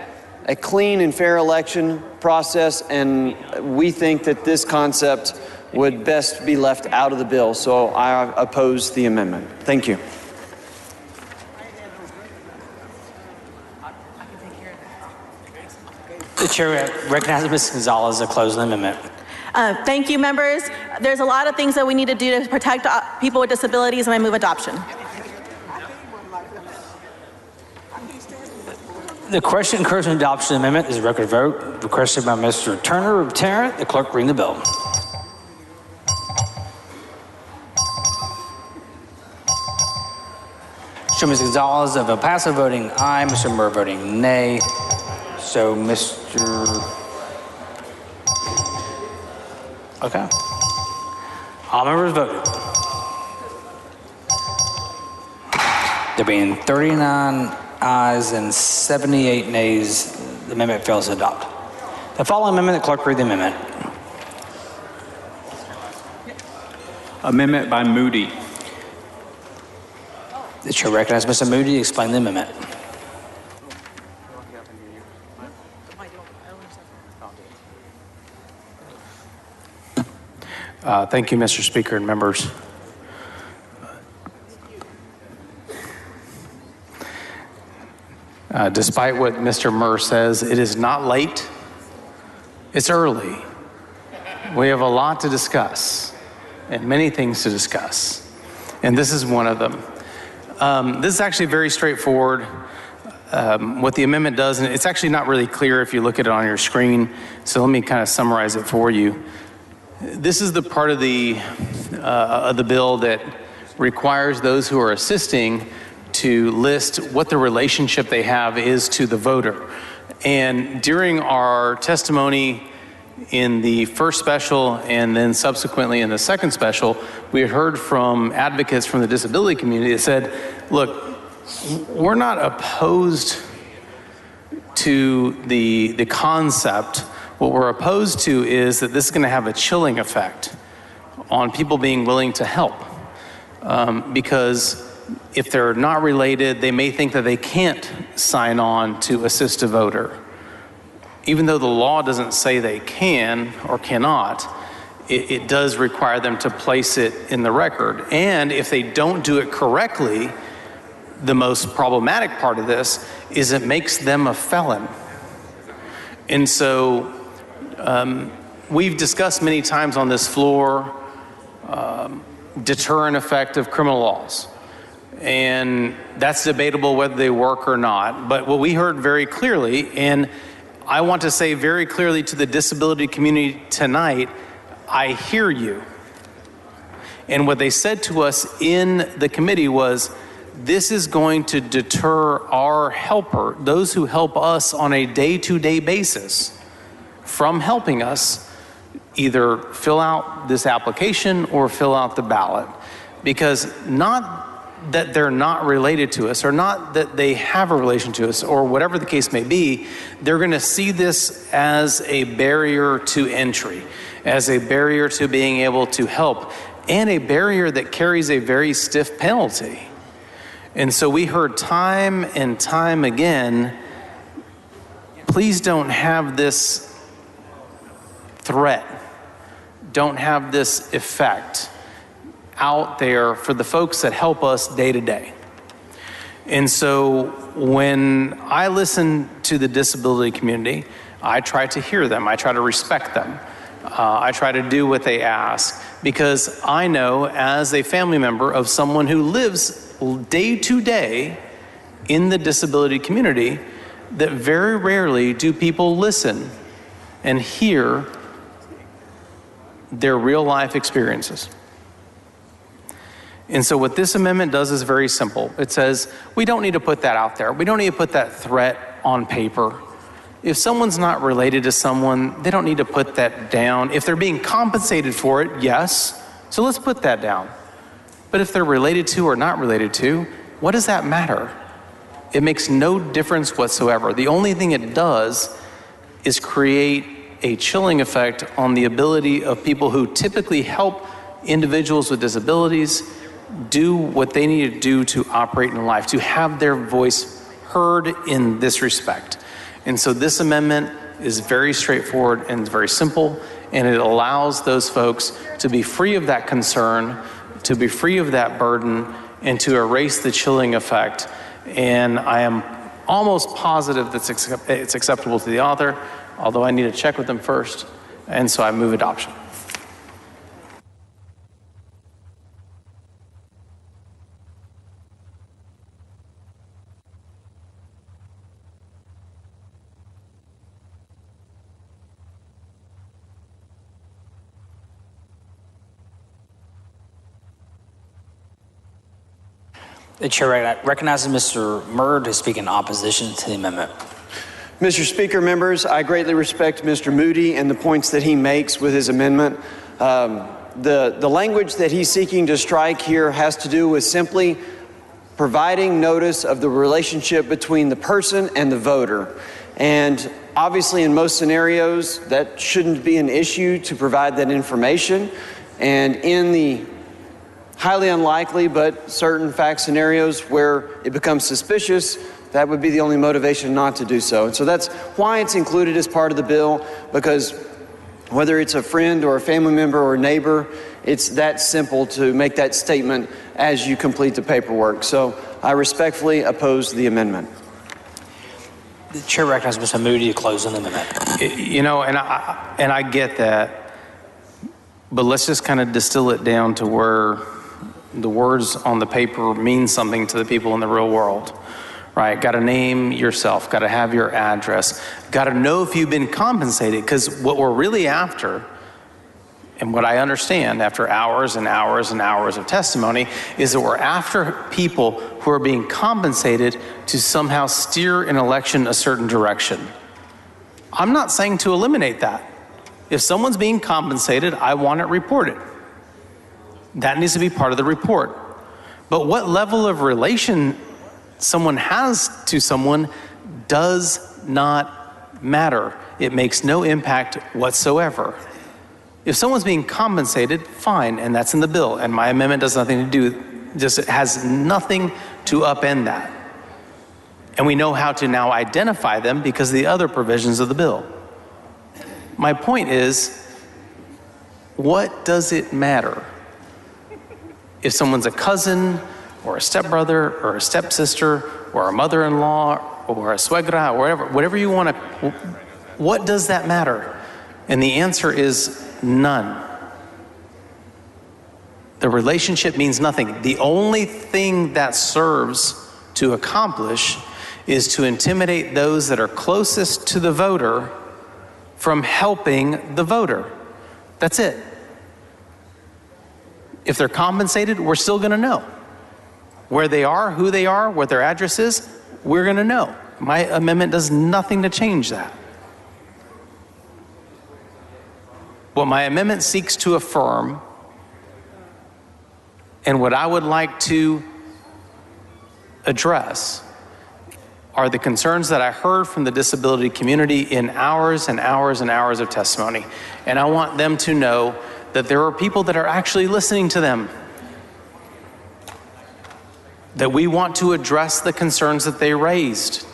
a clean and fair election process, and we think that this concept would best be left out of the bill. So I oppose the amendment. Thank you. The chair recognizes Ms. Gonzalez to close the amendment. Thank you, members. There's a lot of things that we need to do to protect people with disabilities, and I move adoption. The question encouraging adoption of the amendment is a record vote requested by Mr. Turner of Tarrant. The clerk ring the bell. Show Ms. Gonzalez of El Paso voting aye, Mr. Murr voting nay. So okay. All members voted. There being 39 ayes and 78 nays, the amendment fails to adopt. The following amendment, the clerk read the amendment. Amendment by Moody. The chair recognizes Mr. Moody to explain the amendment. Thank you, Mr. Speaker and members. Despite what Mr. Murr says, it is not late. It's early. We have a lot to discuss and many things to discuss. And this is one of them. This is actually very straightforward. What the amendment does, and it's actually not really clear if you look at it on your screen. So let me kind of summarize it for you. This is the part of the bill that requires those who are assisting to list what the relationship they have is to the voter. And during our testimony in the first special and then subsequently in the second special, we had heard from advocates from the disability community that said, look, we're not opposed to the concept. What we're opposed to is that this is going to have a chilling effect on people being willing to help. Because if they're not related, they may think that they can't sign on to assist a voter. Even though the law doesn't say they can or cannot, it does require them to place it in the record. And if they don't do it correctly, the most problematic part of this is it makes them a felon. And so we've discussed many times on this floor deterrent effect of criminal laws. And that's debatable whether they work or not. But what we heard very clearly, and I want to say very clearly to the disability community tonight, I hear you. And what they said to us in the committee was, this is going to deter our helper, those who help us on a day-to-day basis, from helping us either fill out this application or fill out the ballot. Because not that they're not related to us, or not that they have a relation to us, or whatever the case may be, they're going to see this as a barrier to entry, as a barrier to being able to help, and a barrier that carries a very stiff penalty. And so we heard time and time again, please don't have this threat, don't have this effect out there for the folks that help us day to day. And so when I listen to the disability community, I try to hear them, I try to respect them, I try to do what they ask, because I know as a family member of someone who lives day to day in the disability community that very rarely do people listen and hear their real life experiences. And so what this amendment does is very simple. It says, we don't need to put that out there. We don't need to put that threat on paper. If someone's not related to someone, they don't need to put that down. If they're being compensated for it, yes. So let's put that down. But if they're related to or not related to, what does that matter? It makes no difference whatsoever. The only thing it does is create a chilling effect on the ability of people who typically help individuals with disabilities do what they need to do to operate in life, to have their voice heard in this respect. And so this amendment is very straightforward and very simple, and it allows those folks to be free of that concern, to be free of that burden, and to erase the chilling effect. And I am almost positive that it's acceptable to the author, although I need to check with them first. And so I move adoption. The chair recognizes Mr. Murd to speak in opposition to the amendment. Mr. Speaker, members, I greatly respect Mr. Moody and the points that he makes with his amendment. The language that he's seeking to strike here has to do with simply providing notice of the relationship between the person and the voter. And obviously in most scenarios, that shouldn't be an issue to provide that information. And in the highly unlikely but certain fact scenarios where it becomes suspicious, that would be the only motivation not to do so. And so that's why it's included as part of the bill, because whether it's a friend or a family member or a neighbor, it's that simple to make that statement as you complete the paperwork. So I respectfully oppose the amendment. The chair recognizes Mr. Moody to close on the amendment. You know, and I get that, but let's just kind of distill it down to where the words on the paper mean something to the people in the real world, right? Got to name yourself, got to have your address, got to know if you've been compensated, because what we're really after, and what I understand after hours and hours and hours of testimony, is that we're after people who are being compensated to somehow steer an election a certain direction. I'm not saying to eliminate that. If someone's being compensated, I want it reported. That needs to be part of the report. But what level of relation someone has to someone does not matter. It makes no impact whatsoever. If someone's being compensated, fine, and that's in the bill, and my amendment does nothing to do, just it has nothing to upend that. And we know how to now identify them because of the other provisions of the bill. My point is, what does it matter? If someone's a cousin, or a stepbrother, or a stepsister, or a mother-in-law, or a suegra, or whatever you want to, what does that matter? And the answer is none. The relationship means nothing. The only thing that serves to accomplish is to intimidate those that are closest to the voter from helping the voter. That's it. If they're compensated, we're still going to know. Where they are, who they are, what their address is, we're going to know. My amendment does nothing to change that. What my amendment seeks to affirm, and what I would like to address, are the concerns that I heard from the disability community in hours and hours and hours of testimony. And I want them to know that there are people that are actually listening to them, that we want to address the concerns that they raised.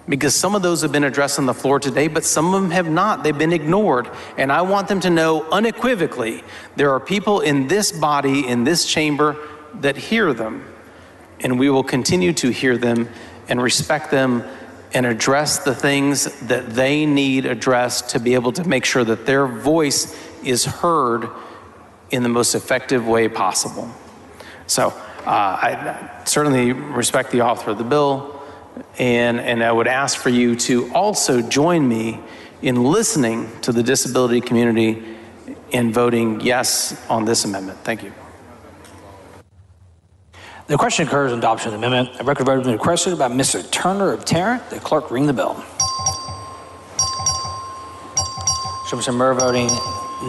Because some of those have been addressed on the floor today, but some of them have not. They've been ignored. And I want them to know unequivocally, there are people in this body, in this chamber, that hear them. And we will continue to hear them and respect them and address the things that they need addressed to be able to make sure that their voice is heard in the most effective way possible. So I certainly respect the author of the bill, and I would ask for you to also join me in listening to the disability community and voting yes on this amendment. Thank you. The question occurs on adoption of the amendment. A record vote has been requested by Mr. Turner of Tarrant. The clerk ring the bell. Show Mr. Murr voting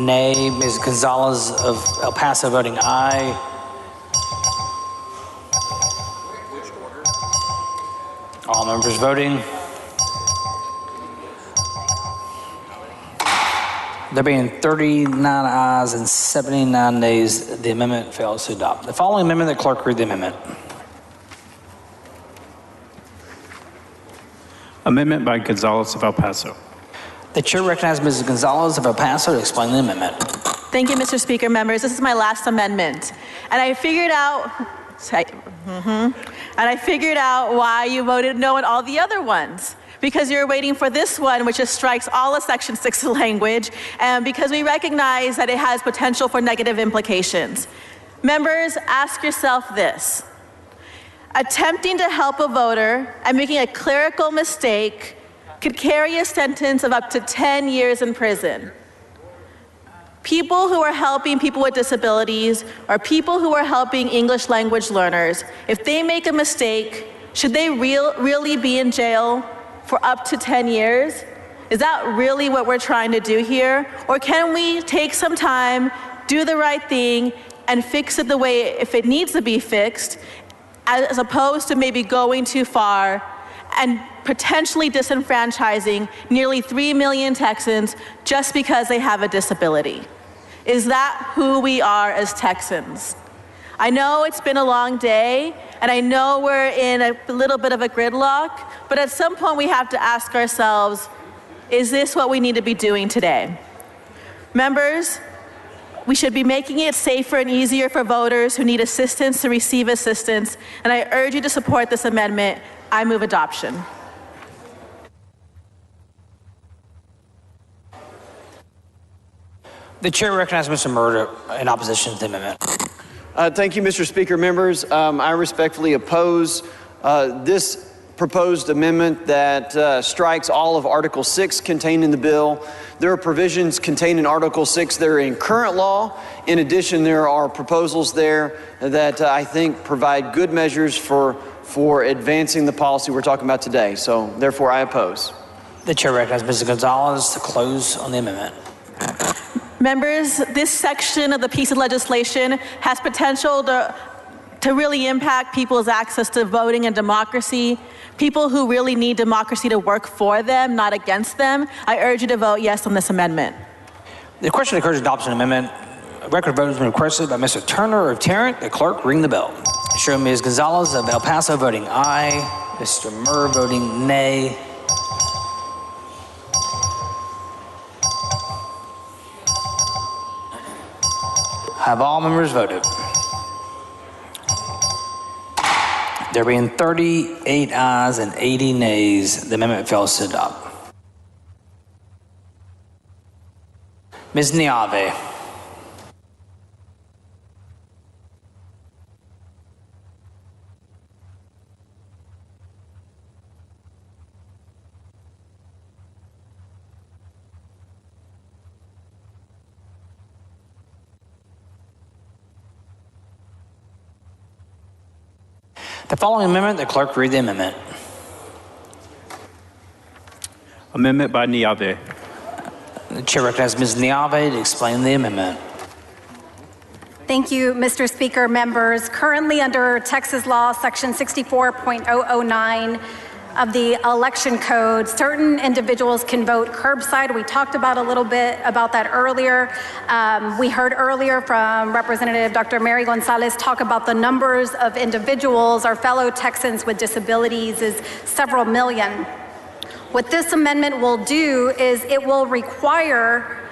nay. Ms. Gonzalez of El Paso voting aye. All members voting. There being 39 ayes and 79 nays, the amendment fails to adopt. The following amendment, the clerk read the amendment. Amendment by Gonzalez of El Paso. The chair recognizes Mrs. Gonzalez of El Paso to explain the amendment. Thank you, Mr. Speaker. Members, this is my last amendment. And I figured out, why you voted no on all the other ones. Because you're waiting for this one, which just strikes all of Section 6 language, and because we recognize that it has potential for negative implications. Members, ask yourself this. Attempting to help a voter and making a clerical mistake could carry a sentence of up to 10 years in prison. People who are helping people with disabilities or people who are helping English language learners, if they make a mistake, should they really be in jail for up to 10 years? Is that really what we're trying to do here? Or can we take some time, do the right thing, and fix it the way if it needs to be fixed, as opposed to maybe going too far and potentially disenfranchising nearly 3 million Texans just because they have a disability? Is that who we are as Texans? I know it's been a long day, and I know we're in a little bit of a gridlock, but at some point we have to ask ourselves, is this what we need to be doing today? Members, we should be making it safer and easier for voters who need assistance to receive assistance, and I urge you to support this amendment. I move adoption. The chair recognizes Mr. Murder in opposition to the amendment. Thank you, Mr. Speaker. Members, I respectfully oppose this proposed amendment that strikes all of Article 6 contained in the bill. There are provisions contained in Article 6 that are in current law. In addition, there are proposals there that I think provide good measures for advancing the policy we're talking about today. So therefore, I oppose. The chair recognizes Mrs. Gonzalez to close on the amendment. Members, this section of the piece of legislation has potential to really impact people's access to voting and democracy, people who really need democracy to work for them, not against them. I urge you to vote yes on this amendment. The question encourages adoption of the amendment. A record vote has been requested by Mr. Turner of Tarrant. The clerk ring the bell. Show Ms. Gonzalez of El Paso voting aye, Mr. Murr voting nay. Have all members voted? There being 38 ayes and 80 nays, the amendment fails to adopt. Ms. Niave. The following amendment, the clerk read the amendment. Amendment by Niave. The chair recognizes Ms. Niave to explain the amendment. Thank you, Mr. Speaker. Members, currently under Texas law, section 64.009 of the election code, certain individuals can vote curbside. We talked about a little bit about that earlier. We heard earlier from Representative Dr. Mary Gonzalez talk about the numbers of individuals, our fellow Texans with disabilities is several million. What this amendment will do is it will require,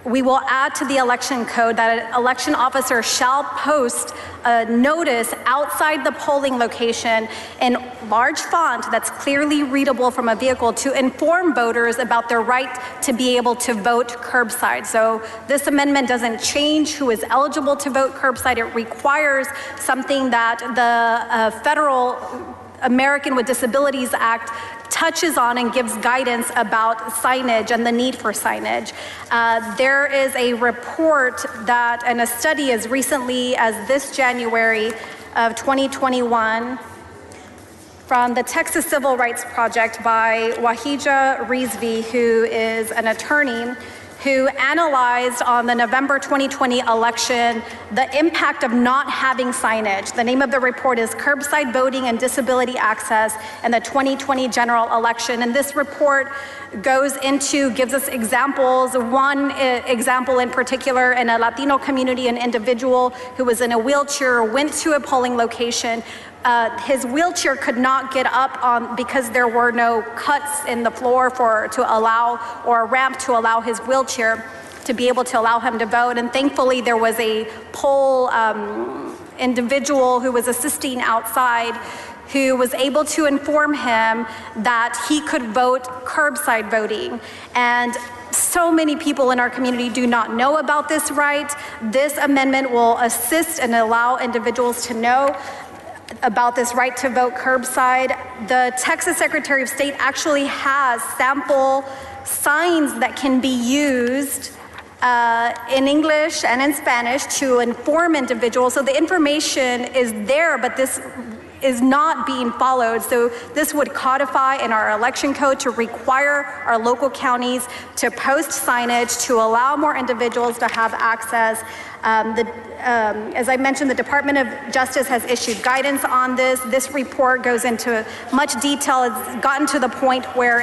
we will add to the election code that an election officer shall post a notice outside the polling location in large font that's clearly readable from a vehicle to inform voters about their right to be able to vote curbside. So this amendment doesn't change who is eligible to vote curbside. It requires something that the Federal American with Disabilities Act touches on and gives guidance about signage and the need for signage. There is a report that, and a study as recently as this January of 2021 from the Texas Civil Rights Project by Wahija Rizvi, who is an attorney who analyzed on the November 2020 election the impact of not having signage. The name of the report is Curbside Voting and Disability Access in the 2020 general election. And this report gives us examples. One example in particular, in a Latino community, an individual who was in a wheelchair went to a polling location. His wheelchair could not get up because there were no cuts in the floor to allow, or a ramp to allow his wheelchair to be able to allow him to vote. And thankfully there was a poll individual who was assisting outside who was able to inform him that he could vote curbside voting. And so many people in our community do not know about this right. This amendment will assist and allow individuals to know about this right to vote curbside. The Texas Secretary of State actually has sample signs that can be used in English and in Spanish to inform individuals. So the information is there, but this is not being followed. So this would codify in our election code to require our local counties to post signage to allow more individuals to have access. As I mentioned, the Department of Justice has issued guidance on this. This report goes into much detail. It's gotten to the point where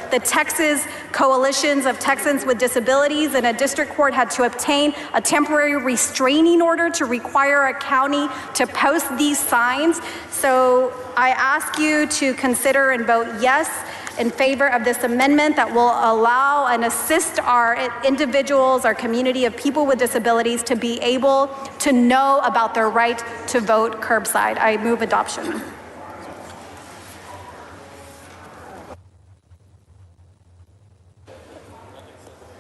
the Texas coalitions of Texans with disabilities in a district court had to obtain a temporary restraining order to require a county to post these signs. So I ask you to consider and vote yes in favor of this amendment that will allow and assist our individuals, our community of people with disabilities to be able to know about their right to vote curbside. I move adoption.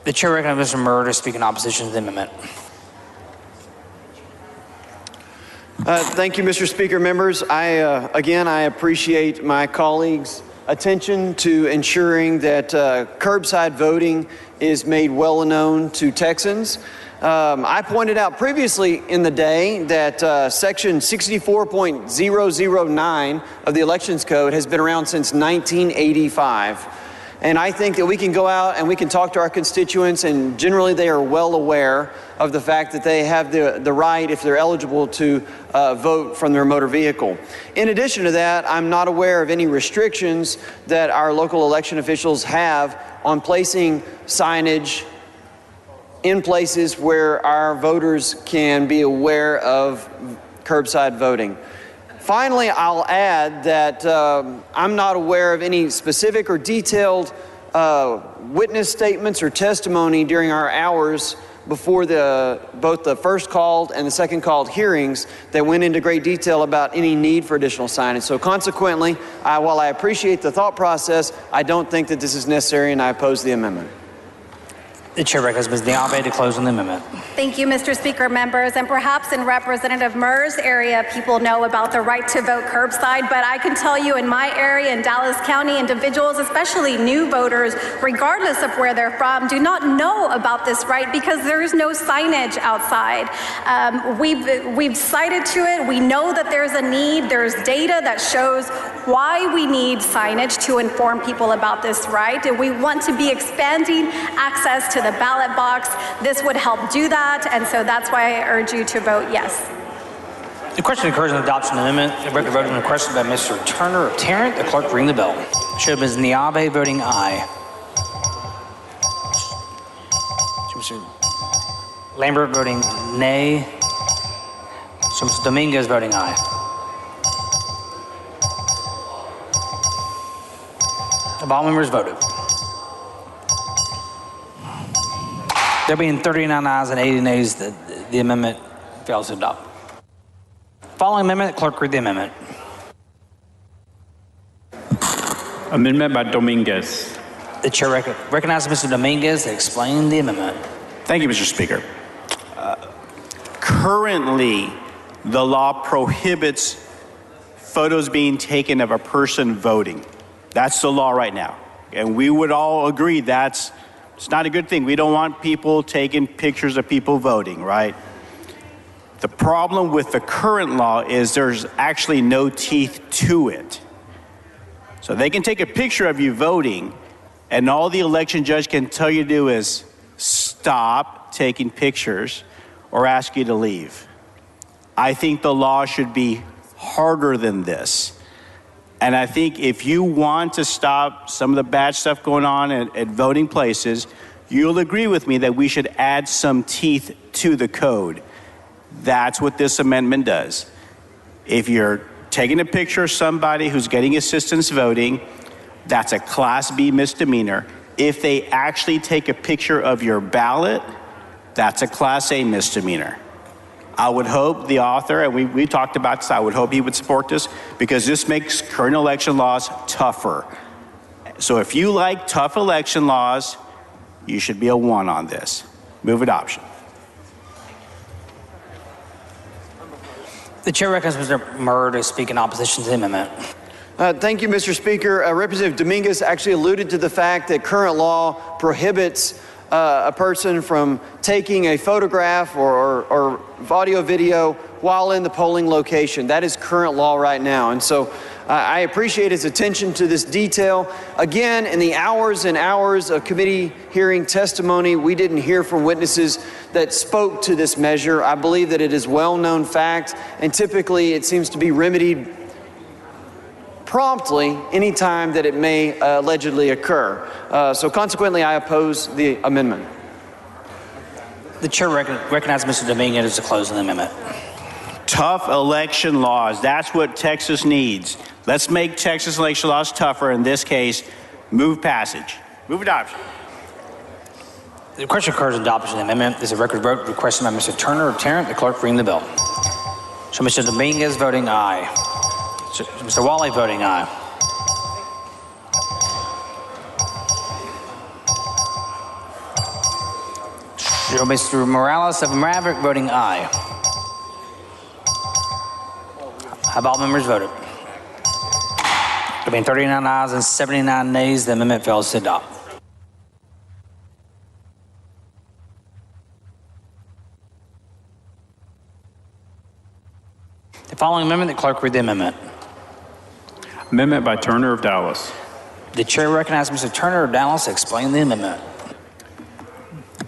The chair recognizes Mr. Murr to speak in opposition to the amendment. Thank you, Mr. Speaker. Members, I appreciate my colleagues' attention to ensuring that curbside voting is made well known to Texans. I pointed out previously in the day that section 64.009 of the Elections Code has been around since 1985. And I think that we can go out and we can talk to our constituents, and generally they are well aware of the fact that they have the right, if they're eligible, to vote from their motor vehicle. In addition to that, I'm not aware of any restrictions that our local election officials have on placing signage in places where our voters can be aware of curbside voting. Finally, I'll add that I'm not aware of any specific or detailed witness statements or testimony during our hours before both the first called and the second called hearings that went into great detail about any need for additional signage. So consequently, while I appreciate the thought process, I don't think that this is necessary, and I oppose the amendment. The chair recognizes Ms. Niave to close on the amendment. Thank you, Mr. Speaker, members. And perhaps in Representative Murr's area, people know about the right to vote curbside, but I can tell you in my area in Dallas County, individuals, especially new voters, regardless of where they're from, do not know about this right because there is no signage outside. We've cited to it. We know that there's a need. There's data that shows why we need signage to inform people about this right. And we want to be expanding access to the ballot box. This would help do that, and so that's why I urge you to vote yes. The question occurs on adoption of the amendment. The record voting requested by Mr. Turner of Tarrant. The clerk ring the bell. Show Ms. Niave voting aye. Mr. Lambert voting nay. So Mr. Dominguez voting aye. All members voted. There being 39 ayes and 80 nays, the amendment fails to adopt. Following amendment, clerk read the amendment. Amendment by Dominguez. The chair recognizes Mr. Dominguez to explain the amendment. Thank you, Mr. Speaker. Currently, the law prohibits photos being taken of a person voting. That's the law right now. And we would all agree it's not a good thing. We don't want people taking pictures of people voting, right? The problem with the current law is there's actually no teeth to it. So they can take a picture of you voting, and all the election judge can tell you to do is stop taking pictures or ask you to leave. I think the law should be harder than this. And I think if you want to stop some of the bad stuff going on at voting places, you'll agree with me that we should add some teeth to the code. That's what this amendment does. If you're taking a picture of somebody who's getting assistance voting, that's a Class B misdemeanor. If they actually take a picture of your ballot, that's a Class A misdemeanor. I would hope the author, and we talked about this, I would hope he would support this because this makes current election laws tougher. So if you like tough election laws, you should be a 1 on this. Move adoption. The chair recognizes Mr. Murr to speak in opposition to the amendment. Thank you, Mr. Speaker. Representative Dominguez actually alluded to the fact that current law prohibits a person from taking a photograph or audio video while in the polling location. That is current law right now. And so I appreciate his attention to this detail. Again, in the hours and hours of committee hearing testimony, we didn't hear from witnesses that spoke to this measure. I believe that it is well-known fact, and typically it seems to be remedied promptly anytime that it may allegedly occur. So consequently, I oppose the amendment. The chair recognizes Mr. Dominguez to close on the amendment. Tough election laws, that's what Texas needs. Let's make Texas election laws tougher. In this case, move passage. Move adoption. The question occurs on adoption of the amendment. This is a record vote requested by Mr. Turner of Tarrant. The clerk ring the bell. So Mr. Dominguez voting aye. Mr. Wally voting aye. Mr. Morales of Maverick voting aye. Have all members voted? There being 39 ayes and 79 nays, the amendment fails to adopt. The following amendment, the clerk read the amendment. Amendment by Turner of Dallas. The chair recognizes Mr. Turner of Dallas to explain the amendment.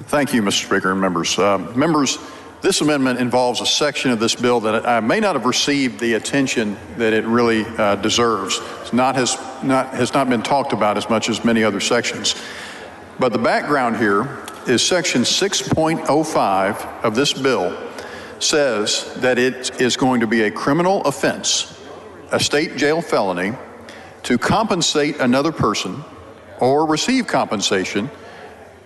Thank you, Mr. Speaker and members. Members, this amendment involves a section of this bill that may not have received the attention that it really deserves. Has not been talked about as much as many other sections. But the background here is section 6.05 of this bill says that it is going to be a criminal offense, a state jail felony, to compensate another person or receive compensation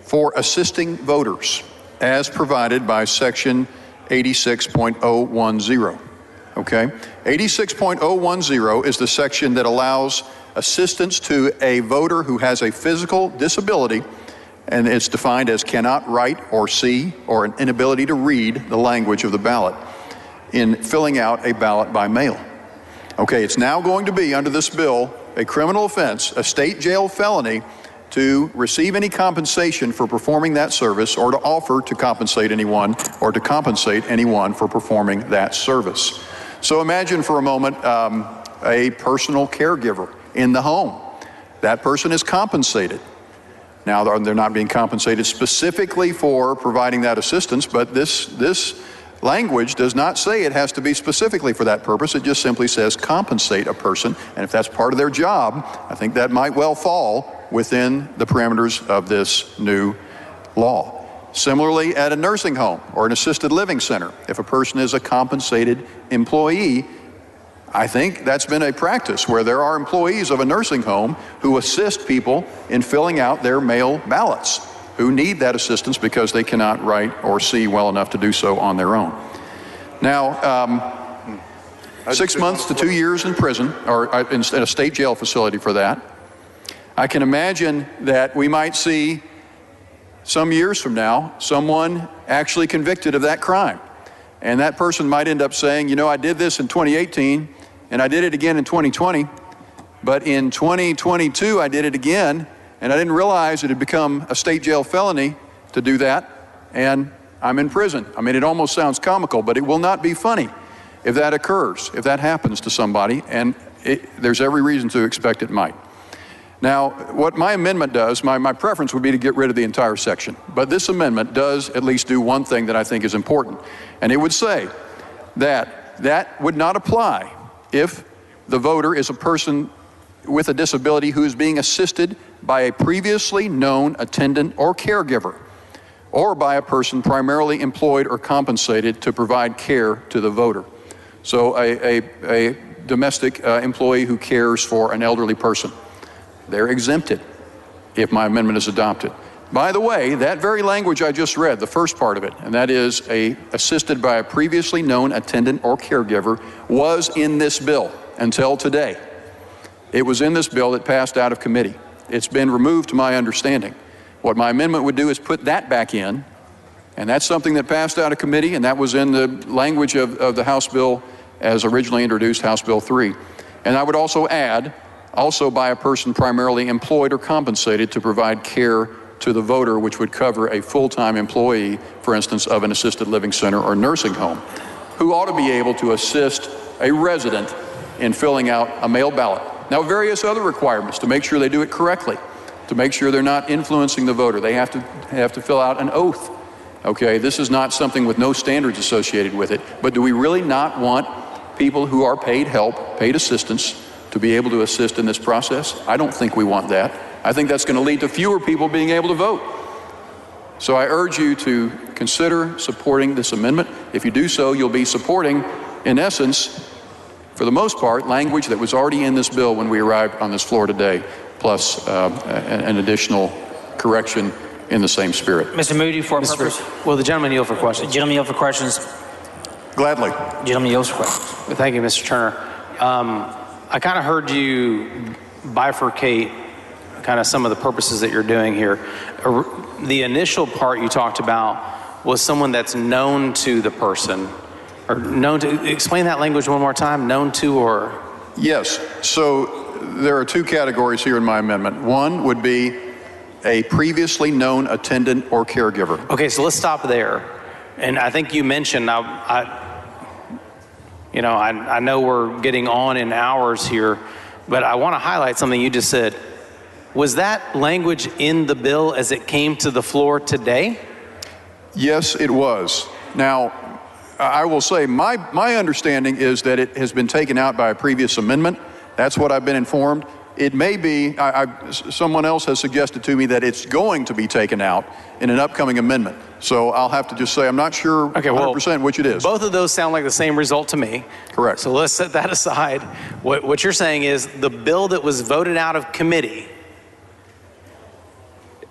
for assisting voters as provided by section 86.010. Okay? 86.010 is the section that allows assistance to a voter who has a physical disability, and it's defined as cannot write or see or an inability to read the language of the ballot in filling out a ballot by mail. Okay, it's now going to be under this bill a criminal offense, a state jail felony, to receive any compensation for performing that service or to offer to compensate anyone or to compensate anyone for performing that service. So imagine for a moment a personal caregiver in the home. That person is compensated. Now they're not being compensated specifically for providing that assistance, but this language does not say it has to be specifically for that purpose. It just simply says compensate a person, and if that's part of their job, I think that might well fall within the parameters of this new law. Similarly, at a nursing home or an assisted living center, if a person is a compensated employee, I think that's been a practice where there are employees of a nursing home who assist people in filling out their mail ballots, who need that assistance because they cannot write or see well enough to do so on their own. Now, 6 months to 2 years in prison, or in a state jail facility for that. I can imagine that we might see some years from now someone actually convicted of that crime. And that person might end up saying, you know, I did this in 2018 and I did it again in 2020, but in 2022 I did it again and I didn't realize it had become a state jail felony to do that, and I'm in prison. I mean, it almost sounds comical, but it will not be funny if that occurs, if that happens to somebody, and there's every reason to expect it might. Now, what my amendment does, my preference would be to get rid of the entire section, but this amendment does at least do one thing that I think is important, and it would say that that would not apply if the voter is a person with a disability who is being assisted by a previously known attendant or caregiver, or by a person primarily employed or compensated to provide care to the voter. So a domestic employee who cares for an elderly person. They're exempted if my amendment is adopted. By the way, that very language I just read, the first part of it, and that is assisted by a previously known attendant or caregiver, was in this bill until today. It was in this bill that passed out of committee. It's been removed to my understanding. What my amendment would do is put that back in, and that's something that passed out of committee, and that was in the language of the House bill as originally introduced, House Bill 3. And I would also add, also by a person primarily employed or compensated to provide care to the voter, which would cover a full-time employee, for instance, of an assisted living center or nursing home, who ought to be able to assist a resident in filling out a mail ballot. Now, various other requirements to make sure they do it correctly, to make sure they're not influencing the voter. They have to fill out an oath. Okay, this is not something with no standards associated with it, but do we really not want people who are paid help, paid assistance, to be able to assist in this process? I don't think we want that. I think that's going to lead to fewer people being able to vote. So I urge you to consider supporting this amendment. If you do so, you'll be supporting, in essence, for the most part, language that was already in this bill when we arrived on this floor today, plus an additional correction in the same spirit. Mr. Moody, for a purpose. Will the gentleman yield for questions? The gentleman yield for questions. Gladly. Gentleman yields for questions. Thank you, Mr. Turner. I kind of heard you bifurcate kind of some of the purposes that you're doing here. The initial part you talked about was someone that's known to the person, or known to, explain that language one more time, known to or? Yes, so there are two categories here in my amendment. One would be a previously known attendant or caregiver. Okay, so let's stop there. And I think you mentioned, I know we're getting on in hours here, but I want to highlight something you just said. Was that language in the bill as it came to the floor today? Yes, it was. Now, I will say my understanding is that it has been taken out by a previous amendment. That's what I've been informed. It may be, someone else has suggested to me that it's going to be taken out in an upcoming amendment. So I'll have to just say I'm not sure 100% which it is. Both of those sound like the same result to me. Correct. So let's set that aside. What you're saying is the bill that was voted out of committee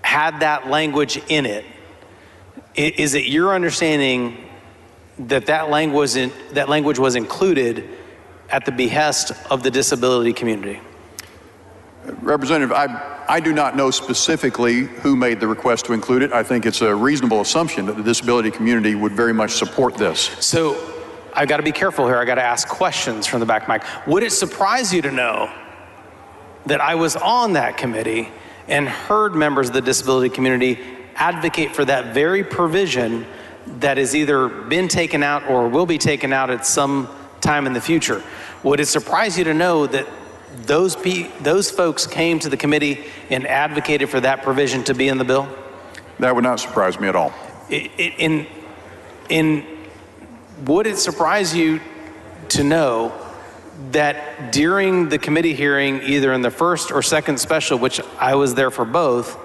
had that language in it. Is it your understanding that that language was included at the behest of the disability community? Representative, I do not know specifically who made the request to include it. I think it's a reasonable assumption that the disability community would very much support this. So I've got to be careful here. I got to ask questions from the back mic. Would it surprise you to know that I was on that committee and heard members of the disability community advocate for that very provision that has either been taken out or will be taken out at some time in the future? Would it surprise you to know that those folks came to the committee and advocated for that provision to be in the bill? That would not surprise me at all. Would it surprise you to know that during the committee hearing, either in the first or second special, which I was there for both,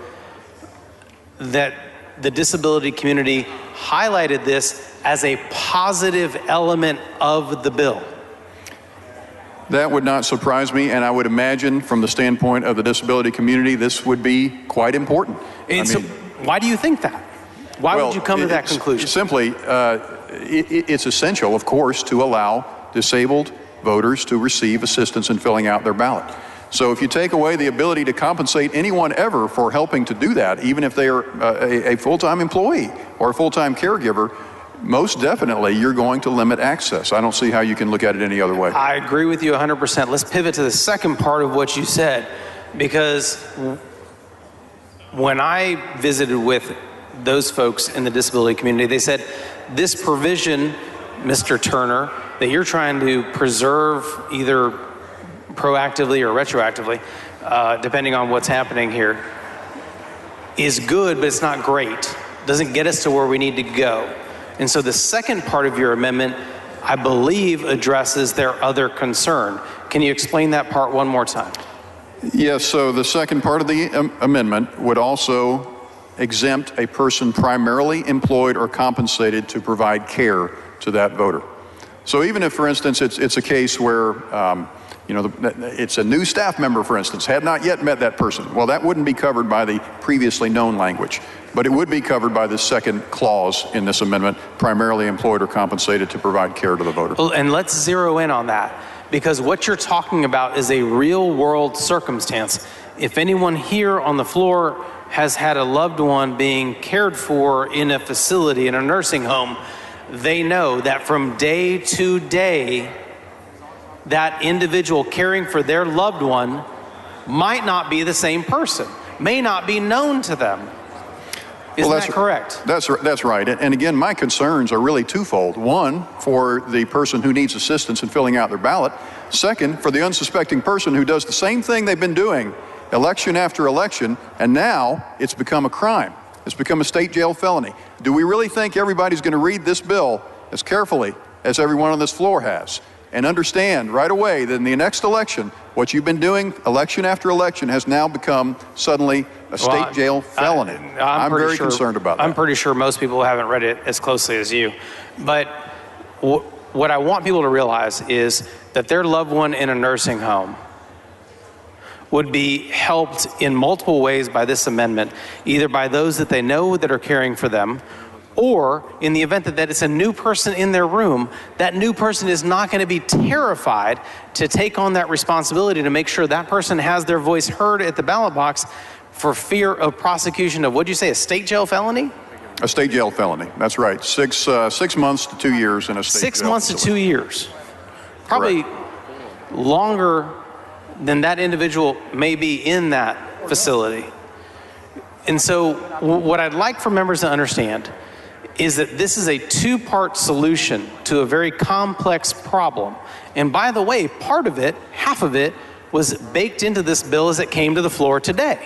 that the disability community highlighted this as a positive element of the bill? That would not surprise me, and I would imagine from the standpoint of the disability community, this would be quite important. So why do you think that? Why would you come to that conclusion? Simply, it's essential, of course, to allow disabled voters to receive assistance in filling out their ballot. So if you take away the ability to compensate anyone ever for helping to do that, even if they are a full-time employee or a full-time caregiver, most definitely you're going to limit access. I don't see how you can look at it any other way. I agree with you 100%. Let's pivot to the second part of what you said, because when I visited with those folks in the disability community, they said, this provision, Mr. Turner, that you're trying to preserve either proactively or retroactively, depending on what's happening here, is good, but it's not great. Doesn't get us to where we need to go. And so the second part of your amendment, I believe, addresses their other concern. Can you explain that part one more time? Yes, so the second part of the amendment would also exempt a person primarily employed or compensated to provide care to that voter. So even if, for instance, it's a case where it's a new staff member, for instance, had not yet met that person, well, that wouldn't be covered by the previously known language, but it would be covered by the second clause in this amendment, primarily employed or compensated to provide care to the voter. Well, and let's zero in on that, because what you're talking about is a real world circumstance. If anyone here on the floor has had a loved one being cared for in a facility, in a nursing home, they know that from day to day, that individual caring for their loved one might not be the same person, may not be known to them. Isn't that correct? That's right. And again, my concerns are really twofold. One, for the person who needs assistance in filling out their ballot. Second, for the unsuspecting person who does the same thing they've been doing election after election, and now it's become a crime. It's become a state jail felony. Do we really think everybody's going to read this bill as carefully as everyone on this floor has and understand right away that in the next election, what you've been doing election after election has now become suddenly a state jail felony? I'm very concerned about that. I'm pretty sure most people haven't read it as closely as you. But what I want people to realize is that their loved one in a nursing home would be helped in multiple ways by this amendment, either by those that they know that are caring for them, or in the event that it's a new person in their room, that new person is not going to be terrified to take on that responsibility to make sure that person has their voice heard at the ballot box for fear of prosecution of, what'd you say, a state jail felony? A state jail felony, that's right. 6 months to 2 years in a state jail. 6 months to 2 years. Probably longer than that individual may be in that facility. And so what I'd like for members to understand is that this is a two-part solution to a very complex problem. And by the way, part of it, half of it, was baked into this bill as it came to the floor today.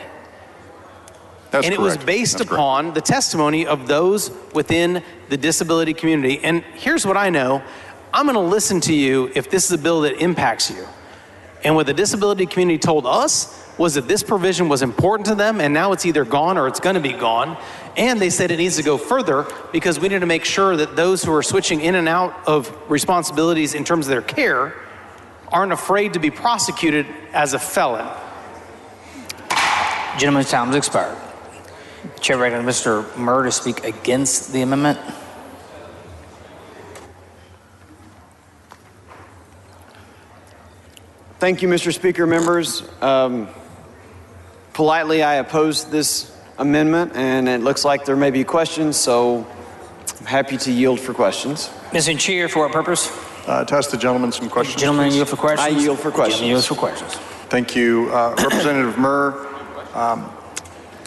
That's and it was based upon the testimony of those within the disability community. And here's what I know. I'm going to listen to you if this is a bill that impacts you. And what the disability community told us was that this provision was important to them, and now it's either gone or it's going to be gone. And they said it needs to go further because we need to make sure that those who are switching in and out of responsibilities in terms of their care aren't afraid to be prosecuted as a felon. Gentleman's time has expired. Chair recognizes Mr. Murr to speak against the amendment. Thank you, Mr. Speaker. Members, politely, I oppose this amendment, and it looks like there may be questions, so I'm happy to yield for questions. Mr. Chair, for what purpose? To ask the gentleman some questions. Gentleman, yield for questions? I yield for questions. Gentleman yields for questions. Thank you. Representative Murr,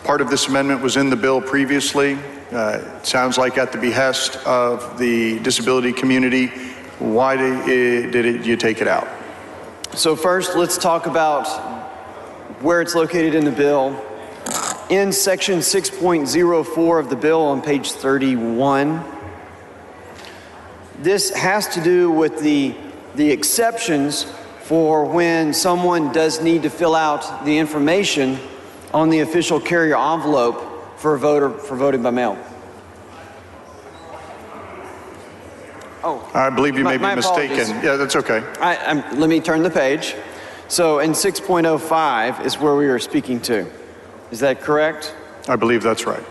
part of this amendment was in the bill previously. It sounds like at the behest of the disability community. Why did you take it out? So first, let's talk about where it's located in the bill. In section 6.04 of the bill on page 31, this has to do with the exceptions for when someone does need to fill out the information on the official carrier envelope for a voter for voting by mail. Oh, I believe you may be mistaken. Apologies. Yeah, that's okay. Let me turn the page. So in 6.05 is where we are speaking to. Is that correct? I believe that's right.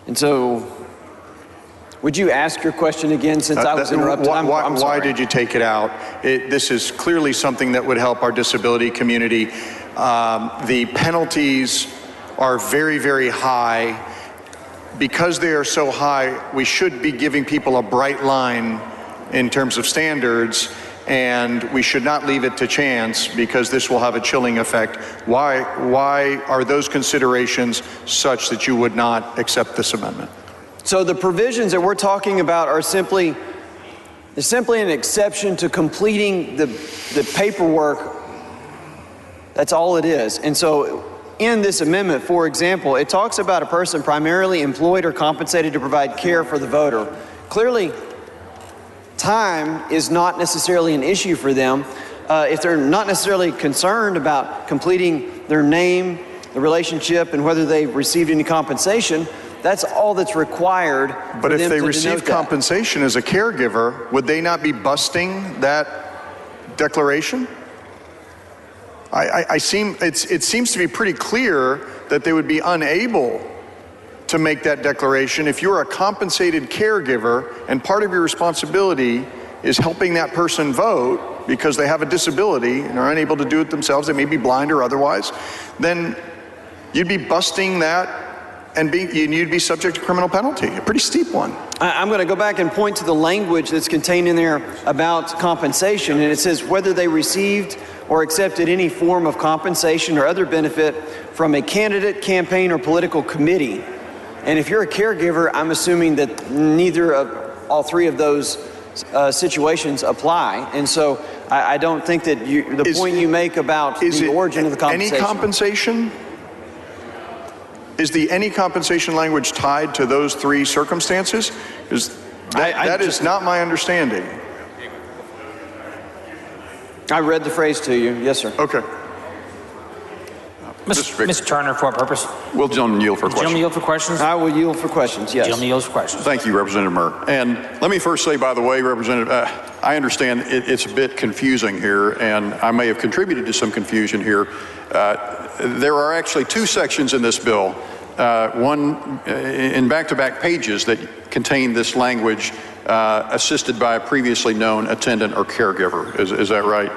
And so, would you ask your question again since I was interrupted? I'm sorry. Why did you take it out? This is clearly something that would help our disability community. The penalties are very, very high. Because they are so high, we should be giving people a bright line in terms of standards, and we should not leave it to chance because this will have a chilling effect. Why are those considerations such that you would not accept this amendment? So the provisions that we're talking about are simply an exception to completing the paperwork. That's all it is. And so in this amendment, for example, it talks about a person primarily employed or compensated to provide care for the voter. Clearly, time is not necessarily an issue for them. If they're not necessarily concerned about completing their name, the relationship, and whether they've received any compensation, that's all that's required. But if they receive compensation as a caregiver, would they not be busting that declaration? It seems to be pretty clear that they would be unable to make that declaration. If you're a compensated caregiver and part of your responsibility is helping that person vote because they have a disability and are unable to do it themselves, they may be blind or otherwise, then you'd be busting that and you'd be subject to criminal penalty, a pretty steep one. I'm going to go back and point to the language that's contained in there about compensation, and it says whether they received or accepted any form of compensation or other benefit from a candidate, campaign, or political committee. And if you're a caregiver, I'm assuming that neither of all three of those situations apply. And so I don't think that the point you make about the origin of the compensation. Any compensation? Is the any compensation language tied to those three circumstances? That is not my understanding. I read the phrase to you. Yes, sir. Okay. Mr. Turner, for what purpose? Will the gentleman yield for questions? Gentleman yield for questions? I will yield for questions, yes. Gentleman yields for questions. Thank you, Representative Murr. And let me first say, by the way, Representative, I understand it's a bit confusing here, and I may have contributed to some confusion here. There are actually two sections in this bill, one in back-to-back pages that contain this language, assisted by a previously known attendant or caregiver. Is that right?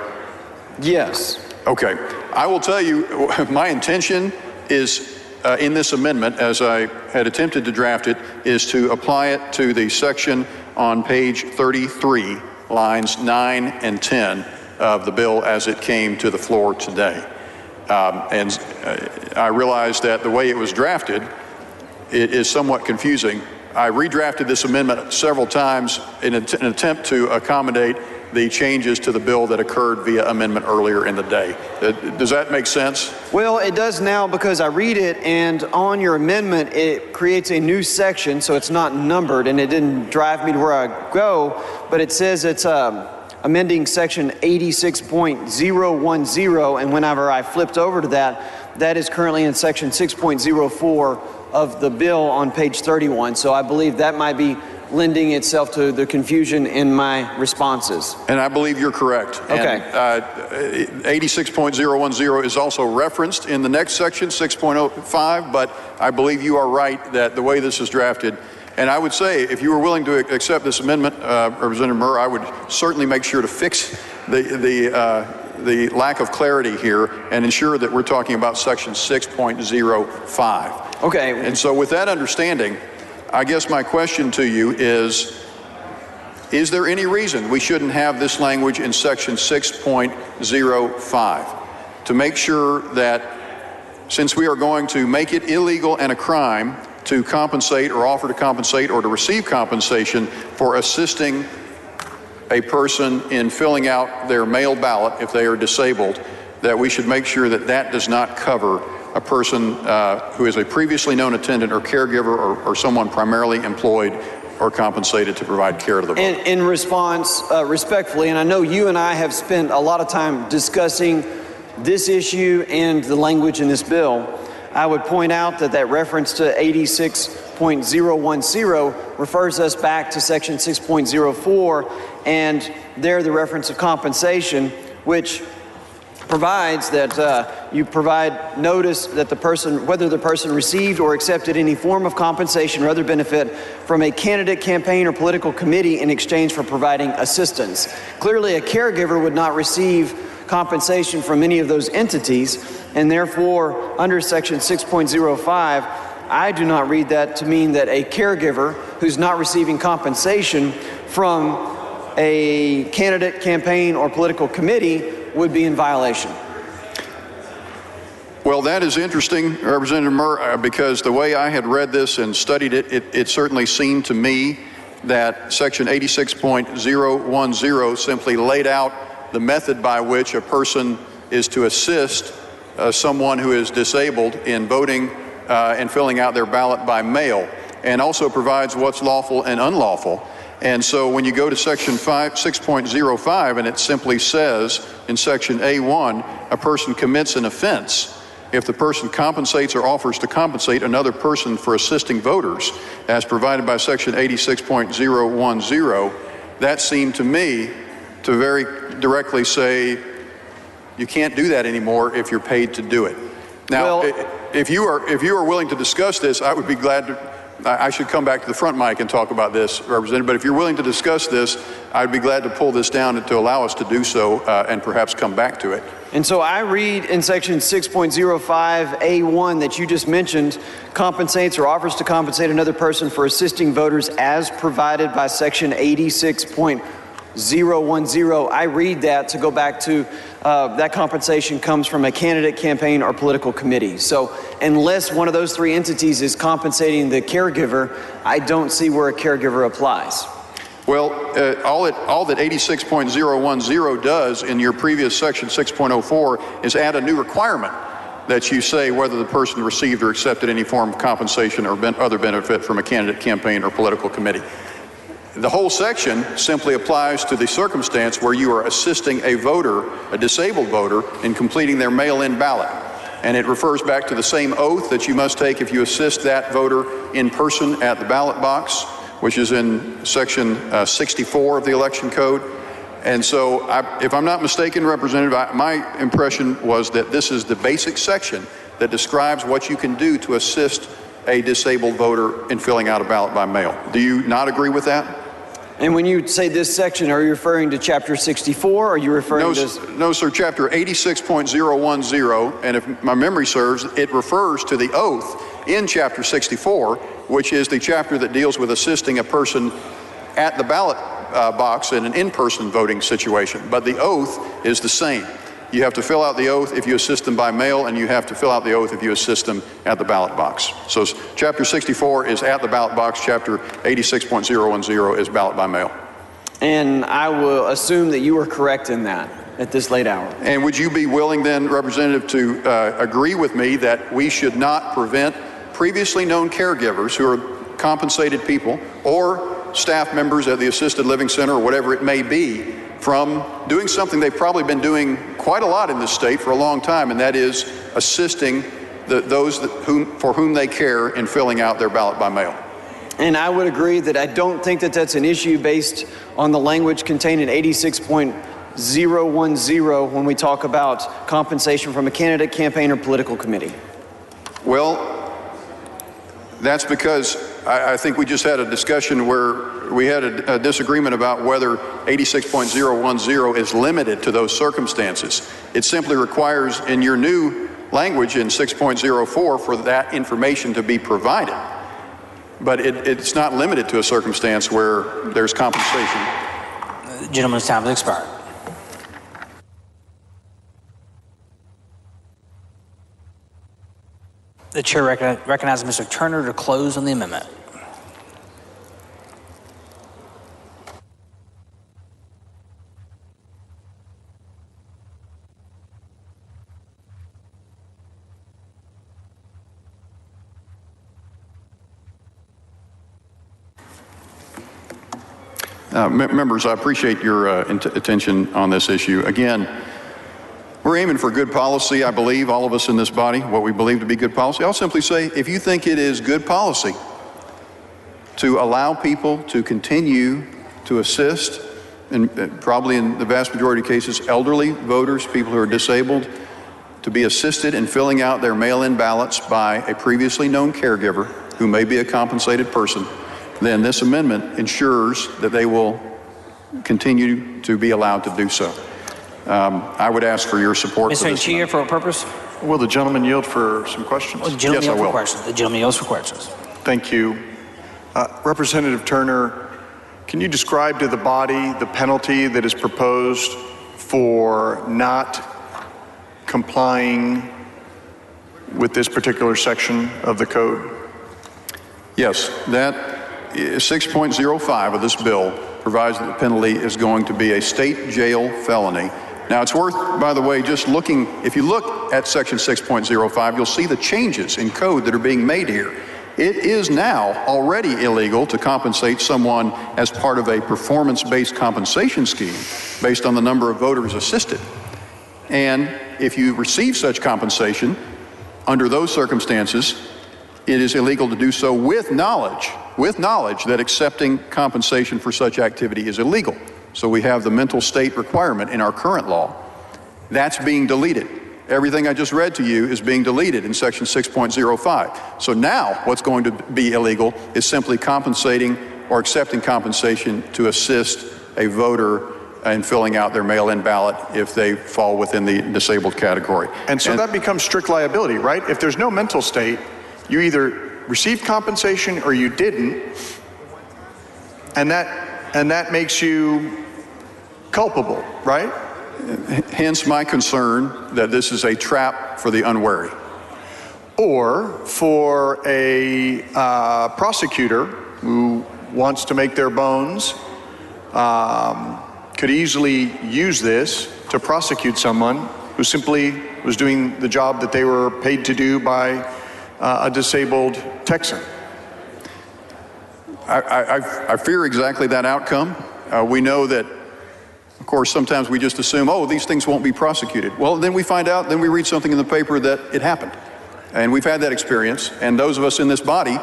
Yes. Okay. I will tell you, my intention is, in this amendment, as I had attempted to draft it, is to apply it to the section on page 33, lines 9 and 10 of the bill as it came to the floor today. And I realize that the way it was drafted, it is somewhat confusing. I redrafted this amendment several times in an attempt to accommodate the changes to the bill that occurred via amendment earlier in the day. Does that make sense? Well, it does now because I read it, and on your amendment, it creates a new section, so it's not numbered, and it didn't drive me to where I go, but it says it's amending section 86.010, and whenever I flipped over to that, that is currently in section 6.04 of the bill on page 31. So I believe that might be lending itself to the confusion in my responses. And I believe you're correct. Okay. And, 86.010 is also referenced in the next section, 6.05, but I believe you are right that the way this is drafted, and I would say if you were willing to accept this amendment, Representative Murr, I would certainly make sure to fix the lack of clarity here and ensure that we're talking about section 6.05. Okay. And so with that understanding, I guess my question to you is there any reason we shouldn't have this language in section 6.05 to make sure that since we are going to make it illegal and a crime to compensate or offer to compensate or to receive compensation for assisting a person in filling out their mail ballot if they are disabled, that we should make sure that that does not cover a person who is a previously known attendant or caregiver or someone primarily employed or compensated to provide care to the voter. In response, respectfully, and I know you and I have spent a lot of time discussing this issue and the language in this bill, I would point out that reference to 86.010 refers us back to section 6.04, and there the reference of compensation, which provides that you provide notice that the person, whether the person received or accepted any form of compensation or other benefit from a candidate, campaign, or political committee in exchange for providing assistance. Clearly, a caregiver would not receive compensation from any of those entities, and therefore, under section 6.05, I do not read that to mean that a caregiver who's not receiving compensation from a candidate, campaign, or political committee would be in violation. Well, that is interesting, Representative Murr, because the way I had read this and studied it, it certainly seemed to me that section 86.010 simply laid out the method by which a person is to assist someone who is disabled in voting and filling out their ballot by mail, and also provides what's lawful and unlawful. And so when you go to section 6.05, and it simply says in section A1, a person commits an offense if the person compensates or offers to compensate another person for assisting voters, as provided by section 86.010, that seemed to me to very directly say you can't do that anymore if you're paid to do it. Now, if you are willing to discuss this, I would be glad to. I should come back to the front mic and talk about this, Representative, but if you're willing to discuss this, I'd be glad to pull this down and to allow us to do so and perhaps come back to it. And so I read in section 6.05A1 that you just mentioned, compensates or offers to compensate another person for assisting voters as provided by section 86.010. I read that to go back to that compensation comes from a candidate, campaign, or political committee. So unless one of those three entities is compensating the caregiver, I don't see where a caregiver applies. Well, all that 86.010 does in your previous section 6.04 is add a new requirement that you say whether the person received or accepted any form of compensation or other benefit from a candidate, campaign, or political committee. The whole section simply applies to the circumstance where you are assisting a voter, a disabled voter, in completing their mail-in ballot. And it refers back to the same oath that you must take if you assist that voter in person at the ballot box, which is in section 64 of the election code. And so if I'm not mistaken, Representative, my impression was that this is the basic section that describes what you can do to assist a disabled voter in filling out a ballot by mail. Do you not agree with that? And when you say this section, are you referring to chapter 64 or are you referring to... No, sir, chapter 86.010, and if my memory serves, it refers to the oath in chapter 64, which is the chapter that deals with assisting a person at the ballot box in an in-person voting situation. But the oath is the same. You have to fill out the oath if you assist them by mail, and you have to fill out the oath if you assist them at the ballot box. So Chapter 64 is at the ballot box. Chapter 86.010 is ballot by mail. And I will assume that you are correct in that at this late hour. And would you be willing then, Representative, to agree with me that we should not prevent previously known caregivers who are compensated people or staff members at the assisted living center or whatever it may be from doing something they've probably been doing quite a lot in this state for a long time, and that is assisting those for whom they care in filling out their ballot by mail? And I would agree that I don't think that that's an issue based on the language contained in 86.010 when we talk about compensation from a candidate, campaign, or political committee. Well, that's because I think we just had a discussion where we had a disagreement about whether 86.010 is limited to those circumstances. It simply requires in your new language in 6.04 for that information to be provided. But it's not limited to a circumstance where there's compensation. The gentleman's time has expired. The chair recognizes Mr. Turner to close on the amendment. Members, I appreciate your attention on this issue. Again, we're aiming for good policy, I believe, all of us in this body, what we believe to be good policy. I'll simply say, if you think it is good policy to allow people to continue to assist, and probably in the vast majority of cases, elderly voters, people who are disabled, to be assisted in filling out their mail-in ballots by a previously known caregiver who may be a compensated person, then this amendment ensures that they will continue to be allowed to do so. I would ask for your support. Mr. Chia, for what purpose? Will the gentleman yield for some questions? The gentleman Yes, I yields for will. questions. The gentleman yields for questions. Thank you. Representative Turner, can you describe to the body the penalty that is proposed for not complying with this particular section of the code? Yes, that 6.05 of this bill provides that the penalty is going to be a state jail felony. Now, it's worth, by the way, just looking, if you look at section 6.05, you'll see the changes in code that are being made here. It is now already illegal to compensate someone as part of a performance-based compensation scheme based on the number of voters assisted. And if you receive such compensation under those circumstances, it is illegal to do so with knowledge that accepting compensation for such activity is illegal. So we have the mental state requirement in our current law. That's being deleted. Everything I just read to you is being deleted in section 6.05. So now what's going to be illegal is simply compensating or accepting compensation to assist a voter in filling out their mail-in ballot if they fall within the disabled category. And so that becomes strict liability, right? If there's no mental state, you either received compensation or you didn't, and that makes you culpable, right? Hence my concern that this is a trap for the unwary. Or for a prosecutor who wants to make their bones, could easily use this to prosecute someone who simply was doing the job that they were paid to do by a disabled Texan. I fear exactly that outcome. We know that, of course, sometimes we just assume, oh, these things won't be prosecuted. Well, then we find out, then we read something in the paper that it happened. And we've had that experience. And those of us in this body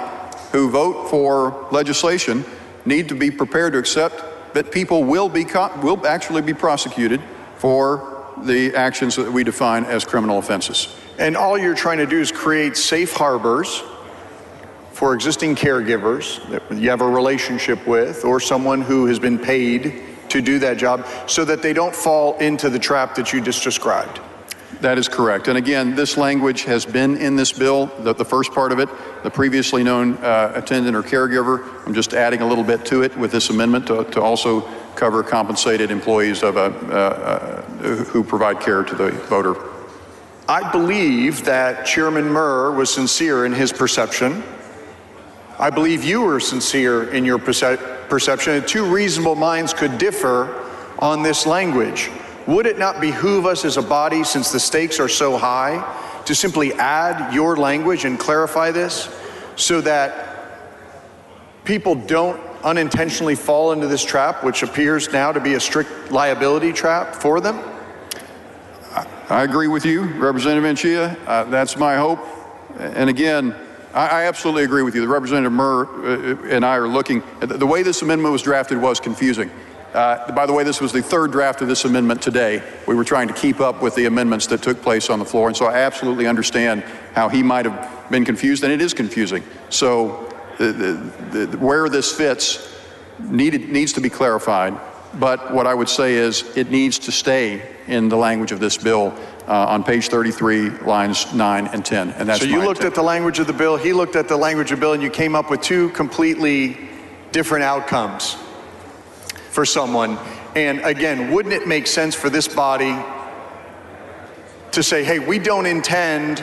who vote for legislation need to be prepared to accept that people will actually be prosecuted for the actions that we define as criminal offenses. And all you're trying to do is create safe harbors for existing caregivers that you have a relationship with or someone who has been paid to do that job so that they don't fall into the trap that you just described. That is correct. And again, this language has been in this bill, the first part of it, the previously known attendant or caregiver. I'm just adding a little bit to it with this amendment to also cover compensated employees of who provide care to the voter. I believe that Chairman Murr was sincere in his perception. I believe you were sincere in your perception, and two reasonable minds could differ on this language. Would it not behoove us as a body, since the stakes are so high, to simply add your language and clarify this so that people don't unintentionally fall into this trap, which appears now to be a strict liability trap for them? I agree with you, Representative Anchia. That's my hope. And again, I absolutely agree with you. The Representative Murr and I are looking, the way this amendment was drafted was confusing. By the way, this was the third draft of this amendment today. We were trying to keep up with the amendments that took place on the floor, and so I absolutely understand how he might have been confused, and it is confusing. So where this fits needs to be clarified, but what I would say is it needs to stay in the language of this bill on page 33, lines 9 and 10, and that's so you looked at the language of the bill, he looked at the language of the bill, and you came up with two completely different outcomes for someone. And again, wouldn't it make sense for this body to say, hey, we don't intend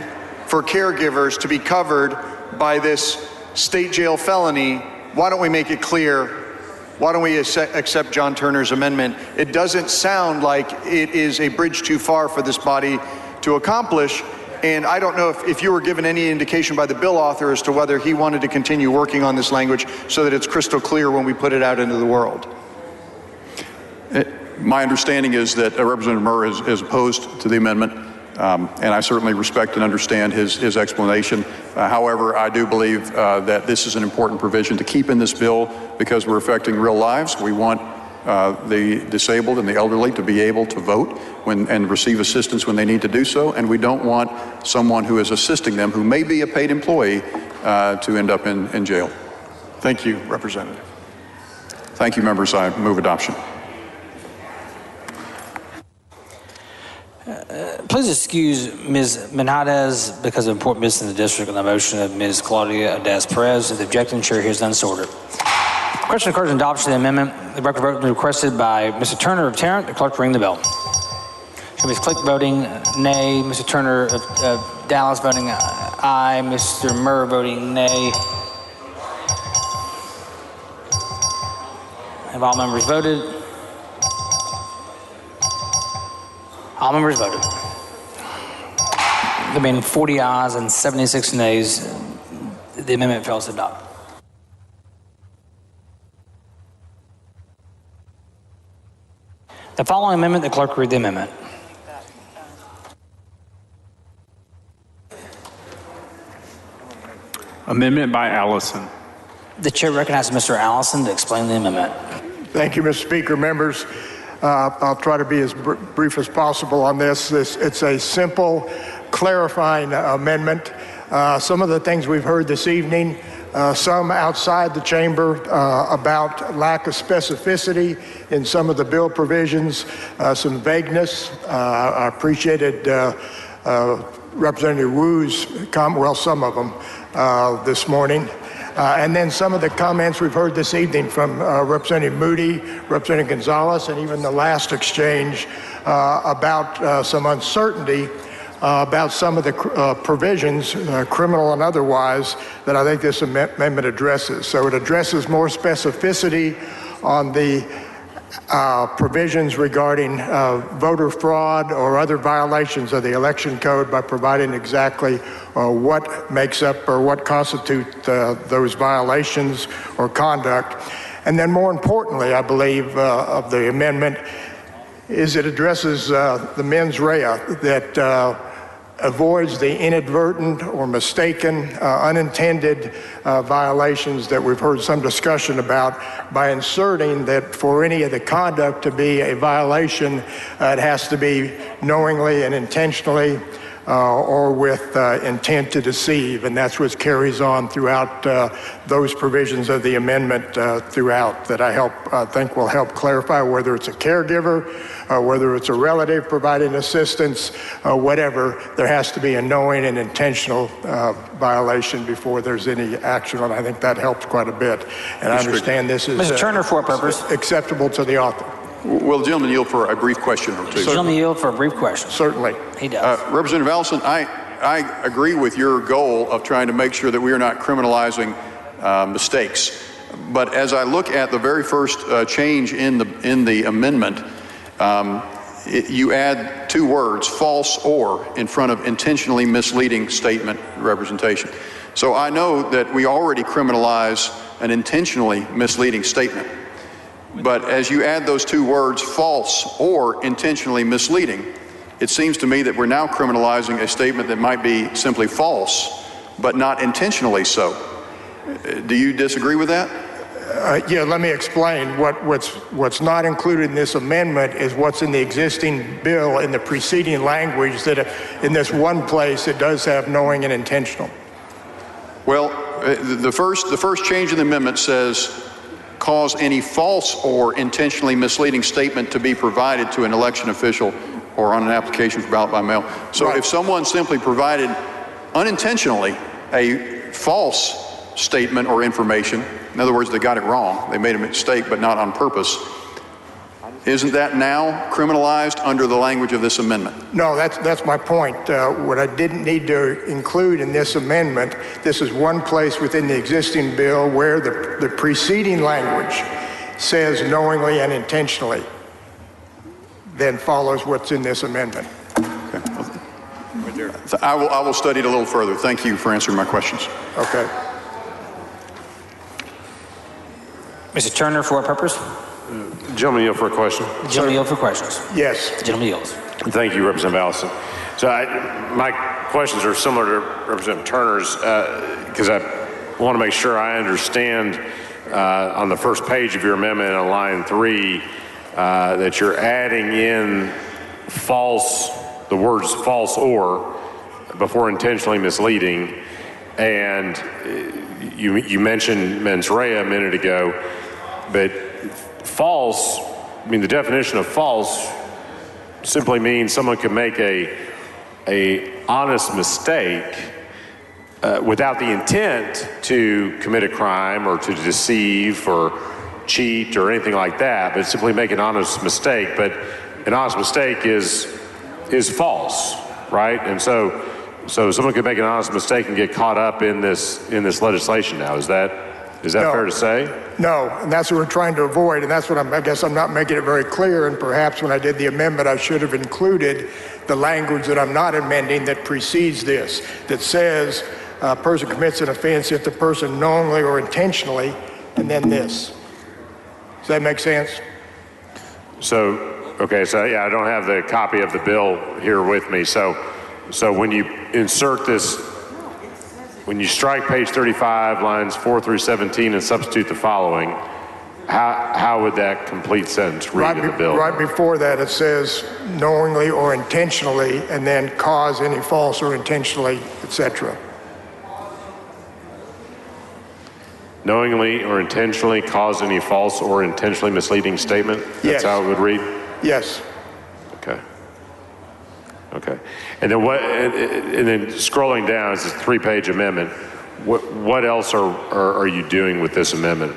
for caregivers to be covered by this state jail felony? Why don't we make it clear? Why don't we accept John Turner's amendment? It doesn't sound like it is a bridge too far for this body to accomplish. And I don't know if you were given any indication by the bill author as to whether he wanted to continue working on this language so that it's crystal clear when we put it out into the world. My understanding is that Representative Murr is opposed to the amendment, and I certainly respect and understand his explanation. However, I do believe that this is an important provision to keep in this bill because we're affecting real lives. We want the disabled and the elderly to be able to vote and receive assistance when they need to do so, and we don't want someone who is assisting them, who may be a paid employee, to end up in jail. Thank you, Representative. Thank you, members. I move adoption. Please excuse Ms. Menadez because of important business in the district on the motion of Ms. Claudia Adaz Perez. If the objection, chair hears none, so ordered. Question occurs in adoption of the amendment. The record vote requested by Mr. Turner of Tarrant. The clerk ring the bell. Show Ms. Click voting nay. Mr. Turner of Dallas voting aye. Mr. Murr voting nay. Have all members voted? All members voted. There being 40 ayes and 76 nays, the amendment fails to adopt. The following amendment, the clerk read the amendment. Amendment by Allison. The chair recognizes Mr. Allison to explain the amendment. Thank you, Mr. Speaker. Members, I'll try to be as brief as possible on this. It's a simple, clarifying amendment. Some of the things we've heard this evening, some outside the chamber about lack of specificity in some of the bill provisions, some vagueness. I appreciated Representative Wu's comment, well, some of them this morning. And then some of the comments we've heard this evening from Representative Moody, Representative Gonzalez, and even the last exchange about some uncertainty about some of the provisions, criminal and otherwise, that I think this amendment addresses. So it addresses more specificity on the provisions regarding voter fraud or other violations of the election code by providing exactly what makes up or what constitute those violations or conduct. And then more importantly, I believe, of the amendment is it addresses the mens rea that avoids the inadvertent or mistaken, unintended violations that we've heard some discussion about by inserting that for any of the conduct to be a violation, it has to be knowingly and intentionally or with intent to deceive, and that's what carries on throughout those provisions of the amendment throughout that I think will help clarify whether it's a caregiver, whether it's a relative providing assistance, whatever. There has to be a knowing and intentional violation before there's any action, and I think that helps quite a bit. And I understand this is Mr. Turner, for a purpose. Acceptable to the author. Will the gentleman yield for a brief question or two? The gentleman yield for a brief question. Certainly. He does. Representative Allison, I agree with your goal of trying to make sure that we are not criminalizing mistakes. But as I look at the very first change in the amendment, you add two words, false or, in front of intentionally misleading statement representation. So I know that we already criminalize an intentionally misleading statement. But as you add those two words, false or intentionally misleading, it seems to me that we're now criminalizing a statement that might be simply false, but not intentionally so. Do you disagree with that? Yeah, let me explain. What's not included in this amendment is what's in the existing bill in the preceding language that in this one place it does have knowing and intentional. Well, the first change in the amendment says cause any false or intentionally misleading statement to be provided to an election official or on an application for ballot by mail. So if someone simply provided unintentionally a false statement or information, in other words, they got it wrong, they made a mistake but not on purpose, isn't that now criminalized under the language of this amendment? No, that's my point. What I didn't need to include in this amendment, this is one place within the existing bill where the preceding language says knowingly and intentionally, then follows what's in this amendment. Okay. I will study it a little further. Thank you for answering my questions. Okay. Mr. Turner, for what purpose? Gentleman yield for a question. The gentleman yield for questions. Yes. The gentleman yields. Thank you, Representative Allison. So my questions are similar to Representative Turner's because I want to make sure I understand on the first page of your amendment on line 3 that you're adding in the words false or before intentionally misleading, and you mentioned mens rea a minute ago, but false, I mean, the definition of false simply means someone can make a honest mistake without the intent to commit a crime or to deceive or cheat or anything like that, but simply make an honest mistake. But an honest mistake is false, right? And so someone could make an honest mistake and get caught up in this legislation now. Is that fair to say? No, and that's what we're trying to avoid, and that's what I guess I'm not making it very clear, and perhaps when I did the amendment I should have included the language that I'm not amending that precedes this, that says a person commits an offense if the person knowingly or intentionally, and then this. Does that make sense? Okay, so yeah, I don't have the copy of the bill here with me, so when you insert this, when you strike page 35, lines 4 through 17, and substitute the following, how would that complete sentence read in the bill? Right before that, it says knowingly or intentionally, and then cause any false or intentionally, etc. Knowingly or intentionally cause any false or intentionally misleading statement? That's how it would read? Yes. Okay. And then scrolling down, it's a 3-page amendment. What else are you doing with this amendment?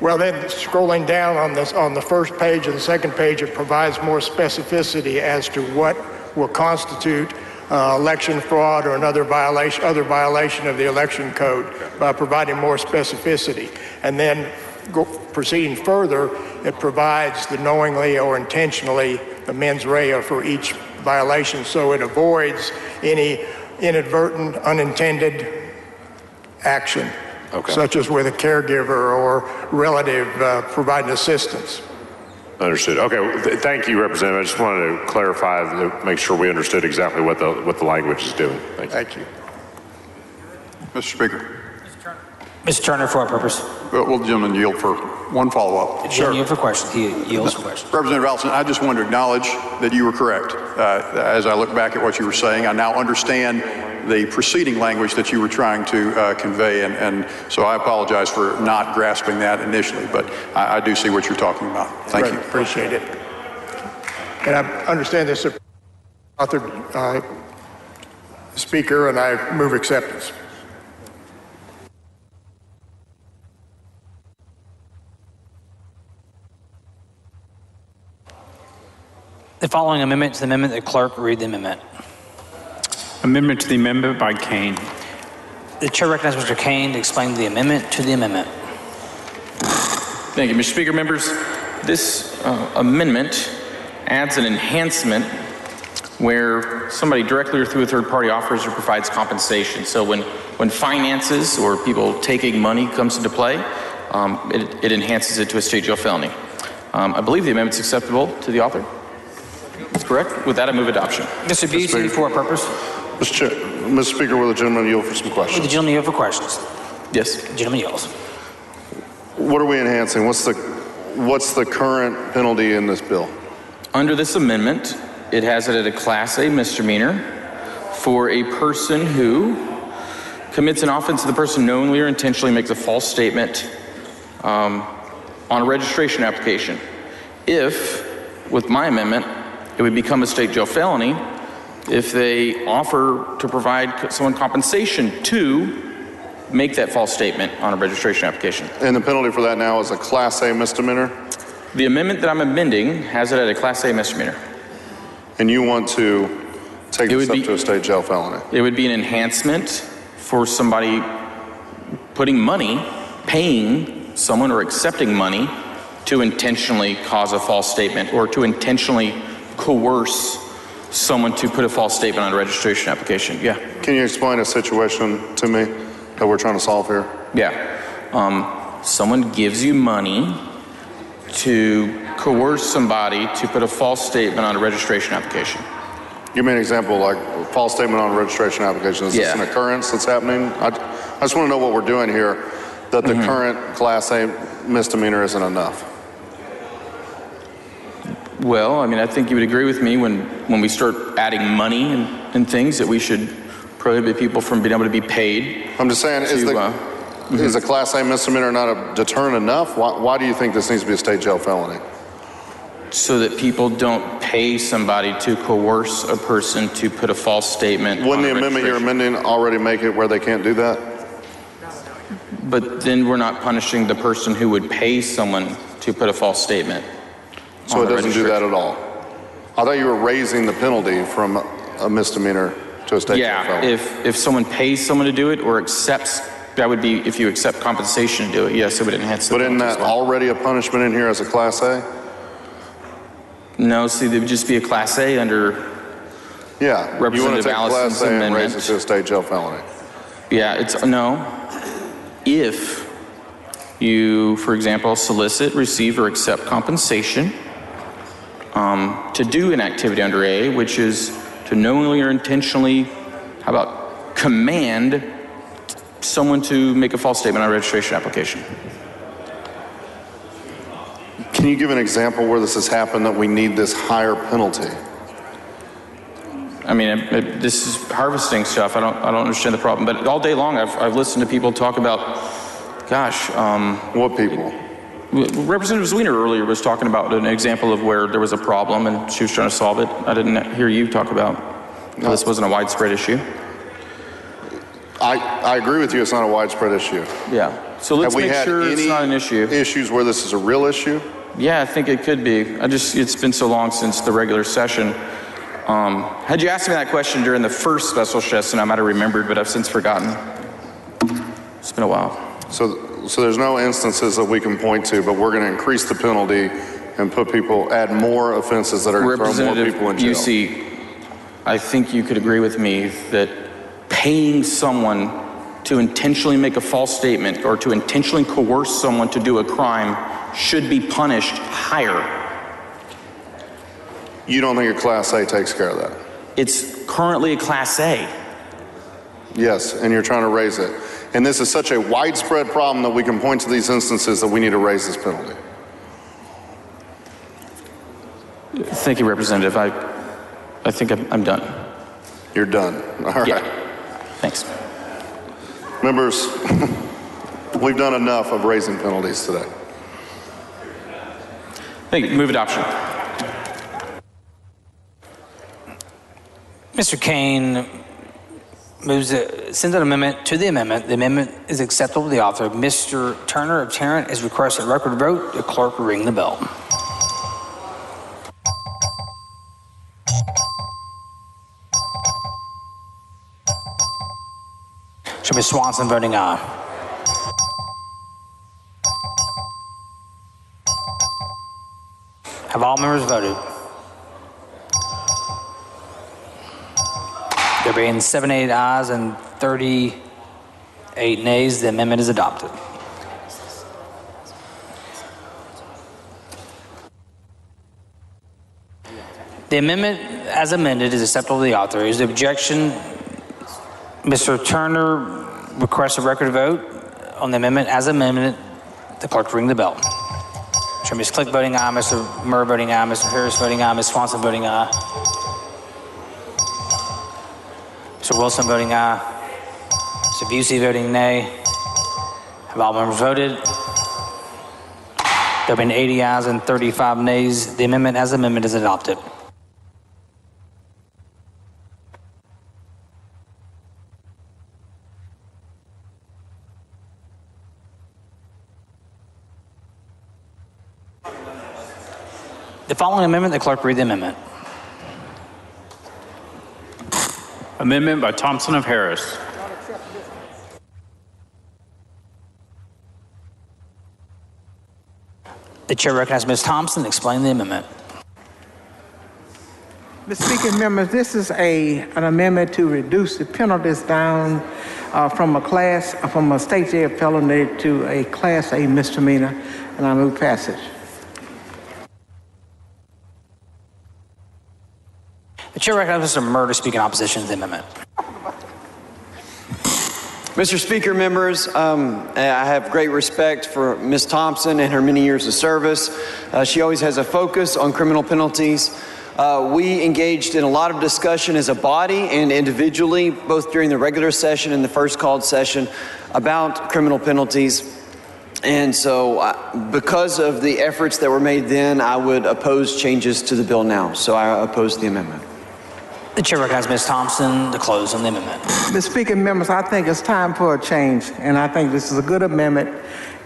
Well, then scrolling down on the first page and the second page, it provides more specificity as to what will constitute election fraud or other violation of the election code by providing more specificity. And then proceeding further, it provides the knowingly or intentionally, the mens rea for each violation, so it avoids any inadvertent, unintended action, such as with a caregiver or relative providing assistance. Understood. Okay. Thank you, Representative. I just wanted to clarify, to make sure we understood exactly what the language is doing. Thank you. Mr. Speaker. Mr. Turner, for what purpose? will the gentleman yield for one follow-up? Sure. Yield for questions. He yields for questions. Representative Allison, I just wanted to acknowledge that you were correct. As I look back at what you were saying, I now understand the preceding language that you were trying to convey, and so I apologize for not grasping that initially, but I do see what you're talking about. Thank you. Appreciate it. And I understand this authored speaker, and I move acceptance. The following amendment to the amendment, the clerk read the amendment. Amendment to the amendment by Kane. The chair recognizes Mr. Kane to explain the amendment to the amendment. Thank you, Mr. Speaker. Members, this amendment adds an enhancement where somebody directly or through a third party offers or provides compensation. So when finances or people taking money comes into play, it enhances it to a state jail felony. I believe the amendment's acceptable to the author. That's correct. With that, I move adoption. Mr. Busey, for what purpose? Mr. Speaker, will the gentleman yield for some questions? Will the gentleman yield for questions? Yes. The gentleman yields. What are we enhancing? What's the current penalty in this bill? Under this amendment, it has it at a Class A misdemeanor for a person who commits an offense to the person knowingly or intentionally makes a false statement on a registration application. If, with my amendment, it would become a state jail felony if they offer to provide someone compensation to make that false statement on a registration application. And the penalty for that now is a Class A misdemeanor? The amendment that I'm amending has it at a Class A misdemeanor. And you want to take this up to a state jail felony? It would be an enhancement for somebody putting money, paying someone or accepting money to intentionally cause a false statement or to intentionally coerce someone to put a false statement on a registration application. Yeah. Can you explain a situation to me that we're trying to solve here? Yeah. Someone gives you money to coerce somebody to put a false statement on a registration application. Give me an example, like a false statement on a registration application. Is this an occurrence that's happening? I just want to know what we're doing here, that the current Class A misdemeanor isn't enough. Well, I mean, I think you would agree with me when we start adding money and things that we should prohibit people from being able to be paid. I'm just saying, is a Class A misdemeanor not a deterrent enough? Why do you think this needs to be a state jail felony? So that people don't pay somebody to coerce a person to put a false statement. Wouldn't the amendment you're amending already make it where they can't do that? But then we're not punishing the person who would pay someone to put a false statement. So it doesn't do that at all? I thought you were raising the penalty from a misdemeanor to a state jail felony. Yeah, if someone pays someone to do it or accepts, that would be if you accept compensation to do it, yes, it would enhance the penalty. But isn't that already a punishment in here as a Class A? No, see, there would just be a Class A under Representative Allison's amendment. And raise it to a state jail felony? Yeah, it's no. If you, for example, solicit, receive, or accept compensation to do an activity under A, which is to knowingly or intentionally, how about command someone to make a false statement on a registration application. Can you give an example where this has happened that we need this higher penalty? I mean, this is harvesting stuff. I don't understand the problem. But all day long, I've listened to people talk about, gosh. What people? Representative Zwiener earlier was talking about an example of where there was a problem and she was trying to solve it. I didn't hear you talk about how this wasn't a widespread issue. I agree with you, it's not a widespread issue. Yeah. So let's make sure it's not an issue. Issues where this is a real issue? Yeah, I think it could be. It's been so long since the regular session. Had you asked me that question during the first special session, I might have remembered, but I've since forgotten. It's been a while. So there's no instances that we can point to, but we're going to increase the penalty and add more offenses that are going to throw more people in jail. Busey, I think you could agree with me that paying someone to intentionally make a false statement or to intentionally coerce someone to do a crime should be punished higher. You don't think a Class A takes care of that? It's currently a Class A. Yes, and you're trying to raise it. And this is such a widespread problem that we can point to these instances that we need to raise this penalty. Thank you, Representative. I think I'm done. You're done. All right. Yeah. Thanks. Members, we've done enough of raising penalties today. Thank you. Move adoption. Mr. Kane moves sends an amendment to the amendment. The amendment is acceptable to the author. Mr. Turner of Tarrant is requested record vote. The clerk will ring the bell. Show Ms. Swanson voting aye. Have all members voted? There being 78 ayes and 38 nays, the amendment is adopted. The amendment as amended is acceptable to the author. Is the objection? Mr. Turner requests a record vote on the amendment as amended. The clerk will ring the bell. Show Ms. Click voting aye, Mr. Murr voting aye, Mr. Harris voting aye, Ms. Swanson voting aye. Mr. Wilson voting aye. Mr. Busey voting nay. Have all members voted? There have been 80 ayes and 35 nays. The amendment as amendment is adopted. The following amendment, the clerk read the amendment. Amendment by Thompson of Harris. The chair recognizes Ms. Thompson to explain the amendment. Mr. Speaker, members, this is an amendment to reduce the penalties down from a state jail felony to a Class A misdemeanor, and I move passage. The chair recognizes Mr. Murr to speak in opposition to the amendment. Mr. Speaker, members, I have great respect for Ms. Thompson and her many years of service. She always has a focus on criminal penalties. We engaged in a lot of discussion as a body and individually, both during the regular session and the first called session, about criminal penalties. And so because of the efforts that were made then, I would oppose changes to the bill now. So I oppose the amendment. The chair recognizes Ms. Thompson to close on the amendment. Mr. Speaker, members, I think it's time for a change, and I think this is a good amendment.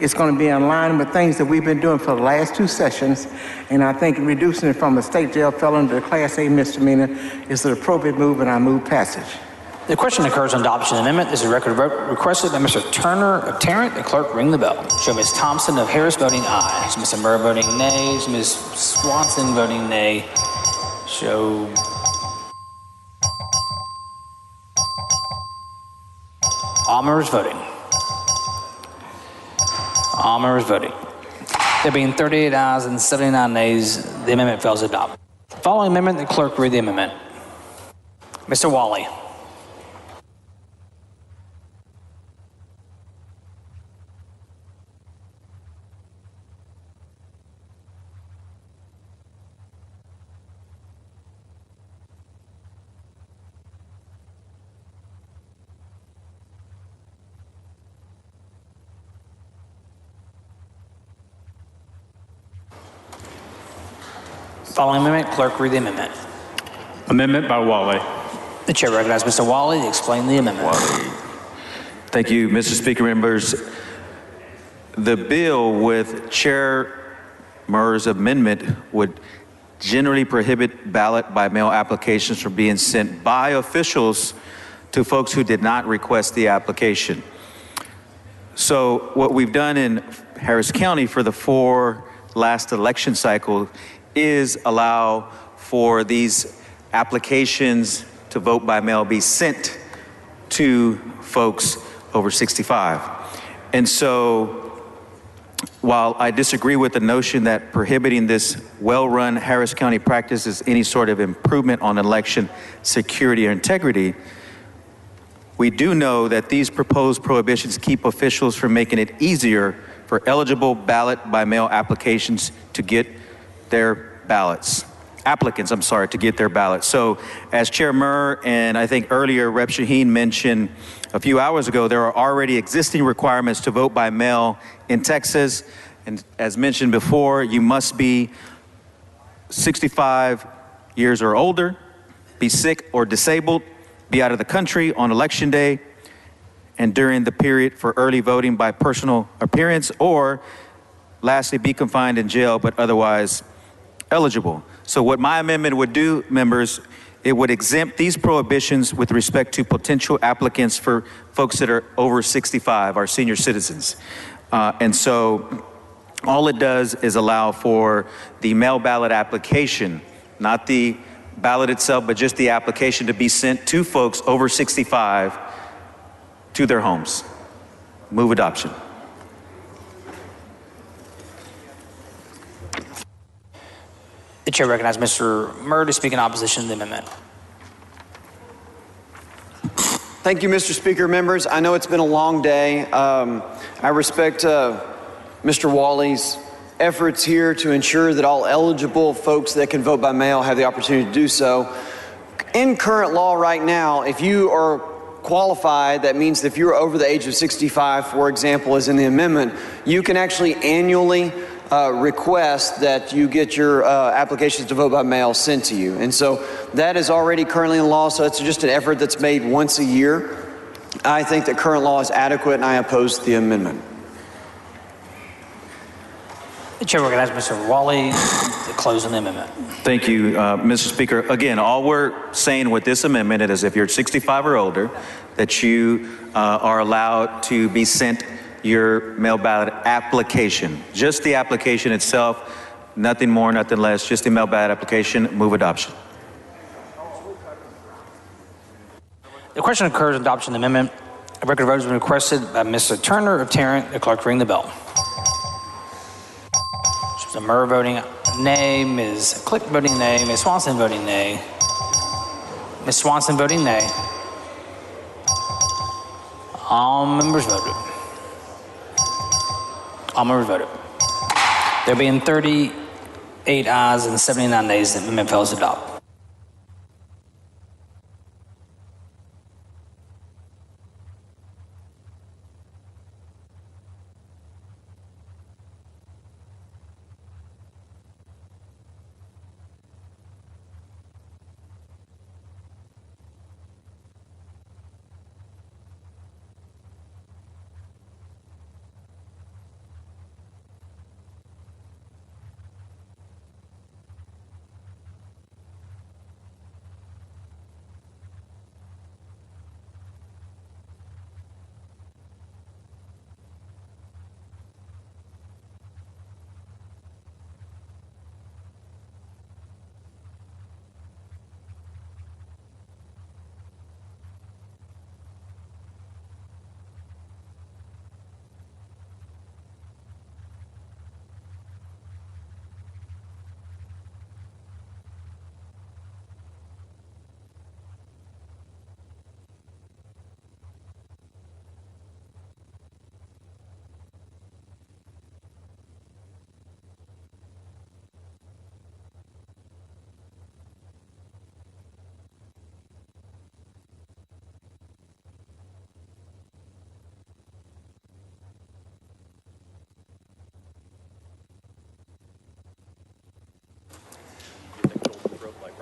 It's going to be in line with things that we've been doing for the last two sessions, and I think reducing it from a state jail felony to a Class A misdemeanor is the appropriate move, and I move passage. The question occurs on adoption of the amendment. This is a record vote requested by Mr. Turner of Tarrant. The clerk ring the bell. Show Ms. Thompson of Harris voting aye. Show Mr. Murr voting nay. Show Ms. Swanson voting nay. Show all members voting. All members voting. There being 38 ayes and 79 nays, the amendment fails to adopt. Following amendment, the clerk read the amendment. Mr. Wally. Following amendment, clerk read the amendment. Amendment by Wally. The chair recognizes Mr. Wally to explain the amendment. Thank you, Mr. Speaker, members. The bill with Chair Murr's amendment would generally prohibit ballot by mail applications from being sent by officials to folks who did not request the application. So what we've done in Harris County for the 4 last election cycle is allow for these applications to vote by mail be sent to folks over 65. And so while I disagree with the notion that prohibiting this well-run Harris County practice is any sort of improvement on election security or integrity, We do know that these proposed prohibitions keep officials from making it easier for eligible ballot-by-mail applications to get their ballots. Applicants, I'm sorry, to get their ballots. So as Chair Murr and I think earlier Rep. Shaheen mentioned a few hours ago, there are already existing requirements to vote by mail in Texas. And as mentioned before, you must be 65 years or older, be sick or disabled, be out of the country on Election Day, and during the period for early voting by personal appearance, or lastly, be confined in jail but otherwise eligible. So what my amendment would do, members, it would exempt these prohibitions with respect to potential applicants for folks that are over 65, our senior citizens. And so all it does is allow for the mail ballot application, not the ballot itself, but just the application to be sent to folks over 65 to their homes. Move adoption. The chair recognizes Mr. Murr to speak in opposition to the amendment. Thank you, Mr. Speaker. Members, I know it's been a long day. I respect Mr. Wally's efforts here to ensure that all eligible folks that can vote by mail have the opportunity to do so. In current law right now, if you are qualified, that means that if you're over the age of 65, for example, as in the amendment, you can actually annually request that you get your applications to vote by mail sent to you. And so that is already currently in law, so it's just an effort that's made once a year. I think that current law is adequate, and I oppose the amendment. The chair recognizes Mr. Wally to close on the amendment. Thank you, Mr. Speaker. Again, all we're saying with this amendment is if you're 65 or older, that you are allowed to be sent your mail ballot application. Just the application itself, nothing more, nothing less, just the mail ballot application. Move adoption. The question occurs on adoption of the amendment. A record vote has been requested by Mr. Turner of Tarrant. The clerk ring the bell. Mr. Murr voting nay, Ms. Click voting nay, Ms. Swanson voting nay. Ms. Swanson voting nay. All members voted. All members voted. There being 38 ayes and 79 nays, the amendment fails to adopt.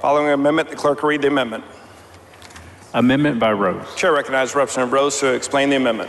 Following amendment, the clerk will read the amendment. Amendment by Rose. Chair recognizes Representative Rose to explain the amendment.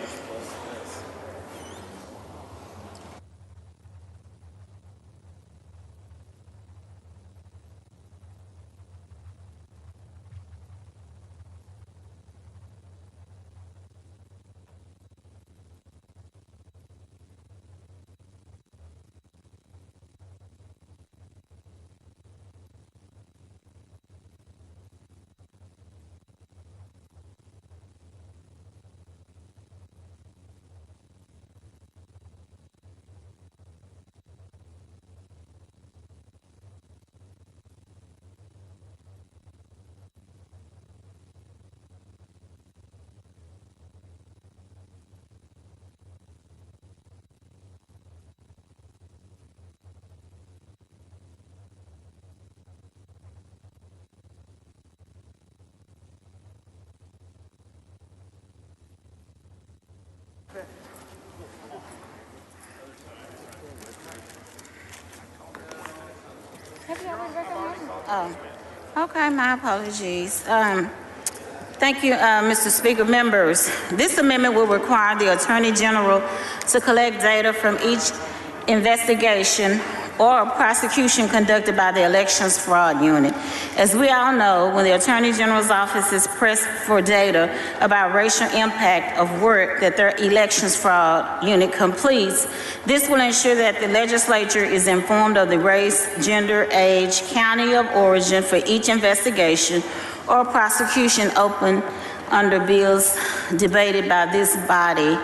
Oh, okay, my apologies. Thank you, Mr. Speaker. Members, this amendment will require the Attorney General to collect data from each investigation or prosecution conducted by the Elections Fraud Unit. As we all know, when the Attorney General's office is pressed for data about racial impact of work that their Elections Fraud Unit completes, this will ensure that the legislature is informed of the race, gender, age, county of origin for each investigation or prosecution open under bills debated by this body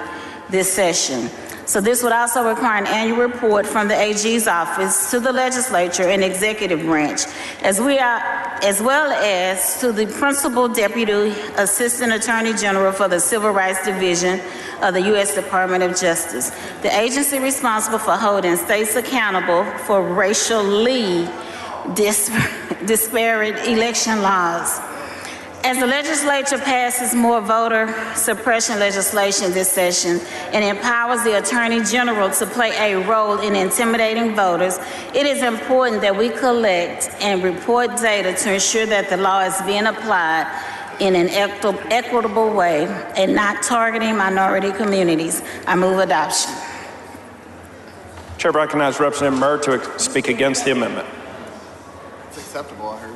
this session. So this would also require an annual report from the AG's office to the legislature and executive branch, as well as to the Principal Deputy Assistant Attorney General for the Civil Rights Division of the U.S. Department of Justice, the agency responsible for holding states accountable for racially disparate election laws. As the legislature passes more voter suppression legislation this session and empowers the Attorney General to play a role in intimidating voters, it is important that we collect and report data to ensure that the law is being applied in an equitable way and not targeting minority communities. I move adoption. Chair recognizes Representative Murr to speak against the amendment. It's acceptable, I heard.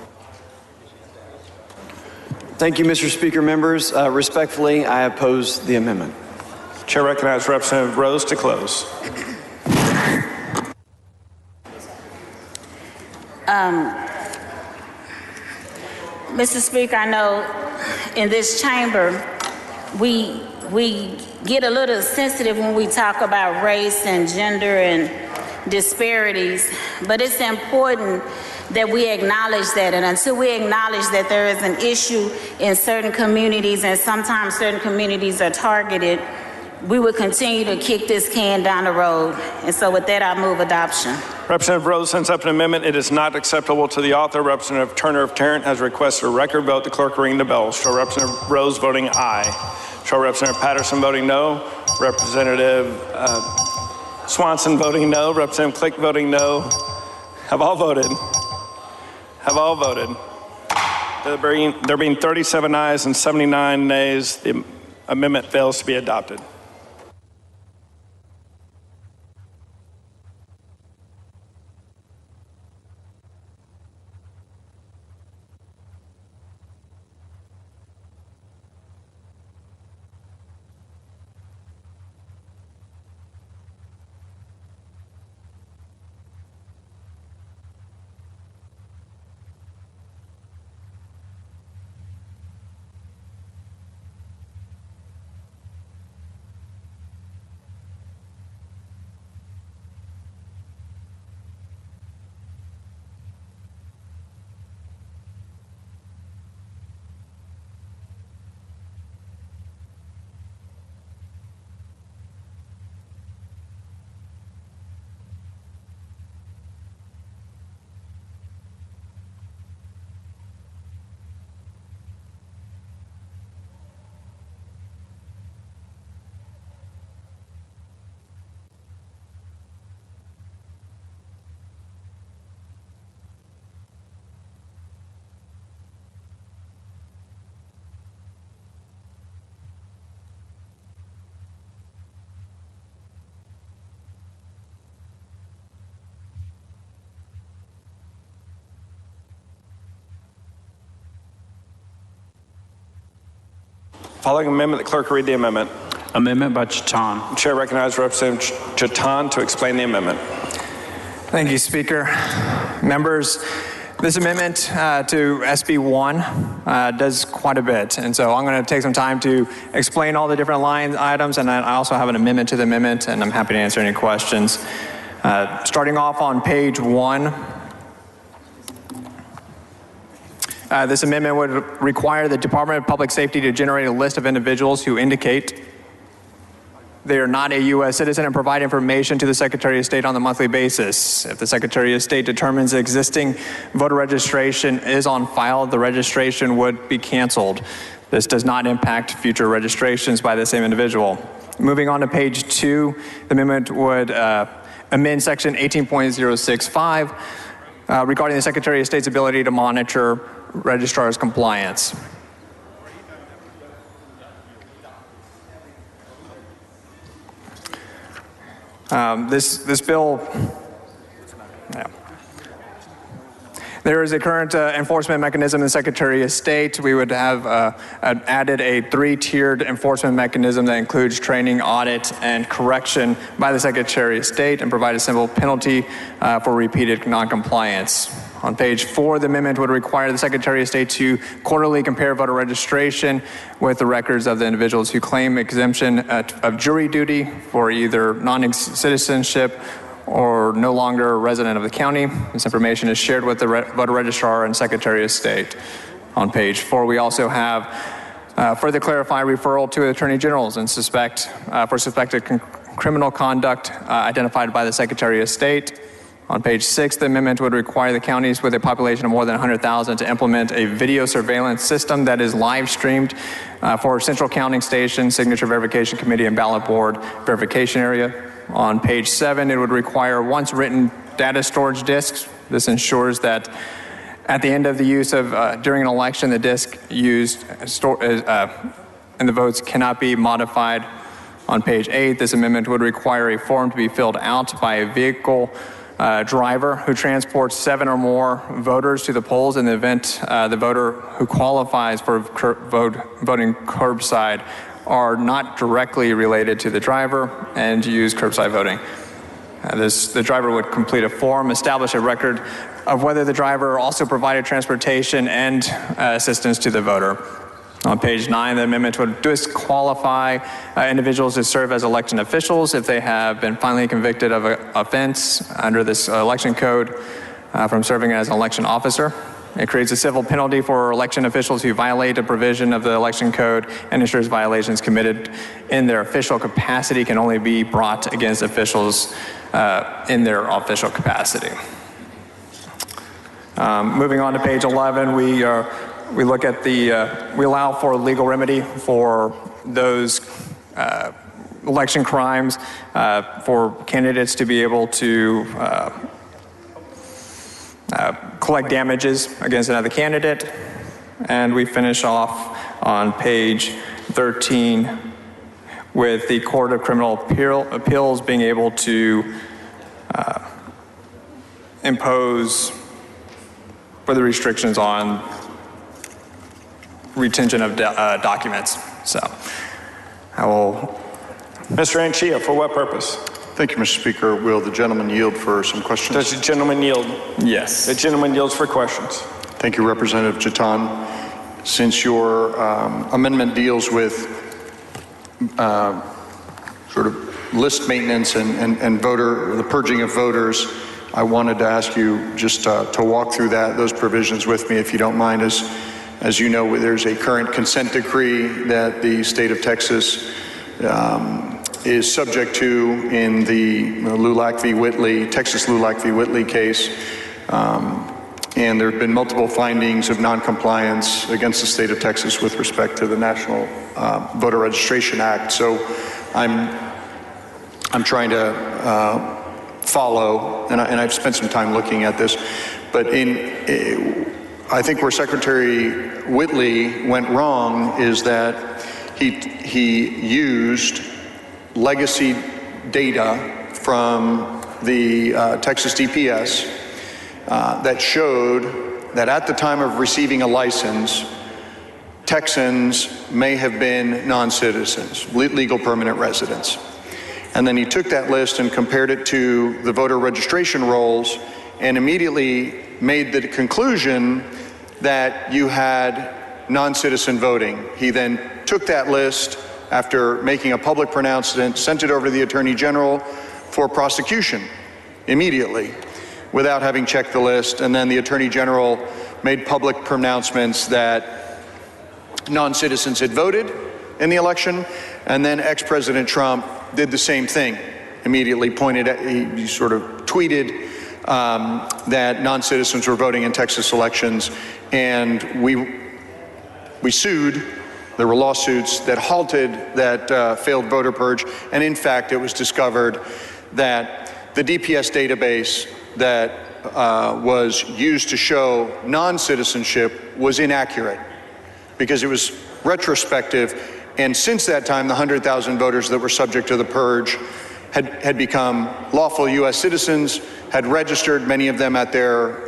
Thank you, Mr. Speaker. Members, respectfully, I oppose the amendment. Chair recognizes Representative Rose to close. Mr. Speaker, I know in this chamber we get a little sensitive when we talk about race and gender and disparities, but it's important that we acknowledge that. And until we acknowledge that there is an issue in certain communities and sometimes certain communities are targeted, we will continue to kick this can down the road. And so with that, I move adoption. Representative Rose sends up an amendment. It is not acceptable to the author. Representative Turner of Tarrant has requested a record vote. The clerk will ring the bell. Show Representative Rose voting aye. Show Representative Patterson voting no. Representative Swanson voting no. Representative Click voting no. Have all voted? Have all voted? There being 37 ayes and 79 nays, the amendment fails to be adopted. Following amendment, the clerk will read the amendment. Amendment by Chatan. Chair recognizes Representative Chatan to explain the amendment. Thank you, Speaker. Members, this amendment to SB 1 does quite a bit. And so I'm going to take some time to explain all the different line items, and I also have an amendment to the amendment, and I'm happy to answer any questions. Starting off on page 1, this amendment would require the Department of Public Safety to generate a list of individuals who indicate they are not a U.S. citizen and provide information to the Secretary of State on a monthly basis. If the Secretary of State determines existing voter registration is on file, the registration would be canceled. This does not impact future registrations by the same individual. Moving on to page 2, the amendment would amend section 18.065 regarding the Secretary of State's ability to monitor registrar's compliance. This bill, there is a current enforcement mechanism in the Secretary of State. We would have added a 3-tiered enforcement mechanism that includes training, audit, and correction by the Secretary of State and provide a simple penalty for repeated noncompliance. On page 4, the amendment would require the Secretary of State to quarterly compare voter registration with the records of the individuals who claim exemption of jury duty for either non-citizenship or no longer a resident of the county. This information is shared with the voter registrar and Secretary of State. On page 4, we also have further clarify referral to attorney generals and for suspected criminal conduct identified by the Secretary of State. On page 6, the amendment would require the counties with a population of more than 100,000 to implement a video surveillance system that is live streamed for central counting station, signature verification committee, and ballot board verification area. On page 7, it would require once written data storage disks. This ensures that at the end of the use of during an election, the disk used and the votes cannot be modified. On page 8, this amendment would require a form to be filled out by a vehicle driver who transports 7 or more voters to the polls in the event the voter who qualifies for voting curbside are not directly related to the driver and use curbside voting. The driver would complete a form, establish a record of whether the driver also provided transportation and assistance to the voter. On page 9, the amendment would disqualify individuals to serve as election officials if they have been finally convicted of an offense under this election code from serving as an election officer. It creates a civil penalty for election officials who violate a provision of the election code and ensures violations committed in their official capacity can only be brought against officials in their official capacity. Moving on to page 11, we look at we allow for legal remedy for those election crimes for candidates to be able to collect damages against another candidate. And we finish off on page 13 with the Court of Criminal Appeals being able to impose further restrictions on retention of documents. So I will. Mr. Anchia, for what purpose? Thank you, Mr. Speaker. Will the gentleman yield for some questions? Does the gentleman yield? Yes. The gentleman yields for questions. Thank you, Representative Jatan. Since your amendment deals with sort of list maintenance and the purging of voters, I wanted to ask you just to walk through those provisions with me, if you don't mind. As you know, there's a current consent decree that the state of Texas is subject to in the LULAC v. Whitley, Texas LULAC v. Whitley case. And there have been multiple findings of noncompliance against the state of Texas with respect to the National Voter Registration Act. So I'm trying to follow, and I've spent some time looking at this, but I think where Secretary Whitley went wrong is that he used legacy data from the Texas DPS that showed that at the time of receiving a license, Texans may have been non-citizens, legal permanent residents. And then he took that list and compared it to the voter registration rolls and immediately made the conclusion that you had non-citizen voting. He then took that list after making a public pronouncement, sent it over to the Attorney General for prosecution immediately without having checked the list. And then the Attorney General made public pronouncements that non-citizens had voted in the election. And then ex-President Trump did the same thing. Immediately pointed at, he sort of tweeted that non-citizens were voting in Texas elections, and we sued. There were lawsuits that halted that failed voter purge, and in fact, it was discovered that the DPS database that was used to show non-citizenship was inaccurate because it was retrospective, and since that time, the 100,000 voters that were subject to the purge had become lawful U.S. citizens, had registered, many of them at their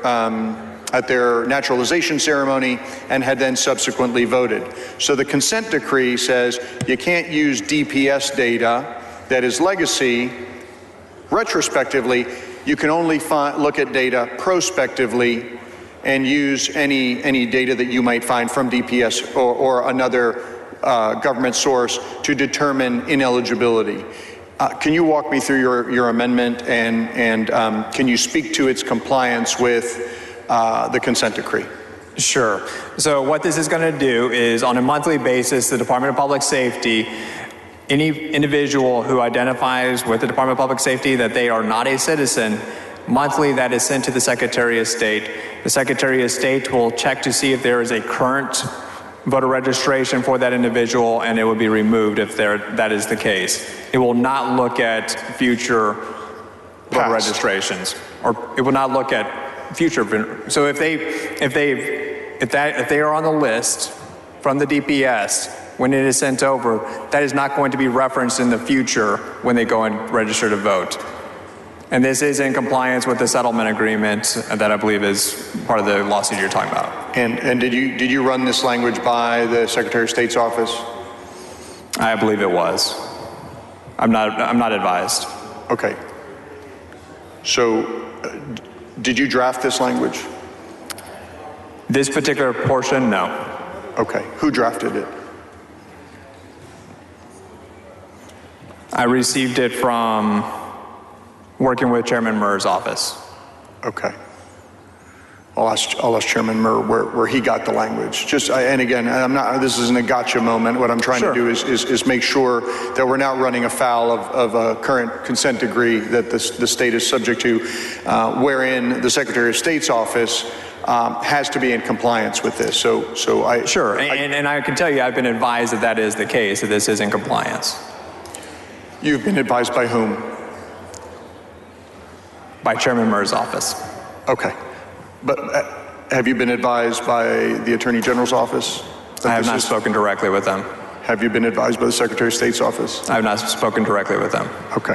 naturalization ceremony, and had then subsequently voted. So the consent decree says you can't use DPS data that is legacy retrospectively. You can only look at data prospectively and use any data that you might find from DPS or another government source to determine ineligibility. Can you walk me through your amendment, and can you speak to its compliance with the consent decree? Sure. So what this is going to do is, on a monthly basis, the Department of Public Safety, any individual who identifies with the Department of Public Safety that they are not a citizen, monthly that is sent to the Secretary of State. The Secretary of State will check to see if there is a current voter registration for that individual, and it will be removed if that is the case. It will not look at future voter registrations, or it will not look at future. So if they are on the list from the DPS when it is sent over, that is not going to be referenced in the future when they go and register to vote. And this is in compliance with the settlement agreement that I believe is part of the lawsuit you're talking about. And did you run this language by the Secretary of State's office? I believe it was. I'm not advised. Okay. So did you draft this language? This particular portion, no. Okay. Who drafted it? I received it from working with Chairman Murr's office. Okay. I'll ask Chairman Murr where he got the language. And again, this isn't a gotcha moment. What I'm trying to do is make sure that we're not running afoul of a current consent decree that the state is subject to, wherein the Secretary of State's office has to be in compliance with this. So I... Sure, and I can tell you I've been advised that is the case, that this is in compliance. You've been advised by whom? By Chairman Murr's office. Okay. But have you been advised by the Attorney General's office? I have not spoken directly with them. Have you been advised by the Secretary of State's office? I have not spoken directly with them. Okay.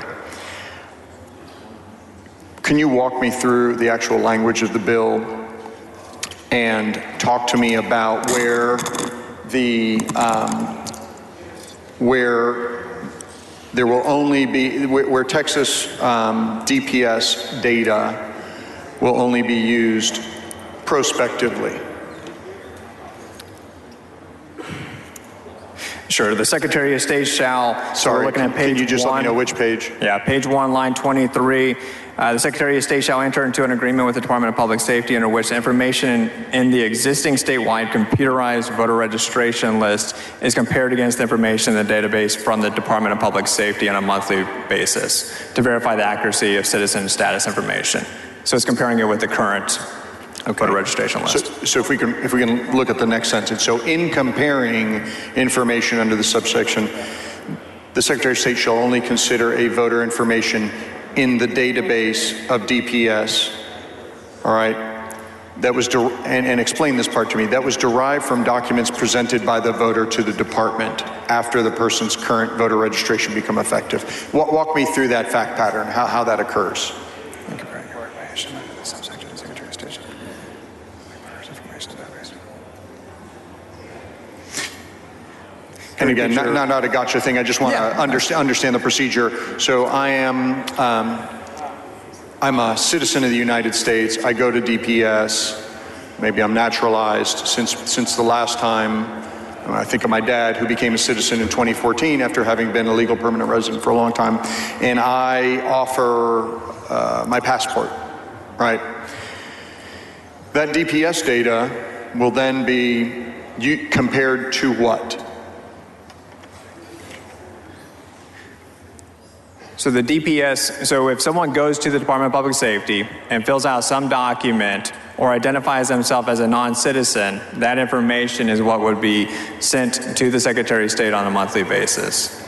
Can you walk me through the actual language of the bill and talk to me about where there will only be, where Texas DPS data will only be used prospectively? Sure, the Secretary of State shall, sorry, we're looking at page can you just 1. let me know which page? Yeah, page 1, line 23. The Secretary of State shall enter into an agreement with the Department of Public Safety under which information in the existing statewide computerized voter registration list is compared against information in the database from the Department of Public Safety on a monthly basis to verify the accuracy of citizen status information. So it's comparing it with the current voter registration list. So if we can look at the next sentence. So in comparing information under the subsection, the Secretary of State shall only consider a voter information in the database of DPS, all right? That was, and explain this part to me, that was derived from documents presented by the voter to the department after the person's current voter registration become effective. Walk me through that fact pattern, how that occurs. And again, not a gotcha thing. I just want to understand the procedure. So I'm a citizen of the United States. I go to DPS. Maybe I'm naturalized since the last time. I think of my dad, who became a citizen in 2014 after having been a legal permanent resident for a long time. And I offer my passport, right? That DPS data will then be compared to what? So the DPS, so if someone goes to the Department of Public Safety and fills out some document or identifies themselves as a non-citizen, that information is what would be sent to the Secretary of State on a monthly basis.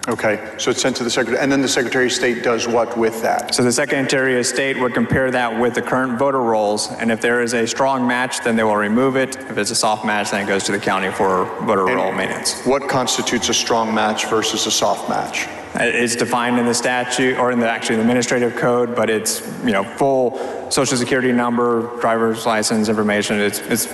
Okay, so it's sent to the Secretary, and then the Secretary of State does what with that? So the Secretary of State would compare that with the current voter rolls, and if there is a strong match, then they will remove it. If it's a soft match, then it goes to the county for voter roll maintenance. What constitutes a strong match versus a soft match? It's defined in the statute, or in the actually the administrative code, but it's, you know, full social security number, driver's license information. It's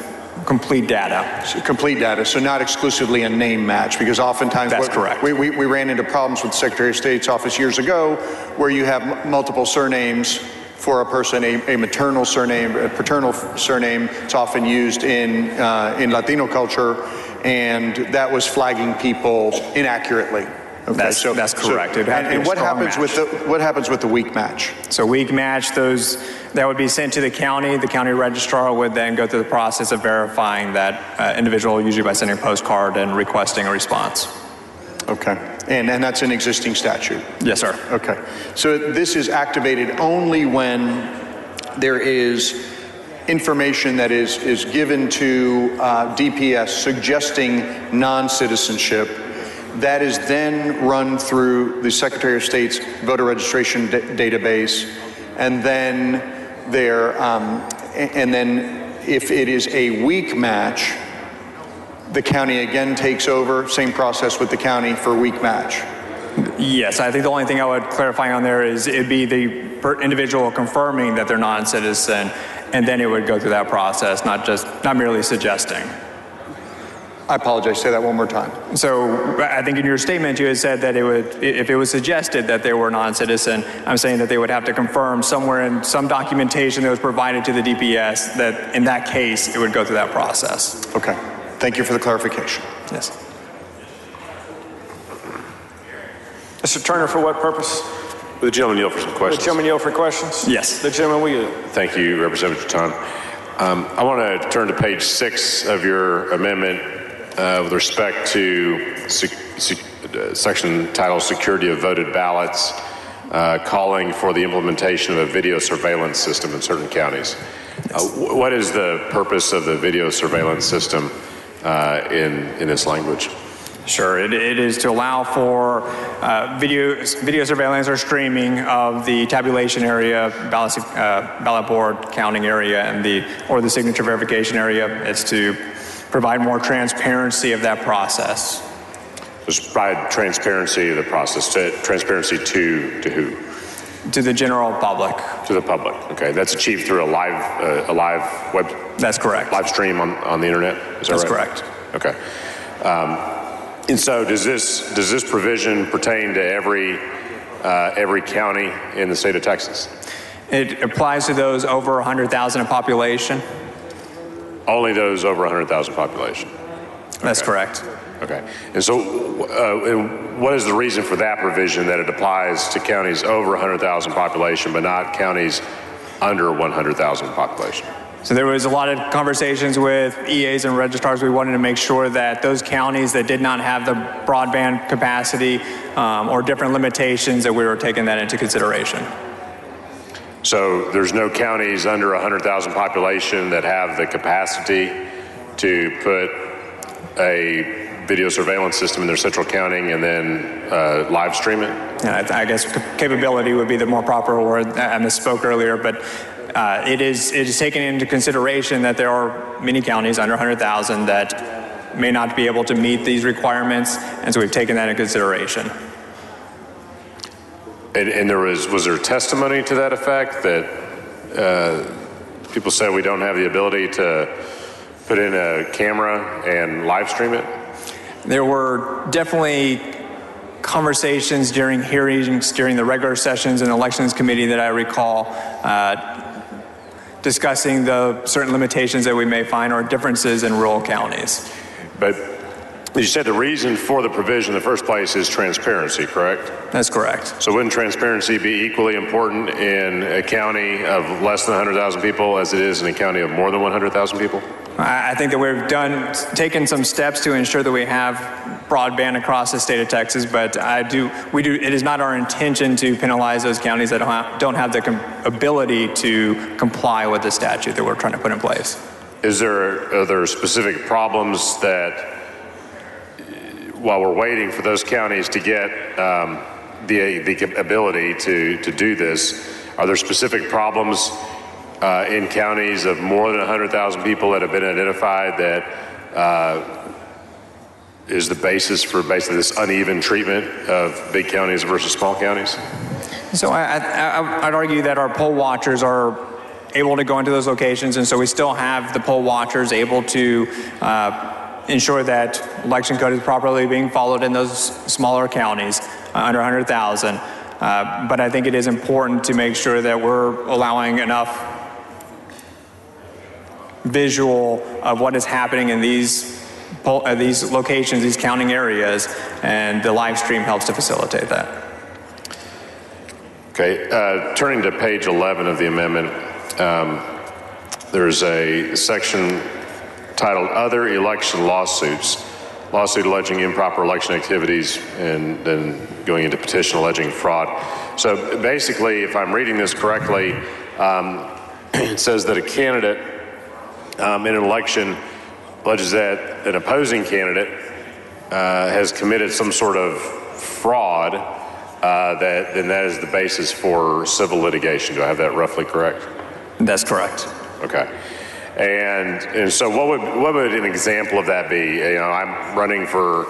complete data. So complete data, so not exclusively a name match, because oftentimes that's correct. We ran into problems with the Secretary of State's office years ago where you have multiple surnames for a person, a maternal surname, a paternal surname. It's often used in Latino culture, and that was flagging people inaccurately. Okay, that's correct. And what happens with the weak match? So weak match, that would be sent to the county. The county registrar would then go through the process of verifying that individual, usually by sending a postcard and requesting a response. Okay, and that's an existing statute? Yes, sir. Okay, so this is activated only when there is information that is given to DPS suggesting non-citizenship. That is then run through the Secretary of State's voter registration database, and then if it is a weak match, the county again takes over. Same process with the county for weak match. Yes, I think the only thing I would clarify on there is it'd be the individual confirming that they're non-citizen, and then it would go through that process, not merely suggesting. I apologize, say that one more time. So I think in your statement you had said that if it was suggested that they were non-citizen, I'm saying that they would have to confirm somewhere in some documentation that was provided to the DPS that in that case it would go through that process. Okay, thank you for the clarification. Yes. Mr. Turner, for what purpose? Will the gentleman yield for some questions? The gentleman yield for questions? Yes. The gentleman will yield. Thank you, Representative Ton. I want to turn to page 6 of your amendment with respect to section titled Security of Voted Ballots, calling for the implementation of a video surveillance system in certain counties. What is the purpose of the video surveillance system in this language? Sure, it is to allow for video surveillance or streaming of the tabulation area, ballot board counting area, or the signature verification area. It's to provide more transparency of that process. Just provide transparency of the process. Transparency to who? To the general public. To the public. Okay, that's achieved through a live web. That's correct. Live stream on the internet. Is that That's right? correct. Okay. And so does this provision pertain to every county in the state of Texas? It applies to those over 100,000 in population. Only those over 100,000 population? That's correct. Okay. And so what is the reason for that provision, that it applies to counties over 100,000 population but not counties under 100,000 population? So there was a lot of conversations with EAs and registrars. We wanted to make sure that those counties that did not have the broadband capacity or different limitations, that we were taking that into consideration. So there's no counties under 100,000 population that have the capacity to put a video surveillance system in their central counting and then live stream it? Yeah, I guess capability would be the more proper word. I misspoke earlier, but it is taken into consideration that there are many counties under 100,000 that may not be able to meet these requirements, and so we've taken that into consideration. And was there testimony to that effect, that people said we don't have the ability to put in a camera and live stream it? There were definitely conversations during hearings, during the regular sessions and elections committee that I recall discussing the certain limitations that we may find or differences in rural counties. But you said the reason for the provision in the first place is transparency, correct? That's correct. So wouldn't transparency be equally important in a county of less than 100,000 people as it is in a county of more than 100,000 people? I think that we've taken some steps to ensure that we have broadband across the state of Texas, but it is not our intention to penalize those counties that don't have the ability to comply with the statute that we're trying to put in place. Are there specific problems that, while we're waiting for those counties to get the ability to do this, are there specific problems in counties of more than 100,000 people that have been identified that is the basis for basically this uneven treatment of big counties versus small counties? So I'd argue that our poll watchers are able to go into those locations, and so we still have the poll watchers able to ensure that election code is properly being followed in those smaller counties under 100,000. But I think it is important to make sure that we're allowing enough visual of what is happening in these locations, these counting areas, and the live stream helps to facilitate that. Okay, turning to page 11 of the amendment, there's a section titled Other Election Lawsuits, lawsuit alleging improper election activities, and then going into petition alleging fraud. So basically, if I'm reading this correctly, it says that a candidate in an election alleges that an opposing candidate has committed some sort of fraud, that is the basis for civil litigation. Do I have that roughly correct? That's correct. Okay. And so what would an example of that be? You know, I'm running for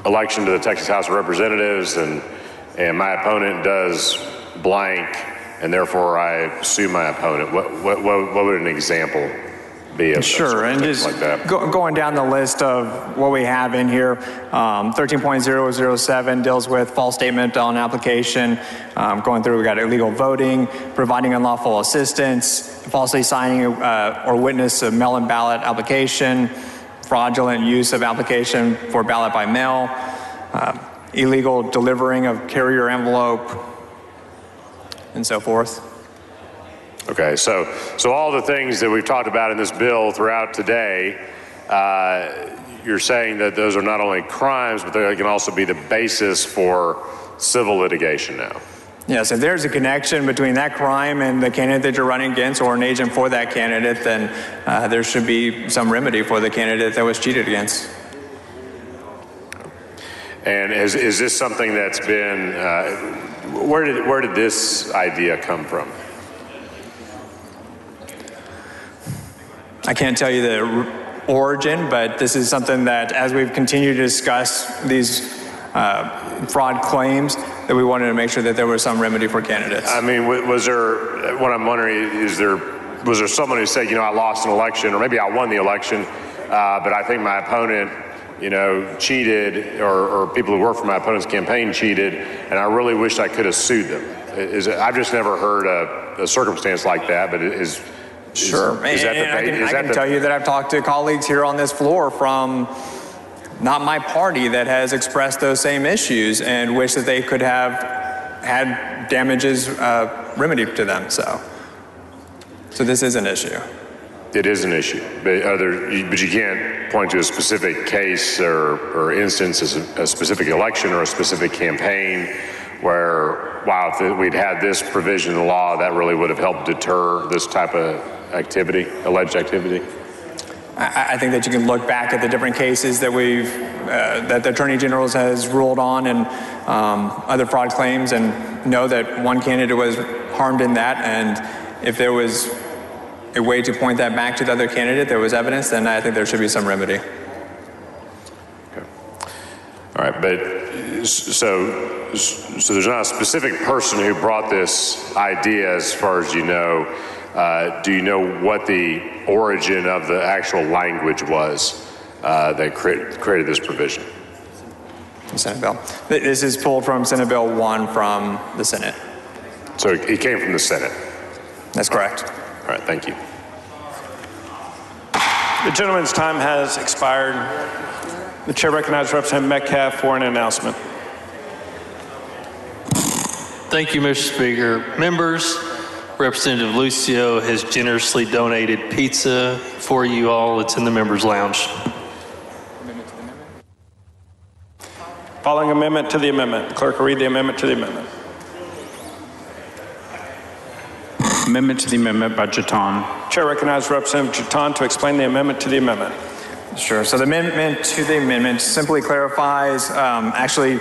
election to the Texas House of Representatives, and my opponent does blank, and therefore I sue my opponent. What would an example be of sure, and just like that? Going down the list of what we have in here, 13.007 deals with false statement on application. Going through, we got illegal voting, providing unlawful assistance, falsely signing or witness a mail-in ballot application, fraudulent use of application for ballot by mail, illegal delivering of carrier envelope, and so forth. Okay, so all the things that we've talked about in this bill throughout today, you're saying that those are not only crimes, but they can also be the basis for civil litigation now. Yes, if there's a connection between that crime and the candidate that you're running against or an agent for that candidate, then there should be some remedy for the candidate that was cheated against. And is this something that's been, where did this idea come from? I can't tell you the origin, but this is something that as we've continued to discuss these fraud claims, that we wanted to make sure that there was some remedy for candidates. I mean, was there, what I'm wondering is was there someone who said, you know, I lost an election, or maybe I won the election, but I think my opponent, you know, cheated, or people who work for my opponent's campaign cheated, and I really wished I could have sued them. I've just never heard a circumstance like that, but Sure, I can tell you that I've talked to colleagues here on this floor from not my party that has expressed those same issues and wish that they could have had damages remedied to them. So this is an issue. It is an issue, but you can't point to a specific case or instance, as a specific election or a specific campaign where, wow, if we'd had this provision in the law, that really would have helped deter this type of activity, alleged activity? I think that you can look back at the different cases that that the Attorney General has ruled on and other fraud claims, and know that one candidate was harmed in that, and if there was a way to point that back to the other candidate, there was evidence, then I think there should be some remedy. Okay. All right, but so there's not a specific person who brought this idea, as far as you know. Do you know what the origin of the actual language was that created this provision? Senate bill. This is pulled from Senate Bill 1 from the Senate. So it came from the Senate? That's correct. All right, thank you. The gentleman's time has expired. The chair recognizes Representative Metcalf for an announcement. Thank you, Mr. Speaker. Members, Representative Lucio has generously donated pizza for you all. It's in the members' lounge. Following amendment to the amendment. Clerk will read the amendment to the amendment. Amendment to the amendment by Jatan. Chair recognizes Representative Jatan to explain the amendment to the amendment. Sure. So the amendment to the amendment simply clarifies, actually,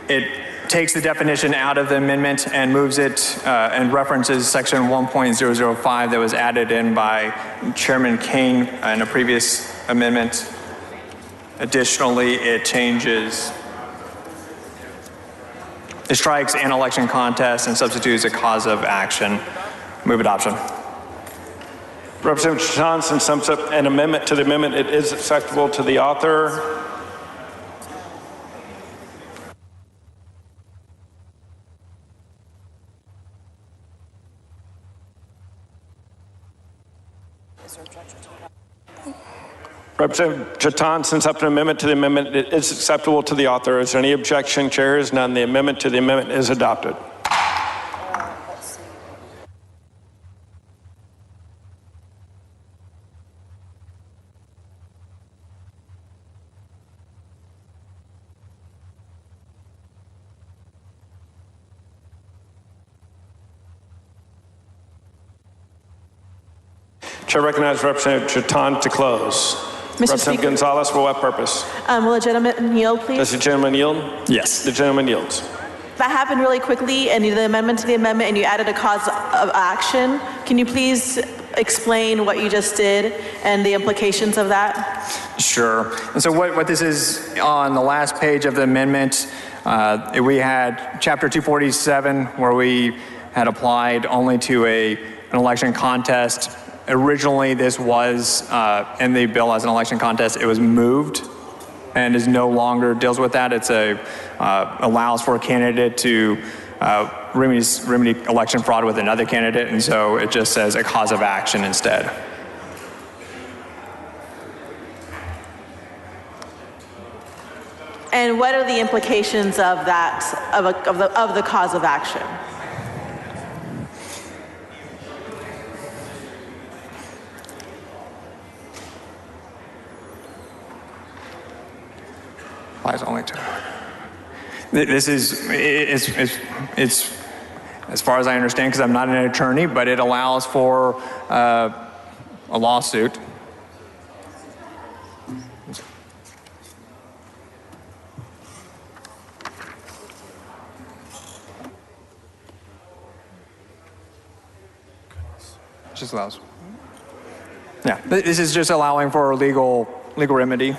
it takes the definition out of the amendment and moves it and references section 1.005 that was added in by Chairman Kane in a previous amendment. Additionally, it changes, it strikes an election contest and substitutes a cause of action. Move adoption. Representative Johnson sums up an amendment to the amendment. It is acceptable to the author. Representative Jatan sends up an amendment to the amendment. It is acceptable to the author. Is there any objection? Chair is none. The amendment to the amendment is adopted. Chair recognizes Representative Jatan to close. Representative Gonzalez, for what purpose? Will the gentleman yield, please? Does the gentleman yield? Yes. The gentleman yields. That happened really quickly, and you did the amendment to the amendment, and you added a cause of action. Can you please explain what you just did and the implications of that? Sure. And so what this is on the last page of the amendment, we had Chapter 247 where we had applied only to an election contest. Originally, this was in the bill as an election contest. It was moved and is no longer deals with that. It's allows for a candidate to remedy election fraud with another candidate, and so it just says a cause of action instead. And what are the implications of that, of the cause of action? Applies only to. This is, it's as far as I understand, because I'm not an attorney, but it allows for a lawsuit. Just allows. Yeah, this is just allowing for a legal remedy.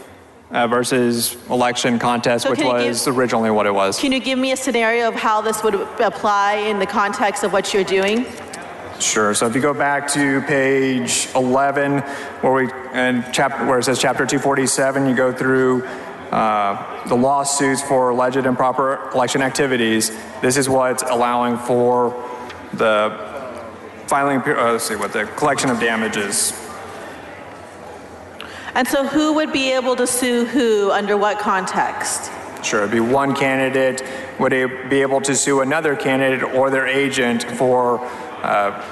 Versus election contest, So which was originally what it was. Can you give me a scenario of how this would apply in the context of what you're doing? Sure. So if you go back to page 11, where it says Chapter 247, you go through the lawsuits for alleged improper election activities. This is what's allowing for the filing. The collection of damages. And so who would be able to sue who under what context? Sure, it'd be one candidate would be able to sue another candidate or their agent for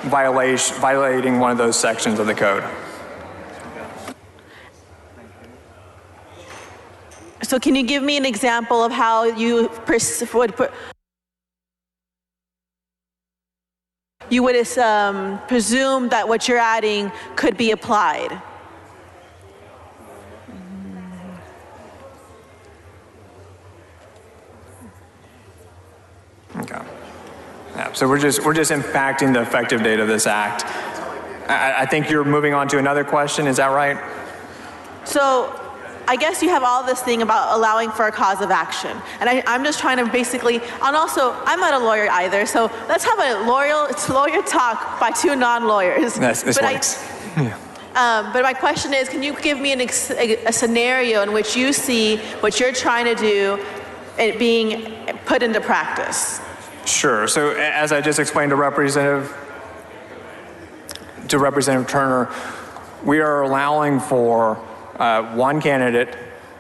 violating one of those sections of the code. So can you give me an example of how you would presume that what you're adding could be applied? Okay. Yeah, so we're just impacting the effective date of this act. I think you're moving on to another question. Is that right? So I guess you have all this thing about allowing for a cause of action. And I'm just trying to basically, and also, I'm not a lawyer either, so let's have a lawyer talk by two non-lawyers. Yes, this works. But my question is, can you give me a scenario in which you see what you're trying to do it being put into practice? Sure. So as I just explained to Representative Turner, we are allowing for one candidate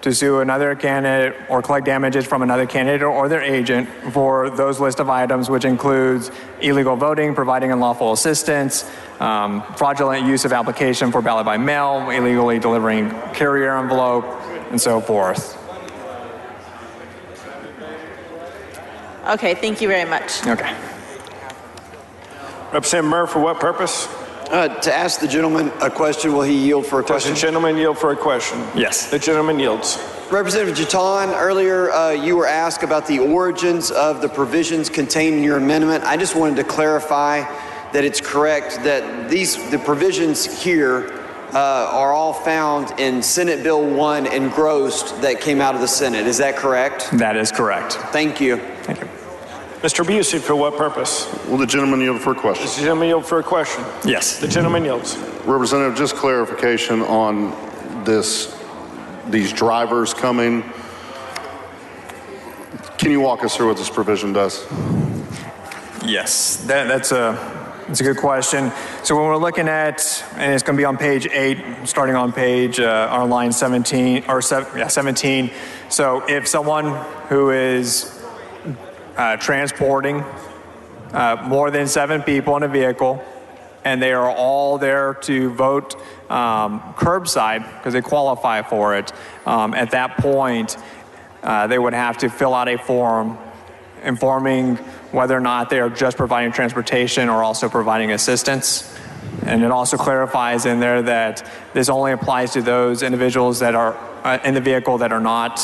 to sue another candidate or collect damages from another candidate or their agent for those list of items, which includes illegal voting, providing unlawful assistance, fraudulent use of application for ballot by mail, illegally delivering carrier envelope, and so forth. Okay, thank you very much. Okay. Representative Murr, for what purpose? To ask the gentleman a question, will he yield for a question? Does the gentleman yield for a question? Yes. The gentleman yields. Representative Jatan, earlier you were asked about the origins of the provisions contained in your amendment. I just wanted to clarify that it's correct that the provisions here are all found in Senate Bill 1 engrossed that came out of the Senate. Is that correct? That is correct. Thank you. Thank you. Mr. Busey, for what purpose? Will the gentleman yield for a question? Does the gentleman yield for a question? Yes. The gentleman yields. Representative, just clarification on these drivers coming. Can you walk us through what this provision does? Yes, that's a good question. So when we're looking at, and it's going to be on page 8, starting on page on line 17 or 17. So if someone who is transporting more than 7 people in a vehicle, and they are all there to vote curbside because they qualify for it, at that point, they would have to fill out a form informing whether or not they are just providing transportation or also providing assistance. And it also clarifies in there that this only applies to those individuals that are in the vehicle that are not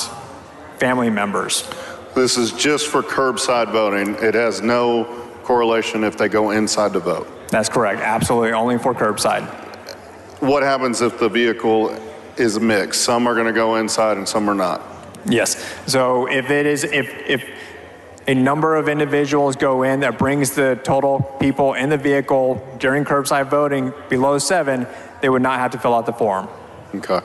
family members. This is just for curbside voting. It has no correlation if they go inside to vote. That's correct. Absolutely. Only for curbside. What happens if the vehicle is mixed? Some are going to go inside and some are not. Yes. So if a number of individuals go in that brings the total people in the vehicle during curbside voting below 7, they would not have to fill out the form. Okay.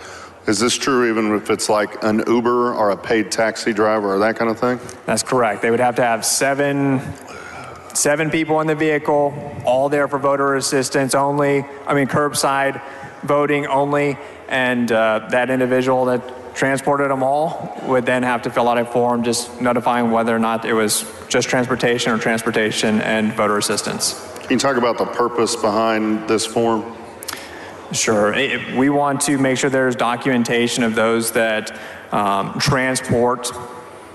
Is this true even if it's like an Uber or a paid taxi driver or that kind of thing? That's correct. They would have to have seven people in the vehicle, all there for voter assistance only, curbside voting only, and that individual that transported them all would then have to fill out a form just notifying whether or not it was just transportation or transportation and voter assistance. Can you talk about the purpose behind this form? Sure. We want to make sure there's documentation of those that transport,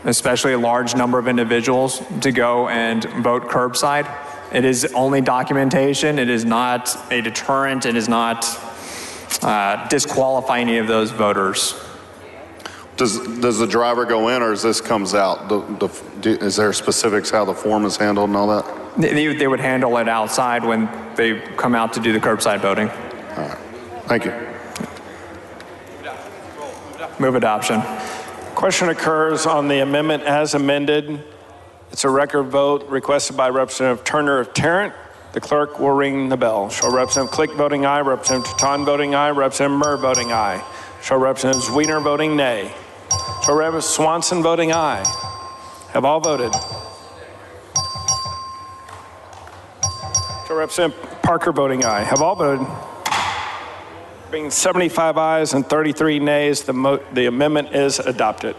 especially a large number of individuals, to go and vote curbside. It is only documentation. It is not a deterrent. It is not disqualify any of those voters. Does the driver go in, or as this comes out? Is there specifics how the form is handled and all that? They would handle it outside when they come out to do the curbside voting. All right. Thank you. Move adoption. Question occurs on the amendment as amended. It's a record vote requested by Representative Turner of Tarrant. The clerk will ring the bell. Shall Representative Click voting aye, Representative Jatan voting aye, Representative Murr voting aye. Shall Representative Wiener voting nay. Shall Representative Swanson voting aye. Have all voted. Shall Representative Parker voting aye. Have all voted. Being 75 ayes and 33 nays, the amendment is adopted.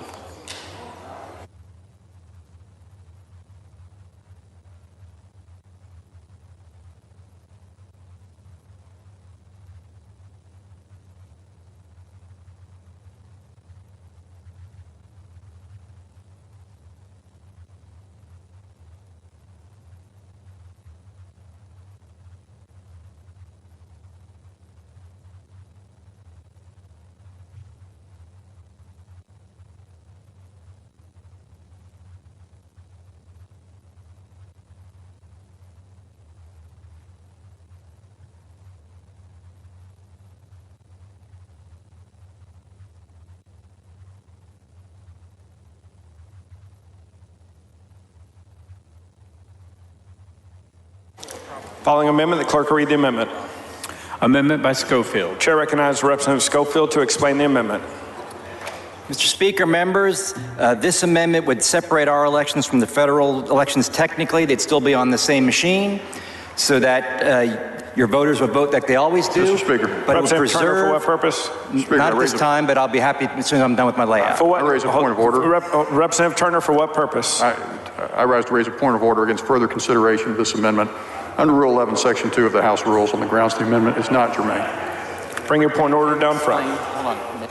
Following amendment, the clerk will read the amendment. Amendment by Schofield. Chair recognizes Representative Schofield to explain the amendment. Mr. Speaker, members, this amendment would separate our elections from the federal elections technically. They'd still be on the same machine so that your voters would vote like they always do. Mr. Speaker. But it would Representative Turner, for what preserve, purpose? Speaker, not at this time, but I'll be happy as soon as I'm done with my layout. For what? I raise a point of order. Representative Turner, for what purpose? I rise to raise a point of order against further consideration of this amendment under Rule 11, Section 2 of the House Rules on the grounds the amendment is not germane. Bring your point of order down front. Hold on.